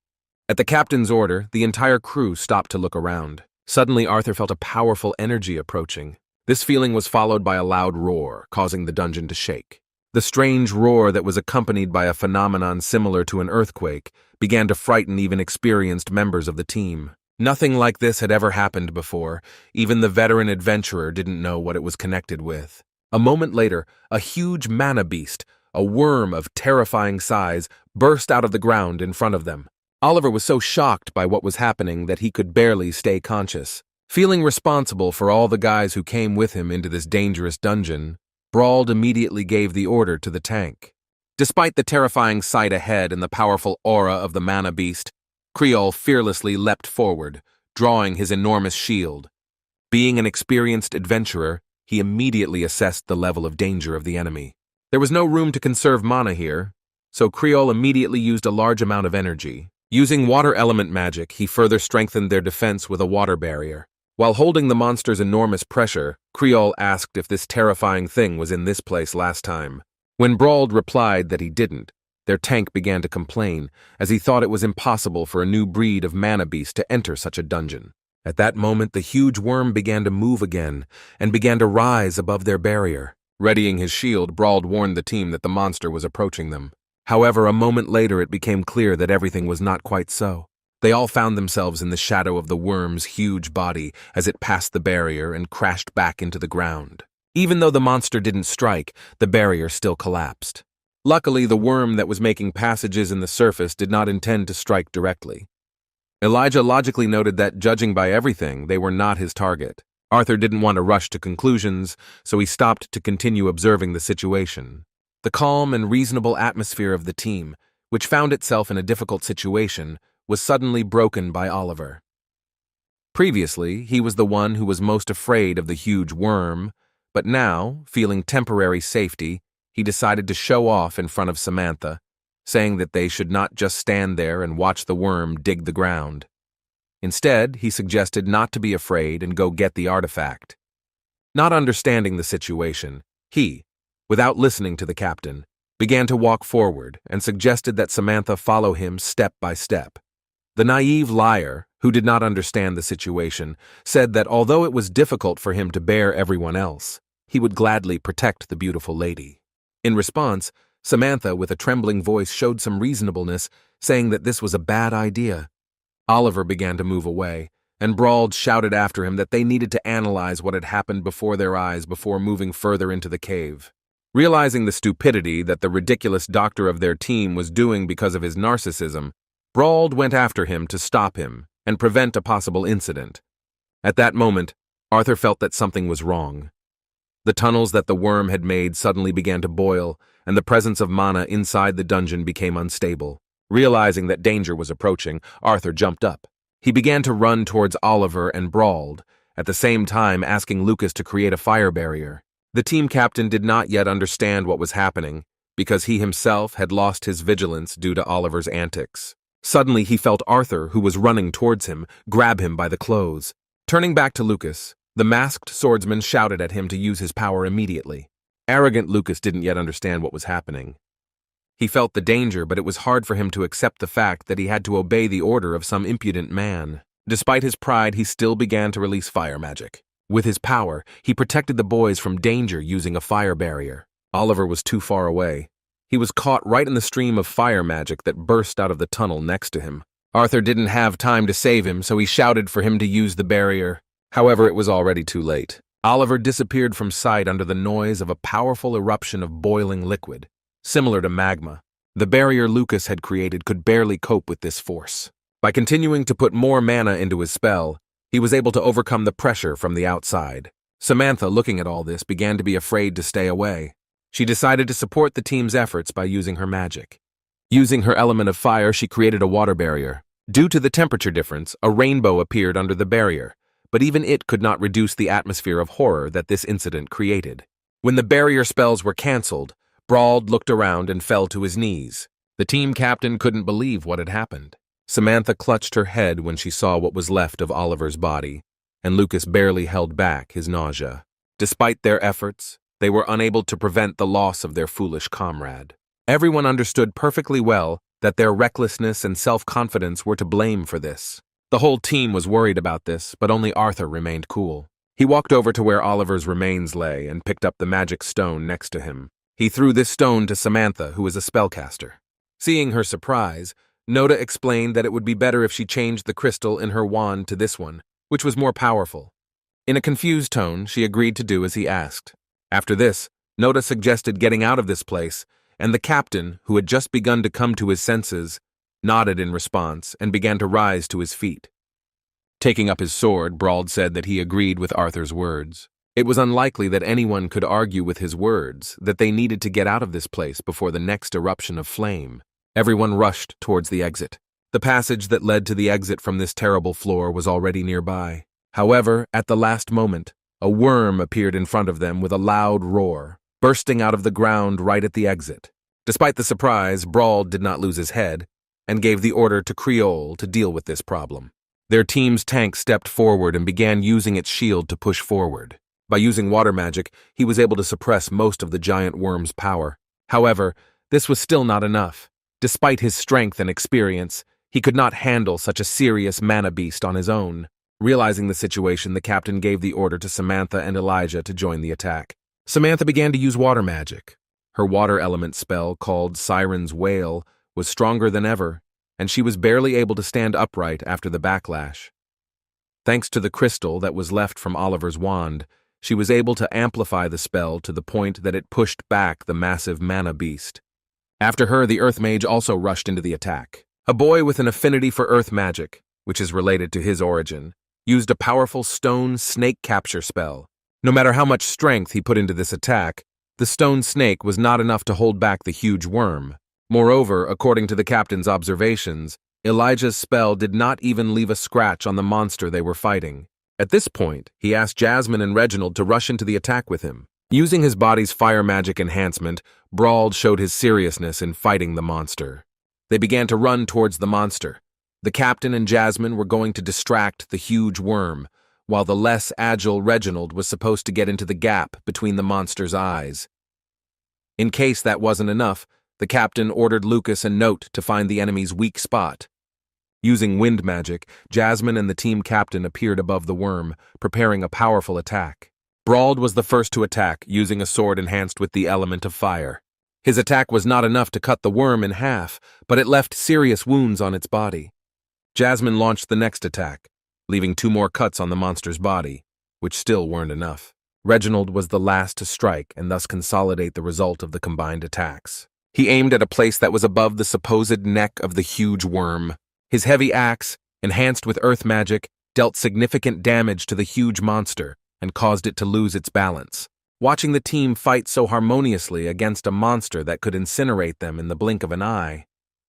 At the captain's order, the entire crew stopped to look around. Suddenly, Arthur felt a powerful energy approaching. This feeling was followed by a loud roar, causing the dungeon to shake. The strange roar that was accompanied by a phenomenon similar to an earthquake began to frighten even experienced members of the team. Nothing like this had ever happened before. Even the veteran adventurer didn't know what it was connected with. A moment later, a huge mana beast, a worm of terrifying size, burst out of the ground in front of them. Oliver was so shocked by what was happening that he could barely stay conscious. Feeling responsible for all the guys who came with him into this dangerous dungeon, Brauld immediately gave the order to the tank. Despite the terrifying sight ahead and the powerful aura of the mana beast, Creole fearlessly leapt forward, drawing his enormous shield. Being an experienced adventurer, he immediately assessed the level of danger of the enemy. There was no room to conserve mana here, so Creole immediately used a large amount of energy. Using water element magic, he further strengthened their defense with a water barrier. While holding the monster's enormous pressure, Creole asked if this terrifying thing was in this place last time. When Brauld replied that he didn't, their tank began to complain, as he thought it was impossible for a new breed of mana beast to enter such a dungeon. At that moment, the huge worm began to move again, and began to rise above their barrier. Readying his shield, Brauld warned the team that the monster was approaching them. However, a moment later it became clear that everything was not quite so. They all found themselves in the shadow of the worm's huge body as it passed the barrier and crashed back into the ground. Even though the monster didn't strike, the barrier still collapsed. Luckily, the worm that was making passages in the surface did not intend to strike directly. Elijah logically noted that, judging by everything, they were not his target. Arthur didn't want to rush to conclusions, so he stopped to continue observing the situation. The calm and reasonable atmosphere of the team, which found itself in a difficult situation, was suddenly broken by Oliver. Previously, he was the one who was most afraid of the huge worm, but now, feeling temporary safety, he decided to show off in front of Samantha, saying that they should not just stand there and watch the worm dig the ground. Instead, he suggested not to be afraid and go get the artifact. Not understanding the situation, he, without listening to the captain, began to walk forward and suggested that Samantha follow him step by step. The naive liar, who did not understand the situation, said that although it was difficult for him to bear everyone else, he would gladly protect the beautiful lady. In response, Samantha, with a trembling voice, showed some reasonableness, saying that this was a bad idea. Oliver began to move away, and Brauld shouted after him that they needed to analyze what had happened before their eyes before moving further into the cave. Realizing the stupidity that the ridiculous doctor of their team was doing because of his narcissism, Brauld went after him to stop him and prevent a possible incident. At that moment, Arthur felt that something was wrong. The tunnels that the worm had made suddenly began to boil, and the presence of mana inside the dungeon became unstable. Realizing that danger was approaching, Arthur jumped up. He began to run towards Oliver and Brauld, at the same time asking Lucas to create a fire barrier. The team captain did not yet understand what was happening, because he himself had lost his vigilance due to Oliver's antics. Suddenly, he felt Arthur, who was running towards him, grab him by the clothes. Turning back to Lucas, the masked swordsman shouted at him to use his power immediately. Arrogant Lucas didn't yet understand what was happening. He felt the danger, but it was hard for him to accept the fact that he had to obey the order of some impudent man. Despite his pride, he still began to release fire magic. With his power, he protected the boys from danger using a fire barrier. Oliver was too far away. He was caught right in the stream of fire magic that burst out of the tunnel next to him. Arthur didn't have time to save him, so he shouted for him to use the barrier. However, it was already too late. Oliver disappeared from sight under the noise of a powerful eruption of boiling liquid, similar to magma. The barrier Lucas had created could barely cope with this force. By continuing to put more mana into his spell, he was able to overcome the pressure from the outside. Samantha, looking at all this, began to be afraid to stay away. She decided to support the team's efforts by using her magic. Using her element of fire, she created a water barrier. Due to the temperature difference, a rainbow appeared under the barrier, but even it could not reduce the atmosphere of horror that this incident created. When the barrier spells were cancelled, Brauld looked around and fell to his knees. The team captain couldn't believe what had happened. Samantha clutched her head when she saw what was left of Oliver's body, and Lucas barely held back his nausea. Despite their efforts, they were unable to prevent the loss of their foolish comrade. Everyone understood perfectly well that their recklessness and self-confidence were to blame for this. The whole team was worried about this, but only Arthur remained cool. He walked over to where Oliver's remains lay and picked up the magic stone next to him. He threw this stone to Samantha, who was a spellcaster. Seeing her surprise, Noda explained that it would be better if she changed the crystal in her wand to this one, which was more powerful. In a confused tone, she agreed to do as he asked. After this, Noda suggested getting out of this place, and the captain, who had just begun to come to his senses, nodded in response and began to rise to his feet. Taking up his sword, Brauld said that he agreed with Arthur's words. It was unlikely that anyone could argue with his words, that they needed to get out of this place before the next eruption of flame. Everyone rushed towards the exit. The passage that led to the exit from this terrible floor was already nearby. However, at the last moment, a worm appeared in front of them with a loud roar, bursting out of the ground right at the exit. Despite the surprise, Brauld did not lose his head and gave the order to Creole to deal with this problem. Their team's tank stepped forward and began using its shield to push forward. By using water magic, he was able to suppress most of the giant worm's power. However, this was still not enough. Despite his strength and experience, he could not handle such a serious mana beast on his own. Realizing the situation, the captain gave the order to Samantha and Elijah to join the attack. Samantha began to use water magic. Her water element spell, called Siren's Wail, was stronger than ever, and she was barely able to stand upright after the backlash. Thanks to the crystal that was left from Oliver's wand, she was able to amplify the spell to the point that it pushed back the massive mana beast. After her, the Earth Mage also rushed into the attack. A boy with an affinity for earth magic, which is related to his origin, used a powerful stone snake capture spell. No matter how much strength he put into this attack, the stone snake was not enough to hold back the huge worm. Moreover, according to the captain's observations, Elijah's spell did not even leave a scratch on the monster they were fighting. At this point, he asked Jasmine and Reginald to rush into the attack with him. Using his body's fire magic enhancement, Brauld showed his seriousness in fighting the monster. They began to run towards the monster. The captain and Jasmine were going to distract the huge worm, while the less agile Reginald was supposed to get into the gap between the monster's eyes. In case that wasn't enough, the captain ordered Lucas and Note to find the enemy's weak spot. Using wind magic, Jasmine and the team captain appeared above the worm, preparing a powerful attack. Brauld was the first to attack, using a sword enhanced with the element of fire. His attack was not enough to cut the worm in half, but it left serious wounds on its body. Jasmine launched the next attack, leaving 2 more cuts on the monster's body, which still weren't enough. Reginald was the last to strike and thus consolidate the result of the combined attacks. He aimed at a place that was above the supposed neck of the huge worm. His heavy axe, enhanced with earth magic, dealt significant damage to the huge monster and caused it to lose its balance. Watching the team fight so harmoniously against a monster that could incinerate them in the blink of an eye,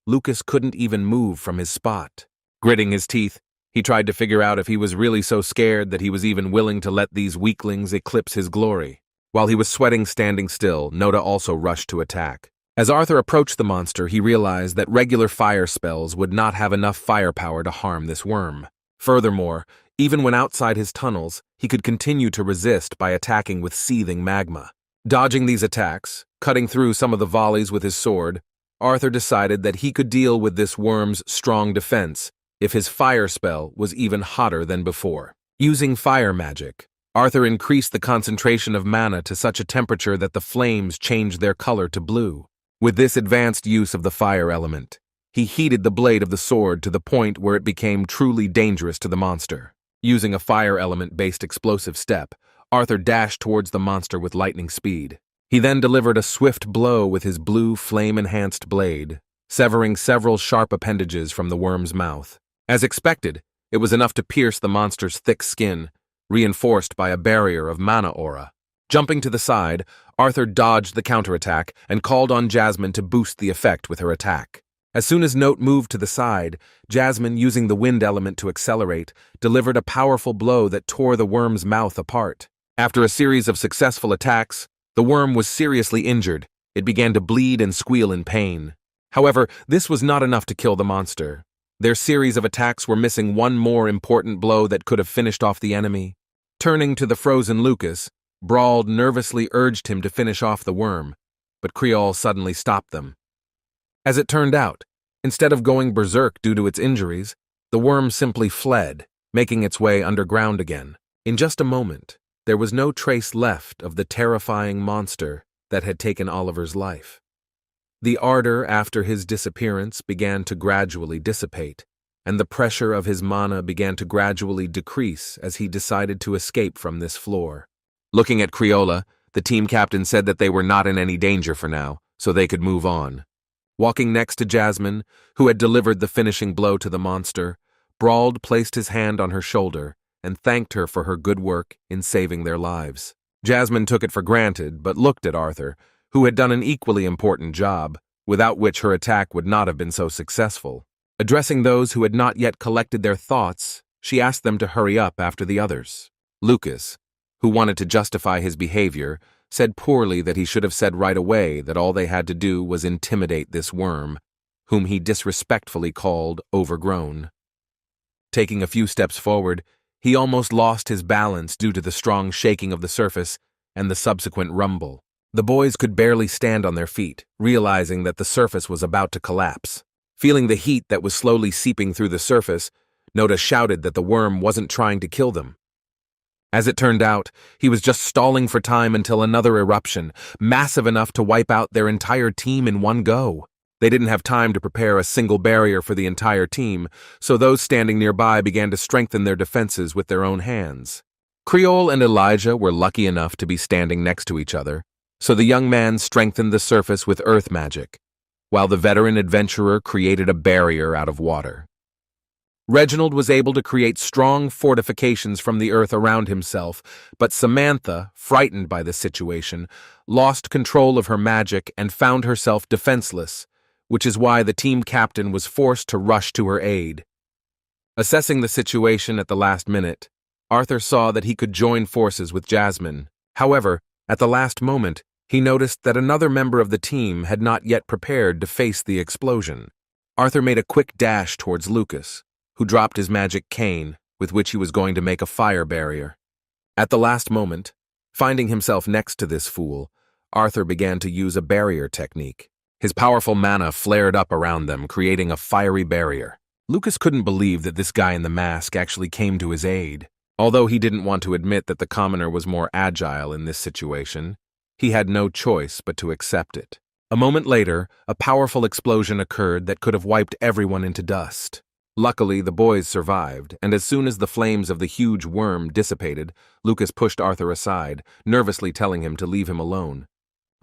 Lucas couldn't even move from his spot. Gritting his teeth, he tried to figure out if he was really so scared that he was even willing to let these weaklings eclipse his glory. While he was sweating standing still, Noda also rushed to attack. As Arthur approached the monster, he realized that regular fire spells would not have enough firepower to harm this worm. Furthermore, even when outside his tunnels, he could continue to resist by attacking with seething magma. Dodging these attacks, cutting through some of the volleys with his sword, Arthur decided that he could deal with this worm's strong defense if his fire spell was even hotter than before. Using fire magic, Arthur increased the concentration of mana to such a temperature that the flames changed their color to blue. With this advanced use of the fire element, he heated the blade of the sword to the point where it became truly dangerous to the monster. Using a fire element-based explosive step, Arthur dashed towards the monster with lightning speed. He then delivered a swift blow with his blue flame-enhanced blade, severing several sharp appendages from the worm's mouth. As expected, it was enough to pierce the monster's thick skin, reinforced by a barrier of mana aura. Jumping to the side, Arthur dodged the counterattack and called on Jasmine to boost the effect with her attack. As soon as Note moved to the side, Jasmine, using the wind element to accelerate, delivered a powerful blow that tore the worm's mouth apart. After a series of successful attacks, the worm was seriously injured. It began to bleed and squeal in pain. However, this was not enough to kill the monster. Their series of attacks were missing one more important blow that could have finished off the enemy. Turning to the frozen Lucas, Brawl nervously urged him to finish off the worm, but Creole suddenly stopped them. As it turned out, instead of going berserk due to its injuries, the worm simply fled, making its way underground again. In just a moment, there was no trace left of the terrifying monster that had taken Oliver's life. The ardor after his disappearance began to gradually dissipate, and the pressure of his mana began to gradually decrease as he decided to escape from this floor. Looking at Creola, the team captain said that they were not in any danger for now, so they could move on. Walking next to Jasmine, who had delivered the finishing blow to the monster, Brawl placed his hand on her shoulder and thanked her for her good work in saving their lives. Jasmine took it for granted, but looked at Arthur, who had done an equally important job, without which her attack would not have been so successful. Addressing those who had not yet collected their thoughts, she asked them to hurry up after the others. Lucas, who wanted to justify his behavior, said poorly that he should have said right away that all they had to do was intimidate this worm, whom he disrespectfully called overgrown. Taking a few steps forward, he almost lost his balance due to the strong shaking of the surface and the subsequent rumble. The boys could barely stand on their feet, realizing that the surface was about to collapse. Feeling the heat that was slowly seeping through the surface, Noda shouted that the worm wasn't trying to kill them. As it turned out, he was just stalling for time until another eruption, massive enough to wipe out their entire team in one go. They didn't have time to prepare a single barrier for the entire team, so those standing nearby began to strengthen their defenses with their own hands. Creole and Elijah were lucky enough to be standing next to each other, so the young man strengthened the surface with earth magic, while the veteran adventurer created a barrier out of water. Reginald was able to create strong fortifications from the earth around himself, but Samantha, frightened by the situation, lost control of her magic and found herself defenseless, which is why the team captain was forced to rush to her aid. Assessing the situation at the last minute, Arthur saw that he could join forces with Jasmine. However, at the last moment, he noticed that another member of the team had not yet prepared to face the explosion. Arthur made a quick dash towards Lucas, who dropped his magic cane, with which he was going to make a fire barrier. At the last moment, finding himself next to this fool, Arthur began to use a barrier technique. His powerful mana flared up around them, creating a fiery barrier. Lucas couldn't believe that this guy in the mask actually came to his aid. Although he didn't want to admit that the commoner was more agile in this situation, he had no choice but to accept it. A moment later, a powerful explosion occurred that could have wiped everyone into dust. Luckily, the boys survived, and as soon as the flames of the huge worm dissipated, Lucas pushed Arthur aside, nervously telling him to leave him alone.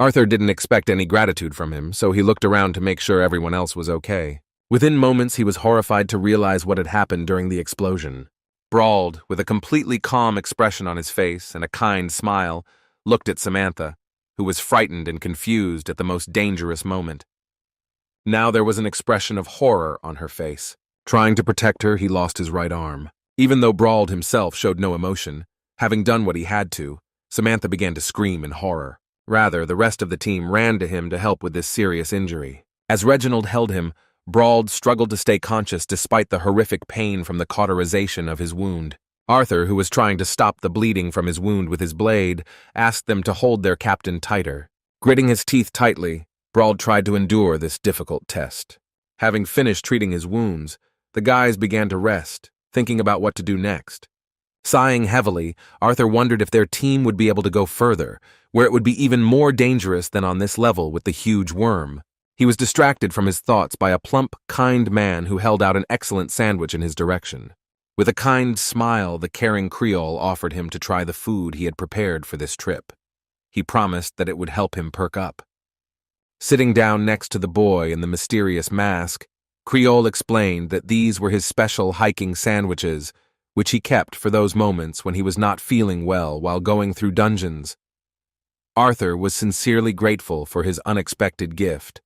Arthur didn't expect any gratitude from him, so he looked around to make sure everyone else was okay. Within moments, he was horrified to realize what had happened during the explosion. Brawl, with a completely calm expression on his face and a kind smile, looked at Samantha, who was frightened and confused at the most dangerous moment. Now there was an expression of horror on her face. Trying to protect her, he lost his right arm. Even though Brawl himself showed no emotion, having done what he had to, Samantha began to scream in horror. Rather, the rest of the team ran to him to help with this serious injury. As Reginald held him, Brawl struggled to stay conscious despite the horrific pain from the cauterization of his wound. Arthur, who was trying to stop the bleeding from his wound with his blade, asked them to hold their captain tighter. Gritting his teeth tightly, Brawl tried to endure this difficult test. Having finished treating his wounds, the guys began to rest, thinking about what to do next. Sighing heavily, Arthur wondered if their team would be able to go further, where it would be even more dangerous than on this level with the huge worm. He was distracted from his thoughts by a plump, kind man who held out an excellent sandwich in his direction. With a kind smile, the caring Creole offered him to try the food he had prepared for this trip. He promised that it would help him perk up. Sitting down next to the boy in the mysterious mask, Creole explained that these were his special hiking sandwiches, which he kept for those moments when he was not feeling well while going through dungeons. Arthur was sincerely grateful for his unexpected gift.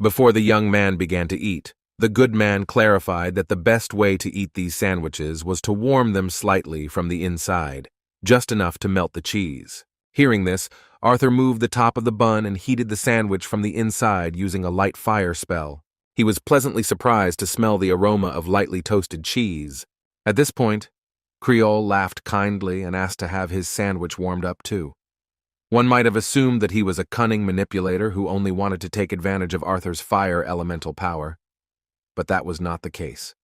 Before the young man began to eat, the good man clarified that the best way to eat these sandwiches was to warm them slightly from the inside, just enough to melt the cheese. Hearing this, Arthur moved the top of the bun and heated the sandwich from the inside using a light fire spell. He was pleasantly surprised to smell the aroma of lightly toasted cheese. At this point, Creole laughed kindly and asked to have his sandwich warmed up too. One might have assumed that he was a cunning manipulator who only wanted to take advantage of Arthur's fire elemental power. But that was not the case.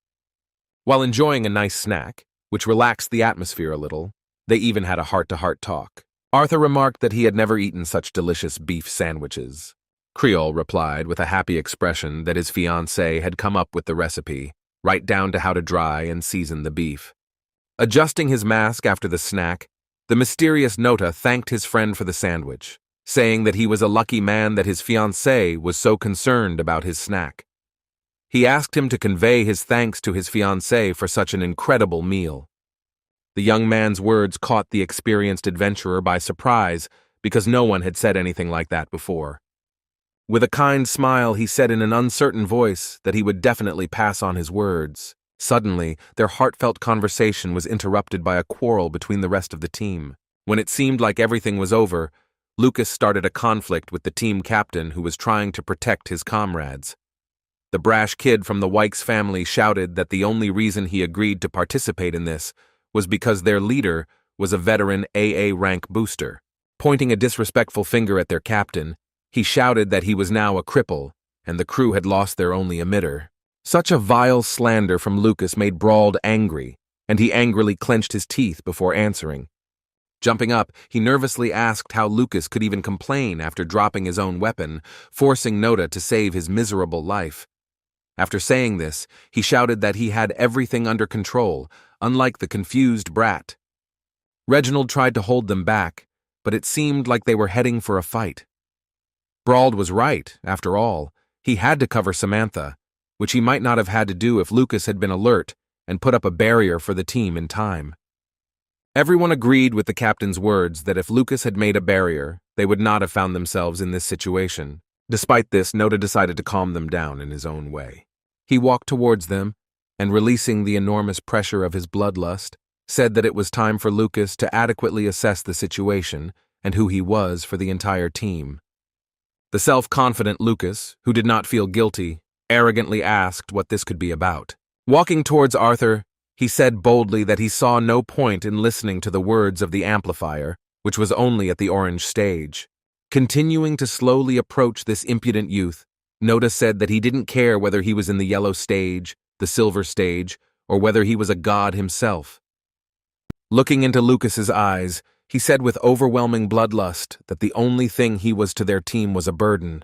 While enjoying a nice snack, which relaxed the atmosphere a little, they even had a heart-to-heart talk. Arthur remarked that he had never eaten such delicious beef sandwiches. Creole replied with a happy expression that his fiancée had come up with the recipe, right down to how to dry and season the beef. Adjusting his mask after the snack, the mysterious Nota thanked his friend for the sandwich, saying that he was a lucky man that his fiancée was so concerned about his snack. He asked him to convey his thanks to his fiancée for such an incredible meal. The young man's words caught the experienced adventurer by surprise because no one had said anything like that before. With a kind smile, he said in an uncertain voice that he would definitely pass on his words. Suddenly, their heartfelt conversation was interrupted by a quarrel between the rest of the team. When it seemed like everything was over, Lucas started a conflict with the team captain who was trying to protect his comrades. The brash kid from the Wykes family shouted that the only reason he agreed to participate in this was because their leader was a veteran AA rank booster. Pointing a disrespectful finger at their captain, he shouted that he was now a cripple, and the crew had lost their only emitter. Such a vile slander from Lucas made Brauld angry, and he angrily clenched his teeth before answering. Jumping up, he nervously asked how Lucas could even complain after dropping his own weapon, forcing Nota to save his miserable life. After saying this, he shouted that he had everything under control, unlike the confused brat. Reginald tried to hold them back, but it seemed like they were heading for a fight. Brauld was right, after all. He had to cover Samantha, which he might not have had to do if Lucas had been alert and put up a barrier for the team in time. Everyone agreed with the captain's words that if Lucas had made a barrier, they would not have found themselves in this situation. Despite this, Nota decided to calm them down in his own way. He walked towards them, and releasing the enormous pressure of his bloodlust, said that it was time for Lucas to adequately assess the situation and who he was for the entire team. The self-confident Lucas, who did not feel guilty, arrogantly asked what this could be about. Walking towards Arthur, he said boldly that he saw no point in listening to the words of the amplifier, which was only at the orange stage. Continuing to slowly approach this impudent youth, Nota said that he didn't care whether he was in the yellow stage, the silver stage, or whether he was a god himself. Looking into Lucas's eyes, he said with overwhelming bloodlust that the only thing he was to their team was a burden.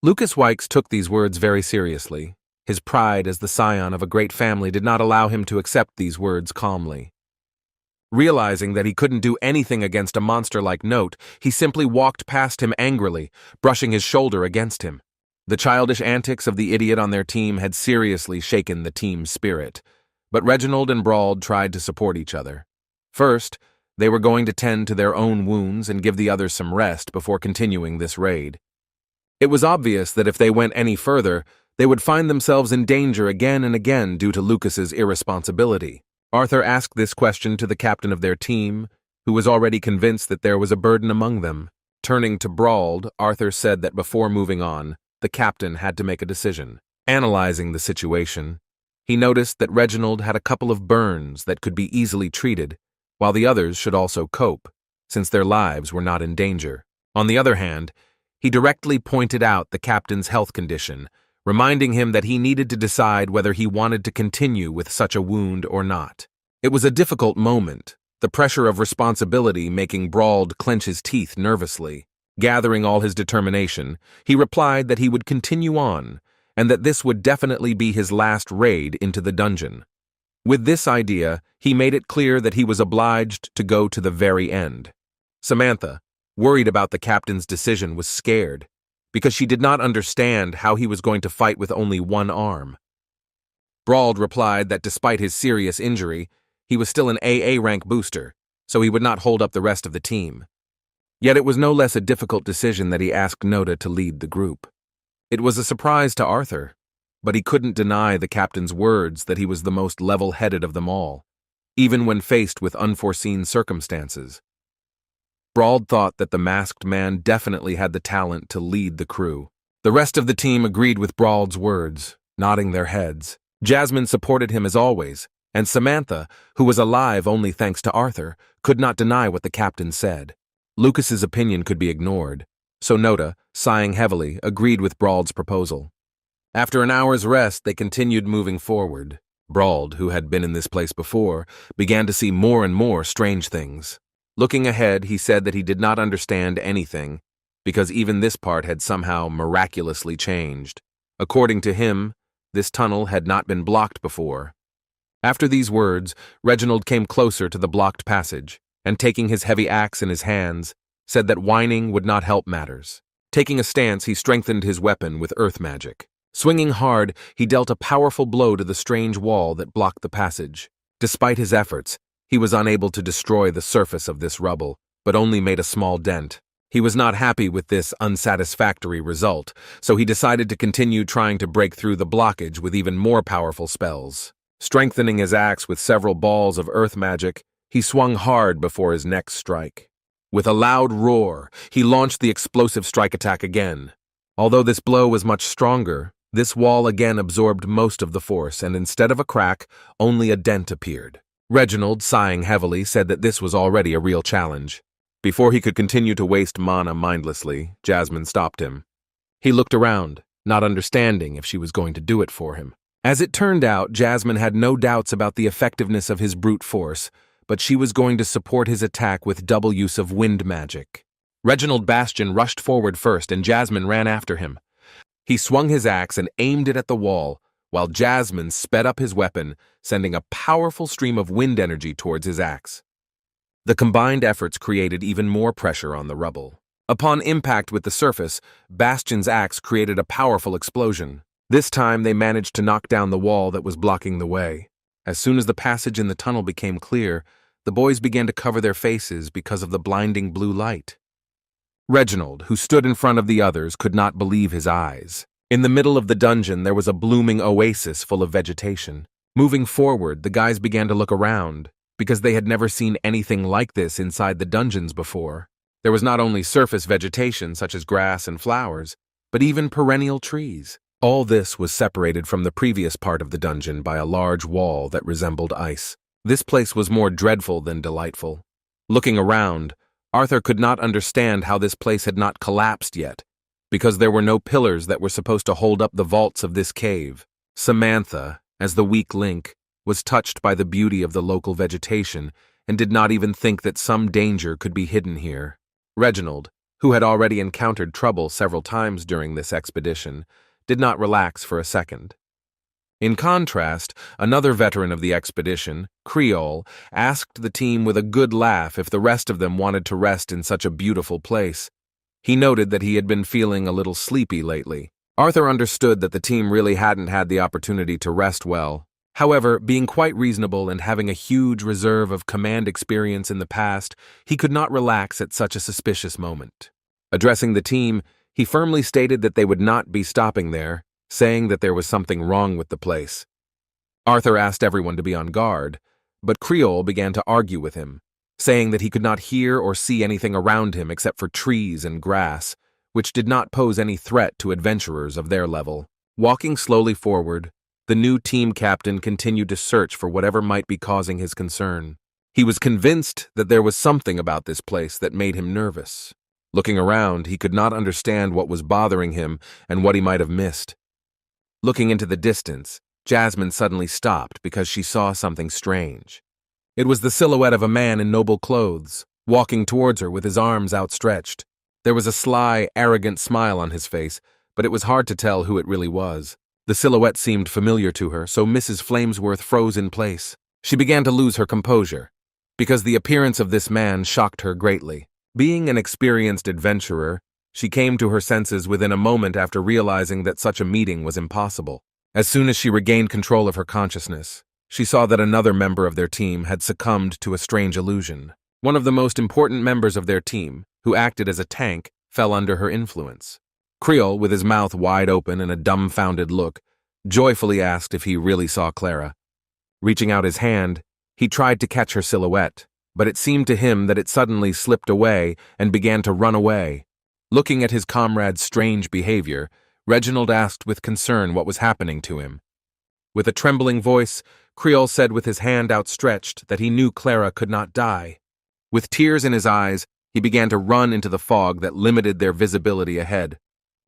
Lucas Wykes took these words very seriously. His pride as the scion of a great family did not allow him to accept these words calmly. Realizing that he couldn't do anything against a monster like Note, he simply walked past him angrily, brushing his shoulder against him. The childish antics of the idiot on their team had seriously shaken the team's spirit, but Reginald and Brauld tried to support each other. First, they were going to tend to their own wounds and give the others some rest before continuing this raid. It was obvious that if they went any further, they would find themselves in danger again and again due to Lucas's irresponsibility. Arthur asked this question to the captain of their team, who was already convinced that there was a burden among them. Turning to Brauld, Arthur said that before moving on, the captain had to make a decision. Analyzing the situation, he noticed that Reginald had a couple of burns that could be easily treated, while the others should also cope, since their lives were not in danger. On the other hand, he directly pointed out the captain's health condition, reminding him that he needed to decide whether he wanted to continue with such a wound or not. It was a difficult moment, the pressure of responsibility making Brauld clench his teeth nervously. Gathering all his determination, he replied that he would continue on, and that this would definitely be his last raid into the dungeon. With this idea, he made it clear that he was obliged to go to the very end. Samantha, worried about the captain's decision, was scared, because she did not understand how he was going to fight with only one arm. Brauld replied that despite his serious injury, he was still an AA rank booster, so he would not hold up the rest of the team. Yet it was no less a difficult decision that he asked Noda to lead the group. It was a surprise to Arthur, but he couldn't deny the captain's words that he was the most level-headed of them all, even when faced with unforeseen circumstances. Brauld thought that the masked man definitely had the talent to lead the crew. The rest of the team agreed with Brauld's words, nodding their heads. Jasmine supported him as always, and Samantha, who was alive only thanks to Arthur, could not deny what the captain said. Lucas's opinion could be ignored, so Noda, sighing heavily, agreed with Brauld's proposal. After an hour's rest, they continued moving forward. Brauld, who had been in this place before, began to see more and more strange things. Looking ahead, he said that he did not understand anything, because even this part had somehow miraculously changed. According to him, this tunnel had not been blocked before. After these words, Reginald came closer to the blocked passage, and taking his heavy axe in his hands, said that whining would not help matters. Taking a stance, he strengthened his weapon with earth magic. Swinging hard, he dealt a powerful blow to the strange wall that blocked the passage. Despite his efforts, he was unable to destroy the surface of this rubble, but only made a small dent. He was not happy with this unsatisfactory result, so he decided to continue trying to break through the blockage with even more powerful spells. Strengthening his axe with several balls of earth magic, he swung hard before his next strike. With a loud roar, he launched the explosive strike attack again. Although this blow was much stronger, this wall again absorbed most of the force, and instead of a crack, only a dent appeared. Reginald, sighing heavily, said that this was already a real challenge. Before he could continue to waste mana mindlessly, Jasmine stopped him. He looked around, not understanding if she was going to do it for him. As it turned out, Jasmine had no doubts about the effectiveness of his brute force, but she was going to support his attack with double use of wind magic. Reginald Bastian rushed forward first, and Jasmine ran after him. He swung his axe and aimed it at the wall, while Jasmine sped up his weapon, sending a powerful stream of wind energy towards his axe. The combined efforts created even more pressure on the rubble. Upon impact with the surface, Bastian's axe created a powerful explosion. This time they managed to knock down the wall that was blocking the way. As soon as the passage in the tunnel became clear, the boys began to cover their faces because of the blinding blue light. Reginald, who stood in front of the others, could not believe his eyes. In the middle of the dungeon, there was a blooming oasis full of vegetation. Moving forward, the guys began to look around, because they had never seen anything like this inside the dungeons before. There was not only surface vegetation such as grass and flowers, but even perennial trees. All this was separated from the previous part of the dungeon by a large wall that resembled ice. This place was more dreadful than delightful. Looking around, Arthur could not understand how this place had not collapsed yet, because there were no pillars that were supposed to hold up the vaults of this cave. Samantha, as the weak link, was touched by the beauty of the local vegetation and did not even think that some danger could be hidden here. Reginald, who had already encountered trouble several times during this expedition, did not relax for a second. In contrast, another veteran of the expedition, Creole, asked the team with a good laugh if the rest of them wanted to rest in such a beautiful place. He noted that he had been feeling a little sleepy lately. Arthur understood that the team really hadn't had the opportunity to rest well. However, being quite reasonable and having a huge reserve of command experience in the past, he could not relax at such a suspicious moment. Addressing the team, he firmly stated that they would not be stopping there, saying that there was something wrong with the place. Arthur asked everyone to be on guard, but Creole began to argue with him, saying that he could not hear or see anything around him except for trees and grass, which did not pose any threat to adventurers of their level. Walking slowly forward, the new team captain continued to search for whatever might be causing his concern. He was convinced that there was something about this place that made him nervous. Looking around, he could not understand what was bothering him and what he might have missed. Looking into the distance, Jasmine suddenly stopped because she saw something strange. It was the silhouette of a man in noble clothes, walking towards her with his arms outstretched. There was a sly, arrogant smile on his face, but it was hard to tell who it really was. The silhouette seemed familiar to her, so Mrs. Flamesworth froze in place. She began to lose her composure, because the appearance of this man shocked her greatly. Being an experienced adventurer, She came to her senses within a moment after realizing that such a meeting was impossible. As soon as she regained control of her consciousness, she saw that another member of their team had succumbed to a strange illusion. One of the most important members of their team, who acted as a tank, fell under her influence. Creole, with his mouth wide open and a dumbfounded look, joyfully asked if he really saw Clara. Reaching out his hand, he tried to catch her silhouette, but it seemed to him that it suddenly slipped away and began to run away. Looking at his comrade's strange behavior, Reginald asked with concern what was happening to him. With a trembling voice, Creole said with his hand outstretched that he knew Clara could not die. With tears in his eyes, he began to run into the fog that limited their visibility ahead.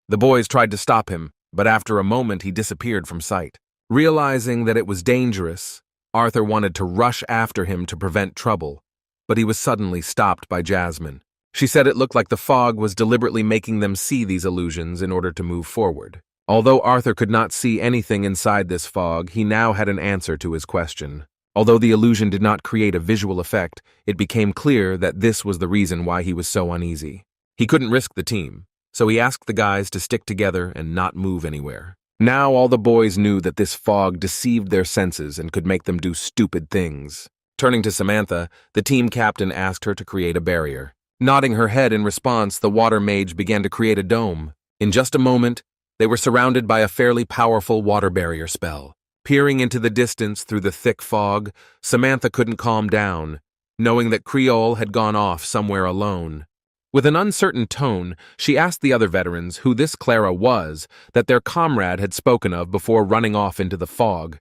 The boys tried to stop him, but after a moment he disappeared from sight. Realizing that it was dangerous, Arthur wanted to rush after him to prevent trouble, but he was suddenly stopped by Jasmine. She said it looked like the fog was deliberately making them see these illusions in order to move forward. Although Arthur could not see anything inside this fog, he now had an answer to his question. Although the illusion did not create a visual effect, it became clear that this was the reason why he was so uneasy. He couldn't risk the team, so he asked the guys to stick together and not move anywhere. Now all the boys knew that this fog deceived their senses and could make them do stupid things. Turning to Samantha, the team captain asked her to create a barrier. Nodding her head in response, the water mage began to create a dome. In just a moment, they were surrounded by a fairly powerful water barrier spell. Peering into the distance through the thick fog, Samantha couldn't calm down, knowing that Creole had gone off somewhere alone. With an uncertain tone, she asked the other veterans who this Clara was that their comrade had spoken of before running off into the fog.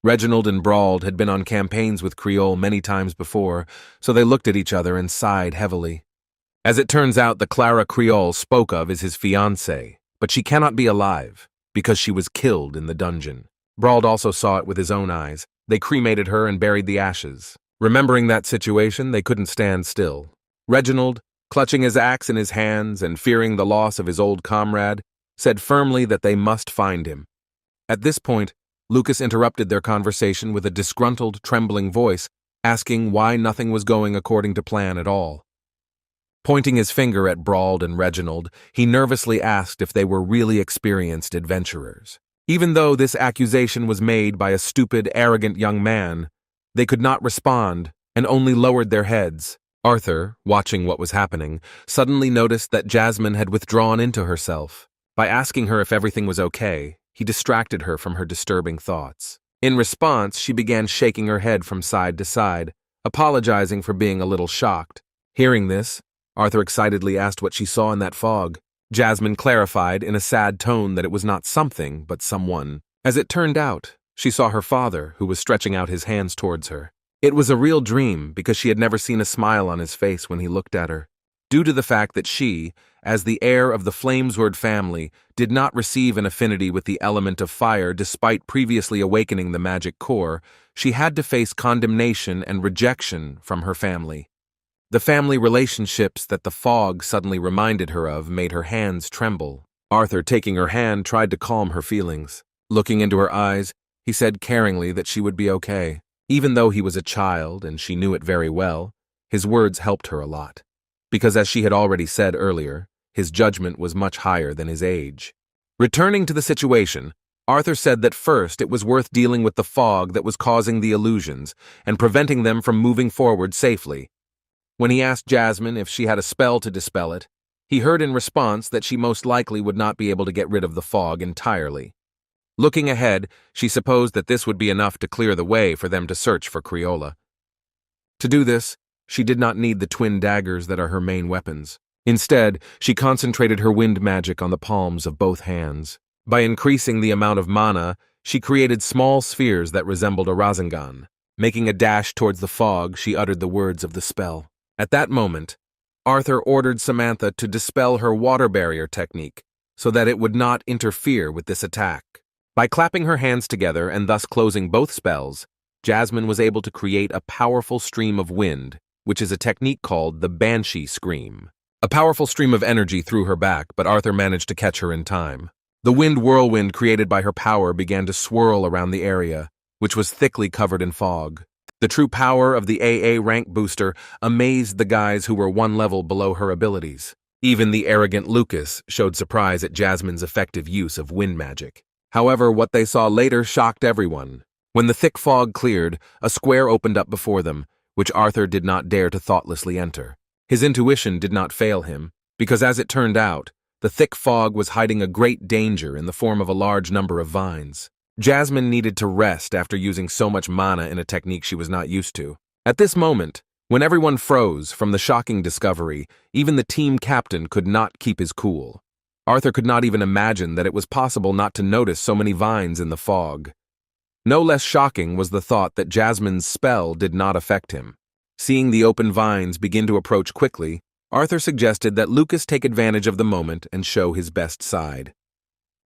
Reginald and Brauld had been on campaigns with Creole many times before, so they looked at each other and sighed heavily. As it turns out, the Clara Creole spoke of is his fiancée, but she cannot be alive because she was killed in the dungeon. Brauld also saw it with his own eyes. They cremated her and buried the ashes. Remembering that situation, they couldn't stand still. Reginald, clutching his axe in his hands and fearing the loss of his old comrade, said firmly that they must find him. At this point, Lucas interrupted their conversation with a disgruntled, trembling voice, asking why nothing was going according to plan at all. Pointing his finger at Brauld and Reginald, he nervously asked if they were really experienced adventurers. Even though this accusation was made by a stupid, arrogant young man, they could not respond and only lowered their heads. Arthur, watching what was happening, suddenly noticed that Jasmine had withdrawn into herself. By asking her if everything was okay, he distracted her from her disturbing thoughts. In response, she began shaking her head from side to side, apologizing for being a little shocked. Hearing this, Arthur excitedly asked what she saw in that fog. Jasmine clarified in a sad tone that it was not something, but someone. As it turned out, she saw her father, who was stretching out his hands towards her. It was a real dream because she had never seen a smile on his face when he looked at her. Due to the fact that she, as the heir of the Flamesword family, did not receive an affinity with the element of fire despite previously awakening the magic core, she had to face condemnation and rejection from her family. The family relationships that the fog suddenly reminded her of made her hands tremble. Arthur, taking her hand, tried to calm her feelings. Looking into her eyes, he said caringly that she would be okay. Even though he was a child and she knew it very well, his words helped her a lot. Because as she had already said earlier, his judgment was much higher than his age. Returning to the situation, Arthur said that first it was worth dealing with the fog that was causing the illusions and preventing them from moving forward safely. When he asked Jasmine if she had a spell to dispel it, he heard in response that she most likely would not be able to get rid of the fog entirely. Looking ahead, she supposed that this would be enough to clear the way for them to search for Creola. To do this, she did not need the twin daggers that are her main weapons. Instead, she concentrated her wind magic on the palms of both hands. By increasing the amount of mana, she created small spheres that resembled a Rasengan. Making a dash towards the fog, she uttered the words of the spell. At that moment, Arthur ordered Samantha to dispel her water barrier technique so that it would not interfere with this attack. By clapping her hands together and thus closing both spells, Jasmine was able to create a powerful stream of wind, which is a technique called the Banshee Scream. A powerful stream of energy threw her back, but Arthur managed to catch her in time. The wind whirlwind created by her power began to swirl around the area, which was thickly covered in fog. The true power of the AA rank booster amazed the guys who were one level below her abilities. Even the arrogant Lucas showed surprise at Jasmine's effective use of wind magic. However, what they saw later shocked everyone. When the thick fog cleared, a square opened up before them, which Arthur did not dare to thoughtlessly enter. His intuition did not fail him, because as it turned out, the thick fog was hiding a great danger in the form of a large number of vines. Jasmine needed to rest after using so much mana in a technique she was not used to. At this moment, when everyone froze from the shocking discovery, even the team captain could not keep his cool. Arthur could not even imagine that it was possible not to notice so many vines in the fog. No less shocking was the thought that Jasmine's spell did not affect him. Seeing the open vines begin to approach quickly, Arthur suggested that Lucas take advantage of the moment and show his best side.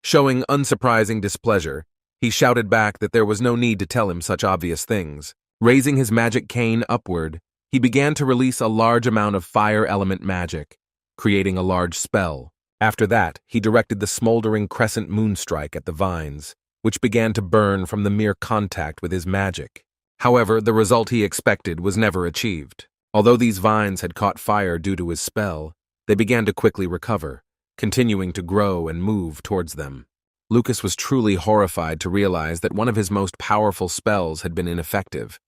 Showing unsurprising displeasure, he shouted back that there was no need to tell him such obvious things. Raising his magic cane upward, he began to release a large amount of fire element magic, creating a large spell. After that, he directed the smoldering crescent moonstrike at the vines, which began to burn from the mere contact with his magic. However, the result he expected was never achieved. Although these vines had caught fire due to his spell, they began to quickly recover, continuing to grow and move towards them. Lucas was truly horrified to realize that one of his most powerful spells had been ineffective.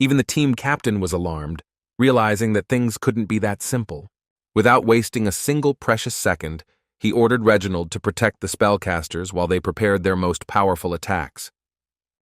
Even the team captain was alarmed, realizing that things couldn't be that simple. Without wasting a single precious second, he ordered Reginald to protect the spellcasters while they prepared their most powerful attacks.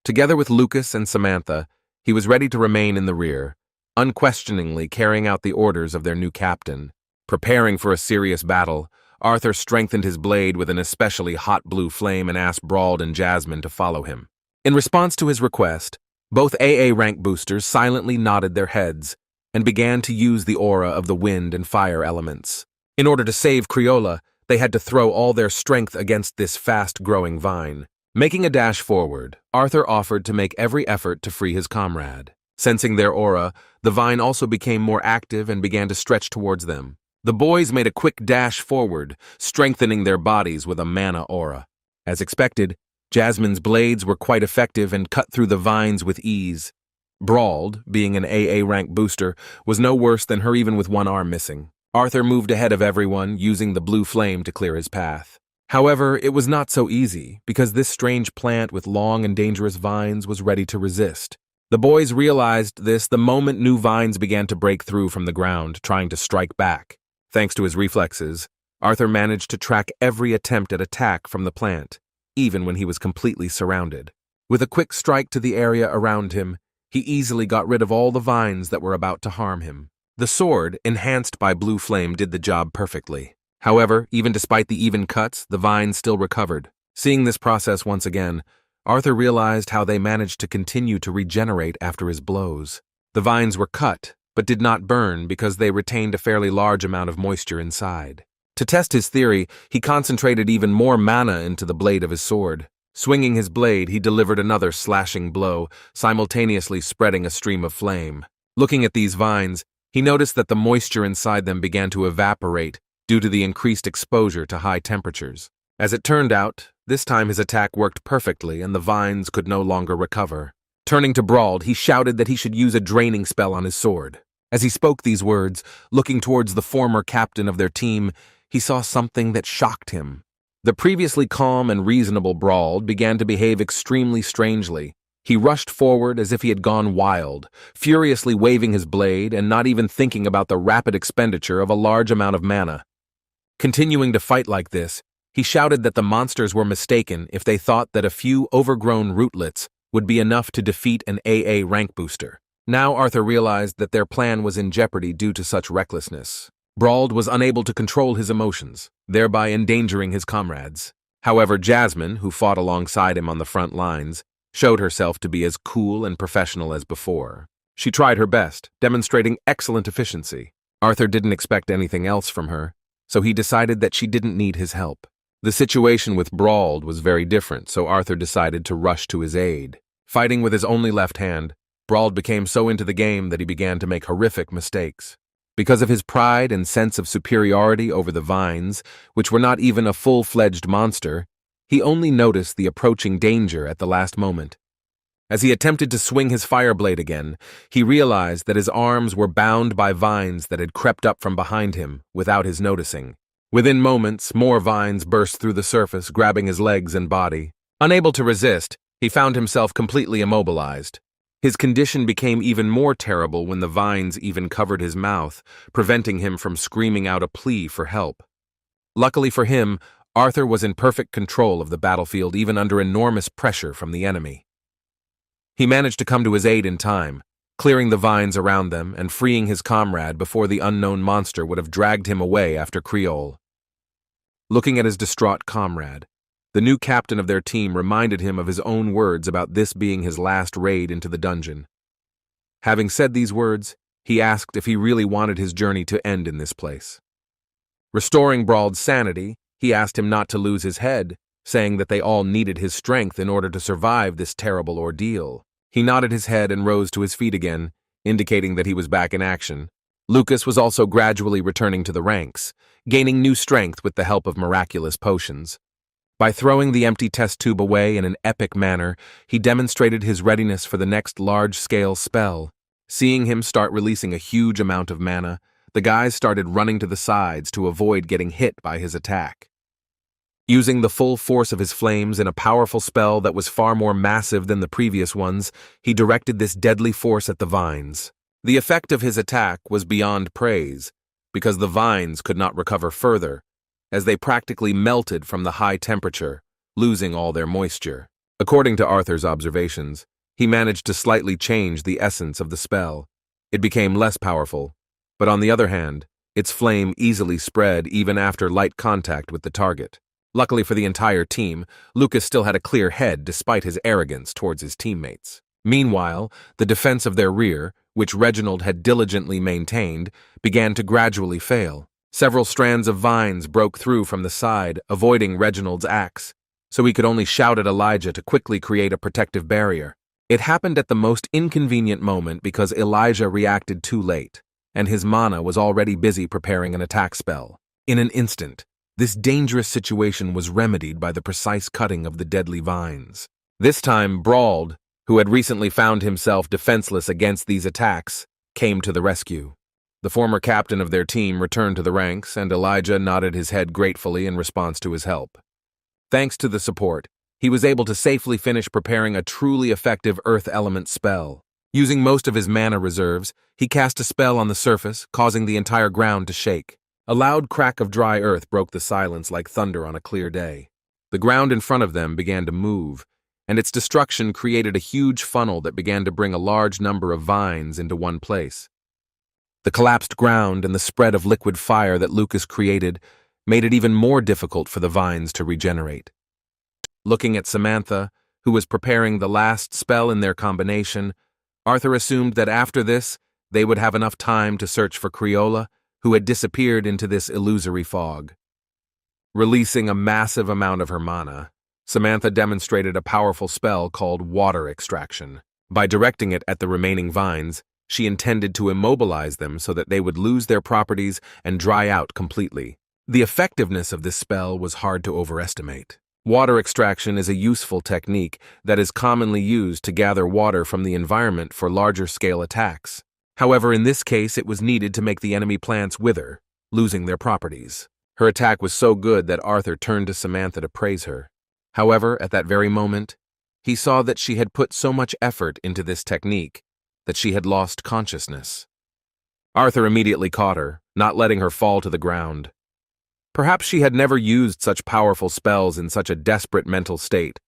Together with Lucas and Samantha, he was ready to remain in the rear, unquestioningly carrying out the orders of their new captain. Preparing for a serious battle, Arthur strengthened his blade with an especially hot blue flame and asked Brauld and Jasmine to follow him. In response to his request, both AA rank boosters silently nodded their heads and began to use the aura of the wind and fire elements. In order to save Criolla, they had to throw all their strength against this fast-growing vine. Making a dash forward, Arthur offered to make every effort to free his comrade. Sensing their aura, the vine also became more active and began to stretch towards them. The boys made a quick dash forward, strengthening their bodies with a mana aura. As expected, Jasmine's blades were quite effective and cut through the vines with ease. Brauld, being an AA rank booster, was no worse than her even with one arm missing. Arthur moved ahead of everyone, using the blue flame to clear his path. However, it was not so easy, because this strange plant with long and dangerous vines was ready to resist. The boys realized this the moment new vines began to break through from the ground, trying to strike back. Thanks to his reflexes, Arthur managed to track every attempt at attack from the plant, even when he was completely surrounded. With a quick strike to the area around him, he easily got rid of all the vines that were about to harm him. The sword, enhanced by blue flame, did the job perfectly. However, even despite the even cuts, the vines still recovered. Seeing this process once again, Arthur realized how they managed to continue to regenerate after his blows. The vines were cut, but did not burn because they retained a fairly large amount of moisture inside. To test his theory, he concentrated even more mana into the blade of his sword. Swinging his blade, he delivered another slashing blow, simultaneously spreading a stream of flame. Looking at these vines, he noticed that the moisture inside them began to evaporate due to the increased exposure to high temperatures. As it turned out, this time his attack worked perfectly and the vines could no longer recover. Turning to Brauld, he shouted that he should use a draining spell on his sword. As he spoke these words, looking towards the former captain of their team, he saw something that shocked him. The previously calm and reasonable Brauld began to behave extremely strangely. He rushed forward as if he had gone wild, furiously waving his blade and not even thinking about the rapid expenditure of a large amount of mana. Continuing to fight like this, he shouted that the monsters were mistaken if they thought that a few overgrown rootlets would be enough to defeat an AA rank booster. Now Arthur realized that their plan was in jeopardy due to such recklessness. Brauld was unable to control his emotions, thereby endangering his comrades. However, Jasmine, who fought alongside him on the front lines, showed herself to be as cool and professional as before. She tried her best, demonstrating excellent efficiency. Arthur didn't expect anything else from her, so he decided that she didn't need his help. The situation with Brauld was very different, so Arthur decided to rush to his aid. Fighting with his only left hand, Brauld became so into the game that he began to make horrific mistakes. Because of his pride and sense of superiority over the vines, which were not even a full-fledged monster, he only noticed the approaching danger at the last moment. As he attempted to swing his fire blade again, he realized that his arms were bound by vines that had crept up from behind him without his noticing. Within moments, more vines burst through the surface, grabbing his legs and body. Unable to resist, he found himself completely immobilized. His condition became even more terrible when the vines even covered his mouth, preventing him from screaming out a plea for help. Luckily for him, Arthur was in perfect control of the battlefield even under enormous pressure from the enemy. He managed to come to his aid in time, clearing the vines around them and freeing his comrade before the unknown monster would have dragged him away after Creole. Looking at his distraught comrade, the new captain of their team reminded him of his own words about this being his last raid into the dungeon. Having said these words, he asked if he really wanted his journey to end in this place. Restoring Brawl's sanity, he asked him not to lose his head, saying that they all needed his strength in order to survive this terrible ordeal. He nodded his head and rose to his feet again, indicating that he was back in action. Lucas was also gradually returning to the ranks, gaining new strength with the help of miraculous potions. By throwing the empty test tube away in an epic manner, he demonstrated his readiness for the next large-scale spell. Seeing him start releasing a huge amount of mana, the guys started running to the sides to avoid getting hit by his attack. Using the full force of his flames in a powerful spell that was far more massive than the previous ones, he directed this deadly force at the vines. The effect of his attack was beyond praise, because the vines could not recover further, as they practically melted from the high temperature, losing all their moisture. According to Arthur's observations, he managed to slightly change the essence of the spell. It became less powerful, but on the other hand, its flame easily spread even after light contact with the target. Luckily for the entire team, Lucas still had a clear head despite his arrogance towards his teammates. Meanwhile, the defense of their rear, which Reginald had diligently maintained, began to gradually fail. Several strands of vines broke through from the side, avoiding Reginald's axe, so he could only shout at Elijah to quickly create a protective barrier. It happened at the most inconvenient moment because Elijah reacted too late, and his mana was already busy preparing an attack spell. In an instant, this dangerous situation was remedied by the precise cutting of the deadly vines. This time, Brawl, who had recently found himself defenseless against these attacks, came to the rescue. The former captain of their team returned to the ranks, and Elijah nodded his head gratefully in response to his help. Thanks to the support, he was able to safely finish preparing a truly effective earth element spell. Using most of his mana reserves, he cast a spell on the surface, causing the entire ground to shake. A loud crack of dry earth broke the silence like thunder on a clear day. The ground in front of them began to move, and its destruction created a huge funnel that began to bring a large number of vines into one place. The collapsed ground and the spread of liquid fire that Lucas created made it even more difficult for the vines to regenerate. Looking at Samantha, who was preparing the last spell in their combination, Arthur assumed that after this, they would have enough time to search for Creola, who had disappeared into this illusory fog. Releasing a massive amount of her mana, Samantha demonstrated a powerful spell called Water Extraction. By directing it at the remaining vines, she intended to immobilize them so that they would lose their properties and dry out completely. The effectiveness of this spell was hard to overestimate. Water extraction is a useful technique that is commonly used to gather water from the environment for larger-scale attacks. However, in this case, it was needed to make the enemy plants wither, losing their properties. Her attack was so good that Arthur turned to Samantha to praise her. However, at that very moment, he saw that she had put so much effort into this technique that she had lost consciousness. Arthur immediately caught her, not letting her fall to the ground. Perhaps she had never used such powerful spells in such a desperate mental state.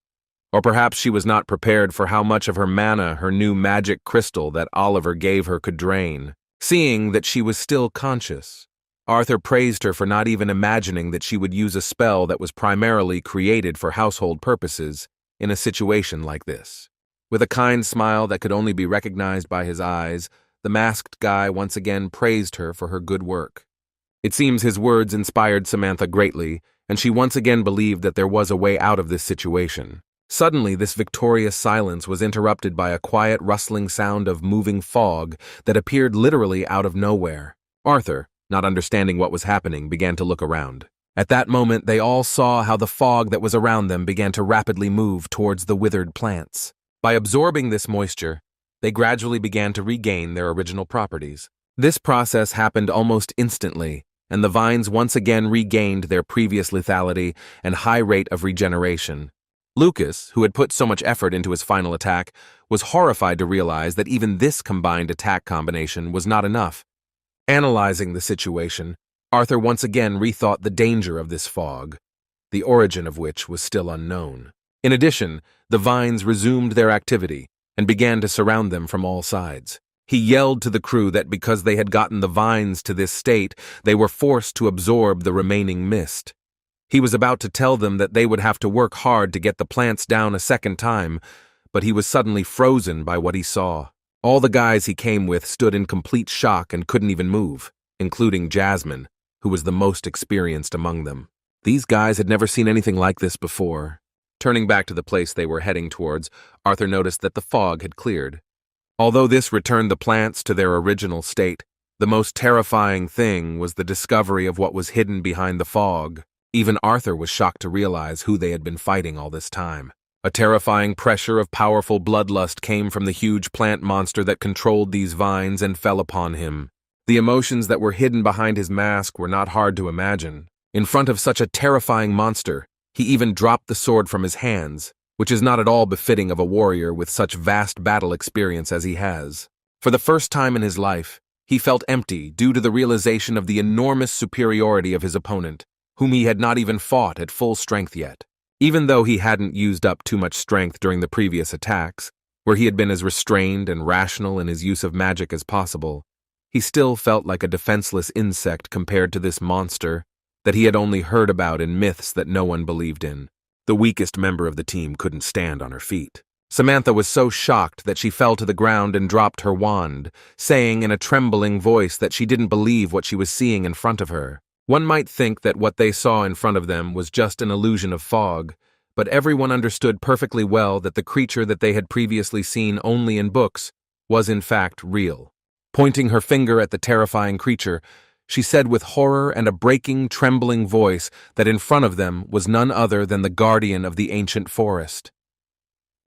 Or perhaps she was not prepared for how much of her mana her new magic crystal that Oliver gave her could drain. Seeing that she was still conscious, Arthur praised her for not even imagining that she would use a spell that was primarily created for household purposes in a situation like this. With a kind smile that could only be recognized by his eyes, the masked guy once again praised her for her good work. It seems his words inspired Samantha greatly, and she once again believed that there was a way out of this situation. Suddenly, this victorious silence was interrupted by a quiet rustling sound of moving fog that appeared literally out of nowhere. Arthur, not understanding what was happening, began to look around. At that moment, they all saw how the fog that was around them began to rapidly move towards the withered plants. By absorbing this moisture, they gradually began to regain their original properties. This process happened almost instantly, and the vines once again regained their previous lethality and high rate of regeneration. Lucas, who had put so much effort into his final attack, was horrified to realize that even this combined attack combination was not enough. Analyzing the situation, Arthur once again rethought the danger of this fog, the origin of which was still unknown. In addition, the vines resumed their activity and began to surround them from all sides. He yelled to the crew that because they had gotten the vines to this state, they were forced to absorb the remaining mist. He was about to tell them that they would have to work hard to get the plants down a second time, but he was suddenly frozen by what he saw. All the guys he came with stood in complete shock and couldn't even move, including Jasmine, who was the most experienced among them. These guys had never seen anything like this before. Turning back to the place they were heading towards, Arthur noticed that the fog had cleared. Although this returned the plants to their original state, the most terrifying thing was the discovery of what was hidden behind the fog. Even Arthur was shocked to realize who they had been fighting all this time. A terrifying pressure of powerful bloodlust came from the huge plant monster that controlled these vines and fell upon him. The emotions that were hidden behind his mask were not hard to imagine. In front of such a terrifying monster, he even dropped the sword from his hands, which is not at all befitting of a warrior with such vast battle experience as he has. For the first time in his life, he felt empty due to the realization of the enormous superiority of his opponent, whom he had not even fought at full strength yet. Even though he hadn't used up too much strength during the previous attacks, where he had been as restrained and rational in his use of magic as possible, he still felt like a defenseless insect compared to this monster that he had only heard about in myths that no one believed in. The weakest member of the team couldn't stand on her feet. Samantha was so shocked that she fell to the ground and dropped her wand, saying in a trembling voice that she didn't believe what she was seeing in front of her. One might think that what they saw in front of them was just an illusion of fog, but everyone understood perfectly well that the creature that they had previously seen only in books was in fact real. Pointing her finger at the terrifying creature, she said with horror and a breaking, trembling voice that in front of them was none other than the guardian of the ancient forest.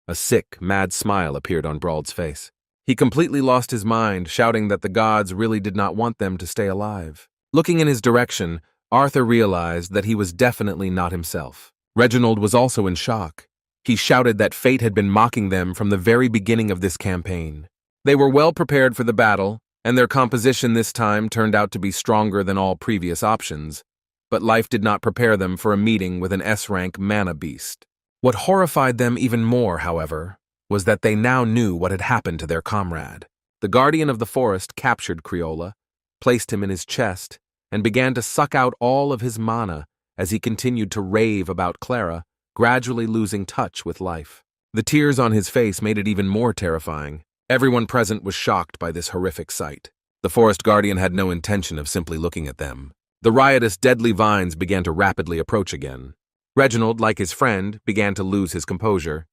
A sick, mad smile appeared on Brawl's face. He completely lost his mind, shouting that the gods really did not want them to stay alive. Looking in his direction, Arthur realized that he was definitely not himself. Reginald was also in shock. He shouted that fate had been mocking them from the very beginning of this campaign. They were well prepared for the battle, and their composition this time turned out to be stronger than all previous options, but life did not prepare them for a meeting with an S-rank mana beast. What horrified them even more, however, was that they now knew what had happened to their comrade. The guardian of the forest captured Crayola, placed him in his chest, and began to suck out all of his mana as he continued to rave about Clara, gradually losing touch with life. The tears on his face made it even more terrifying. Everyone present was shocked by this horrific sight. The forest guardian had no intention of simply looking at them. The riotous, deadly vines began to rapidly approach again. Reginald, like his friend, began to lose his composure.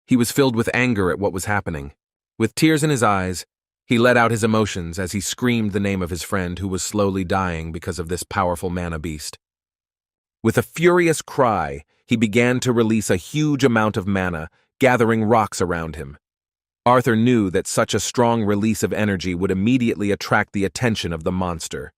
He was filled with anger at what was happening. With tears in his eyes, he let out his emotions as he screamed the name of his friend who was slowly dying because of this powerful mana beast. With a furious cry, he began to release a huge amount of mana, gathering rocks around him. Arthur knew that such a strong release of energy would immediately attract the attention of the monster.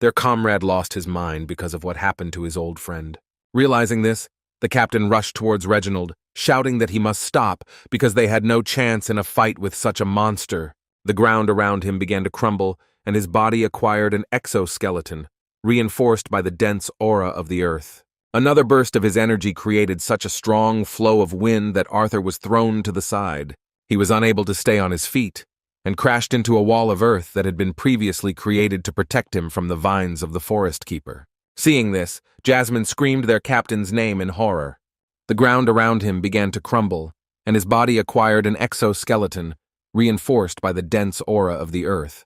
Their comrade lost his mind because of what happened to his old friend. Realizing this, the captain rushed towards Reginald, shouting that he must stop because they had no chance in a fight with such a monster. The ground around him began to crumble, and his body acquired an exoskeleton, reinforced by the dense aura of the earth. Another burst of his energy created such a strong flow of wind that Arthur was thrown to the side. He was unable to stay on his feet, and crashed into a wall of earth that had been previously created to protect him from the vines of the forest keeper. Seeing this, Jasmine screamed their captain's name in horror. The ground around him began to crumble, and his body acquired an exoskeleton, reinforced by the dense aura of the earth.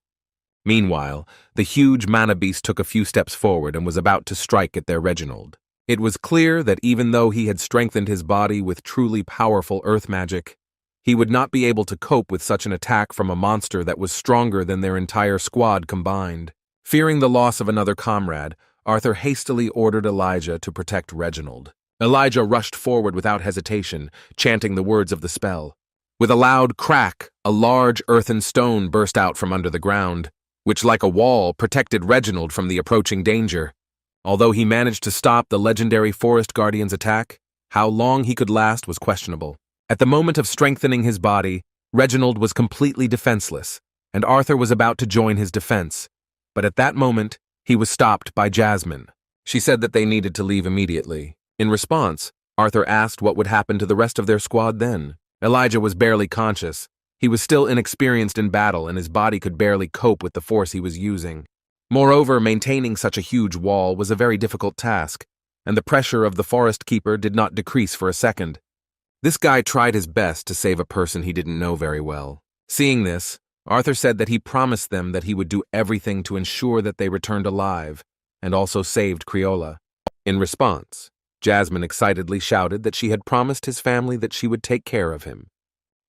Meanwhile, the huge mana beast took a few steps forward and was about to strike at their Reginald. It was clear that even though he had strengthened his body with truly powerful earth magic, he would not be able to cope with such an attack from a monster that was stronger than their entire squad combined. Fearing the loss of another comrade, Arthur hastily ordered Elijah to protect Reginald. Elijah rushed forward without hesitation, chanting the words of the spell. With a loud crack, a large earthen stone burst out from under the ground, which, like a wall, protected Reginald from the approaching danger. Although he managed to stop the legendary Forest Guardian's attack, how long he could last was questionable. At the moment of strengthening his body, Reginald was completely defenseless, and Arthur was about to join his defense. But at that moment, he was stopped by Jasmine. She said that they needed to leave immediately. In response, Arthur asked what would happen to the rest of their squad then. Elijah was barely conscious. He was still inexperienced in battle, and his body could barely cope with the force he was using. Moreover, maintaining such a huge wall was a very difficult task, and the pressure of the forest keeper did not decrease for a second. This guy tried his best to save a person he didn't know very well. Seeing this, Arthur said that he promised them that he would do everything to ensure that they returned alive, and also saved Criolla. In response, Jasmine excitedly shouted that she had promised his family that she would take care of him.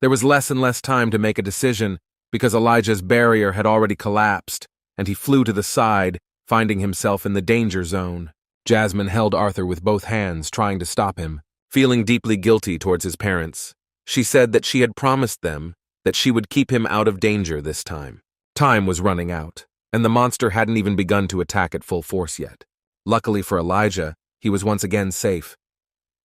There was less and less time to make a decision because Elijah's barrier had already collapsed, and he flew to the side, finding himself in the danger zone. Jasmine held Arthur with both hands, trying to stop him. Feeling deeply guilty towards his parents, she said that she had promised them that she would keep him out of danger this time. Time was running out, and the monster hadn't even begun to attack at full force yet. Luckily for Elijah, he was once again safe.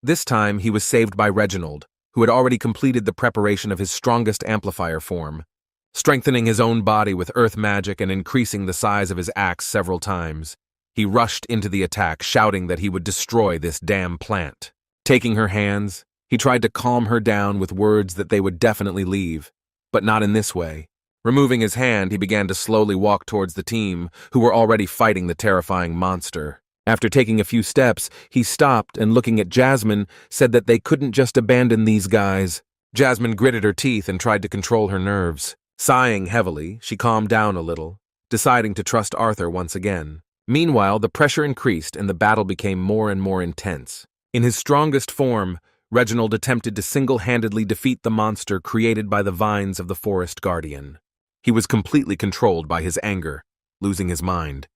This time, he was saved by Reginald, who had already completed the preparation of his strongest amplifier form, strengthening his own body with earth magic and increasing the size of his axe several times. He rushed into the attack, shouting that he would destroy this damn plant. Taking her hands, he tried to calm her down with words that they would definitely leave, but not in this way. Removing his hand, he began to slowly walk towards the team, who were already fighting the terrifying monster. After taking a few steps, he stopped and, looking at Jasmine, said that they couldn't just abandon these guys. Jasmine gritted her teeth and tried to control her nerves. Sighing heavily, she calmed down a little, deciding to trust Arthur once again. Meanwhile, the pressure increased and the battle became more and more intense. In his strongest form, Reginald attempted to single-handedly defeat the monster created by the vines of the Forest Guardian. He was completely controlled by his anger, losing his mind.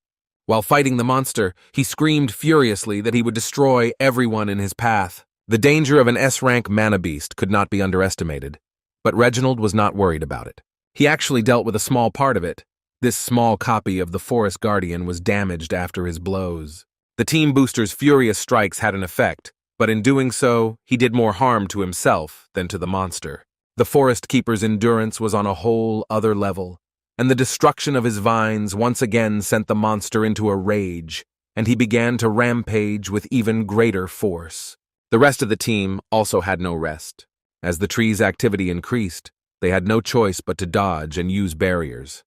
While fighting the monster, he screamed furiously that he would destroy everyone in his path. The danger of an S-rank mana beast could not be underestimated, but Reginald was not worried about it. He actually dealt with a small part of it. This small copy of the Forest Guardian was damaged after his blows. The Team Booster's furious strikes had an effect, but in doing so, he did more harm to himself than to the monster. The Forest Keeper's endurance was on a whole other level, and the destruction of his vines once again sent the monster into a rage, and he began to rampage with even greater force. The rest of the team also had no rest. As the tree's activity increased, they had no choice but to dodge and use barriers.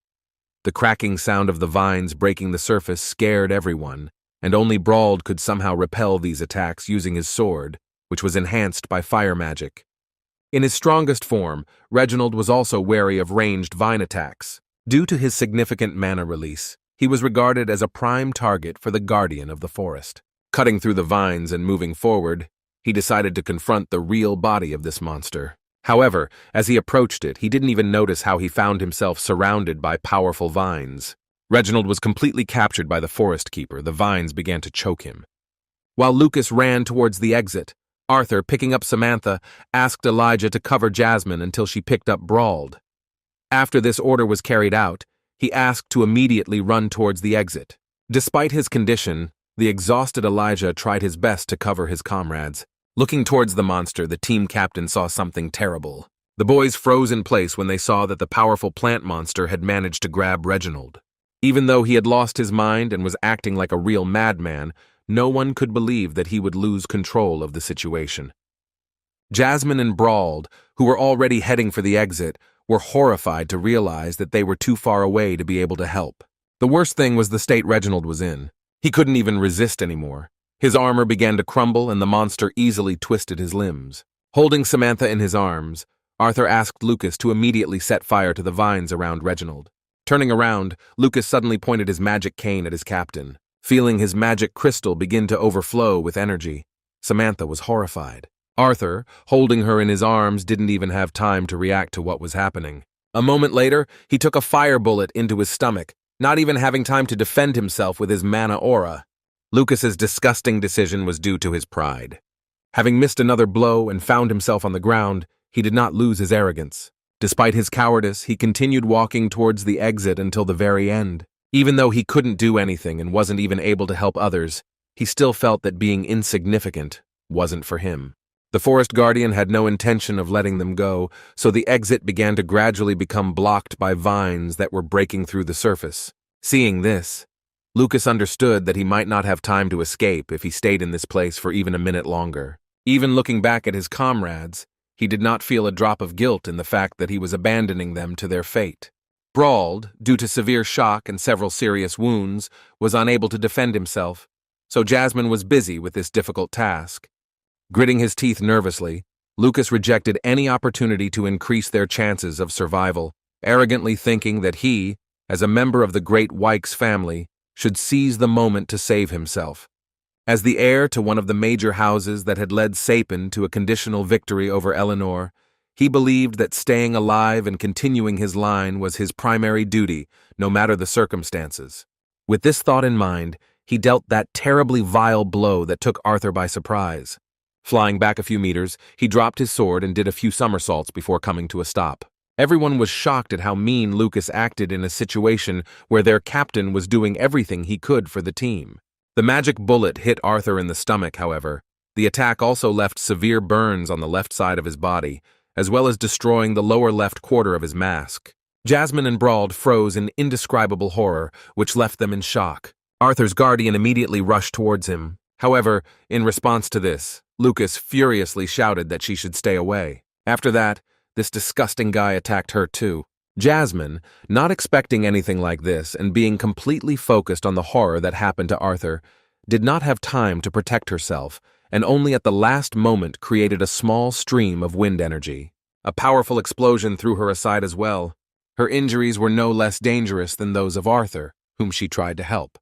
The cracking sound of the vines breaking the surface scared everyone, and only Brawled could somehow repel these attacks using his sword, which was enhanced by fire magic. In his strongest form, Reginald was also wary of ranged vine attacks. Due to his significant mana release, he was regarded as a prime target for the Guardian of the Forest. Cutting through the vines and moving forward, he decided to confront the real body of this monster. However, as he approached it, he didn't even notice how he found himself surrounded by powerful vines. Reginald was completely captured by the Forest Keeper. The vines began to choke him. While Lucas ran towards the exit, Arthur, picking up Samantha, asked Elijah to cover Jasmine until she picked up Brawled. After this order was carried out, he asked to immediately run towards the exit. Despite his condition, the exhausted Elijah tried his best to cover his comrades. Looking towards the monster, the team captain saw something terrible. The boys froze in place when they saw that the powerful plant monster had managed to grab Reginald. Even though he had lost his mind and was acting like a real madman, no one could believe that he would lose control of the situation. Jasmine and Brawled, who were already heading for the exit, were horrified to realize that they were too far away to be able to help. The worst thing was the state Reginald was in. He couldn't even resist anymore. His armor began to crumble and the monster easily twisted his limbs. Holding Samantha in his arms, Arthur asked Lucas to immediately set fire to the vines around Reginald. Turning around, Lucas suddenly pointed his magic cane at his captain. Feeling his magic crystal begin to overflow with energy, Samantha was horrified. Arthur, holding her in his arms, didn't even have time to react to what was happening. A moment later, he took a fire bullet into his stomach, not even having time to defend himself with his mana aura. Lucas's disgusting decision was due to his pride. Having missed another blow and found himself on the ground, he did not lose his arrogance. Despite his cowardice, he continued walking towards the exit until the very end. Even though he couldn't do anything and wasn't even able to help others, he still felt that being insignificant wasn't for him. The forest guardian had no intention of letting them go, so the exit began to gradually become blocked by vines that were breaking through the surface. Seeing this, Lucas understood that he might not have time to escape if he stayed in this place for even a minute longer. Even looking back at his comrades, he did not feel a drop of guilt in the fact that he was abandoning them to their fate. Brawled, due to severe shock and several serious wounds, was unable to defend himself, so Jasmine was busy with this difficult task. Gritting his teeth nervously, Lucas rejected any opportunity to increase their chances of survival, arrogantly thinking that he, as a member of the great Wykes family, should seize the moment to save himself. As the heir to one of the major houses that had led Sapin to a conditional victory over Eleanor, he believed that staying alive and continuing his line was his primary duty, no matter the circumstances. With this thought in mind, he dealt that terribly vile blow that took Arthur by surprise. Flying back a few meters, he dropped his sword and did a few somersaults before coming to a stop. Everyone was shocked at how mean Lucas acted in a situation where their captain was doing everything he could for the team. The magic bullet hit Arthur in the stomach, however. The attack also left severe burns on the left side of his body, as well as destroying the lower left quarter of his mask. Jasmine and Brawled froze in indescribable horror, which left them in shock. Arthur's guardian immediately rushed towards him. However, in response to this, Lucas furiously shouted that she should stay away. After that, this disgusting guy attacked her too. Jasmine, not expecting anything like this and being completely focused on the horror that happened to Arthur, did not have time to protect herself, and only at the last moment created a small stream of wind energy. A powerful explosion threw her aside as well. Her injuries were no less dangerous than those of Arthur, whom she tried to help.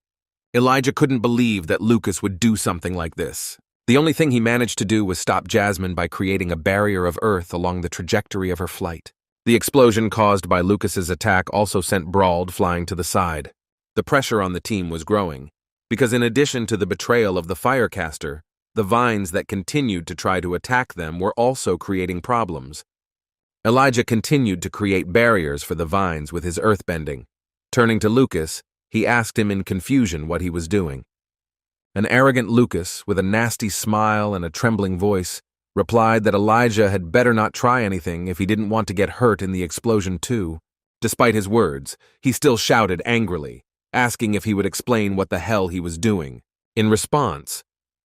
Elijah couldn't believe that Lucas would do something like this. The only thing he managed to do was stop Jasmine by creating a barrier of earth along the trajectory of her flight. The explosion caused by Lucas's attack also sent Brawled flying to the side. The pressure on the team was growing, because in addition to the betrayal of the Firecaster, the vines that continued to try to attack them were also creating problems. Elijah continued to create barriers for the vines with his earthbending. Turning to Lucas, he asked him in confusion what he was doing. An arrogant Lucas, with a nasty smile and a trembling voice, replied that Elijah had better not try anything if he didn't want to get hurt in the explosion too. Despite his words, he still shouted angrily, asking if he would explain what the hell he was doing. In response,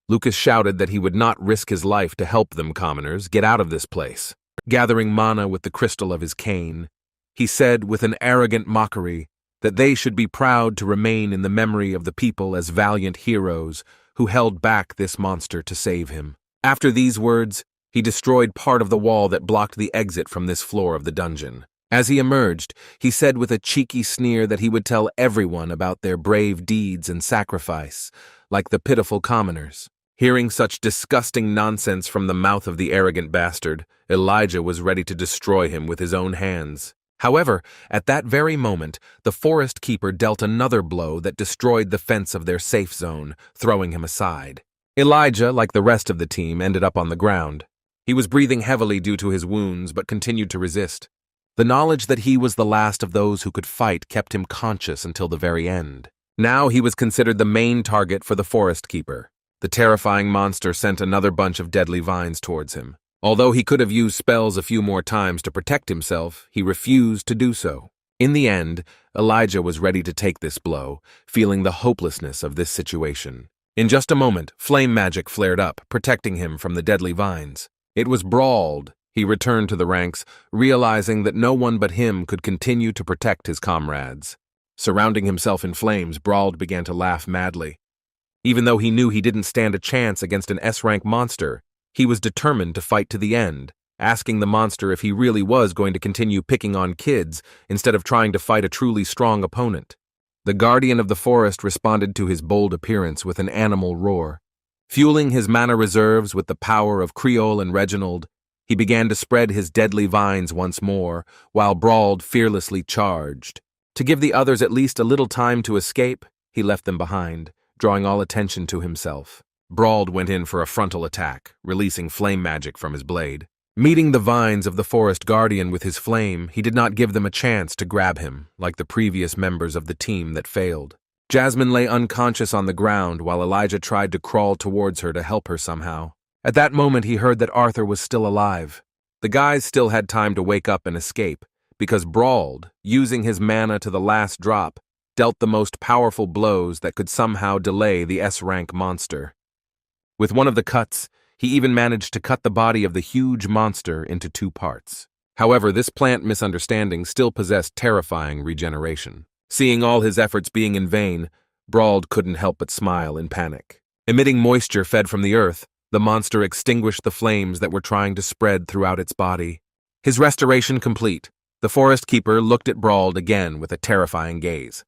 Lucas shouted that he would not risk his life to help them commoners get out of this place. Gathering mana with the crystal of his cane, he said with an arrogant mockery that they should be proud to remain in the memory of the people as valiant heroes who held back this monster to save him. After these words, he destroyed part of the wall that blocked the exit from this floor of the dungeon. As he emerged, he said with a cheeky sneer that he would tell everyone about their brave deeds and sacrifice, like the pitiful commoners. Hearing such disgusting nonsense from the mouth of the arrogant bastard, Elijah was ready to destroy him with his own hands. However, at that very moment, the forest keeper dealt another blow that destroyed the fence of their safe zone, throwing him aside. Elijah, like the rest of the team, ended up on the ground. He was breathing heavily due to his wounds, but continued to resist. The knowledge that he was the last of those who could fight kept him conscious until the very end. Now he was considered the main target for the forest keeper. The terrifying monster sent another bunch of deadly vines towards him. Although he could have used spells a few more times to protect himself, he refused to do so. In the end, Elijah was ready to take this blow, feeling the hopelessness of this situation. In just a moment, flame magic flared up, protecting him from the deadly vines. It was Brawled. He returned to the ranks, realizing that no one but him could continue to protect his comrades. Surrounding himself in flames, Brawled began to laugh madly. Even though he knew he didn't stand a chance against an S-rank monster, he was determined to fight to the end, asking the monster if he really was going to continue picking on kids instead of trying to fight a truly strong opponent. The guardian of the forest responded to his bold appearance with an animal roar. Fueling his mana reserves with the power of Creole and Reginald, he began to spread his deadly vines once more, while Brawled fearlessly charged. To give the others at least a little time to escape, he left them behind, drawing all attention to himself. Brawled went in for a frontal attack, releasing flame magic from his blade. Meeting the vines of the forest guardian with his flame, he did not give them a chance to grab him, like the previous members of the team that failed. Jasmine lay unconscious on the ground while Elijah tried to crawl towards her to help her somehow. At that moment, he heard that Arthur was still alive. The guys still had time to wake up and escape, because Brawled, using his mana to the last drop, dealt the most powerful blows that could somehow delay the S-rank monster. With one of the cuts, he even managed to cut the body of the huge monster into 2 parts. However, this plant misunderstanding still possessed terrifying regeneration. Seeing all his efforts being in vain, Brawled couldn't help but smile in panic. Emitting moisture fed from the earth, the monster extinguished the flames that were trying to spread throughout its body. His restoration complete, the forest keeper looked at Brawled again with a terrifying gaze.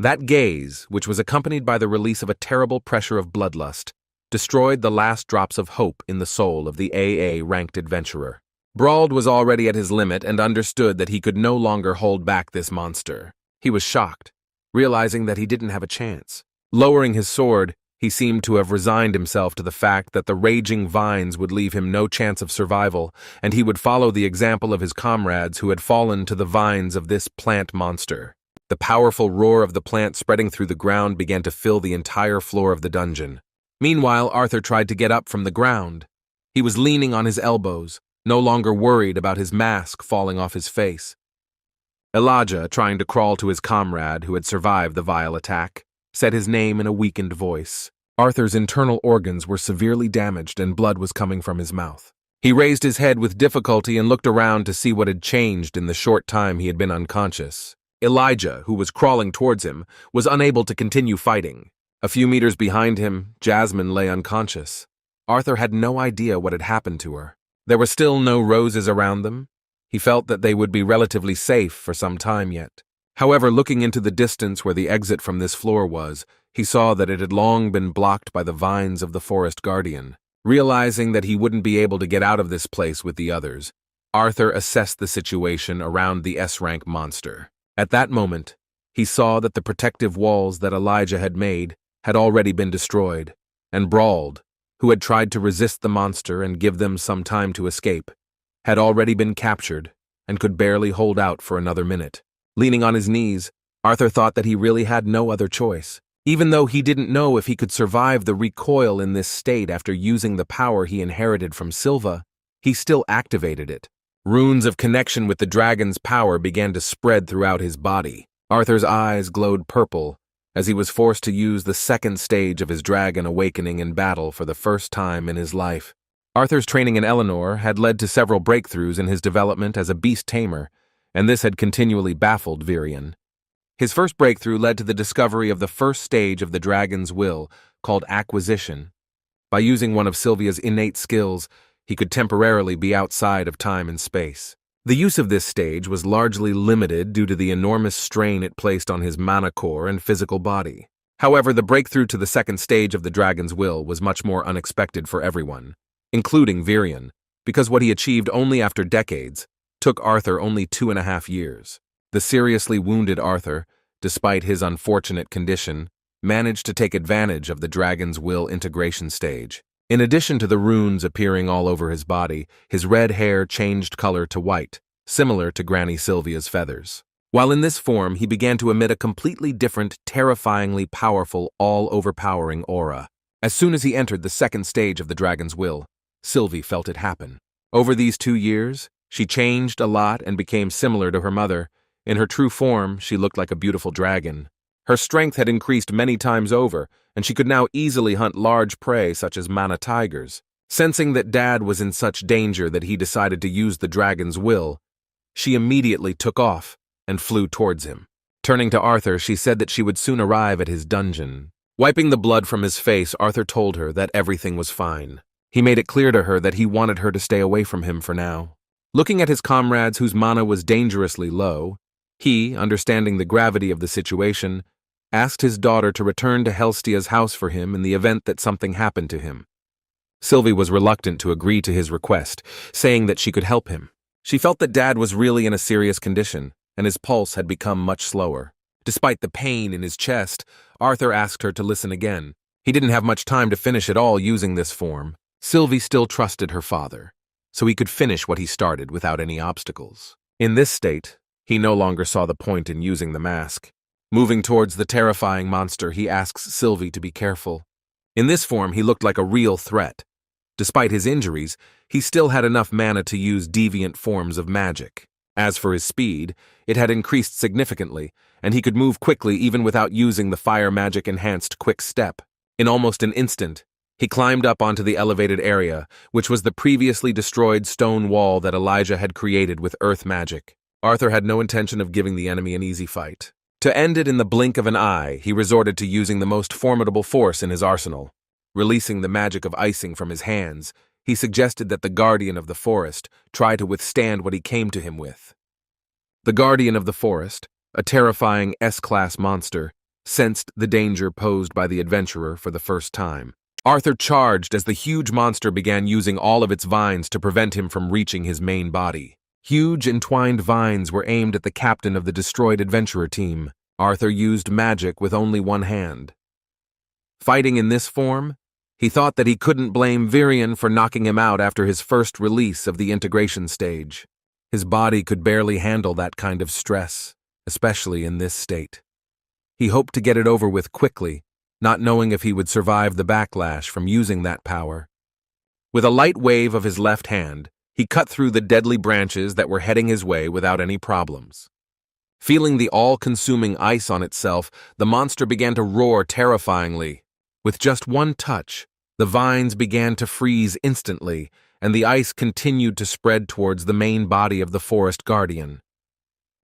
That gaze, which was accompanied by the release of a terrible pressure of bloodlust, destroyed the last drops of hope in the soul of the AA-ranked adventurer. Brawled was already at his limit and understood that he could no longer hold back this monster. He was shocked, realizing that he didn't have a chance. Lowering his sword, he seemed to have resigned himself to the fact that the raging vines would leave him no chance of survival, and he would follow the example of his comrades who had fallen to the vines of this plant monster. The powerful roar of the plant spreading through the ground began to fill the entire floor of the dungeon. Meanwhile, Arthur tried to get up from the ground. He was leaning on his elbows, no longer worried about his mask falling off his face. Elijah, trying to crawl to his comrade who had survived the vile attack, said his name in a weakened voice. Arthur's internal organs were severely damaged and blood was coming from his mouth. He raised his head with difficulty and looked around to see what had changed in the short time he had been unconscious. Elijah, who was crawling towards him, was unable to continue fighting. A few meters behind him, Jasmine lay unconscious. Arthur had no idea what had happened to her. There were still no roses around them. He felt that they would be relatively safe for some time yet. However, looking into the distance where the exit from this floor was, he saw that it had long been blocked by the vines of the forest guardian. Realizing that he wouldn't be able to get out of this place with the others, Arthur assessed the situation around the S-rank monster. At that moment, he saw that the protective walls that Elijah had made had already been destroyed, and Brawled, who had tried to resist the monster and give them some time to escape, had already been captured and could barely hold out for another minute. Leaning on his knees, Arthur thought that he really had no other choice. Even though he didn't know if he could survive the recoil in this state after using the power he inherited from Sylvia, he still activated it. Runes of connection with the dragon's power began to spread throughout his body. Arthur's eyes glowed purple as he was forced to use the second stage of his dragon awakening in battle for the first time in his life. Arthur's training in Eleanor had led to several breakthroughs in his development as a beast tamer, and this had continually baffled Virion. His first breakthrough led to the discovery of the first stage of the dragon's will, called acquisition. By using one of Sylvia's innate skills, he could temporarily be outside of time and space. The use of this stage was largely limited due to the enormous strain it placed on his mana core and physical body. However, the breakthrough to the second stage of the dragon's will was much more unexpected for everyone, including Virion, because what he achieved only after decades took Arthur only 2.5 years. The seriously wounded Arthur, despite his unfortunate condition, managed to take advantage of the dragon's will integration stage. In addition to the runes appearing all over his body, his red hair changed color to white, similar to Granny Sylvia's feathers. While in this form, he began to emit a completely different, terrifyingly powerful, all-overpowering aura. As soon as he entered the second stage of the dragon's will, Sylvie felt it happen. Over these 2 years, she changed a lot and became similar to her mother. In her true form, she looked like a beautiful dragon. Her strength had increased many times over, and she could now easily hunt large prey such as mana tigers. Sensing that Dad was in such danger that he decided to use the dragon's will, she immediately took off and flew towards him. Turning to Arthur, she said that she would soon arrive at his dungeon. Wiping the blood from his face, Arthur told her that everything was fine. He made it clear to her that he wanted her to stay away from him for now. Looking at his comrades whose mana was dangerously low, he, understanding the gravity of the situation, asked his daughter to return to Helstia's house for him in the event that something happened to him. Sylvie was reluctant to agree to his request, saying that she could help him. She felt that Dad was really in a serious condition, and his pulse had become much slower. Despite the pain in his chest, Arthur asked her to listen again. He didn't have much time to finish it all using this form. Sylvie still trusted her father, so he could finish what he started without any obstacles. In this state, he no longer saw the point in using the mask. Moving towards the terrifying monster, he asks Sylvie to be careful. In this form, he looked like a real threat. Despite his injuries, he still had enough mana to use deviant forms of magic. As for his speed, it had increased significantly, and he could move quickly even without using the fire magic-enhanced quick step. In almost an instant, he climbed up onto the elevated area, which was the previously destroyed stone wall that Elijah had created with earth magic. Arthur had no intention of giving the enemy an easy fight. To end it in the blink of an eye, he resorted to using the most formidable force in his arsenal. Releasing the magic of icing from his hands, he suggested that the Guardian of the Forest try to withstand what he came to him with. The Guardian of the Forest, a terrifying S-class monster, sensed the danger posed by the adventurer for the first time. Arthur charged as the huge monster began using all of its vines to prevent him from reaching his main body. Huge entwined vines were aimed at the captain of the destroyed adventurer team. Arthur used magic with only one hand. Fighting in this form, he thought that he couldn't blame Virion for knocking him out after his first release of the integration stage. His body could barely handle that kind of stress, especially in this state. He hoped to get it over with quickly, not knowing if he would survive the backlash from using that power. With a light wave of his left hand, he cut through the deadly branches that were heading his way without any problems. Feeling the all-consuming ice on itself, the monster began to roar terrifyingly. With just one touch, the vines began to freeze instantly, and the ice continued to spread towards the main body of the forest guardian.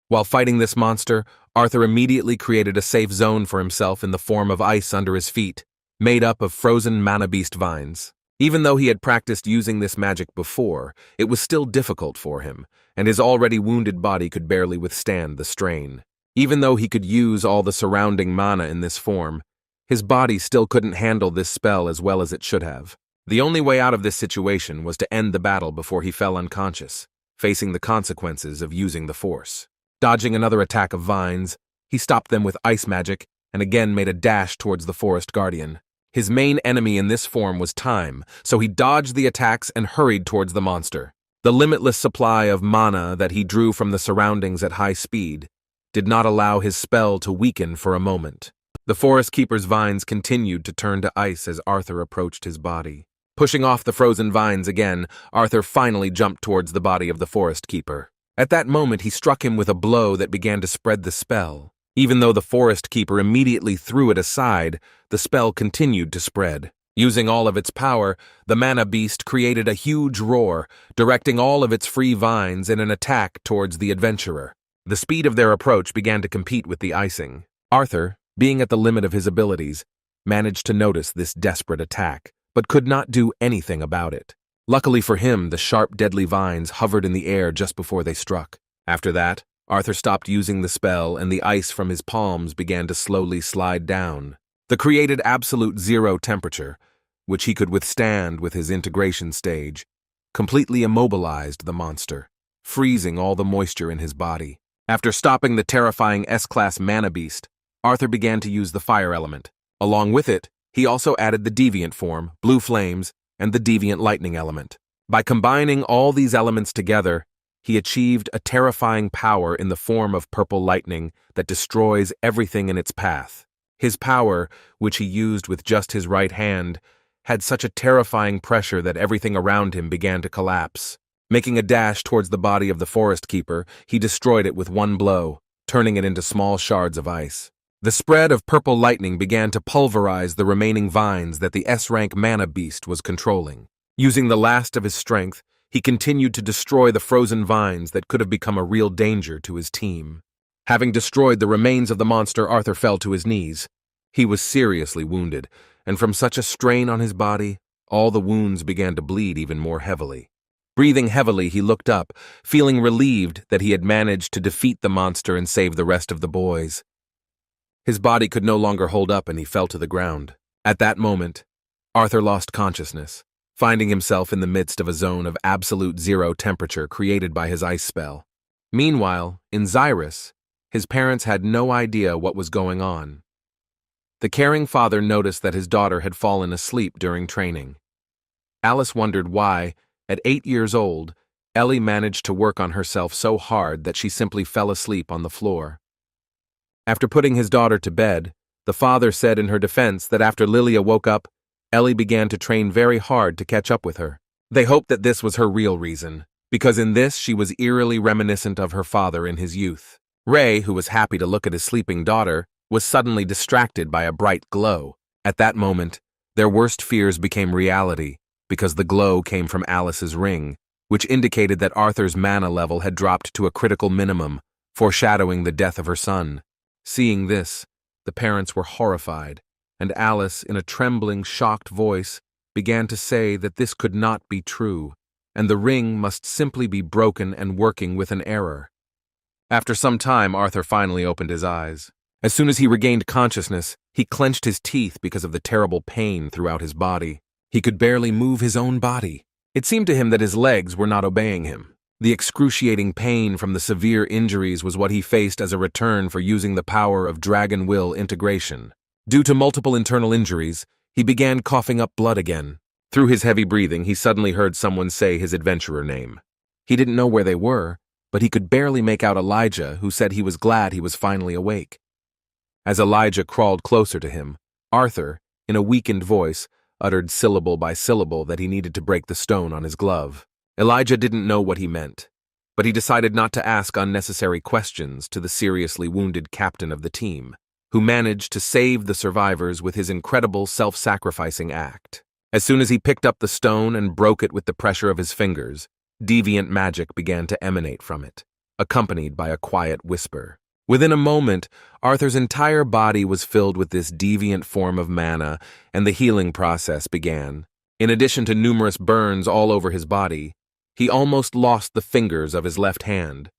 While fighting this monster, Arthur immediately created a safe zone for himself in the form of ice under his feet, made up of frozen mana beast vines. Even though he had practiced using this magic before, it was still difficult for him, and his already wounded body could barely withstand the strain. Even though he could use all the surrounding mana in this form, his body still couldn't handle this spell as well as it should have. The only way out of this situation was to end the battle before he fell unconscious, facing the consequences of using the force. Dodging another attack of vines, he stopped them with ice magic and again made a dash towards the forest guardian. His main enemy in this form was time, so he dodged the attacks and hurried towards the monster. The limitless supply of mana that he drew from the surroundings at high speed did not allow his spell to weaken for a moment. The forest keeper's vines continued to turn to ice as Arthur approached his body. Pushing off the frozen vines again, Arthur finally jumped towards the body of the forest keeper. At that moment, he struck him with a blow that began to spread the spell. Even though the forest keeper immediately threw it aside, the spell continued to spread. Using all of its power, the mana beast created a huge roar, directing all of its free vines in an attack towards the adventurer. The speed of their approach began to compete with the icing. Arthur, being at the limit of his abilities, managed to notice this desperate attack, but could not do anything about it. Luckily for him, the sharp, deadly vines hovered in the air just before they struck. After that, Arthur stopped using the spell and the ice from his palms began to slowly slide down. The created absolute zero temperature, which he could withstand with his integration stage, completely immobilized the monster, freezing all the moisture in his body. After stopping the terrifying S-class mana beast, Arthur began to use the fire element. Along with it, he also added the deviant form, blue flames, and the deviant lightning element. By combining all these elements together, he achieved a terrifying power in the form of purple lightning that destroys everything in its path. His power, which he used with just his right hand, had such a terrifying pressure that everything around him began to collapse. Making a dash towards the body of the forest keeper, he destroyed it with one blow, turning it into small shards of ice. The spread of purple lightning began to pulverize the remaining vines that the S-rank mana beast was controlling. Using the last of his strength, he continued to destroy the frozen vines that could have become a real danger to his team. Having destroyed the remains of the monster, Arthur fell to his knees. He was seriously wounded, and from such a strain on his body, all the wounds began to bleed even more heavily. Breathing heavily, he looked up, feeling relieved that he had managed to defeat the monster and save the rest of the boys. His body could no longer hold up and he fell to the ground. At that moment, Arthur lost consciousness, finding himself in the midst of a zone of absolute zero temperature created by his ice spell. Meanwhile, in Xyrus, his parents had no idea what was going on. The caring father noticed that his daughter had fallen asleep during training. Alice wondered why, At 8 years old, Ellie managed to work on herself so hard that she simply fell asleep on the floor. After putting his daughter to bed, the father said in her defense that after Lilia woke up, Ellie began to train very hard to catch up with her. They hoped that this was her real reason, because in this she was eerily reminiscent of her father in his youth. Ray, who was happy to look at his sleeping daughter, was suddenly distracted by a bright glow. At that moment, their worst fears became reality, because the glow came from Alice's ring, which indicated that Arthur's mana level had dropped to a critical minimum, foreshadowing the death of her son. Seeing this, the parents were horrified, and Alice, in a trembling, shocked voice, began to say that this could not be true, and the ring must simply be broken and working with an error. After some time, Arthur finally opened his eyes. As soon as he regained consciousness, he clenched his teeth because of the terrible pain throughout his body. He could barely move his own body. It seemed to him that his legs were not obeying him. The excruciating pain from the severe injuries was what he faced as a return for using the power of Dragon Will integration. Due to multiple internal injuries, he began coughing up blood again. Through his heavy breathing, he suddenly heard someone say his adventurer name. He didn't know where they were, but he could barely make out Elijah, who said he was glad he was finally awake. As Elijah crawled closer to him, Arthur, in a weakened voice, uttered syllable by syllable that he needed to break the stone on his glove. Elijah didn't know what he meant, but he decided not to ask unnecessary questions to the seriously wounded captain of the team, who managed to save the survivors with his incredible self-sacrificing act. As soon as he picked up the stone and broke it with the pressure of his fingers, deviant magic began to emanate from it, accompanied by a quiet whisper. Within a moment, Arthur's entire body was filled with this deviant form of mana, and the healing process began. In addition to numerous burns all over his body, he almost lost the fingers of his left hand.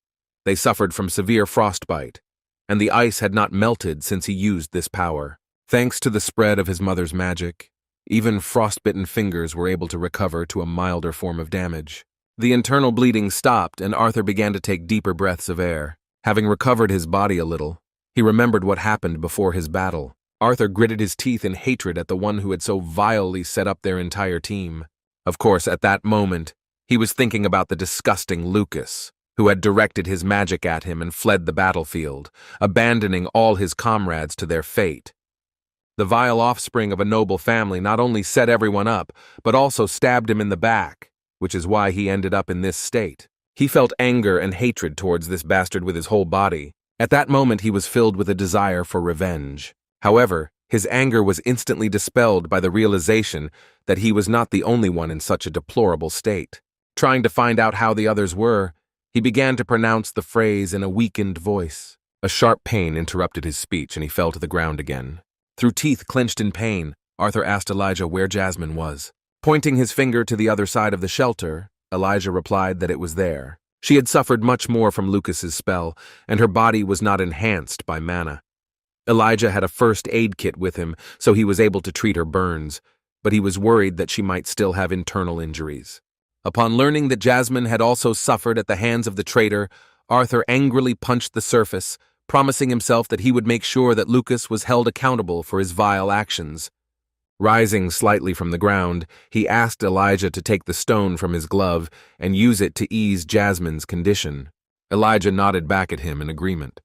They suffered from severe frostbite, and the ice had not melted since he used this power. Thanks to the spread of his mother's magic, even frostbitten fingers were able to recover to a milder form of damage. The internal bleeding stopped, and Arthur began to take deeper breaths of air. Having recovered his body a little, he remembered what happened before his battle. Arthur gritted his teeth in hatred at the one who had so vilely set up their entire team. Of course, at that moment, he was thinking about the disgusting Lucas, who had directed his magic at him and fled the battlefield, abandoning all his comrades to their fate. The vile offspring of a noble family not only set everyone up, but also stabbed him in the back, which is why he ended up in this state. He felt anger and hatred towards this bastard with his whole body. At that moment, he was filled with a desire for revenge. However, his anger was instantly dispelled by the realization that he was not the only one in such a deplorable state. Trying to find out how the others were, he began to pronounce the phrase in a weakened voice. A sharp pain interrupted his speech, and he fell to the ground again. Through teeth clenched in pain, Arthur asked Elijah where Jasmine was. Pointing his finger to the other side of the shelter, Elijah replied that it was there. She had suffered much more from Lucas's spell, and her body was not enhanced by mana. Elijah had a first aid kit with him, so he was able to treat her burns, but he was worried that she might still have internal injuries. Upon learning that Jasmine had also suffered at the hands of the traitor, Arthur angrily punched the surface, promising himself that he would make sure that Lucas was held accountable for his vile actions. Rising slightly from the ground, he asked Elijah to take the stone from his glove and use it to ease Jasmine's condition. Elijah nodded back at him in agreement.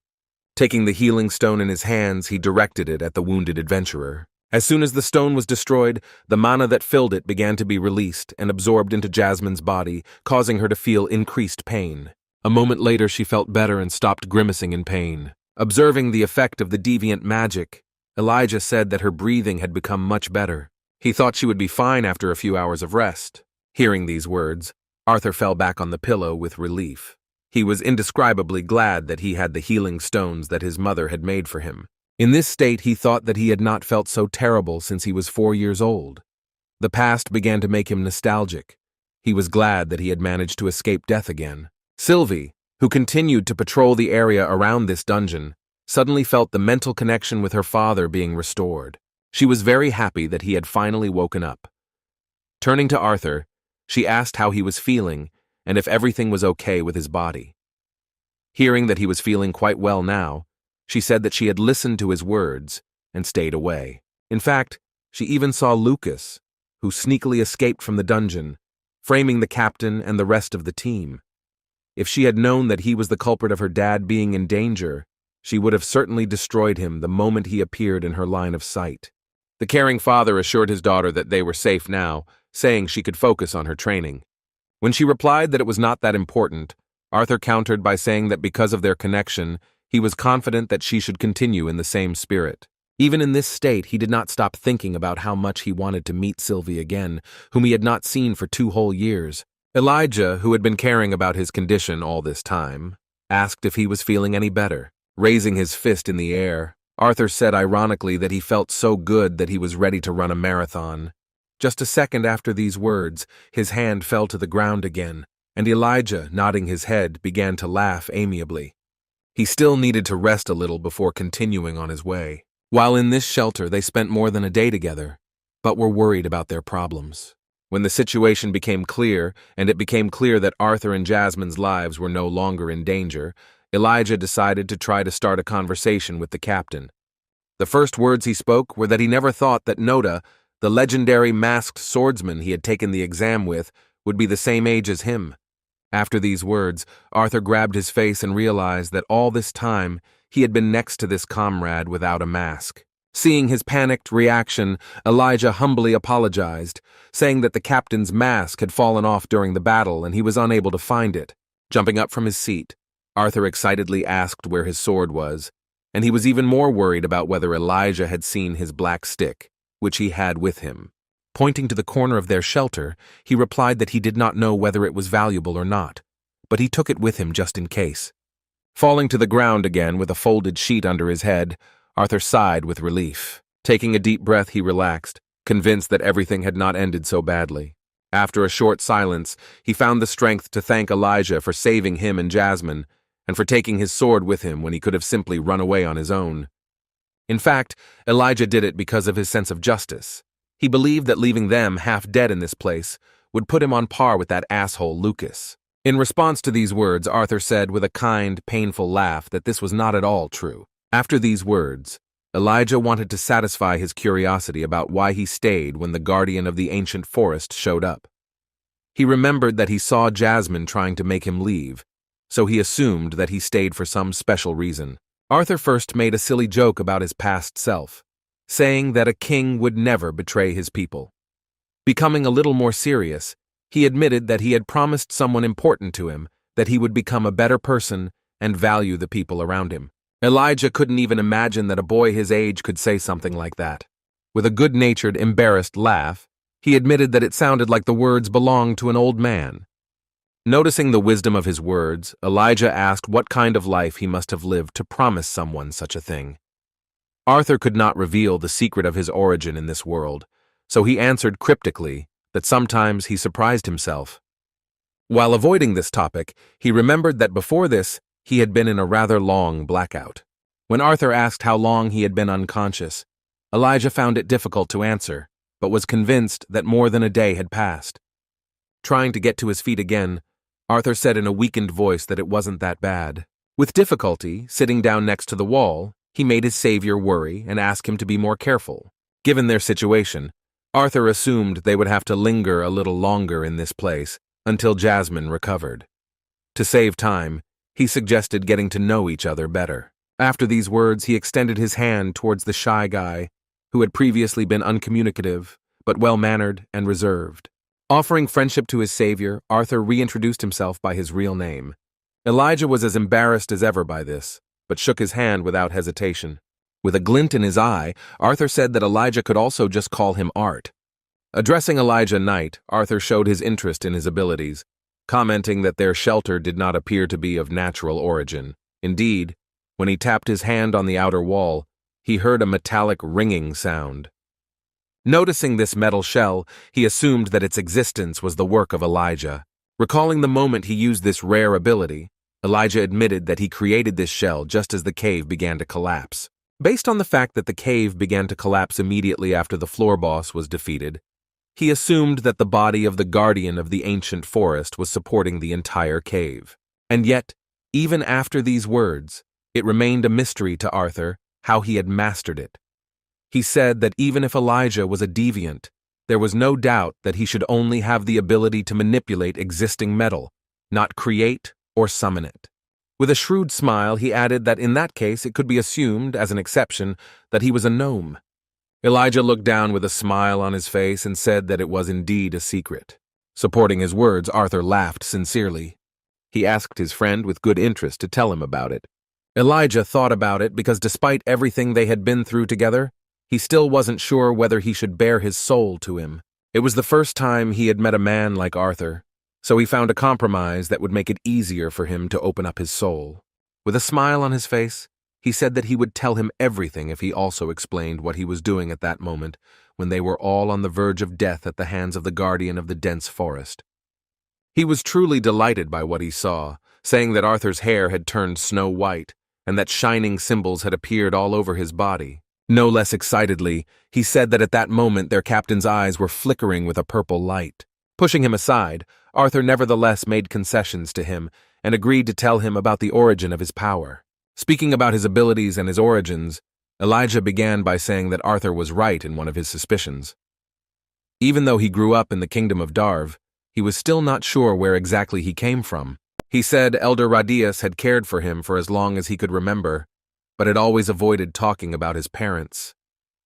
Taking the healing stone in his hands, he directed it at the wounded adventurer. As soon as the stone was destroyed, the mana that filled it began to be released and absorbed into Jasmine's body, causing her to feel increased pain. A moment later, she felt better and stopped grimacing in pain. Observing the effect of the deviant magic, Elijah said that her breathing had become much better. He thought she would be fine after a few hours of rest. Hearing these words, Arthur fell back on the pillow with relief. He was indescribably glad that he had the healing stones that his mother had made for him. In this state, he thought that he had not felt so terrible since he was 4 years old. The past began to make him nostalgic. He was glad that he had managed to escape death again. Sylvia, who continued to patrol the area around this dungeon, suddenly felt the mental connection with her father being restored. She was very happy that he had finally woken up. Turning to Arthur, she asked how he was feeling and if everything was okay with his body. Hearing that he was feeling quite well now, she said that she had listened to his words and stayed away. In fact, she even saw Lucas, who sneakily escaped from the dungeon, framing the captain and the rest of the team. If she had known that he was the culprit of her dad being in danger, she would have certainly destroyed him the moment he appeared in her line of sight. The caring father assured his daughter that they were safe now, saying she could focus on her training. When she replied that it was not that important, Arthur countered by saying that because of their connection, he was confident that she should continue in the same spirit. Even in this state, he did not stop thinking about how much he wanted to meet Sylvia again, whom he had not seen for 2 whole years. Elijah, who had been caring about his condition all this time, asked if he was feeling any better. Raising his fist in the air, Arthur said ironically that he felt so good that he was ready to run a marathon. Just a second after these words, his hand fell to the ground again, and Elijah, nodding his head, began to laugh amiably. He still needed to rest a little before continuing on his way. While in this shelter, they spent more than a day together, but were worried about their problems. When the situation became clear, and it became clear that Arthur and Jasmine's lives were no longer in danger, Elijah decided to try to start a conversation with the captain. The first words he spoke were that he never thought that Noda, the legendary masked swordsman he had taken the exam with, would be the same age as him. After these words, Arthur grabbed his face and realized that all this time he had been next to this comrade without a mask. Seeing his panicked reaction, Elijah humbly apologized, saying that the captain's mask had fallen off during the battle and he was unable to find it. Jumping up from his seat, Arthur excitedly asked where his sword was, and he was even more worried about whether Elijah had seen his black stick, which he had with him. Pointing to the corner of their shelter, he replied that he did not know whether it was valuable or not, but he took it with him just in case. Falling to the ground again with a folded sheet under his head, Arthur sighed with relief. Taking a deep breath, he relaxed, convinced that everything had not ended so badly. After a short silence, he found the strength to thank Elijah for saving him and Jasmine, and for taking his sword with him when he could have simply run away on his own. In fact, Elijah did it because of his sense of justice. He believed that leaving them half dead in this place would put him on par with that asshole Lucas. In response to these words, Arthur said with a kind, painful laugh that this was not at all true. After these words, Elijah wanted to satisfy his curiosity about why he stayed when the guardian of the ancient forest showed up. He remembered that he saw Jasmine trying to make him leave, so he assumed that he stayed for some special reason. Arthur first made a silly joke about his past self, saying that a king would never betray his people. Becoming a little more serious, he admitted that he had promised someone important to him that he would become a better person and value the people around him. Elijah couldn't even imagine that a boy his age could say something like that. With a good-natured, embarrassed laugh, he admitted that it sounded like the words belonged to an old man. Noticing the wisdom of his words, Elijah asked what kind of life he must have lived to promise someone such a thing. Arthur could not reveal the secret of his origin in this world, so he answered cryptically that sometimes he surprised himself. While avoiding this topic, he remembered that before this, he had been in a rather long blackout. When Arthur asked how long he had been unconscious, Elijah found it difficult to answer, but was convinced that more than a day had passed. Trying to get to his feet again, Arthur said in a weakened voice that it wasn't that bad. With difficulty, sitting down next to the wall, he made his savior worry and ask him to be more careful. Given their situation, Arthur assumed they would have to linger a little longer in this place until Jasmine recovered. To save time, he suggested getting to know each other better. After these words, he extended his hand towards the shy guy, who had previously been uncommunicative, but well-mannered and reserved. Offering friendship to his savior, Arthur reintroduced himself by his real name. Elijah was as embarrassed as ever by this, but shook his hand without hesitation. With a glint in his eye, Arthur said that Elijah could also just call him Art. Addressing Elijah Knight, Arthur showed his interest in his abilities, commenting that their shelter did not appear to be of natural origin. Indeed, when he tapped his hand on the outer wall, he heard a metallic ringing sound. Noticing this metal shell, he assumed that its existence was the work of Elijah. Recalling the moment he used this rare ability, Elijah admitted that he created this shell just as the cave began to collapse. Based on the fact that the cave began to collapse immediately after the floor boss was defeated, he assumed that the body of the guardian of the ancient forest was supporting the entire cave. And yet, even after these words, it remained a mystery to Arthur how he had mastered it. He said that even if Elijah was a deviant, There was no doubt that he should only have the ability to manipulate existing metal, not create or summon it. With a shrewd smile, he added that in that case it could be assumed, as an exception, that he was a gnome. Elijah looked down with a smile on his face and said that it was indeed a secret. Supporting his words, Arthur laughed sincerely. He asked his friend with good interest to tell him about it. Elijah thought about it because despite everything they had been through together, he still wasn't sure whether he should bare his soul to him. It was the first time he had met a man like Arthur, so he found a compromise that would make it easier for him to open up his soul. With a smile on his face, he said that he would tell him everything if he also explained what he was doing at that moment when they were all on the verge of death at the hands of the guardian of the dense forest. He was truly delighted by what he saw, saying that Arthur's hair had turned snow white and that shining symbols had appeared all over his body. No less excitedly, he said that at that moment their captain's eyes were flickering with a purple light. Pushing him aside, Arthur nevertheless made concessions to him and agreed to tell him about the origin of his power. Speaking about his abilities and his origins, Elijah began by saying that Arthur was right in one of his suspicions. Even though he grew up in the kingdom of Darv, he was still not sure where exactly he came from. He said Elder Radius had cared for him for as long as he could remember, but had always avoided talking about his parents.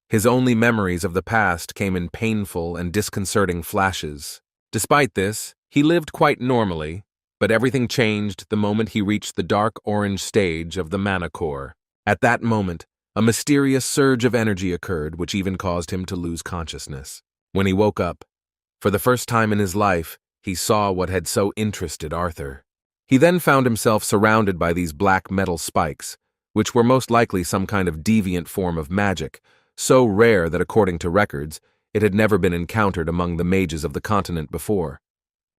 His only memories of the past came in painful and disconcerting flashes. Despite this, he lived quite normally, but everything changed the moment he reached the dark orange stage of the mana core. At that moment, a mysterious surge of energy occurred which even caused him to lose consciousness. When he woke up, for the first time in his life, he saw what had so interested Arthur. He then found himself surrounded by these black metal spikes, which were most likely some kind of deviant form of magic, so rare that according to records, it had never been encountered among the mages of the continent before.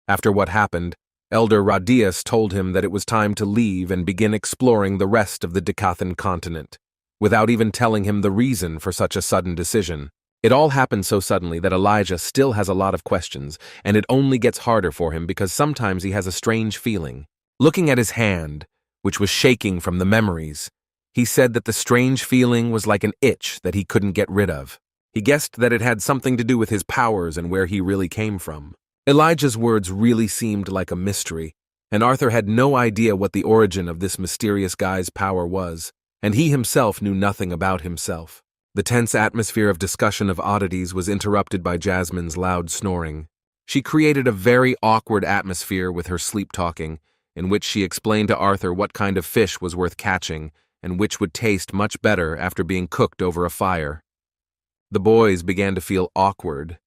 After what happened, Elder Radius told him that it was time to leave and begin exploring the rest of the Decathan continent, without even telling him the reason for such a sudden decision. It all happened so suddenly that Elijah still has a lot of questions, and it only gets harder for him because sometimes he has a strange feeling. Looking at his hand, which was shaking from the memories, he said that the strange feeling was like an itch that he couldn't get rid of. He guessed that it had something to do with his powers and where he really came from. Elijah's words really seemed like a mystery, and Arthur had no idea what the origin of this mysterious guy's power was, and he himself knew nothing about himself. The tense atmosphere of discussion of oddities was interrupted by Jasmine's loud snoring. She created a very awkward atmosphere with her sleep-talking, in which she explained to Arthur what kind of fish was worth catching and which would taste much better after being cooked over a fire. The boys began to feel awkward,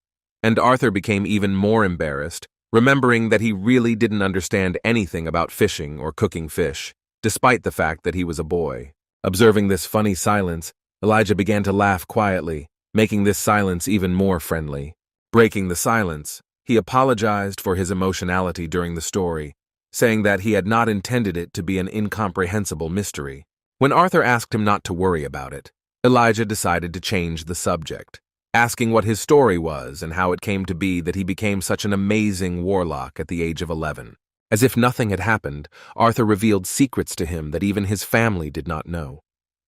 and Arthur became even more embarrassed, remembering that he really didn't understand anything about fishing or cooking fish, despite the fact that he was a boy. Observing this funny silence, Elijah began to laugh quietly, making this silence even more friendly. Breaking the silence, he apologized for his emotionality during the story, saying that he had not intended it to be an incomprehensible mystery. When Arthur asked him not to worry about it, Elijah decided to change the subject, asking what his story was and how it came to be that he became such an amazing warlock at the age of 11. As if nothing had happened, Arthur revealed secrets to him that even his family did not know.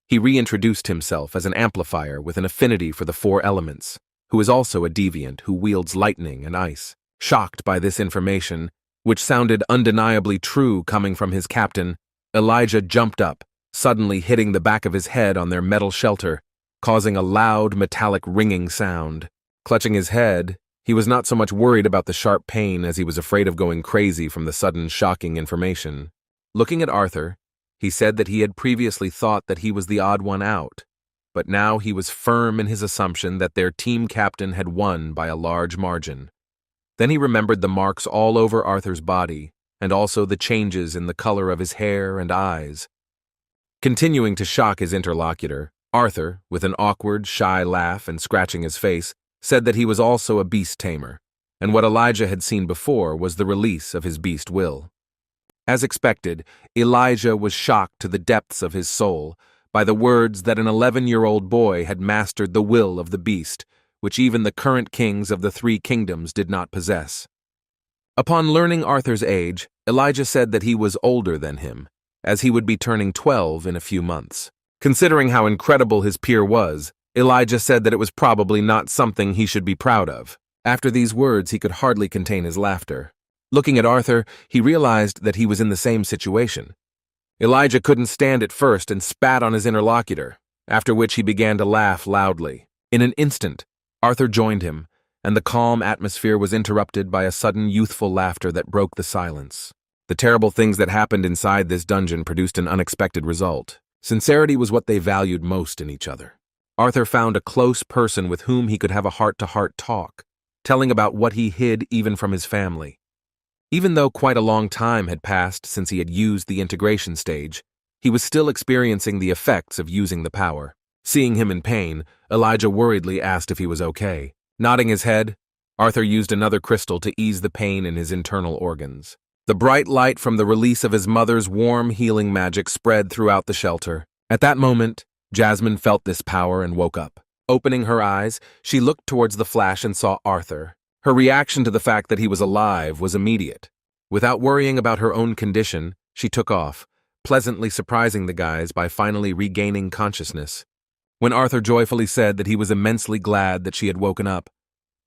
He reintroduced himself as an amplifier with an affinity for the 4 elements, who is also a deviant who wields lightning and ice. Shocked by this information, which sounded undeniably true coming from his captain, Elijah jumped up, suddenly hitting the back of his head on their metal shelter, causing a loud metallic ringing sound. Clutching his head, he was not so much worried about the sharp pain as he was afraid of going crazy from the sudden shocking information. Looking at Arthur, he said that he had previously thought that he was the odd one out, but now he was firm in his assumption that their team captain had won by a large margin. Then he remembered the marks all over Arthur's body, and also the changes in the color of his hair and eyes. Continuing to shock his interlocutor, Arthur, with an awkward, shy laugh and scratching his face, said that he was also a beast tamer, and what Elijah had seen before was the release of his beast will. As expected, Elijah was shocked to the depths of his soul by the words that an 11-year-old boy had mastered the will of the beast, which even the current kings of the 3 kingdoms did not possess. Upon learning Arthur's age, Elijah said that he was older than him, as he would be turning 12 in a few months. Considering how incredible his peer was, Elijah said that it was probably not something he should be proud of. After these words, he could hardly contain his laughter. Looking at Arthur, he realized that he was in the same situation. Elijah couldn't stand it first and spat on his interlocutor, after which he began to laugh loudly. In an instant, Arthur joined him, and the calm atmosphere was interrupted by a sudden youthful laughter that broke the silence. The terrible things that happened inside this dungeon produced an unexpected result. Sincerity was what they valued most in each other. Arthur found a close person with whom he could have a heart-to-heart talk, telling about what he hid even from his family. Even though quite a long time had passed since he had used the integration stage, he was still experiencing the effects of using the power. Seeing him in pain, Elijah worriedly asked if he was okay. Nodding his head, Arthur used another crystal to ease the pain in his internal organs. The bright light from the release of his mother's warm healing magic spread throughout the shelter. At that moment, Jasmine felt this power and woke up. Opening her eyes, she looked towards the flash and saw Arthur. Her reaction to the fact that he was alive was immediate. Without worrying about her own condition, she took off, pleasantly surprising the guys by finally regaining consciousness. When Arthur joyfully said that he was immensely glad that she had woken up,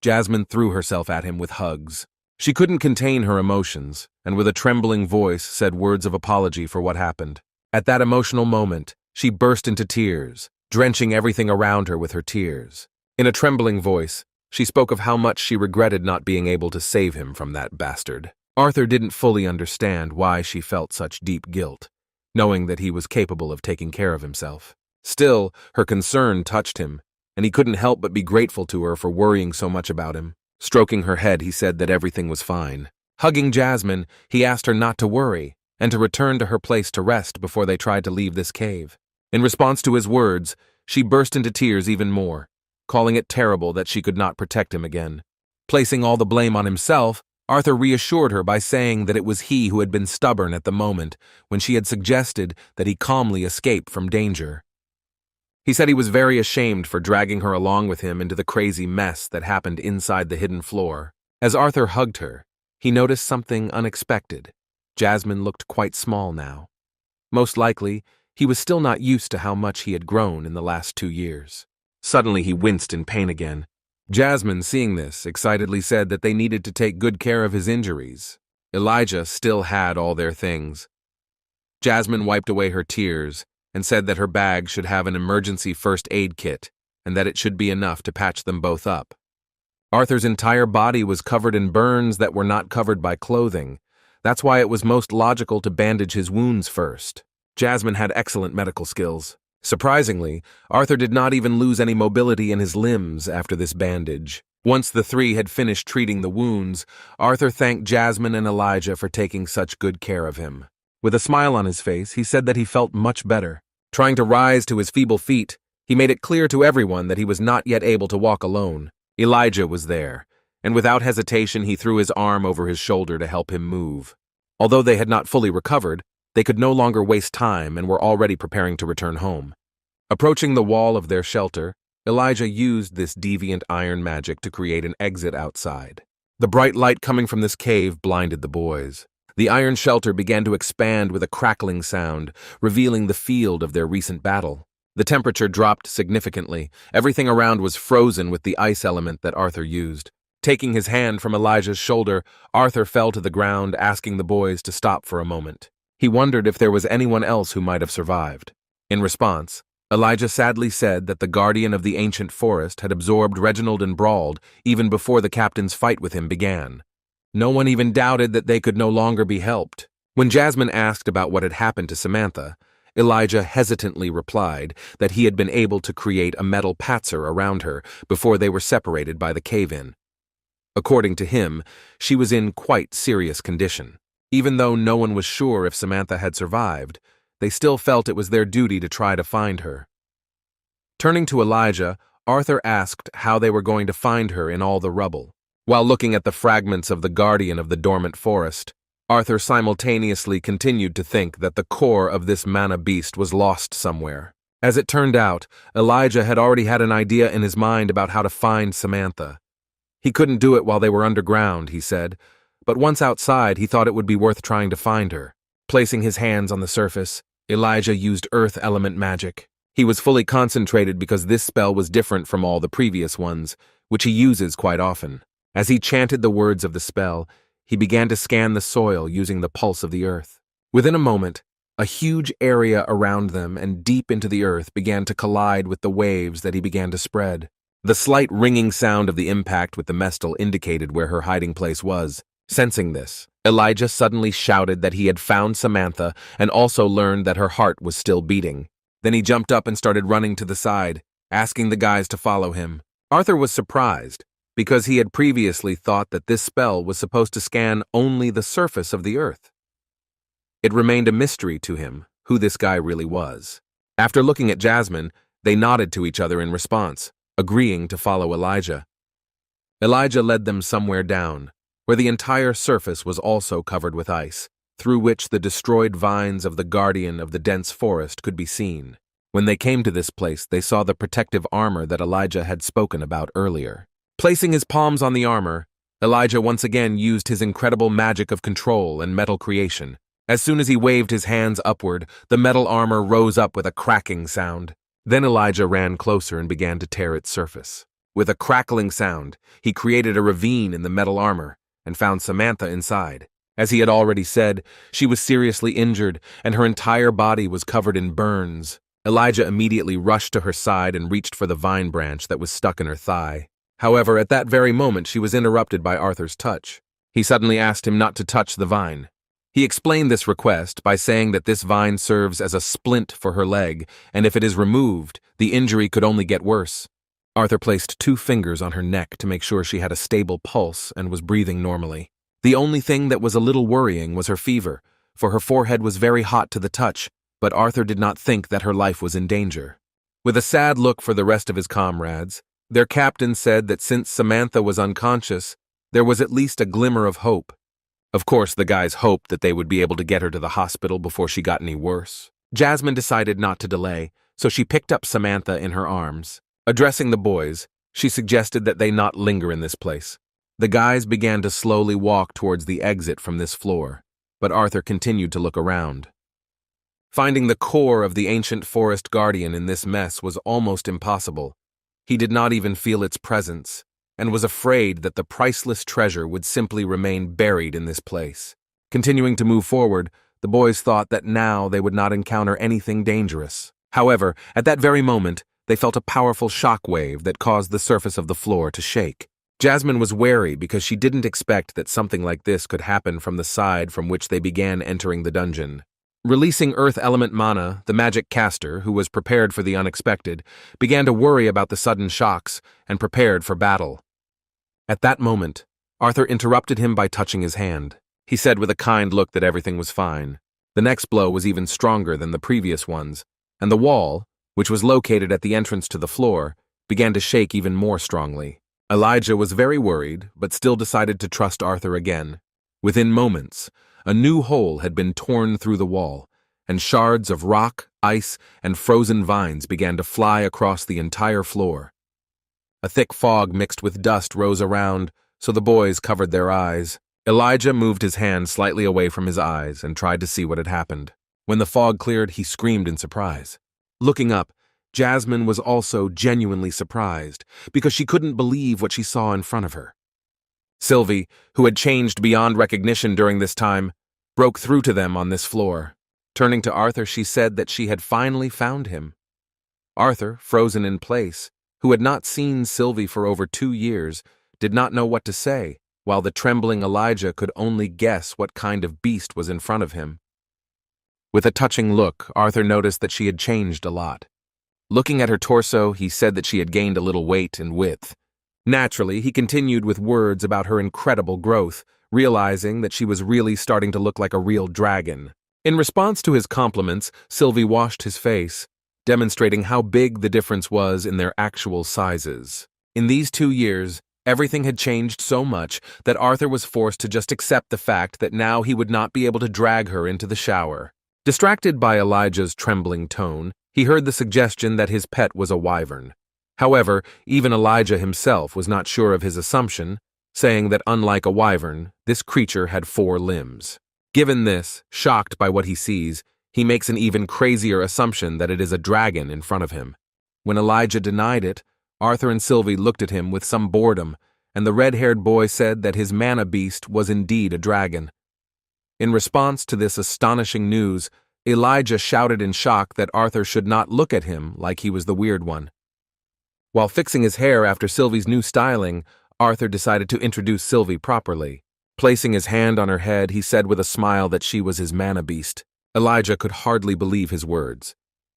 Jasmine threw herself at him with hugs. She couldn't contain her emotions, and with a trembling voice said words of apology for what happened. At that emotional moment, she burst into tears, drenching everything around her with her tears. In a trembling voice, she spoke of how much she regretted not being able to save him from that bastard. Arthur didn't fully understand why she felt such deep guilt, knowing that he was capable of taking care of himself. Still, her concern touched him, and he couldn't help but be grateful to her for worrying so much about him. Stroking her head, he said that everything was fine. Hugging Jasmine, he asked her not to worry and to return to her place to rest before they tried to leave this cave. In response to his words, she burst into tears even more, calling it terrible that she could not protect him again. Placing all the blame on himself, Arthur reassured her by saying that it was he who had been stubborn at the moment when she had suggested that he calmly escape from danger. He said he was very ashamed for dragging her along with him into the crazy mess that happened inside the hidden floor. As Arthur hugged her, he noticed something unexpected. Jasmine looked quite small now. Most likely, he was still not used to how much he had grown in the last 2 years. Suddenly he winced in pain again. Jasmine, seeing this, excitedly said that they needed to take good care of his injuries. Elijah still had all their things. Jasmine wiped away her tears and said that her bag should have an emergency first aid kit and that it should be enough to patch them both up. Arthur's entire body was covered in burns that were not covered by clothing. That's why it was most logical to bandage his wounds first. Jasmine had excellent medical skills. Surprisingly, Arthur did not even lose any mobility in his limbs after this bandage. Once the three had finished treating the wounds, Arthur thanked Jasmine and Elijah for taking such good care of him. With a smile on his face, he said that he felt much better. Trying to rise to his feeble feet, he made it clear to everyone that he was not yet able to walk alone. Elijah was there, and without hesitation he threw his arm over his shoulder to help him move. Although they had not fully recovered, they could no longer waste time and were already preparing to return home. Approaching the wall of their shelter, Elijah used this deviant iron magic to create an exit outside. The bright light coming from this cave blinded the boys. The iron shelter began to expand with a crackling sound, revealing the field of their recent battle. The temperature dropped significantly. Everything around was frozen with the ice element that Arthur used. Taking his hand from Elijah's shoulder, Arthur fell to the ground, asking the boys to stop for a moment. He wondered if there was anyone else who might have survived. In response, Elijah sadly said that the guardian of the ancient forest had absorbed Reginald and Brauld even before the captain's fight with him began. No one even doubted that they could no longer be helped. When Jasmine asked about what had happened to Samantha, Elijah hesitantly replied that he had been able to create a metal patzer around her before they were separated by the cave-in. According to him, she was in quite serious condition. Even though no one was sure if Samantha had survived, they still felt it was their duty to try to find her. Turning to Elijah, Arthur asked how they were going to find her in all the rubble. While looking at the fragments of the guardian of the dormant forest, Arthur simultaneously continued to think that the core of this mana beast was lost somewhere. As it turned out, Elijah had already had an idea in his mind about how to find Samantha. He couldn't do it while they were underground, he said, but once outside he thought it would be worth trying to find her. Placing his hands on the surface, Elijah used earth element magic. He was fully concentrated because this spell was different from all the previous ones, which he uses quite often. As he chanted the words of the spell, he began to scan the soil using the pulse of the earth. Within a moment, a huge area around them and deep into the earth began to collide with the waves that he began to spread. The slight ringing sound of the impact with the mestal indicated where her hiding place was. Sensing this, Elijah suddenly shouted that he had found Samantha and also learned that her heart was still beating. Then he jumped up and started running to the side, asking the guys to follow him. Arthur was surprised, because he had previously thought that this spell was supposed to scan only the surface of the earth. It remained a mystery to him who this guy really was. After looking at Jasmine, they nodded to each other in response, agreeing to follow Elijah. Elijah led them somewhere down, where the entire surface was also covered with ice, through which the destroyed vines of the guardian of the dense forest could be seen. When they came to this place, they saw the protective armor that Elijah had spoken about earlier. Placing his palms on the armor, Elijah once again used his incredible magic of control and metal creation. As soon as he waved his hands upward, the metal armor rose up with a cracking sound. Then Elijah ran closer and began to tear its surface. With a crackling sound, he created a ravine in the metal armor and found Samantha inside. As he had already said, she was seriously injured and her entire body was covered in burns. Elijah immediately rushed to her side and reached for the vine branch that was stuck in her thigh. However, at that very moment, she was interrupted by Arthur's touch. He suddenly asked him not to touch the vine. He explained this request by saying that this vine serves as a splint for her leg, and if it is removed, the injury could only get worse. Arthur placed 2 fingers on her neck to make sure she had a stable pulse and was breathing normally. The only thing that was a little worrying was her fever, for her forehead was very hot to the touch, but Arthur did not think that her life was in danger. With a sad look for the rest of his comrades, their captain said that since Samantha was unconscious, there was at least a glimmer of hope. Of course, the guys hoped that they would be able to get her to the hospital before she got any worse. Jasmine decided not to delay, so she picked up Samantha in her arms. Addressing the boys, she suggested that they not linger in this place. The guys began to slowly walk towards the exit from this floor, but Arthur continued to look around. Finding the core of the ancient forest guardian in this mess was almost impossible. He did not even feel its presence, and was afraid that the priceless treasure would simply remain buried in this place. Continuing to move forward, the boys thought that now they would not encounter anything dangerous. However, at that very moment, they felt a powerful shock wave that caused the surface of the floor to shake. Jasmine was wary because she didn't expect that something like this could happen from the side from which they began entering the dungeon. Releasing earth element mana, the magic caster, who was prepared for the unexpected, began to worry about the sudden shocks and prepared for battle. At that moment, Arthur interrupted him by touching his hand. He said with a kind look that everything was fine. The next blow was even stronger than the previous ones, and the wall, which was located at the entrance to the floor, began to shake even more strongly. Elijah was very worried, but still decided to trust Arthur again. Within moments, a new hole had been torn through the wall, and shards of rock, ice, and frozen vines began to fly across the entire floor. A thick fog mixed with dust rose around, so the boys covered their eyes. Elijah moved his hand slightly away from his eyes and tried to see what had happened. When the fog cleared, he screamed in surprise. Looking up, Jasmine was also genuinely surprised, because she couldn't believe what she saw in front of her. Sylvia, who had changed beyond recognition during this time, broke through to them on this floor. Turning to Arthur, she said that she had finally found him. Arthur, frozen in place, who had not seen Sylvia for over 2 years, did not know what to say, while the trembling Elijah could only guess what kind of beast was in front of him. With a touching look, Arthur noticed that she had changed a lot. Looking at her torso, he said that she had gained a little weight and width. Naturally, he continued with words about her incredible growth, realizing that she was really starting to look like a real dragon. In response to his compliments, Sylvia washed his face, demonstrating how big the difference was in their actual sizes. In these 2 years, everything had changed so much that Arthur was forced to just accept the fact that now he would not be able to drag her into the shower. Distracted by Elijah's trembling tone, he heard the suggestion that his pet was a wyvern. However, even Elijah himself was not sure of his assumption, saying that unlike a wyvern, this creature had 4 limbs. Given this, shocked by what he sees, he makes an even crazier assumption that it is a dragon in front of him. When Elijah denied it, Arthur and Sylvia looked at him with some boredom, and the red-haired boy said that his mana beast was indeed a dragon. In response to this astonishing news, Elijah shouted in shock that Arthur should not look at him like he was the weird one. While fixing his hair after Sylvie's new styling, Arthur decided to introduce Sylvie properly. Placing his hand on her head, he said with a smile that she was his mana beast. Elijah could hardly believe his words,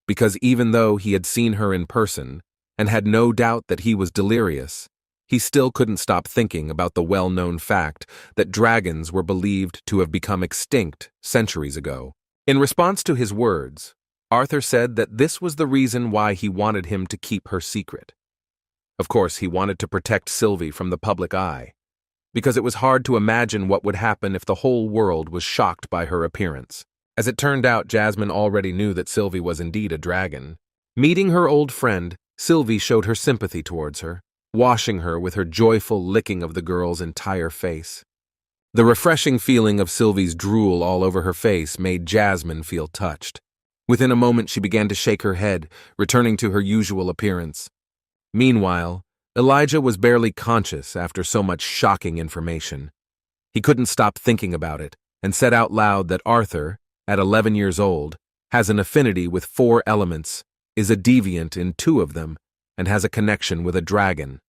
because even though he had seen her in person and had no doubt that he was delirious, he still couldn't stop thinking about the well-known fact that dragons were believed to have become extinct centuries ago. In response to his words, Arthur said that this was the reason why he wanted him to keep her secret. Of course, he wanted to protect Sylvie from the public eye, because it was hard to imagine what would happen if the whole world was shocked by her appearance. As it turned out, Jasmine already knew that Sylvie was indeed a dragon. Meeting her old friend, Sylvie showed her sympathy towards her, washing her with her joyful licking of the girl's entire face. The refreshing feeling of Sylvie's drool all over her face made Jasmine feel touched. Within a moment, she began to shake her head, returning to her usual appearance. Meanwhile, Elijah was barely conscious after so much shocking information. He couldn't stop thinking about it and said out loud that Arthur, at 11 years old, has an affinity with 4 elements, is a deviant in 2 of them, and has a connection with a dragon.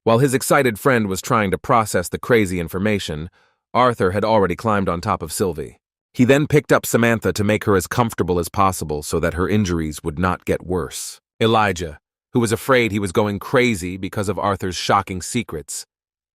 While his excited friend was trying to process the crazy information, Arthur had already climbed on top of Sylvie. He then picked up Samantha to make her as comfortable as possible so that her injuries would not get worse. Elijah, who was afraid he was going crazy because of Arthur's shocking secrets,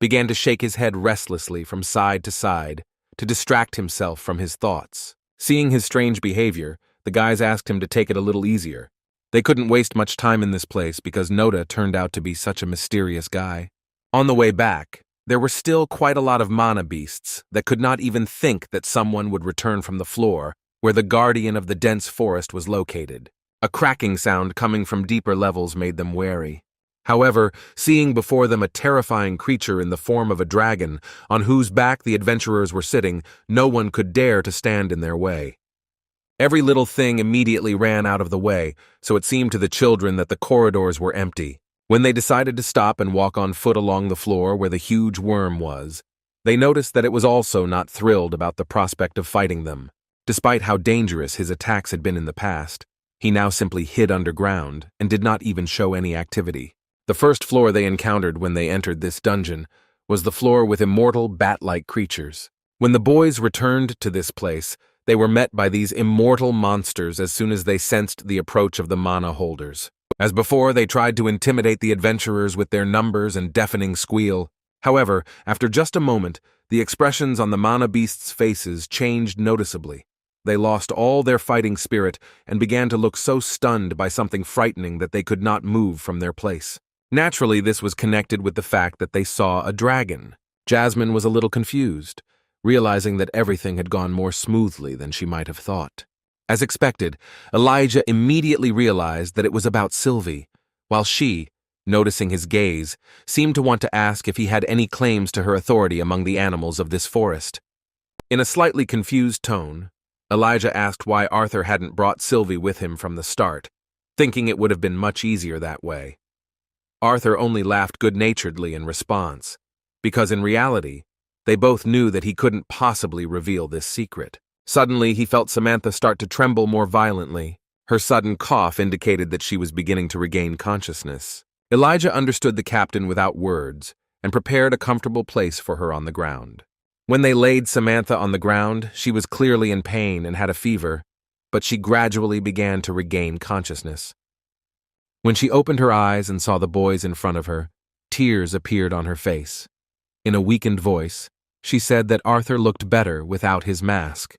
began to shake his head restlessly from side to distract himself from his thoughts. Seeing his strange behavior, the guys asked him to take it a little easier. They couldn't waste much time in this place because Noda turned out to be such a mysterious guy. On the way back, there were still quite a lot of mana beasts that could not even think that someone would return from the floor where the guardian of the dense forest was located. A cracking sound coming from deeper levels made them wary. However, seeing before them a terrifying creature in the form of a dragon on whose back the adventurers were sitting, no one could dare to stand in their way. Every little thing immediately ran out of the way, so it seemed to the children that the corridors were empty. When they decided to stop and walk on foot along the floor where the huge worm was, they noticed that it was also not thrilled about the prospect of fighting them. Despite how dangerous his attacks had been in the past, he now simply hid underground and did not even show any activity. The first floor they encountered when they entered this dungeon was the floor with immortal bat-like creatures. When the boys returned to this place, they were met by these immortal monsters as soon as they sensed the approach of the mana holders. As before, they tried to intimidate the adventurers with their numbers and deafening squeal. However, after just a moment, the expressions on the mana beasts' faces changed noticeably. They lost all their fighting spirit and began to look so stunned by something frightening that they could not move from their place. Naturally, this was connected with the fact that they saw a dragon. Jasmine was a little confused, realizing that everything had gone more smoothly than she might have thought. As expected, Elijah immediately realized that it was about Sylvie, while she, noticing his gaze, seemed to want to ask if he had any claims to her authority among the animals of this forest. In a slightly confused tone, Elijah asked why Arthur hadn't brought Sylvie with him from the start, thinking it would have been much easier that way. Arthur only laughed good-naturedly in response, because in reality, they both knew that he couldn't possibly reveal this secret. Suddenly, he felt Samantha start to tremble more violently. Her sudden cough indicated that she was beginning to regain consciousness. Elijah understood the captain without words and prepared a comfortable place for her on the ground. When they laid Samantha on the ground, she was clearly in pain and had a fever, but she gradually began to regain consciousness. When she opened her eyes and saw the boys in front of her, tears appeared on her face. In a weakened voice, she said that Arthur looked better without his mask.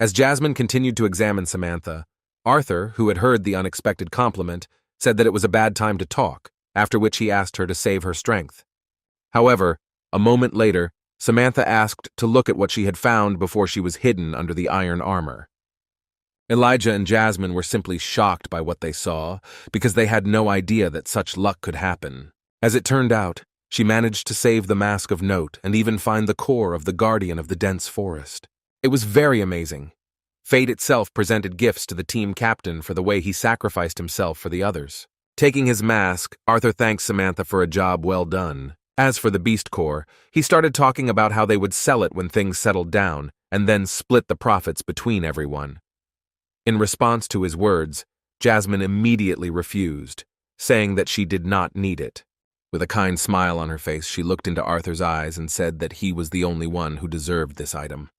As Jasmine continued to examine Samantha, Arthur, who had heard the unexpected compliment, said that it was a bad time to talk, after which he asked her to save her strength. However, a moment later, Samantha asked to look at what she had found before she was hidden under the iron armor. Elijah and Jasmine were simply shocked by what they saw, because they had no idea that such luck could happen. As it turned out, she managed to save the mask of note and even find the core of the guardian of the dense forest. It was very amazing. Fate itself presented gifts to the team captain for the way he sacrificed himself for the others. Taking his mask, Arthur thanked Samantha for a job well done, As for the beast core, he started talking about how they would sell it when things settled down, and then split the profits between everyone. In response to his words, Jasmine immediately refused, saying that she did not need it. With a kind smile on her face, she looked into Arthur's eyes and said that he was the only one who deserved this item.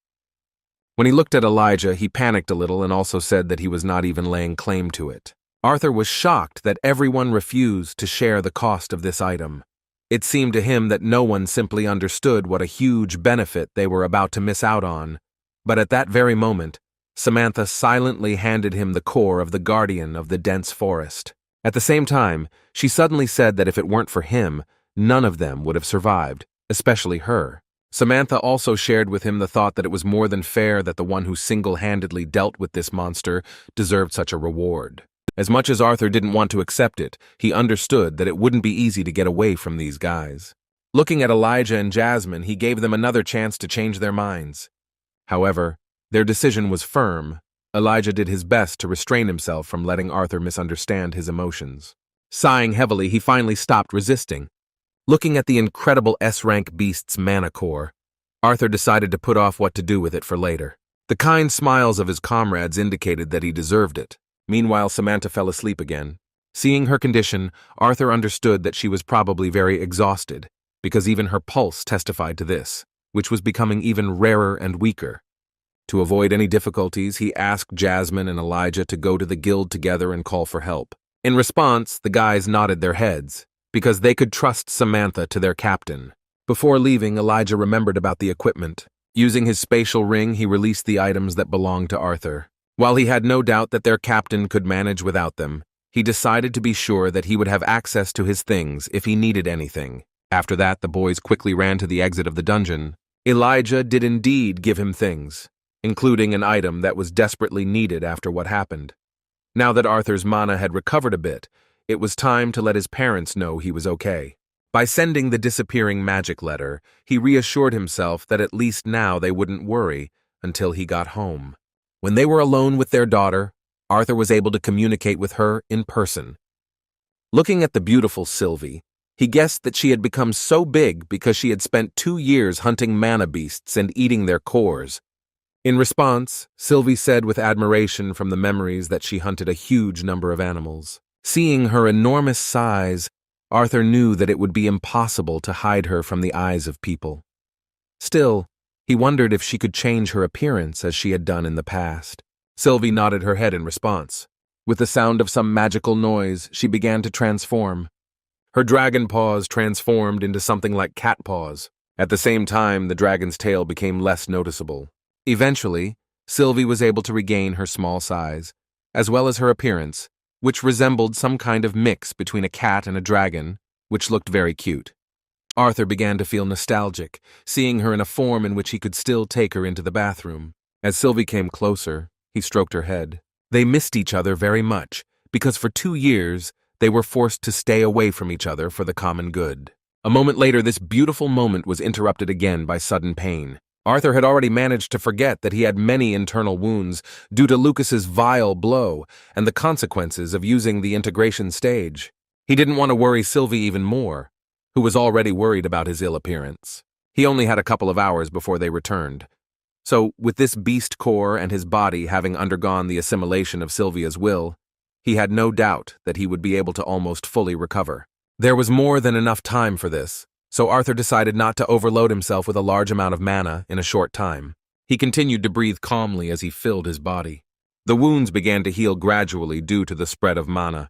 When he looked at Elijah, he panicked a little and also said that he was not even laying claim to it. Arthur was shocked that everyone refused to share the cost of this item. It seemed to him that no one simply understood what a huge benefit they were about to miss out on. But at that very moment, Samantha silently handed him the core of the guardian of the dense forest. At the same time, she suddenly said that if it weren't for him, none of them would have survived, especially her. Samantha also shared with him the thought that it was more than fair that the one who single-handedly dealt with this monster deserved such a reward. As much as Arthur didn't want to accept it, he understood that it wouldn't be easy to get away from these guys. Looking at Elijah and Jasmine, he gave them another chance to change their minds. However, their decision was firm. Elijah did his best to restrain himself from letting Arthur misunderstand his emotions. Sighing heavily, he finally stopped resisting. Looking at the incredible S-rank beast's mana core, Arthur decided to put off what to do with it for later. The kind smiles of his comrades indicated that he deserved it. Meanwhile, Samantha fell asleep again. Seeing her condition, Arthur understood that she was probably very exhausted, because even her pulse testified to this, which was becoming even rarer and weaker. To avoid any difficulties, he asked Jasmine and Elijah to go to the guild together and call for help. In response, the guys nodded their heads, because they could trust Samantha to their captain. Before leaving, Elijah remembered about the equipment. Using his spatial ring, he released the items that belonged to Arthur. While he had no doubt that their captain could manage without them, he decided to be sure that he would have access to his things if he needed anything. After that, the boys quickly ran to the exit of the dungeon. Elijah did indeed give him things, including an item that was desperately needed after what happened. Now that Arthur's mana had recovered a bit, it was time to let his parents know he was okay. By sending the disappearing magic letter, he reassured himself that at least now they wouldn't worry until he got home. When they were alone with their daughter, Arthur was able to communicate with her in person. Looking at the beautiful Sylvie, he guessed that she had become so big because she had spent 2 years hunting mana beasts and eating their cores. In response, Sylvie said with admiration from the memories that she hunted a huge number of animals. Seeing her enormous size, Arthur knew that it would be impossible to hide her from the eyes of people. Still, he wondered if she could change her appearance as she had done in the past. Sylvie nodded her head in response. With the sound of some magical noise, she began to transform. Her dragon paws transformed into something like cat paws. At the same time, the dragon's tail became less noticeable. Eventually, Sylvie was able to regain her small size, as well as her appearance, which resembled some kind of mix between a cat and a dragon, which looked very cute. Arthur began to feel nostalgic, seeing her in a form in which he could still take her into the bathroom. As Sylvie came closer, he stroked her head. They missed each other very much, because for 2 years, they were forced to stay away from each other for the common good. A moment later, this beautiful moment was interrupted again by sudden pain. Arthur had already managed to forget that he had many internal wounds due to Lucas's vile blow and the consequences of using the integration stage. He didn't want to worry Sylvie even more, who was already worried about his ill appearance. He only had a couple of hours before they returned. So, with this beast core and his body having undergone the assimilation of Sylvia's will, he had no doubt that he would be able to almost fully recover. There was more than enough time for this, so Arthur decided not to overload himself with a large amount of mana in a short time. He continued to breathe calmly as he filled his body. The wounds began to heal gradually due to the spread of mana.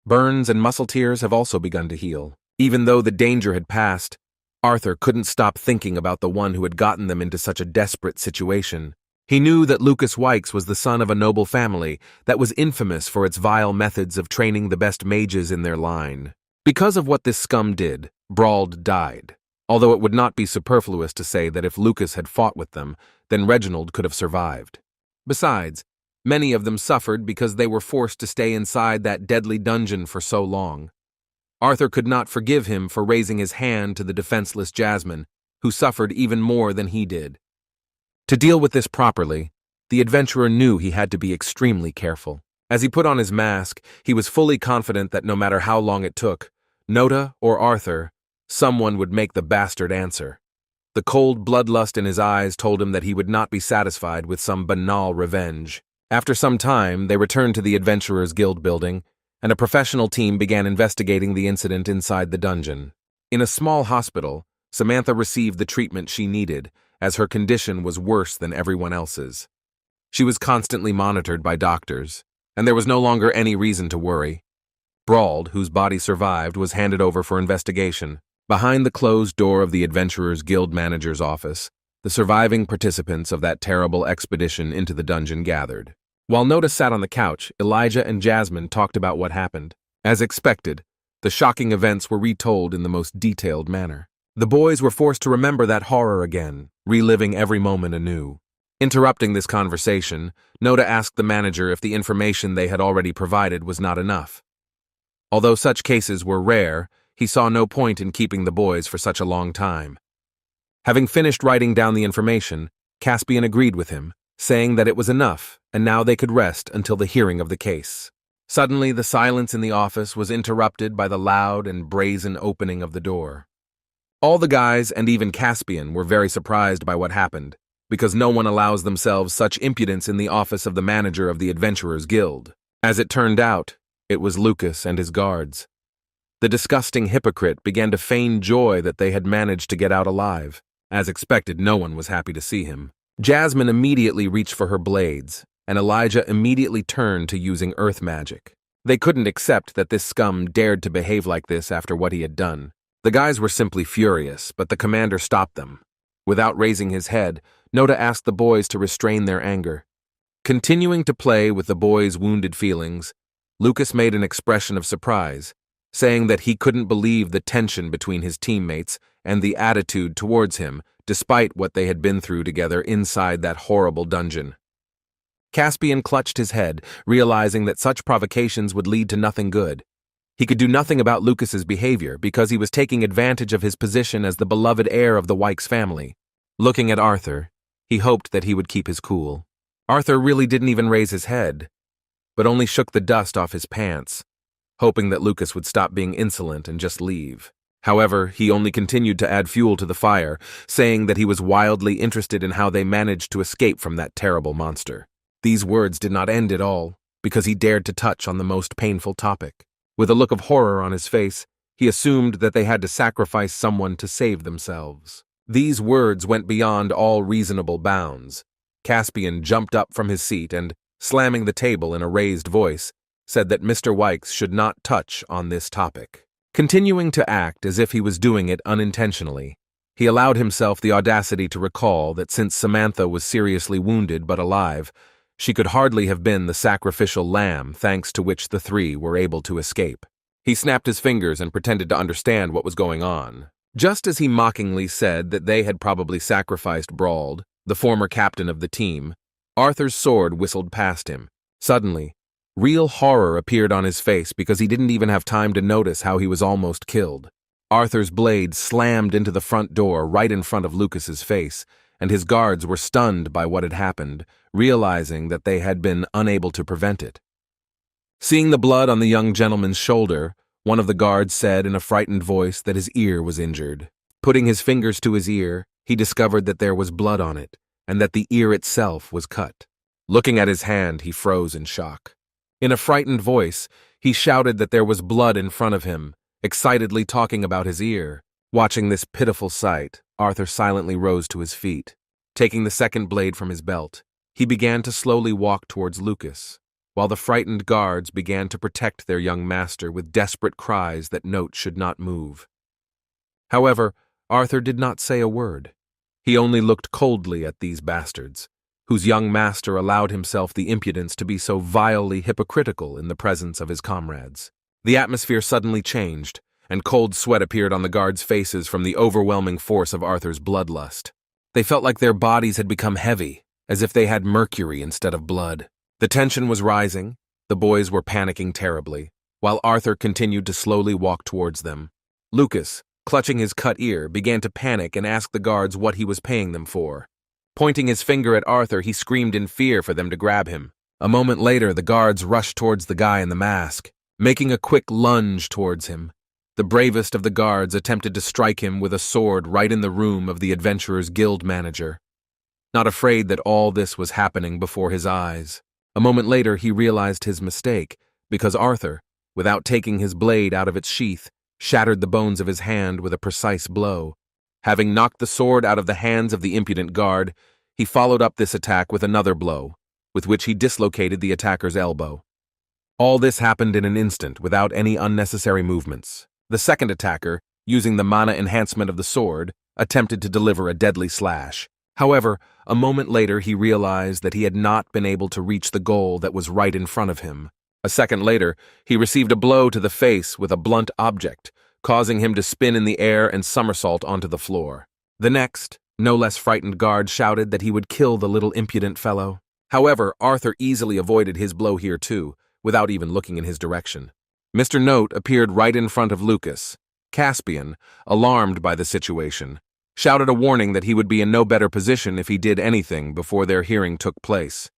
Burns and muscle tears have also begun to heal. Even though the danger had passed, Arthur couldn't stop thinking about the one who had gotten them into such a desperate situation. He knew that Lucas Wykes was the son of a noble family that was infamous for its vile methods of training the best mages in their line. Because of what this scum did, Brauld died, although it would not be superfluous to say that if Lucas had fought with them, then Reginald could have survived. Besides, many of them suffered because they were forced to stay inside that deadly dungeon for so long. Arthur could not forgive him for raising his hand to the defenseless Jasmine, who suffered even more than he did. To deal with this properly, the adventurer knew he had to be extremely careful. As he put on his mask, he was fully confident that no matter how long it took, Nota or Arthur Someone would make the bastard answer. The cold bloodlust in his eyes told him that he would not be satisfied with some banal revenge. After some time, they returned to the Adventurers Guild building, and a professional team began investigating the incident inside the dungeon. In a small hospital, Samantha received the treatment she needed, as her condition was worse than everyone else's. She was constantly monitored by doctors, and there was no longer any reason to worry. Brauld, whose body survived, was handed over for investigation. Behind the closed door of the Adventurers Guild manager's office, the surviving participants of that terrible expedition into the dungeon gathered. While Noda sat on the couch, Elijah and Jasmine talked about what happened. As expected, the shocking events were retold in the most detailed manner. The boys were forced to remember that horror again, reliving every moment anew. Interrupting this conversation, Noda asked the manager if the information they had already provided was not enough. Although such cases were rare, he saw no point in keeping the boys for such a long time. Having finished writing down the information, Caspian agreed with him, saying that it was enough, and now they could rest until the hearing of the case. Suddenly, the silence in the office was interrupted by the loud and brazen opening of the door. All the guys, and even Caspian, were very surprised by what happened, because no one allows themselves such impudence in the office of the manager of the Adventurers Guild. As it turned out, it was Lucas and his guards. The disgusting hypocrite began to feign joy that they had managed to get out alive. As expected, no one was happy to see him. Jasmine immediately reached for her blades, and Elijah immediately turned to using earth magic. They couldn't accept that this scum dared to behave like this after what he had done. The guys were simply furious, but the commander stopped them. Without raising his head, Noda asked the boys to restrain their anger. Continuing to play with the boys' wounded feelings, Lucas made an expression of surprise, saying that he couldn't believe the tension between his teammates and the attitude towards him, despite what they had been through together inside that horrible dungeon. Caspian clutched his head, realizing that such provocations would lead to nothing good. He could do nothing about Lucas's behavior because he was taking advantage of his position as the beloved heir of the Wykes family. Looking at Arthur, he hoped that he would keep his cool. Arthur really didn't even raise his head, but only shook the dust off his pants, hoping that Lucas would stop being insolent and just leave. However, he only continued to add fuel to the fire, saying that he was wildly interested in how they managed to escape from that terrible monster. These words did not end at all, because he dared to touch on the most painful topic. With a look of horror on his face, he assumed that they had to sacrifice someone to save themselves. These words went beyond all reasonable bounds. Caspian jumped up from his seat and, slamming the table in a raised voice, said that Mr. Wykes should not touch on this topic. Continuing to act as if he was doing it unintentionally, he allowed himself the audacity to recall that since Samantha was seriously wounded but alive, she could hardly have been the sacrificial lamb thanks to which the three were able to escape. He snapped his fingers and pretended to understand what was going on. Just as he mockingly said that they had probably sacrificed Brauld, the former captain of the team, Arthur's sword whistled past him. Suddenly, real horror appeared on his face because he didn't even have time to notice how he was almost killed. Arthur's blade slammed into the front door right in front of Lucas's face, and his guards were stunned by what had happened, realizing that they had been unable to prevent it. Seeing the blood on the young gentleman's shoulder, one of the guards said in a frightened voice that his ear was injured. Putting his fingers to his ear, he discovered that there was blood on it, and that the ear itself was cut. Looking at his hand, he froze in shock. In a frightened voice, he shouted that there was blood in front of him, excitedly talking about his ear. Watching this pitiful sight, Arthur silently rose to his feet. Taking the second blade from his belt, he began to slowly walk towards Lucas, while the frightened guards began to protect their young master with desperate cries that Note should not move. However, Arthur did not say a word. He only looked coldly at these bastards, whose young master allowed himself the impudence to be so vilely hypocritical in the presence of his comrades. The atmosphere suddenly changed, and cold sweat appeared on the guards' faces from the overwhelming force of Arthur's bloodlust. They felt like their bodies had become heavy, as if they had mercury instead of blood. The tension was rising, the boys were panicking terribly, while Arthur continued to slowly walk towards them. Lucas, clutching his cut ear, began to panic and asked the guards what he was paying them for. Pointing his finger at Arthur, he screamed in fear for them to grab him. A moment later, the guards rushed towards the guy in the mask, making a quick lunge towards him. The bravest of the guards attempted to strike him with a sword right in the room of the adventurer's guild manager. Not afraid that all this was happening before his eyes. A moment later, he realized his mistake, because Arthur, without taking his blade out of its sheath, shattered the bones of his hand with a precise blow. Having knocked the sword out of the hands of the impudent guard, he followed up this attack with another blow, with which he dislocated the attacker's elbow. All this happened in an instant, without any unnecessary movements. The second attacker, using the mana enhancement of the sword, attempted to deliver a deadly slash. However, a moment later he realized that he had not been able to reach the goal that was right in front of him. A second later, he received a blow to the face with a blunt object, causing him to spin in the air and somersault onto the floor. The next, no less frightened guard shouted that he would kill the little impudent fellow. However, Arthur easily avoided his blow here too, without even looking in his direction. Mr. Note appeared right in front of Lucas. Caspian, alarmed by the situation, shouted a warning that he would be in no better position if he did anything before their hearing took place.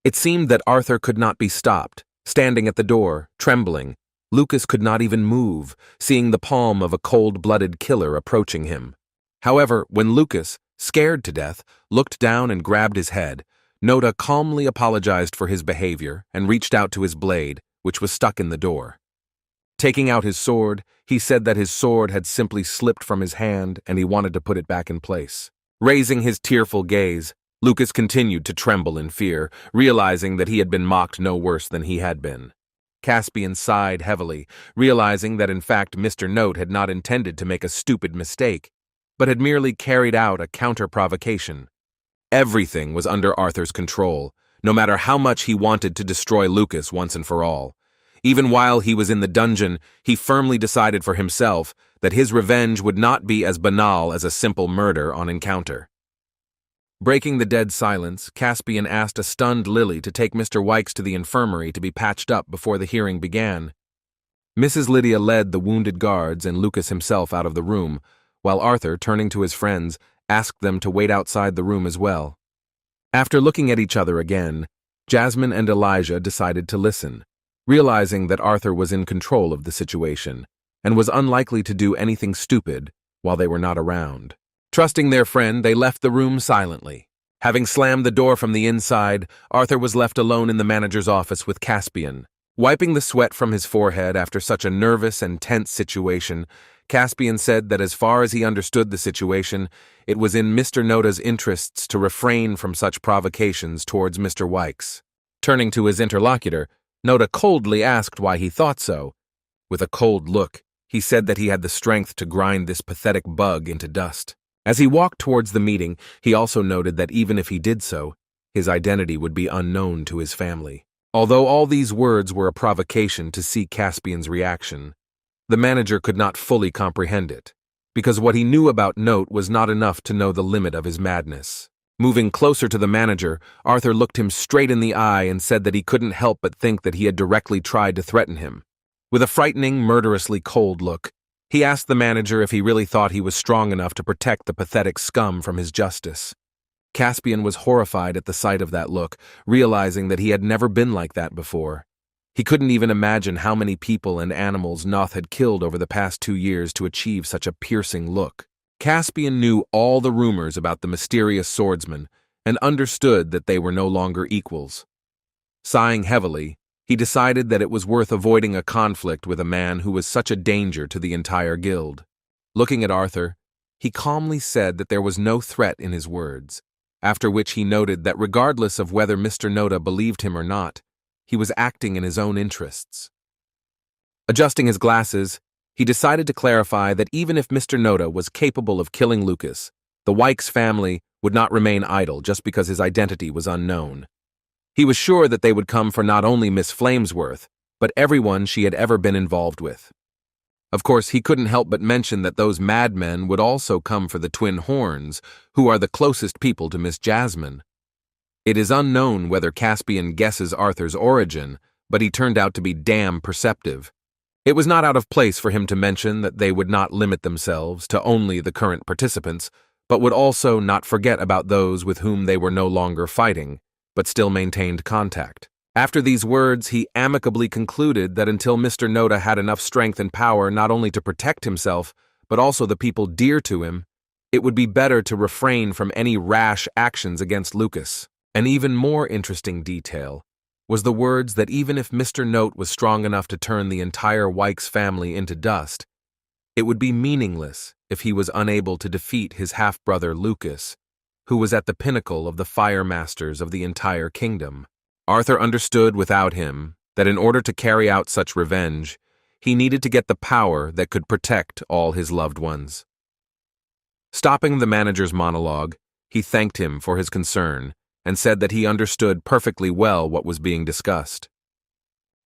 It seemed that Arthur could not be stopped. Standing at the door, trembling, Lucas could not even move, seeing the palm of a cold-blooded killer approaching him. However, when Lucas, scared to death, looked down and grabbed his head, Noda calmly apologized for his behavior and reached out to his blade, which was stuck in the door. Taking out his sword, he said that his sword had simply slipped from his hand and he wanted to put it back in place. Raising his tearful gaze, Lucas continued to tremble in fear, realizing that he had been mocked no worse than he had been. Caspian sighed heavily, realizing that in fact Mr. Note had not intended to make a stupid mistake, but had merely carried out a counter-provocation. Everything was under Arthur's control, no matter how much he wanted to destroy Lucas once and for all. Even while he was in the dungeon, he firmly decided for himself that his revenge would not be as banal as a simple murder on encounter. Breaking the dead silence, Caspian asked a stunned Lily to take Mr. Wykes to the infirmary to be patched up before the hearing began. Mrs. Lydia led the wounded guards and Lucas himself out of the room, while Arthur, turning to his friends, asked them to wait outside the room as well. After looking at each other again, Jasmine and Elijah decided to listen, realizing that Arthur was in control of the situation and was unlikely to do anything stupid while they were not around. Trusting their friend, they left the room silently. Having slammed the door from the inside, Arthur was left alone in the manager's office with Caspian. Wiping the sweat from his forehead after such a nervous and tense situation, Caspian said that as far as he understood the situation, it was in Mr. Noda's interests to refrain from such provocations towards Mr. Wykes. Turning to his interlocutor, Noda coldly asked why he thought so. With a cold look, he said that he had the strength to grind this pathetic bug into dust. As he walked towards the meeting, he also noted that even if he did so, his identity would be unknown to his family. Although all these words were a provocation to see Caspian's reaction, the manager could not fully comprehend it, because what he knew about Note was not enough to know the limit of his madness. Moving closer to the manager, Arthur looked him straight in the eye and said that he couldn't help but think that he had directly tried to threaten him. With a frightening, murderously cold look, he asked the manager if he really thought he was strong enough to protect the pathetic scum from his justice. Caspian was horrified at the sight of that look, realizing that he had never been like that before. He couldn't even imagine how many people and animals Noth had killed over the past 2 years to achieve such a piercing look. Caspian knew all the rumors about the mysterious swordsman and understood that they were no longer equals. Sighing heavily, he decided that it was worth avoiding a conflict with a man who was such a danger to the entire guild. Looking at Arthur, he calmly said that there was no threat in his words, after which he noted that regardless of whether Mr. Noda believed him or not, he was acting in his own interests. Adjusting his glasses, he decided to clarify that even if Mr. Noda was capable of killing Lucas, the Wykes family would not remain idle just because his identity was unknown. He was sure that they would come for not only Miss Flamesworth, but everyone she had ever been involved with. Of course, he couldn't help but mention that those madmen would also come for the twin horns, who are the closest people to Miss Jasmine. It is unknown whether Caspian guesses Arthur's origin, but he turned out to be damn perceptive. It was not out of place for him to mention that they would not limit themselves to only the current participants, but would also not forget about those with whom they were no longer fighting, but still maintained contact. After these words, he amicably concluded that until Mr. Noda had enough strength and power not only to protect himself, but also the people dear to him, it would be better to refrain from any rash actions against Lucas. An even more interesting detail was the words that even if Mr. Note was strong enough to turn the entire Wykes family into dust, it would be meaningless if he was unable to defeat his half-brother Lucas, who was at the pinnacle of the fire masters of the entire kingdom. Arthur understood without him that in order to carry out such revenge, he needed to get the power that could protect all his loved ones. Stopping the manager's monologue, he thanked him for his concern and said that he understood perfectly well what was being discussed.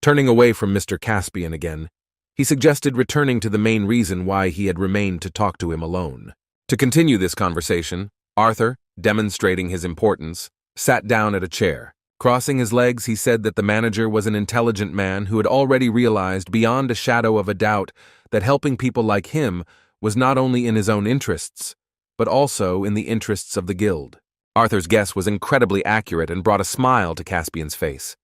Turning away from Mr. Caspian again, he suggested returning to the main reason why he had remained to talk to him alone. To continue this conversation, Arthur, demonstrating his importance, sat down at a chair. Crossing his legs, he said that the manager was an intelligent man who had already realized beyond a shadow of a doubt that helping people like him was not only in his own interests, but also in the interests of the guild. Arthur's guess was incredibly accurate and brought a smile to Caspian's face.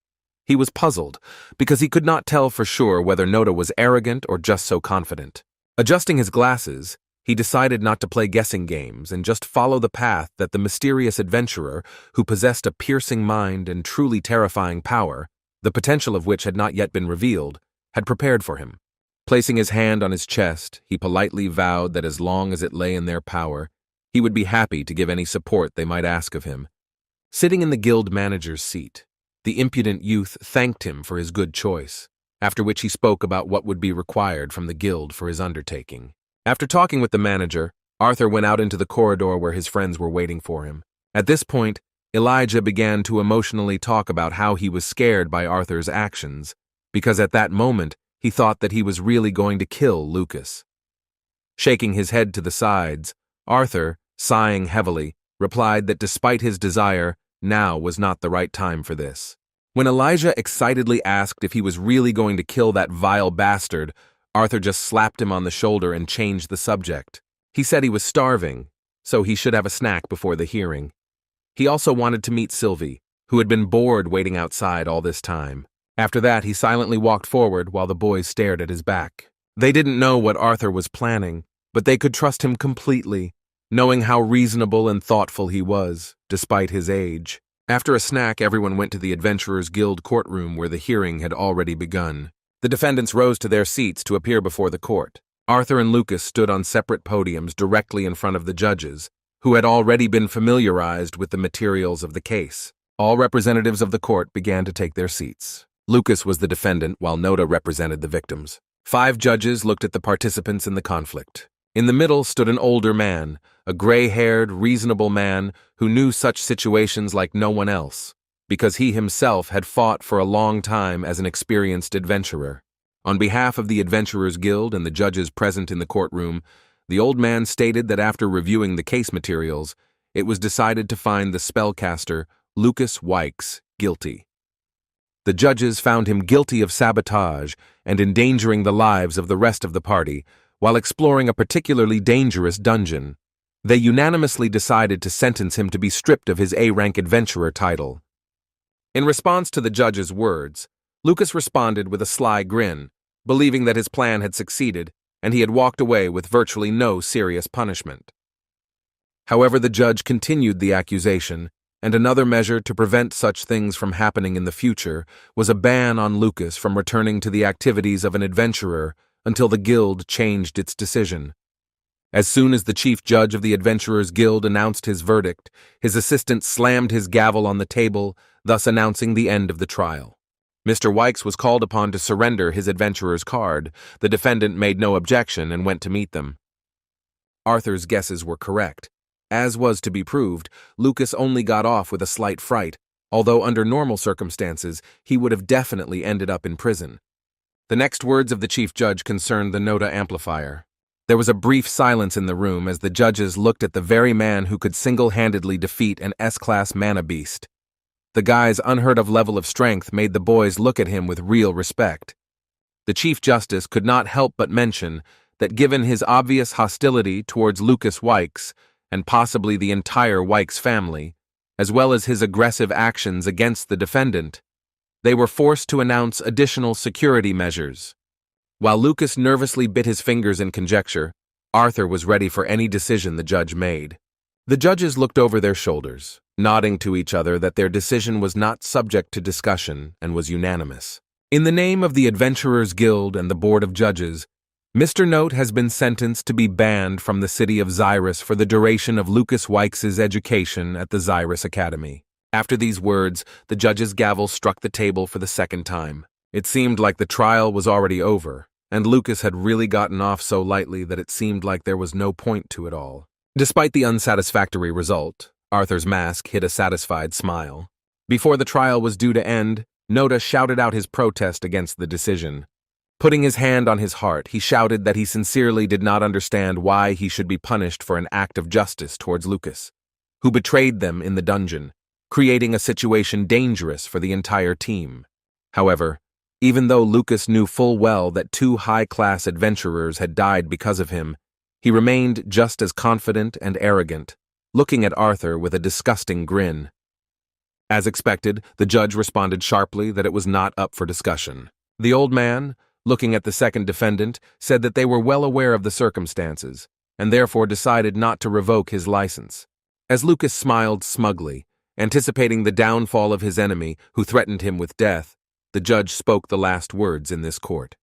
He was puzzled, because he could not tell for sure whether Noda was arrogant or just so confident. Adjusting his glasses, he decided not to play guessing games and just follow the path that the mysterious adventurer, who possessed a piercing mind and truly terrifying power, the potential of which had not yet been revealed, had prepared for him. Placing his hand on his chest, he politely vowed that as long as it lay in their power, he would be happy to give any support they might ask of him. Sitting in the guild manager's seat, the impudent youth thanked him for his good choice, after which he spoke about what would be required from the guild for his undertaking. After talking with the manager, Arthur went out into the corridor where his friends were waiting for him. At this point, Elijah began to emotionally talk about how he was scared by Arthur's actions, because at that moment he thought that he was really going to kill Lucas. Shaking his head to the sides, Arthur, sighing heavily, replied that despite his desire, now was not the right time for this. When Elijah excitedly asked if he was really going to kill that vile bastard, Arthur just slapped him on the shoulder and changed the subject. He said he was starving, so he should have a snack before the hearing. He also wanted to meet Sylvia, who had been bored waiting outside all this time. After that, he silently walked forward while the boys stared at his back. They didn't know what Arthur was planning, but they could trust him completely, knowing how reasonable and thoughtful he was, despite his age. After a snack, everyone went to the Adventurers Guild courtroom where the hearing had already begun. The defendants rose to their seats to appear before the court. Arthur and Lucas stood on separate podiums directly in front of the judges, who had already been familiarized with the materials of the case. All representatives of the court began to take their seats. Lucas was the defendant, while Noda represented the victims. 5 judges looked at the participants in the conflict. In the middle stood an older man, a gray-haired, reasonable man who knew such situations like no one else, because he himself had fought for a long time as an experienced adventurer. On behalf of the Adventurers Guild and the judges present in the courtroom, the old man stated that after reviewing the case materials, it was decided to find the spellcaster, Lucas Wykes, guilty. The judges found him guilty of sabotage and endangering the lives of the rest of the party, while exploring a particularly dangerous dungeon. They unanimously decided to sentence him to be stripped of his A-rank adventurer title. In response to the judge's words, Lucas responded with a sly grin, believing that his plan had succeeded and he had walked away with virtually no serious punishment. However, the judge continued the accusation, and another measure to prevent such things from happening in the future was a ban on Lucas from returning to the activities of an adventurer until the guild changed its decision. As soon as the chief judge of the Adventurers Guild announced his verdict, his assistant slammed his gavel on the table, thus announcing the end of the trial. Mr. Wykes was called upon to surrender his adventurer's card. The defendant made no objection and went to meet them. Arthur's guesses were correct. As was to be proved, Lucas only got off with a slight fright, although under normal circumstances he would have definitely ended up in prison. The next words of the chief judge concerned the Noda amplifier. There was a brief silence in the room as the judges looked at the very man who could single-handedly defeat an S-class mana beast. The guy's unheard-of level of strength made the boys look at him with real respect. The Chief Justice could not help but mention that given his obvious hostility towards Lucas Wykes, and possibly the entire Wykes family, as well as his aggressive actions against the defendant, they were forced to announce additional security measures. While Lucas nervously bit his fingers in conjecture, Arthur was ready for any decision the judge made. The judges looked over their shoulders, nodding to each other that their decision was not subject to discussion and was unanimous. In the name of the Adventurers Guild and the Board of Judges, Mr. Note has been sentenced to be banned from the city of Xyrus for the duration of Lucas Wykes' education at the Xyrus Academy. After these words, the judge's gavel struck the table for the second time. It seemed like the trial was already over, and Lucas had really gotten off so lightly that it seemed like there was no point to it all. Despite the unsatisfactory result, Arthur's mask hid a satisfied smile. Before the trial was due to end, Noda shouted out his protest against the decision. Putting his hand on his heart, he shouted that he sincerely did not understand why he should be punished for an act of justice towards Lucas, who betrayed them in the dungeon, creating a situation dangerous for the entire team. However, even though Lucas knew full well that 2 high-class adventurers had died because of him, he remained just as confident and arrogant, looking at Arthur with a disgusting grin. As expected, the judge responded sharply that it was not up for discussion. The old man, looking at the second defendant, said that they were well aware of the circumstances, and therefore decided not to revoke his license. As Lucas smiled smugly, anticipating the downfall of his enemy, who threatened him with death, the judge spoke the last words in this court.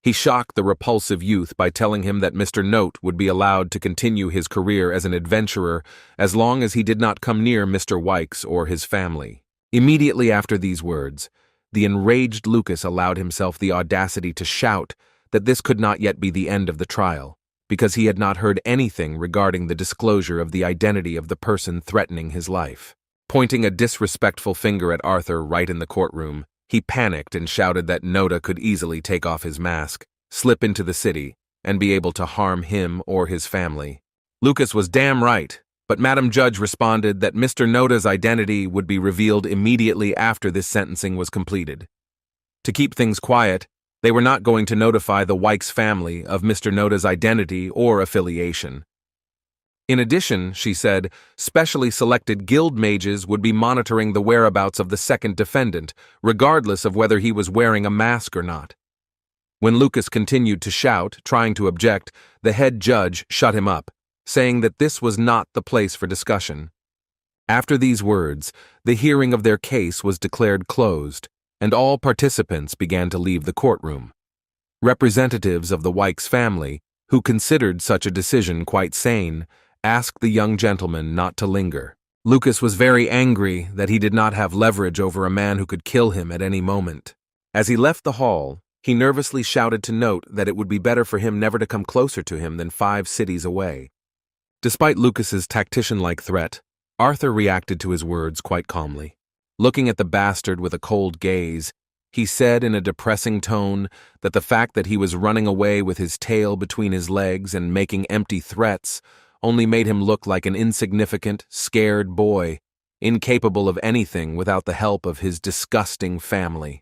He shocked the repulsive youth by telling him that Mr. Note would be allowed to continue his career as an adventurer as long as he did not come near Mr. Wykes or his family. Immediately after these words, the enraged Lucas allowed himself the audacity to shout that this could not yet be the end of the trial, because he had not heard anything regarding the disclosure of the identity of the person threatening his life. Pointing a disrespectful finger at Arthur right in the courtroom, he panicked and shouted that Noda could easily take off his mask, slip into the city, and be able to harm him or his family. Lucas was damn right, but Madam Judge responded that Mr. Noda's identity would be revealed immediately after this sentencing was completed. To keep things quiet, they were not going to notify the Wykes family of Mr. Noda's identity or affiliation. In addition, she said, specially selected guild mages would be monitoring the whereabouts of the second defendant, regardless of whether he was wearing a mask or not. When Lucas continued to shout, trying to object, the head judge shut him up, saying that this was not the place for discussion. After these words, the hearing of their case was declared closed, and all participants began to leave the courtroom. Representatives of the Wykes family, who considered such a decision quite sane, asked the young gentleman not to linger. Lucas was very angry that he did not have leverage over a man who could kill him at any moment. As he left the hall, he nervously shouted to Note that it would be better for him never to come closer to him than 5 cities away. Despite Lucas's tactician-like threat, Arthur reacted to his words quite calmly. Looking at the bastard with a cold gaze, he said in a depressing tone that the fact that he was running away with his tail between his legs and making empty threats only made him look like an insignificant, scared boy, incapable of anything without the help of his disgusting family.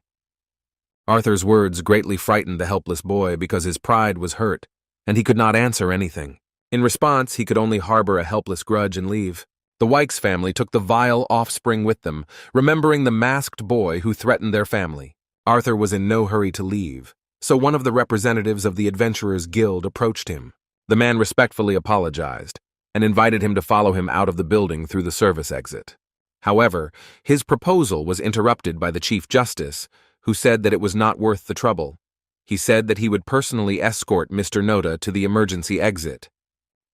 Arthur's words greatly frightened the helpless boy because his pride was hurt, and he could not answer anything. In response, he could only harbor a helpless grudge and leave. The Wykes family took the vile offspring with them, remembering the masked boy who threatened their family. Arthur was in no hurry to leave, so one of the representatives of the Adventurers Guild approached him. The man respectfully apologized and invited him to follow him out of the building through the service exit. However, his proposal was interrupted by the Chief Justice, who said that it was not worth the trouble. He said that he would personally escort Mr. Noda to the emergency exit.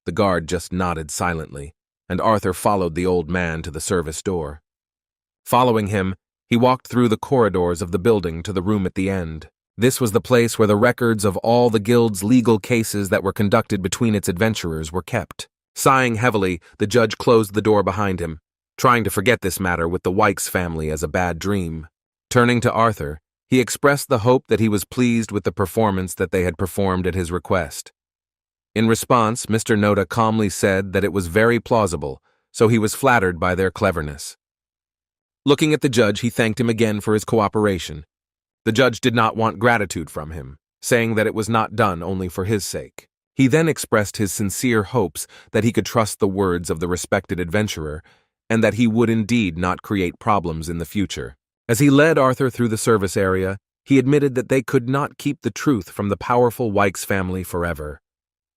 The guard just nodded silently, and Arthur followed the old man to the service door. Following him, he walked through the corridors of the building to the room at the end. This was the place where the records of all the guild's legal cases that were conducted between its adventurers were kept. Sighing heavily, the judge closed the door behind him, trying to forget this matter with the Wykes family as a bad dream. Turning to Arthur, he expressed the hope that he was pleased with the performance that they had performed at his request. In response, Mr. Noda calmly said that it was very plausible, so he was flattered by their cleverness. Looking at the judge, he thanked him again for his cooperation. The judge did not want gratitude from him, saying that it was not done only for his sake. He then expressed his sincere hopes that he could trust the words of the respected adventurer, and that he would indeed not create problems in the future. As he led Arthur through the service area, he admitted that they could not keep the truth from the powerful Wykes family forever,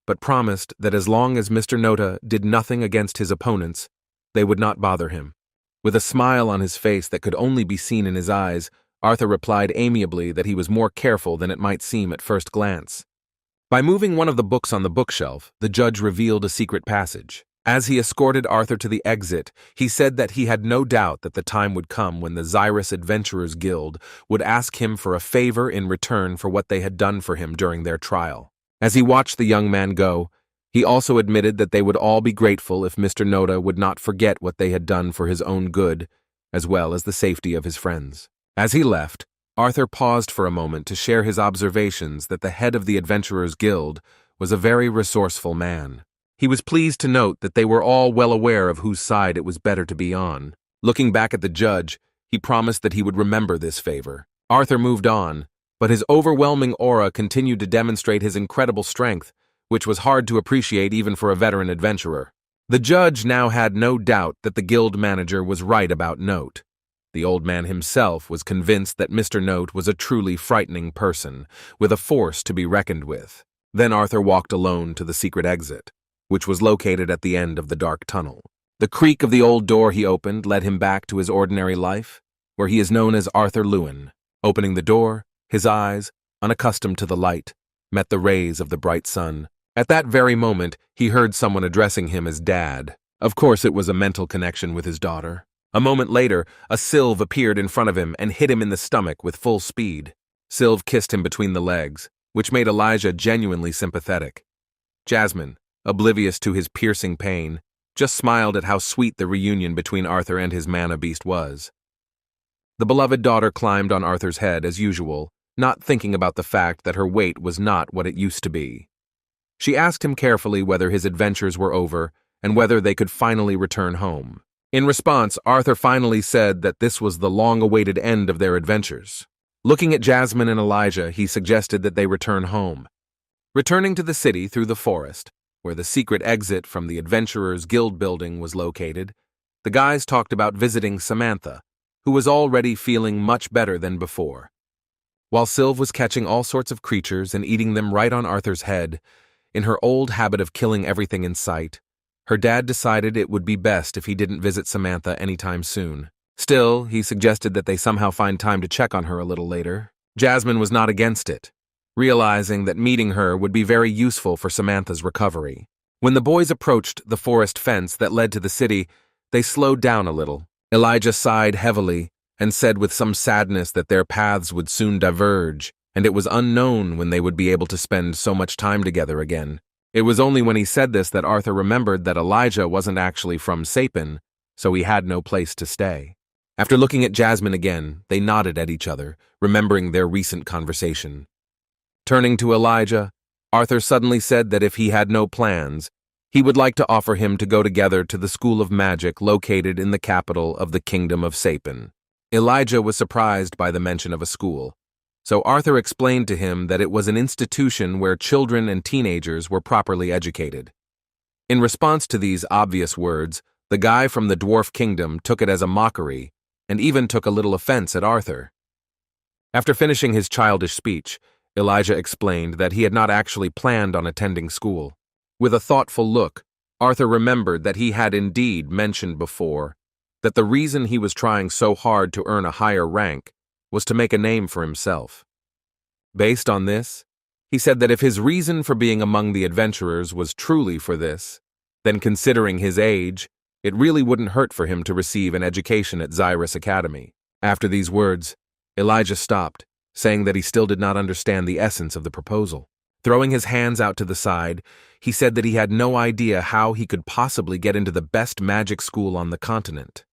but promised that as long as Mr. Nota did nothing against his opponents, they would not bother him. With a smile on his face that could only be seen in his eyes, Arthur replied amiably that he was more careful than it might seem at first glance. By moving one of the books on the bookshelf, the judge revealed a secret passage. As he escorted Arthur to the exit, he said that he had no doubt that the time would come when the Xyrus Adventurers Guild would ask him for a favor in return for what they had done for him during their trial. As he watched the young man go, he also admitted that they would all be grateful if Mr. Nota would not forget what they had done for his own good, as well as the safety of his friends. As he left, Arthur paused for a moment to share his observations that the head of the Adventurers Guild was a very resourceful man. He was pleased to note that they were all well aware of whose side it was better to be on. Looking back at the judge, he promised that he would remember this favor. Arthur moved on, but his overwhelming aura continued to demonstrate his incredible strength, which was hard to appreciate even for a veteran adventurer. The judge now had no doubt that the guild manager was right about Note. The old man himself was convinced that Mr. Note was a truly frightening person, with a force to be reckoned with. Then Arthur walked alone to the secret exit, which was located at the end of the dark tunnel. The creak of the old door he opened led him back to his ordinary life, where he is known as Arthur Lewin. Opening the door, his eyes, unaccustomed to the light, met the rays of the bright sun. At that very moment, he heard someone addressing him as Dad. Of course, it was a mental connection with his daughter. A moment later, a Sylv appeared in front of him and hit him in the stomach with full speed. Sylv kissed him between the legs, which made Elijah genuinely sympathetic. Jasmine, oblivious to his piercing pain, just smiled at how sweet the reunion between Arthur and his mana beast was. The beloved daughter climbed on Arthur's head as usual, not thinking about the fact that her weight was not what it used to be. She asked him carefully whether his adventures were over and whether they could finally return home. In response, Arthur finally said that this was the long-awaited end of their adventures. Looking at Jasmine and Elijah, he suggested that they return home. Returning to the city through the forest, where the secret exit from the Adventurers Guild building was located, the guys talked about visiting Samantha, who was already feeling much better than before. While Sylv was catching all sorts of creatures and eating them right on Arthur's head, in her old habit of killing everything in sight, her dad decided it would be best if he didn't visit Samantha anytime soon. Still, he suggested that they somehow find time to check on her a little later. Jasmine was not against it, realizing that meeting her would be very useful for Samantha's recovery. When the boys approached the forest fence that led to the city, they slowed down a little. Elijah sighed heavily and said with some sadness that their paths would soon diverge, and it was unknown when they would be able to spend so much time together again. It was only when he said this that Arthur remembered that Elijah wasn't actually from Sapin, so he had no place to stay. After looking at Jasmine again, they nodded at each other, remembering their recent conversation. Turning to Elijah, Arthur suddenly said that if he had no plans, he would like to offer him to go together to the School of Magic located in the capital of the Kingdom of Sapin. Elijah was surprised by the mention of a school, so Arthur explained to him that it was an institution where children and teenagers were properly educated. In response to these obvious words, the guy from the Dwarf Kingdom took it as a mockery and even took a little offense at Arthur. After finishing his childish speech, Elijah explained that he had not actually planned on attending school. With a thoughtful look, Arthur remembered that he had indeed mentioned before that the reason he was trying so hard to earn a higher rank was to make a name for himself. Based on this, he said that if his reason for being among the adventurers was truly for this, then considering his age, it really wouldn't hurt for him to receive an education at Xyrus Academy. After these words, Elijah stopped, saying that he still did not understand the essence of the proposal. Throwing his hands out to the side, he said that he had no idea how he could possibly get into the best magic school on the continent.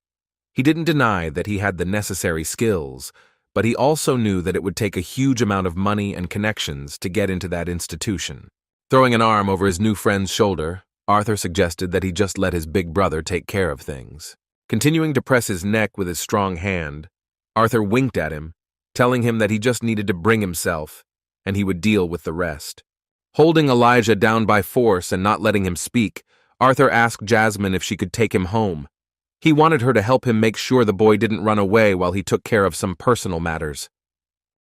He didn't deny that he had the necessary skills, but he also knew that it would take a huge amount of money and connections to get into that institution. Throwing an arm over his new friend's shoulder, Arthur suggested that he just let his big brother take care of things. Continuing to press his neck with his strong hand, Arthur winked at him, telling him that he just needed to bring himself, and he would deal with the rest. Holding Elijah down by force and not letting him speak, Arthur asked Jasmine if she could take him home. He wanted her to help him make sure the boy didn't run away while he took care of some personal matters.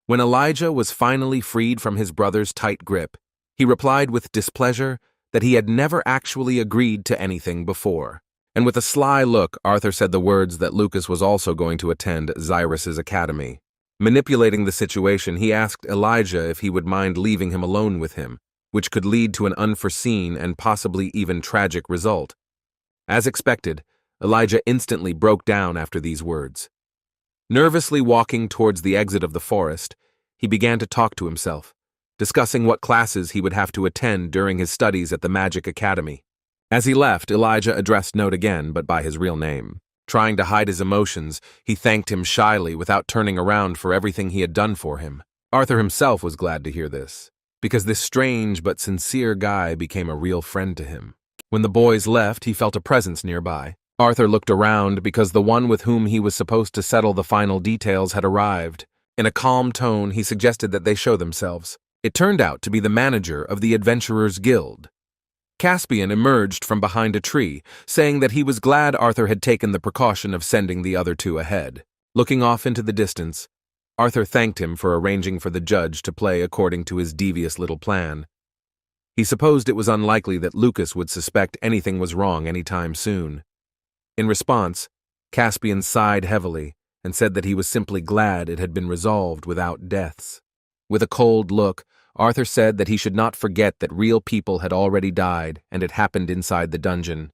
When Elijah was finally freed from his brother's tight grip, he replied with displeasure that he had never actually agreed to anything before. And with a sly look, Arthur said the words that Lucas was also going to attend Cyrus's academy. Manipulating the situation, he asked Elijah if he would mind leaving him alone with him, which could lead to an unforeseen and possibly even tragic result. As expected, Elijah instantly broke down after these words. Nervously walking towards the exit of the forest, he began to talk to himself, discussing what classes he would have to attend during his studies at the Magic Academy. As he left, Elijah addressed Note again, but by his real name. Trying to hide his emotions, he thanked him shyly without turning around for everything he had done for him. Arthur himself was glad to hear this, because this strange but sincere guy became a real friend to him. When the boys left, he felt a presence nearby. Arthur looked around because the one with whom he was supposed to settle the final details had arrived. In a calm tone, he suggested that they show themselves. It turned out to be the manager of the Adventurers Guild. Caspian emerged from behind a tree, saying that he was glad Arthur had taken the precaution of sending the other two ahead. Looking off into the distance, Arthur thanked him for arranging for the judge to play according to his devious little plan. He supposed it was unlikely that Lucas would suspect anything was wrong any time soon. In response, Caspian sighed heavily and said that he was simply glad it had been resolved without deaths. With a cold look, Arthur said that he should not forget that real people had already died and it happened inside the dungeon.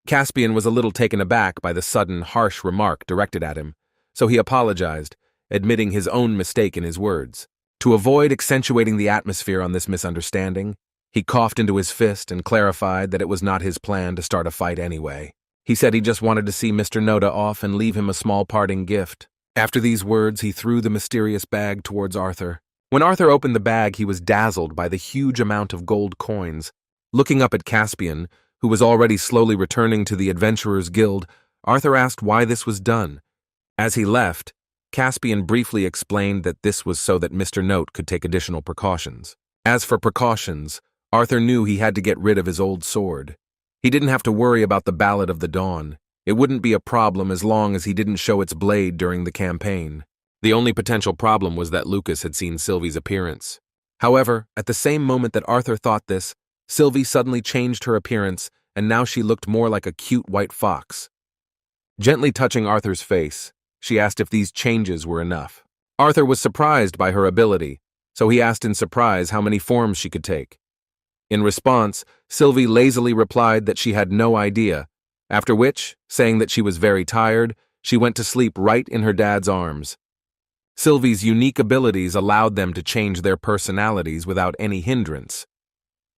Caspian was a little taken aback by the sudden, harsh remark directed at him, so he apologized, admitting his own mistake in his words. To avoid accentuating the atmosphere on this misunderstanding, he coughed into his fist and clarified that it was not his plan to start a fight anyway. He said he just wanted to see Mr. Noda off and leave him a small parting gift. After these words, he threw the mysterious bag towards Arthur. When Arthur opened the bag, he was dazzled by the huge amount of gold coins. Looking up at Caspian, who was already slowly returning to the Adventurers Guild, Arthur asked why this was done. As he left, Caspian briefly explained that this was so that Mr. Note could take additional precautions. As for precautions, Arthur knew he had to get rid of his old sword. He didn't have to worry about the Ballad of the Dawn. It wouldn't be a problem as long as he didn't show its blade during the campaign. The only potential problem was that Lucas had seen Sylvie's appearance. However, at the same moment that Arthur thought this, Sylvie suddenly changed her appearance, and now she looked more like a cute white fox. Gently touching Arthur's face, she asked if these changes were enough. Arthur was surprised by her ability, so he asked in surprise how many forms she could take. In response, Sylvie lazily replied that she had no idea, after which, saying that she was very tired, she went to sleep right in her dad's arms. Sylvie's unique abilities allowed them to change their personalities without any hindrance.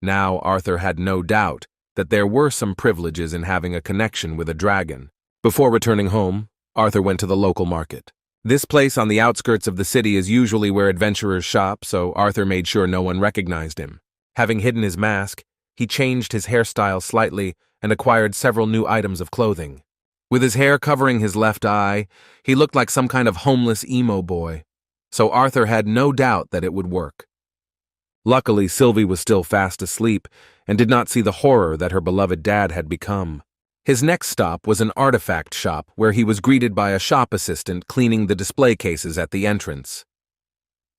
Now Arthur had no doubt that there were some privileges in having a connection with a dragon. Before returning home, Arthur went to the local market. This place on the outskirts of the city is usually where adventurers shop, so Arthur made sure no one recognized him. Having hidden his mask, he changed his hairstyle slightly and acquired several new items of clothing. With his hair covering his left eye, he looked like some kind of homeless emo boy, so Arthur had no doubt that it would work. Luckily, Sylvie was still fast asleep and did not see the horror that her beloved dad had become. His next stop was an artifact shop where he was greeted by a shop assistant cleaning the display cases at the entrance.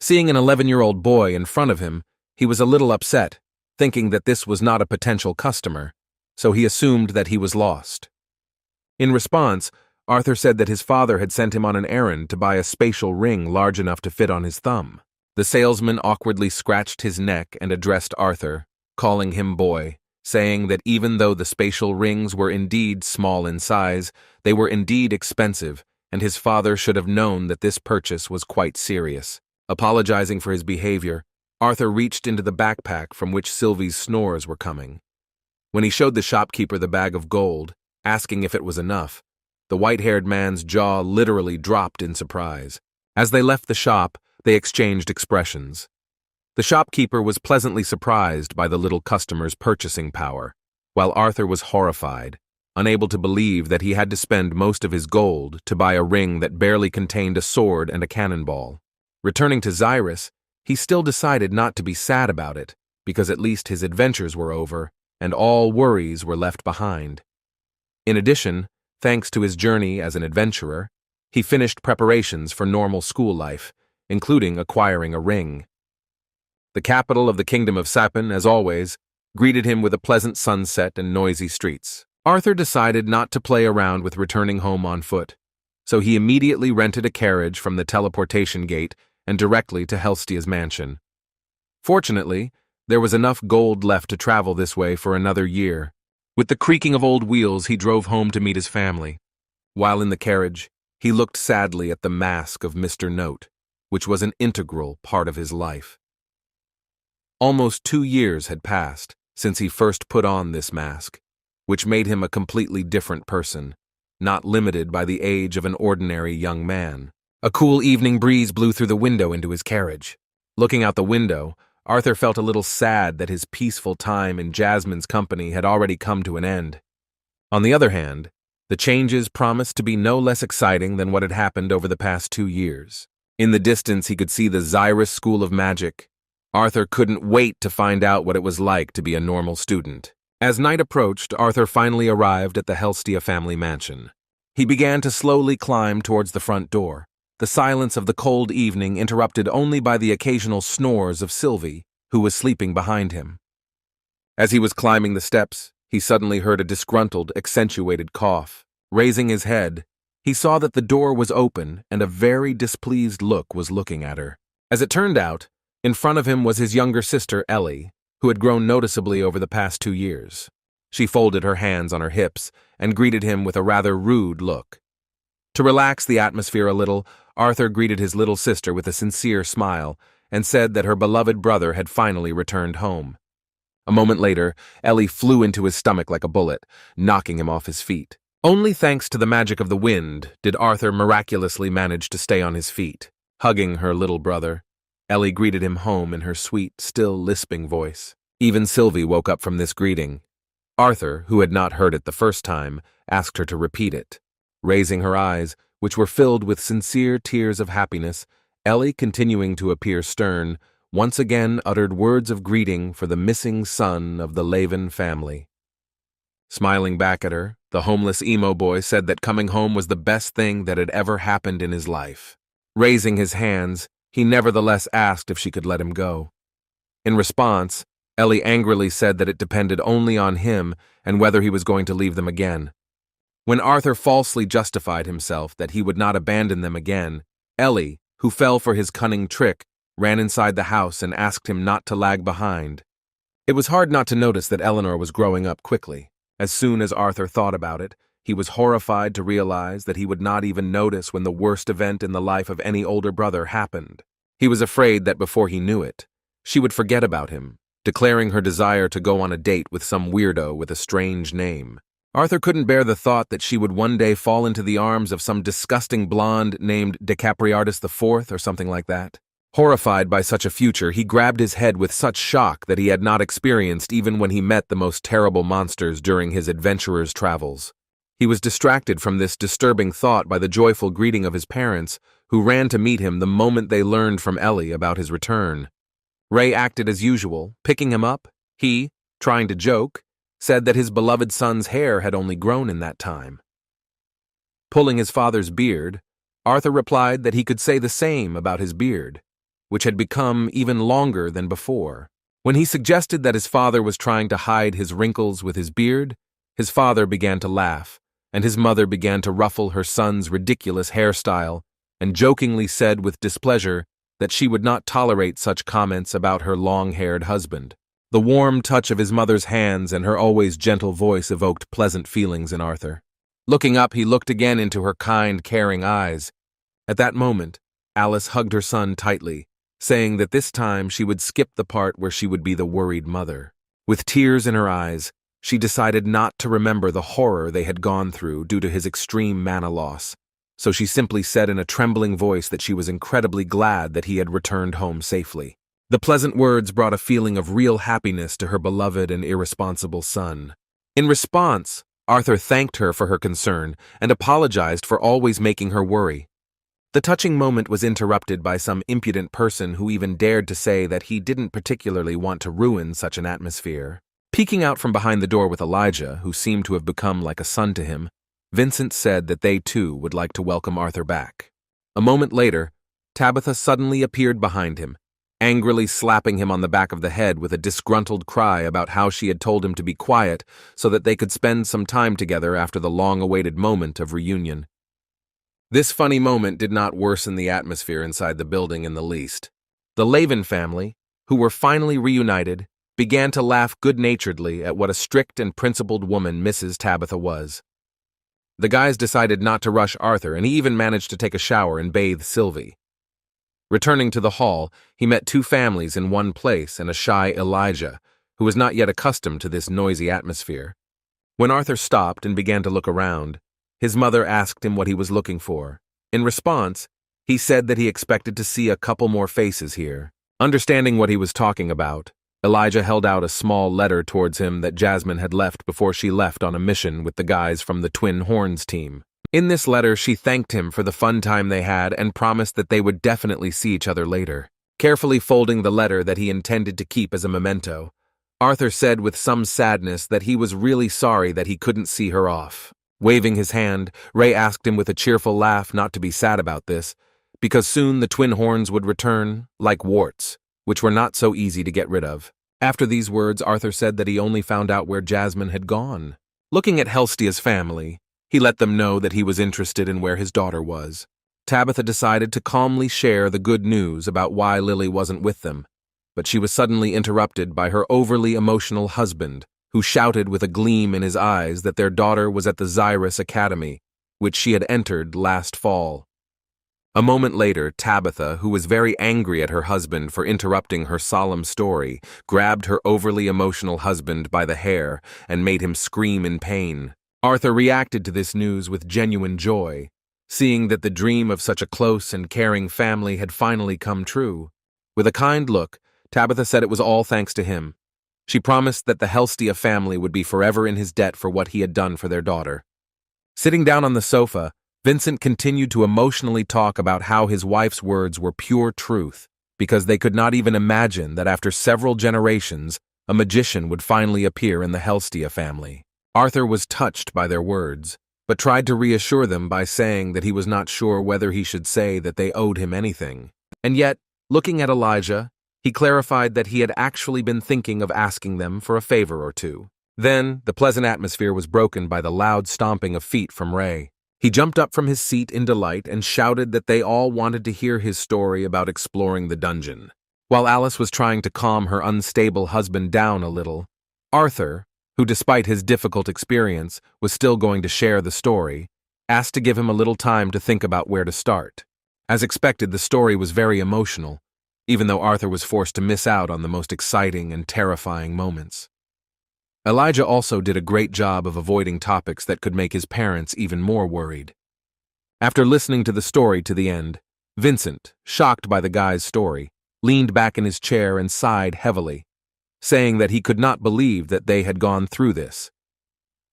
Seeing an 11-year-old boy in front of him, he was a little upset, thinking that this was not a potential customer, so he assumed that he was lost. In response, Arthur said that his father had sent him on an errand to buy a spatial ring large enough to fit on his thumb. The salesman awkwardly scratched his neck and addressed Arthur, calling him boy, saying that even though the spatial rings were indeed small in size, they were indeed expensive, and his father should have known that this purchase was quite serious. Apologizing for his behavior, Arthur reached into the backpack from which Sylvie's snores were coming. When he showed the shopkeeper the bag of gold, asking if it was enough, the white-haired man's jaw literally dropped in surprise. As they left the shop, they exchanged expressions. The shopkeeper was pleasantly surprised by the little customer's purchasing power, while Arthur was horrified, unable to believe that he had to spend most of his gold to buy a ring that barely contained a sword and a cannonball. Returning to Cyrus, he still decided not to be sad about it, because at least his adventures were over, and all worries were left behind. In addition, Thanks to his journey as an adventurer, he finished preparations for normal school life, including acquiring a ring. The capital of the Kingdom of Sapin, as always, greeted him with a pleasant sunset and noisy streets. Arthur decided not to play around with returning home on foot, so he immediately rented a carriage from the teleportation gate and directly to Helstia's mansion. Fortunately, there was enough gold left to travel this way for another year. With the creaking of old wheels, he drove home to meet his family. While in the carriage, he looked sadly at the mask of Mr. Note, which was an integral part of his life. Almost 2 years had passed since he first put on this mask, which made him a completely different person, not limited by the age of an ordinary young man. A cool evening breeze blew through the window into his carriage. Looking out the window, Arthur felt a little sad that his peaceful time in Jasmine's company had already come to an end. On the other hand, the changes promised to be no less exciting than what had happened over the past 2 years. In the distance, he could see the Xyrus School of Magic. Arthur couldn't wait to find out what it was like to be a normal student. As night approached, Arthur finally arrived at the Helstia family mansion. He began to slowly climb towards the front door, the silence of the cold evening interrupted only by the occasional snores of Sylvia, who was sleeping behind him. As he was climbing the steps, he suddenly heard a disgruntled, accentuated cough. Raising his head, he saw that the door was open and a very displeased look was looking at her. As it turned out, in front of him was his younger sister, Ellie, who had grown noticeably over the past 2 years. She folded her hands on her hips and greeted him with a rather rude look. To relax the atmosphere a little, Arthur greeted his little sister with a sincere smile and said that her beloved brother had finally returned home. A moment later, Ellie flew into his stomach like a bullet, knocking him off his feet. Only thanks to the magic of the wind did Arthur miraculously manage to stay on his feet. Hugging her little brother, Ellie greeted him home in her sweet, still lisping voice. Even Sylvia woke up from this greeting. Arthur, who had not heard it the first time, asked her to repeat it. Raising her eyes, which were filled with sincere tears of happiness, Ellie, continuing to appear stern, once again uttered words of greeting for the missing son of the Laven family. Smiling back at her, the homeless emo boy said that coming home was the best thing that had ever happened in his life. Raising his hands, he nevertheless asked if she could let him go. In response, Ellie angrily said that it depended only on him and whether he was going to leave them again. When Arthur falsely justified himself that he would not abandon them again, Ellie, who fell for his cunning trick, ran inside the house and asked him not to lag behind. It was hard not to notice that Eleanor was growing up quickly. As soon as Arthur thought about it, he was horrified to realize that he would not even notice when the worst event in the life of any older brother happened. He was afraid that before he knew it, she would forget about him, declaring her desire to go on a date with some weirdo with a strange name. Arthur couldn't bear the thought that she would one day fall into the arms of some disgusting blonde named Decapriardus IV or something like that. Horrified by such a future, he grabbed his head with such shock that he had not experienced even when he met the most terrible monsters during his adventurer's travels. He was distracted from this disturbing thought by the joyful greeting of his parents, who ran to meet him the moment they learned from Ellie about his return. Ray acted as usual, picking him up. He, trying to joke, said that his beloved son's hair had only grown in that time. Pulling his father's beard, Arthur replied that he could say the same about his beard, which had become even longer than before. When he suggested that his father was trying to hide his wrinkles with his beard, his father began to laugh, and his mother began to ruffle her son's ridiculous hairstyle and jokingly said with displeasure that she would not tolerate such comments about her long-haired husband. The warm touch of his mother's hands and her always gentle voice evoked pleasant feelings in Arthur. Looking up, he looked again into her kind, caring eyes. At that moment, Alice hugged her son tightly, saying that this time she would skip the part where she would be the worried mother. With tears in her eyes, she decided not to remember the horror they had gone through due to his extreme mana loss, so she simply said in a trembling voice that she was incredibly glad that he had returned home safely. The pleasant words brought a feeling of real happiness to her beloved and irresponsible son. In response, Arthur thanked her for her concern and apologized for always making her worry. The touching moment was interrupted by some impudent person who even dared to say that he didn't particularly want to ruin such an atmosphere. Peeking out from behind the door with Elijah, who seemed to have become like a son to him, Vincent said that they too would like to welcome Arthur back. A moment later, Tabitha suddenly appeared behind him, angrily slapping him on the back of the head with a disgruntled cry about how she had told him to be quiet so that they could spend some time together after the long-awaited moment of reunion. This funny moment did not worsen the atmosphere inside the building in the least. The Laven family, who were finally reunited, began to laugh good-naturedly at what a strict and principled woman Mrs. Tabitha was. The guys decided not to rush Arthur, and he even managed to take a shower and bathe Sylvie. Returning to the hall, he met two families in one place and a shy Elijah, who was not yet accustomed to this noisy atmosphere. When Arthur stopped and began to look around, his mother asked him what he was looking for. In response, he said that he expected to see a couple more faces here. Understanding what he was talking about, Elijah held out a small letter towards him that Jasmine had left before she left on a mission with the guys from the Twin Horns team. In this letter, she thanked him for the fun time they had and promised that they would definitely see each other later. Carefully folding the letter that he intended to keep as a memento, Arthur said with some sadness that he was really sorry that he couldn't see her off. Waving his hand, Ray asked him with a cheerful laugh not to be sad about this, because soon the Twin Horns would return, like warts, which were not so easy to get rid of. After these words, Arthur said that he only found out where Jasmine had gone. Looking at Helstia's family, he let them know that he was interested in where his daughter was. Tabitha decided to calmly share the good news about why Lily wasn't with them, but she was suddenly interrupted by her overly emotional husband, who shouted with a gleam in his eyes that their daughter was at the Xyrus Academy, which she had entered last fall. A moment later, Tabitha, who was very angry at her husband for interrupting her solemn story, grabbed her overly emotional husband by the hair and made him scream in pain. Arthur reacted to this news with genuine joy, seeing that the dream of such a close and caring family had finally come true. With a kind look, Tabitha said it was all thanks to him. She promised that the Helstia family would be forever in his debt for what he had done for their daughter. Sitting down on the sofa, Vincent continued to emotionally talk about how his wife's words were pure truth, because they could not even imagine that after several generations, a magician would finally appear in the Helstia family. Arthur was touched by their words, but tried to reassure them by saying that he was not sure whether he should say that they owed him anything. And yet, looking at Elijah, he clarified that he had actually been thinking of asking them for a favor or two. Then, the pleasant atmosphere was broken by the loud stomping of feet from Ray. He jumped up from his seat in delight and shouted that they all wanted to hear his story about exploring the dungeon. While Alice was trying to calm her unstable husband down a little, Arthur, who despite his difficult experience was still going to share the story, asked to give him a little time to think about where to start. As expected, the story was very emotional, even though Arthur was forced to miss out on the most exciting and terrifying moments. Elijah also did a great job of avoiding topics that could make his parents even more worried. After listening to the story to the end, Vincent, shocked by the guy's story, leaned back in his chair and sighed heavily, saying that he could not believe that they had gone through this.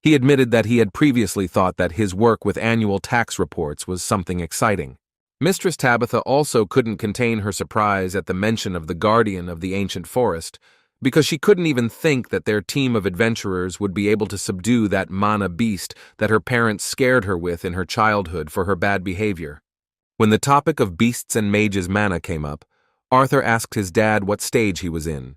He admitted that he had previously thought that his work with annual tax reports was something exciting. Mistress Tabitha also couldn't contain her surprise at the mention of the guardian of the ancient forest, because she couldn't even think that their team of adventurers would be able to subdue that mana beast that her parents scared her with in her childhood for her bad behavior. When the topic of beasts and mages' mana came up, Arthur asked his dad what stage he was in.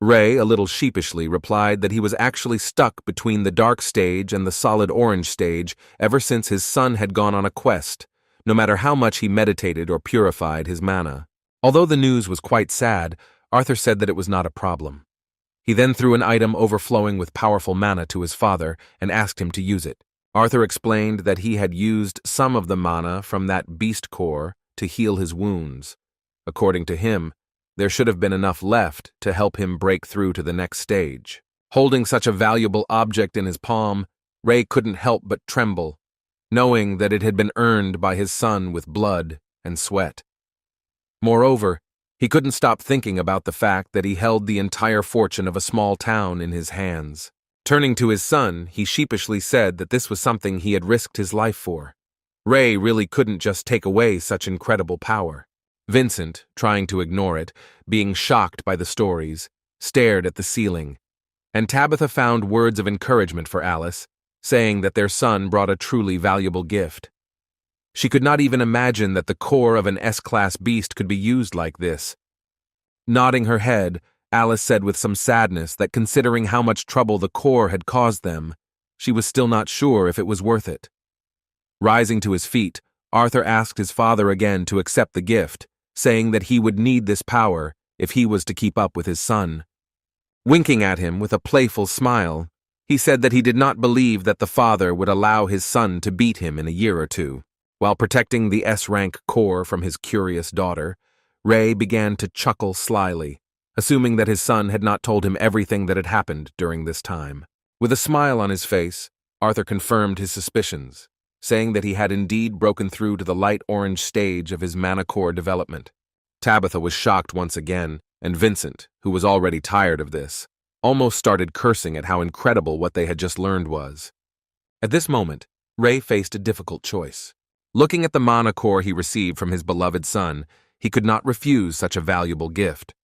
Ray, a little sheepishly, replied that he was actually stuck between the dark stage and the solid orange stage ever since his son had gone on a quest, no matter how much he meditated or purified his mana. Although the news was quite sad, Arthur said that it was not a problem. He then threw an item overflowing with powerful mana to his father and asked him to use it. Arthur explained that he had used some of the mana from that beast core to heal his wounds. According to him, there should have been enough left to help him break through to the next stage. Holding such a valuable object in his palm, Ray couldn't help but tremble, knowing that it had been earned by his son with blood and sweat. Moreover, he couldn't stop thinking about the fact that he held the entire fortune of a small town in his hands. Turning to his son, he sheepishly said that this was something he had risked his life for. Ray really couldn't just take away such incredible power. Vincent, trying to ignore it, being shocked by the stories, stared at the ceiling, and Tabitha found words of encouragement for Alice, saying that their son brought a truly valuable gift. She could not even imagine that the core of an S-class beast could be used like this. Nodding her head, Alice said with some sadness that considering how much trouble the core had caused them, she was still not sure if it was worth it. Rising to his feet, Arthur asked his father again to accept the gift, saying that he would need this power if he was to keep up with his son. Winking at him with a playful smile, he said that he did not believe that the father would allow his son to beat him in a year or two. While protecting the S-rank core from his curious daughter, Ray began to chuckle slyly, assuming that his son had not told him everything that had happened during this time. With a smile on his face, Arthur confirmed his suspicions, saying that he had indeed broken through to the light orange stage of his mana core development. Tabitha was shocked once again, and Vincent, who was already tired of this, almost started cursing at how incredible what they had just learned was. At this moment, Ray faced a difficult choice. Looking at the mana core he received from his beloved son, he could not refuse such a valuable gift.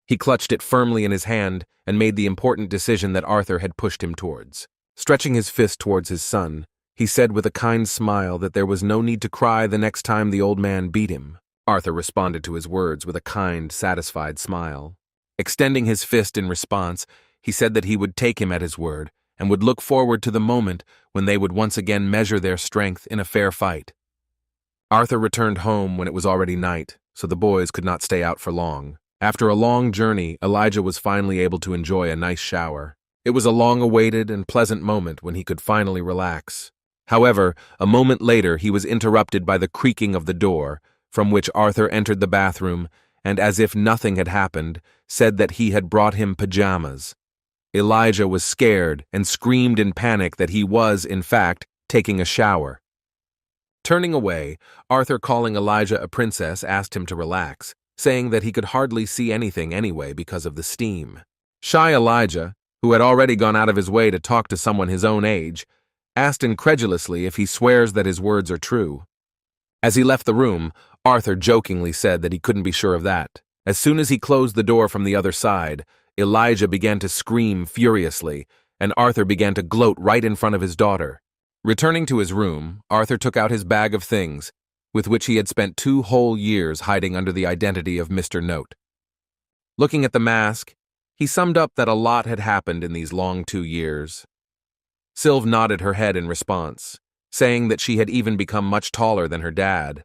He clutched it firmly in his hand and made the important decision that Arthur had pushed him towards. Stretching his fist towards his son, he said with a kind smile that there was no need to cry the next time the old man beat him. Arthur responded to his words with a kind, satisfied smile. Extending his fist in response, he said that he would take him at his word and would look forward to the moment when they would once again measure their strength in a fair fight. Arthur returned home when it was already night, so the boys could not stay out for long. After a long journey, Elijah was finally able to enjoy a nice shower. It was a long-awaited and pleasant moment when he could finally relax. However, a moment later he was interrupted by the creaking of the door, from which Arthur entered the bathroom and, as if nothing had happened, said that he had brought him pajamas. Elijah was scared and screamed in panic that he was, in fact, taking a shower. Turning away, Arthur, calling Elijah a princess, asked him to relax, saying that he could hardly see anything anyway because of the steam. Shy Elijah, who had already gone out of his way to talk to someone his own age, asked incredulously if he swears that his words are true. As he left the room, Arthur jokingly said that he couldn't be sure of that. As soon as he closed the door from the other side, Elijah began to scream furiously, and Arthur began to gloat right in front of his daughter. Returning to his room, Arthur took out his bag of things, with which he had spent 2 whole years hiding under the identity of Mr. Note. Looking at the mask, he summed up that a lot had happened in these long 2 years. Sylv nodded her head in response, saying that she had even become much taller than her dad.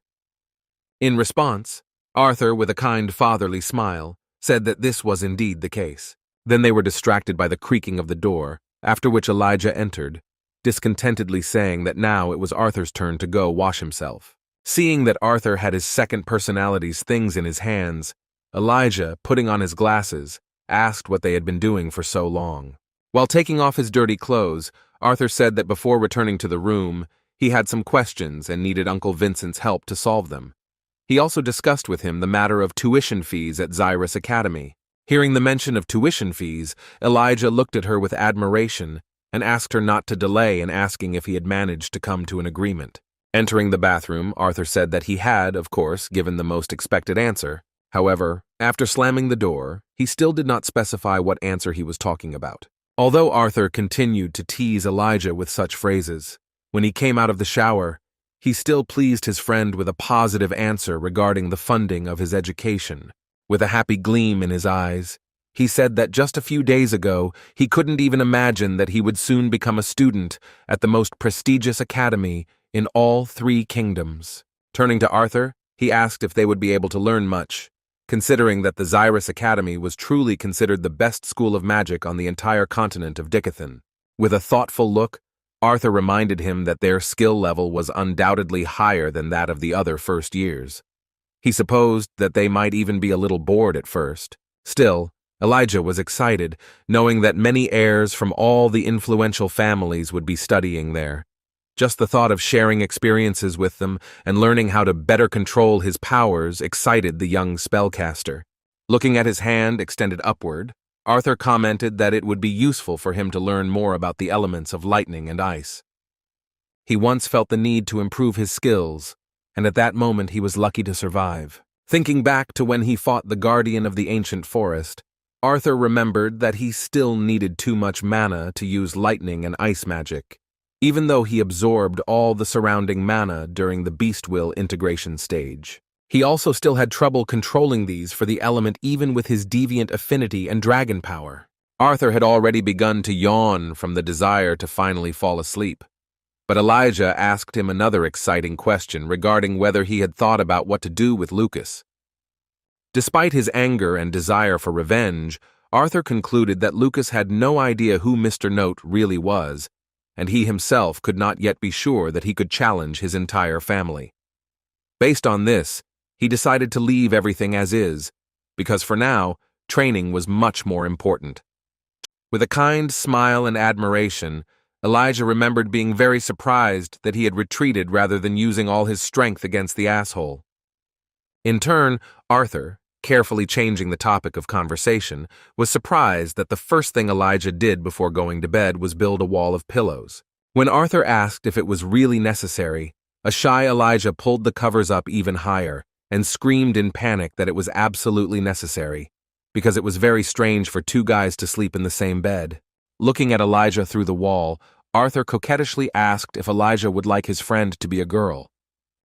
In response, Arthur, with a kind fatherly smile, said that this was indeed the case. Then they were distracted by the creaking of the door, after which Elijah entered, discontentedly saying that now it was Arthur's turn to go wash himself. Seeing that Arthur had his second personality's things in his hands, Elijah, putting on his glasses, asked what they had been doing for so long. While taking off his dirty clothes, Arthur said that before returning to the room, he had some questions and needed Uncle Vincent's help to solve them. He also discussed with him the matter of tuition fees at Xyrus Academy. Hearing the mention of tuition fees, Elijah looked at her with admiration and asked her not to delay in asking if he had managed to come to an agreement. Entering the bathroom, Arthur said that he had, of course, given the most expected answer. However, after slamming the door, he still did not specify what answer he was talking about. Although Arthur continued to tease Elijah with such phrases, when he came out of the shower, he still pleased his friend with a positive answer regarding the funding of his education. With a happy gleam in his eyes, he said that just a few days ago he couldn't even imagine that he would soon become a student at the most prestigious academy in all 3 kingdoms. Turning to Arthur, he asked if they would be able to learn much, considering that the Xyrus Academy was truly considered the best school of magic on the entire continent of Dicathan. With a thoughtful look, Arthur reminded him that their skill level was undoubtedly higher than that of the other first years. He supposed that they might even be a little bored at first. Still, Elijah was excited, knowing that many heirs from all the influential families would be studying there. Just the thought of sharing experiences with them and learning how to better control his powers excited the young spellcaster. Looking at his hand extended upward, Arthur commented that it would be useful for him to learn more about the elements of lightning and ice. He once felt the need to improve his skills, and at that moment he was lucky to survive. Thinking back to when he fought the guardian of the ancient forest, Arthur remembered that he still needed too much mana to use lightning and ice magic. even though he absorbed all the surrounding mana during the beast will integration stage. He also still had trouble controlling these for the element even with his deviant affinity and dragon power. Arthur had already begun to yawn from the desire to finally fall asleep. But Elijah asked him another exciting question regarding whether he had thought about what to do with Lucas. Despite his anger and desire for revenge, Arthur concluded that Lucas had no idea who Mr. Note really was, and he himself could not yet be sure that he could challenge his entire family. Based on this, he decided to leave everything as is, because for now, training was much more important. With a kind smile and admiration, Elijah remembered being very surprised that he had retreated rather than using all his strength against the asshole. In turn, Arthur, carefully changing the topic of conversation, was surprised that the first thing Elijah did before going to bed was build a wall of pillows. When Arthur asked if it was really necessary, a shy Elijah pulled the covers up even higher and screamed in panic that it was absolutely necessary, because it was very strange for two guys to sleep in the same bed. Looking at Elijah through the wall, Arthur coquettishly asked if Elijah would like his friend to be a girl.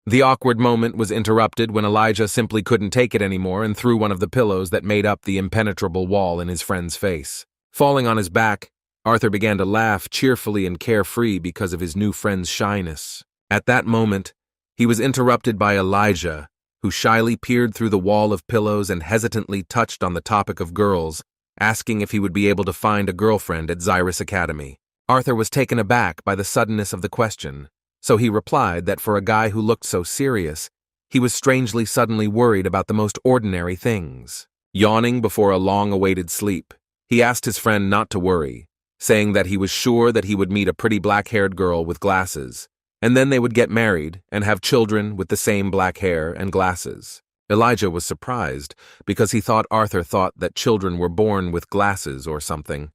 The awkward moment was interrupted when Elijah simply couldn't take it anymore and threw one of the pillows that made up the impenetrable wall in his friend's face. Falling on his back, Arthur began to laugh cheerfully and carefree because of his new friend's shyness. At that moment, he was interrupted by Elijah, who shyly peered through the wall of pillows and hesitantly touched on the topic of girls, asking if he would be able to find a girlfriend at Xyrus Academy. Arthur was taken aback by the suddenness of the question, so he replied that for a guy who looked so serious, he was strangely suddenly worried about the most ordinary things. Yawning before a long-awaited sleep, he asked his friend not to worry, saying that he was sure that he would meet a pretty black-haired girl with glasses, and then they would get married and have children with the same black hair and glasses. Elijah was surprised because he thought Arthur thought that children were born with glasses or something.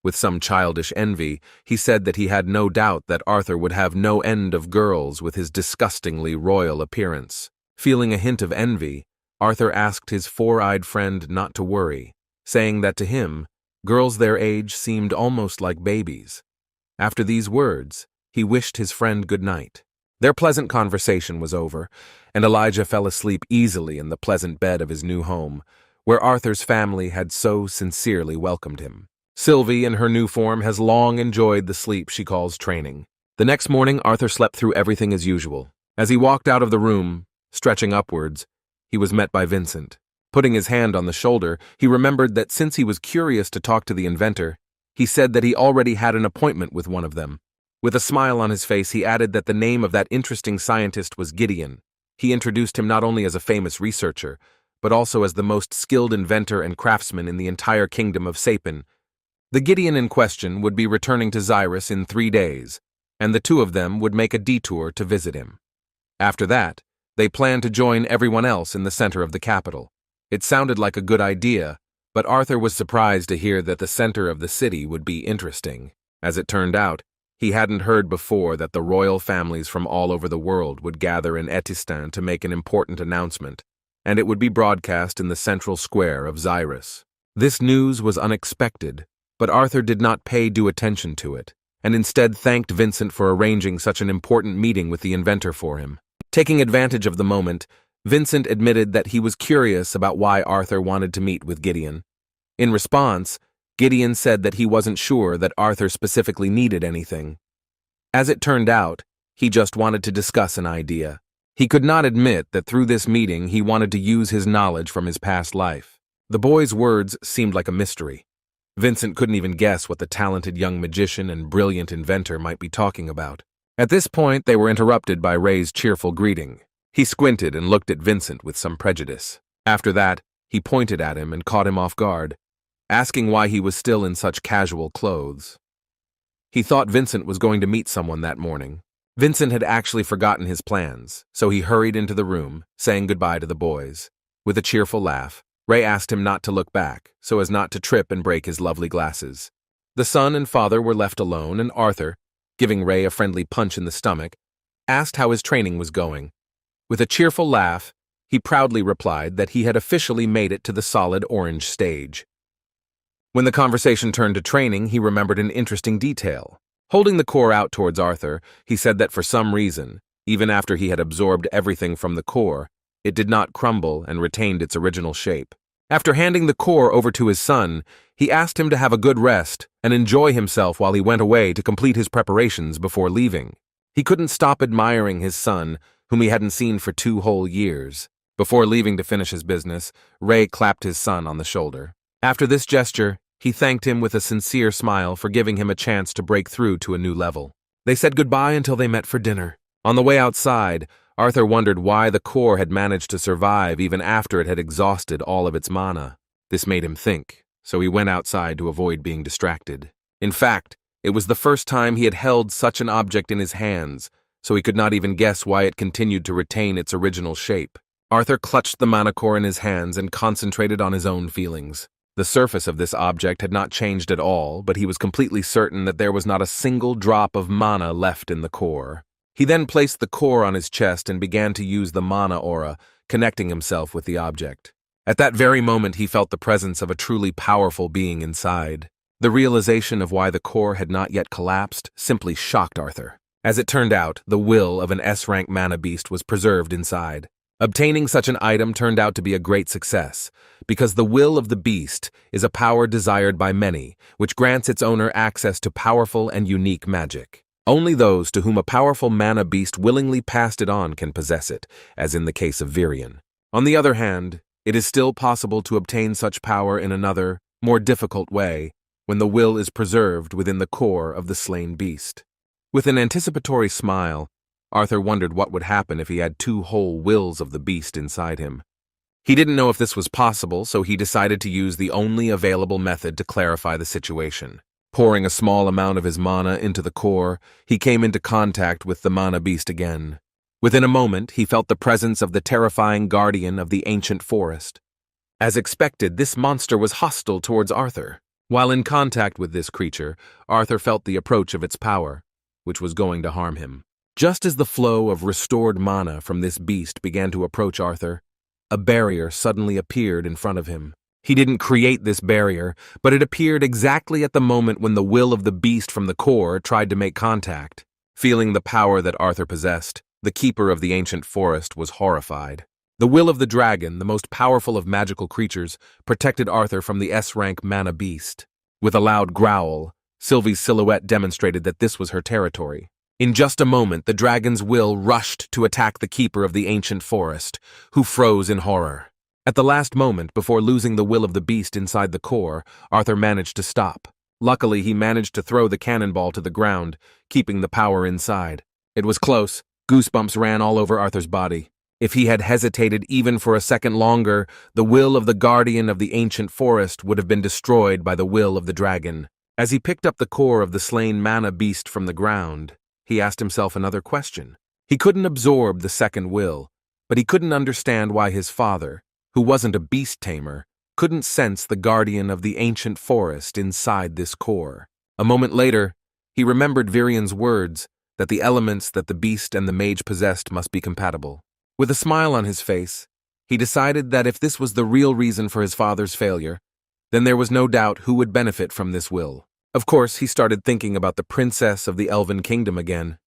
With some childish envy, he said that he had no doubt that Arthur would have no end of girls with his disgustingly royal appearance. Feeling a hint of envy, Arthur asked his four-eyed friend not to worry, saying that to him, girls their age seemed almost like babies. After these words, he wished his friend good night. Their pleasant conversation was over, and Elijah fell asleep easily in the pleasant bed of his new home, where Arthur's family had so sincerely welcomed him. Sylvie, in her new form, has long enjoyed the sleep she calls training. The next morning, Arthur slept through everything as usual. As he walked out of the room, stretching upwards, he was met by Vincent. Putting his hand on the shoulder, he remembered that since he was curious to talk to the inventor, he said that he already had an appointment with one of them. With a smile on his face, he added that the name of that interesting scientist was Gideon. He introduced him not only as a famous researcher, but also as the most skilled inventor and craftsman in the entire kingdom of Sapin. The Gideon in question would be returning to Xyrus in 3 days, and the two of them would make a detour to visit him. After that, they planned to join everyone else in the center of the capital. It sounded like a good idea, but Arthur was surprised to hear that the center of the city would be interesting. As it turned out, he hadn't heard before that the royal families from all over the world would gather in Etistan to make an important announcement, and it would be broadcast in the central square of Xyrus. This news was unexpected, but Arthur did not pay due attention to it, and instead thanked Vincent for arranging such an important meeting with the inventor for him. Taking advantage of the moment, Vincent admitted that he was curious about why Arthur wanted to meet with Gideon. In response, Gideon said that he wasn't sure that Arthur specifically needed anything. As it turned out, he just wanted to discuss an idea. He could not admit that through this meeting he wanted to use his knowledge from his past life. The boy's words seemed like a mystery. Vincent couldn't even guess what the talented young magician and brilliant inventor might be talking about. At this point, they were interrupted by Ray's cheerful greeting. He squinted and looked at Vincent with some prejudice. After that, he pointed at him and caught him off guard, asking why he was still in such casual clothes. He thought Vincent was going to meet someone that morning. Vincent had actually forgotten his plans, so he hurried into the room, saying goodbye to the boys. With a cheerful laugh, Ray asked him not to look back, so as not to trip and break his lovely glasses. The son and father were left alone, and Arthur, giving Ray a friendly punch in the stomach, asked how his training was going. With a cheerful laugh, he proudly replied that he had officially made it to the solid orange stage. When the conversation turned to training, he remembered an interesting detail. Holding the core out towards Arthur, he said that for some reason, even after he had absorbed everything from the core, it did not crumble and retained its original shape. After handing the core over to his son, he asked him to have a good rest and enjoy himself while he went away to complete his preparations before leaving. He couldn't stop admiring his son, whom he hadn't seen for 2 whole years. Before leaving to finish his business, Ray clapped his son on the shoulder. After this gesture, he thanked him with a sincere smile for giving him a chance to break through to a new level. They said goodbye until they met for dinner. On the way outside, Arthur wondered why the core had managed to survive even after it had exhausted all of its mana. This made him think, so he went outside to avoid being distracted. In fact, it was the first time he had held such an object in his hands, so he could not even guess why it continued to retain its original shape. Arthur clutched the mana core in his hands and concentrated on his own feelings. The surface of this object had not changed at all, but he was completely certain that there was not a single drop of mana left in the core. He then placed the core on his chest and began to use the mana aura, connecting himself with the object. At that very moment, he felt the presence of a truly powerful being inside. The realization of why the core had not yet collapsed simply shocked Arthur. As it turned out, the will of an S-rank mana beast was preserved inside. Obtaining such an item turned out to be a great success, because the will of the beast is a power desired by many, which grants its owner access to powerful and unique magic. Only those to whom a powerful mana beast willingly passed it on can possess it, as in the case of Virion. On the other hand, it is still possible to obtain such power in another, more difficult way, when the will is preserved within the core of the slain beast. With an anticipatory smile, Arthur wondered what would happen if he had 2 whole wills of the beast inside him. He didn't know if this was possible, so he decided to use the only available method to clarify the situation. Pouring a small amount of his mana into the core, he came into contact with the mana beast again. Within a moment, he felt the presence of the terrifying guardian of the ancient forest. As expected, this monster was hostile towards Arthur. While in contact with this creature, Arthur felt the approach of its power, which was going to harm him. Just as the flow of restored mana from this beast began to approach Arthur, a barrier suddenly appeared in front of him. He didn't create this barrier, but it appeared exactly at the moment when the will of the beast from the core tried to make contact. Feeling the power that Arthur possessed, the keeper of the ancient forest was horrified. The will of the dragon, the most powerful of magical creatures, protected Arthur from the S-rank mana beast. With a loud growl, Sylvie's silhouette demonstrated that this was her territory. In just a moment, the dragon's will rushed to attack the keeper of the ancient forest, who froze in horror. At the last moment, before losing the will of the beast inside the core, Arthur managed to stop. Luckily, he managed to throw the cannonball to the ground, keeping the power inside. It was close. Goosebumps ran all over Arthur's body. If he had hesitated even for a second longer, the will of the guardian of the ancient forest would have been destroyed by the will of the dragon. As he picked up the core of the slain mana beast from the ground, he asked himself another question. He couldn't absorb the second will, but he couldn't understand why his father, who wasn't a beast tamer, couldn't sense the guardian of the ancient forest inside this core. A moment later, he remembered Virion's words that the elements that the beast and the mage possessed must be compatible. With a smile on his face, he decided that if this was the real reason for his father's failure, then there was no doubt who would benefit from this will. Of course, he started thinking about the princess of the Elven Kingdom again.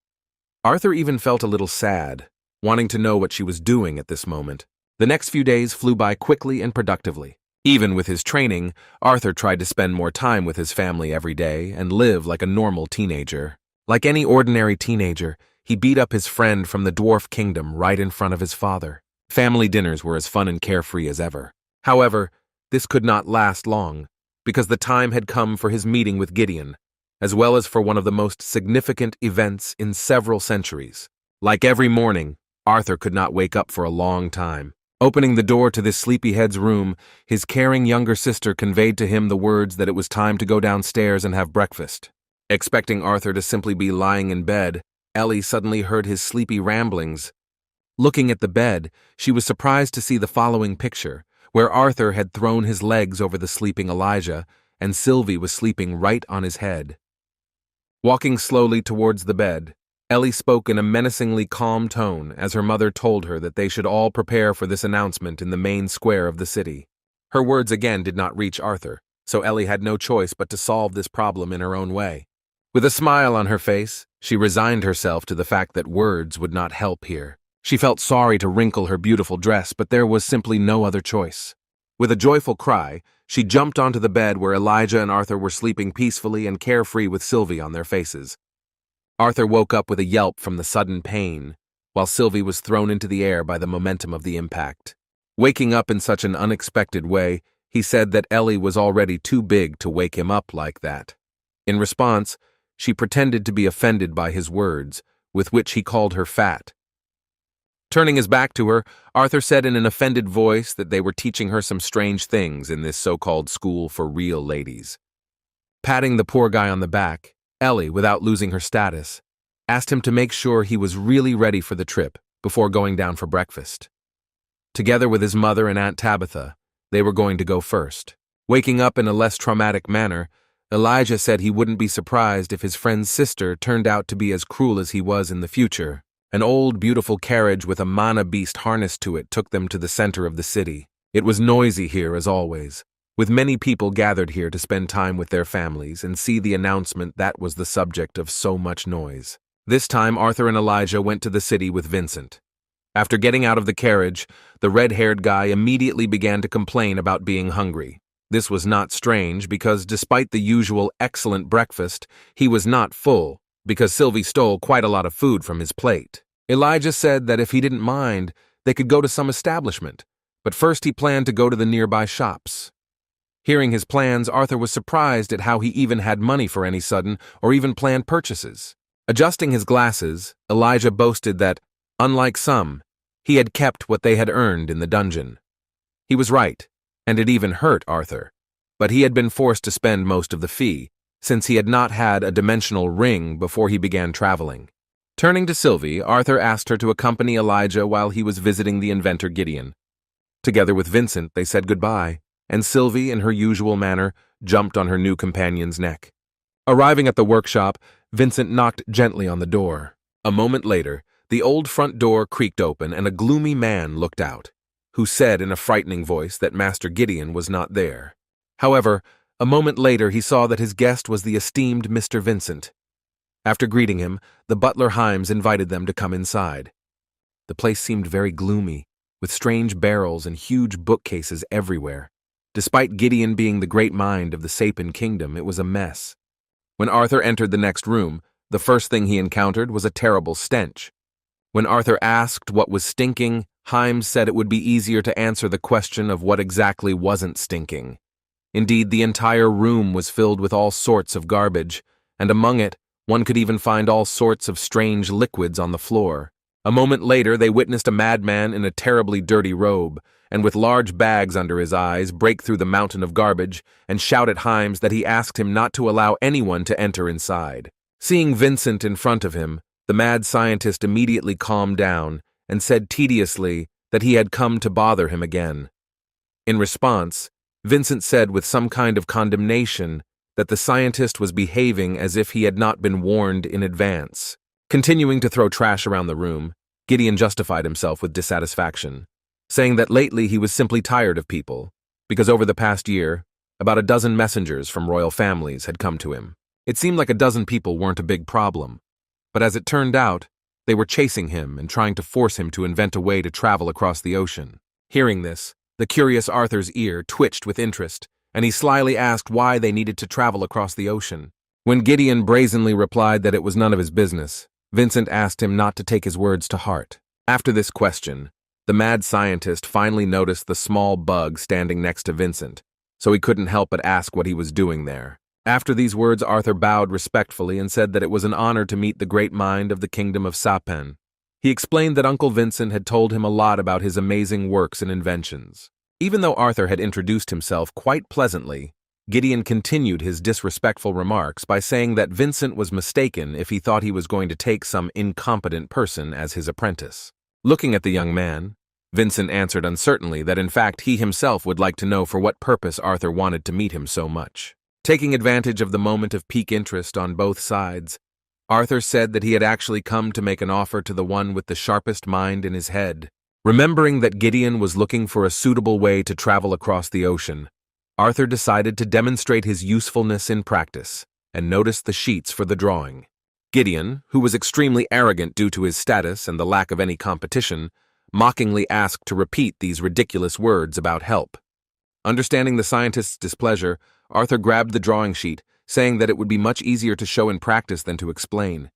Arthur even felt a little sad, wanting to know what she was doing at this moment. The next few days flew by quickly and productively. Even with his training, Arthur tried to spend more time with his family every day and live like a normal teenager. Like any ordinary teenager, he beat up his friend from the Dwarf Kingdom right in front of his father. Family dinners were as fun and carefree as ever. However, this could not last long, because the time had come for his meeting with Gideon, as well as for one of the most significant events in several centuries. Like every morning, Arthur could not wake up for a long time. Opening the door to this sleepyhead's room, his caring younger sister conveyed to him the words that it was time to go downstairs and have breakfast. Expecting Arthur to simply be lying in bed, Ellie suddenly heard his sleepy ramblings. Looking at the bed, she was surprised to see the following picture, where Arthur had thrown his legs over the sleeping Elijah, and Sylvie was sleeping right on his head. Walking slowly towards the bed, Ellie spoke in a menacingly calm tone as her mother told her that they should all prepare for this announcement in the main square of the city. Her words again did not reach Arthur, so Ellie had no choice but to solve this problem in her own way. With a smile on her face, she resigned herself to the fact that words would not help here. She felt sorry to wrinkle her beautiful dress, but there was simply no other choice. With a joyful cry, she jumped onto the bed where Elijah and Arthur were sleeping peacefully and carefree with Sylvia on their faces. Arthur woke up with a yelp from the sudden pain, while Sylvia was thrown into the air by the momentum of the impact. Waking up in such an unexpected way, he said that Ellie was already too big to wake him up like that. In response, she pretended to be offended by his words, with which he called her fat. Turning his back to her, Arthur said in an offended voice that they were teaching her some strange things in this so-called school for real ladies. Patting the poor guy on the back, Ellie, without losing her status, asked him to make sure he was really ready for the trip before going down for breakfast. Together with his mother and Aunt Tabitha, they were going to go first. Waking up in a less traumatic manner, Elijah said he wouldn't be surprised if his friend's sister turned out to be as cruel as he was in the future. An old, beautiful carriage with a mana beast harnessed to it took them to the center of the city. It was noisy here as always, with many people gathered here to spend time with their families and see the announcement that was the subject of so much noise. This time Arthur and Elijah went to the city with Vincent. After getting out of the carriage, the red-haired guy immediately began to complain about being hungry. This was not strange because despite the usual excellent breakfast, he was not full because Sylvie stole quite a lot of food from his plate. Elijah said that if he didn't mind, they could go to some establishment, but first he planned to go to the nearby shops. Hearing his plans, Arthur was surprised at how he even had money for any sudden or even planned purchases. Adjusting his glasses, Elijah boasted that, unlike some, he had kept what they had earned in the dungeon. He was right, and it even hurt Arthur, but he had been forced to spend most of the fee, since he had not had a dimensional ring before he began traveling. Turning to Sylvie, Arthur asked her to accompany Elijah while he was visiting the inventor Gideon. Together with Vincent, they said goodbye, and Sylvie, in her usual manner, jumped on her new companion's neck. Arriving at the workshop, Vincent knocked gently on the door. A moment later, the old front door creaked open and a gloomy man looked out, who said in a frightening voice that Master Gideon was not there. However, a moment later he saw that his guest was the esteemed Mr. Vincent. After greeting him, the butler Himes invited them to come inside. The place seemed very gloomy, with strange barrels and huge bookcases everywhere. Despite Gideon being the great mind of the Sapin Kingdom, it was a mess. When Arthur entered the next room, the first thing he encountered was a terrible stench. When Arthur asked what was stinking, Himes said it would be easier to answer the question of what exactly wasn't stinking. Indeed, the entire room was filled with all sorts of garbage, and among it, one could even find all sorts of strange liquids on the floor. A moment later, they witnessed a madman in a terribly dirty robe, and with large bags under his eyes, break through the mountain of garbage and shout at Himes that he asked him not to allow anyone to enter inside. Seeing Vincent in front of him, the mad scientist immediately calmed down and said tediously that he had come to bother him again. In response, Vincent said with some kind of condemnation that the scientist was behaving as if he had not been warned in advance. Continuing to throw trash around the room, Gideon justified himself with dissatisfaction, saying that lately he was simply tired of people, because over the past year, about a dozen messengers from royal families had come to him. It seemed like a dozen people weren't a big problem, but as it turned out, they were chasing him and trying to force him to invent a way to travel across the ocean. Hearing this, the curious Arthur's ear twitched with interest, and he slyly asked why they needed to travel across the ocean. When Gideon brazenly replied that it was none of his business, Vincent asked him not to take his words to heart. After this question, the mad scientist finally noticed the small bug standing next to Vincent, so he couldn't help but ask what he was doing there. After these words, Arthur bowed respectfully and said that it was an honor to meet the great mind of the kingdom of Sapin. He explained that Uncle Vincent had told him a lot about his amazing works and inventions. Even though Arthur had introduced himself quite pleasantly, Gideon continued his disrespectful remarks by saying that Vincent was mistaken if he thought he was going to take some incompetent person as his apprentice. Looking at the young man, Vincent answered uncertainly that in fact he himself would like to know for what purpose Arthur wanted to meet him so much. Taking advantage of the moment of peak interest on both sides, Arthur said that he had actually come to make an offer to the one with the sharpest mind in his head. Remembering that Gideon was looking for a suitable way to travel across the ocean, Arthur decided to demonstrate his usefulness in practice. and noticed the sheets for the drawing. Gideon, who was extremely arrogant due to his status and the lack of any competition, mockingly asked to repeat these ridiculous words about help. Understanding the scientist's displeasure, Arthur grabbed the drawing sheet, saying that it would be much easier to show in practice than to explain.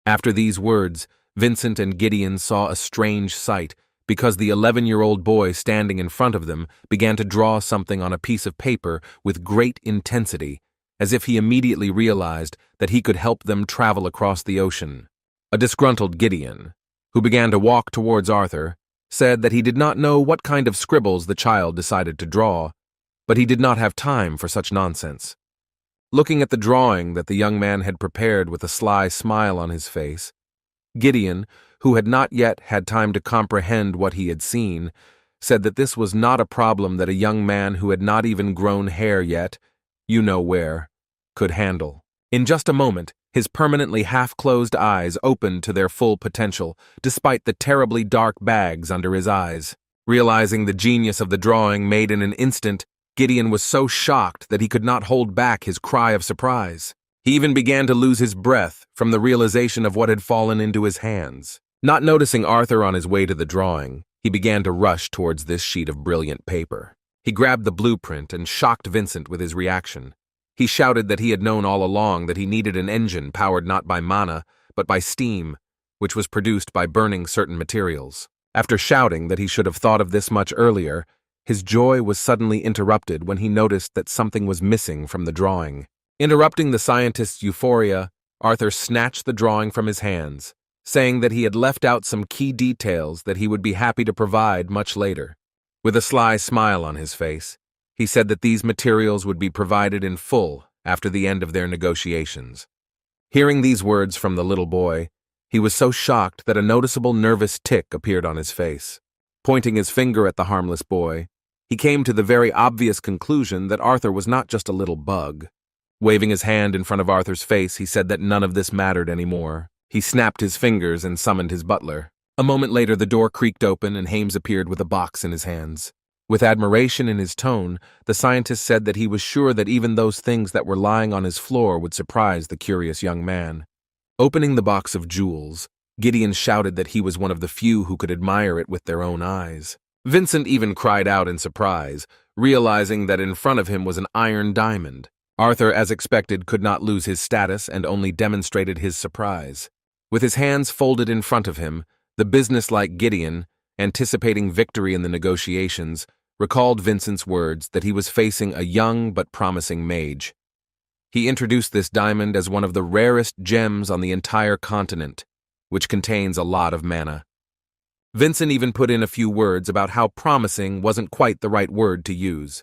After these words, Vincent and Gideon saw a strange sight, because the 11-year-old boy standing in front of them began to draw something on a piece of paper with great intensity, as if he immediately realized that he could help them travel across the ocean. A disgruntled Gideon, who began to walk towards Arthur, said that he did not know what kind of scribbles the child decided to draw, but he did not have time for such nonsense. Looking at the drawing that the young man had prepared with a sly smile on his face, Gideon, who had not yet had time to comprehend what he had seen, said that this was not a problem that a young man who had not even grown hair yet, you know where, could handle. In just a moment, his permanently half-closed eyes opened to their full potential, despite the terribly dark bags under his eyes. Realizing the genius of the drawing made in an instant, Gideon was so shocked that he could not hold back his cry of surprise. He even began to lose his breath from the realization of what had fallen into his hands. Not noticing Arthur on his way to the drawing, he began to rush towards this sheet of brilliant paper. He grabbed the blueprint and shocked Vincent with his reaction. He shouted that he had known all along that he needed an engine powered not by mana, but by steam, which was produced by burning certain materials. After shouting that he should have thought of this much earlier, his joy was suddenly interrupted when he noticed that something was missing from the drawing. Interrupting the scientist's euphoria, Arthur snatched the drawing from his hands, saying that he had left out some key details that he would be happy to provide much later. With a sly smile on his face, he said that these materials would be provided in full after the end of their negotiations. Hearing these words from the little boy, he was so shocked that a noticeable nervous tic appeared on his face. Pointing his finger at the harmless boy, he came to the very obvious conclusion that Arthur was not just a little bug. Waving his hand in front of Arthur's face, he said that none of this mattered anymore. He snapped his fingers and summoned his butler. A moment later, the door creaked open and Hames appeared with a box in his hands. With admiration in his tone, the scientist said that he was sure that even those things that were lying on his floor would surprise the curious young man. Opening the box of jewels, Gideon shouted that he was one of the few who could admire it with their own eyes. Vincent even cried out in surprise, realizing that in front of him was an iron diamond. Arthur, as expected, could not lose his status and only demonstrated his surprise. With his hands folded in front of him, the businesslike Gideon, anticipating victory in the negotiations, recalled Vincent's words that he was facing a young but promising mage. He introduced this diamond as one of the rarest gems on the entire continent, which contains a lot of mana. Vincent even put in a few words about how promising wasn't quite the right word to use.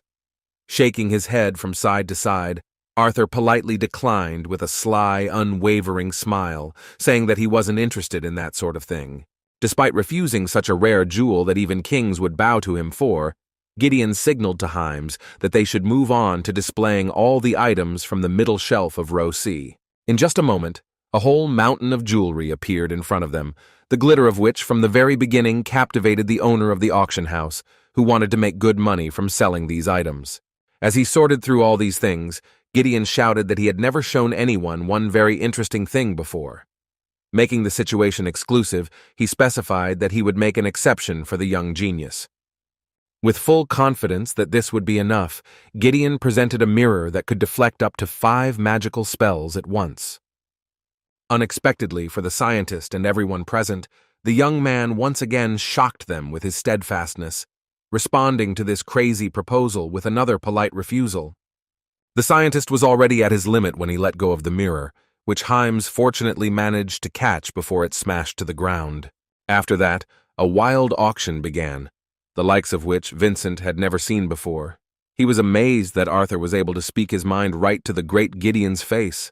Shaking his head from side to side, Arthur politely declined with a sly, unwavering smile, saying that he wasn't interested in that sort of thing. Despite refusing such a rare jewel that even kings would bow to him for, Gideon signaled to Hames that they should move on to displaying all the items from the middle shelf of row C. In just a moment, a whole mountain of jewelry appeared in front of them, the glitter of which from the very beginning captivated the owner of the auction house, who wanted to make good money from selling these items. As he sorted through all these things, Gideon shouted that he had never shown anyone one very interesting thing before. Making the situation exclusive, he specified that he would make an exception for the young genius. With full confidence that this would be enough, Gideon presented a mirror that could deflect up to 5 magical spells at once. Unexpectedly for the scientist and everyone present, the young man once again shocked them with his steadfastness, responding to this crazy proposal with another polite refusal. The scientist was already at his limit when he let go of the mirror, which Hames fortunately managed to catch before it smashed to the ground. After that, a wild auction began, the likes of which Vincent had never seen before. He was amazed that Arthur was able to speak his mind right to the great Gideon's face.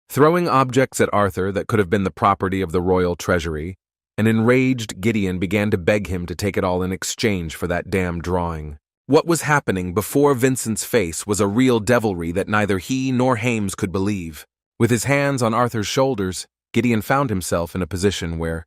Throwing objects at Arthur that could have been the property of the royal treasury, an enraged Gideon began to beg him to take it all in exchange for that damn drawing. What was happening before Vincent's face was a real devilry that neither he nor Hames could believe. With his hands on Arthur's shoulders, Gideon found himself in a position where